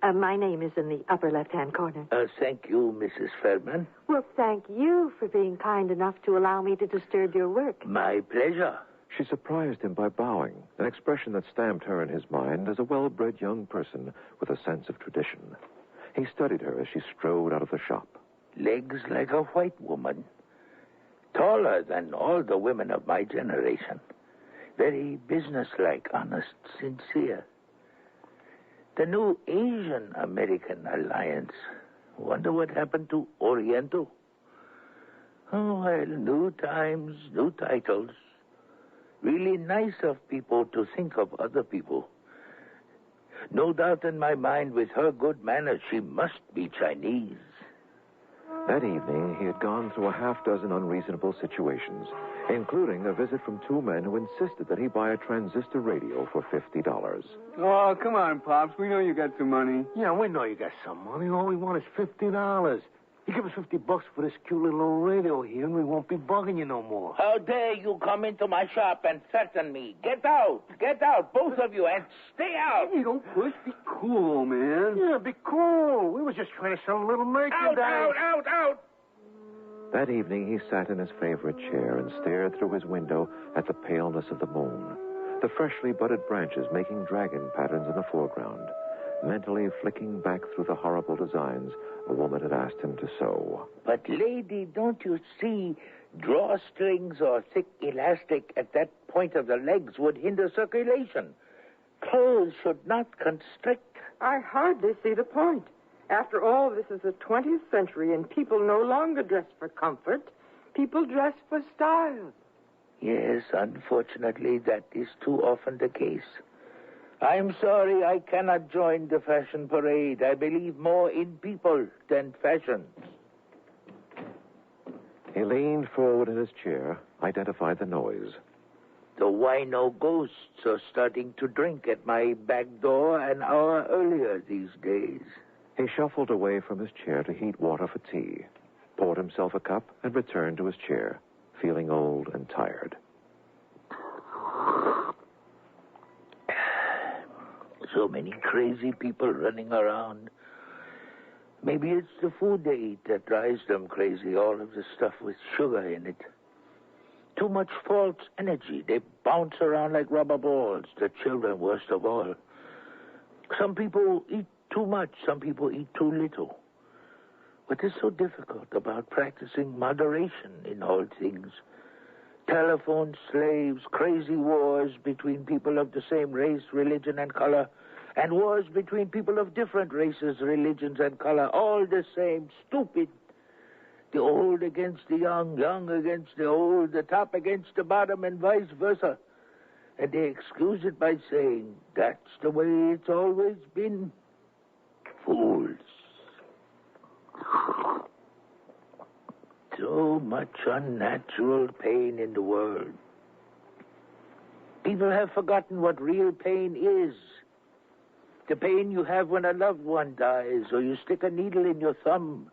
My name is in the upper left-hand corner. Thank you, Mrs. Feldman. Well, thank you for being kind enough to allow me to disturb your work. My pleasure. She surprised him by bowing, an expression that stamped her in his mind as a well-bred young person with a sense of tradition. He studied her as she strode out of the shop. Legs like a white woman. Taller than all the women of my generation. Very businesslike, honest, sincere. The new Asian-American alliance. Wonder what happened to Oriental? Oh, well, new times, new titles. Really nice of people to think of other people. No doubt in my mind, with her good manners, she must be Chinese. That evening, he had gone through a half-dozen unreasonable situations, including a visit from two men who insisted that he buy a transistor radio for $50. Oh, come on, Pops. We know you got some money. Yeah, we know you got some money. All we want is $50. You give us $50 for this cute little old radio here, and we won't be bugging you no more. How dare you come into my shop and threaten me? Get out, both of you, and stay out. Hey, don't push. Be cool, man. Yeah, be cool. We were just trying to sell a little merchandise. Out. That evening, he sat in his favorite chair and stared through his window at the paleness of the moon, the freshly budded branches making dragon patterns in the foreground, mentally flicking back through the horrible designs a woman had asked him to sew. But, lady, don't you see, drawstrings or thick elastic at that point of the legs would hinder circulation. Clothes should not constrict. I hardly see the point. After all, this is the 20th century, and people no longer dress for comfort. People dress for style. Yes, unfortunately, that is too often the case. I'm sorry I cannot join the fashion parade. I believe more in people than fashions. He leaned forward in his chair, identified the noise. The wino ghosts are starting to drink at my back door an hour earlier these days. He shuffled away from his chair to heat water for tea, poured himself a cup, and returned to his chair, feeling old and tired. So many crazy people running around. Maybe it's the food they eat that drives them crazy, all of the stuff with sugar in it. Too much false energy. They bounce around like rubber balls, the children worst of all. Some people eat too much, some people eat too little. What is so difficult about practicing moderation in all things? Telephone slaves, crazy wars between people of the same race, religion, and color, and wars between people of different races, religions, and color, all the same, stupid. The old against the young, young against the old, the top against the bottom, and vice versa. And they excuse it by saying, that's the way it's always been. Fools. So much unnatural pain in the world. People have forgotten what real pain is. The pain you have when a loved one dies, or you stick a needle in your thumb.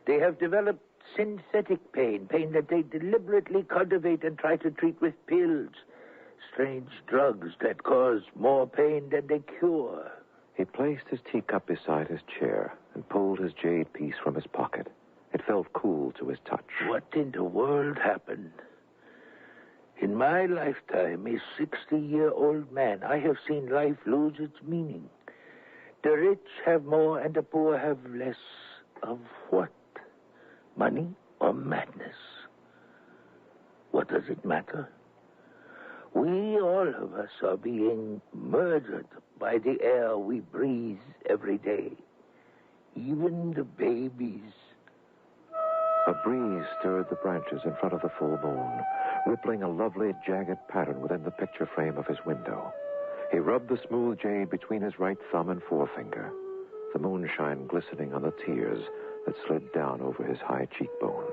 They have developed synthetic pain, pain that they deliberately cultivate and try to treat with pills. Strange drugs that cause more pain than they cure. He placed his teacup beside his chair and pulled his jade piece from his pocket. It felt cool to his touch. What in the world happened? In my lifetime, a 60-year-old man, I have seen life lose its meaning. The rich have more and the poor have less. Of what? Money or madness? What does it matter? We, all of us, are being murdered by the air we breathe every day. Even the babies. A breeze stirred the branches in front of the full moon, rippling a lovely, jagged pattern within the picture frame of his window. He rubbed the smooth jade between his right thumb and forefinger, the moonshine glistening on the tears that slid down over his high cheekbones.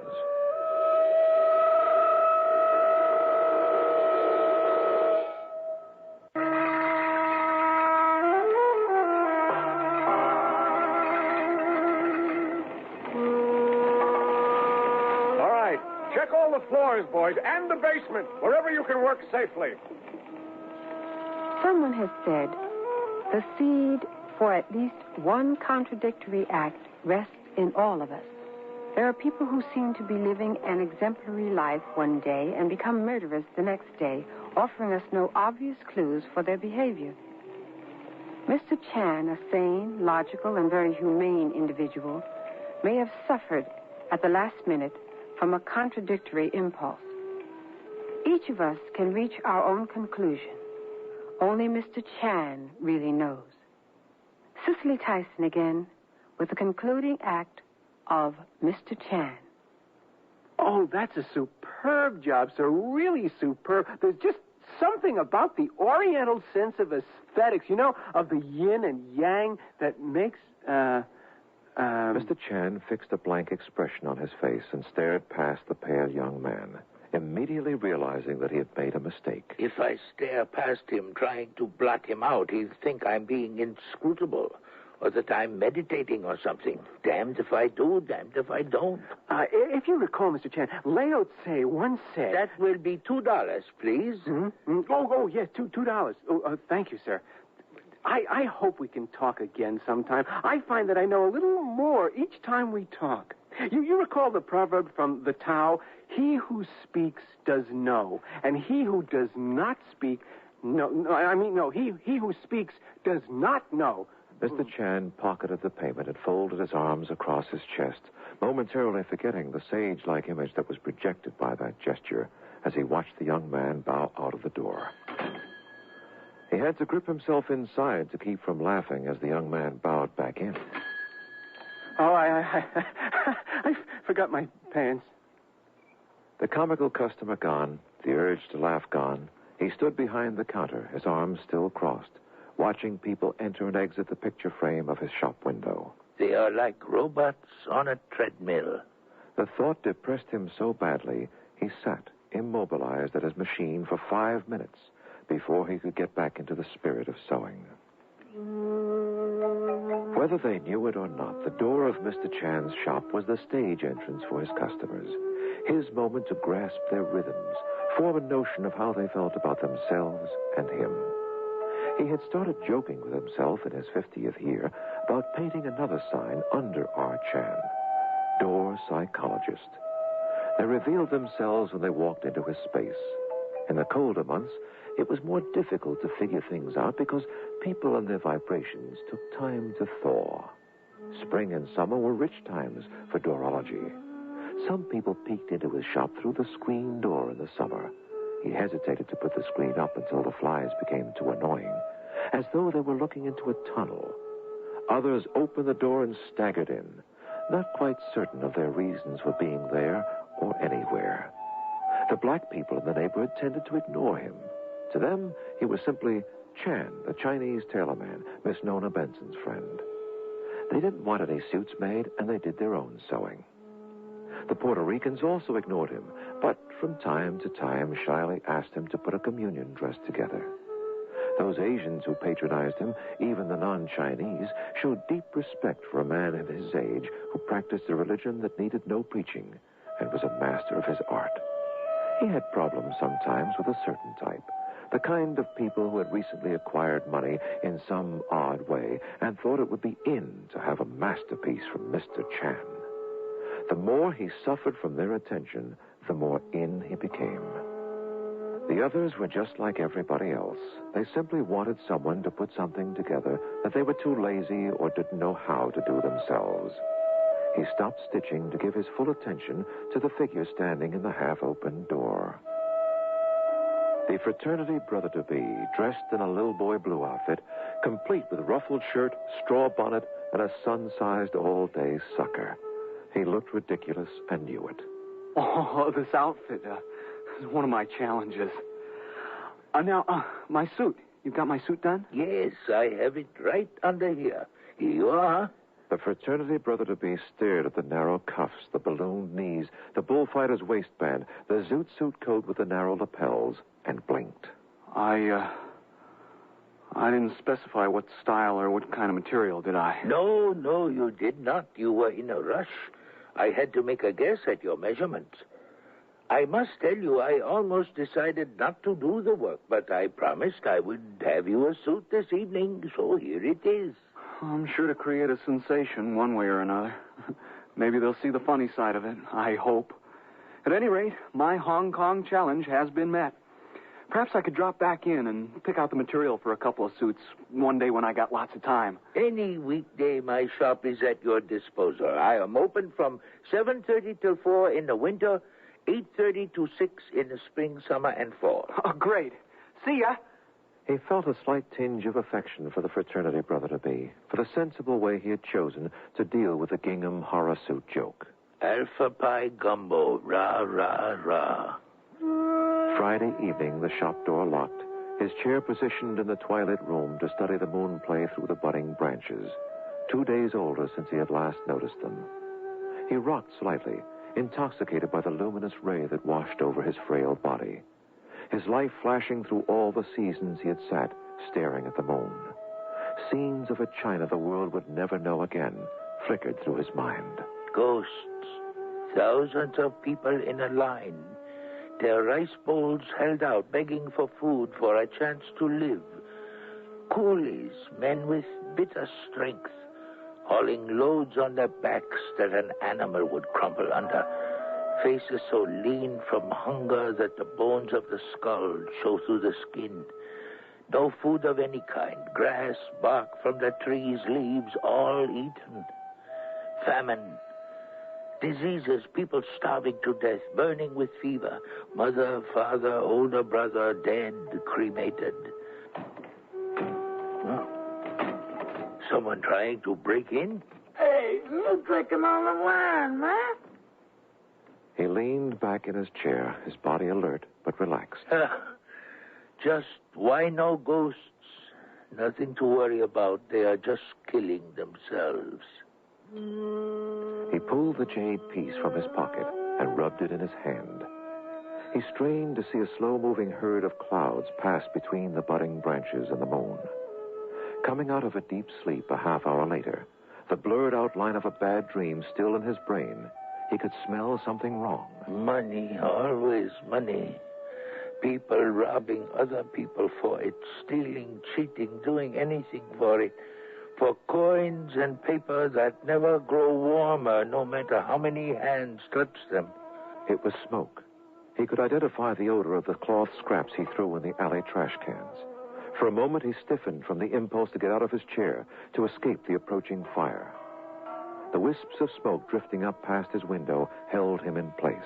Floors, boys, and the basement, wherever you can work safely. Someone has said the seed for at least one contradictory act rests in all of us. There are people who seem to be living an exemplary life one day and become murderers the next day, offering us no obvious clues for their behavior. Mr. Chan, a sane, logical, and very humane individual, may have suffered at the last minute from a contradictory impulse. Each of us can reach our own conclusion. Only Mr. Chan really knows. Cicely Tyson again with the concluding act of Mr. Chan. Oh, that's a superb job, sir. Really superb. There's just something about the Oriental sense of aesthetics, of the yin and yang that makes, Mr. Chan fixed a blank expression on his face and stared past the pale young man, immediately realizing that he had made a mistake. If I stare past him trying to blot him out, he'd think I'm being inscrutable, or that I'm meditating or something. Damned if I do, damned if I don't. If you recall, Mr. Chan, Lao Tse once said... That will be $2, please. Mm-hmm. Oh, yes, $2. Thank you, sir. I hope we can talk again sometime. I find that I know a little more each time we talk. You recall the proverb from the Tao, he who speaks does know, and he who does not speak, he who speaks does not know. Mr. Chan pocketed the payment and folded his arms across his chest, momentarily forgetting the sage-like image that was projected by that gesture as he watched the young man bow out of the door. He had to grip himself inside to keep from laughing as the young man bowed back in. Oh, I forgot my pants. The comical customer gone, the urge to laugh gone, he stood behind the counter, his arms still crossed, watching people enter and exit the picture frame of his shop window. They are like robots on a treadmill. The thought depressed him so badly, he sat, immobilized at his machine for 5 minutes before he could get back into the spirit of sewing. Whether they knew it or not, the door of Mr. Chan's shop was the stage entrance for his customers, his moment to grasp their rhythms, form a notion of how they felt about themselves and him. He had started joking with himself in his 50th year about painting another sign under R. Chan, Door Psychologist. They revealed themselves when they walked into his space. In the colder months, it was more difficult to figure things out because people and their vibrations took time to thaw. Spring and summer were rich times for doorology. Some people peeked into his shop through the screen door in the summer. He hesitated to put the screen up until the flies became too annoying, as though they were looking into a tunnel. Others opened the door and staggered in, not quite certain of their reasons for being there or anywhere. The black people in the neighborhood tended to ignore him. To them, he was simply Chan, the Chinese tailorman, Miss Nona Benson's friend. They didn't want any suits made, and they did their own sewing. The Puerto Ricans also ignored him, but from time to time shyly asked him to put a communion dress together. Those Asians who patronized him, even the non-Chinese, showed deep respect for a man of his age who practiced a religion that needed no preaching and was a master of his art. He had problems sometimes with a certain type, the kind of people who had recently acquired money in some odd way and thought it would be in to have a masterpiece from Mr. Chan. The more he suffered from their attention, the more in he became. The others were just like everybody else. They simply wanted someone to put something together that they were too lazy or didn't know how to do themselves. He stopped stitching to give his full attention to the figure standing in the half-open door. The fraternity brother-to-be, dressed in a little boy blue outfit, complete with ruffled shirt, straw bonnet, and a sun-sized all-day sucker. He looked ridiculous and knew it. Oh, this outfit is one of my challenges. Now, my suit. You got my suit done? Yes, I have it right under here. Here you are. The fraternity brother-to-be stared at the narrow cuffs, the ballooned knees, the bullfighter's waistband, the zoot suit coat with the narrow lapels, and blinked. I didn't specify what style or what kind of material, did I? No, you did not. You were in a rush. I had to make a guess at your measurements. I must tell you, I almost decided not to do the work, but I promised I would have you a suit this evening, so here it is. I'm sure to create a sensation one way or another. Maybe they'll see the funny side of it. I hope. At any rate, my Hong Kong challenge has been met. Perhaps I could drop back in and pick out the material for a couple of suits one day when I got lots of time. Any weekday, my shop is at your disposal. I am open from 7:30 till 4 in the winter, 8:30 to 6 in the spring, summer, and fall. Oh, great. See ya. He felt a slight tinge of affection for the fraternity brother-to-be, for the sensible way he had chosen to deal with the gingham horror suit joke. Alpha Pi Gumbo, rah, rah, rah. Friday evening, the shop door locked, his chair positioned in the twilit room to study the moon play through the budding branches, 2 days older since he had last noticed them. He rocked slightly, intoxicated by the luminous ray that washed over his frail body, his life flashing through all the seasons he had sat staring at the moon. Scenes of a China the world would never know again flickered through his mind. Ghosts. Thousands of people in a line. Their rice bowls held out, begging for food, for a chance to live. Coolies, men with bitter strength, hauling loads on their backs that an animal would crumple under. Faces so lean from hunger that the bones of the skull show through the skin. No food of any kind. Grass, bark from the trees, leaves, all eaten. Famine. Diseases, people starving to death, burning with fever. Mother, father, older brother, dead, cremated. Oh. Someone trying to break in? Hey, looks like I'm all the wine, man. He leaned back in his chair, his body alert but relaxed. Just why no ghosts? Nothing to worry about. They are just killing themselves. He pulled the jade piece from his pocket and rubbed it in his hand. He strained to see a slow-moving herd of clouds pass between the budding branches and the moon. Coming out of a deep sleep a half hour later, the blurred outline of a bad dream still in his brain, he could smell something wrong. Money, always money. People robbing other people for it, stealing, cheating, doing anything for it. For coins and paper that never grow warmer, no matter how many hands touch them. It was smoke. He could identify the odor of the cloth scraps he threw in the alley trash cans. For a moment, he stiffened from the impulse to get out of his chair to escape the approaching fire. The wisps of smoke drifting up past his window held him in place.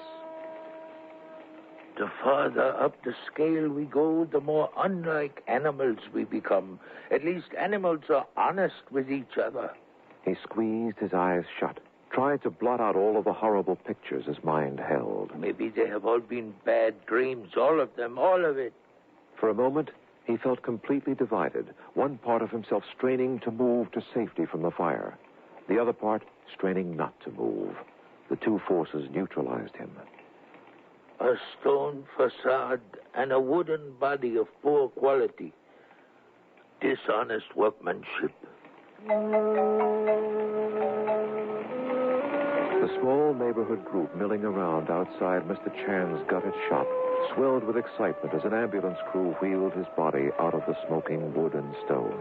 The farther up the scale we go, the more unlike animals we become. At least animals are honest with each other. He squeezed his eyes shut, tried to blot out all of the horrible pictures his mind held. Maybe they have all been bad dreams, all of them, all of it. For a moment, he felt completely divided, one part of himself straining to move to safety from the fire, the other part straining not to move. The two forces neutralized him. A stone facade and a wooden body of poor quality. Dishonest workmanship. The small neighborhood group milling around outside Mr. Chan's gutted shop swelled with excitement as an ambulance crew wheeled his body out of the smoking wood and stone,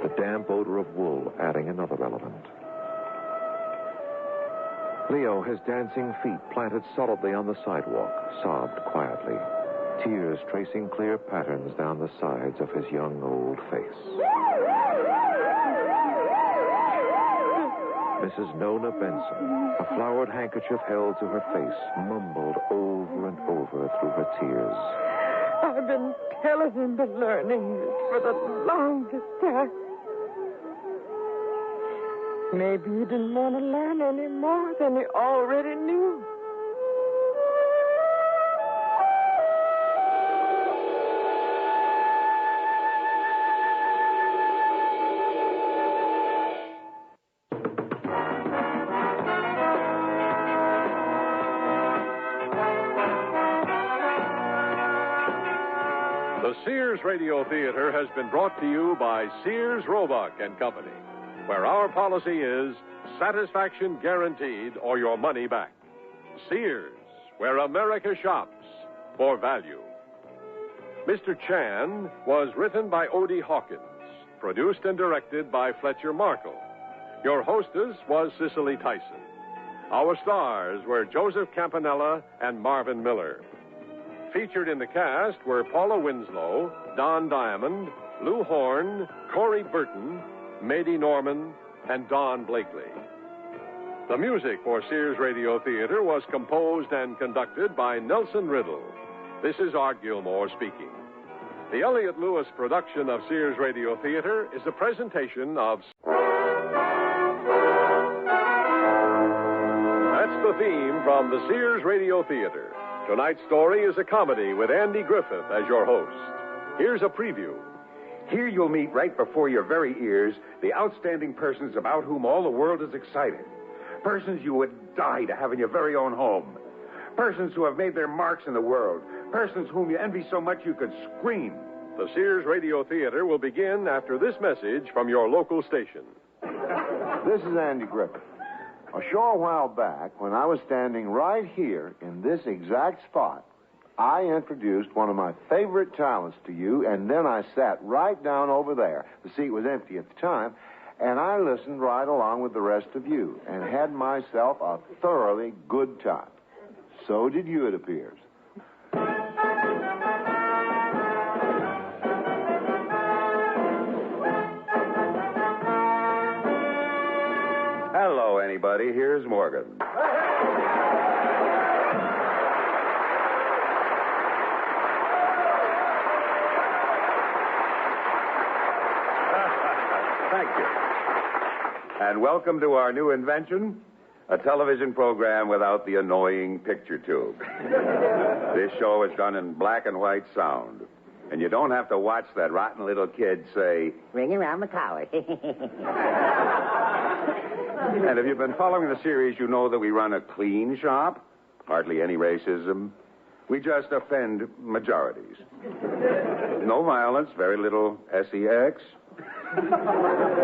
the damp odor of wool adding another element. Leo, his dancing feet planted solidly on the sidewalk, sobbed quietly, tears tracing clear patterns down the sides of his young old face. Mrs. Nona Benson, a flowered handkerchief held to her face, mumbled over and over through her tears. I've been telling him to learn English for the longest time. Maybe he didn't want to learn any more than he already knew. The Sears Radio Theater has been brought to you by Sears Roebuck and Company, where our policy is satisfaction guaranteed or your money back. Sears, where America shops for value. Mr. Chan was written by Odie Hawkins, produced and directed by Fletcher Markle. Your hostess was Cicely Tyson. Our stars were Joseph Campanella and Marvin Miller. Featured in the cast were Paula Winslow, Don Diamond, Lou Horn, Corey Burton, Mady Norman, and Don Blakely. The music for Sears Radio Theater was composed and conducted by Nelson Riddle. This is Art Gilmore speaking. The Elliott Lewis production of Sears Radio Theater is a presentation of... That's the theme from the Sears Radio Theater. Tonight's story is a comedy with Andy Griffith as your host. Here's a preview. Here you'll meet right before your very ears the outstanding persons about whom all the world is excited. Persons you would die to have in your very own home. Persons who have made their marks in the world. Persons whom you envy so much you could scream. The Sears Radio Theater will begin after this message from your local station. This is Andy Griffith. A short while back, when I was standing right here in this exact spot, I introduced one of my favorite talents to you, and then I sat right down over there. The seat was empty at the time, and I listened right along with the rest of you and had myself a thoroughly good time. So did you, it appears. Hello, anybody. Here's Morgan. Thank you. And welcome to our new invention, a television program without the annoying picture tube. This show is done in black and white sound. And you don't have to watch that rotten little kid say, Ring around the collar. And if you've been following the series, you know that we run a clean shop. Hardly any racism. We just offend majorities. No violence, very little sex.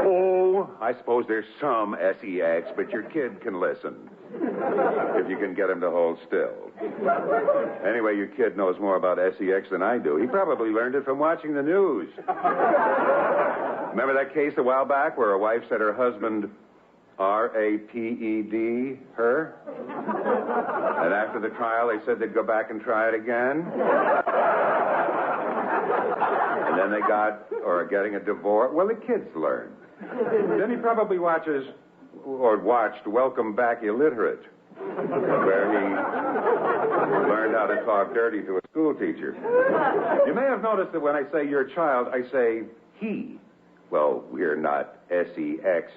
Oh, I suppose there's some sex, but your kid can listen. If you can get him to hold still. Anyway, your kid knows more about sex than I do. He probably learned it from watching the news. Remember that case a while back where a wife said her husband raped her? And after the trial, they said they'd go back and try it again. And then they are getting a divorce. Well, the kids learn. Then he probably watched Welcome Back, Illiterate, where he learned how to talk dirty to a school teacher. You may have noticed that when I say your child, I say he. Well, we're not SEXIST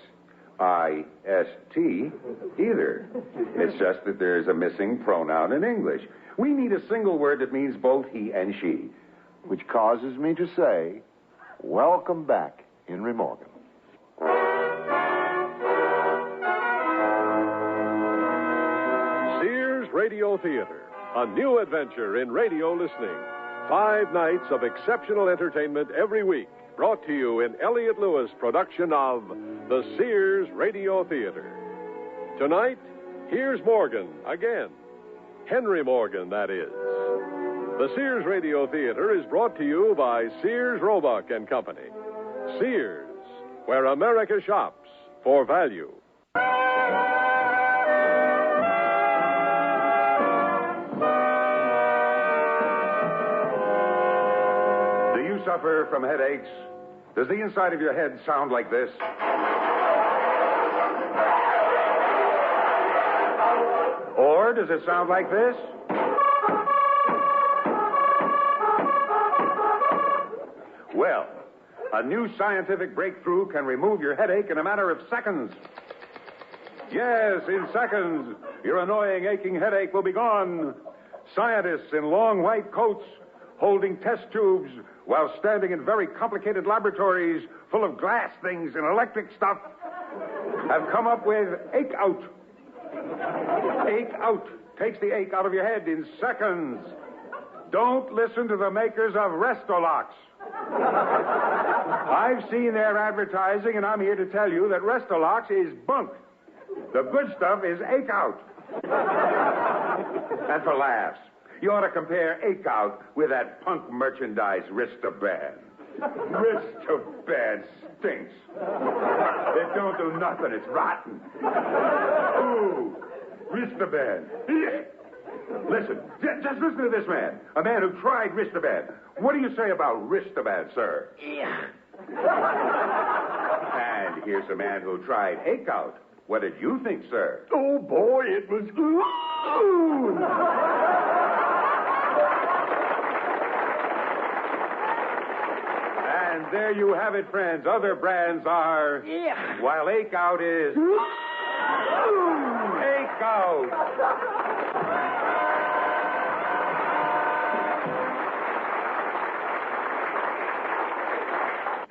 either. It's just that there's a missing pronoun in English. We need a single word that means both he and she. Which causes me to say, welcome back, Henry Morgan. Sears Radio Theater, a new adventure in radio listening. 5 nights of exceptional entertainment every week, brought to you in Elliott Lewis production of the Sears Radio Theater. Tonight, here's Morgan again. Henry Morgan, that is. The Sears Radio Theater is brought to you by Sears, Roebuck and Company. Sears, where America shops for value. Do you suffer from headaches? Does the inside of your head sound like this? Or does it sound like this? Well, a new scientific breakthrough can remove your headache in a matter of seconds. Yes, in seconds, your annoying, aching headache will be gone. Scientists in long white coats holding test tubes while standing in very complicated laboratories full of glass things and electric stuff have come up with Ache Out. Ache Out takes the ache out of your head in seconds. Don't listen to the makers of Restolox. I've seen their advertising, and I'm here to tell you that Restolox is bunk. The good stuff is Ache Out. And for laughs, you ought to compare Ache Out with that punk merchandise Ristoban. Ristoban stinks. It don't do nothing. It's rotten. Ooh. Ristaban. Listen, just listen to this man. A man who tried Ristaban. What do you say about Ristaban, sir? Yeah. And here's a man who tried Hakeout. What did you think, sir? Oh, boy, it was... And there you have it, friends. Other brands are... Yeah. While Hakeout is... Hakeout.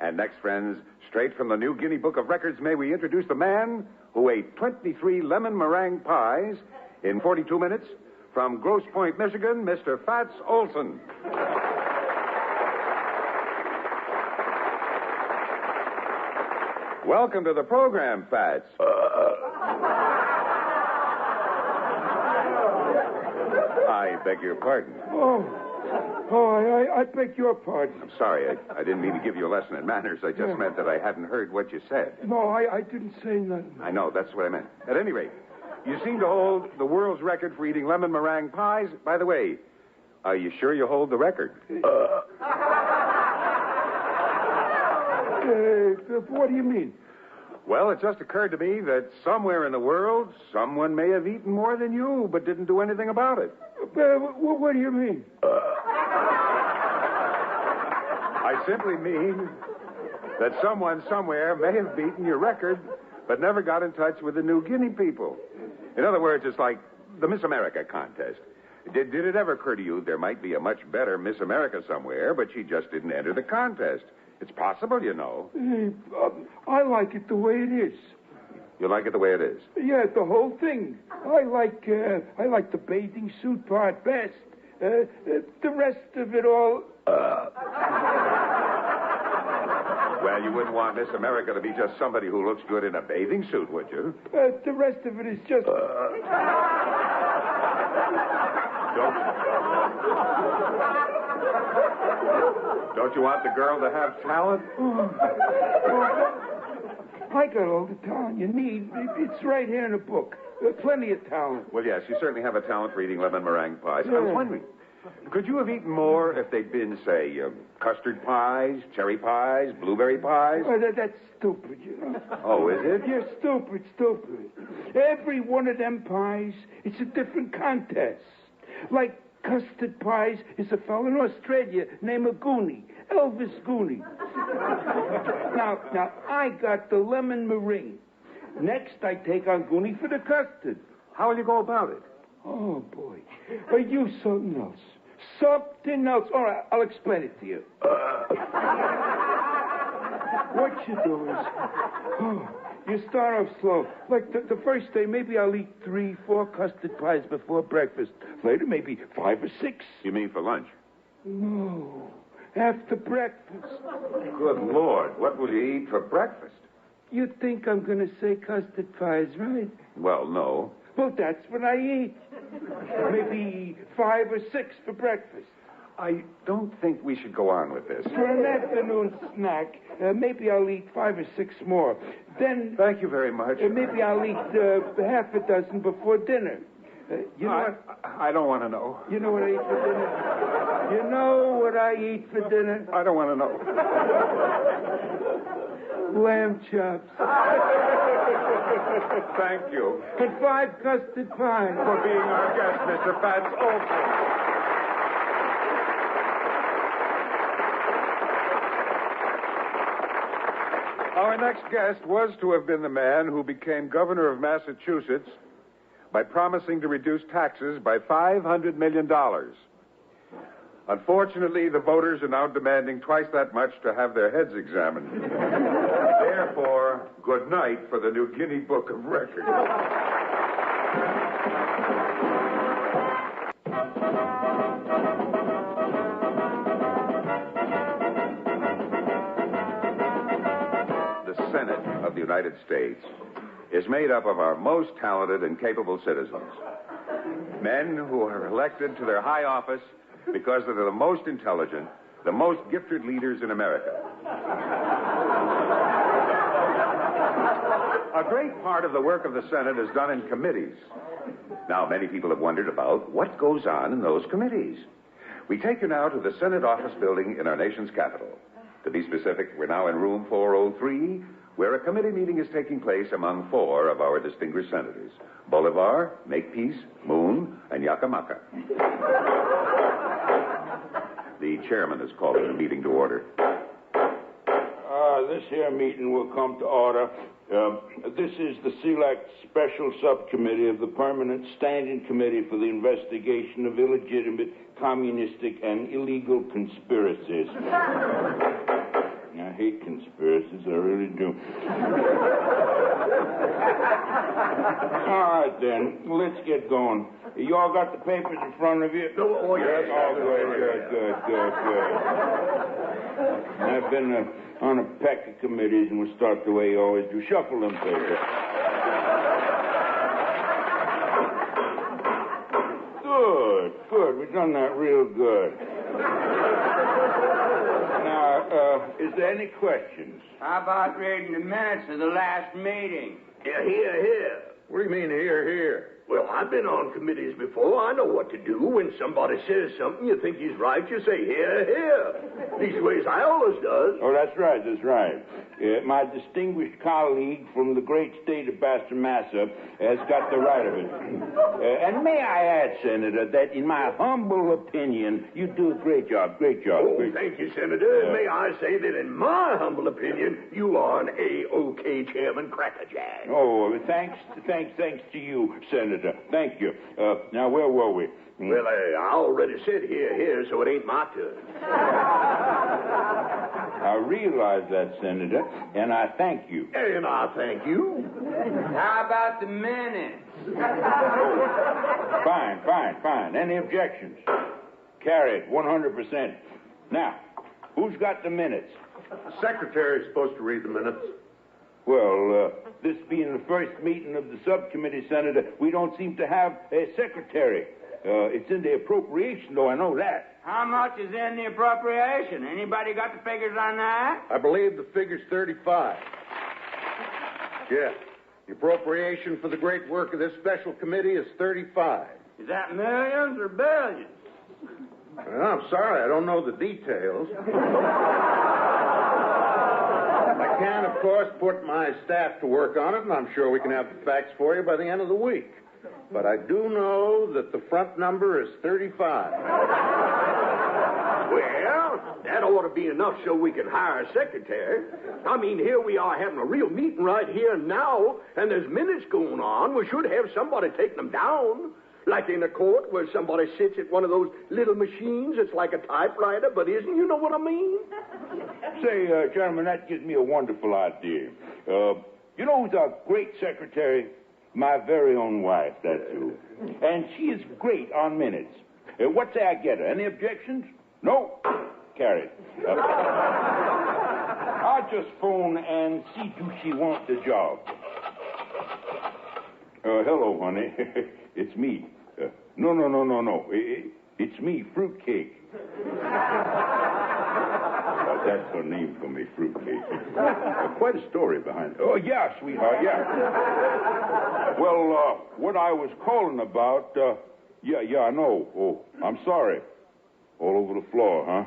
And next, friends, straight from the New Guinea Book of Records, may we introduce the man who ate 23 lemon meringue pies in 42 minutes from Grosse Pointe, Michigan, Mr. Fats Olson. Welcome to the program, Fats. I beg your pardon. I beg your pardon. I'm sorry. I didn't mean to give you a lesson in manners. I just meant that I hadn't heard what you said. No, I didn't say nothing. I know. That's what I meant. At any rate, you seem to hold the world's record for eating lemon meringue pies. By the way, are you sure you hold the record? What do you mean? Well, it just occurred to me that somewhere in the world, someone may have eaten more than you, but didn't do anything about it. What do you mean? I simply mean that someone somewhere may have beaten your record, but never got in touch with the New Guinea people. In other words, it's like the Miss America contest. Did it ever occur to you there might be a much better Miss America somewhere, but she just didn't enter the contest? It's possible, you know. I like it the way it is. You like it the way it is? Yeah, the whole thing. I like the bathing suit part best. The rest of it all... Well, you wouldn't want Miss America to be just somebody who looks good in a bathing suit, would you? The rest of it is just... Don't you want the girl to have talent? I got all the talent you need. It's right here in the book. Plenty of talent. Well, yes, you certainly have a talent for eating lemon meringue pies. I was wondering, could you have eaten more if they'd been, say, custard pies, cherry pies, blueberry pies? Oh, that's stupid, you know. Oh, is it? You're stupid. Every one of them pies, it's a different contest. Like custard pies is a fellow in Australia named Goonie, Elvis Goonie. Now, I got the lemon meringue. Next, I take on Goonie for the custard. How will you go about it? Oh, boy. You something else. Something else. All right, I'll explain it to you. What you do is... you start off slow. Like the first day, maybe I'll eat 3, 4 custard pies before breakfast. Later, maybe 5 or 6. You mean for lunch? No. After breakfast. Good Lord. What will you eat for breakfast? You think I'm going to say custard pies, right? Well, no. Well, that's what I eat. Maybe 5 or 6 for breakfast. I don't think we should go on with this. For an afternoon snack, maybe I'll eat 5 or 6 more. Then... Thank you very much. Maybe I'll eat half a dozen before dinner. You know what? I don't want to know. You know what I eat for dinner? You know what I eat for dinner? I don't want to know. Lamb chops. Thank you. And 5 custard pies. For being our guest, Mr. Fats Olson. Our next guest was to have been the man who became governor of Massachusetts by promising to reduce taxes by $500 million. Unfortunately, the voters are now demanding twice that much to have their heads examined. Therefore, good night for the New Guinea Book of Records. The Senate of the United States is made up of our most talented and capable citizens. Men who are elected to their high office because they're the most intelligent, the most gifted leaders in America. A great part of the work of the Senate is done in committees. Now, many people have wondered about what goes on in those committees. We take you now to the Senate office building in our nation's capital. To be specific, we're now in room 403, where a committee meeting is taking place among 4 of our distinguished senators: Bolivar, Makepeace, Moon, and Yakamaka. The chairman is calling the meeting to order. This here meeting will come to order. This is the Select Special Subcommittee of the Permanent Standing Committee for the Investigation of Illegitimate, Communistic, and Illegal Conspiracies. I hate conspiracies, I really do. All right, then, let's get going. You all got the papers in front of you? Oh, yes. Oh, good. I've been on a pack of committees, and we'll start the way you always do. Shuffle them papers. Good. We've done that real good. Now, is there any questions? How about reading the minutes of the last meeting? Yeah, here. What do you mean, here? Well, I've been on committees before. I know what to do. When somebody says something, you think he's right, you say, here. These ways I always does. Oh, that's right. My distinguished colleague from the great state of Bastamasa has got the right of it. And may I add, Senator, that in my humble opinion, you do a great job. Oh, thank you, Senator. May I say that in my humble opinion, you are an A-OK Chairman Crackerjack. Oh, thanks to you, Senator. Thank you. Now, where were we? Well, I already said here, so it ain't my turn. I realize that, Senator, and I thank you. And I thank you. How about the minutes? Fine. Any objections? Carried, 100%. Now, who's got the minutes? The secretary's supposed to read the minutes. Well, this being the first meeting of the subcommittee, Senator, we don't seem to have a secretary. It's in the appropriation, though, I know that. How much is in the appropriation? Anybody got the figures on that? I believe the figure's 35. Yeah. The appropriation for the great work of this special committee is 35. Is that millions or billions? Well, I'm sorry, I don't know the details. I can, of course, put my staff to work on it, and I'm sure we can have the facts for you by the end of the week. But I do know that the front number is 35. Well, that ought to be enough so we can hire a secretary. I mean, here we are having a real meeting right here and now, and there's minutes going on. We should have somebody take them down. Like in a court where somebody sits at one of those little machines. It's like a typewriter, but isn't, you know what I mean? Say, gentlemen, that gives me a wonderful idea. You know who's a great secretary? My very own wife, that's who. And she is great on minutes. What say I get her? Any objections? No? Carried. I'll just phone and see do she want the job. Hello, honey. It's me. No. It's me, Fruitcake. That's her name for me, Fruitcake. Quite a story behind it. Oh, yeah, sweetheart, yeah. Well, what I was calling about, yeah, I know. Oh, I'm sorry. All over the floor, huh?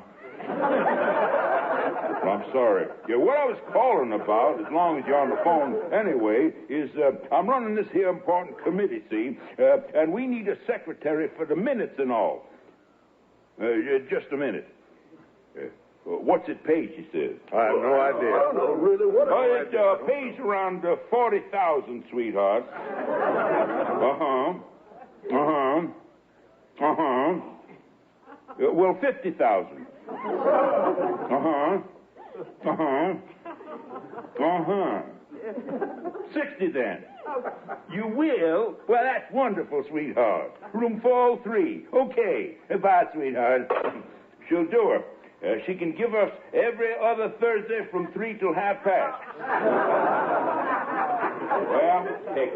I'm sorry. Yeah, what I was calling about, as long as you're on the phone anyway, is I'm running this here important committee, see, and we need a secretary for the minutes and all. Just a minute. What's it pay, she says? I have no idea. I don't know, really. What it pays around 40,000, sweetheart. Well, 50,000. 60 then. You will? Well, that's wonderful, sweetheart. Room 403. Okay. Bye, sweetheart. She'll do her. She can give us every other Thursday from 3 till 3:30. Well,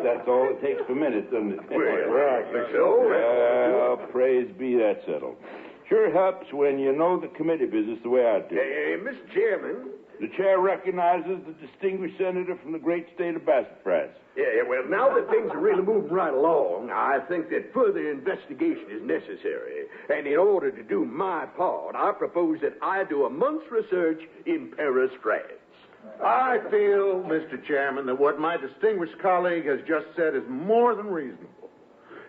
that's all it takes for minutes, doesn't it? Well, I think so. Well, praise be, that's settled. Sure helps when you know the committee business the way I do. Hey, Mr. Chairman, The chair recognizes the distinguished senator from the great state of Sassafras. Yeah, well, now that things are really moving right along, I think that further investigation is necessary. And in order to do my part, I propose that I do a month's research in Paris, France. I feel, Mr. Chairman, that what my distinguished colleague has just said is more than reasonable.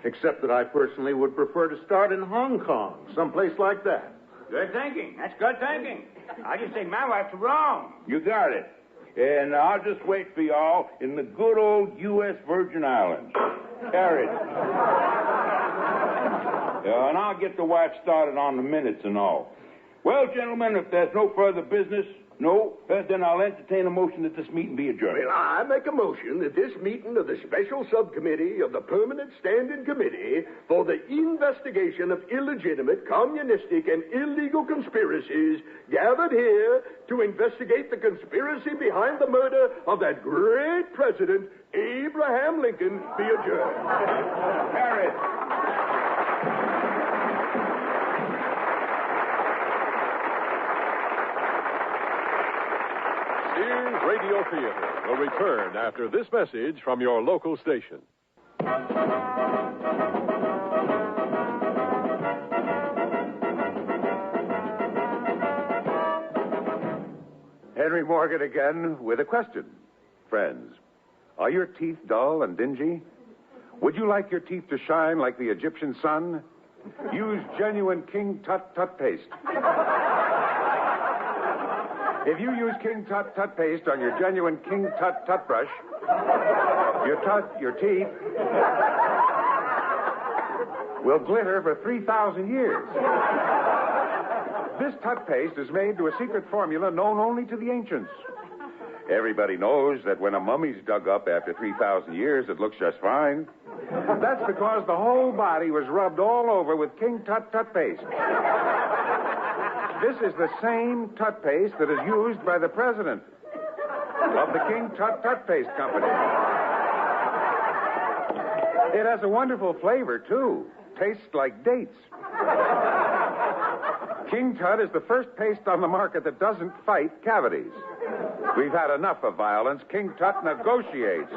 Except that I personally would prefer to start in Hong Kong, someplace like that. Good thinking. That's good thinking. I just think my wife's wrong. You got it. And I'll just wait for y'all in the good old U.S. Virgin Islands. Carry it. And I'll get the wife started on the minutes and all. Well, gentlemen, if there's no further business, then I'll entertain a motion that this meeting be adjourned. Well, I make a motion that this meeting of the Special Subcommittee of the Permanent Standing Committee for the Investigation of Illegitimate, Communistic, and Illegal Conspiracies gathered here to investigate the conspiracy behind the murder of that great president, Abraham Lincoln, be adjourned. Carry it. Sears Radio Theater will return after this message from your local station. Henry Morgan again with a question. Friends, are your teeth dull and dingy? Would you like your teeth to shine like the Egyptian sun? Use genuine King Tut Tut paste. If you use King Tut Tut paste on your genuine King Tut Tut brush, your teeth, will glitter for 3,000 years. This Tut paste is made to a secret formula known only to the ancients. Everybody knows that when a mummy's dug up after 3,000 years, it looks just fine. That's because the whole body was rubbed all over with King Tut Tut paste. This is the same Tut paste that is used by the president of the King Tut Tut Paste Company. It has a wonderful flavor, too. Tastes like dates. King Tut is the first paste on the market that doesn't fight cavities. We've had enough of violence. King Tut negotiates.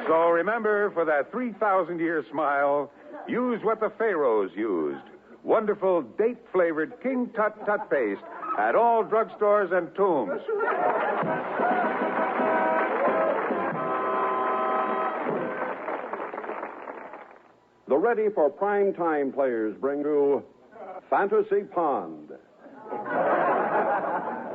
So remember, for that 3,000-year smile, use what the pharaohs used. Wonderful date-flavored King Tut Tut paste at all drugstores and tombs. The Ready for Prime Time players bring you Fantasy Pond.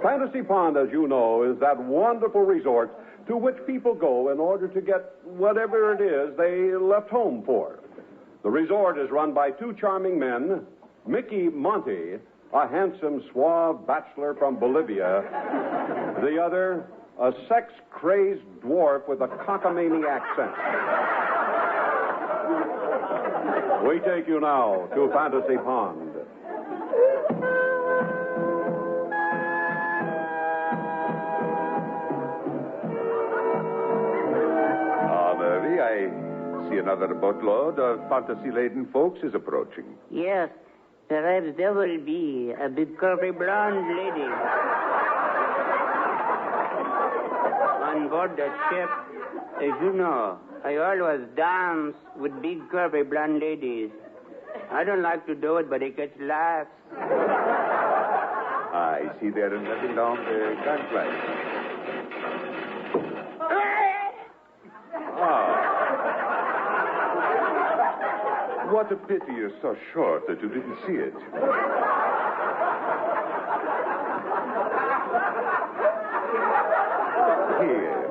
Fantasy Pond, as you know, is that wonderful resort to which people go in order to get whatever it is they left home for. The resort is run by two charming men, Mickey Monty, a handsome, suave bachelor from Bolivia, the other, a sex-crazed dwarf with a cockamamie accent. We take you now to Fantasy Pond. I see another boatload of fantasy-laden folks is approaching. Yes, perhaps there will be a big curvy blonde lady on board the ship. As you know, I always dance with big curvy blonde ladies. I don't like to do it, but it gets laughs. I see they're letting down the gangplank. What a pity you're so short that you didn't see it. Here,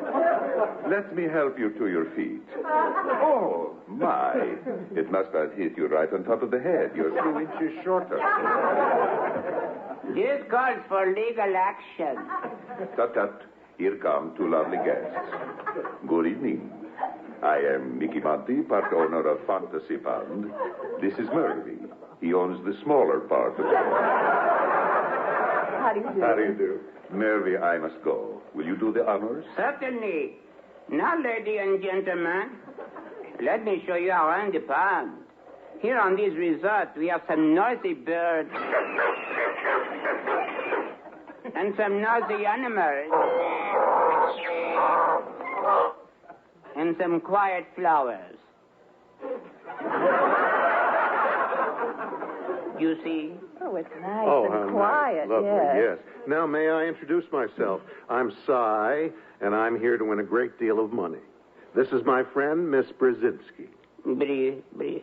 let me help you to your feet. Oh, my. It must have hit you right on top of the head. You're 2 inches shorter. This calls for legal action. Tut, tut. Here come two lovely guests. Good evening. I am Mickey Monty, part owner of Fantasy Pond. This is Murphy. He owns the smaller part of it. How do you do? How do you do? Murphy, I must go. Will you do the honors? Certainly. Now, ladies and gentlemen, Let me show you around the pond. Here on this resort, we have some noisy birds and some noisy animals and some quiet flowers. You see? Oh, it's nice how and quiet, nice. Lovely, yes. yes. Now, may I introduce myself? I'm Cy, and I'm here to win a great deal of money. This is my friend, Miss Brzezinski. Brzezinski?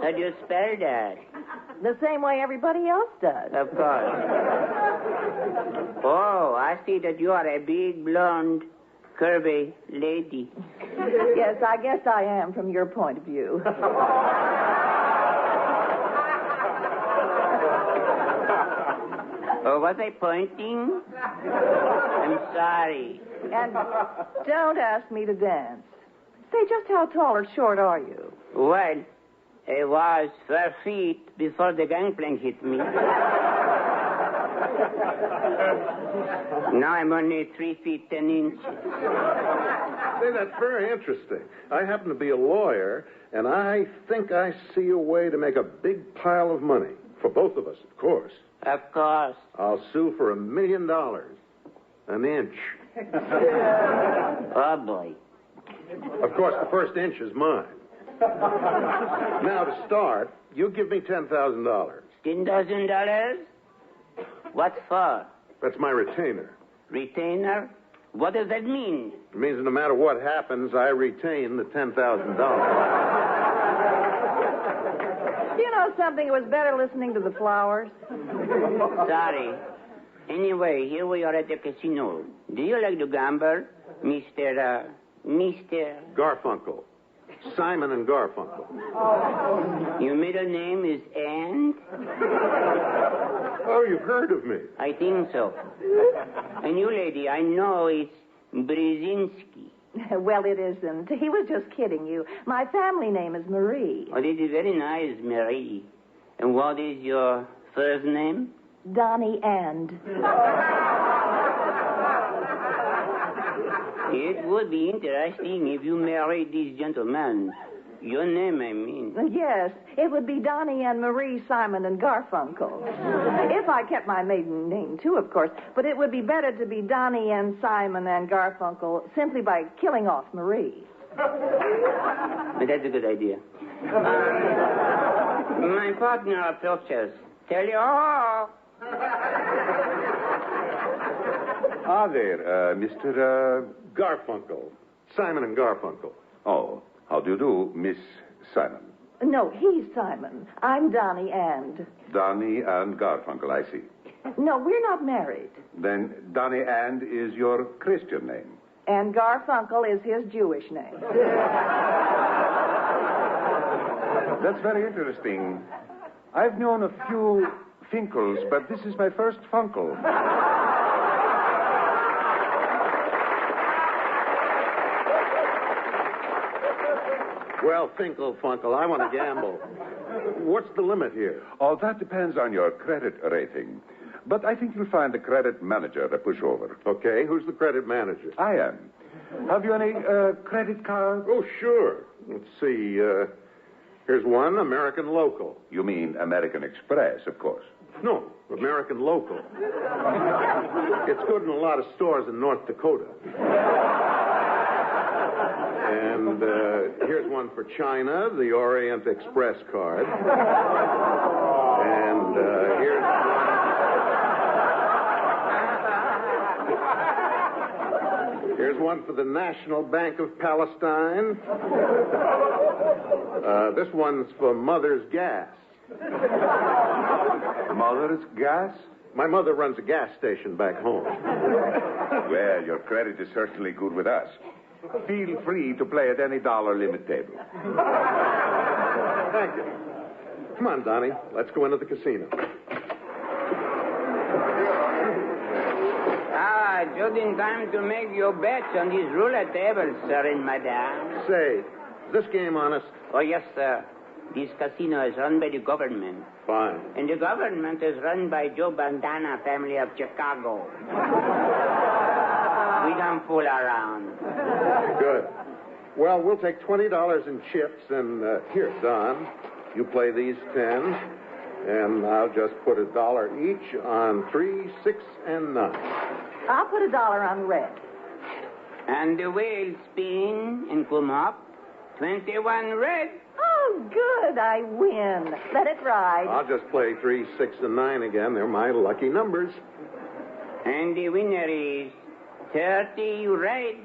How do you spell that? The same way everybody else does. Of course. Oh, I see that you are a big, blonde, curvy lady. Yes, I guess I am from your point of view. Oh, was I pointing? I'm sorry. And don't ask me to dance. Say, just how tall or short are you? Well, I was 4 feet before the gangplank hit me. Now I'm only 3 feet 10 inches. Say, that's very interesting. I happen to be a lawyer, and I think I see a way to make a big pile of money. For both of us, of course. Of course. I'll sue for $1 million. An inch. Oh, boy. Of course, the first inch is mine. Now, to start, you give me $10,000. $10,000? What for? That's my retainer. Retainer? What does that mean? It means no matter what happens, I retain the $10,000. You know something? It was better listening to the flowers. Sorry. Anyway, here we are at the casino. Do you like to gamble, Mr. Garfunkel. Simon and Garfunkel. Your middle name is And? Oh, you've heard of me. I think so. And you, lady, I know it's Brzezinski. Well, it isn't. He was just kidding you. My family name is Marie. Oh, this is very nice, Marie. And what is your first name? Donnie And. It would be interesting if you married this gentleman. Your name, I mean. Yes, it would be Donnie and Marie Simon and Garfunkel. If I kept my maiden name, too, of course. But it would be better to be Donnie and Simon and Garfunkel simply by killing off Marie. That's a good idea. My partner approaches. Tell you all. Ah, there, Mr. Garfunkel. Simon and Garfunkel. Oh, how do you do, Miss Simon? No, he's Simon. I'm Donnie And. Donnie and Garfunkel, I see. No, we're not married. Then Donnie and is your Christian name. And Garfunkel is his Jewish name. That's very interesting. I've known a few Finkles, but this is my first Funkel. Well, Finkel, Funkel, I want to gamble. What's the limit here? Oh, that depends on your credit rating. But I think you'll find the credit manager to push over. Okay, who's the credit manager? I am. Have you any credit cards? Oh, sure. Let's see. Here's one, American Local. You mean American Express, of course. No, American Local. It's good in a lot of stores in North Dakota. And here's one for China, the Orient Express card. And here's one. Here's one for the National Bank of Palestine. This one's for Mother's Gas. Mother's Gas? My mother runs a gas station back home. Well, your credit is certainly good with us. Feel free to play at any dollar limit table. Thank you. Come on, Donnie. Let's go into the casino. Just in time to make your bets on these roulette tables, sir and madame. Say, is this game honest? Oh, yes, sir. This casino is run by the government. Fine. And the government is run by Joe Bandana family of Chicago. We don't fool around. Good. Well, we'll take $20 in chips, and here, Don, you play these 10, and I'll just put $1 each on 3, 6, and 9. I'll put $1 on red. And the wheel spin and come up. 21 red. Oh, good. I win. Let it ride. I'll just play 3, 6, and 9 again. They're my lucky numbers. And the winner is 30 red.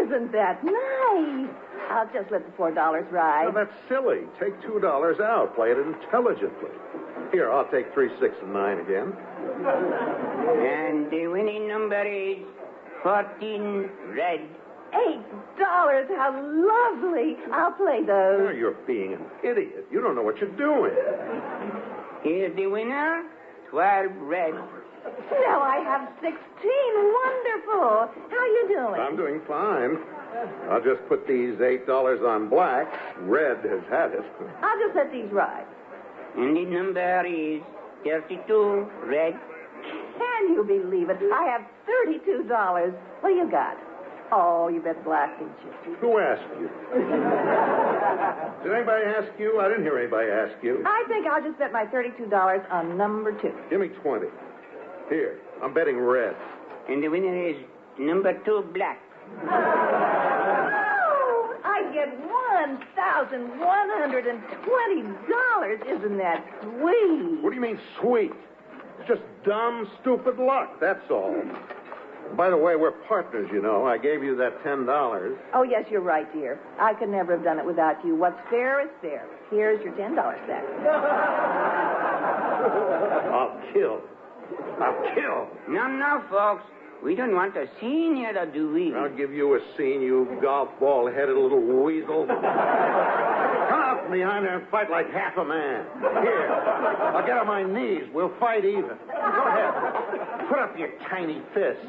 Isn't that nice? I'll just let the $4 ride. No, that's silly. Take $2 out. Play it intelligently. Here, I'll take 3, 6, and 9 again. And the winning number is 14 red. $8. How lovely. I'll play those. Oh, you're being an idiot. You don't know what you're doing. Here's the winner, 12 red. Now I have 16. Wonderful. How you doing? I'm doing fine. I'll just put these $8 on black. Red has had it. I'll just let these ride. And the number is 32 red. Can you believe it? I have $32. What do you got? Oh, you bet black, didn't you? Who asked you? Did anybody ask you? I didn't hear anybody ask you. I think I'll just bet my $32 on number 2. Give me 20. Here, I'm betting red. And the winner is number 2 black. Oh, I get $1,120. Isn't that sweet? What do you mean, sweet? It's just dumb, stupid luck, that's all. By the way, we're partners, you know. I gave you that $10. Oh, yes, you're right, dear. I could never have done it without you. What's fair is fair. Here's your $10 back. I'll kill. No, folks. We don't want a scene here, do we? I'll give you a scene, you golf ball-headed little weasel. Come out from behind there and fight like half a man. Here, I'll get on my knees. We'll fight even. Go ahead. Put up your tiny fists.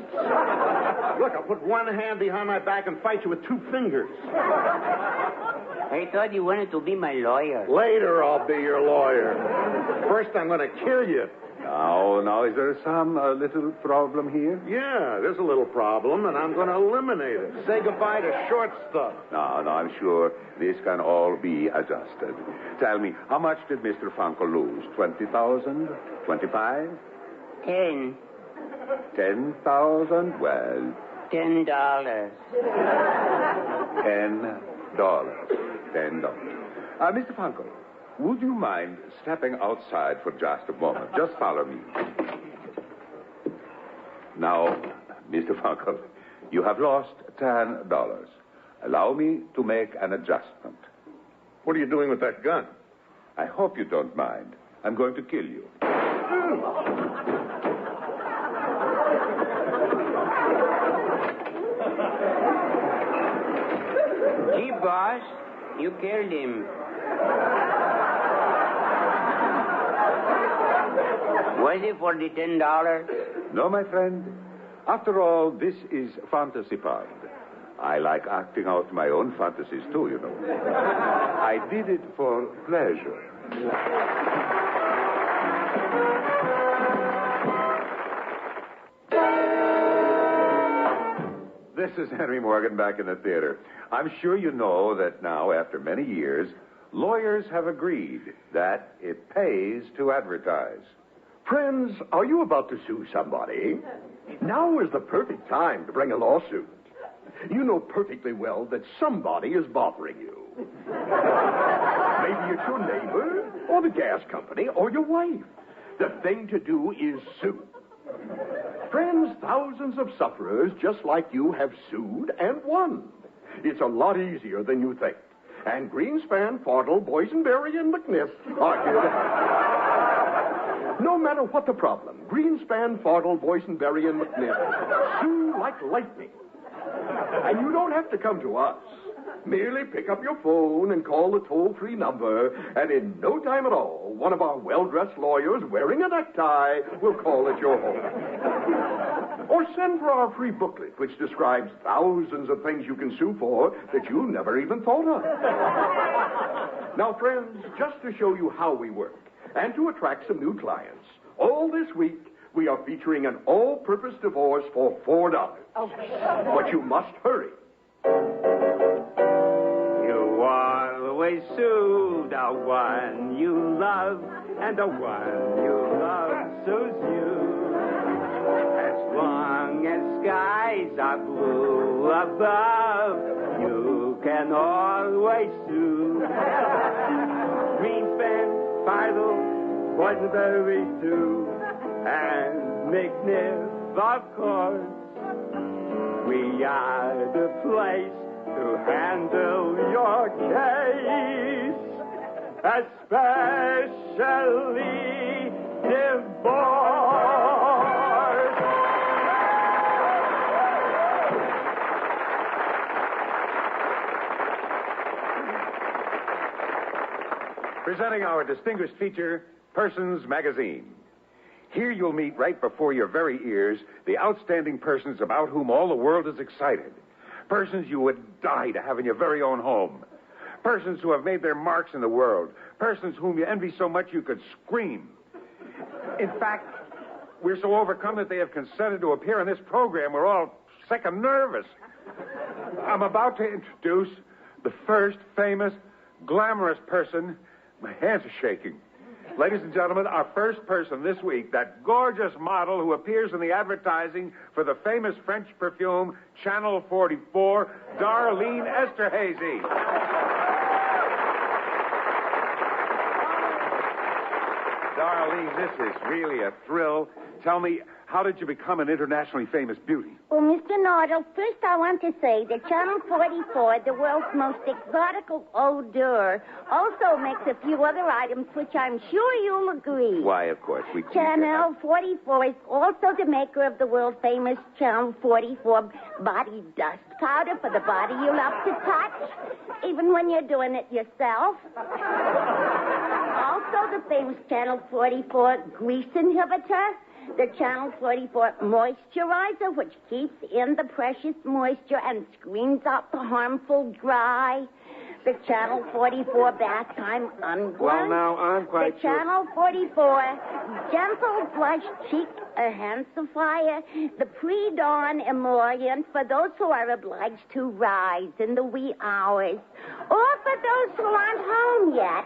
Look, I'll put one hand behind my back and fight you with 2 fingers. I thought you wanted to be my lawyer. Later, I'll be your lawyer. First, I'm going to kill you. Now, is there some little problem here? Yeah, there's a little problem, and I'm going to eliminate it. Say goodbye to short stuff. No, I'm sure this can all be adjusted. Tell me, how much did Mr. Funkel lose? 20,000? 25? 10. 10,000? Well... $10. $10. Mr. Funkel, would you mind stepping outside for just a moment? Just follow me. Now, Mr. Funkel, you have lost $10. Allow me to make an adjustment. What are you doing with that gun? I hope you don't mind. I'm going to kill you. Gee, boss, you killed him. Was it for the $10? No, my friend. After all, this is Fantasy Pond. I like acting out my own fantasies, too, you know. I did it for pleasure. This is Henry Morgan back in the theater. I'm sure you know that now, after many years, lawyers have agreed that it pays to advertise. Friends, are you about to sue somebody? Now is the perfect time to bring a lawsuit. You know perfectly well that somebody is bothering you. Maybe it's your neighbor, or the gas company, or your wife. The thing to do is sue. Friends, thousands of sufferers just like you have sued and won. It's a lot easier than you think. And Greenspan, Fardell, Boysenberry, and McNiff are here to help. No matter what the problem, Greenspan, Fardell, Boysenberry, and McNiff sue like lightning. And you don't have to come to us. Merely pick up your phone and call the toll-free number, and in no time at all, one of our well-dressed lawyers wearing a necktie will call at your home. Or send for our free booklet, which describes thousands of things you can sue for that you never even thought of. Now, friends, just to show you how we work, and to attract some new clients, all this week, we are featuring an all-purpose divorce for $4. But you must hurry. You always sue the one you love, and the one you love sues you. As long as skies are blue above, you can always sue. Greenspan, Fiddle, Waterbury too, and McNiff, of course. We are the place to handle your case, especially divorce. Presenting our distinguished feature, Persons Magazine. Here you'll meet right before your very ears the outstanding persons about whom all the world is excited. Persons you would die to have in your very own home. Persons who have made their marks in the world. Persons whom you envy so much you could scream. In fact, we're so overcome that they have consented to appear in this program. We're all sick and nervous. I'm about to introduce the first famous, glamorous person. My hands are shaking. Ladies and gentlemen, our first person this week, that gorgeous model who appears in the advertising for the famous French perfume Channel 44, Darlene Esterhazy. Darlene, this is really a thrill. Tell me, how did you become an internationally famous beauty? Well, Mr. Nardle, first I want to say that Channel 44, the world's most exotic odor, also makes a few other items which I'm sure you'll agree. Why, of course, we can. Channel 44 is also the maker of the world-famous Channel 44 body dust powder for the body you love to touch, even when you're doing it yourself. Also the famous Channel 44 grease inhibitor. The Channel 44 moisturizer, which keeps in the precious moisture and screens out the harmful dry. The Channel 44 bath time unguent. Well, now, I'm quite The sure. Channel 44 gentle blush cheek enhancer. The pre-dawn emollient for those who are obliged to rise in the wee hours. Or for those who aren't home yet.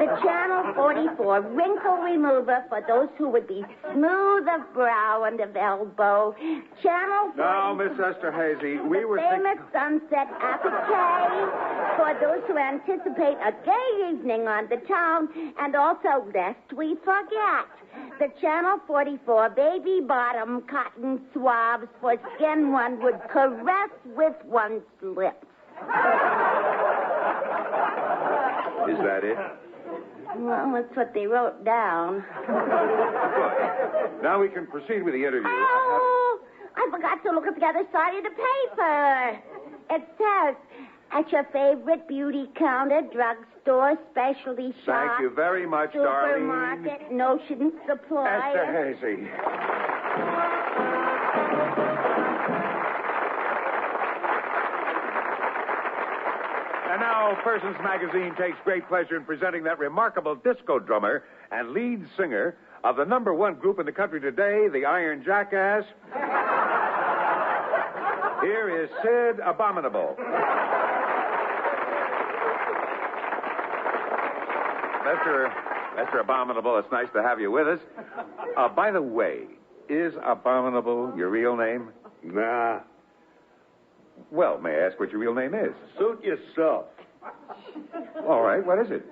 The Channel 44 wrinkle remover for those who would be smooth of brow and of elbow. Channel 44. Now, Miss Esterhazy, we were famous sunset applique for those who anticipate a gay evening on the town, and also, lest we forget, the Channel 44 baby bottom cotton swabs for skin one would caress with one's lips. Is that it? Well, that's what they wrote down. Now we can proceed with the interview. Oh, I forgot to look at the other side of the paper. It says, at your favorite beauty counter, drugstore, specialty shop. Thank you very much, Darlene. Supermarket, notion supplier. Esterhazy. And now, Persons Magazine takes great pleasure in presenting that remarkable disco drummer and lead singer of the #1 group in the country today, the Iron Jackass. Here is Sid Abominable. Mr. Abominable, it's nice to have you with us. By the way, is Abominable your real name? Nah. Well, may I ask what your real name is? Suit yourself. All right, what is it?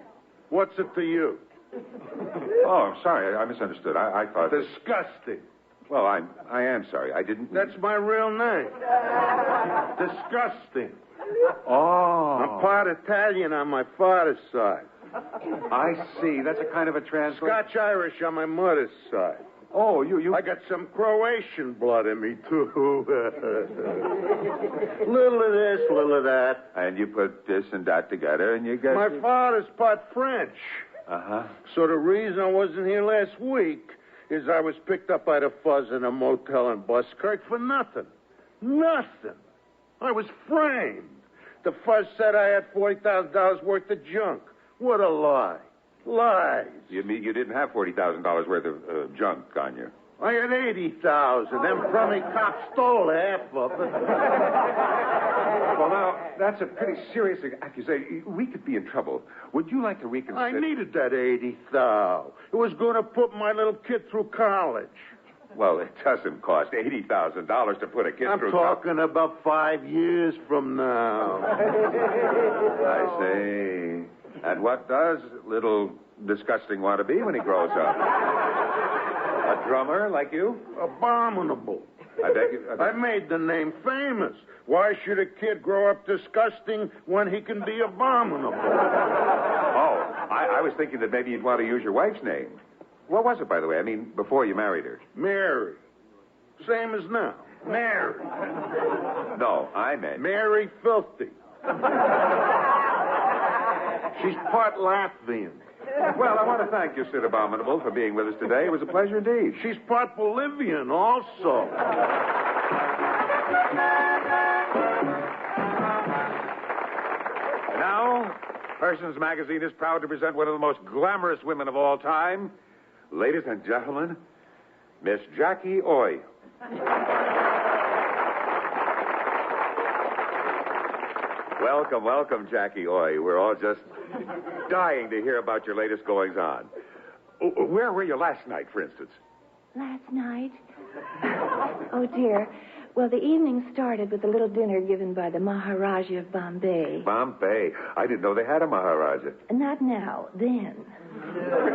What's it to you? Oh, I'm sorry, I misunderstood. I thought... Disgusting. Well, I am sorry. I didn't... That's my real name. Disgusting. Oh. I'm part Italian on my father's side. I see. That's a kind of a translation. Scotch-Irish on my mother's side. Oh, you... I got some Croatian blood in me, too. Little of this, little of that. And you put this and that together, and you get... My father's part French. Uh-huh. So the reason I wasn't here last week is I was picked up by the fuzz in a motel in Buskirk for nothing. Nothing. I was framed. The fuzz said I had $40,000 worth of junk. What a lie. Lies. You mean you didn't have $40,000 worth of junk on you? I had 80,000. Them crummy cops stole half of it. Well, now, that's a pretty serious accusation. We could be in trouble. Would you like to reconsider? I needed that 80,000. It was going to put my little kid through college. Well, it doesn't cost $80,000 to put a kid through college. I'm talking about 5 years from now. I see. And what does little disgusting want to be when he grows up? A drummer like you? Abominable. I beg you. I made the name famous. Why should a kid grow up disgusting when he can be abominable? Oh, I was thinking that maybe you'd want to use your wife's name. What was it, by the way? I mean, before you married her. Mary. Same as now. Mary. No, I meant... Mary Filthy. She's part Latvian. Well, I want to thank you, Sid Abominable, for being with us today. It was a pleasure indeed. She's part Bolivian also. And now, Persons Magazine is proud to present one of the most glamorous women of all time. Ladies and gentlemen, Miss Jackie Oy. Welcome, welcome, Jackie Oy. We're all just dying to hear about your latest goings-on. Where were you last night, for instance? Last night? Oh, dear. Well, the evening started with a little dinner given by the Maharaja of Bombay. Bombay. I didn't know they had a Maharaja. Not now, then.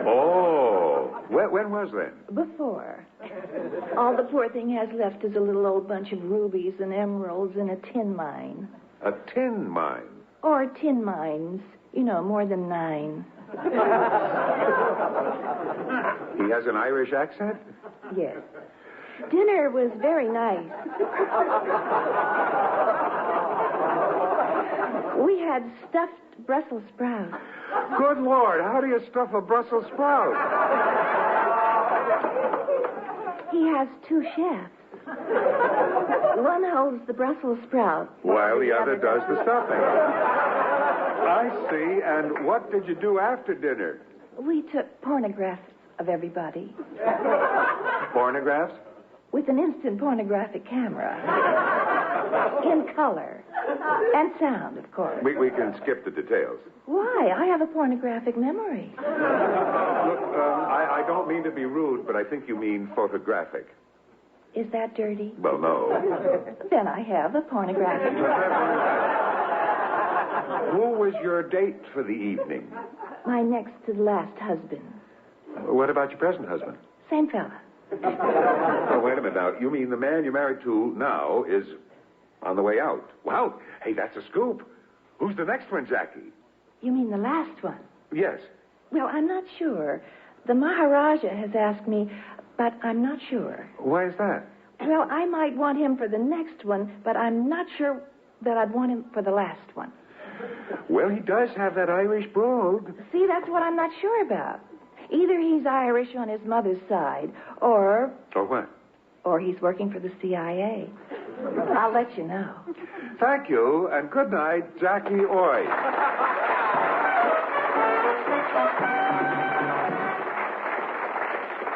Oh. When was then? Before. All the poor thing has left is a little old bunch of rubies and emeralds in a tin mine. A tin mine? Or tin mines. You know, more than 9. He has an Irish accent? Yes. Dinner was very nice. We had stuffed Brussels sprouts. Good Lord, how do you stuff a Brussels sprout? He has 2 chefs. One holds the Brussels sprout. While the other does the stuffing. I see. And what did you do after dinner? We took pornographs of everybody. Pornographs? With an instant pornographic camera. In color. And sound, of course. We can skip the details. Why? I have a pornographic memory. Look, I don't mean to be rude, but I think you mean photographic. Is that dirty? Well, no. Then I have a pornographic memory. Who was your date for the evening? My next to the last husband. What about your present husband? Same fella. Oh, wait a minute now. You mean the man you're married to now is on the way out? Wow. Hey, that's a scoop. Who's the next one, Jackie? You mean the last one? Yes. Well, I'm not sure. The Maharaja has asked me, but I'm not sure. Why is that? Well, I might want him for the next one, but I'm not sure that I'd want him for the last one. Well, he does have that Irish brogue. See, that's what I'm not sure about. Either he's Irish on his mother's side, or... Or what? Or he's working for the CIA. I'll let you know. Thank you, and good night, Jackie Oy.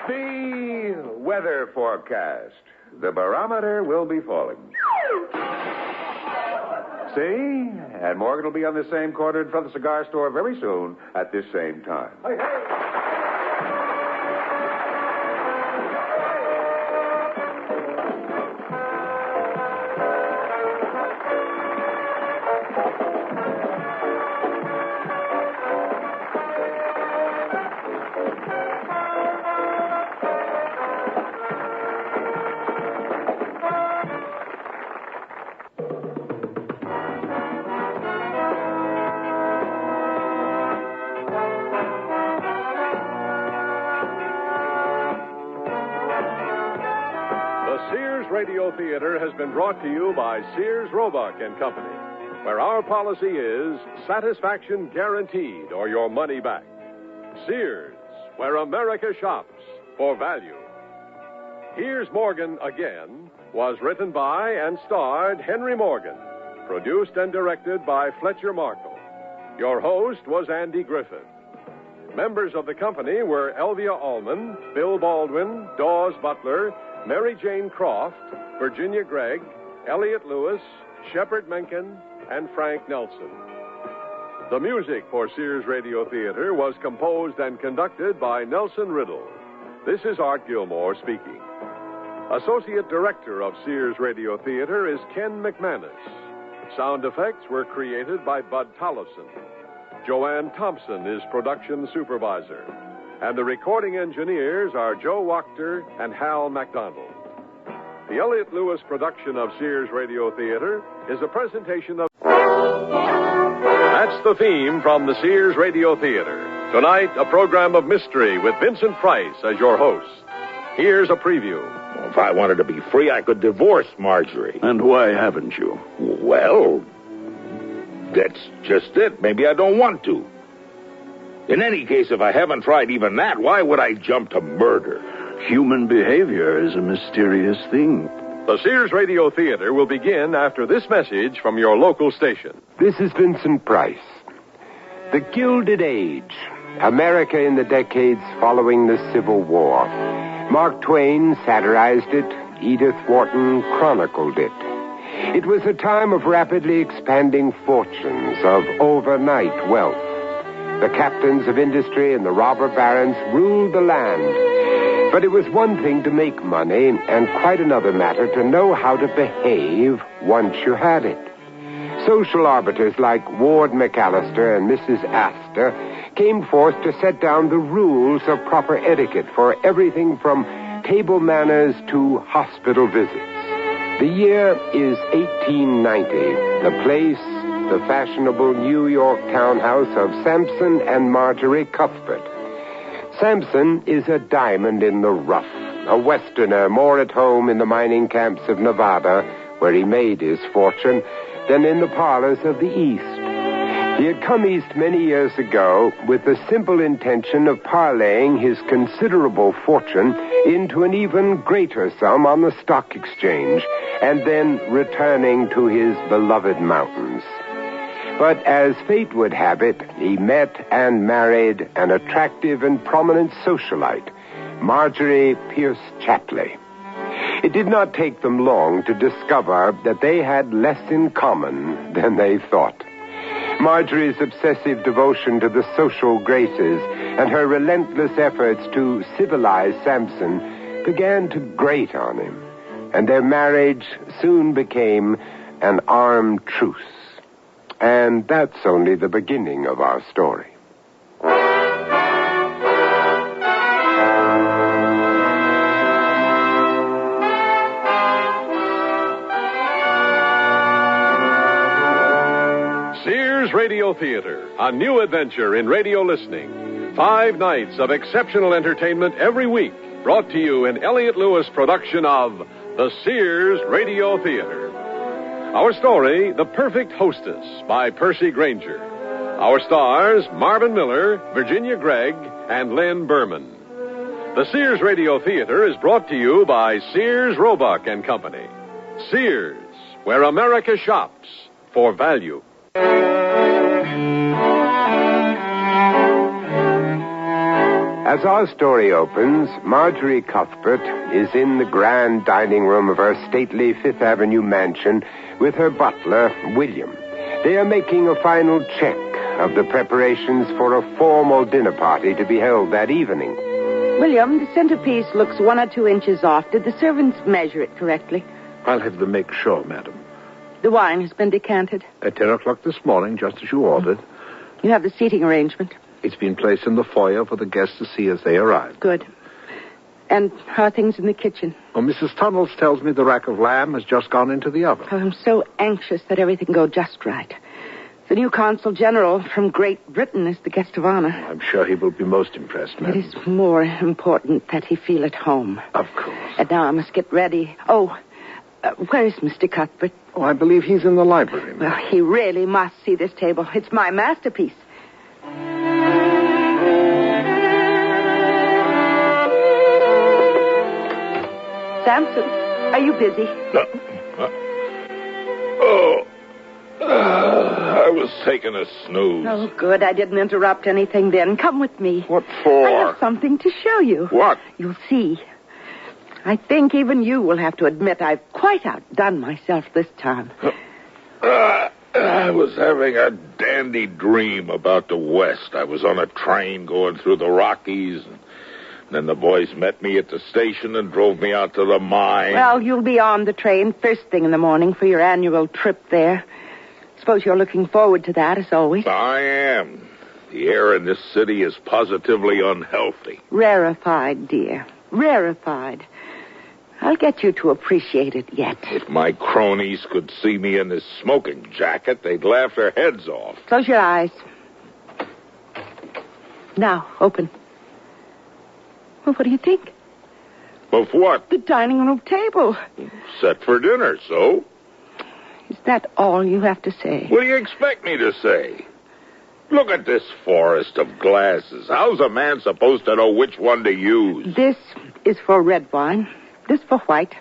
The weather forecast. The barometer will be falling. See? And Morgan will be on the same corner in front of the cigar store very soon at this same time. Hey, hey. Sears Radio Theater has been brought to you by Sears Roebuck and Company, where our policy is satisfaction guaranteed or your money back. Sears, where America shops for value. Here's Morgan Again was written by and starred Henry Morgan, produced and directed by Fletcher Markle. Your host was Andy Griffith. Members of the company were Elvia Allman, Bill Baldwin, Dawes Butler, Mary Jane Croft, Virginia Gregg, Elliott Lewis, Shepard Mencken, and Frank Nelson. The music for Sears Radio Theater was composed and conducted by Nelson Riddle. This is Art Gilmore speaking. Associate Director of Sears Radio Theater is Ken McManus. Sound effects were created by Bud Tollefson. Joanne Thompson is production supervisor. And the recording engineers are Joe Wachter and Hal MacDonald. The Elliott Lewis production of Sears Radio Theater is a presentation of... That's the theme from the Sears Radio Theater. Tonight, a program of mystery with Vincent Price as your host. Here's a preview. Well, if I wanted to be free, I could divorce Marjorie. And why haven't you? Well, that's just it. Maybe I don't want to. In any case, if I haven't tried even that, why would I jump to murder? Human behavior is a mysterious thing. The Sears Radio Theater will begin after this message from your local station. This is Vincent Price. The Gilded Age. America in the decades following the Civil War. Mark Twain satirized it. Edith Wharton chronicled it. It was a time of rapidly expanding fortunes, of overnight wealth. The captains of industry and the robber barons ruled the land. But it was one thing to make money, and quite another matter to know how to behave once you had it. Social arbiters like Ward McAllister and Mrs. Astor came forth to set down the rules of proper etiquette for everything from table manners to hospital visits. The year is 1890. The place, the fashionable New York townhouse of Sampson and Marjorie Cuthbert. Sampson is a diamond in the rough, a Westerner more at home in the mining camps of Nevada, where he made his fortune, than in the parlors of the East. He had come East many years ago with the simple intention of parlaying his considerable fortune into an even greater sum on the stock exchange, and then returning to his beloved mountains. But as fate would have it, he met and married an attractive and prominent socialite, Marjorie Pierce Chapley. It did not take them long to discover that they had less in common than they thought. Marjorie's obsessive devotion to the social graces and her relentless efforts to civilize Sampson began to grate on him, and their marriage soon became an armed truce. And that's only the beginning of our story. Sears Radio Theater, a new adventure in radio listening. 5 nights of exceptional entertainment every week, brought to you in Elliott Lewis production of the Sears Radio Theater. Our story, The Perfect Hostess, by Percy Granger. Our stars, Marvin Miller, Virginia Gregg, and Lynn Berman. The Sears Radio Theater is brought to you by Sears, Roebuck and Company. Sears, where America shops for value. As our story opens, Marjorie Cuthbert is in the grand dining room of her stately Fifth Avenue mansion with her butler, William. They are making a final check of the preparations for a formal dinner party to be held that evening. William, the centerpiece looks 1 or 2 inches off. Did the servants measure it correctly? I'll have them make sure, madam. The wine has been decanted. At 10 o'clock this morning, just as you ordered. You have the seating arrangement. It's been placed in the foyer for the guests to see as they arrive. Good. And how are things in the kitchen? Oh, Mrs. Tunnels tells me the rack of lamb has just gone into the oven. Oh, I'm so anxious that everything go just right. The new Consul General from Great Britain is the guest of honor. I'm sure he will be most impressed, madam. It is more important that he feel at home. Of course. And now I must get ready. Oh, where is Mr. Cuthbert? Oh, I believe he's in the library, Well, he really must see this table. It's my masterpiece. Sampson, are you busy? I was taking a snooze. Oh, good. I didn't interrupt anything then. Come with me. What for? I have something to show you. What? You'll see. I think even you will have to admit I've quite outdone myself this time. I was having a dandy dream about the West. I was on a train going through the Rockies, and then the boys met me at the station and drove me out to the mine. Well, you'll be on the train first thing in the morning for your annual trip there. Suppose you're looking forward to that, as always. I am. The air in this city is positively unhealthy. Rarefied, dear. Rarefied. I'll get you to appreciate it yet. If my cronies could see me in this smoking jacket, they'd laugh their heads off. Close your eyes. Now, open. Well, what do you think? Of what? The dining room table. Set for dinner, so? Is that all you have to say? What do you expect me to say? Look at this forest of glasses. How's a man supposed to know which one to use? This is for red wine. This for white,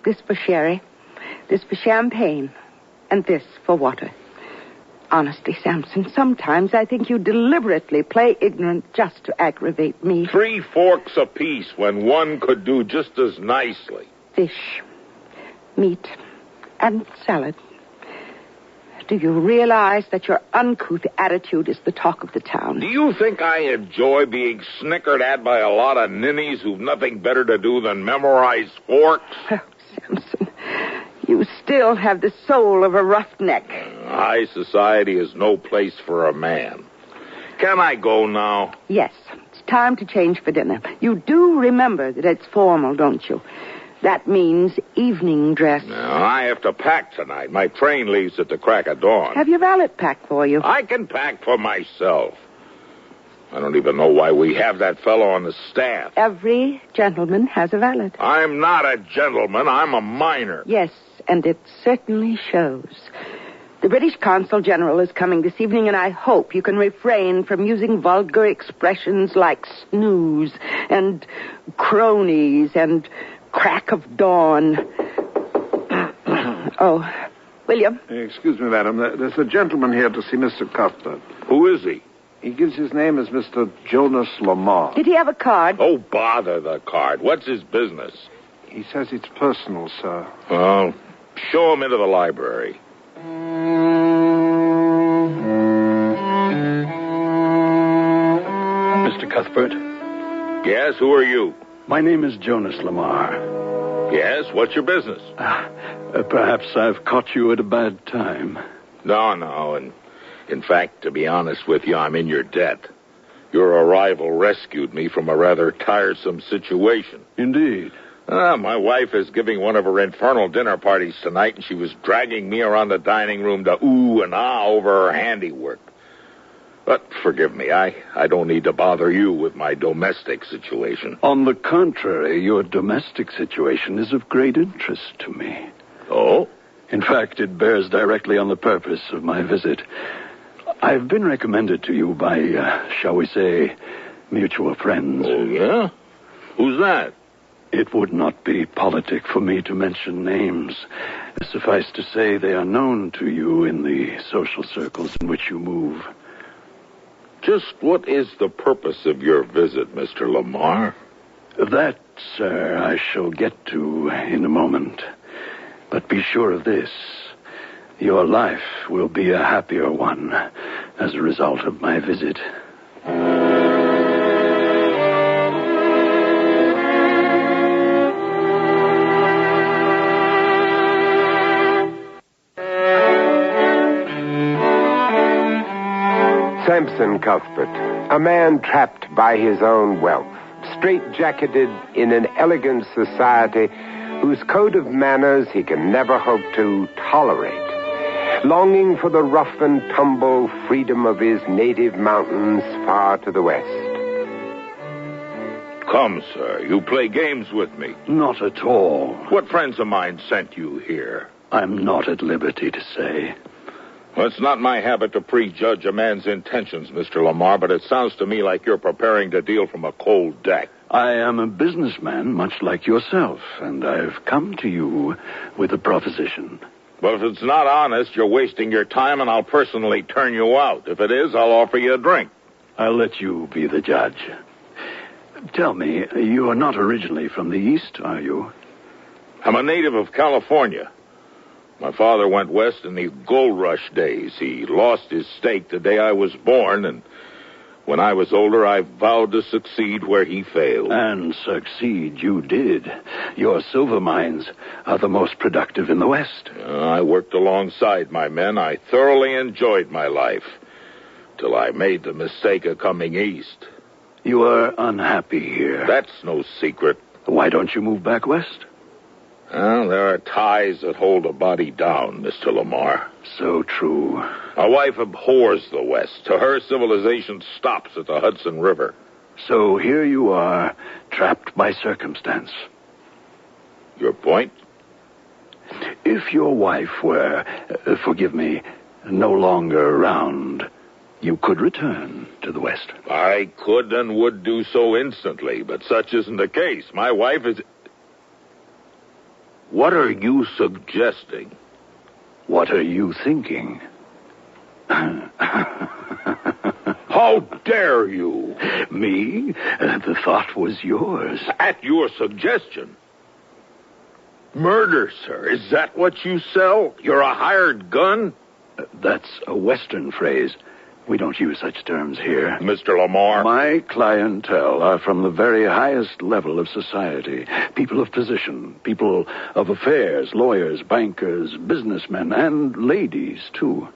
this for sherry, this for champagne, and this for water. Honestly, Samson, sometimes I think you deliberately play ignorant just to aggravate me. 3 forks apiece when one could do just as nicely. Fish, meat, and salad. Do you realize that your uncouth attitude is the talk of the town? Do you think I enjoy being snickered at by a lot of ninnies who've nothing better to do than memorize forks? Oh, Samson, you still have the soul of a roughneck. High society is no place for a man. Can I go now? Yes, it's time to change for dinner. You do remember that it's formal, don't you? That means evening dress. Now, I have to pack tonight. My train leaves at the crack of dawn. Have your valet pack for you. I can pack for myself. I don't even know why we have that fellow on the staff. Every gentleman has a valet. I'm not a gentleman. I'm a minor. Yes, and it certainly shows. The British Consul General is coming this evening, and I hope you can refrain from using vulgar expressions like snooze and cronies and crack of dawn. Oh, William. Excuse me, madam. There's a gentleman here to see Mr. Cuthbert. Who is he? He gives his name as Mr. Jonas Lamar. Did he have a card? Oh, bother the card. What's his business? He says it's personal, sir. Oh, show him into the library. Mr. Cuthbert? Yes, who are you? My name is Jonas Lamar. Yes, what's your business? Perhaps I've caught you at a bad time. No, and in fact, to be honest with you, I'm in your debt. Your arrival rescued me from a rather tiresome situation. Indeed. My wife is giving one of her infernal dinner parties tonight, and she was dragging me around the dining room to ooh and ah over her handiwork. But forgive me, I don't need to bother you with my domestic situation. On the contrary, your domestic situation is of great interest to me. Oh? In fact, it bears directly on the purpose of my visit. I've been recommended to you by, shall we say, mutual friends. Oh, yeah? Who's that? It would not be politic for me to mention names. Suffice to say, they are known to you in the social circles in which you move. Just what is the purpose of your visit, Mr. Lamar? That, sir, I shall get to in a moment. But be sure of this. Your life will be a happier one as a result of my visit. Samson Cuthbert, a man trapped by his own wealth, straitjacketed in an elegant society whose code of manners he can never hope to tolerate, longing for the rough and tumble freedom of his native mountains far to the west. Come, sir, you play games with me. Not at all. What friends of mine sent you here? I'm not at liberty to say. Well, it's not my habit to prejudge a man's intentions, Mr. Lamar, but it sounds to me like you're preparing to deal from a cold deck. I am a businessman, much like yourself, and I've come to you with a proposition. But if it's not honest, you're wasting your time, and I'll personally turn you out. If it is, I'll offer you a drink. I'll let you be the judge. Tell me, you are not originally from the East, are you? I'm a native of California. My father went west in the gold rush days. He lost his stake the day I was born, and when I was older, I vowed to succeed where he failed. And succeed you did. Your silver mines are the most productive in the West. I worked alongside my men. I thoroughly enjoyed my life, till I made the mistake of coming east. You are unhappy here. That's no secret. Why don't you move back west? Well, there are ties that hold a body down, Mr. Lamar. So true. My wife abhors the West. To her, civilization stops at the Hudson River. So here you are, trapped by circumstance. Your point? If your wife were, forgive me, no longer around, you could return to the West. I could and would do so instantly, but such isn't the case. My wife is... What are you suggesting? What are you thinking? How dare you? Me? The thought was yours. At your suggestion. Murder, sir. Is that what you sell? You're a hired gun? That's a Western phrase. We don't use such terms here. Mr. Lamar. My clientele are from the very highest level of society. People of position, people of affairs, lawyers, bankers, businessmen, and ladies, too.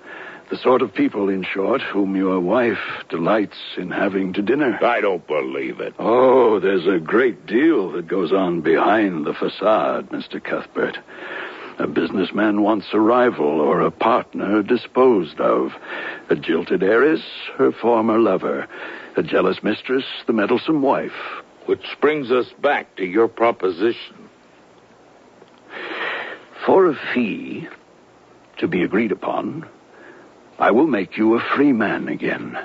The sort of people, in short, whom your wife delights in having to dinner. I don't believe it. Oh, there's a great deal that goes on behind the facade, Mr. Cuthbert. A businessman wants a rival or a partner disposed of. A jilted heiress, her former lover. A jealous mistress, the meddlesome wife. Which brings us back to your proposition. For a fee, to be agreed upon, I will make you a free man again.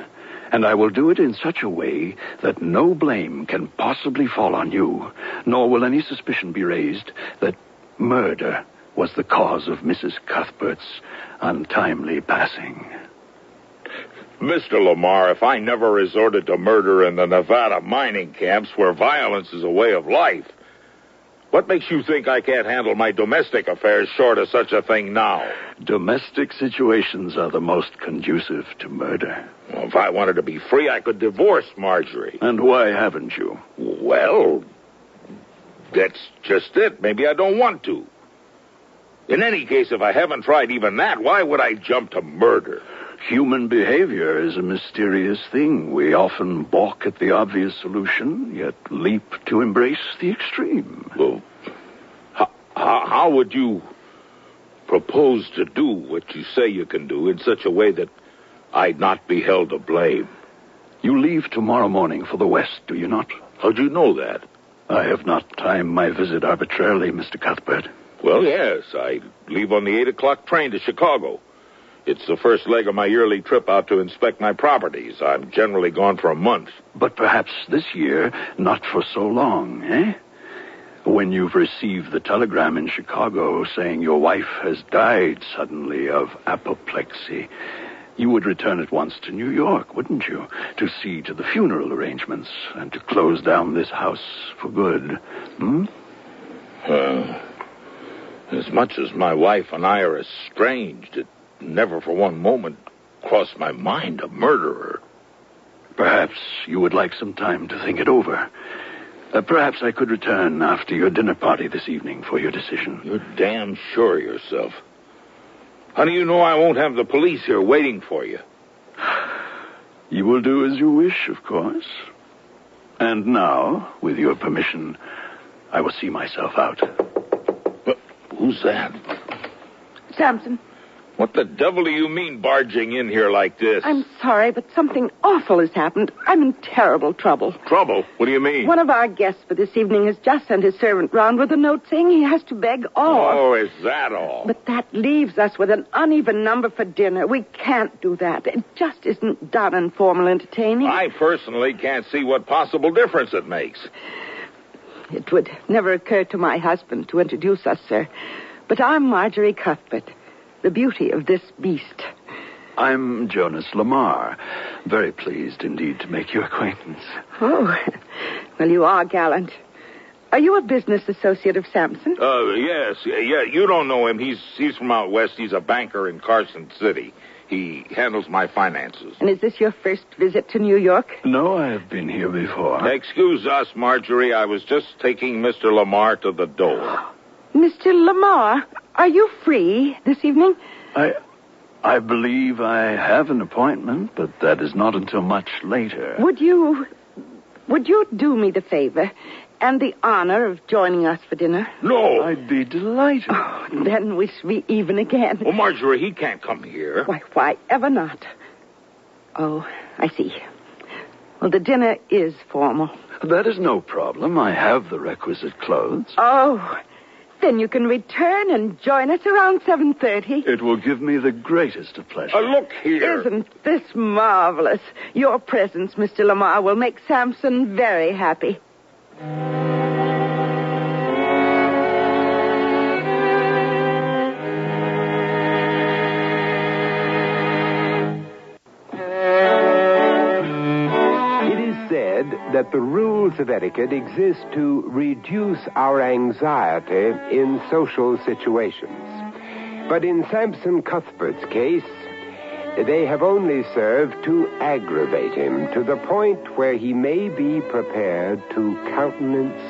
And I will do it in such a way that no blame can possibly fall on you, nor will any suspicion be raised that murder was the cause of Mrs. Cuthbert's untimely passing. Mr. Lamar, if I never resorted to murder in the Nevada mining camps where violence is a way of life, what makes you think I can't handle my domestic affairs short of such a thing now? Domestic situations are the most conducive to murder. Well, if I wanted to be free, I could divorce Marjorie. And why haven't you? Well, that's just it. Maybe I don't want to. In any case, if I haven't tried even that, why would I jump to murder? Human behavior is a mysterious thing. We often balk at the obvious solution, yet leap to embrace the extreme. Well, how would you propose to do what you say you can do in such a way that I'd not be held to blame? You leave tomorrow morning for the West, do you not? How'd you know that? I have not timed my visit arbitrarily, Mr. Cuthbert. Well, yes. I leave on the 8 o'clock train to Chicago. It's the first leg of my yearly trip out to inspect my properties. I'm generally gone for a month. But perhaps this year, not for so long, eh? When you've received the telegram in Chicago saying your wife has died suddenly of apoplexy, you would return at once to New York, wouldn't you? To see to the funeral arrangements and to close down this house for good. As much as my wife and I are estranged, it never for one moment crossed my mind to murder her. Perhaps you would like some time to think it over. Perhaps I could return after your dinner party this evening for your decision. You're damn sure of yourself. How do you know I won't have the police here waiting for you? You will do as you wish, of course. And now, with your permission, I will see myself out. But who's that? Sampson. What the devil do you mean barging in here like this? I'm sorry, but something awful has happened. I'm in terrible trouble. Trouble? What do you mean? One of our guests for this evening has just sent his servant round with a note saying he has to beg off. Oh, is that all? But that leaves us with an uneven number for dinner. We can't do that. It just isn't done in formal entertaining. I personally can't see what possible difference it makes. It would never occur to my husband to introduce us, sir. But I'm Marjorie Cuthbert. the beauty of this beast. I'm Jonas Lamar. Very pleased indeed to make your acquaintance. Oh, well, you are gallant. Are you a business associate of Sampson? Yes. Yeah, you don't know him. He's from out west. He's a banker in Carson City. He handles my finances. And is this your first visit to New York? No, I have been here before. Excuse us, Marjorie. I was just taking Mr. Lamar to the door. Mr. Lamar, are you free this evening? I believe I have an appointment, but that is not until much later. Would you do me the favor and the honor of joining us for dinner? No. I'd be delighted. Oh, then we shall be even again. Well, Marjorie, he can't come here. Why ever not? Oh, I see. Well, the dinner is formal. That is no problem. I have the requisite clothes. Oh, then you can return and join us around 7:30. It will give me the greatest of pleasure. Look here. Isn't this marvelous? Your presence, Mr. Lamar, will make Sampson very happy. That the rules of etiquette exist to reduce our anxiety in social situations. But in Sampson Cuthbert's case, they have only served to aggravate him to the point where he may be prepared to countenance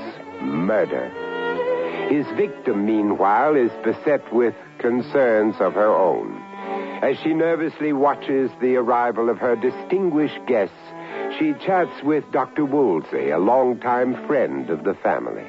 murder. His victim, meanwhile, is beset with concerns of her own. As she nervously watches the arrival of her distinguished guests, she chats with Dr. Woolsey, a longtime friend of the family.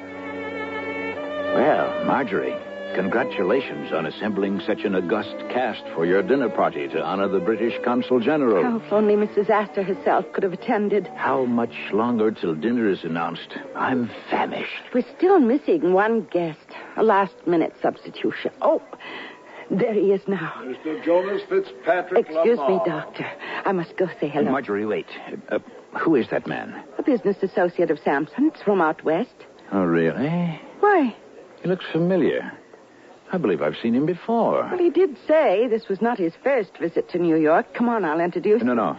Well, Marjorie, congratulations on assembling such an august cast for your dinner party to honor the British Consul General. Oh, if only Mrs. Astor herself could have attended. How much longer till dinner is announced? I'm famished. We're still missing one guest, a last-minute substitution. Oh, there he is now. Mr. Jonas Fitzpatrick Excuse Lamar. me, Doctor. I must go say hello. Marjorie, wait. Who is that man? A business associate of Sampson's from out west. Oh, really? Why? He looks familiar. I believe I've seen him before. Well, he did say this was not his first visit to New York. Come on, I'll introduce you. No.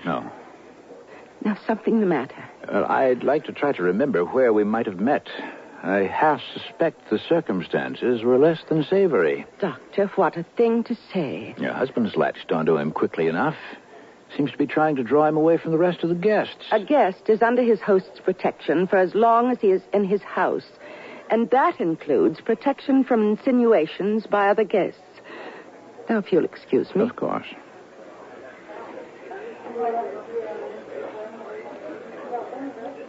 Now, something the matter. I'd like to try to remember where we might have met. I half suspect the circumstances were less than savory. Doctor, what a thing to say. Your husband's latched onto him quickly enough. Seems to be trying to draw him away from the rest of the guests. A guest is under his host's protection for as long as he is in his house. And that includes protection from insinuations by other guests. Now, if you'll excuse me. Of course.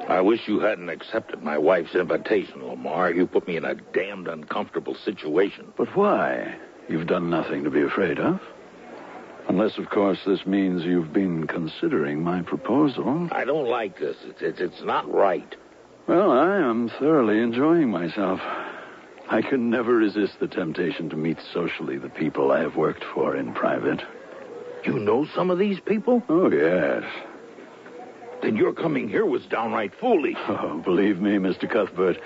I wish you hadn't accepted my wife's invitation, Lamar. You put me in a damned uncomfortable situation. But why? You've done nothing to be afraid of. Unless, of course, this means you've been considering my proposal. I don't like this. It's not right. Well, I am thoroughly enjoying myself. I can never resist the temptation to meet socially the people I have worked for in private. You know some of these people? Oh, yes. Then your coming here was downright foolish. Oh, believe me, Mr. Cuthbert,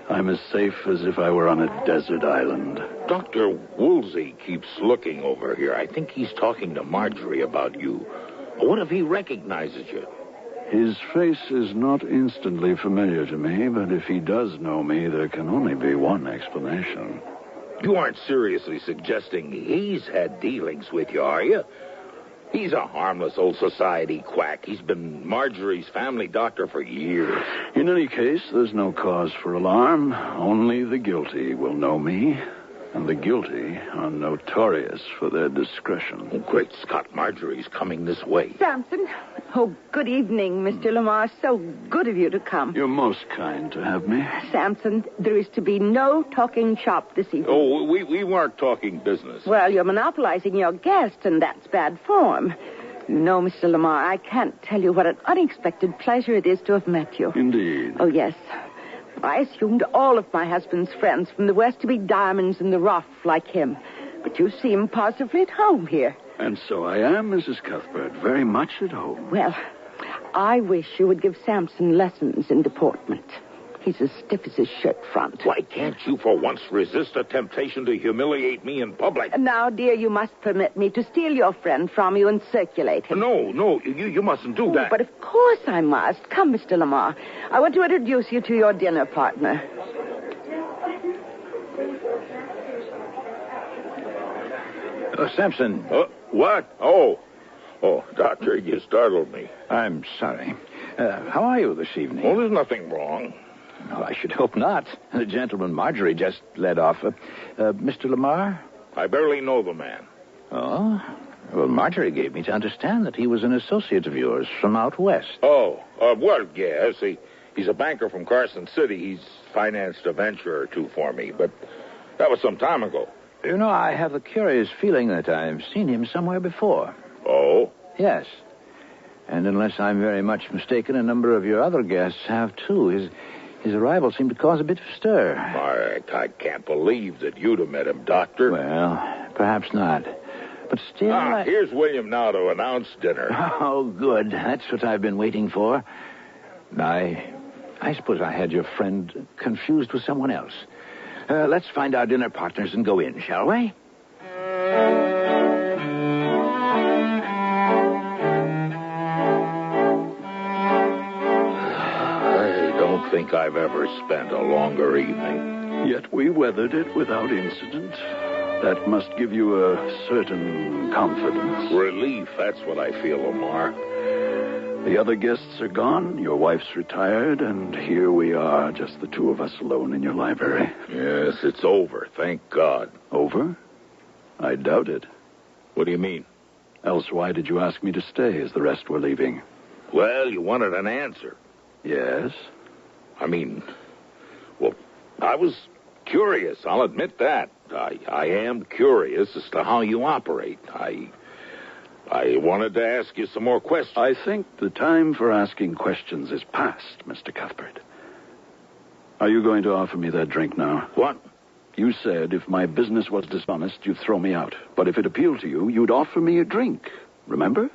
I'm as safe as if I were on a desert island. Dr. Woolsey keeps looking over here. I think he's talking to Marjorie about you. What if he recognizes you? His face is not instantly familiar to me, but if he does know me, there can only be one explanation. You aren't seriously suggesting he's had dealings with you, are you? He's a harmless old society quack. He's been Marjorie's family doctor for years. In any case, there's no cause for alarm. Only the guilty will know me. And the guilty are notorious for their discretion. Oh, great Scott, Marjorie's coming this way. Sampson. Oh, good evening, Mr. Lamar. So good of you to come. You're most kind to have me. Sampson, there is to be no talking shop this evening. Oh, we weren't talking business. Well, you're monopolizing your guest, and that's bad form. No, Mr. Lamar, I can't tell you what an unexpected pleasure it is to have met you. Indeed. Oh, yes. I assumed all of my husband's friends from the West to be diamonds in the rough like him. But you seem positively at home here. And so I am, Mrs. Cuthbert, very much at home. Well, I wish you would give Sampson lessons in deportment. He's as stiff as his shirt front. Why can't you for once resist a temptation to humiliate me in public? Now, dear, you must permit me to steal your friend from you and circulate him. No, you mustn't do that. But of course I must. Come, Mr. Lamar. I want to introduce you to your dinner partner. Sampson. What? Oh, Doctor, you startled me. I'm sorry. How are you this evening? Oh, there's nothing wrong. Oh, I should hope not. The gentleman Marjorie just led off. Mr. Lamar? I barely know the man. Oh? Well, Marjorie gave me to understand that he was an associate of yours from out west. Oh, well, yes. He's a banker from Carson City. He's financed a venture or two for me, but that was some time ago. You know, I have a curious feeling that I've seen him somewhere before. Oh? Yes. And unless I'm very much mistaken, a number of your other guests have, too. His arrival seemed to cause a bit of stir. I can't believe that you'd have met him, Doctor. Well, perhaps not. But still... Here's William now to announce dinner. Oh, good. That's what I've been waiting for. I suppose I had your friend confused with someone else. Let's find our dinner partners and go in, shall we? I don't think I've ever spent a longer evening. Yet we weathered it without incident. That must give you a certain confidence. Relief, that's what I feel, Lamar. The other guests are gone, your wife's retired, and here we are, just the two of us alone in your library. Yes, it's over, thank God. Over? I doubt it. What do you mean? Else why did you ask me to stay as the rest were leaving? Well, you wanted an answer. Yes? I was curious, I'll admit that. I am curious as to how you operate. I wanted to ask you some more questions. I think the time for asking questions is past, Mr. Cuthbert. Are you going to offer me that drink now? What? You said if my business was dishonest, you'd throw me out. But if it appealed to you, you'd offer me a drink. Remember?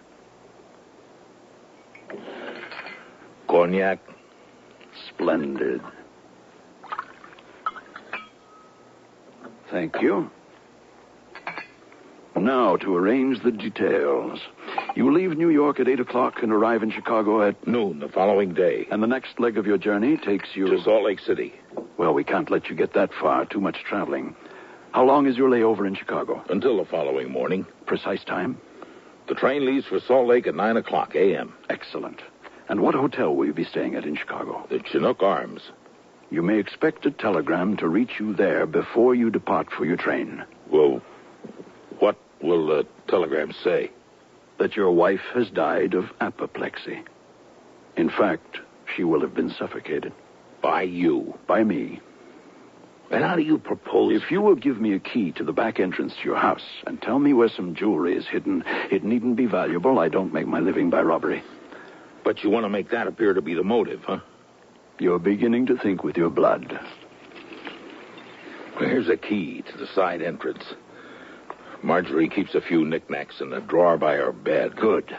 Cognac. Splendid. Thank you. Now, to arrange the details. You leave New York at 8 o'clock and arrive in Chicago at... noon the following day. And the next leg of your journey takes you... to Salt Lake City. Well, we can't let you get that far. Too much traveling. How long is your layover in Chicago? Until the following morning. Precise time? The train leaves for Salt Lake at 9 o'clock a.m. Excellent. And what hotel will you be staying at in Chicago? The Chinook Arms. You may expect a telegram to reach you there before you depart for your train. Well, what will the telegram say? That your wife has died of apoplexy. In fact, she will have been suffocated. By you? By me. And how do you propose... If you will give me a key to the back entrance to your house and tell me where some jewelry is hidden, it needn't be valuable. I don't make my living by robbery. But you want to make that appear to be the motive, huh? You're beginning to think with your blood. Well, here's a key to the side entrance. Marjorie keeps a few knickknacks in a drawer by her bed. Good.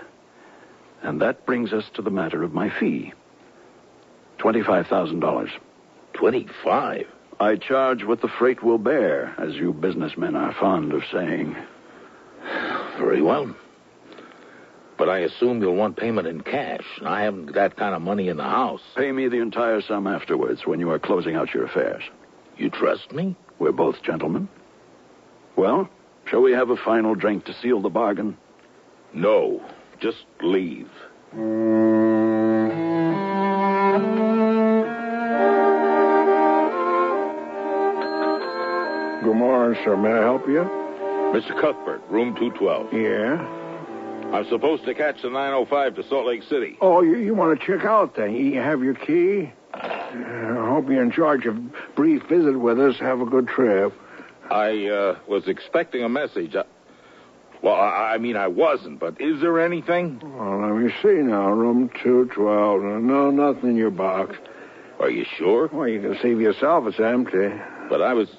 And that brings us to the matter of my fee. $25,000. 25? I charge what the freight will bear, as you businessmen are fond of saying. Very well. But I assume you'll want payment in cash. I haven't that kind of money in the house. Pay me the entire sum afterwards when you are closing out your affairs. You trust me? We're both gentlemen. Well, shall we have a final drink to seal the bargain? No. Just leave. Good morning, sir. May I help you? Mr. Cuthbert, room 212. Yeah? I'm supposed to catch the 905 to Salt Lake City. Oh, you want to check out then? You have your key? I hope you're in charge of brief visit with us. Have a good trip. I was expecting a message. I wasn't, but is there anything? Well, let me see now. Room 212. No, nothing in your box. Are you sure? Well, you can see for yourself it's empty. But I was,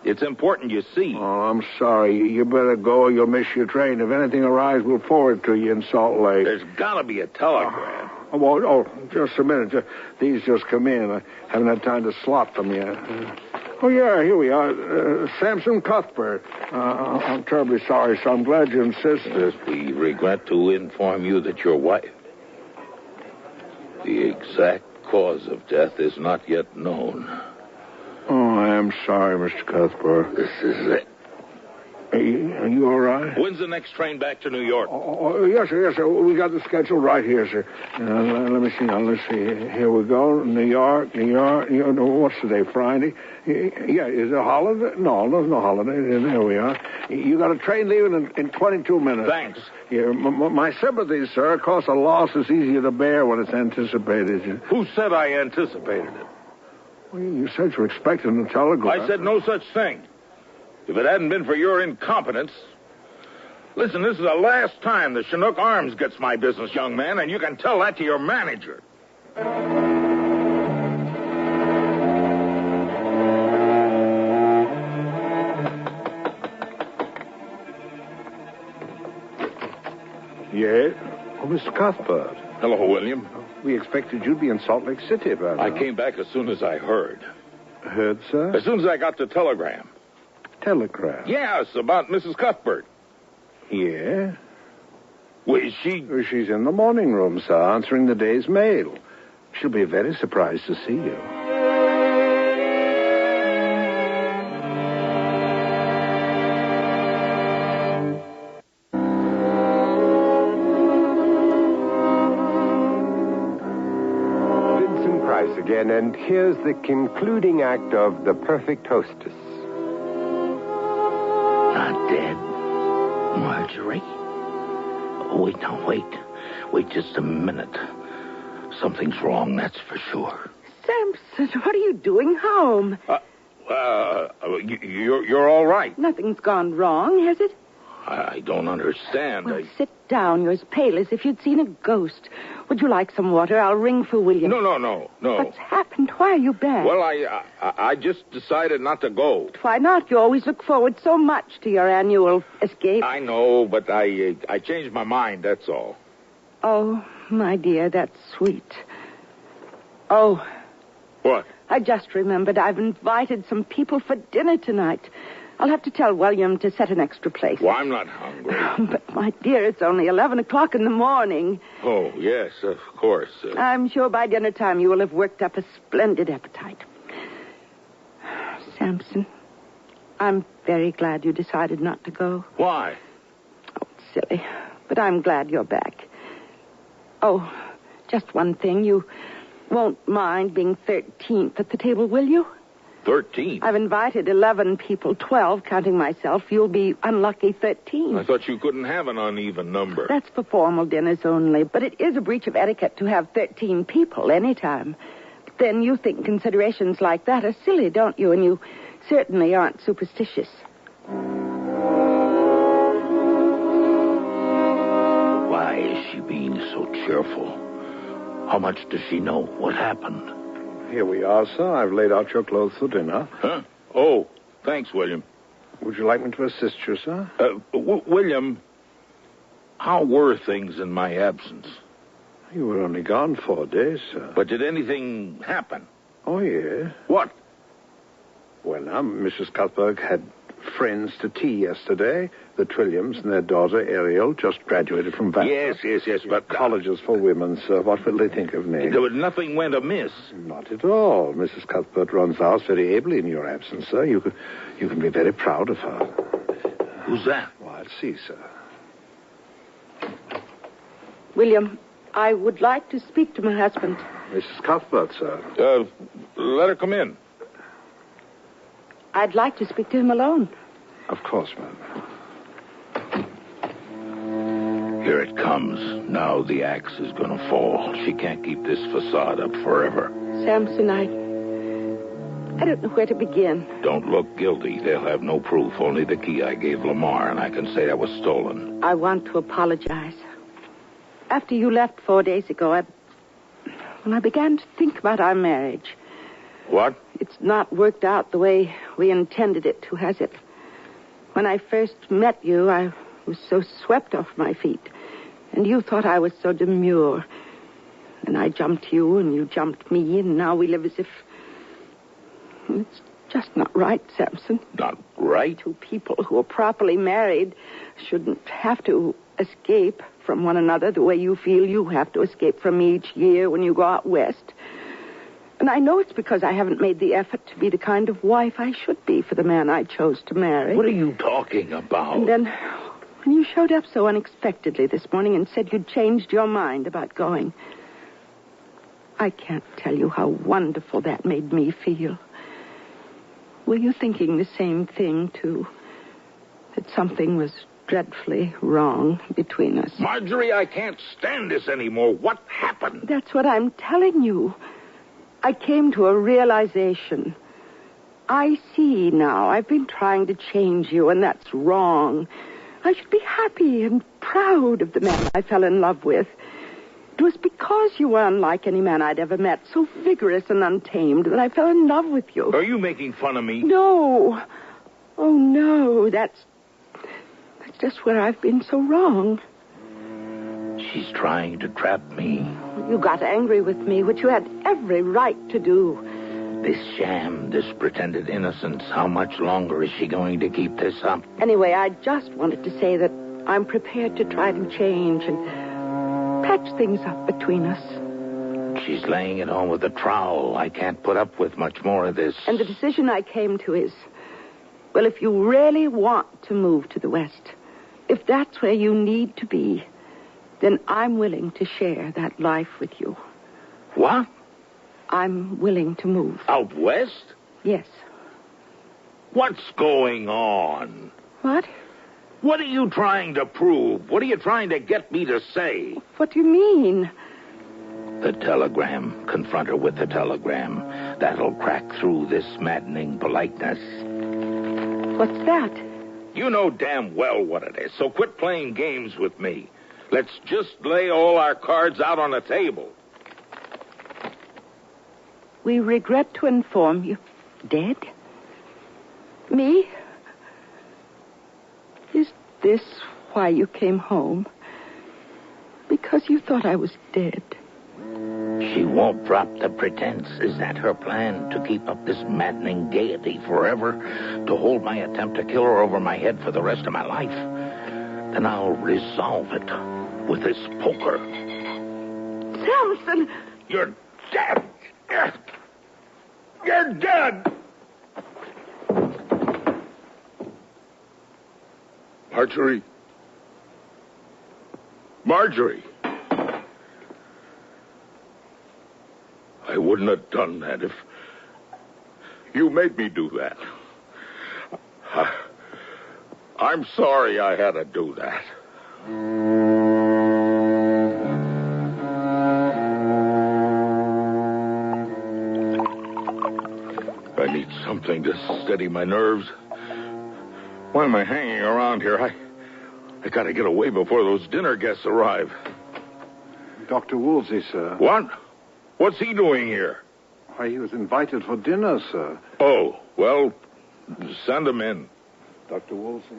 it's important you see. Oh, I'm sorry. You better go or you'll miss your train. If anything arrives, we'll forward it to you in Salt Lake. There's got to be a telegram. Just a minute. These just come in. I haven't had time to slot them yet. Here we are. Samson Cuthbert. I'm terribly sorry, so I'm glad you insisted. We regret to inform you that your wife... The exact cause of death is not yet known. Oh, I am sorry, Mr. Cuthbert. This is it. Are you all right? When's the next train back to New York? Yes, sir. We got the schedule right here, sir. Let me see now. Let's see. Here we go. New York. What's today, Friday? Yeah, is it a holiday? No, there's no holiday. There we are. You got a train leaving in 22 minutes. Thanks. Yeah, my sympathies, sir. Of course, a loss is easier to bear when it's anticipated. Who said I anticipated it? Well, you said you were expecting a telegram. I said no such thing. If it hadn't been for your incompetence... Listen, this is the last time the Chinook Arms gets my business, young man, and you can tell that to your manager. Yes? Oh, Mr. Cuthbert. Hello, William. We expected you'd be in Salt Lake City by now. I came back as soon as I heard. Heard, sir? As soon as I got the telegram. Telegram? Yes, about Mrs. Cuthbert. Yeah? Well, is she... She's in the morning room, sir, answering the day's mail. She'll be very surprised to see you. Vincent Price again, and here's the concluding act of The Perfect Hostess. Not dead. Marjorie? Wait now, wait. Wait just a minute. Something's wrong, that's for sure. Samson, what are you doing home? You're all right. Nothing's gone wrong, has it? I don't understand. Well, sit down. You're as pale as if you'd seen a ghost. Would you like some water? I'll ring for William. No. What's happened? Why are you back? Well, I just decided not to go. Why not? You always look forward so much to your annual escape. I know, but I changed my mind, that's all. Oh, my dear, that's sweet. Oh. What? I just remembered I've invited some people for dinner tonight. I'll have to tell William to set an extra place. Well, I'm not hungry. But, my dear, it's only 11 o'clock in the morning. Oh, yes, of course. I'm sure by dinner time you will have worked up a splendid appetite. Samson, I'm very glad you decided not to go. Why? Oh, it's silly. But I'm glad you're back. Oh, just one thing. You won't mind being 13th at the table, will you? 13? I've invited 11 people, 12, counting myself. You'll be unlucky 13. I thought you couldn't have an uneven number. That's for formal dinners only. But it is a breach of etiquette to have 13 people anytime. But then you think considerations like that are silly, don't you? And you certainly aren't superstitious. Why is she being so cheerful? How much does she know? What happened? Here we are, sir. I've laid out your clothes for dinner. Huh? Oh, thanks, William. Would you like me to assist you, sir? William, how were things in my absence? You were only gone 4 days, sir. But did anything happen? Oh, yeah. What? Well, now, Mrs. Cuthbert had friends to tea yesterday. The Trilliums and their daughter, Ariel, just graduated from Vassar. Yes, but... Colleges for women, sir. What will they think of me? Nothing went amiss. Not at all. Mrs. Cuthbert runs the house very ably in your absence, sir. You can be very proud of her. Who's that? Well, I'll see, sir. William, I would like to speak to my husband. Mrs. Cuthbert, sir. Let her come in. I'd like to speak to him alone. Of course, ma'am. Here it comes. Now the axe is going to fall. She can't keep this facade up forever. Samson, I don't know where to begin. Don't look guilty. They'll have no proof. Only the key I gave Lamar, and I can say I was stolen. I want to apologize. After you left 4 days ago, I began to think about our marriage. What? It's not worked out the way we intended it to, has it? When I first met you, I was so swept off my feet. And you thought I was so demure. And I jumped you, and you jumped me, and now we live as if... It's just not right, Samson. Not right? Two people who are properly married shouldn't have to escape from one another the way you feel you have to escape from me each year when you go out west. And I know it's because I haven't made the effort to be the kind of wife I should be for the man I chose to marry. What are you talking about? And then when you showed up so unexpectedly this morning and said you'd changed your mind about going, I can't tell you how wonderful that made me feel. Were you thinking the same thing, too? That something was dreadfully wrong between us? Marjorie, I can't stand this anymore. What happened? That's what I'm telling you. I came to a realization. I see now. I've been trying to change you, and that's wrong. I should be happy and proud of the man I fell in love with. It was because you were unlike any man I'd ever met, so vigorous and untamed, that I fell in love with you. Are you making fun of me? No. Oh, no. That's just where I've been so wrong. She's trying to trap me. You got angry with me, which you had every right to do. This sham, this pretended innocence, how much longer is she going to keep this up? Anyway, I just wanted to say that I'm prepared to try to change and patch things up between us. She's laying it on with a trowel. I can't put up with much more of this. And the decision I came to is, well, if you really want to move to the West, if that's where you need to be, then I'm willing to share that life with you. What? I'm willing to move. Out west? Yes. What's going on? What? What are you trying to prove? What are you trying to get me to say? What do you mean? The telegram. Confront her with the telegram. That'll crack through this maddening politeness. What's that? You know damn well what it is, so quit playing games with me. Let's just lay all our cards out on the table. We regret to inform you. Dead? Me? Is this why you came home? Because you thought I was dead. She won't drop the pretense. Is that her plan? To keep up this maddening gaiety forever? To hold my attempt to kill her over my head for the rest of my life? Then I'll resolve it with this poker. Samson! You're dead! You're dead! Marjorie. Marjorie. I wouldn't have done that if you made me do that. I'm sorry I had to do that. I need something to steady my nerves. Why am I hanging around here? I gotta get away before those dinner guests arrive. Dr. Woolsey, sir. What? What's he doing here? Why, he was invited for dinner, sir. Oh, well, send him in. Dr. Woolsey?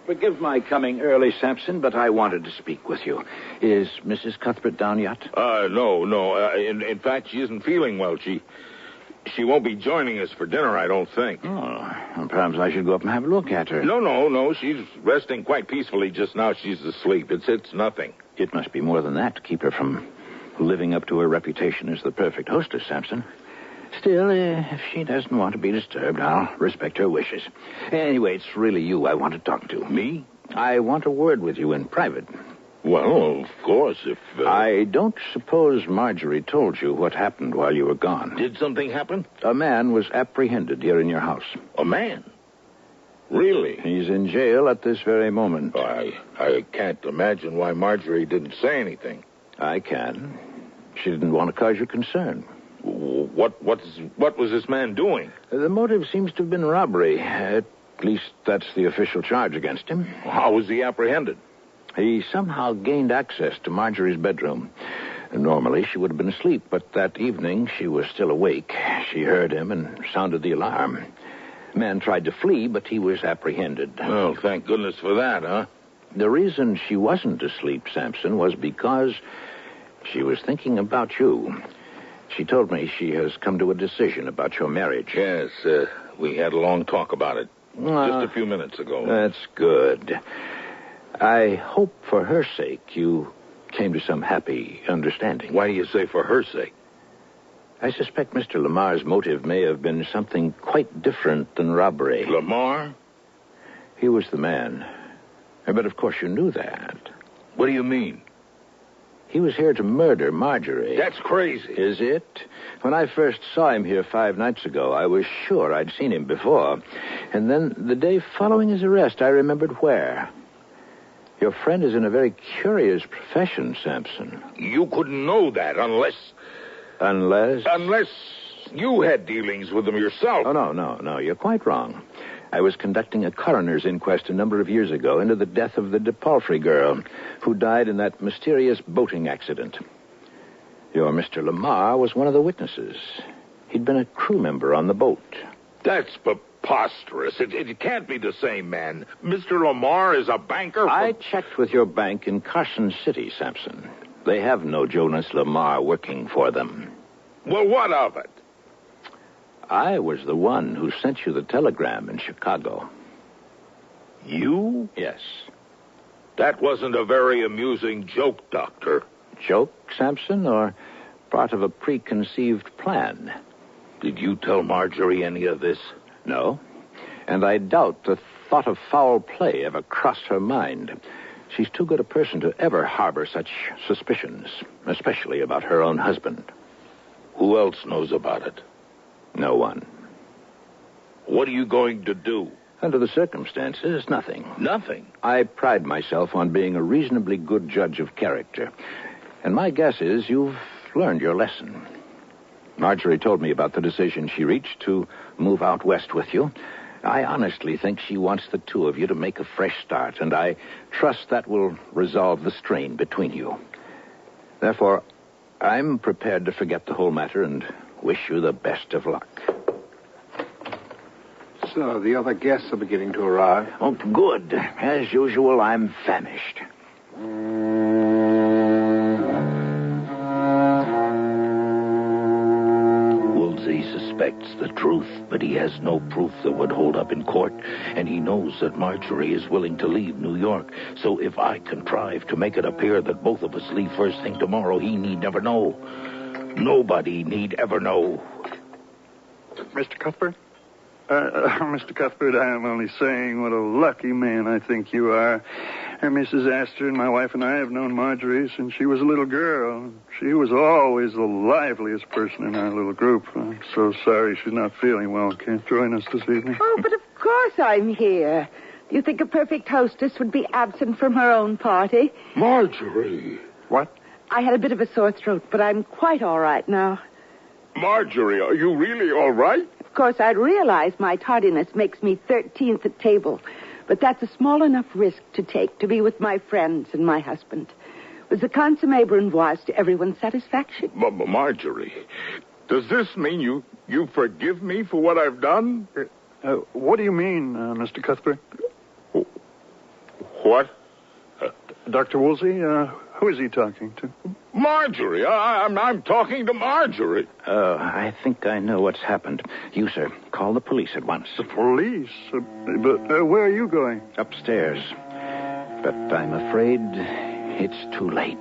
Forgive my coming early, Sampson, but I wanted to speak with you. Is Mrs. Cuthbert down yet? No. In fact, she isn't feeling well. She won't be joining us for dinner, I don't think. Oh, well, perhaps I should go up and have a look at her. No. She's resting quite peacefully just now. She's asleep. It's nothing. It must be more than that to keep her from living up to her reputation as the perfect hostess, Sampson. Still, if she doesn't want to be disturbed, I'll respect her wishes. Anyway, it's really you I want to talk to. Me? I want a word with you in private. Well, of course, if... I don't suppose Marjorie told you what happened while you were gone. Did something happen? A man was apprehended here in your house. A man? Really? He's in jail at this very moment. I can't imagine why Marjorie didn't say anything. I can. She didn't want to cause you concern. What was this man doing? The motive seems to have been robbery. At least that's the official charge against him. How was he apprehended? He somehow gained access to Marjorie's bedroom. Normally, she would have been asleep, but that evening she was still awake. She heard him and sounded the alarm. The man tried to flee, but he was apprehended. Well, thank goodness for that, huh? The reason she wasn't asleep, Sampson, was because She was thinking about you. She told me she has come to a decision about your marriage. Yes, we had a long talk about it just a few minutes ago. That's good. I hope for her sake you came to some happy understanding. Why do you say for her sake? I suspect Mr. Lamar's motive may have been something quite different than robbery. Lamar? He was the man. But of course you knew that. What do you mean? He was here to murder Marjorie. That's crazy. Is it? When I first saw him here 5 nights ago, I was sure I'd seen him before. And then the day following his arrest, I remembered where. Your friend is in a very curious profession, Sampson. You couldn't know that unless... Unless? Unless you had dealings with him yourself. Oh, no. You're quite wrong. I was conducting a coroner's inquest a number of years ago into the death of the DePalfrey girl who died in that mysterious boating accident. Your Mr. Lamar was one of the witnesses. He'd been a crew member on the boat. That's preposterous. It can't be the same man. Mr. Lamar is a banker. I checked with your bank in Carson City, Sampson. They have no Jonas Lamar working for them. Well, what of it? I was the one who sent you the telegram in Chicago. You? Yes. That wasn't a very amusing joke, Doctor. Joke, Sampson, or part of a preconceived plan? Did you tell Marjorie any of this? No. And I doubt the thought of foul play ever crossed her mind. She's too good a person to ever harbor such suspicions, especially about her own husband. Who else knows about it? No one. What are you going to do? Under the circumstances, nothing. Nothing? I pride myself on being a reasonably good judge of character. And my guess is you've learned your lesson. Marjorie told me about the decision she reached to move out west with you. I honestly think she wants the two of you to make a fresh start, and I trust that will resolve the strain between you. Therefore, I'm prepared to forget the whole matter and wish you the best of luck. So, the other guests are beginning to arrive. Oh, good. As usual, I'm famished. Woolsey suspects the truth, but he has no proof that would hold up in court, and he knows that Marjorie is willing to leave New York. So if I contrive to make it appear that both of us leave first thing tomorrow, he need never know. Nobody need ever know. Mr. Cuthbert? Mr. Cuthbert, I am only saying what a lucky man I think you are. Mrs. Astor and my wife and I have known Marjorie since she was a little girl. She was always the liveliest person in our little group. I'm so sorry she's not feeling well. Can't join us this evening. Oh, but of course I'm here. Do you think a perfect hostess would be absent from her own party? Marjorie. What? I had a bit of a sore throat, but I'm quite all right now. Marjorie, are you really all right? Of course, I realize my tardiness makes me 13th at table, but that's a small enough risk to take to be with my friends and my husband. It was a consommé brunoise to everyone's satisfaction. Marjorie, does this mean you forgive me for what I've done? What do you mean, Mr. Cuthbert? What? Dr. Woolsey, who is he talking to? Marjorie. I'm talking to Marjorie. I think I know what's happened. You, sir, call the police at once. The police? But where are you going? Upstairs. But I'm afraid it's too late.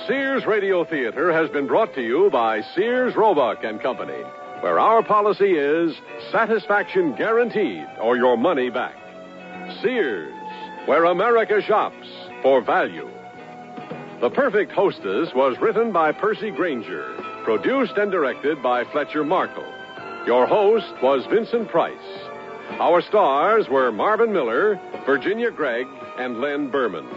Sears Radio Theater has been brought to you by Sears, Roebuck and Company, where our policy is satisfaction guaranteed or your money back. Sears, where America shops for value. The Perfect Hostess was written by Percy Granger, produced and directed by Fletcher Markle. Your host was Vincent Price. Our stars were Marvin Miller, Virginia Gregg, and Len Berman.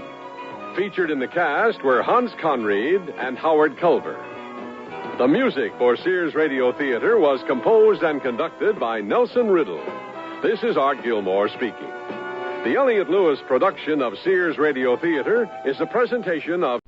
Featured in the cast were Hans Conried and Howard Culver. The music for Sears Radio Theater was composed and conducted by Nelson Riddle. This is Art Gilmore speaking. The Elliott Lewis production of Sears Radio Theater is a presentation of...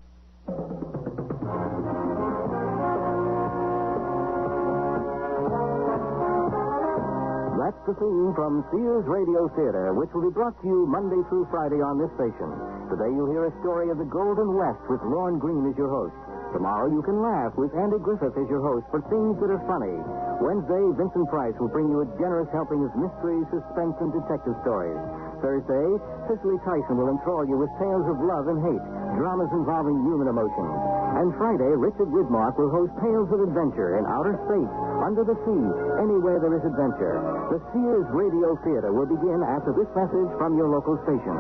That's the theme from Sears Radio Theater, which will be brought to you Monday through Friday on this station. Today you'll hear a story of the Golden West with Lorne Greene as your host. Tomorrow you can laugh with Andy Griffith as your host for things that are funny. Wednesday, Vincent Price will bring you a generous helping of mystery, suspense, and detective stories. Thursday, Cicely Tyson will enthrall you with tales of love and hate, dramas involving human emotions. And Friday, Richard Widmark will host tales of adventure in outer space, under the sea, anywhere there is adventure. The Sears Radio Theater will begin after this message from your local station.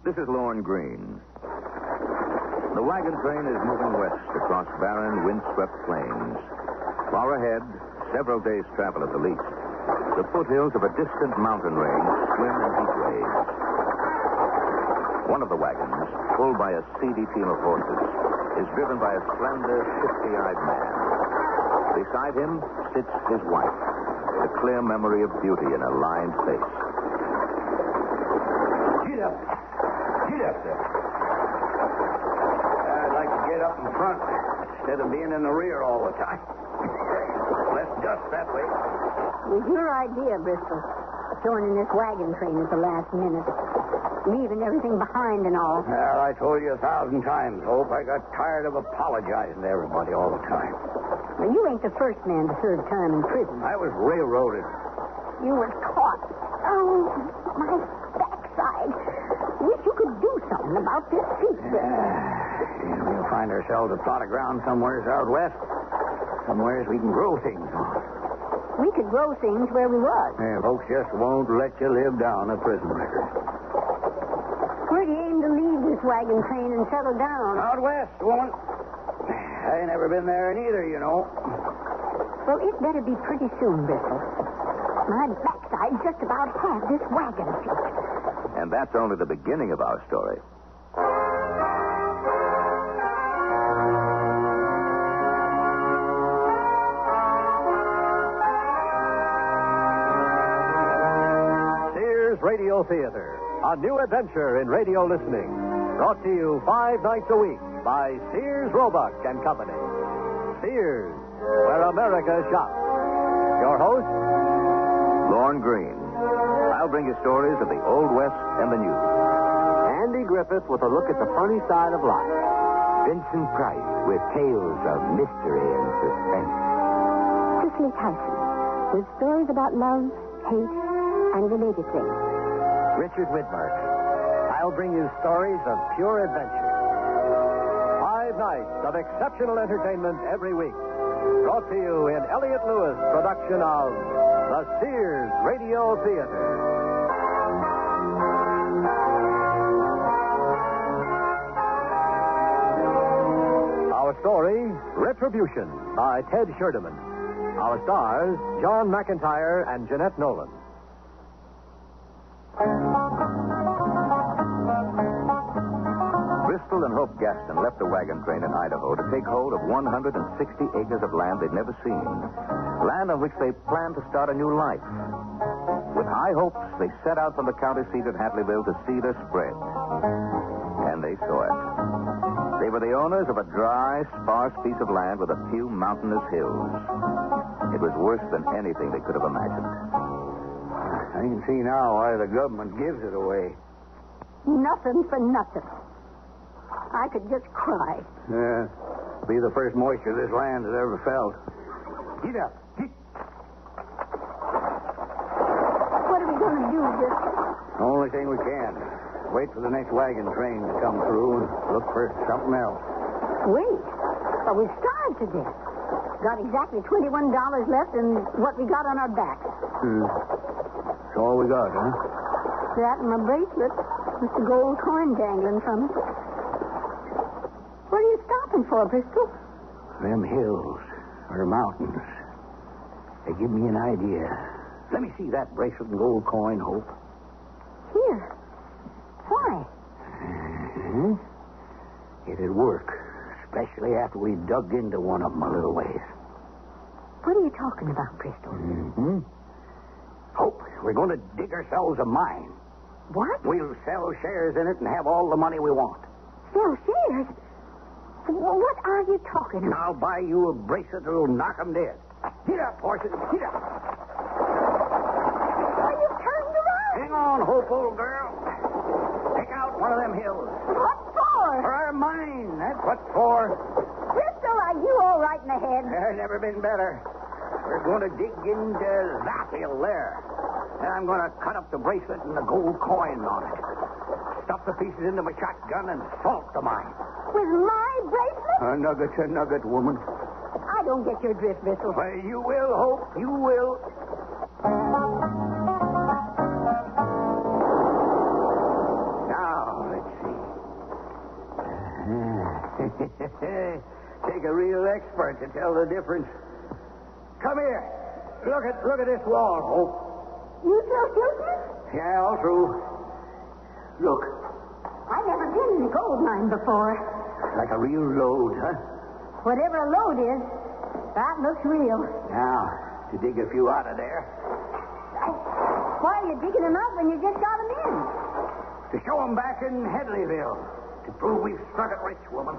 This is Lorne Greene. The wagon train is moving west across barren, windswept plains. Far ahead, several days' travel at the least, the foothills of a distant mountain range swim in heat waves. One of the wagons, pulled by a seedy team of horses, is driven by a slender, shifty-eyed man. Beside him sits his wife, a clear memory of beauty in her lined face. Get up. Get up there. I'd like to get up in front instead of being in the rear all the time. Less dust that way. It was your idea, Bristol. Throwing in this wagon train at the last minute. Leaving everything behind and all. Well, I told you 1,000 times, Hope. I got tired of apologizing to everybody all the time. Well, you ain't the first man to serve time in prison. I was railroaded. You was caught. Oh, my backside. Wish you could do something about this seat. We'll find ourselves a plot of ground somewheres out west. Somewheres we can grow things on. We could grow things where we was. Yeah, folks just won't let you live down a prison record. Where do you aim to leave this wagon train and settle down? Out west, woman. I ain't never been there neither, you know. Well, it better be pretty soon, Bristol. My backside just about had this wagon seat. And that's only the beginning of our story. Sears Radio Theater, a new adventure in radio listening. Brought to you 5 nights a week by Sears Roebuck and Company. Sears, where America shops. Your host, Lorne Greene. I'll bring you stories of the Old West and the New. Andy Griffith with a look at the funny side of life. Vincent Price with tales of mystery and suspense. Cicely Tyson with stories about love, hate, and related things. Richard Widmark. I'll bring you stories of pure adventure. 5 nights of exceptional entertainment every week. Brought to you in Elliott Lewis production of the Sears Radio Theater. Our story, Retribution, by Ted Sherdeman. Our stars, John McIntyre and Jeanette Nolan. Bristol and Hope Gaston left the wagon train in Idaho to take hold of 160 acres of land they'd never seen. Land on which they planned to start a new life. With high hopes, they set out from the county seat at Hadleyville to see their spread. And they saw it. They were the owners of a dry, sparse piece of land with a few mountainous hills. It was worse than anything they could have imagined. I can see now why the government gives it away. Nothing for nothing. I could just cry. Yeah. Be the first moisture this land has ever felt. Get up. Get. What are we going to do, Bristol? Only thing we can. Wait for the next wagon train to come through and look for something else. Wait. But we starved to death. Got exactly $21 left and what we got on our backs. That's all we got, huh? That and my bracelet with the gold coin dangling from it. What are you stopping for, Bristol? Them hills or mountains. They give me an idea. Let me see that bracelet and gold coin, Hope. Here. Why? Hmm? It'd work, especially after we dug into one of them a little ways. What are you talking about, Bristol? Mm-hmm. Hope, we're going to dig ourselves a mine. What? We'll sell shares in it and have all the money we want. Sell shares? What are you talking about? I'll buy you a bracelet that'll knock 'em dead. Get up, horses. Get up. Why, you turned around. Hang on, Hope, old girl. Pick out one of them hills. What for? For our mine. That's what for. Bristol, are you all right in the head? Never been better. We're going to dig into that hill there. And I'm going to cut up the bracelet and the gold coin on it. Stuff the pieces into my shotgun and salt the mine. With my bracelet? A nugget's a nugget, woman. I don't get your drift, Bristol. Well, you will, Hope. You will. Now, let's see. Take a real expert to tell the difference. Come here. Look at this wall, Hope. You still shooting? Yeah, all through. Look. I've never been in a gold mine before. Like a real load, huh? Whatever a load is, that looks real. Now, to dig a few out of there. Why are you digging them out when you just got them in? To show them back in Headleyville. To prove we've struck it rich, woman.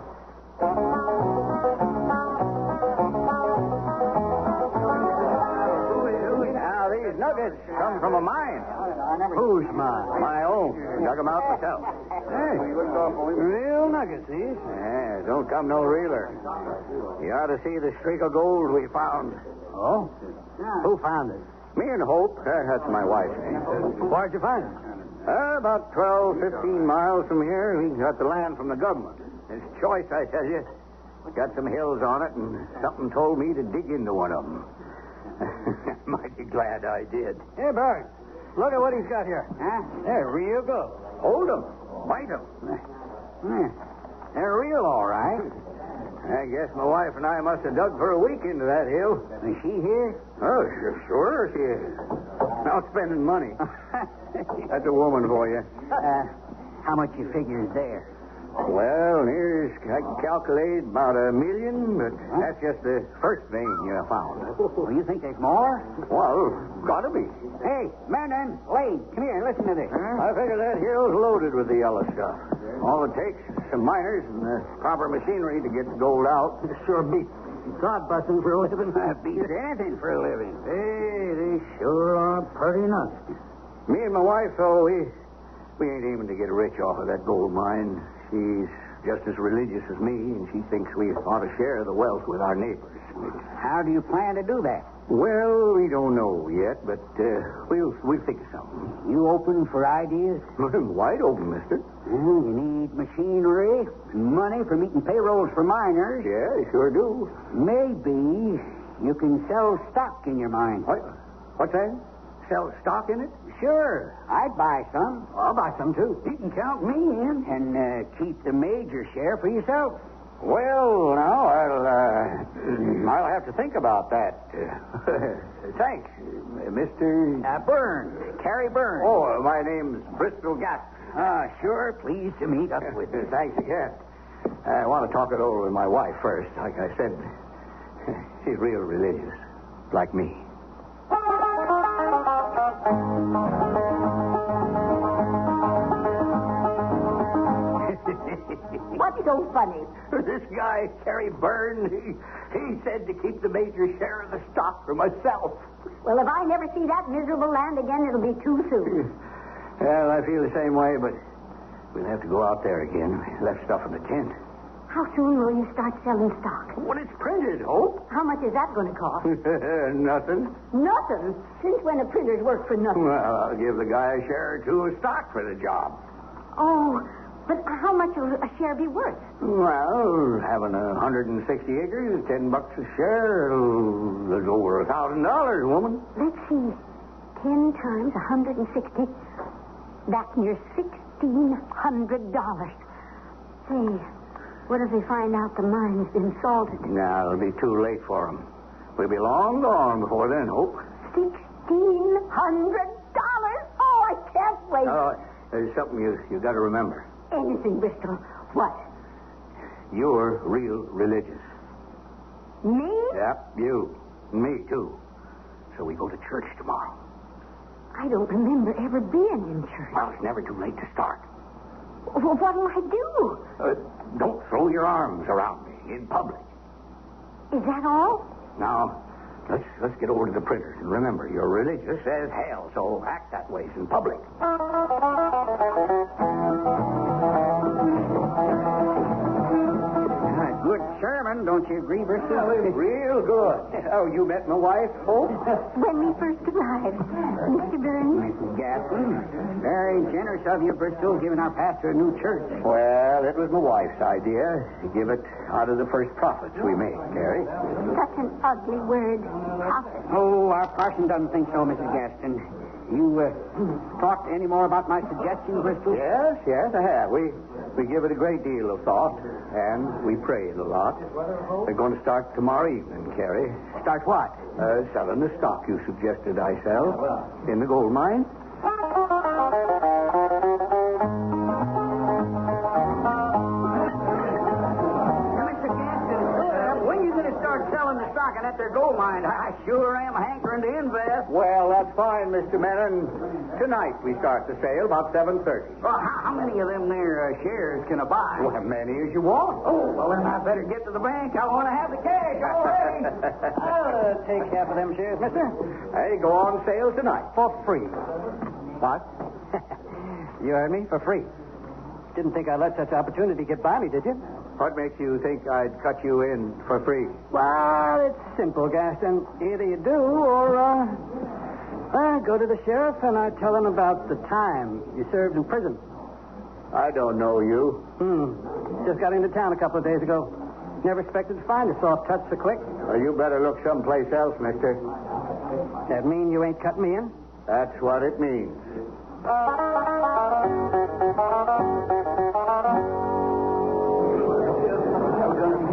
Now, these nuggets come from a mine. Whose mine? My own. Dug them out myself. Hey, real nuggets, these. Yeah, don't come no realer. You ought to see the streak of gold we found. Oh? Who found it? Me and Hope. That's my wife. Where'd you find it? About 12, 15 miles from here. We got the land from the government. It's choice, I tell you. Got some hills on it, and something told me to dig into one of them. Mighty glad I did. Hey, Bert, look at what he's got here. Huh? They're real good. Hold them. Bite them. They're real, all right. I guess my wife and I must have dug for a week into that hill. Is she here? Oh, sure she is. Not spending money. That's a woman for you. How much you figure is there? Well, I can calculate about $1 million, but that's just the first vein you found. Well, you think there's more? Well, gotta be. Hey, Mandan, Wade, come here, listen to this. I figure that hill's loaded with the yellow stuff. All it takes is some miners and the proper machinery to get the gold out. It sure beats God busting for a living. Beats anything for a living. Hey, they sure are pretty nuts. Me and my wife, though, we ain't aiming to get rich off of that gold mine. She's just as religious as me, and she thinks we ought to share the wealth with our neighbors. How do you plan to do that? Well, we don't know yet, but we'll think of something. You open for ideas? Wide open, mister. Well, you need machinery and money for meeting payrolls for miners. Yeah, you sure do. Maybe you can sell stock in your mine. What's that? Sell stock in it? Sure. I'd buy some. I'll buy some, too. You can count me in. And keep the major share for yourself. Well, now, I'll have to think about that. Thanks, Mr. Burns. Carrie Burns. Oh, my name's Bristol Gatt. Sure. Pleased to meet up with you. Thanks again. I want to talk it over with my wife first. Like I said, she's real religious, like me. What's so funny? This guy, Terry Byrne, he said to keep the major share of the stock for myself. Well, if I never see that miserable land again, it'll be too soon. Well, I feel the same way, but we'll have to go out there again. We left stuff in the tent. How soon will you start selling stock? When it's printed, Hope. How much is that going to cost? Nothing. Nothing? Since when do printers work for nothing? Well, I'll give the guy a share or two of stock for the job. Oh, but how much will a share be worth? Well, having 160 acres, $10 a share, there's over $1,000, woman. Let's see. 10 times 160. That's near $1,600. Say, what if they find out the mine's been salted? Now, it'll be too late for them. We'll be long gone before then, Hope. $1,600? Oh, I can't wait. Oh, there's something you got to remember. Anything, Bristol. What? You're real religious. Me? Yep, you. Me, too. So we go to church tomorrow. I don't remember ever being in church. Well, it's never too late to start. Well, what'll I do? Don't throw your arms around me in public. Is that all? Now, let's get over to the printers. And remember, you're religious as hell, so act that way in public. Good sermon, don't you agree, Bristol? Real good. Oh, you met my wife, Hope? When we first arrived, Mr. Burns. Mrs. Gatlin. Very generous of you, Bristol, giving our pastor a new church. Well, it was my wife's idea to give it out of the first profits we made, Carrie. Such an ugly word, profit. Oh, our parson doesn't think so, Mrs. Gaston. You talked any more about my suggestion, Bristol? Yes, I have. We give it a great deal of thought, and we prayed a lot. We're going to start tomorrow evening, Carrie. Start what? Selling the stock you suggested I sell in the gold mine. When you going to start selling the stock in that there gold mine? I sure am hankering to invest. Well, that's fine, Mr. Menon. Tonight we start the sale about 7:30. Well, how many of them there shares can I buy? Well, as many as you want. Oh, well, then I better get to the bank. I want to have the cash already. I'll take half of them shares, mister. Hey, go on sale tonight. For free. What? You heard me? For free. Didn't think I'd let such opportunity get by me, did you? What makes you think I'd cut you in for free? Well, it's simple, Gaston. Either you do or, go to the sheriff and I tell him about the time you served in prison. I don't know you. Just got into town a couple of days ago. Never expected to find a soft touch so quick. Well, you better look someplace else, mister. That mean you ain't cut me in? That's what it means.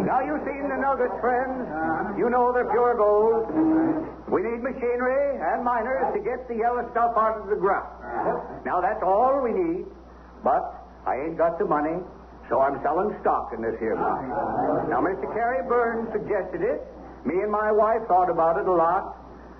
Now, you've seen the nuggets, friends. You know they're pure gold. We need machinery and miners to get the yellow stuff out of the ground. Now, that's all we need. But I ain't got the money, so I'm selling stock in this here mine. Now, Mr. Carrie Burns suggested it. Me and my wife thought about it a lot.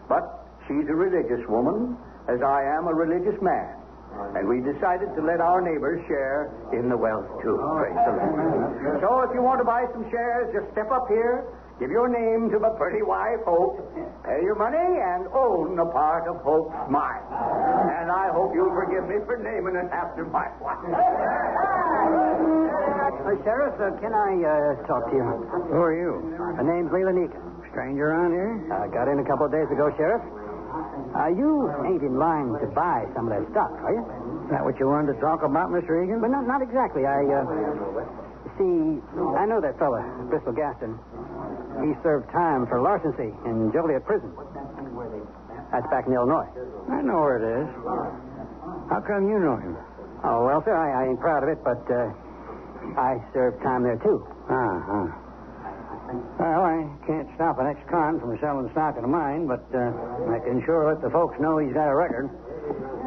But she's a religious woman, as I am a religious man. And we decided to let our neighbors share in the wealth, too. Praise the Lord. So if you want to buy some shares, just step up here, give your name to my pretty wife, Hope, pay your money, and own a part of Hope's mine. And I hope you'll forgive me for naming it after my wife. Sheriff, can I talk to you? Who are you? My name's Leila Neekin. Stranger around here? I got in a couple of days ago, Sheriff. You ain't in line to buy some of that stock, are you? Is that what you wanted to talk about, Mr. Egan? But not exactly. See, I know that fella, Bristol Gaston. He served time for larceny in Joliet Prison. That's back in Illinois. I know where it is. How come you know him? Oh, well, sir, I ain't proud of it, but I served time there, too. Uh-huh. Well, I can't stop an ex-con from selling stock in a mine, but I can sure let the folks know he's got a record.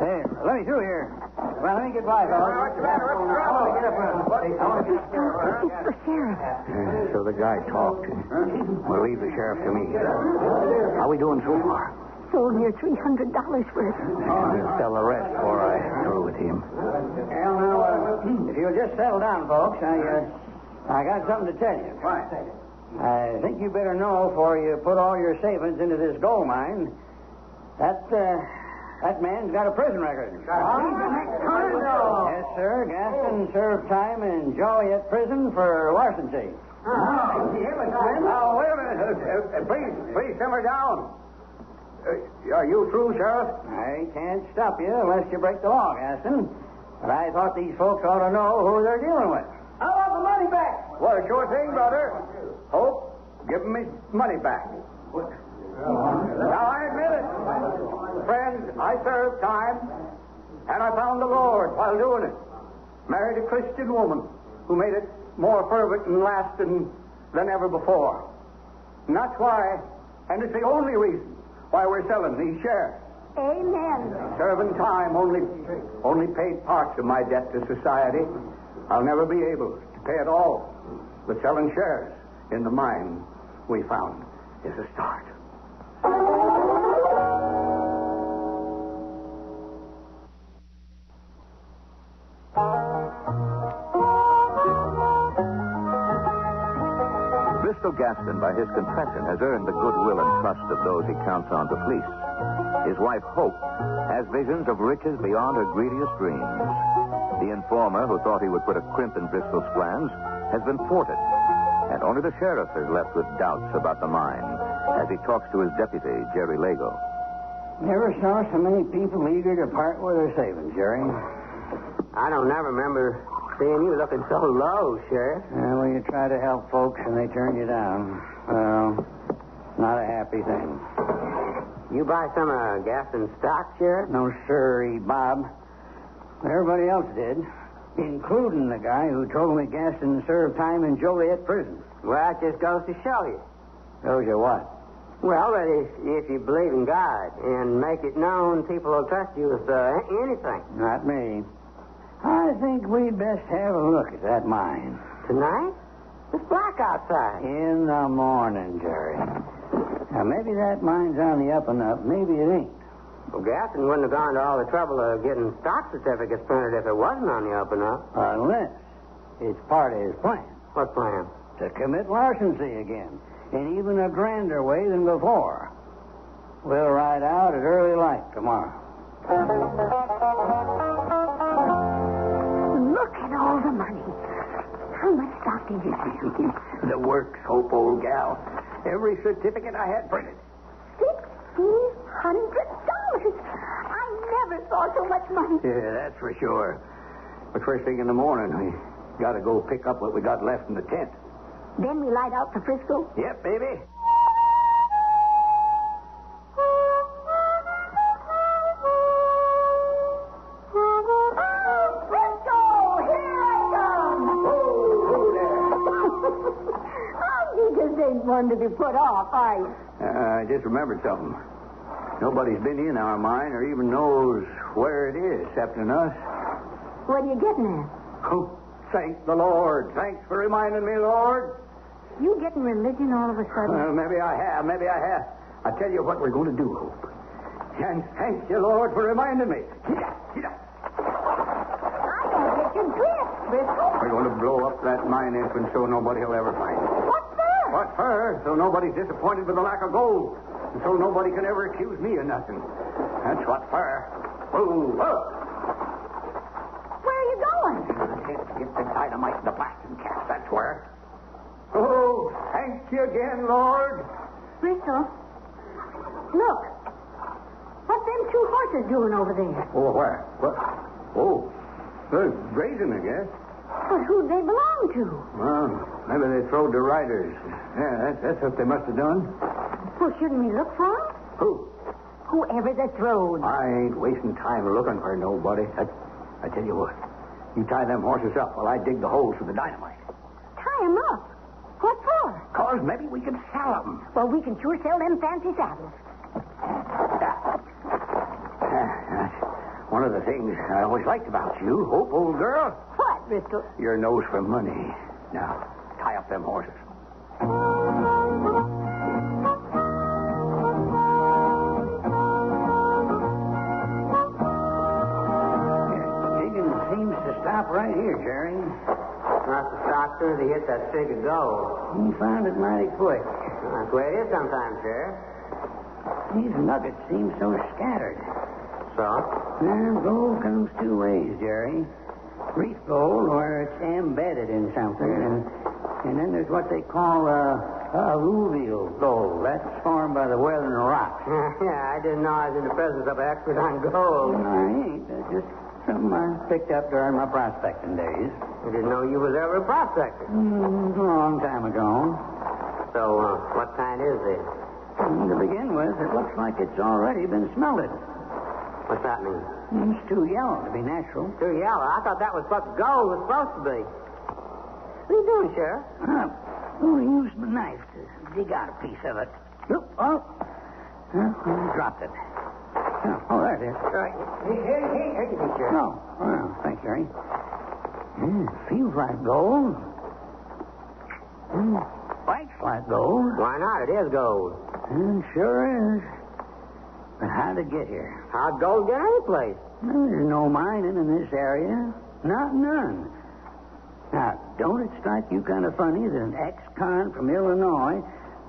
Hey, let me through here. Well, let me get by, fellas. What's the matter? It's the sheriff. So the guy talked. We'll leave the sheriff to me. How we doing so far? Sold near $300 worth. I'll sell the rest before I through with him. Well, now, if you'll just settle down, folks, I got something to tell you. What? I think you better know before you put all your savings into this gold mine that man's got a prison record. Yes, sir. Gaston served time in Joliet Prison for larceny. Now, wait a minute. Please simmer down. Are you through, Sheriff? I can't stop you unless you break the law, Gaston. But I thought these folks ought to know who they're dealing with. I want the money back. Well, sure thing, brother. Hope, give me money back. Now, I admit it. Friends, I served time, and I found the Lord while doing it. Married a Christian woman who made it more fervent and lasting than ever before. And that's why, and it's the only reason why we're selling these shares. Amen. Serving time only paid parts of my debt to society. I'll never be able to pay it all. But selling shares in the mine we found is a start. Bristol Gaston, by his confession, has earned the goodwill and trust of those he counts on to fleece. His wife, Hope, has visions of riches beyond her greediest dreams. The informer, who thought he would put a crimp in Bristol's plans, has been thwarted. And only the sheriff is left with doubts about the mine as he talks to his deputy, Jerry Lago. Never saw so many people eager to part with their savings, Jerry. I don't never remember seeing you looking so low, Sheriff. Well, you try to help folks and they turn you down. Well, not a happy thing. You buy some of Gaston's stock, Sheriff? No, sirree, Bob. But everybody else did, including the guy who told me Gaston served time in Joliet prison. Well, that just goes to show you. Shows you what? Well, that if you believe in God and make it known, people will trust you with anything. Not me. I think we'd best have a look at that mine. Tonight? It's black outside. In the morning, Jerry. Now, maybe that mine's on the up and up. Maybe it ain't. Well, Gaston wouldn't have gone to all the trouble of getting stock certificates printed if it wasn't on the up and up. Unless it's part of his plan. What plan? To commit larceny again, in even a grander way than before. We'll ride out at early light tomorrow. Look at all the money. How much stock did you see? The works, Hope, old gal. Every certificate I had printed. $1,600. I never saw so much money. Yeah, that's for sure. But first thing in the morning, we got to go pick up what we got left in the tent. Then we light out for Frisco? Yep, baby. One to be put off, are you? I just remembered something. Nobody's been in our mine or even knows where it is, except in us. What are you getting at? Oh, thank the Lord. Thanks for reminding me, Lord. You getting religion all of a sudden? Maybe I have. I'll tell you what we're going to do, Hope. And thank you, Lord, for reminding me. Get up. I don't get your drift, Bristol. We're going to blow up that mine entrance so nobody will ever find it. What for? So nobody's disappointed with the lack of gold. And so nobody can ever accuse me of nothing. That's what for. Move up. Where are you going? Get the dynamite in the blasting cap. That's where. Oh, thank you again, Lord. Bristol, look. What them two horses doing over there? Oh, where? What? Oh, they're grazing, I guess. But who'd they belong to? Well, maybe they throwed the riders. Yeah, that's what they must have done. Well, shouldn't we look for them? Who? Whoever they throwed. I ain't wasting time looking for nobody. I tell you what. You tie them horses up while I dig the holes for the dynamite. Tie them up? What for? 'Cause maybe we can sell them. Well, we can sure sell them fancy saddles. That's one of the things I always liked about you, Hope, old girl. What, Bristol? Your nose for money. Now, tie up them horses. Digging seems to stop right here, Jerry. Must have stopped soon as he hit that fig of gold. He found it mighty quick. That's the way it is sometimes, Sheriff. These nuggets seem so scattered. So? Well, gold comes two ways, Jerry. Reef gold, where it's embedded in something, and then there's what they call alluvial gold. That's formed by the weathering rocks. Yeah, I didn't know I was in the presence of an expert on gold. No, I ain't. That's just something I picked up during my prospecting days. I didn't know you was ever a prospector. A long time ago. So, what kind is this? To begin with, it looks like it's already been smelted. What's that mean? It's too yellow to be natural. Too yellow? I thought that was what gold was supposed to be. What are you doing, Sheriff? I'm going to use my knife to dig out a piece of it. I dropped it. Oh, there it is. Right. Here you go, Sheriff. Oh, well, thanks, Jerry. Feels like gold. Bites like gold. Why not? It is gold. Sure is. But how'd it get here? How'd gold get any place? Well, there's no mining in this area. Not none. Now, don't it strike you kind of funny that an ex-con from Illinois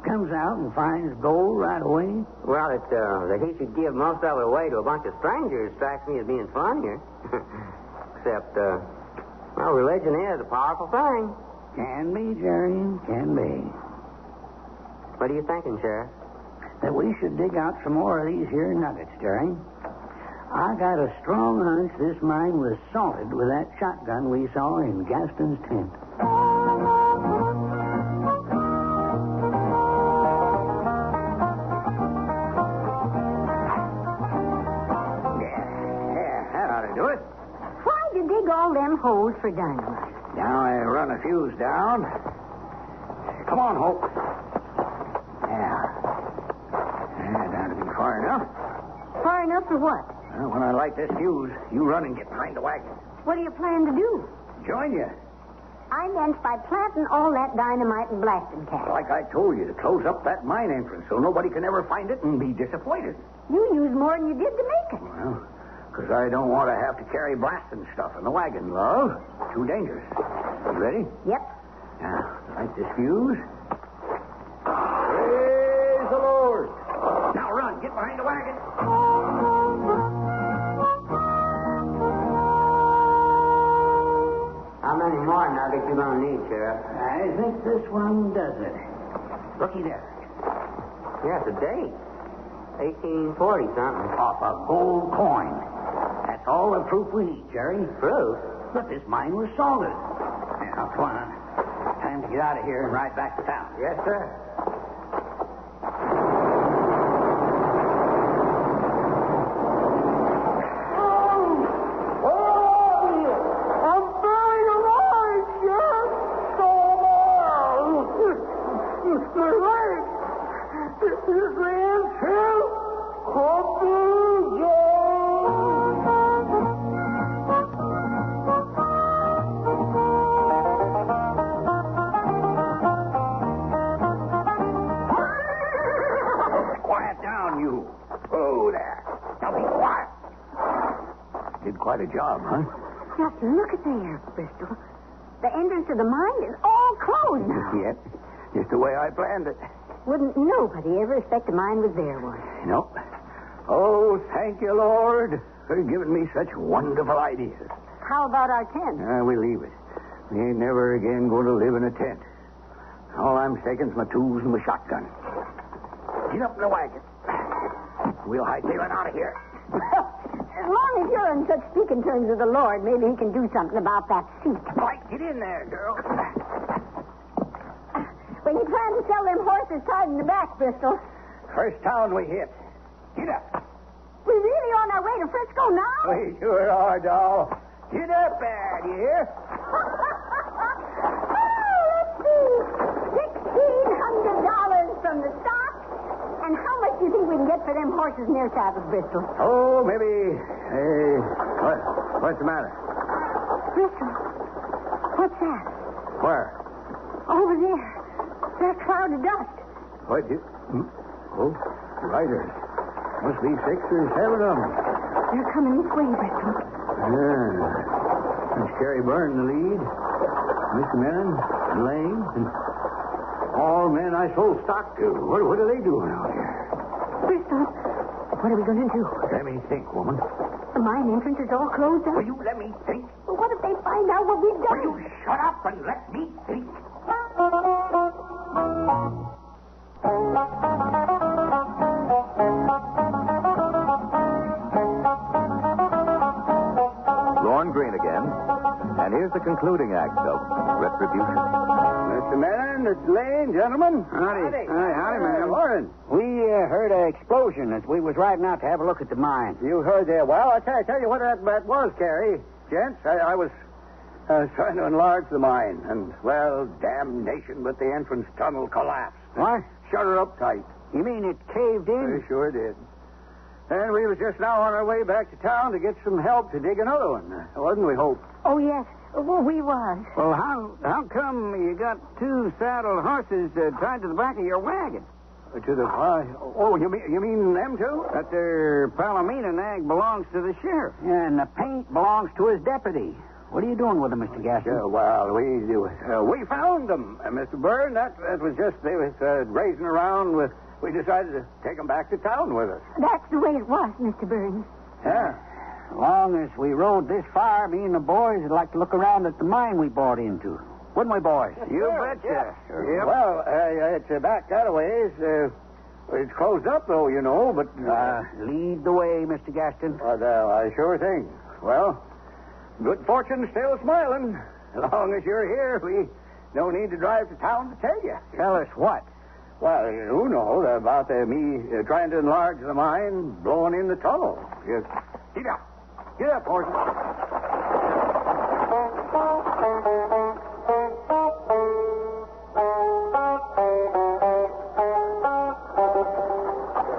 comes out and finds gold right away? Well, that he should give most of it away to a bunch of strangers strikes me as being funnier. Except, well, religion is a powerful thing. Can be, Jerry, can be. What are you thinking, Sheriff? That we should dig out some more of these here nuggets, Jerry. I got a strong hunch this mine was salted with that shotgun we saw in Gaston's tent. Yeah, that ought to do it. Why'd you dig all them holes for dynamite? Now I run a fuse down. Come on, Hope. That ought to be far enough. Far enough for what? Well, when I light this fuse, you run and get behind the wagon. What do you plan to do? Join you. I meant by planting all that dynamite and blasting cap. Like I told you, to close up that mine entrance so nobody can ever find it and be disappointed. You used more than you did to make it. Well, because I don't want to have to carry blasting stuff in the wagon, love. Too dangerous. You ready? Yep. Now, light this fuse. Praise the Lord. Now run. Get behind the wagon. How many more nuggets you gonna need, Sheriff? I think this one does it. Looky there. Yeah, it's a date. 1840 something. Off a gold coin. That's all the proof we need, Jerry. Proof? Look, this mine was salted. Now, come on. Time to get out of here and ride back to town. Yes, sir. Quite a job, huh? Just look at there, Bristol. The entrance to the mine is all closed now. Yep. Just the way I planned it. Wouldn't nobody ever expect the mine was there once? Nope. Oh, thank you, Lord, for giving me such wonderful ideas. How about our tent? We leave it. We ain't never again going to live in a tent. All I'm taking's my tools and my shotgun. Get up in the wagon. We'll hightail it out of here. As long as you're on such speaking terms with the Lord, maybe he can do something about that seat. Right, get in there, girl. When you plan to sell them horses tied in the back, Bristol? First town we hit. Get up. We really on our way to Frisco now? We sure are, doll. Get up there, do you hear? Let's see. $1,600 from the stock. And how much do you think we can get for them horses near south of Bristol? Oh, maybe. What's the matter? Bristol. What's that? Where? Over there. That cloud of dust. What? Oh, riders. Must be 6 or 7 of them. They're coming this way, Bristol. There's Carrie Byrne in the lead. Mr. Menon, Lane, and all men I sold stock to. What are they doing out here? Bristol, what are we going to do? Let me think, woman. The mine entrance is all closed up. Will you let me think? Well, what if they find out what we've done? Will you shut up and let me think? Lorne Greene again. And here's the concluding act of Retribution. Mr. Menon, it's Lane, gentlemen. Howdy, man. Morning. We heard an explosion as we was riding out to have a look at the mine. You heard there. Well, I tell you what that was, Carrie. Gents, I was trying to enlarge the mine. And, well, damnation, but the entrance tunnel collapsed. What? Shut her up tight. You mean it caved in? It sure did. And we was just now on our way back to town to get some help to dig another one. Wasn't we, Hope? Oh, yes. Well, we was. Well, how come you got two saddled horses tied to the back of your wagon? To the oh, you mean them two? That their Palomino nag belongs to the sheriff. Yeah, and the paint belongs to his deputy. What are you doing with them, Mr. Gaston? Well, we found them, Mr. Byrne. That was just, they was grazing around. We decided to take them back to town with us. That's the way it was, Mr. Burns. Yeah. As long as we rode this far, me and the boys would like to look around at the mine we bought into. Wouldn't we, boys? You betcha. Yep. Well, it's back that a ways. It's closed up, though, you know, but... lead the way, Mr. Gaston. I sure think. Well, good fortune still smiling. As long as you're here, we don't need to drive to town to tell you. Tell us what? Well, you know about me trying to enlarge the mine, blowing in the tunnel. Get up. Get up, horses.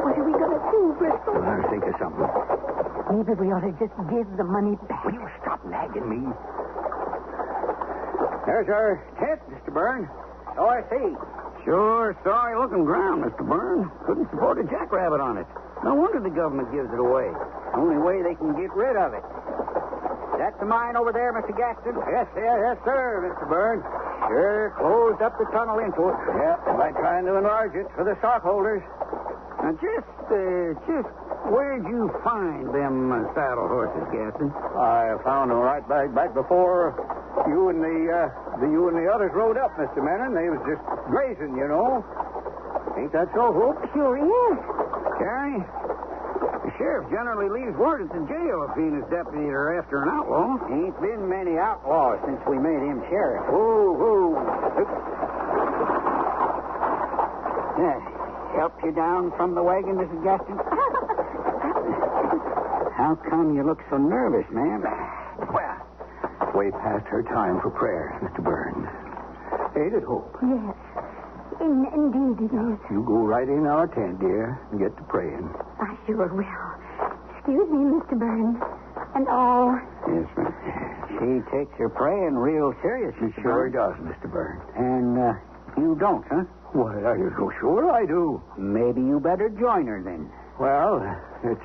What are we going to do, Bristol? I'll think of something. Maybe we ought to just give the money back. Will you stop nagging me? There's our tent, Mr. Byrne. So I see. Sure, sorry-looking ground, Mr. Byrne. Couldn't support a jackrabbit on it. No wonder the government gives it away. Only way they can get rid of it. That's the mine over there, Mr. Gaston? Yes, sir, Mr. Byrne. Sure, closed up the tunnel into it. Yeah, by trying to enlarge it for the stockholders. Now, just where'd you find them saddle horses, Gaston? I found them right back before you and the others rode up, Mr. Menon. They was just grazing, you know. Ain't that so, Hope? Sure is. Carrie, the sheriff generally leaves word at the jail if he and his deputy are after an outlaw. Ain't been many outlaws since we made him sheriff. Whoa. Help you down from the wagon, Mrs. Gaston? How come you look so nervous, ma'am? Well, way past her time for prayer, Mr. Byrne. Ain't it, Hope? Yes. Indeed it is. You go right in our tent, dear, and get to praying. I sure will. Excuse me, Mr. Burns. And all. Yes, ma'am. She takes her praying real serious, Mr. Sure Burns. does, Mr. Byrne. And you don't, huh? Why, are you so sure I do? Maybe you better join her then. Well, it's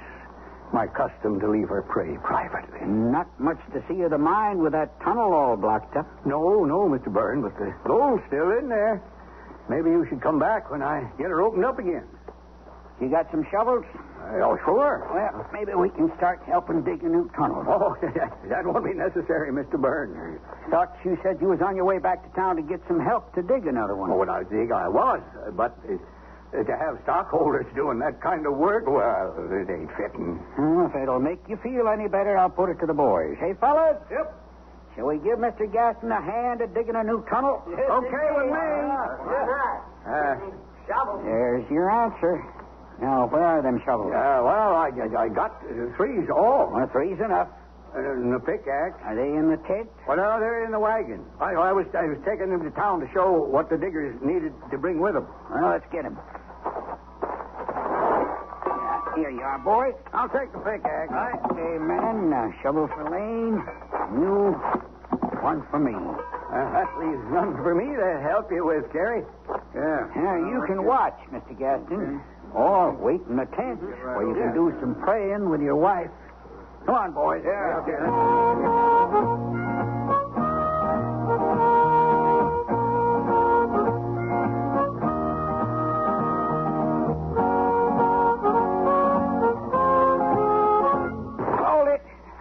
my custom to leave her pray privately. Not much to see of the mine with that tunnel all blocked up. No, Mr. Byrne, but the gold's still in there. Maybe you should come back when I get her opened up again. You got some shovels? Oh, sure. Well, maybe we can start helping dig a new tunnel. Oh, that won't be necessary, Mr. Byrne. Thought you said you was on your way back to town to get some help to dig another one. Oh, when I dig, I was. But to have stockholders doing that kind of work, well, it ain't fitting. If it'll make you feel any better, I'll put it to the boys. Hey, fellas? Yep. Shall we give Mr. Gaston a hand at digging a new tunnel? Yes, okay with me. There's your answer. Now, where are them shovels? Well, I got three's all. Well, three's enough. And the pickaxe. Are they in the tent? Well, no, they're in the wagon. I was taking them to town to show what the diggers needed to bring with them. Well, let's get them. Here you are, boys. I'll take the pickaxe. Right. Okay, men. Shovel for Lane. You. One for me. That leaves none for me to help you with, Carrie. Yeah. Now, you can watch, Mr. Gaston. Or wait in the tent where you can do some praying with your wife. Come on, boys. Yeah, okay.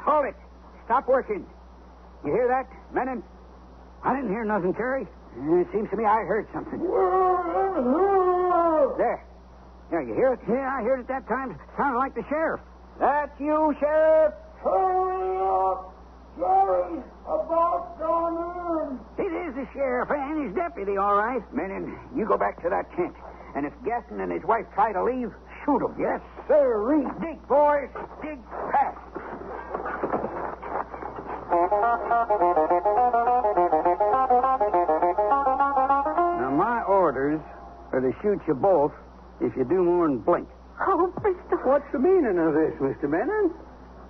Hold it. Stop working. You hear that, Menon? I didn't hear nothing, Terry. It seems to me I heard something. There. There, you hear it? Yeah, I heard it that time. Sounded like the sheriff. That's you, Sheriff. Hurry up. Jerry's about gone in. It is the sheriff and his deputy, all right. Menon, you go back to that tent. And if Gaston and his wife try to leave, shoot them. Yes, sir. Dig, boys. Dig fast. Now, my orders are to shoot you both if you do more than blink. Oh, Bristol. What's the meaning of this, Mr. Menon?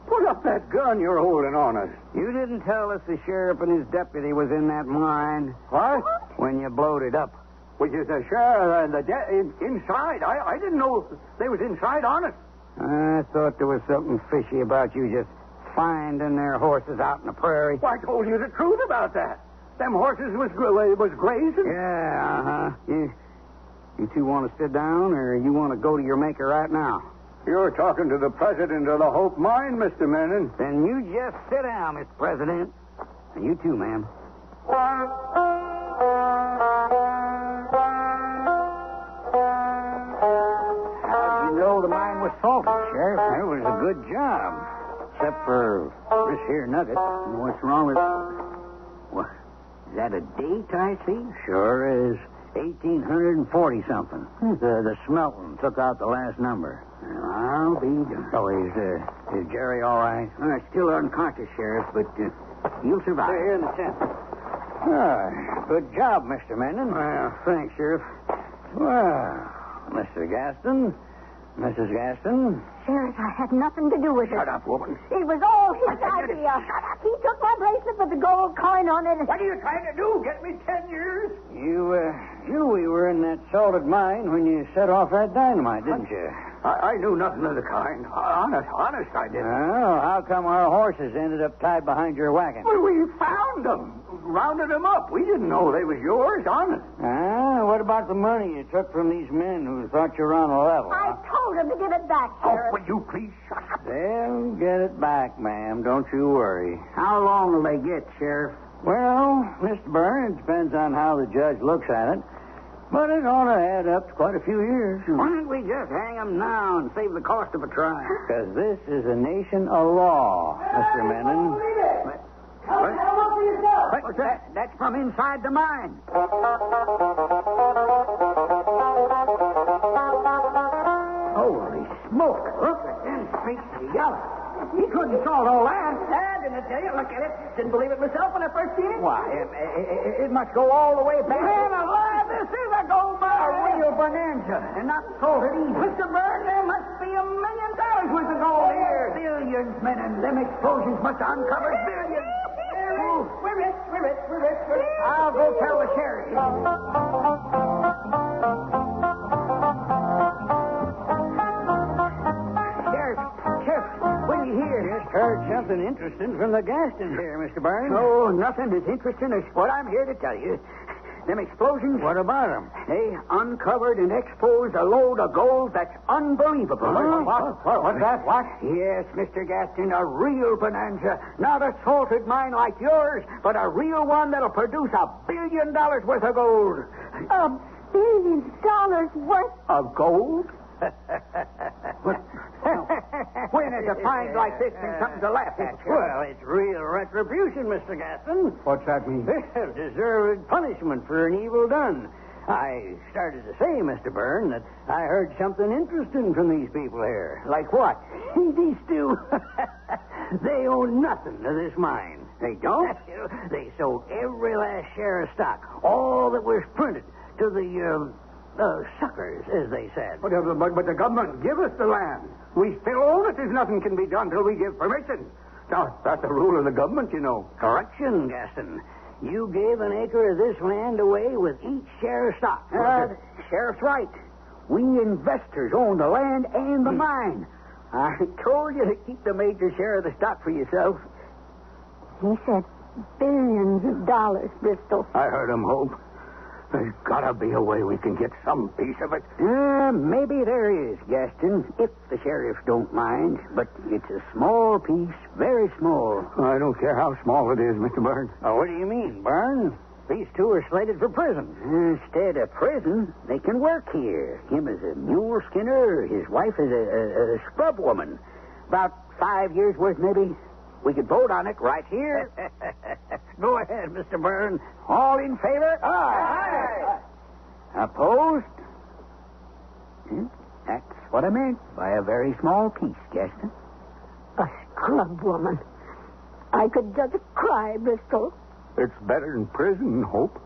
Put up that gun you're holding on us. You didn't tell us the sheriff and his deputy was in that mine. What? When you blowed it up. Which is the sheriff and the inside. I didn't know they was inside on it. I thought there was something fishy about you just finding their horses out in the prairie. Well, I told you the truth about that. Them horses was grazing. Yeah, You two want to sit down, or you want to go to your maker right now? You're talking to the president of the Hope Mine, Mr. Menon. Then you just sit down, Mr. President. And you too, ma'am. How did you know the mine was salted, Sheriff? It was a good job. Except for this here nugget. What's wrong with it? What? Is that a date I see? Sure is. 1840-something. The smelting took out the last number. I'll be done. Oh, is Jerry all right? Still unconscious, Sheriff, but you'll survive. They're here in the tent. Good job, Mr. Menon. Well, thanks, Sheriff. Well, Mr. Gaston, Mrs. Gaston. Sheriff, I had nothing to do with it. Shut up, woman. It was all his idea. Shut up. He took my bracelet with the gold coin on it. What are you trying to do? Get me 10 years? You knew we were in that salted mine when you set off that dynamite, didn't you? I knew nothing of the kind. Honest, I didn't. Oh, how come our horses ended up tied behind your wagon? Well, we found them. Rounded them up. We didn't know they was yours, honest. What about the money you took from these men who thought you were on a level? I told him to give it back, Sheriff. Will you please shut up? They'll get it back, ma'am. Don't you worry. How long will they get, Sheriff? Well, Mr. Byrne, it depends on how the judge looks at it. But it ought to add up to quite a few years. Why don't we just hang them now and save the cost of a trial? Because this is a nation of law, Mr. Menon. What's that? That's from inside the mine. Holy smoke. Look at them streaks of yellow. He couldn't salt all that. Didn't I tell you? Look at it. Didn't believe it myself when I first seen it. Why, it must go all the way back. Man alive, this is a gold mine. A real bonanza. And not salted either. Mr. Byrne, there must be $1 million worth of gold here. Billions, men, and them explosions must have uncovered billions. We're rich. I'll go tell the sheriff. Sheriff, what do you hear? Just heard something interesting from the Gaston here, Mr. Byrne. Oh, nothing as interesting as what I'm here to tell you. Them explosions. What about them? They uncovered and exposed a load of gold that's unbelievable. What's that? What? Yes, Mr. Gaston, a real bonanza. Not a salted mine like yours, but a real one that'll produce $1 billion worth of gold. $1 billion worth of gold? When is a find like this and something to laugh at? Well, it's real retribution, Mr. Gaston. What's that mean? Deserved punishment for an evil done. I started to say, Mr. Byrne, that I heard something interesting from these people here. Like what? These two. They own nothing to this mine. They don't? They sold every last share of stock, all that was printed, to the suckers, as they said. But the government give us the land. We still own it. There's nothing can be done till we give permission. Now, that's the rule of the government, you know. Correction, Gaston. You gave an acre of this land away with each share of stock. The sheriff's right. We investors own the land and the mine. I told you to keep the major share of the stock for yourself. He said billions of dollars, Bristol. I heard him, Hope. There's got to be a way we can get some piece of it. Maybe there is, Gaston, if the sheriff don't mind. But it's a small piece, very small. I don't care how small it is, Mr. Byrne. What do you mean, Byrne? These two are slated for prison. Instead of prison, they can work here. Him as a mule skinner, his wife is a scrub woman. About 5 years' worth, maybe. We could vote on it right here. Go ahead, Mr. Byrne. All in favor? Aye. Opposed? That's what I meant by a very small piece, Gaston. A scrub woman. I could just cry, Bristol. It's better than prison, Hope.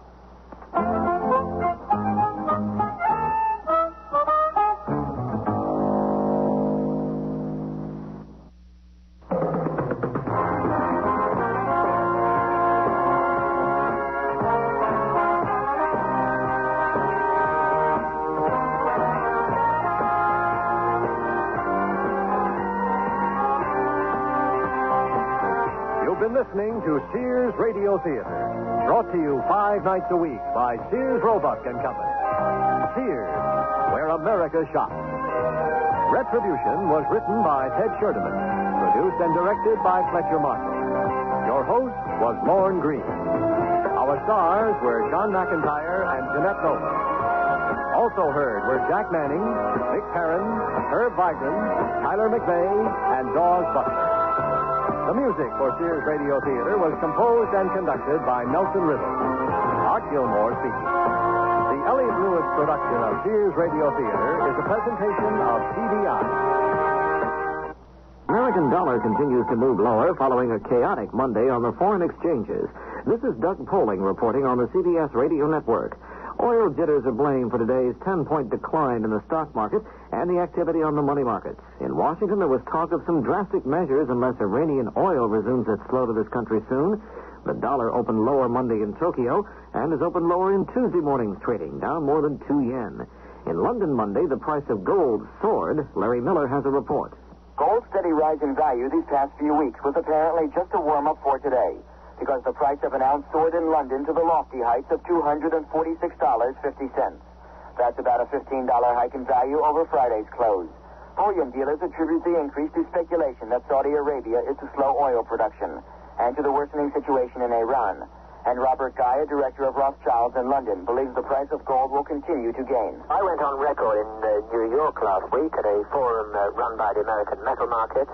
listening to Sears Radio Theater, brought to you 5 nights a week by Sears Roebuck and Company. Sears, where America shops. Retribution was written by Ted Sherdeman, produced and directed by Fletcher Marshall. Your host was Lorne Green. Our stars were John McIntyre and Jeanette Nolan. Also heard were Jack Manning, Vic Perrin, Herb Vigran, Tyler McVeigh, and Dawes Butler. The music for Sears Radio Theater was composed and conducted by Nelson Riddle. Art Gilmore speaking. The Elliott Lewis production of Sears Radio Theater is a presentation of CBI. American dollar continues to move lower following a chaotic Monday on the foreign exchanges. This is Doug Poling reporting on the CBS Radio Network. Oil jitters are blamed for today's 10-point decline in the stock market and the activity on the money markets. In Washington, there was talk of some drastic measures unless Iranian oil resumes its flow to this country soon. The dollar opened lower Monday in Tokyo and is opened lower in Tuesday morning's trading, down more than 2 yen. In London Monday, the price of gold soared. Larry Miller has a report. Gold's steady rise in value these past few weeks was apparently just a warm-up for today, because the price of an ounce soared in London to the lofty heights of $246.50. That's about a $15 hike in value over Friday's close. Bullion dealers attribute the increase to speculation that Saudi Arabia is to slow oil production and to the worsening situation in Iran. And Robert Guy, a director of Rothschilds in London, believes the price of gold will continue to gain. I went on record in New York last week at a forum run by the American Metal Market,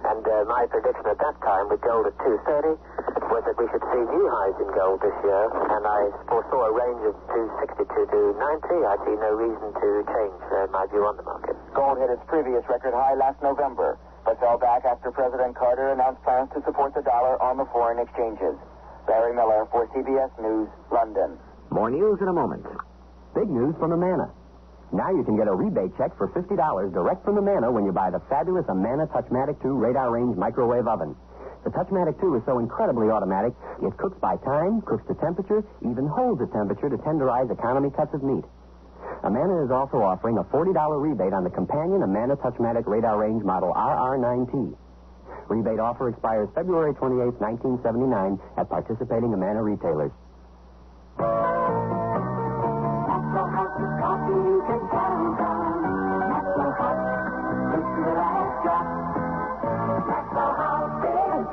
and my prediction at that time with gold at 230 was that we should see new highs in gold this year, and I foresaw a range of 262 to 90. I see no reason to change my view on the market. Gold hit its previous record high last November, but fell back after President Carter announced plans to support the dollar on the foreign exchanges. Larry Miller for CBS News, London. More news in a moment. Big news from Amana. Now you can get a rebate check for $50 direct from Amana when you buy the fabulous Amana Touchmatic 2 radar range microwave oven. The Touchmatic 2 is so incredibly automatic, it cooks by time, cooks to temperature, even holds a temperature to tenderize economy cuts of meat. Amana is also offering a $40 rebate on the companion Amana Touchmatic radar range model RR9T. Rebate offer expires February 28, 1979 at participating Amana retailers.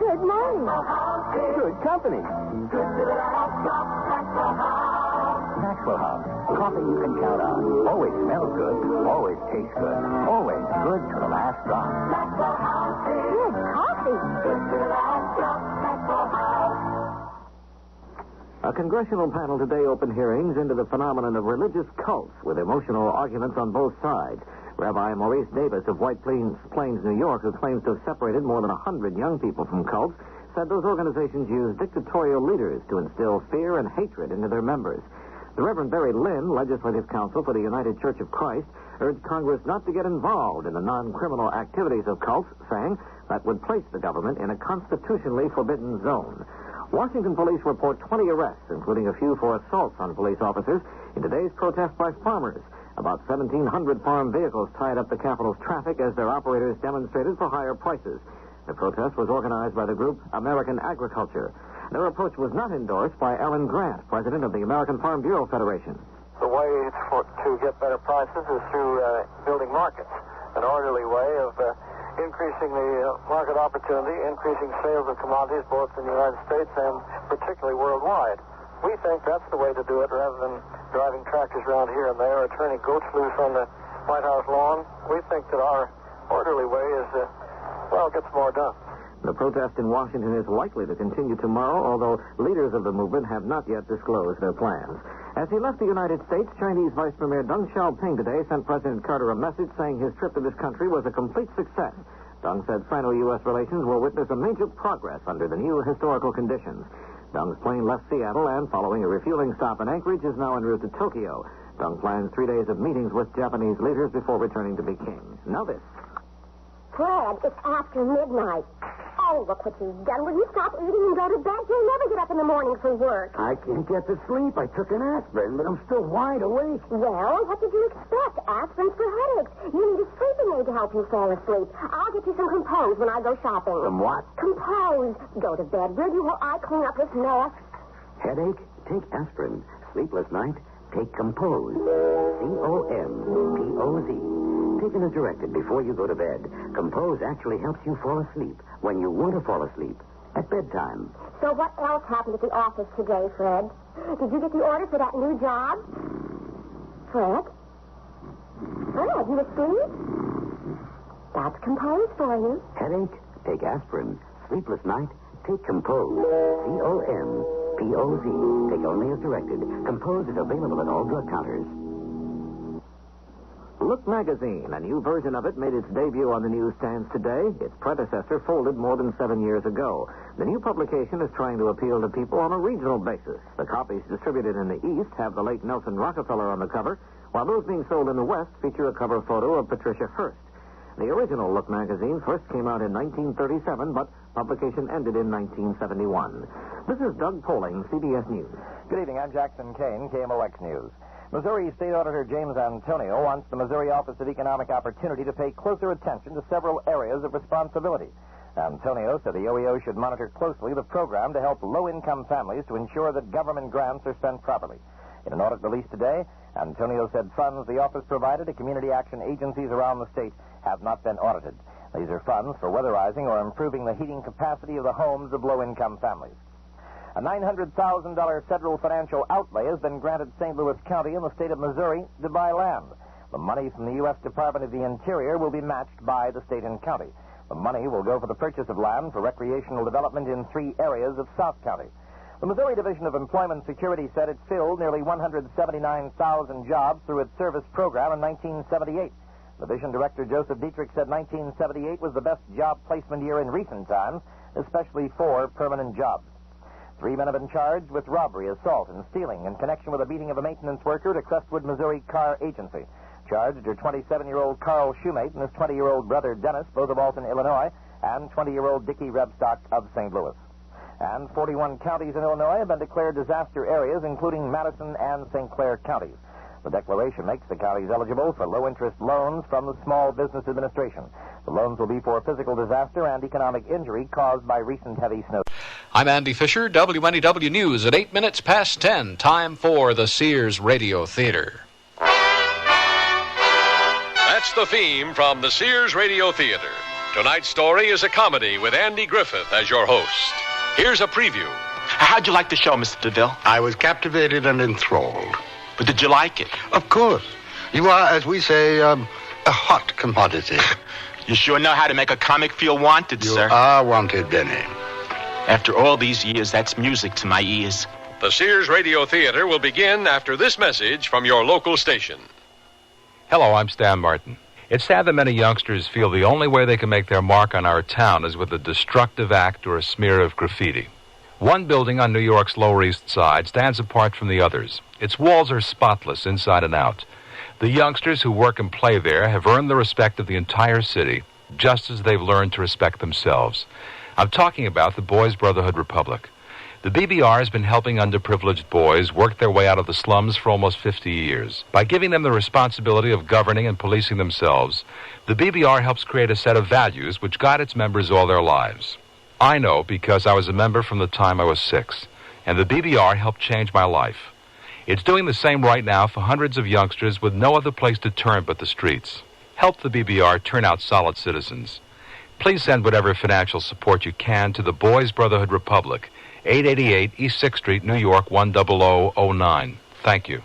Good morning. Good company. Maxwell House. Coffee you can count on. Always smells good. Always tastes good. Always good to the last drop. Good coffee. A congressional panel today opened hearings into the phenomenon of religious cults with emotional arguments on both sides. Rabbi Maurice Davis of White Plains, New York, who claims to have separated more than 100 young people from cults, said those organizations use dictatorial leaders to instill fear and hatred into their members. The Reverend Barry Lynn, legislative counsel for the United Church of Christ, urged Congress not to get involved in the non-criminal activities of cults, saying that would place the government in a constitutionally forbidden zone. Washington police report 20 arrests, including a few for assaults on police officers, in today's protest by farmers. About 1,700 farm vehicles tied up the capital's traffic as their operators demonstrated for higher prices. The protest was organized by the group American Agriculture. Their approach was not endorsed by Alan Grant, president of the American Farm Bureau Federation. The way to get better prices is through building markets, an orderly way of increasing the market opportunity, increasing sales of commodities both in the United States and particularly worldwide. We think that's the way to do it rather than driving tractors around here and there or turning goats loose on the White House lawn. We think that our orderly way is, gets more done. The protest in Washington is likely to continue tomorrow, although leaders of the movement have not yet disclosed their plans. As he left the United States, Chinese Vice Premier Deng Xiaoping today sent President Carter a message saying his trip to this country was a complete success. Deng said Sino-U.S. relations will witness a major progress under the new historical conditions. Deng's plane left Seattle and, following a refueling stop in Anchorage, is now en route to Tokyo. Deng plans 3 days of meetings with Japanese leaders before returning to Peking. Now this. Fred, it's after midnight. Oh, look what you've done. Will you stop eating and go to bed? You'll never get up in the morning for work. I can't get to sleep. I took an aspirin, but I'm still wide awake. Well, what did you expect? Aspirin's for headaches. You need a sleeping aid to help you fall asleep. I'll get you some Compose when I go shopping. Some what? Compose. Go to bed, will you, while I clean up this mess? Headache? Take aspirin. Sleepless night? Take Compose. Compoz. Taken as directed before you go to bed. Compose actually helps you fall asleep when you want to fall asleep at bedtime. So what else happened at the office today, Fred? Did you get the order for that new job? Fred? Fred, you asleep? That's Compose for you. Headache? Take aspirin. Sleepless night? Take Compose. Compoz. Take only as directed. Compose is available at all drug counters. Look magazine, a new version of it, made its debut on the newsstands today. Its predecessor folded more than 7 years ago. The new publication is trying to appeal to people on a regional basis. The copies distributed in the East have the late Nelson Rockefeller on the cover, while those being sold in the West feature a cover photo of Patricia Hearst. The original Look magazine first came out in 1937, but publication ended in 1971. This is Doug Poling, CBS News. Good evening. I'm Jackson Kane, KMOX News. Missouri State Auditor James Antonio wants the Missouri Office of Economic Opportunity to pay closer attention to several areas of responsibility. Antonio said the OEO should monitor closely the program to help low-income families to ensure that government grants are spent properly. In an audit released today, Antonio said funds the office provided to community action agencies around the state have not been audited. These are funds for weatherizing or improving the heating capacity of the homes of low-income families. A $900,000 federal financial outlay has been granted St. Louis County in the state of Missouri to buy land. The money from the U.S. Department of the Interior will be matched by the state and county. The money will go for the purchase of land for recreational development in 3 areas of South County. The Missouri Division of Employment Security said it filled nearly 179,000 jobs through its service program in 1978. Division Director Joseph Dietrich said 1978 was the best job placement year in recent times, especially for permanent jobs. 3 men have been charged with robbery, assault, and stealing in connection with the beating of a maintenance worker at a Crestwood, Missouri car agency. Charged are 27-year-old Carl Shoemate and his 20-year-old brother Dennis, both of Alton, Illinois, and 20-year-old Dickie Rebstock of St. Louis. And 41 counties in Illinois have been declared disaster areas, including Madison and St. Clair counties. The declaration makes the counties eligible for low-interest loans from the Small Business Administration. The loans will be for physical disaster and economic injury caused by recent heavy snow. I'm Andy Fisher, WNEW News at 8 minutes past 10. Time for the Sears Radio Theater. That's the theme from the Sears Radio Theater. Tonight's story is a comedy with Andy Griffith as your host. Here's a preview. How'd you like the show, Mr. DeVille? I was captivated and enthralled. But did you like it? Of course. You are, as we say, a hot commodity. You sure know how to make a comic feel wanted, sir. You are wanted, Benny. After all these years, that's music to my ears. The Sears Radio Theater will begin after this message from your local station. Hello, I'm Stan Martin. It's sad that many youngsters feel the only way they can make their mark on our town is with a destructive act or a smear of graffiti. One building on New York's Lower East Side stands apart from the others. Its walls are spotless inside and out. The youngsters who work and play there have earned the respect of the entire city, just as they've learned to respect themselves. I'm talking about the Boys Brotherhood Republic. The BBR has been helping underprivileged boys work their way out of the slums for almost 50 years. By giving them the responsibility of governing and policing themselves, the BBR helps create a set of values which guide its members all their lives. I know because I was a member from the time I was 6, and the BBR helped change my life. It's doing the same right now for hundreds of youngsters with no other place to turn but the streets. Help the BBR turn out solid citizens. Please send whatever financial support you can to the Boys Brotherhood Republic, 888 East 6th Street, New York, 10009. Thank you.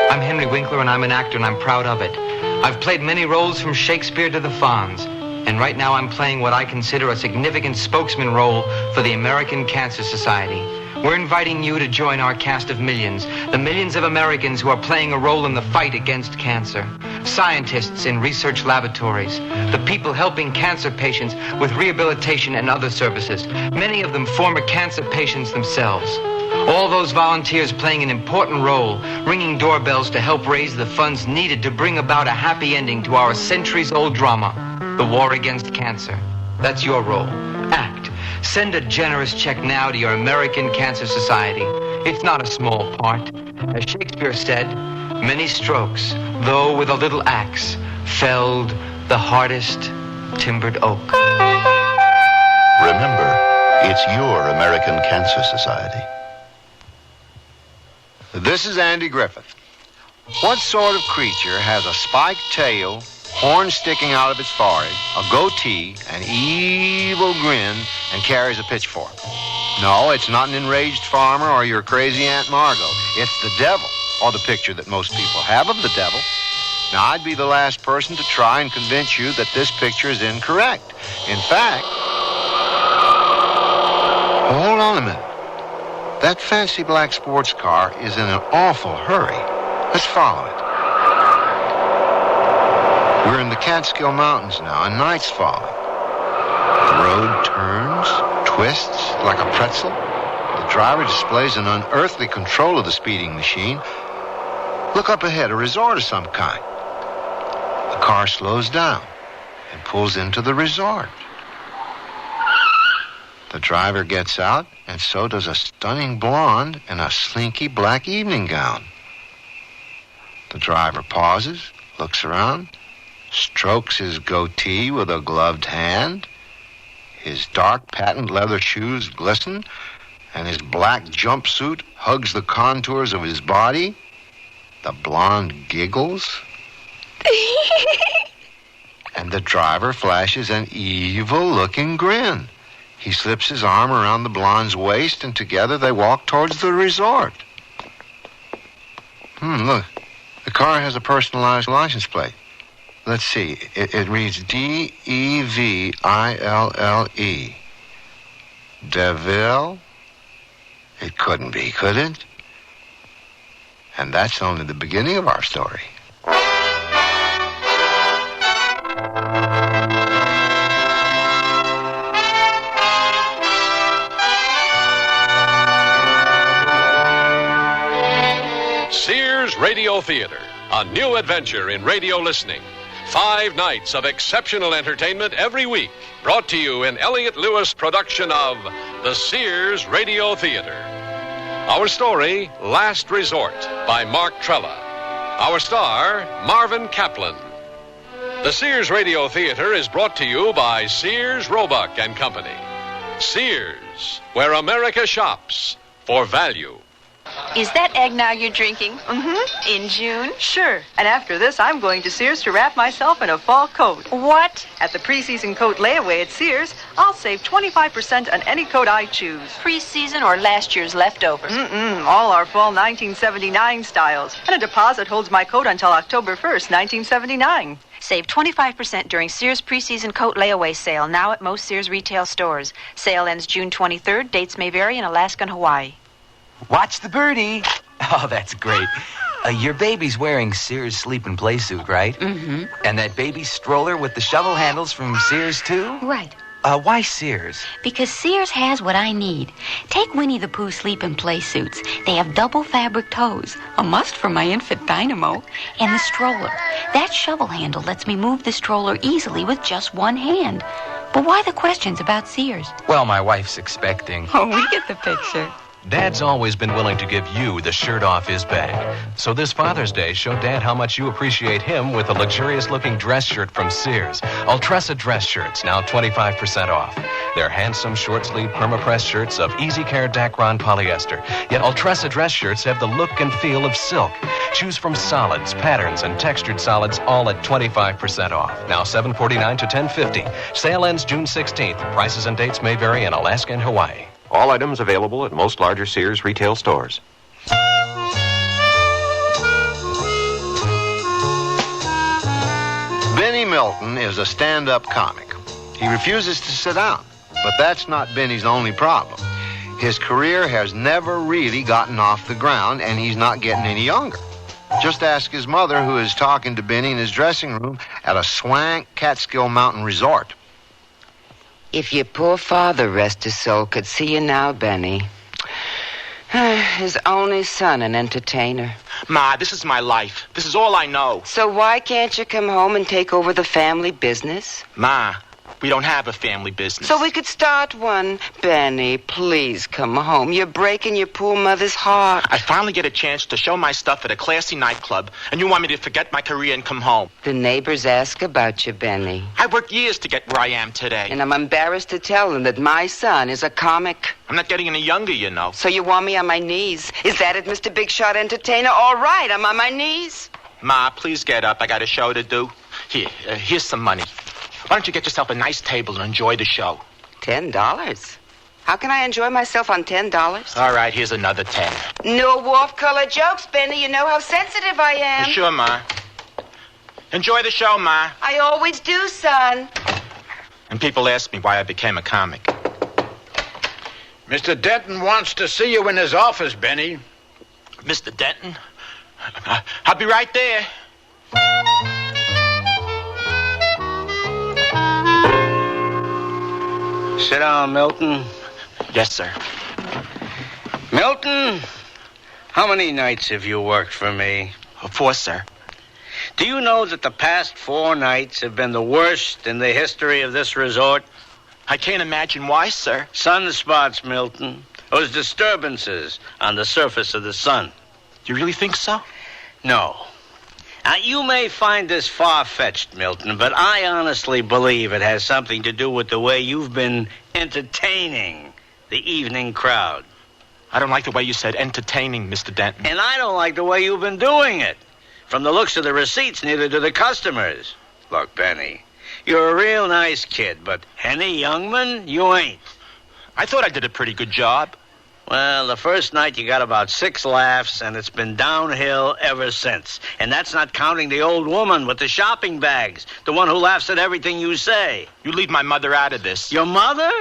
I'm Henry Winkler, and I'm an actor, and I'm proud of it. I've played many roles from Shakespeare to the Fonz, and right now I'm playing what I consider a significant spokesman role for the American Cancer Society. We're inviting you to join our cast of millions, the millions of Americans who are playing a role in the fight against cancer. Scientists in research laboratories, the people helping cancer patients with rehabilitation and other services, many of them former cancer patients themselves. All those volunteers playing an important role, ringing doorbells to help raise the funds needed to bring about a happy ending to our centuries-old drama, the war against cancer. That's your role. Act. Send a generous check now to your American Cancer Society. It's not a small part. As Shakespeare said, many strokes, though with a little axe, felled the hardest timbered oak. Remember, it's your American Cancer Society. This is Andy Griffith. What sort of creature has a spiked tail, horns sticking out of its forehead, a goatee, an evil grin, and carries a pitchfork? No, it's not an enraged farmer or your crazy Aunt Margot. It's the devil, or the picture that most people have of the devil. Now, I'd be the last person to try and convince you that this picture is incorrect. In fact... Hold on a minute. That fancy black sports car is in an awful hurry. Let's follow it. We're in the Catskill Mountains now, and night's falling. The road turns, twists like a pretzel. The driver displays an unearthly control of the speeding machine. Look up ahead, a resort of some kind. The car slows down and pulls into the resort. The driver gets out, and so does a stunning blonde in a slinky black evening gown. The driver pauses, looks around, strokes his goatee with a gloved hand. His dark patent leather shoes glisten, and his black jumpsuit hugs the contours of his body. The blonde giggles. And the driver flashes an evil-looking grin. He slips his arm around the blonde's waist, and together they walk towards the resort. Look. The car has a personalized license plate. Let's see. It reads DEVILLE. DeVille? It couldn't be, could it? And that's only the beginning of our story. Sears Radio Theater, a new adventure in radio listening. 5 nights of exceptional entertainment every week, brought to you in Elliott Lewis production of the Sears Radio Theater. Our story, Last Resort, by Mark Trella. Our star, Marvin Kaplan. The Sears Radio Theater is brought to you by Sears, Roebuck and Company. Sears, where America shops for value. Is that eggnog you're drinking? Mm-hmm. In June? Sure. And after this, I'm going to Sears to wrap myself in a fall coat. What? At the preseason coat layaway at Sears, I'll save 25% on any coat I choose. Preseason or last year's leftovers? All our fall 1979 styles. And a deposit holds my coat until October 1st, 1979. Save 25% during Sears preseason coat layaway sale, now at most Sears retail stores. Sale ends June 23rd. Dates may vary in Alaska and Hawaii. Watch the birdie. Oh, that's great. Your baby's wearing Sears sleep and play suit, right? Mm-hmm. And that baby stroller with the shovel handles from Sears, too? Right. Why Sears? Because Sears has what I need. Take Winnie the Pooh sleep and play suits. They have double fabric toes, a must for my infant Dynamo, and the stroller. That shovel handle lets me move the stroller easily with just one hand. But why the questions about Sears? Well, my wife's expecting. Oh, we get the picture. Dad's always been willing to give you the shirt off his back. So this Father's Day, show Dad how much you appreciate him with a luxurious-looking dress shirt from Sears. Ultressa dress shirts, now 25% off. They're handsome, short-sleeve, perma-press shirts of easy care Dacron polyester. Yet Ultressa dress shirts have the look and feel of silk. Choose from solids, patterns, and textured solids, all at 25% off. Now $749 to $1050. Sale ends June 16th. Prices and dates may vary in Alaska and Hawaii. All items available at most larger Sears retail stores. Benny Milton is a stand-up comic. He refuses to sit down, but that's not Benny's only problem. His career has never really gotten off the ground, and he's not getting any younger. Just ask his mother, who is talking to Benny in his dressing room at a swank Catskill Mountain resort. If your poor father, rest his soul, could see you now, Benny, His only son, an entertainer. Ma, this is my life. This is all I know. So why can't you come home and take over the family business? Ma, we don't have a family business. So we could start one. Benny, please come home. You're breaking your poor mother's heart. I finally get a chance to show my stuff at a classy nightclub, and you want me to forget my career and come home. The neighbors ask about you, Benny. I worked years to get where I am today. And I'm embarrassed to tell them that my son is a comic. I'm not getting any younger, you know. So you want me on my knees? Is that it, Mr. Big Shot Entertainer? All right, I'm on my knees. Ma, please get up. I got a show to do. Here's some money. Why don't you get yourself a nice table and enjoy the show? $10? How can I enjoy myself on $10? All right, here's another 10. No wolf-color jokes, Benny. You know how sensitive I am. Sure, Ma. Enjoy the show, Ma. I always do, son. And people ask me why I became a comic. Mr. Denton wants to see you in his office, Benny. Mr. Denton? I'll be right there. Sit down, Milton. Yes, sir. Milton, how many nights have you worked for me? 4, sir. Do you know that the past 4 nights have been the worst in the history of this resort? I can't imagine why, sir. Sunspots, Milton. Those disturbances on the surface of the sun. You really think so? No. Now, you may find this far-fetched, Milton, but I honestly believe it has something to do with the way you've been entertaining the evening crowd. I don't like the way you said entertaining, Mr. Denton. And I don't like the way you've been doing it. From the looks of the receipts, neither do the customers. Look, Benny, you're a real nice kid, but Henny Youngman, you ain't. I thought I did a pretty good job. Well, the first night you got about 6 laughs, and it's been downhill ever since. And that's not counting the old woman with the shopping bags, the one who laughs at everything you say. You leave my mother out of this. Your mother?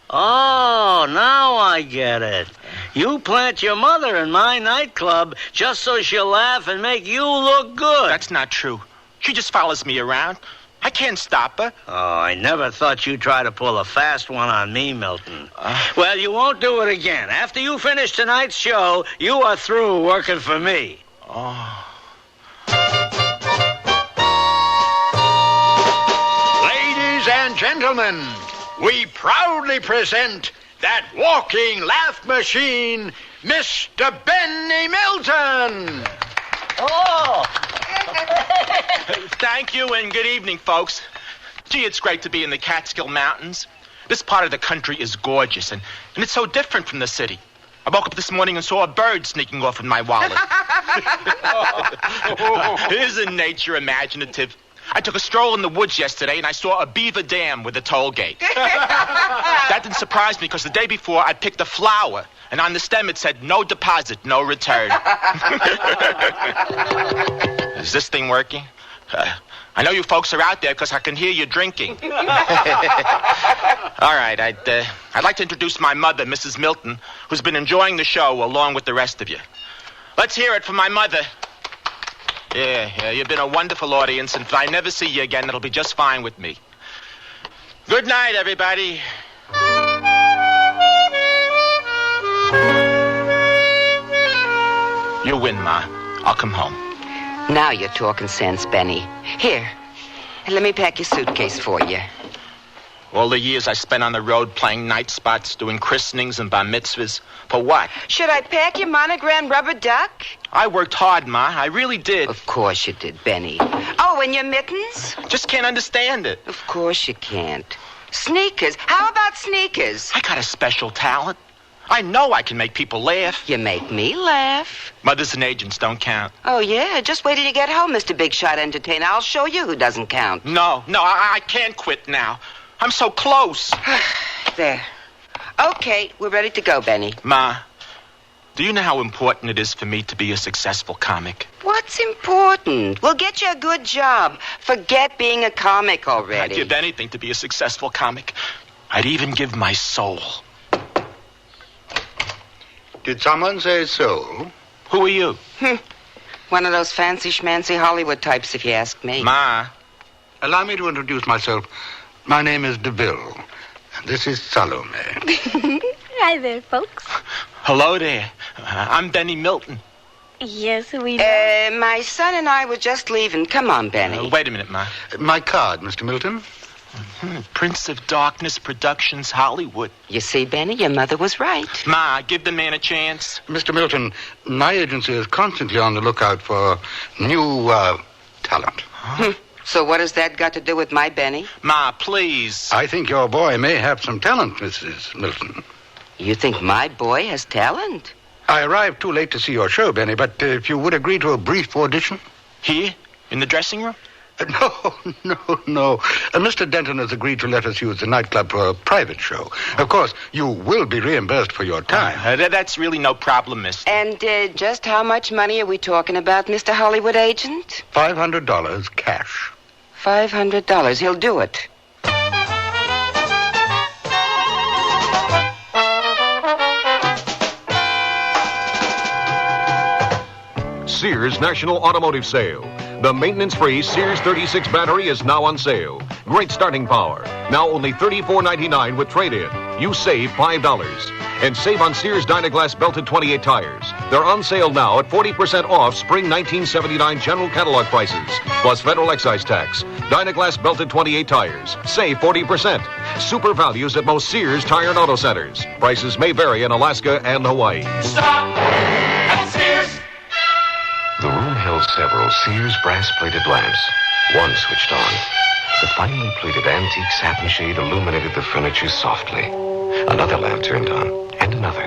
Oh, now I get it. You plant your mother in my nightclub just so she'll laugh and make you look good. That's not true. She just follows me around. I can't stop her. Oh, I never thought you'd try to pull a fast one on me, Milton. Well, you won't do it again. After you finish tonight's show, you are through working for me. Oh. Ladies and gentlemen, we proudly present that walking laugh machine, Mr. Benny Milton. Oh! Thank you and good evening, folks. Gee, it's great to be in the Catskill Mountains. This part of the country is gorgeous, and it's so different from the city. I woke up this morning and saw a bird sneaking off in my wallet. Isn't nature imaginative? I took a stroll in the woods yesterday, and I saw a beaver dam with a toll gate. That didn't surprise me, because the day before, I picked a flower, and on the stem it said, "No deposit, no return." Is this thing working? I know you folks are out there because I can hear you drinking. All right, I'd like to introduce my mother, Mrs. Milton, who's been enjoying the show along with the rest of you. Let's hear it for my mother. Yeah, you've been a wonderful audience, and if I never see you again, it'll be just fine with me. Good night, everybody. You win, Ma. I'll come home. Now you're talking sense, Benny. Here, let me pack your suitcase for you. All the years I spent on the road playing night spots, doing christenings and bar mitzvahs. For what? Should I pack your monogram rubber duck? I worked hard, Ma. I really did. Of course you did, Benny. Oh, and your mittens? Just can't understand it. Of course you can't. Sneakers. How about sneakers? I got a special talent. I know I can make people laugh. You make me laugh. Mothers and agents don't count. Oh, yeah? Just wait till you get home, Mr. Big Shot Entertainer. I'll show you who doesn't count. No, I can't quit now. I'm so close. There. Okay, we're ready to go, Benny. Ma, do you know how important it is for me to be a successful comic? What's important? We'll get you a good job. Forget being a comic already. I'd give anything to be a successful comic. I'd even give my soul. Did someone say soul? Who are you? One of those fancy schmancy Hollywood types, if you ask me. Ma. Allow me to introduce myself. My name is DeVille. This is Salome. Hi there, folks. Hello there. I'm Benny Milton. Yes, we know. My son and I were just leaving. Come on, Benny. Wait a minute, Ma. My card, Mr. Milton. Prince of Darkness Productions, Hollywood. You see, Benny, your mother was right. Ma, give the man a chance. Mr. Milton, my agency is constantly on the lookout for new talent. So what has that got to do with my Benny? Ma, please. I think your boy may have some talent, Mrs. Milton. You think my boy has talent? I arrived too late to see your show, Benny, but if you would agree to a brief audition. Here? In the dressing room? No. Mr. Denton has agreed to let us use the nightclub for a private show. Of course, you will be reimbursed for your time. That's really no problem, miss. And just how much money are we talking about, Mr. Hollywood agent? $500 cash. $500. He'll do it. Sears National Automotive Sale. The maintenance-free Sears 36 battery is now on sale. Great starting power. Now only $34.99 with trade-in. You save $5. And save on Sears Dynaglass belted 28 tires. They're on sale now at 40% off spring 1979 general catalog prices, plus federal excise tax. Dynaglass belted 28 tires. Save 40%. Super values at most Sears Tire and Auto Centers. Prices may vary in Alaska and Hawaii. Stop at Sears. The room held several Sears brass-plated lamps. One switched on. The finely plated antique satin shade illuminated the furniture softly. Another lamp turned on, and another.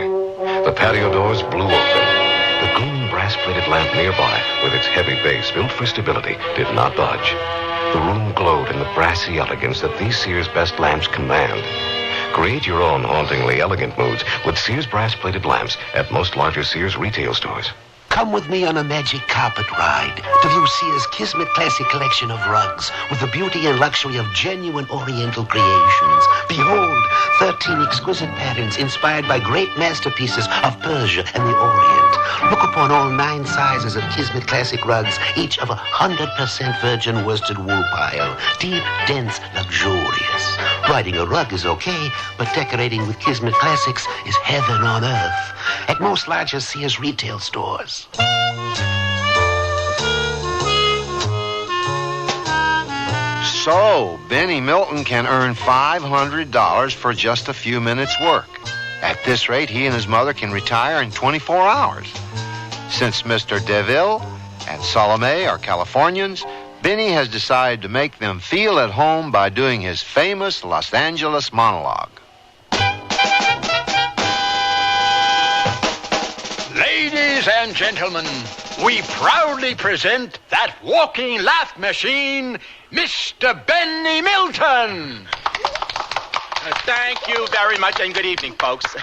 The patio doors blew open. The gleaming brass-plated lamp nearby, with its heavy base built for stability, did not budge. The room glowed in the brassy elegance that these Sears best lamps command. Create your own hauntingly elegant moods with Sears brass-plated lamps at most larger Sears retail stores. Come with me on a magic carpet ride to view Sears' Kismet Classic collection of rugs with the beauty and luxury of genuine Oriental creations. Behold, 13 exquisite patterns inspired by great masterpieces of Persia and the Orient. Look upon all 9 sizes of Kismet Classic rugs, each of 100% virgin worsted wool pile. Deep, dense, luxurious. Riding a rug is okay, but decorating with Kismet Classics is heaven on earth. At most larger Sears retail stores. So, Benny Milton can earn $500 for just a few minutes' work. At this rate, he and his mother can retire in 24 hours. Since Mr. DeVille and Salome are Californians, Benny has decided to make them feel at home by doing his famous Los Angeles monologue. Ladies and gentlemen, we proudly present that walking laugh machine, Mr. Benny Milton. Thank you very much, and good evening, folks.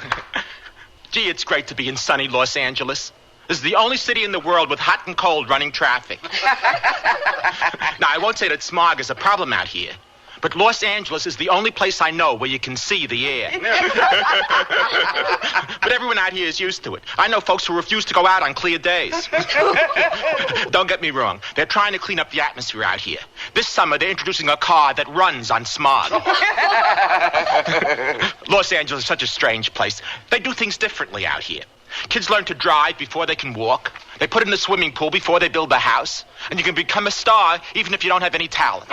Gee, it's great to be in sunny Los Angeles. This is the only city in the world with hot and cold running traffic. Now, I won't say that smog is a problem out here, but Los Angeles is the only place I know where you can see the air. But everyone out here is used to it. I know folks who refuse to go out on clear days. Don't get me wrong. They're trying to clean up the atmosphere out here. This summer, they're introducing a car that runs on smog. Los Angeles is such a strange place. They do things differently out here. Kids learn to drive before they can walk. They put in the swimming pool before they build the house. And you can become a star even if you don't have any talent.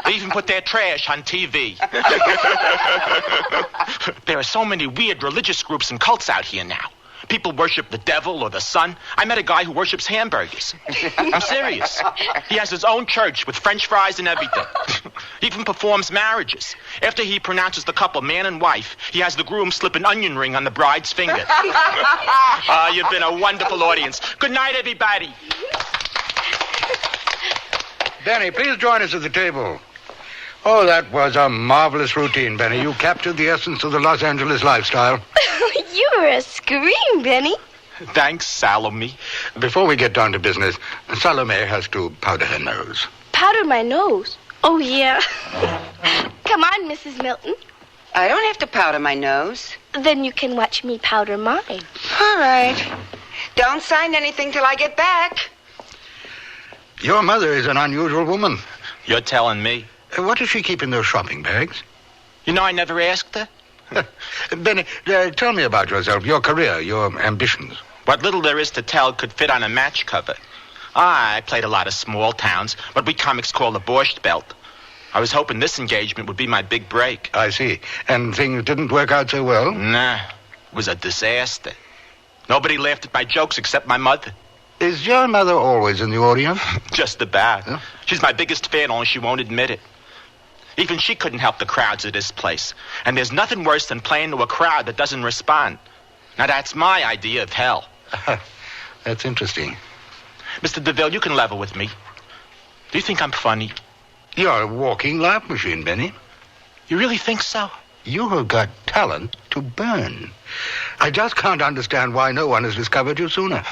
They even put their trash on TV. There are so many weird religious groups and cults out here now. People worship the devil or the sun. I met a guy who worships hamburgers. I'm serious. He has his own church with French fries and everything. He even performs marriages. After he pronounces the couple man and wife, he has the groom slip an onion ring on the bride's finger. You've been a wonderful audience. Good night, everybody. Benny, please join us at the table. Oh, that was a marvelous routine, Benny. You captured the essence of the Los Angeles lifestyle. You were a scream, Benny. Thanks, Salome. Before we get down to business, Salome has to powder her nose. Powder my nose? Oh, yeah. Come on, Mrs. Milton. I don't have to powder my nose. Then you can watch me powder mine. All right. Don't sign anything till I get back. Your mother is an unusual woman. You're telling me? What does she keep in those shopping bags? You know, I never asked her. Benny, tell me about yourself, your career, your ambitions. What little there is to tell could fit on a match cover. I played a lot of small towns, what we comics call the Borscht Belt. I was hoping this engagement would be my big break. I see. And things didn't work out so well? Nah, it was a disaster. Nobody laughed at my jokes except my mother. Is your mother always in the audience? Just about. Huh? She's my biggest fan, only she won't admit it. Even she couldn't help the crowds at this place. And there's nothing worse than playing to a crowd that doesn't respond. Now, that's my idea of hell. That's interesting. Mr. DeVille, you can level with me. Do you think I'm funny? You're a walking laugh machine, Benny. You really think so? You have got talent to burn. I just can't understand why no one has discovered you sooner.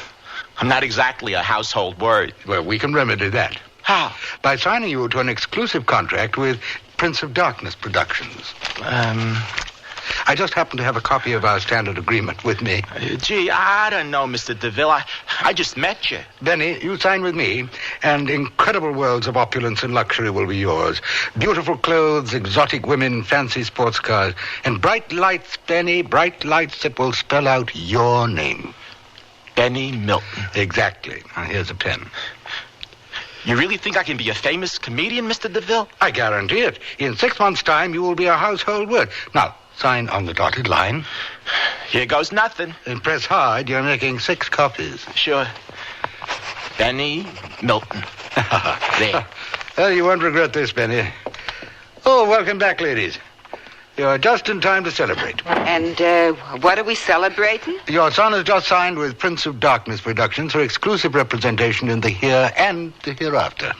I'm not exactly a household word. Well, we can remedy that. How? By signing you to an exclusive contract with Prince of Darkness Productions. I just happen to have a copy of our standard agreement with me. Gee, I don't know, Mr. DeVille. I just met you. Benny, you sign with me, and incredible worlds of opulence and luxury will be yours. Beautiful clothes, exotic women, fancy sports cars, and bright lights, Benny, bright lights that will spell out your name. Benny Milton. Exactly. Now, here's a pen. You really think I can be a famous comedian, Mr. DeVille? I guarantee it. In 6 months' time, you will be a household word. Now, sign on the dotted line. Here goes nothing. And press hard. You're making 6 copies. Sure. Benny Milton. There. Well, you won't regret this, Benny. Oh, welcome back, ladies. You're just in time to celebrate. And, what are we celebrating? Your son has just signed with Prince of Darkness Productions for exclusive representation in the here and the hereafter.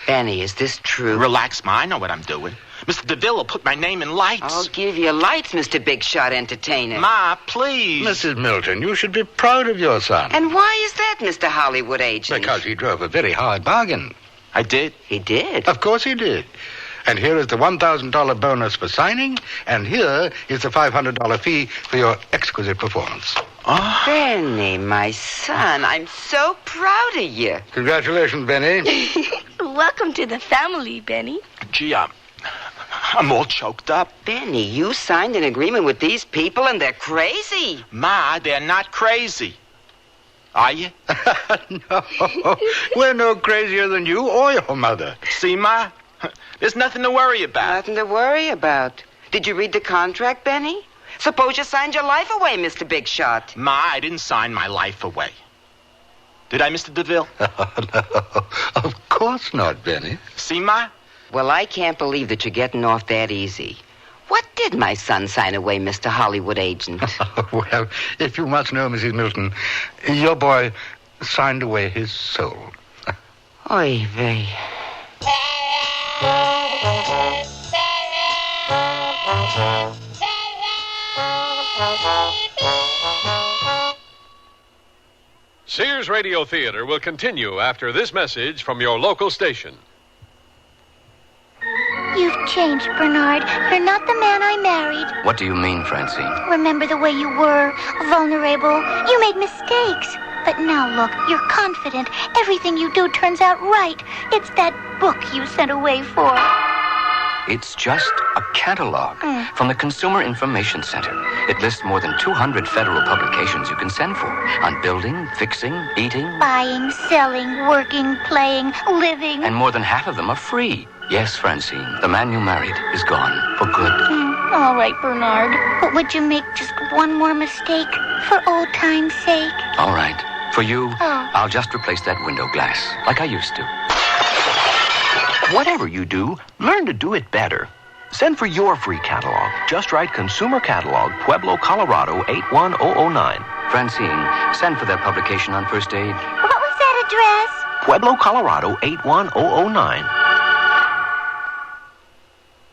Benny, is this true? Relax, Ma. I know what I'm doing. Mr. DeVille will put my name in lights. I'll give you lights, Mr. Big Shot Entertainer. Ma, please. Mrs. Milton, you should be proud of your son. And why is that, Mr. Hollywood agent? Because he drove a very hard bargain. I did? He did? Of course he did. And here is the $1,000 bonus for signing, and here is the $500 fee for your exquisite performance. Oh. Benny, my son, I'm so proud of you. Congratulations, Benny. Welcome to the family, Benny. Gee, I'm all choked up. Benny, you signed an agreement with these people, and they're crazy. Ma, they're not crazy. Are you? No, we're no crazier than you or your mother. See, Ma? There's nothing to worry about. Nothing to worry about. Did you read the contract, Benny? Suppose you signed your life away, Mr. Big Shot. Ma, I didn't sign my life away. Did I, Mr. DeVille? Oh, no, of course not, Benny. See, Ma? Well, I can't believe that you're getting off that easy. What did my son sign away, Mr. Hollywood agent? Well, if you must know, Mrs. Milton, your boy signed away his soul. Oy vey. Sears Radio Theater will continue after this message from your local station. You've changed, Bernard. You're not the man I married. What do you mean, Francine? Remember the way you were, vulnerable. You made mistakes. But now look, you're confident. Everything you do turns out right. It's that book you sent away for. It's just a catalog from the Consumer Information Center. It lists more than 200 federal publications you can send for on building, fixing, eating. Buying, selling, working, playing, living. And more than half of them are free. Yes, Francine, the man you married is gone for good. All right, Bernard. But would you make just one more mistake for old time's sake? All right. For you, I'll just replace that window glass like I used to. Whatever you do, learn to do it better. Send for your free catalog. Just write Consumer Catalog, Pueblo, Colorado, 81009. Francine, send for that publication on first aid. What was that address? Pueblo, Colorado, 81009.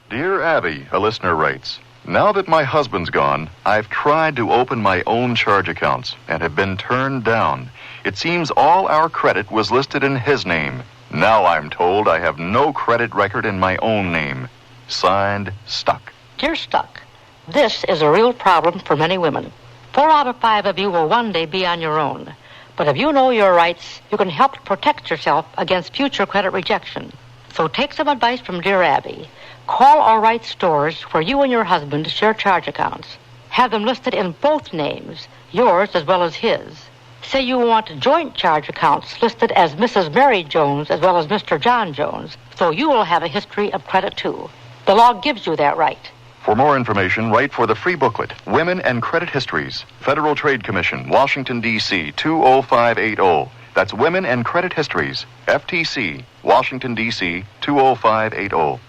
Dear Abby, a listener writes, now that my husband's gone, I've tried to open my own charge accounts and have been turned down. It seems all our credit was listed in his name. Now I'm told I have no credit record in my own name. Signed, Stuck. Dear Stuck, this is a real problem for many women. 4 out of 5 of you will one day be on your own. But if you know your rights, you can help protect yourself against future credit rejection. So take some advice from dear Abby. Call or write stores where you and your husband share charge accounts. Have them listed in both names, yours as well as his. Say you want joint charge accounts listed as Mrs. Mary Jones as well as Mr. John Jones, so you will have a history of credit too. The law gives you that right. For more information, write for the free booklet, Women and Credit Histories, Federal Trade Commission, Washington, D.C., 20580. That's Women and Credit Histories, FTC, Washington, D.C., 20580.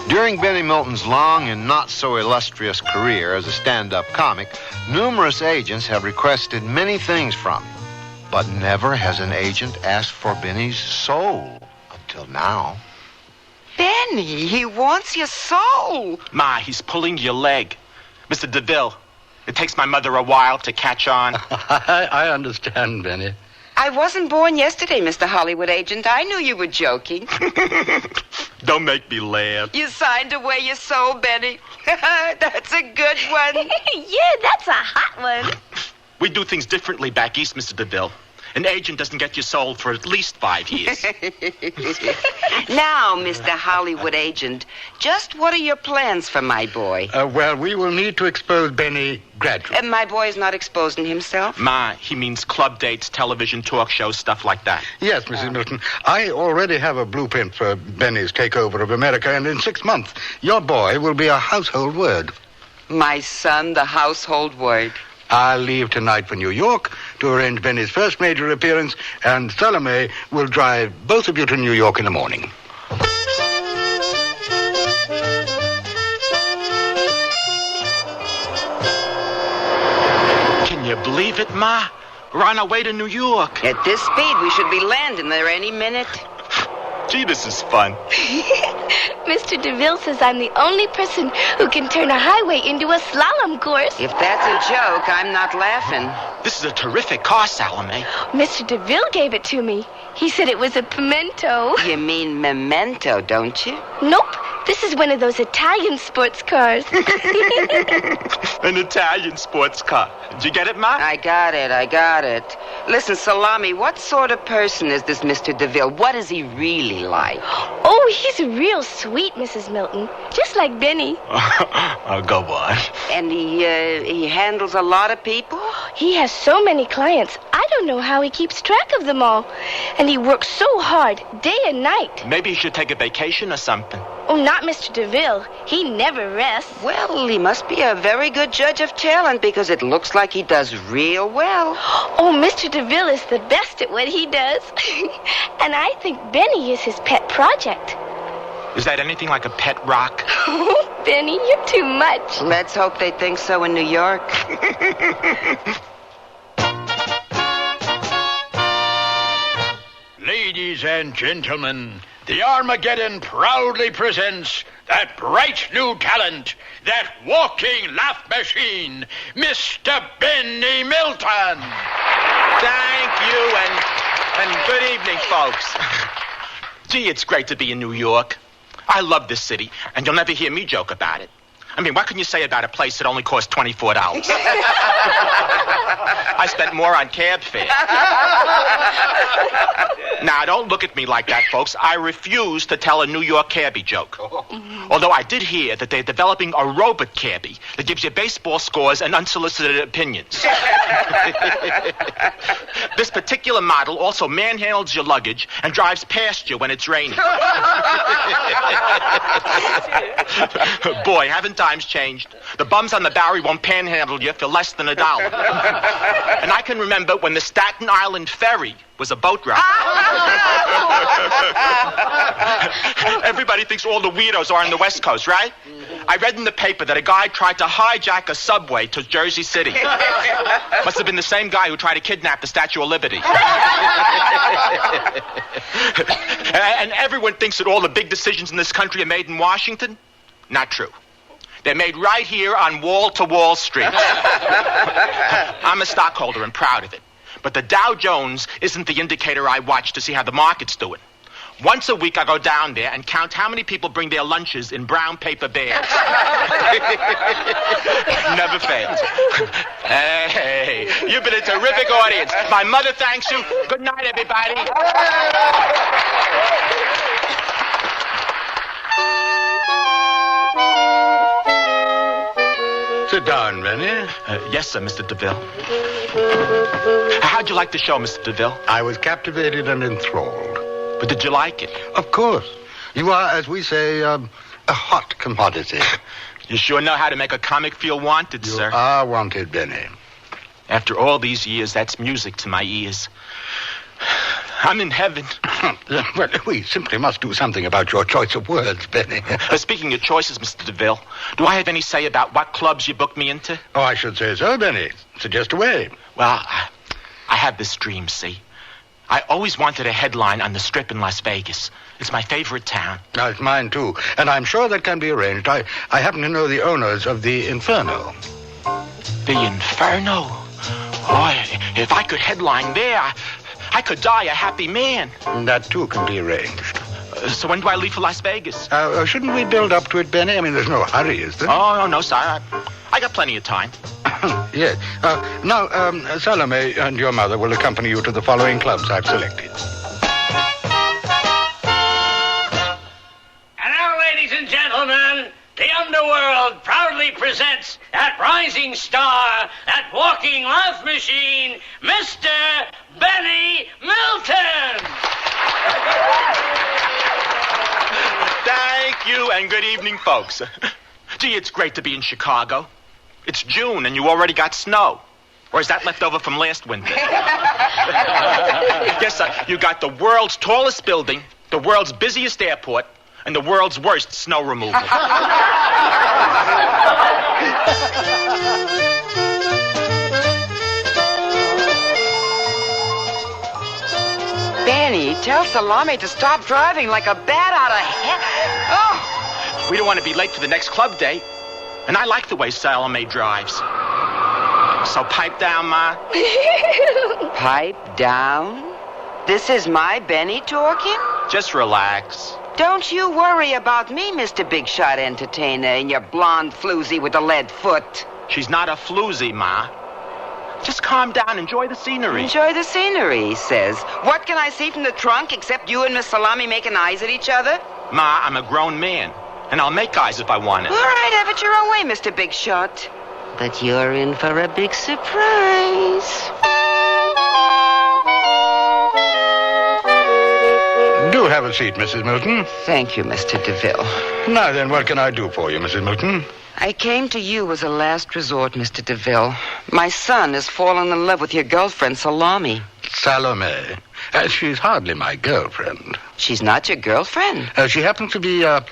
During Benny Milton's long and not so illustrious career as a stand-up comic, numerous agents have requested many things from him. But never has an agent asked for Benny's soul until now. Benny, he wants your soul. Ma, he's pulling your leg. Mr. DeVille, it takes my mother a while to catch on. I understand, Benny. I wasn't born yesterday, Mr. Hollywood agent. I knew you were joking. Don't make me laugh. You signed away your soul, Benny. That's a good one. Yeah, that's a hot one. We do things differently back east, Mr. DeVille. An agent doesn't get you sold for at least 5 years. Now, Mr. Hollywood agent, just what are your plans for my boy? Well, we will need to expose Benny gradually. My boy is not exposing himself? Ma, he means club dates, television, talk shows, stuff like that. Yes, Mrs. Milton. I already have a blueprint for Benny's takeover of America, and in 6 months, your boy will be a household word. My son, the household word. I'll leave tonight for New York to arrange Benny's first major appearance, and Salome will drive both of you to New York in the morning. Can you believe it, Ma? We're on our way to New York. At this speed, we should be landing there any minute. Gee, this is fun. Mr. DeVille says I'm the only person who can turn a highway into a slalom course. If that's a joke, I'm not laughing. This is a terrific car, Salome. Mr. DeVille gave it to me. He said it was a pimento. You mean memento, don't you? Nope. This is one of those Italian sports cars. An Italian sports car. Did you get it, Ma? I got it. Listen, Salami, what sort of person is this Mr. DeVille? What is he really like? Oh, he's real sweet, Mrs. Milton. Just like Benny. Oh, go on. And he handles a lot of people? He has so many clients. I don't know how he keeps track of them all. And he works so hard, day and night. Maybe he should take a vacation or something. Oh, not Mr. DeVille. He never rests. Well, he must be a very good judge of talent because it looks like he does real well. Oh, Mr. DeVille is the best at what he does. And I think Benny is his pet project. Is that anything like a pet rock? Oh, Benny, you're too much. Let's hope they think so in New York. Ladies and gentlemen, the Armageddon proudly presents that bright new talent, that walking laugh machine, Mr. Benny Milton. Thank you, and good evening, folks. Gee, it's great to be in New York. I love this city, and you'll never hear me joke about it. I mean, what can you say about a place that only costs $24? I spent more on cab fare. Now, don't look at me like that, folks. I refuse to tell a New York cabbie joke. Although I did hear that they're developing a robot cabbie that gives you baseball scores and unsolicited opinions. This particular model also manhandles your luggage and drives past you when it's raining. Boy, haven't times changed. The bums on the Bowery won't panhandle you for less than $1. And I can remember when the Staten Island ferry was a boat ride. Everybody thinks all the weirdos are on the West Coast, right? I read in the paper that a guy tried to hijack a subway to Jersey City. Must have been the same guy who tried to kidnap the Statue of Liberty. And everyone thinks that all the big decisions in this country are made in Washington. Not true. They're made right here on wall-to-wall Street. I'm a stockholder and proud of it. But the Dow Jones isn't the indicator I watch to see how the market's doing. Once a week, I go down there and count how many people bring their lunches in brown paper bags. Never fails. Hey, you've been a terrific audience. My mother thanks you. Good night, everybody. Sit down, Benny. Yes, sir, Mr. DeVille. How'd you like the show, Mr. DeVille? I was captivated and enthralled. But did you like it? Of course. You are, as we say, a hot commodity. You sure know how to make a comic feel wanted, sir. You are wanted, Benny. After all these years, that's music to my ears. I'm in heaven. Well, we simply must do something about your choice of words, Benny. Speaking of choices, Mr. DeVille, do I have any say about what clubs you book me into? Oh, I should say so, Benny. Suggest away. Well, I have this dream, see? I always wanted a headline on the Strip in Las Vegas. It's my favorite town. It's mine, too. And I'm sure that can be arranged. I happen to know the owners of the Inferno. The Inferno? Oh, if I could headline there, I could die a happy man. That, too, can be arranged. So when do I leave for Las Vegas? Shouldn't we build up to it, Benny? I mean, there's no hurry, is there? Oh, no, sir. I got plenty of time. Yes. Now, Salome and your mother will accompany you to the following clubs I've selected. And now, ladies and gentlemen, the underworld proudly presents that rising star, that walking laugh machine, Mr. Benny Milton. Thank you, and good evening, folks. Gee, it's great to be in Chicago. It's June, and you already got snow. Or is that left over from last winter? Yes, sir. You got the world's tallest building, the world's busiest airport, and the world's worst snow removal. Benny, tell Salome to stop driving like a bat out of hell. Oh. We don't want to be late for the next club date. And I like the way Salome drives. So pipe down, Ma. Pipe down? This is my Benny talking? Just relax. Don't you worry about me, Mr. Big Shot Entertainer, and your blonde floozy with the lead foot. She's not a floozy, Ma. Just calm down. Enjoy the scenery. Enjoy the scenery, he says. What can I see from the trunk except you and Miss Salami making eyes at each other? Ma, I'm a grown man, and I'll make eyes if I want it. All right, have it your own way, Mr. Big Shot. But you're in for a big surprise. Do have a seat, Mrs. Milton. Thank you, Mr. DeVille. Now then, what can I do for you, Mrs. Milton? I came to you as a last resort, Mr. DeVille. My son has fallen in love with your girlfriend, Salome. Salome? She's hardly my girlfriend. She's not your girlfriend? She happens to be a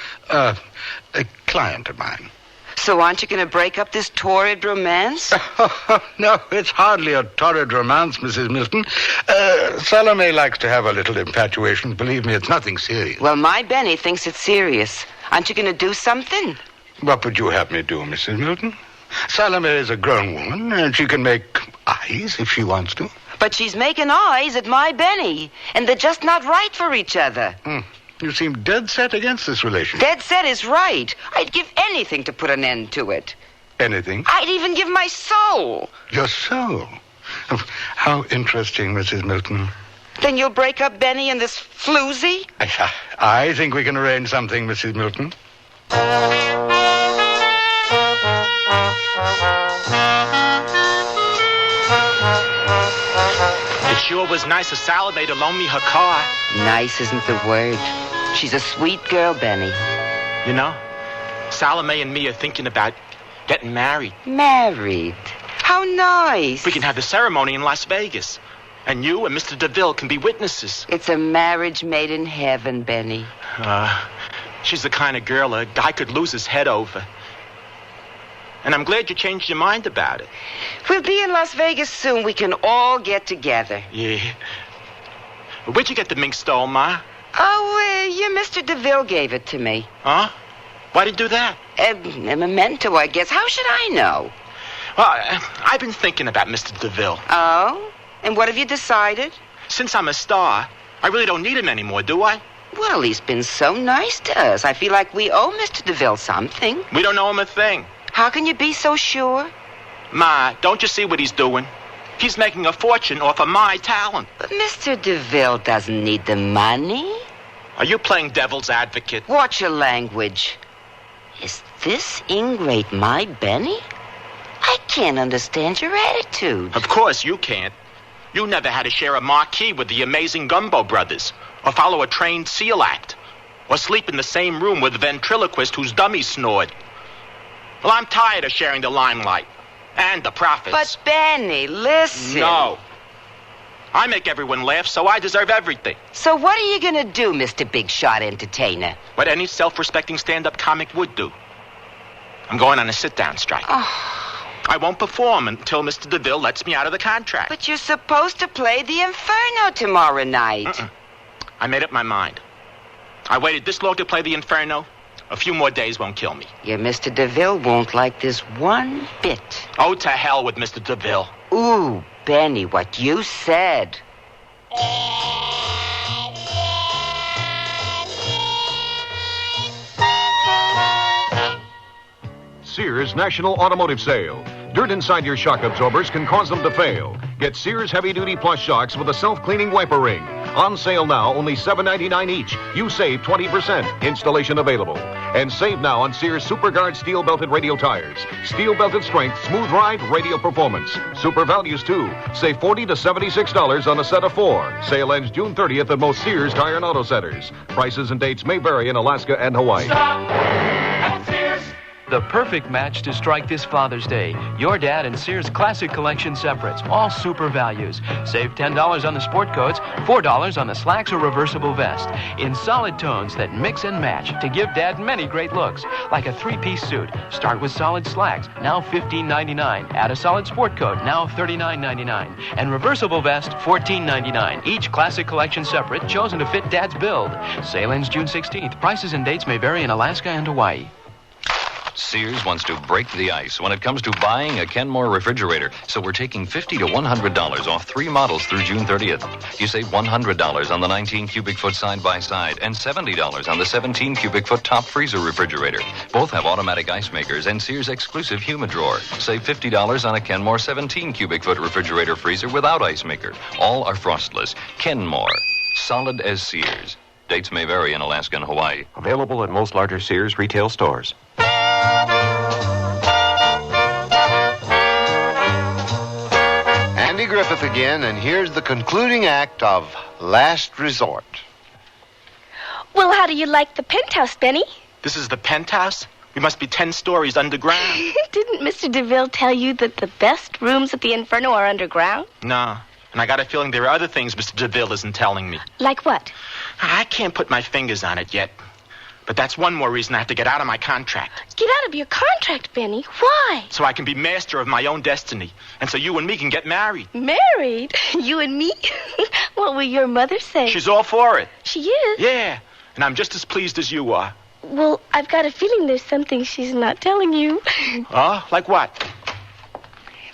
client of mine. So aren't you going to break up this torrid romance? No, it's hardly a torrid romance, Mrs. Milton. Salome likes to have a little infatuation. Believe me, it's nothing serious. Well, my Benny thinks it's serious. Aren't you going to do something? What would you have me do, Mrs. Milton? Salome is a grown woman, and she can make eyes if she wants to. But she's making eyes at my Benny, and they're just not right for each other. You seem dead set against this relationship. Dead set is right. I'd give anything to put an end to it. Anything? I'd even give my soul. Your soul? How interesting, Mrs. Milton. Then you'll break up Benny and this floozy? I think we can arrange something, Mrs. Milton. It sure was nice of Salome to loan me her car. Nice isn't the word. She's a sweet girl, Benny. You know, Salome and me are thinking about getting married. Married? How nice. We can have the ceremony in Las Vegas. And you and Mr. DeVille can be witnesses. It's a marriage made in heaven, Benny. She's the kind of girl a guy could lose his head over. And I'm glad you changed your mind about it. We'll be in Las Vegas soon. We can all get together. Yeah. Where'd you get the mink stole, Ma? Oh, your Mr. DeVille gave it to me. Huh? Why'd he do that? A memento, I guess. How should I know? Well, I've been thinking about Mr. DeVille. Oh? And what have you decided? Since I'm a star, I really don't need him anymore, do I? Well, he's been so nice to us. I feel like we owe Mr. DeVille something. We don't owe him a thing. How can you be so sure? Ma, don't you see what he's doing? He's making a fortune off of my talent. But Mr. DeVille doesn't need the money. Are you playing devil's advocate? Watch your language. Is this ingrate my Benny? I can't understand your attitude. Of course you can't. You never had to share a marquee with the amazing Gumbo brothers, or follow a trained SEAL act, or sleep in the same room with a ventriloquist whose dummy snored. Well, I'm tired of sharing the limelight and the profits. But Benny, listen. No. I make everyone laugh, so I deserve everything. So what are you gonna do, Mr. Big Shot Entertainer? What any self-respecting stand-up comic would do. I'm going on a sit-down strike. I won't perform until Mr. DeVille lets me out of the contract. But you're supposed to play the Inferno tomorrow night. I made up my mind. I waited this long to play the Inferno. A few more days won't kill me. Yeah, Mr. DeVille won't like this one bit. Oh, to hell with Mr. DeVille. Ooh, Benny, what you said. Sears National Automotive Sale. Dirt inside your shock absorbers can cause them to fail. Get Sears Heavy Duty Plus shocks with a self-cleaning wiper ring. On sale now, only $7.99 each. You save 20%. Installation available. And save now on Sears Super Guard steel-belted radio tires. Steel-belted strength, smooth ride, radio performance. Super values, too. Save $40 to $76 on a set of 4. Sale ends June 30th at most Sears Tire and Auto Centers. Prices and dates may vary in Alaska and Hawaii. The perfect match to strike this Father's Day. Your Dad and Sears Classic Collection separates, all super values. Save $10 on the sport coats, $4 on the slacks or reversible vest. In solid tones that mix and match to give Dad many great looks. Like a 3-piece suit. Start with solid slacks, now $15.99. Add a solid sport coat, now $39.99. And reversible vest, $14.99. Each Classic Collection separate, chosen to fit Dad's build. Sale ends June 16th. Prices and dates may vary in Alaska and Hawaii. Sears wants to break the ice when it comes to buying a Kenmore refrigerator. So we're taking $50 to $100 off 3 models through June 30th. You save $100 on the 19 cubic foot side-by-side and $70 on the 17 cubic foot top freezer refrigerator. Both have automatic ice makers and Sears exclusive humid drawer. Save $50 on a Kenmore 17 cubic foot refrigerator freezer without ice maker. All are frostless. Kenmore. Solid as Sears. Dates may vary in Alaska and Hawaii. Available at most larger Sears retail stores. Andy Griffith again, and here's the concluding act of Last Resort. Well, how do you like the penthouse, Benny? This is the penthouse? We must be 10 stories underground. Didn't Mr. DeVille tell you that the best rooms at the Inferno are underground? No. And I got a feeling there are other things Mr. DeVille isn't telling me. Like what? I can't put my fingers on it yet. But that's one more reason I have to get out of my contract. Get out of your contract, Benny. Why? So I can be master of my own destiny. And so you and me can get married. Married? You and me? What will your mother say? She's all for it. She is? Yeah. And I'm just as pleased as you are. Well, I've got a feeling there's something she's not telling you. Oh? Like what?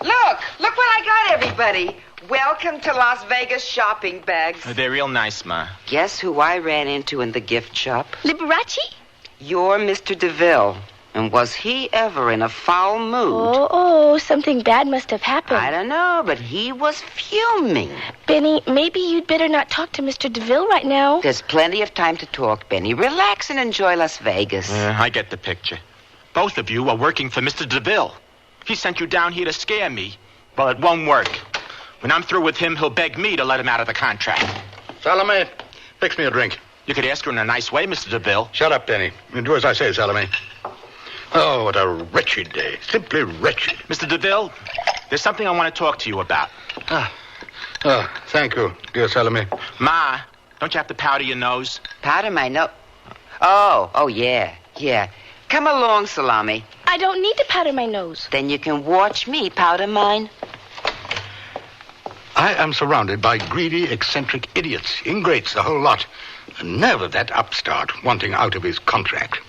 Look what I got, everybody. Welcome to Las Vegas shopping bags. They're real nice, Ma. Guess who I ran into in the gift shop? Liberace? You're Mr. DeVille. And was he ever in a foul mood? Oh, something bad must have happened. I don't know, but he was fuming. Benny, maybe you'd better not talk to Mr. DeVille right now. There's plenty of time to talk, Benny. Relax and enjoy Las Vegas. I get the picture. Both of you are working for Mr. DeVille. He sent you down here to scare me. Well, it won't work. When I'm through with him, he'll beg me to let him out of the contract. Salome, fix me a drink. You could ask her in a nice way, Mr. DeVille. Shut up, Benny. And do as I say, Salome. Oh, what a wretched day. Simply wretched. Mr. DeVille, there's something I want to talk to you about. Thank you, dear Salome. Ma, don't you have to powder your nose? Powder my nose? Oh, yeah. Come along, Salami. I don't need to powder my nose. Then you can watch me powder mine. I am surrounded by greedy, eccentric idiots, ingrates, the whole lot. And never that upstart wanting out of his contract.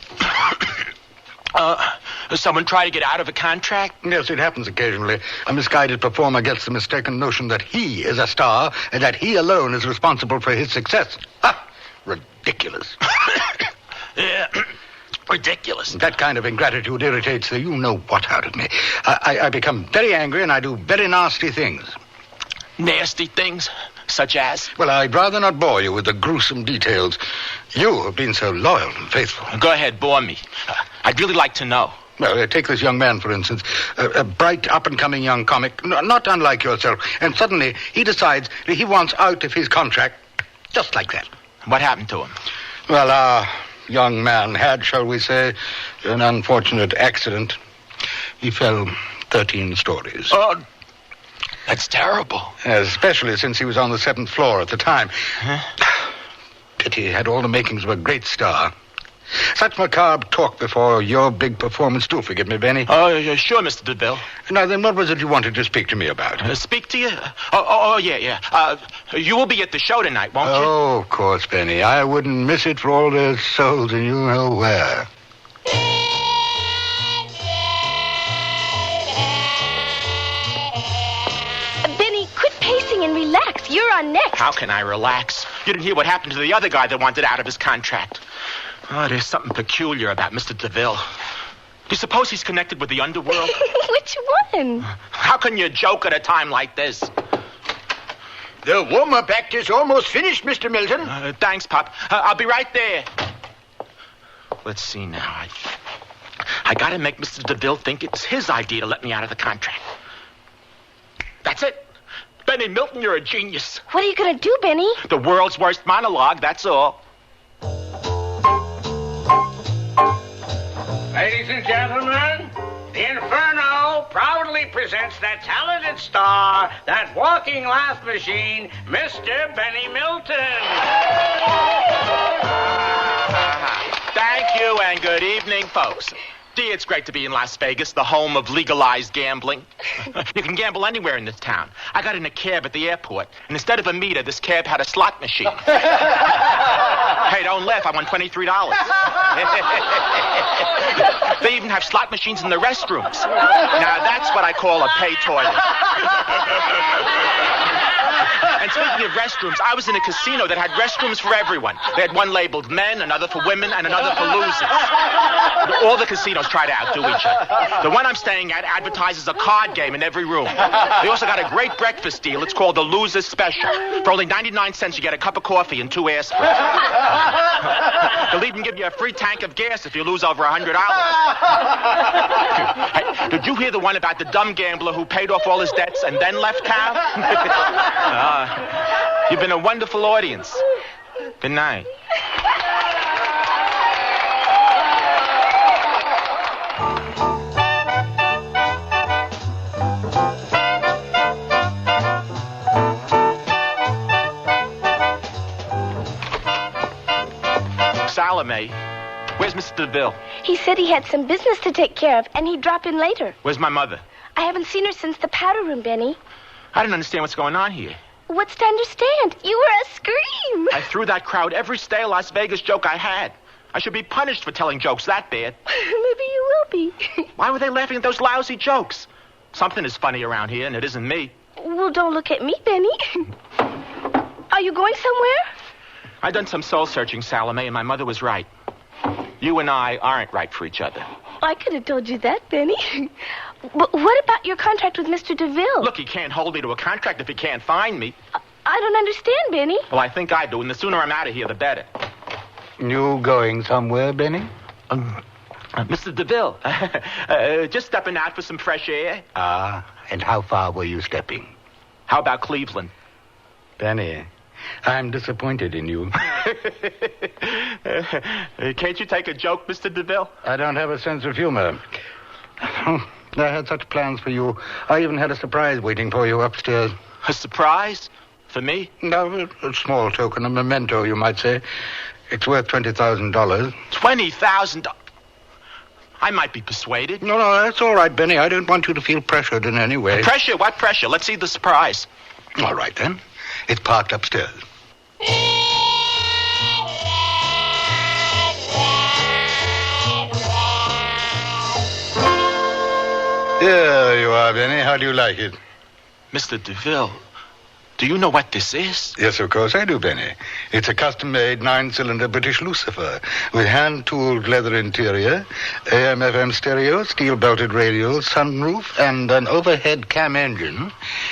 Someone try to get out of a contract? Yes, it happens occasionally. A misguided performer gets the mistaken notion that he is a star and that he alone is responsible for his success. Ridiculous. Yeah. Ridiculous. That kind of ingratitude irritates the you-know-what out of me. I become very angry and I do very nasty things. Nasty things? Such as? Well, I'd rather not bore you with the gruesome details. You have been so loyal and faithful. Go ahead, bore me. I'd really like to know. Well, take this young man, for instance. A bright, up-and-coming young comic, not unlike yourself. And suddenly he decides that he wants out of his contract just like that. What happened to him? Well, our young man had, shall we say, an unfortunate accident. He fell 13 stories. Oh, that's terrible. Especially since he was on the 7th floor at the time. Pity he had all the makings of a great star. Such macabre talk before your big performance. Do forgive me, Benny. Oh, sure, Mr. DeVille. Now, then, what was it you wanted to speak to me about? Speak to you? Yeah. You will be at the show tonight, won't you? Oh, of course, Benny. I wouldn't miss it for all their souls and you know where. Benny, quit pacing and relax. You're on next. How can I relax? You didn't hear what happened to the other guy that wanted out of his contract. Oh, there's something peculiar about Mr. DeVille. Do you suppose he's connected with the underworld? Which one? How can you joke at a time like this? The warm-up act is almost finished, Mr. Milton. Thanks, Pop. I'll be right there. Let's see now. I gotta make Mr. DeVille think it's his idea to let me out of the contract. That's it. Benny Milton, you're a genius. What are you going to do, Benny? The world's worst monologue, that's all. Ladies and gentlemen, the Inferno proudly presents that talented star, that walking laugh machine, Mr. Benny Milton. Thank you, and good evening, folks. Gee, it's great to be in Las Vegas, the home of legalized gambling. You can gamble anywhere in this town. I got in a cab at the airport, and instead of a meter, this cab had a slot machine. Hey, don't laugh. I won $23. They even have slot machines in the restrooms. Now, that's what I call a pay toilet. And speaking of restrooms, I was in a casino that had restrooms for everyone. They had one labeled men, another for women, and another for losers. All the casinos try to outdo each other. The one I'm staying at advertises a card game in every room. They also got a great breakfast deal. It's called the Loser's Special. For only 99 cents, you get a cup of coffee and 2 aspirin. They'll even give you a free tank of gas if you lose over $100. Hey, did you hear the one about the dumb gambler who paid off all his debts and then left town? You've been a wonderful audience. Good night. Salome, where's Mr. DeVille? He said he had some business to take care of, and he'd drop in later. Where's my mother? I haven't seen her since the powder room, Benny. I didn't understand what's going on here. What's to understand? You were a scream. I threw that crowd every stale Las Vegas joke I had. I should be punished for telling jokes that bad. Maybe you will be. Why were they laughing at those lousy jokes? Something is funny around here, and it isn't me. Well, don't look at me, Benny. Are you going somewhere? I've done some soul-searching, Salome, and my mother was right. You and I aren't right for each other. I could have told you that, Benny. But what about your contract with Mr. DeVille? Look, he can't hold me to a contract if he can't find me. I don't understand, Benny. Well, I think I do, and the sooner I'm out of here, the better. You going somewhere, Benny? Mr. DeVille, just stepping out for some fresh air. And how far were you stepping? How about Cleveland? Benny, I'm disappointed in you. Can't you take a joke, Mr. DeVille? I don't have a sense of humor. I had such plans for you. I even had a surprise waiting for you upstairs. A surprise? For me? No, a small token, a memento, you might say. It's worth $20,000. $20,000? I might be persuaded. No, that's all right, Benny. I don't want you to feel pressured in any way. Pressure? What pressure? Let's see the surprise. All right, then. It's parked upstairs. There you are, Benny. How do you like it? Mr. DeVille, Do you know what this is? Yes, of course I do, Benny. It's a custom-made 9-cylinder British Lucifer with hand-tooled leather interior, AM/FM stereo, steel-belted radio, sunroof, and an overhead cam engine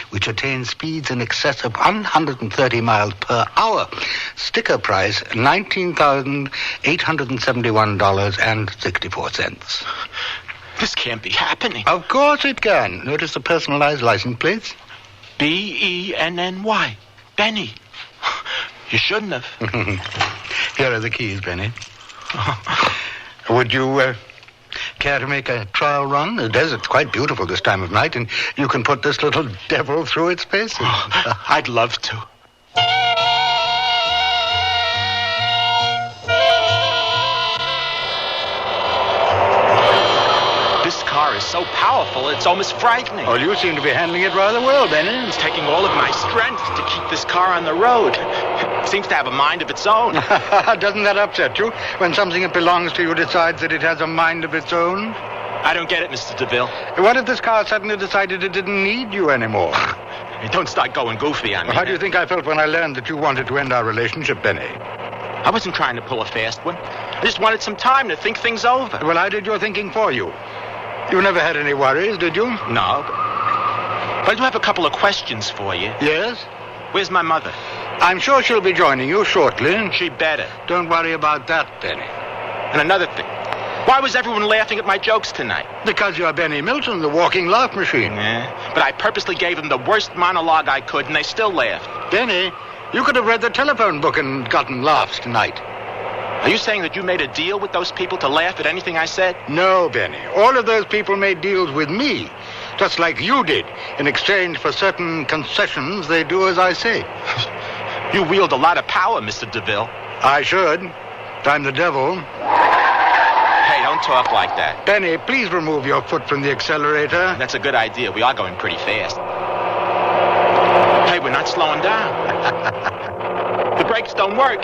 which attains speeds in excess of 130 miles per hour. Sticker price, $19,871.64. This can't be happening. Of course it can. Notice the personalized license plates? Benny. Benny. You shouldn't have. Here are the keys, Benny. Would you care to make a trial run? The desert's quite beautiful this time of night, and you can put this little devil through its paces. I'd love to. This car is so powerful, it's almost frightening. Well, you seem to be handling it rather well, Benny. It's taking all of my strength to keep this car on the road. It seems to have a mind of its own. Doesn't that upset you when something that belongs to you decides that it has a mind of its own? I don't get it, Mr. DeVille. What if this car suddenly decided it didn't need you anymore? Don't start going goofy on me. How do you think I felt when I learned that you wanted to end our relationship, Benny? I wasn't trying to pull a fast one. I just wanted some time to think things over. Well, I did your thinking for you. You never had any worries, did you? No. But I do have a couple of questions for you. Yes? Where's my mother? I'm sure she'll be joining you shortly. She better. Don't worry about that, Benny. And another thing. Why was everyone laughing at my jokes tonight? Because you're Benny Milton, the walking laugh machine. Yeah, but I purposely gave them the worst monologue I could, and they still laughed. Benny, you could have read the telephone book and gotten laughs tonight. Are you saying that you made a deal with those people to laugh at anything I said? No, Benny. All of those people made deals with me, just like you did. In exchange for certain concessions, they do as I say. You wield a lot of power, Mr. DeVille. I should. I'm the devil. Hey, don't talk like that. Benny, please remove your foot from the accelerator. That's a good idea. We are going pretty fast. Hey, we're not slowing down. The brakes don't work.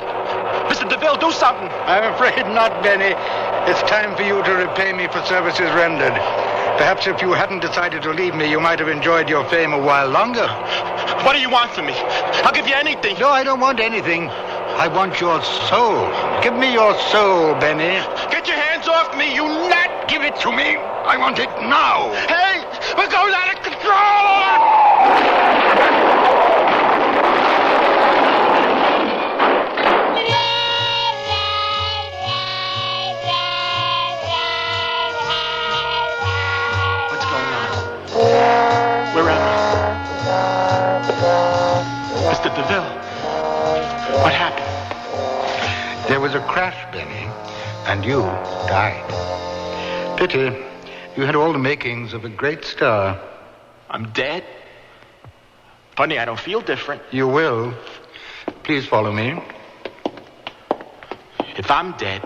Mr. DeVille, do something. I'm afraid not, Benny. It's time for you to repay me for services rendered. Perhaps if you hadn't decided to leave me, you might have enjoyed your fame a while longer. What do you want from me? I'll give you anything. No, I don't want anything. I want your soul. Give me your soul, Benny. Get your hands off me, you nut! Give it to me. I want it now. Hey, we're going out of control! Mr. DeVille, what happened? There was a crash, Benny, and you died. Pity. You had all the makings of a great star. I'm dead? Funny, I don't feel different. You will. Please follow me. If I'm dead,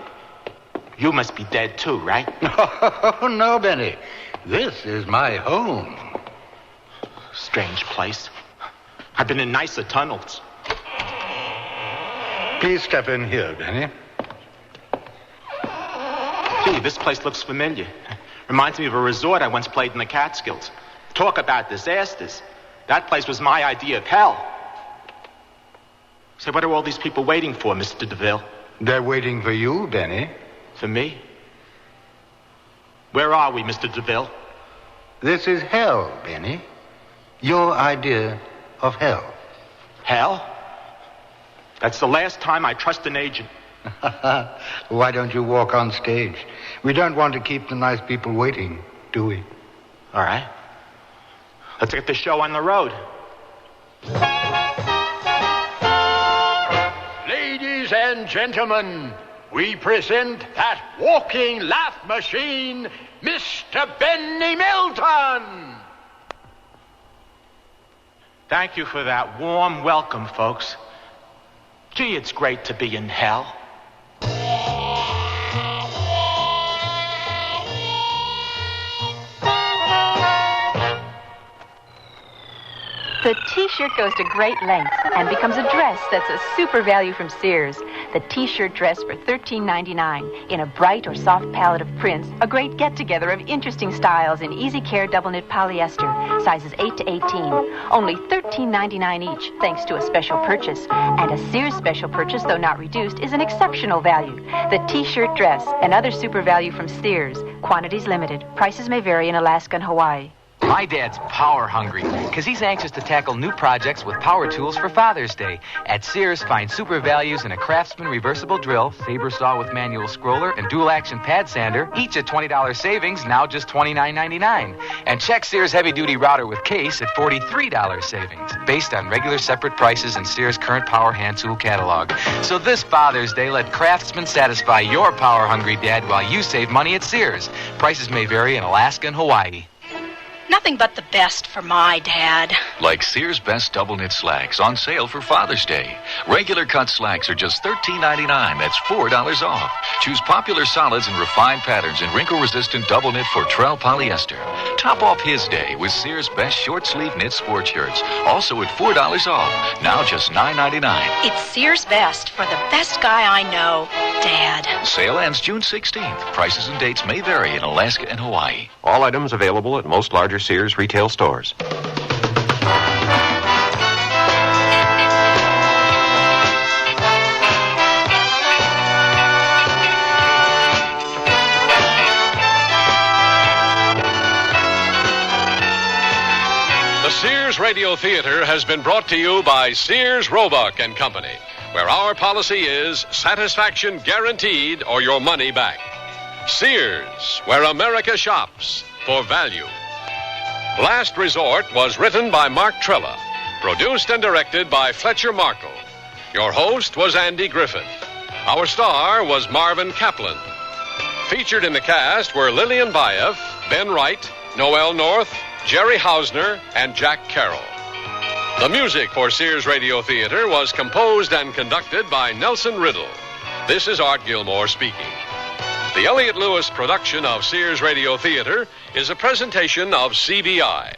you must be dead too, right? Oh, no, Benny. This is my home. Strange place. I've been in nicer tunnels. Please step in here, Benny. Gee, this place looks familiar. Reminds me of a resort I once played in the Catskills. Talk about disasters. That place was my idea of hell. Say, what are all these people waiting for, Mr. DeVille? They're waiting for you, Benny. For me? Where are we, Mr. DeVille? This is hell, Benny. Your idea of hell. Hell? That's the last time I trust an agent. Why don't you walk on stage? We don't want to keep the nice people waiting, do we? All right. Let's get the show on the road. Ladies and gentlemen, we present that walking laugh machine, Mr. Benny Milton. Thank you for that warm welcome, folks. Gee, it's great to be in hell. The T-shirt goes to great lengths and becomes a dress that's a super value from Sears. The T-shirt dress for $13.99 in a bright or soft palette of prints, a great get-together of interesting styles in easy care double knit polyester, sizes 8 to 18. Only $13.99 each, thanks to a special purchase. And a Sears special purchase, though not reduced, is an exceptional value. The T-shirt dress, another super value from Sears. Quantities limited. Prices may vary in Alaska and Hawaii. My dad's power hungry because he's anxious to tackle new projects with power tools for Father's Day. At Sears, find super values in a Craftsman reversible drill, saber saw with manual scroller, and dual action pad sander, each at $20 savings, now just $29.99. And check Sears heavy-duty router with case at $43 savings, based on regular separate prices in Sears' current power hand tool catalog. So this Father's Day, let Craftsman satisfy your power-hungry dad while you save money at Sears. Prices may vary in Alaska and Hawaii. Nothing but the best for my dad. Like Sears' best double knit slacks on sale for Father's Day. Regular cut slacks are just $13.99. That's $4 off. Choose popular solids and refined patterns in wrinkle-resistant double knit Fortrell polyester. Top off his day with Sears' best short sleeve knit sport shirts. Also at $4 off. Now just $9.99. It's Sears' best for the best guy I know, Dad. Sale ends June 16th. Prices and dates may vary in Alaska and Hawaii. All items available at most larger Sears retail stores. The Sears Radio Theater has been brought to you by Sears Roebuck and Company, where our policy is satisfaction guaranteed or your money back. Sears, where America shops for value. Last Resort was written by Mark Trella, produced and directed by Fletcher Markle. Your host was Andy Griffith. Our star was Marvin Kaplan. Featured in the cast were Lillian Baeff, Ben Wright, Noel North, Jerry Hausner, and Jack Carroll. The music for Sears Radio Theater was composed and conducted by Nelson Riddle. This is Art Gilmore speaking. The Elliott Lewis production of Sears Radio Theater is a presentation of CBI.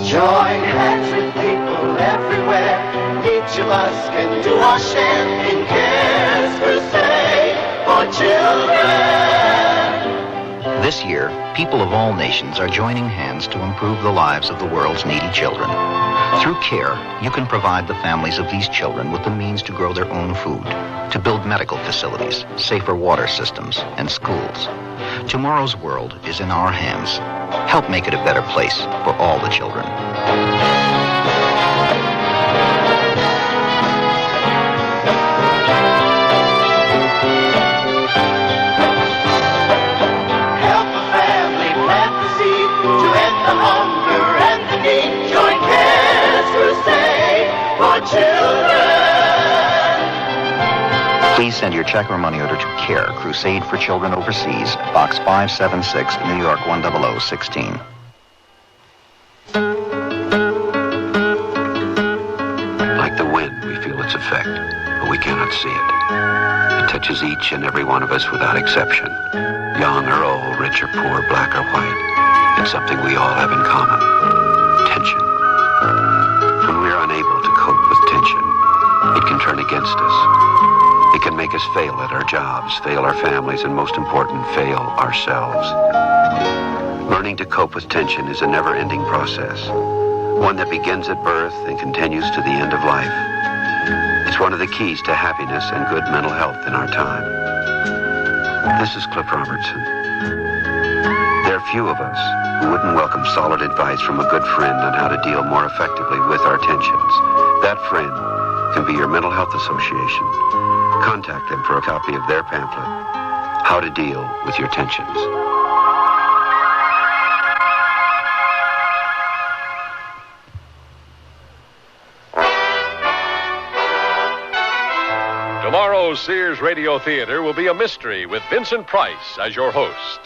Join hands with people everywhere. Each of us can do our share in Cares Crusade for Children. This year, people of all nations are joining hands to improve the lives of the world's needy children. Through CARE, you can provide the families of these children with the means to grow their own food, to build medical facilities, safer water systems, and schools. Tomorrow's world is in our hands. Help make it a better place for all the children. Help a family plant the seed to end the hunger and the need. Join Cares Crusade for Children. Please send your check or money order to CARE, Crusade for Children Overseas, Box 576, New York 10016. Like the wind, we feel its effect, but we cannot see it. It touches each and every one of us without exception. Young or old, rich or poor, black or white. It's something we all have in common. Tension. When we're unable to cope with tension, it can turn against us. It can make us fail at our jobs, fail our families, and most important, fail ourselves. Learning to cope with tension is a never-ending process, one that begins at birth and continues to the end of life. It's one of the keys to happiness and good mental health in our time. This is Cliff Robertson. There are few of us who wouldn't welcome solid advice from a good friend on how to deal more effectively with our tensions. That friend can be your mental health association. Contact them for a copy of their pamphlet, How to Deal with Your Tensions. Tomorrow's Sears Radio Theater will be a mystery with Vincent Price as your host.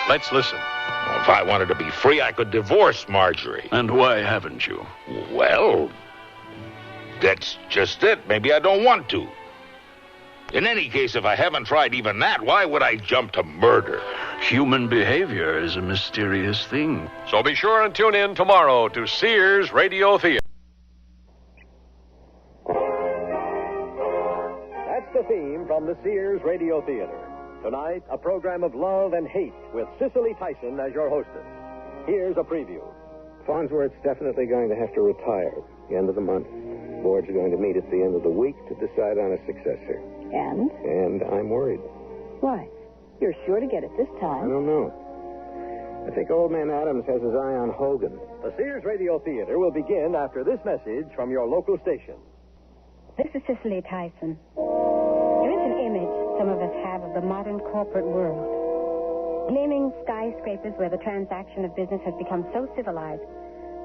Let's listen. Well, if I wanted to be free, I could divorce Marjorie. And why haven't you? Well, that's just it. Maybe I don't want to. In any case, if I haven't tried even that, why would I jump to murder? Human behavior is a mysterious thing. So be sure and tune in tomorrow to Sears Radio Theater. That's the theme from the Sears Radio Theater. Tonight, a program of love and hate with Cicely Tyson as your hostess. Here's a preview. Farnsworth's definitely going to have to retire at the end of the month. Board's going to meet at the end of the week to decide on a successor. And? And I'm worried. Why? You're sure to get it this I time. don't know. I think old man Adams has his eye on Hogan. The Sears Radio Theater will begin after this message from your local station. This is Cicely Tyson. There is an image some of us have of the modern corporate world. Gleaming skyscrapers where the transaction of business has become so civilized,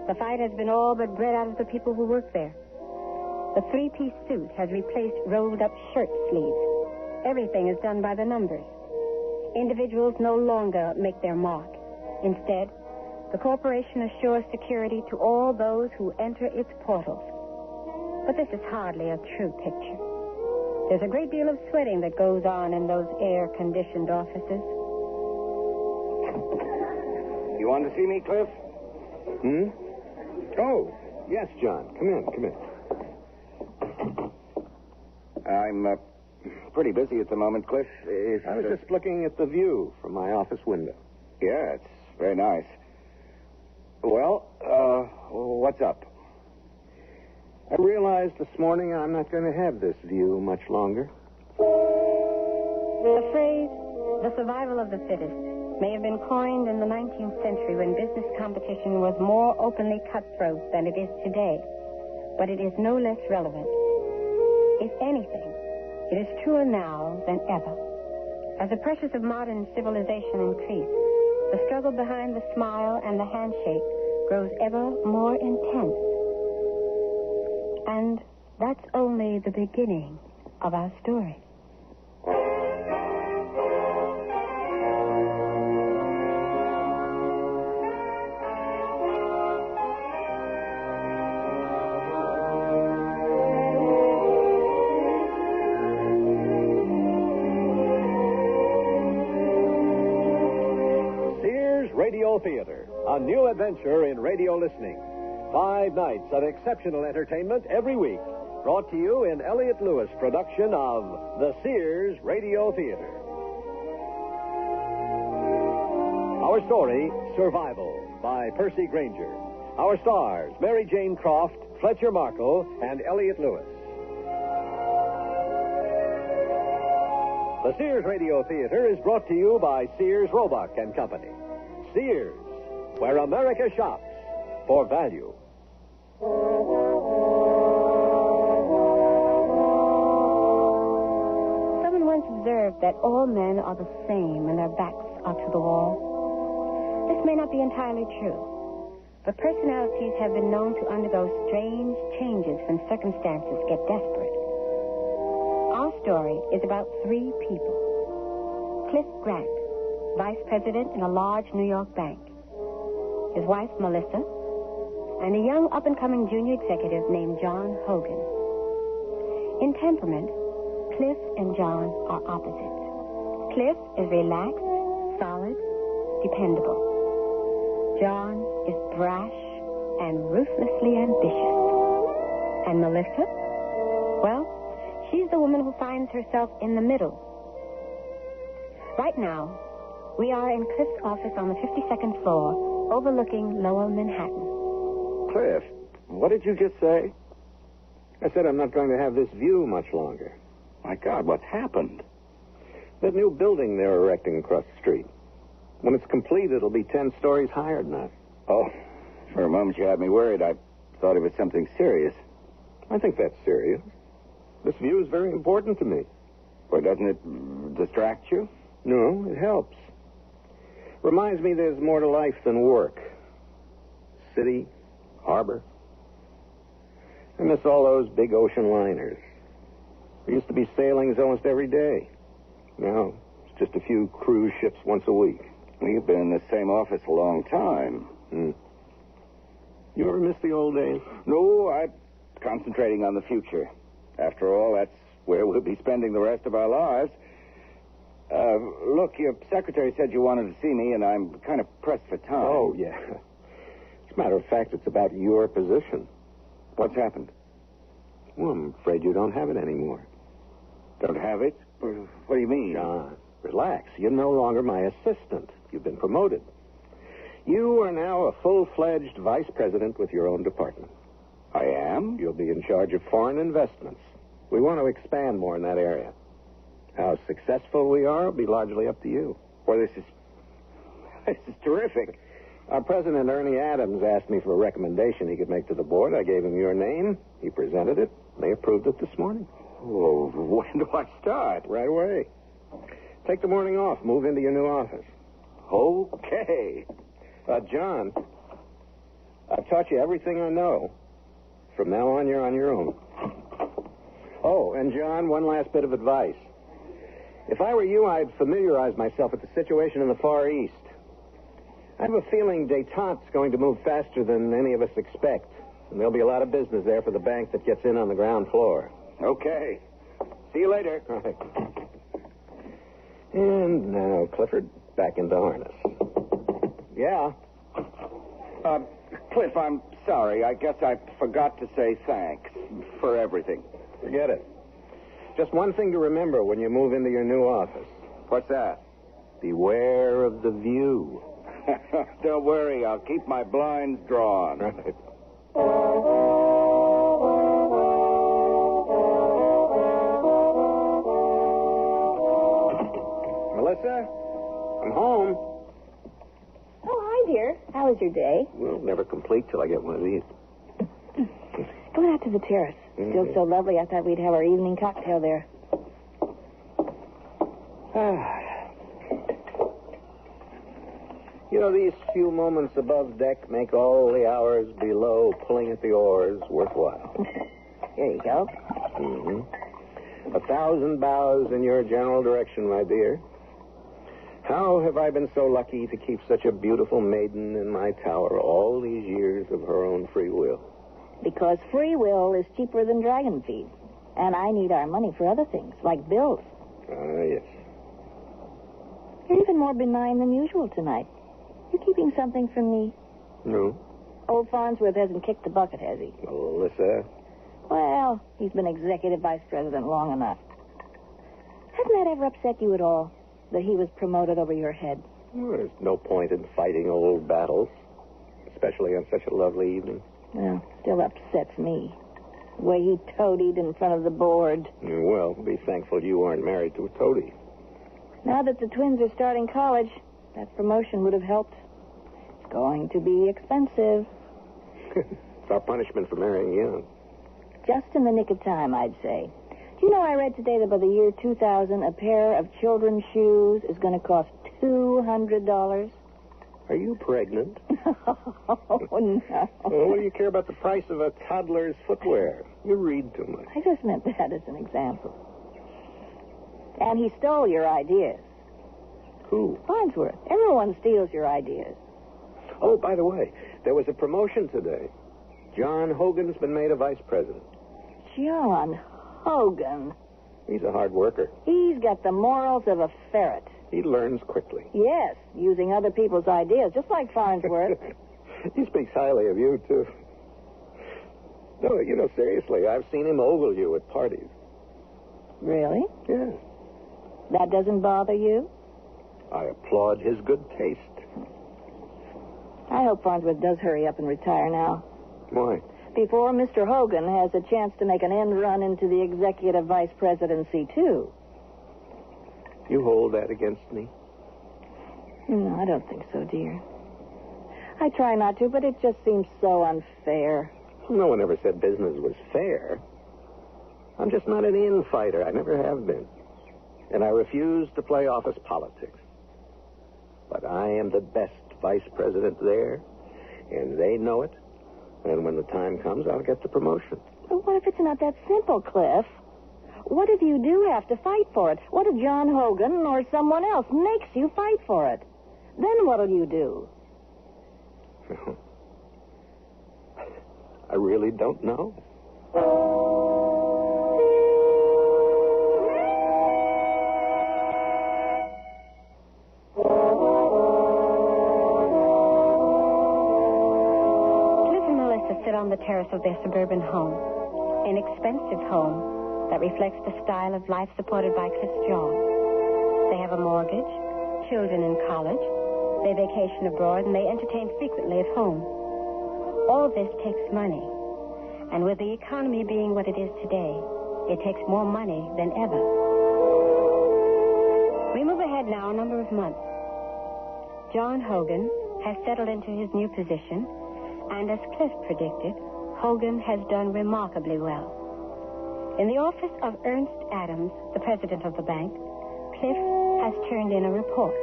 the fight has been all but bred out of the people who work there. The three-piece suit has replaced rolled-up shirt sleeves. Everything is done by the numbers. Individuals no longer make their mark. Instead, the corporation assures security to all those who enter its portals. But this is hardly a true picture. There's a great deal of sweating that goes on in those air-conditioned offices. You want to see me, Cliff? Oh, yes, John. Come in. I'm pretty busy at the moment, Cliff. I was just looking at the view from my office window. Yeah, it's very nice. Well, what's up? I realized this morning I'm not going to have this view much longer. The phrase, the survival of the fittest, may have been coined in the 19th century when business competition was more openly cutthroat than it is today. But it is no less relevant. If anything, it is truer now than ever. As the pressures of modern civilization increase, the struggle behind the smile and the handshake grows ever more intense. And that's only the beginning of our story. Sears Radio Theater, a new adventure in radio listening. 5 nights of exceptional entertainment every week, brought to you in Elliott Lewis production of the Sears Radio Theater. Our story, Survival, by Percy Granger. Our stars, Mary Jane Croft, Fletcher Markle, and Elliott Lewis. The Sears Radio Theater is brought to you by Sears Roebuck and Company. Sears, where America shops for value. Someone once observed that all men are the same and their backs are to the wall. This may not be entirely true, but personalities have been known to undergo strange changes when circumstances get desperate. Our story is about 3 people. Cliff Grant, vice president in a large New York bank. His wife, Melissa, and a young up-and-coming junior executive named John Hogan. In temperament, Cliff and John are opposites. Cliff is relaxed, solid, dependable. John is brash and ruthlessly ambitious. And Melissa? Well, she's the woman who finds herself in the middle. Right now, we are in Cliff's office on the 52nd floor, overlooking Lower Manhattan. Cliff, what did you just say? I said I'm not going to have this view much longer. My God, what's happened? That new building they're erecting across the street. When it's complete, it'll be 10 stories higher than that. Oh, for a moment you had me worried. I thought it was something serious. I think that's serious. This view is very important to me. Well, doesn't it distract you? No, it helps. Reminds me there's more to life than work. City, harbor. I miss all those big ocean liners. There used to be sailings almost every day. Now, it's just a few cruise ships once a week. Well, you've been in the same office a long time. You ever miss the old days? No, I'm concentrating on the future. After all, that's where we'll be spending the rest of our lives. Look, your secretary said you wanted to see me, and I'm kind of pressed for time. Oh, yeah. As a matter of fact, it's about your position. What's happened? Well, I'm afraid you don't have it anymore. Don't have it? What do you mean? John, relax. You're no longer my assistant. You've been promoted. You are now a full-fledged vice president with your own department. I am? You'll be in charge of foreign investments. We want to expand more in that area. How successful we are will be largely up to you. Well, this is terrific. Our president, Ernie Adams, asked me for a recommendation he could make to the board. I gave him your name. He presented it. They approved it this morning. Oh, when do I start? Right away. Take the morning off. Move into your new office. Okay. John, I've taught you everything I know. From now on, you're on your own. Oh, and John, one last bit of advice. If I were you, I'd familiarize myself with the situation in the Far East. I have a feeling détente's going to move faster than any of us expect. And there'll be a lot of business there for the bank that gets in on the ground floor. Okay. See you later. All right. And now, Clifford, back into harness. Yeah? Cliff, I'm sorry. I guess I forgot to say thanks for everything. Forget it. Just one thing to remember when you move into your new office. What's that? Beware of the view. Don't worry. I'll keep my blinds drawn. Right. Melissa, I'm home. Oh, hi, dear. How was your day? Well, never complete till I get one of these. Going out to the terrace. Still so lovely, I thought we'd have our evening cocktail there. You know, these few moments above deck make all the hours below pulling at the oars worthwhile. Here you go. Mm-hmm. 1,000 bows in your general direction, my dear. How have I been so lucky to keep such a beautiful maiden in my tower all these years of her own free will? Because free will is cheaper than dragon feed. And I need our money for other things, like bills. Ah, yes. You're even more benign than usual tonight. You keeping something from me? No. Old Farnsworth hasn't kicked the bucket, has he? Melissa. Well, he's been executive vice president long enough. Hasn't that ever upset you at all, that he was promoted over your head? Well, there's no point in fighting old battles, especially on such a lovely evening. Well, still upsets me. The way he toadied in front of the board. Well, be thankful you weren't married to a toady. Now that the twins are starting college, that promotion would have helped. It's going to be expensive. It's our punishment for marrying young. Just in the nick of time, I'd say. Do you know I read today that by the year 2000, a pair of children's shoes is going to cost $200? Are you pregnant? Oh, no. Well, what do you care about the price of a toddler's footwear? You read too much. I just meant that as an example. And he stole your ideas. Who? Farnsworth. Everyone steals your ideas. Oh, by the way, there was a promotion today. John Hogan's been made a vice president. John Hogan? He's a hard worker. He's got the morals of a ferret. He learns quickly. Yes, using other people's ideas, just like Farnsworth. He speaks highly of you, too. No, you know, seriously, I've seen him ogle you at parties. Really? Yeah. That doesn't bother you? I applaud his good taste. I hope Farnsworth does hurry up and retire now. Why? Before Mr. Hogan has a chance to make an end run into the executive vice presidency, too. You hold that against me? No, I don't think so, dear. I try not to, but it just seems so unfair. No one ever said business was fair. I'm just not an infighter. I never have been. And I refuse to play office politics. But I am the best vice president there, and they know it. And when the time comes, I'll get the promotion. But what if it's not that simple, Cliff? What if you do have to fight for it? What if John Hogan or someone else makes you fight for it? Then what'll you do? I really don't know. on the terrace of their suburban home. An expensive home that reflects the style of life supported by Cliff's job. They have a mortgage, children in college, they vacation abroad, and they entertain frequently at home. All this takes money. And with the economy being what it is today, it takes more money than ever. We move ahead now a number of months. John Hogan has settled into his new position, and as Cliff predicted, Hogan has done remarkably well. In the office of Ernst Adams, the president of the bank, Cliff has turned in a report.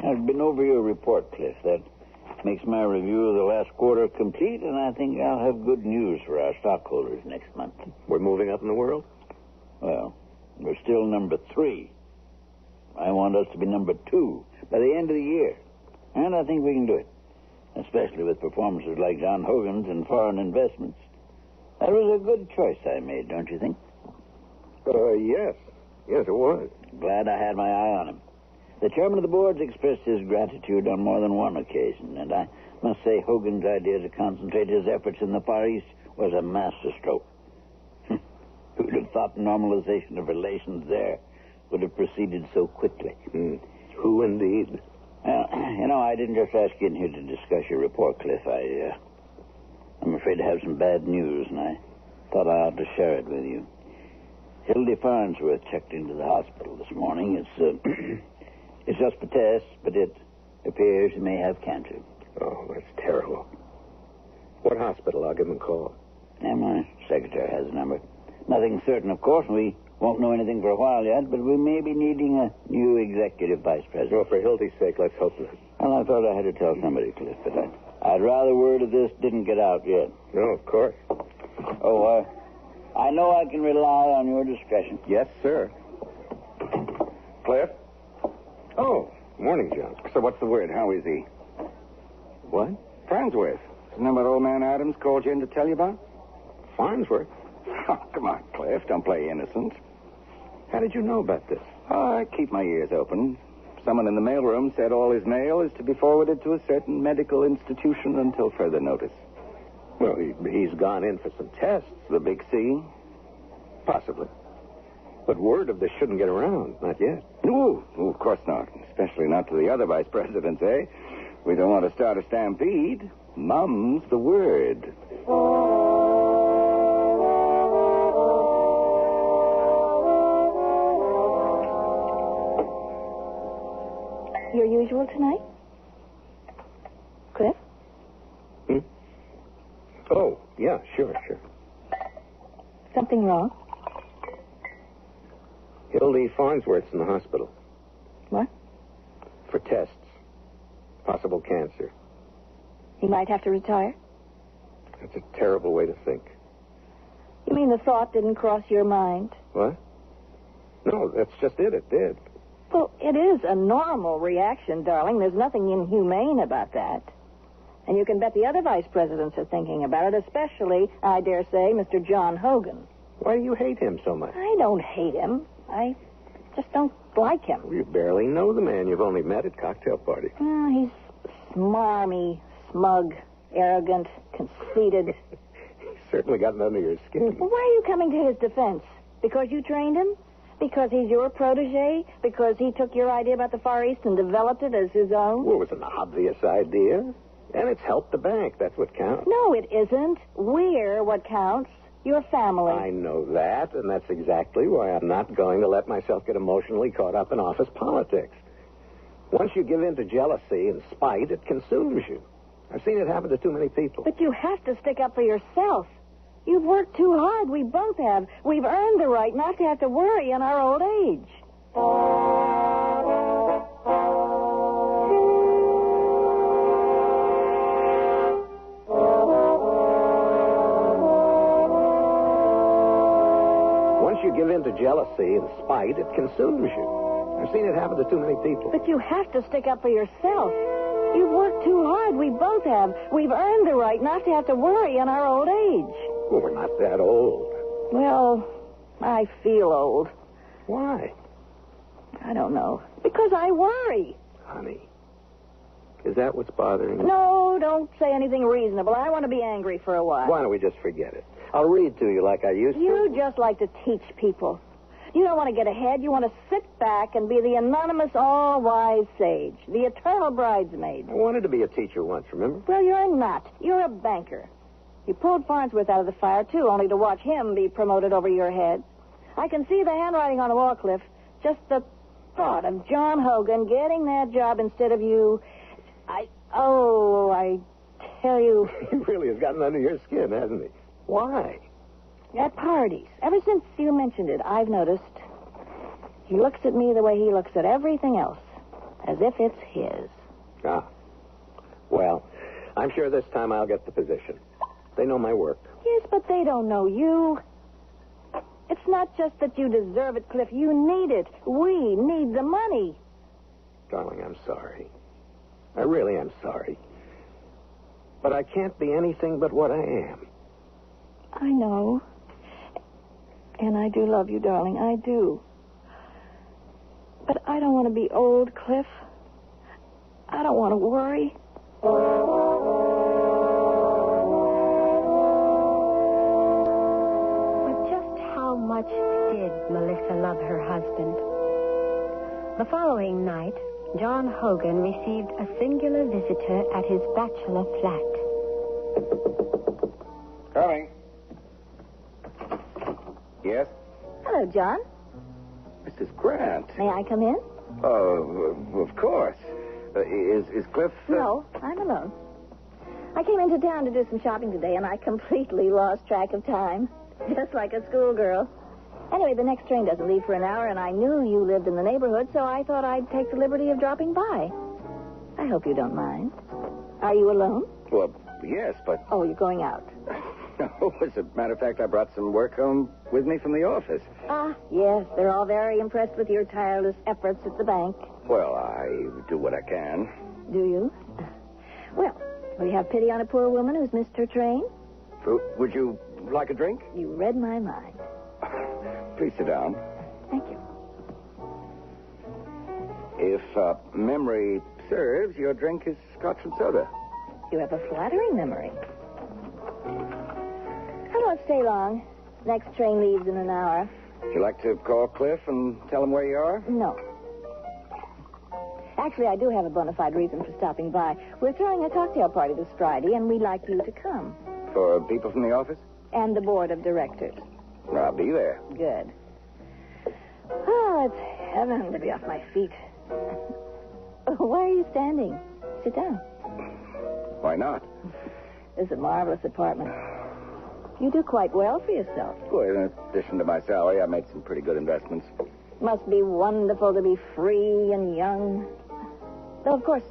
I've been over your report, Cliff. That makes my review of the last quarter complete, and I think I'll have good news for our stockholders next month. We're moving up in the world? Well, we're still number 3. I want us to be number 2 by the end of the year. And I think we can do it, especially with performances like John Hogan's and foreign investments. That was a good choice I made, don't you think? Yes. Yes, it was. Glad I had my eye on him. The chairman of the board's expressed his gratitude on more than one occasion, and I must say Hogan's idea to concentrate his efforts in the Far East was a masterstroke. Who'd have thought normalization of relations there would have proceeded so quickly? Who indeed? I didn't just ask you in here to discuss your report, Cliff. I'm afraid to have some bad news, and I thought I ought to share it with you. Hildy Farnsworth checked into the hospital this morning. It's just for tests, but it appears she may have cancer. Oh, that's terrible. What hospital? I'll give them a call. And my secretary has a number. Nothing certain, of course. We won't know anything for a while yet, but we may be needing a new executive vice president. Well, for Hildy's sake, let's hope not. Well, I thought I had to tell somebody, Cliff, but I'd rather word of this didn't get out yet. No, of course. I know I can rely on your discretion. Yes, sir. Cliff? Oh, morning, John. So what's the word? How is he? What? Farnsworth. Isn't that what old man Adams called you in to tell you about? Farnsworth? Oh, come on, Cliff. Don't play innocent. How did you know about this? Oh, I keep my ears open. Someone in the mailroom said all his mail is to be forwarded to a certain medical institution until further notice. Well, he's gone in for some tests. The big C? Possibly. But word of this shouldn't get around. Not yet. No, of course not. Especially not to the other vice presidents, eh? We don't want to start a stampede. Mum's the word. Your usual tonight? Cliff? Oh, yeah, sure. Something wrong? Hildy Farnsworth's in the hospital. What? For tests. Possible cancer. He might have to retire? That's a terrible way to think. You mean the thought didn't cross your mind? What? No, that's just it. It did. Well, it is a normal reaction, darling. There's nothing inhumane about that. And you can bet the other vice presidents are thinking about it, especially, I dare say, Mr. John Hogan. Why do you hate him so much? I don't hate him. I just don't like him. You barely know the man. You've only met at cocktail parties. Well, he's smarmy, smug, arrogant, conceited. He's certainly gotten under your skin. Well, why are you coming to his defense? Because you trained him? Because he's your protege? Because he took your idea about the Far East and developed it as his own? Well, it was an obvious idea. And it's helped the bank. That's what counts. No, it isn't. We're what counts. Your family. I know that, and that's exactly why I'm not going to let myself get emotionally caught up in office politics. Once you give in to jealousy and spite, it consumes you. I've seen it happen to too many people. But you have to stick up for yourself. You've worked too hard. We both have. We've earned the right not to have to worry in our old age. Once you give in to jealousy and spite, it consumes you. I've seen it happen to too many people. But you have to stick up for yourself. You've worked too hard. We both have. We've earned the right not to have to worry in our old age. Well, we're not that old. Well, I feel old. Why? I don't know. Because I worry. Honey, Is that what's bothering you? No, don't say anything reasonable. I want to be angry for a while. Why don't we just forget it? I'll read to you like I used to. You just like to teach people. You don't want to get ahead. You want to sit back and be the anonymous, all-wise sage, the eternal bridesmaid. I wanted to be a teacher once, remember? Well, you're not. You're a banker. You pulled Farnsworth out of the fire, too, only to watch him be promoted over your head. I can see the handwriting on the wall, Cliff. Just the thought of John Hogan getting that job instead of you. I tell you. He really has gotten under your skin, hasn't he? Why? At parties. Ever since you mentioned it, I've noticed he looks at me the way he looks at everything else, as if it's his. Ah. Well, I'm sure this time I'll get the position. They know my work. Yes, but they don't know you. It's not just that you deserve it, Cliff. You need it. We need the money. Darling, I'm sorry. I really am sorry. But I can't be anything but what I am. I know. And I do love you, darling. I do. But I don't want to be old, Cliff. I don't want to worry. But just how much did Melissa love her husband? The following night, John Hogan received a singular visitor at his bachelor flat. Coming. Yes? Hello, John. Mrs. Grant. May I come in? Oh, of course. Is Cliff... No, I'm alone. I came into town to do some shopping today, and I completely lost track of time. Just like a schoolgirl. Anyway, the next train doesn't leave for an hour, and I knew you lived in the neighborhood, so I thought I'd take the liberty of dropping by. I hope you don't mind. Are you alone? Well, yes, but... Oh, you're going out. No, as a matter of fact, I brought some work home with me from the office. Ah, yes, they're all very impressed with your tireless efforts at the bank. Well, I do what I can. Do you? Well, will you have pity on a poor woman who's missed her train? Would you like a drink? You read my mind. Please sit down. Thank you. If memory serves, your drink is scotch and soda. You have a flattering memory. I won't stay long. Next train leaves in an hour. Would you like to call Cliff and tell him where you are? No. Actually, I do have a bona fide reason for stopping by. We're throwing a cocktail party this Friday, and we'd like you to come. For people from the office? And the board of directors. I'll be there. Good. Oh, it's heaven to be off my feet. Why are you standing? Sit down. Why not? This is a marvelous apartment. You do quite well for yourself. Well, in addition to my salary, I made some pretty good investments. Must be wonderful to be free and young. Though, of course,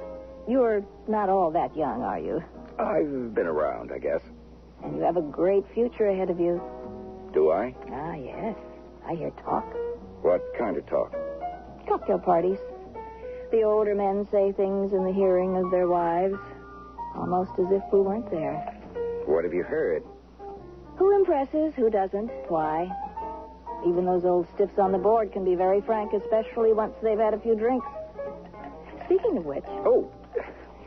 you're not all that young, are you? I've been around, I guess. And you have a great future ahead of you. Do I? Ah, yes. I hear talk. What kind of talk? Cocktail parties. The older men say things in the hearing of their wives, almost as if we weren't there. What have you heard? Who impresses, who doesn't, why? Even those old stiffs on the board can be very frank, especially once they've had a few drinks. Speaking of which... Oh,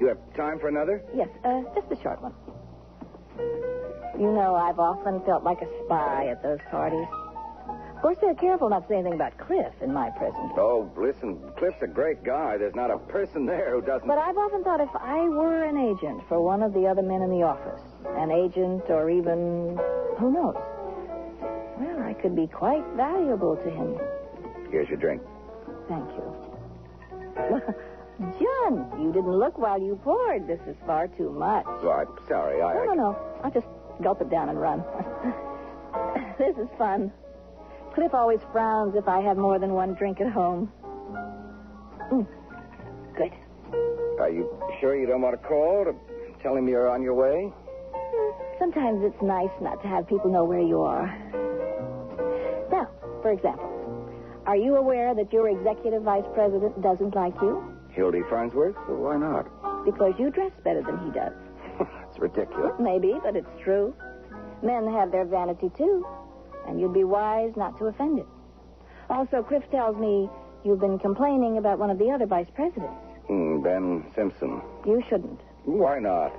you have time for another? Yes, just a short one. You know, I've often felt like a spy at those parties. Of course, they're careful not to say anything about Cliff in my presence. Oh, listen, Cliff's a great guy. There's not a person there who doesn't... But I've often thought if I were an agent for one of the other men in the office, an agent or even, who knows, well, I could be quite valuable to him. Here's your drink. Thank you. John, you didn't look while you poured. This is far too much. Well, I'm sorry. No. I'll just gulp it down and run. This is fun. Cliff always frowns if I have more than one drink at home. Good. Are you sure you don't want to call to tell him you're on your way? Sometimes it's nice not to have people know where you are. Now, for example, are you aware that your executive vice president doesn't like you? Hildy Farnsworth? Well, why not? Because you dress better than he does. It's ridiculous. Maybe, but it's true. Men have their vanity, too. And you'd be wise not to offend it. Also, Cliff tells me you've been complaining about one of the other vice presidents. Ben Simpson. You shouldn't. Why not?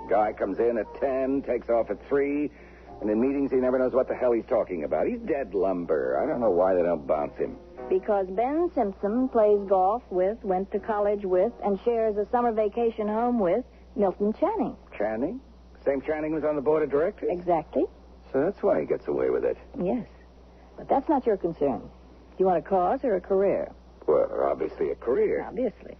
Guy comes in at 10, takes off at 3, and in meetings he never knows what the hell he's talking about. He's dead lumber. I don't know why they don't bounce him. Because Ben Simpson plays golf with, went to college with, and shares a summer vacation home with Milton Channing. Channing? Same Channing was on the board of directors? Exactly. So that's why he gets away with it. Yes. But that's not your concern. Do you want a cause or a career? Well, obviously a career. Obviously.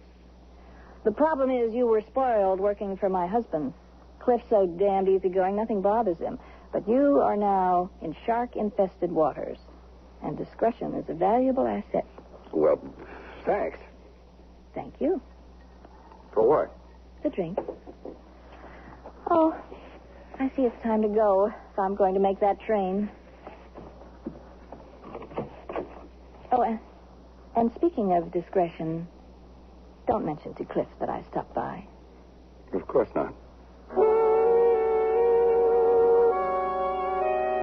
The problem is you were spoiled working for my husband. Cliff's so damned easygoing, nothing bothers him. But you are now in shark-infested waters. And discretion is a valuable asset. Well, thanks. Thank you. For what? The drink. Oh, I see it's time to go if I'm going to make that train. Oh, and speaking of discretion, don't mention to Cliff that I stopped by. Of course not.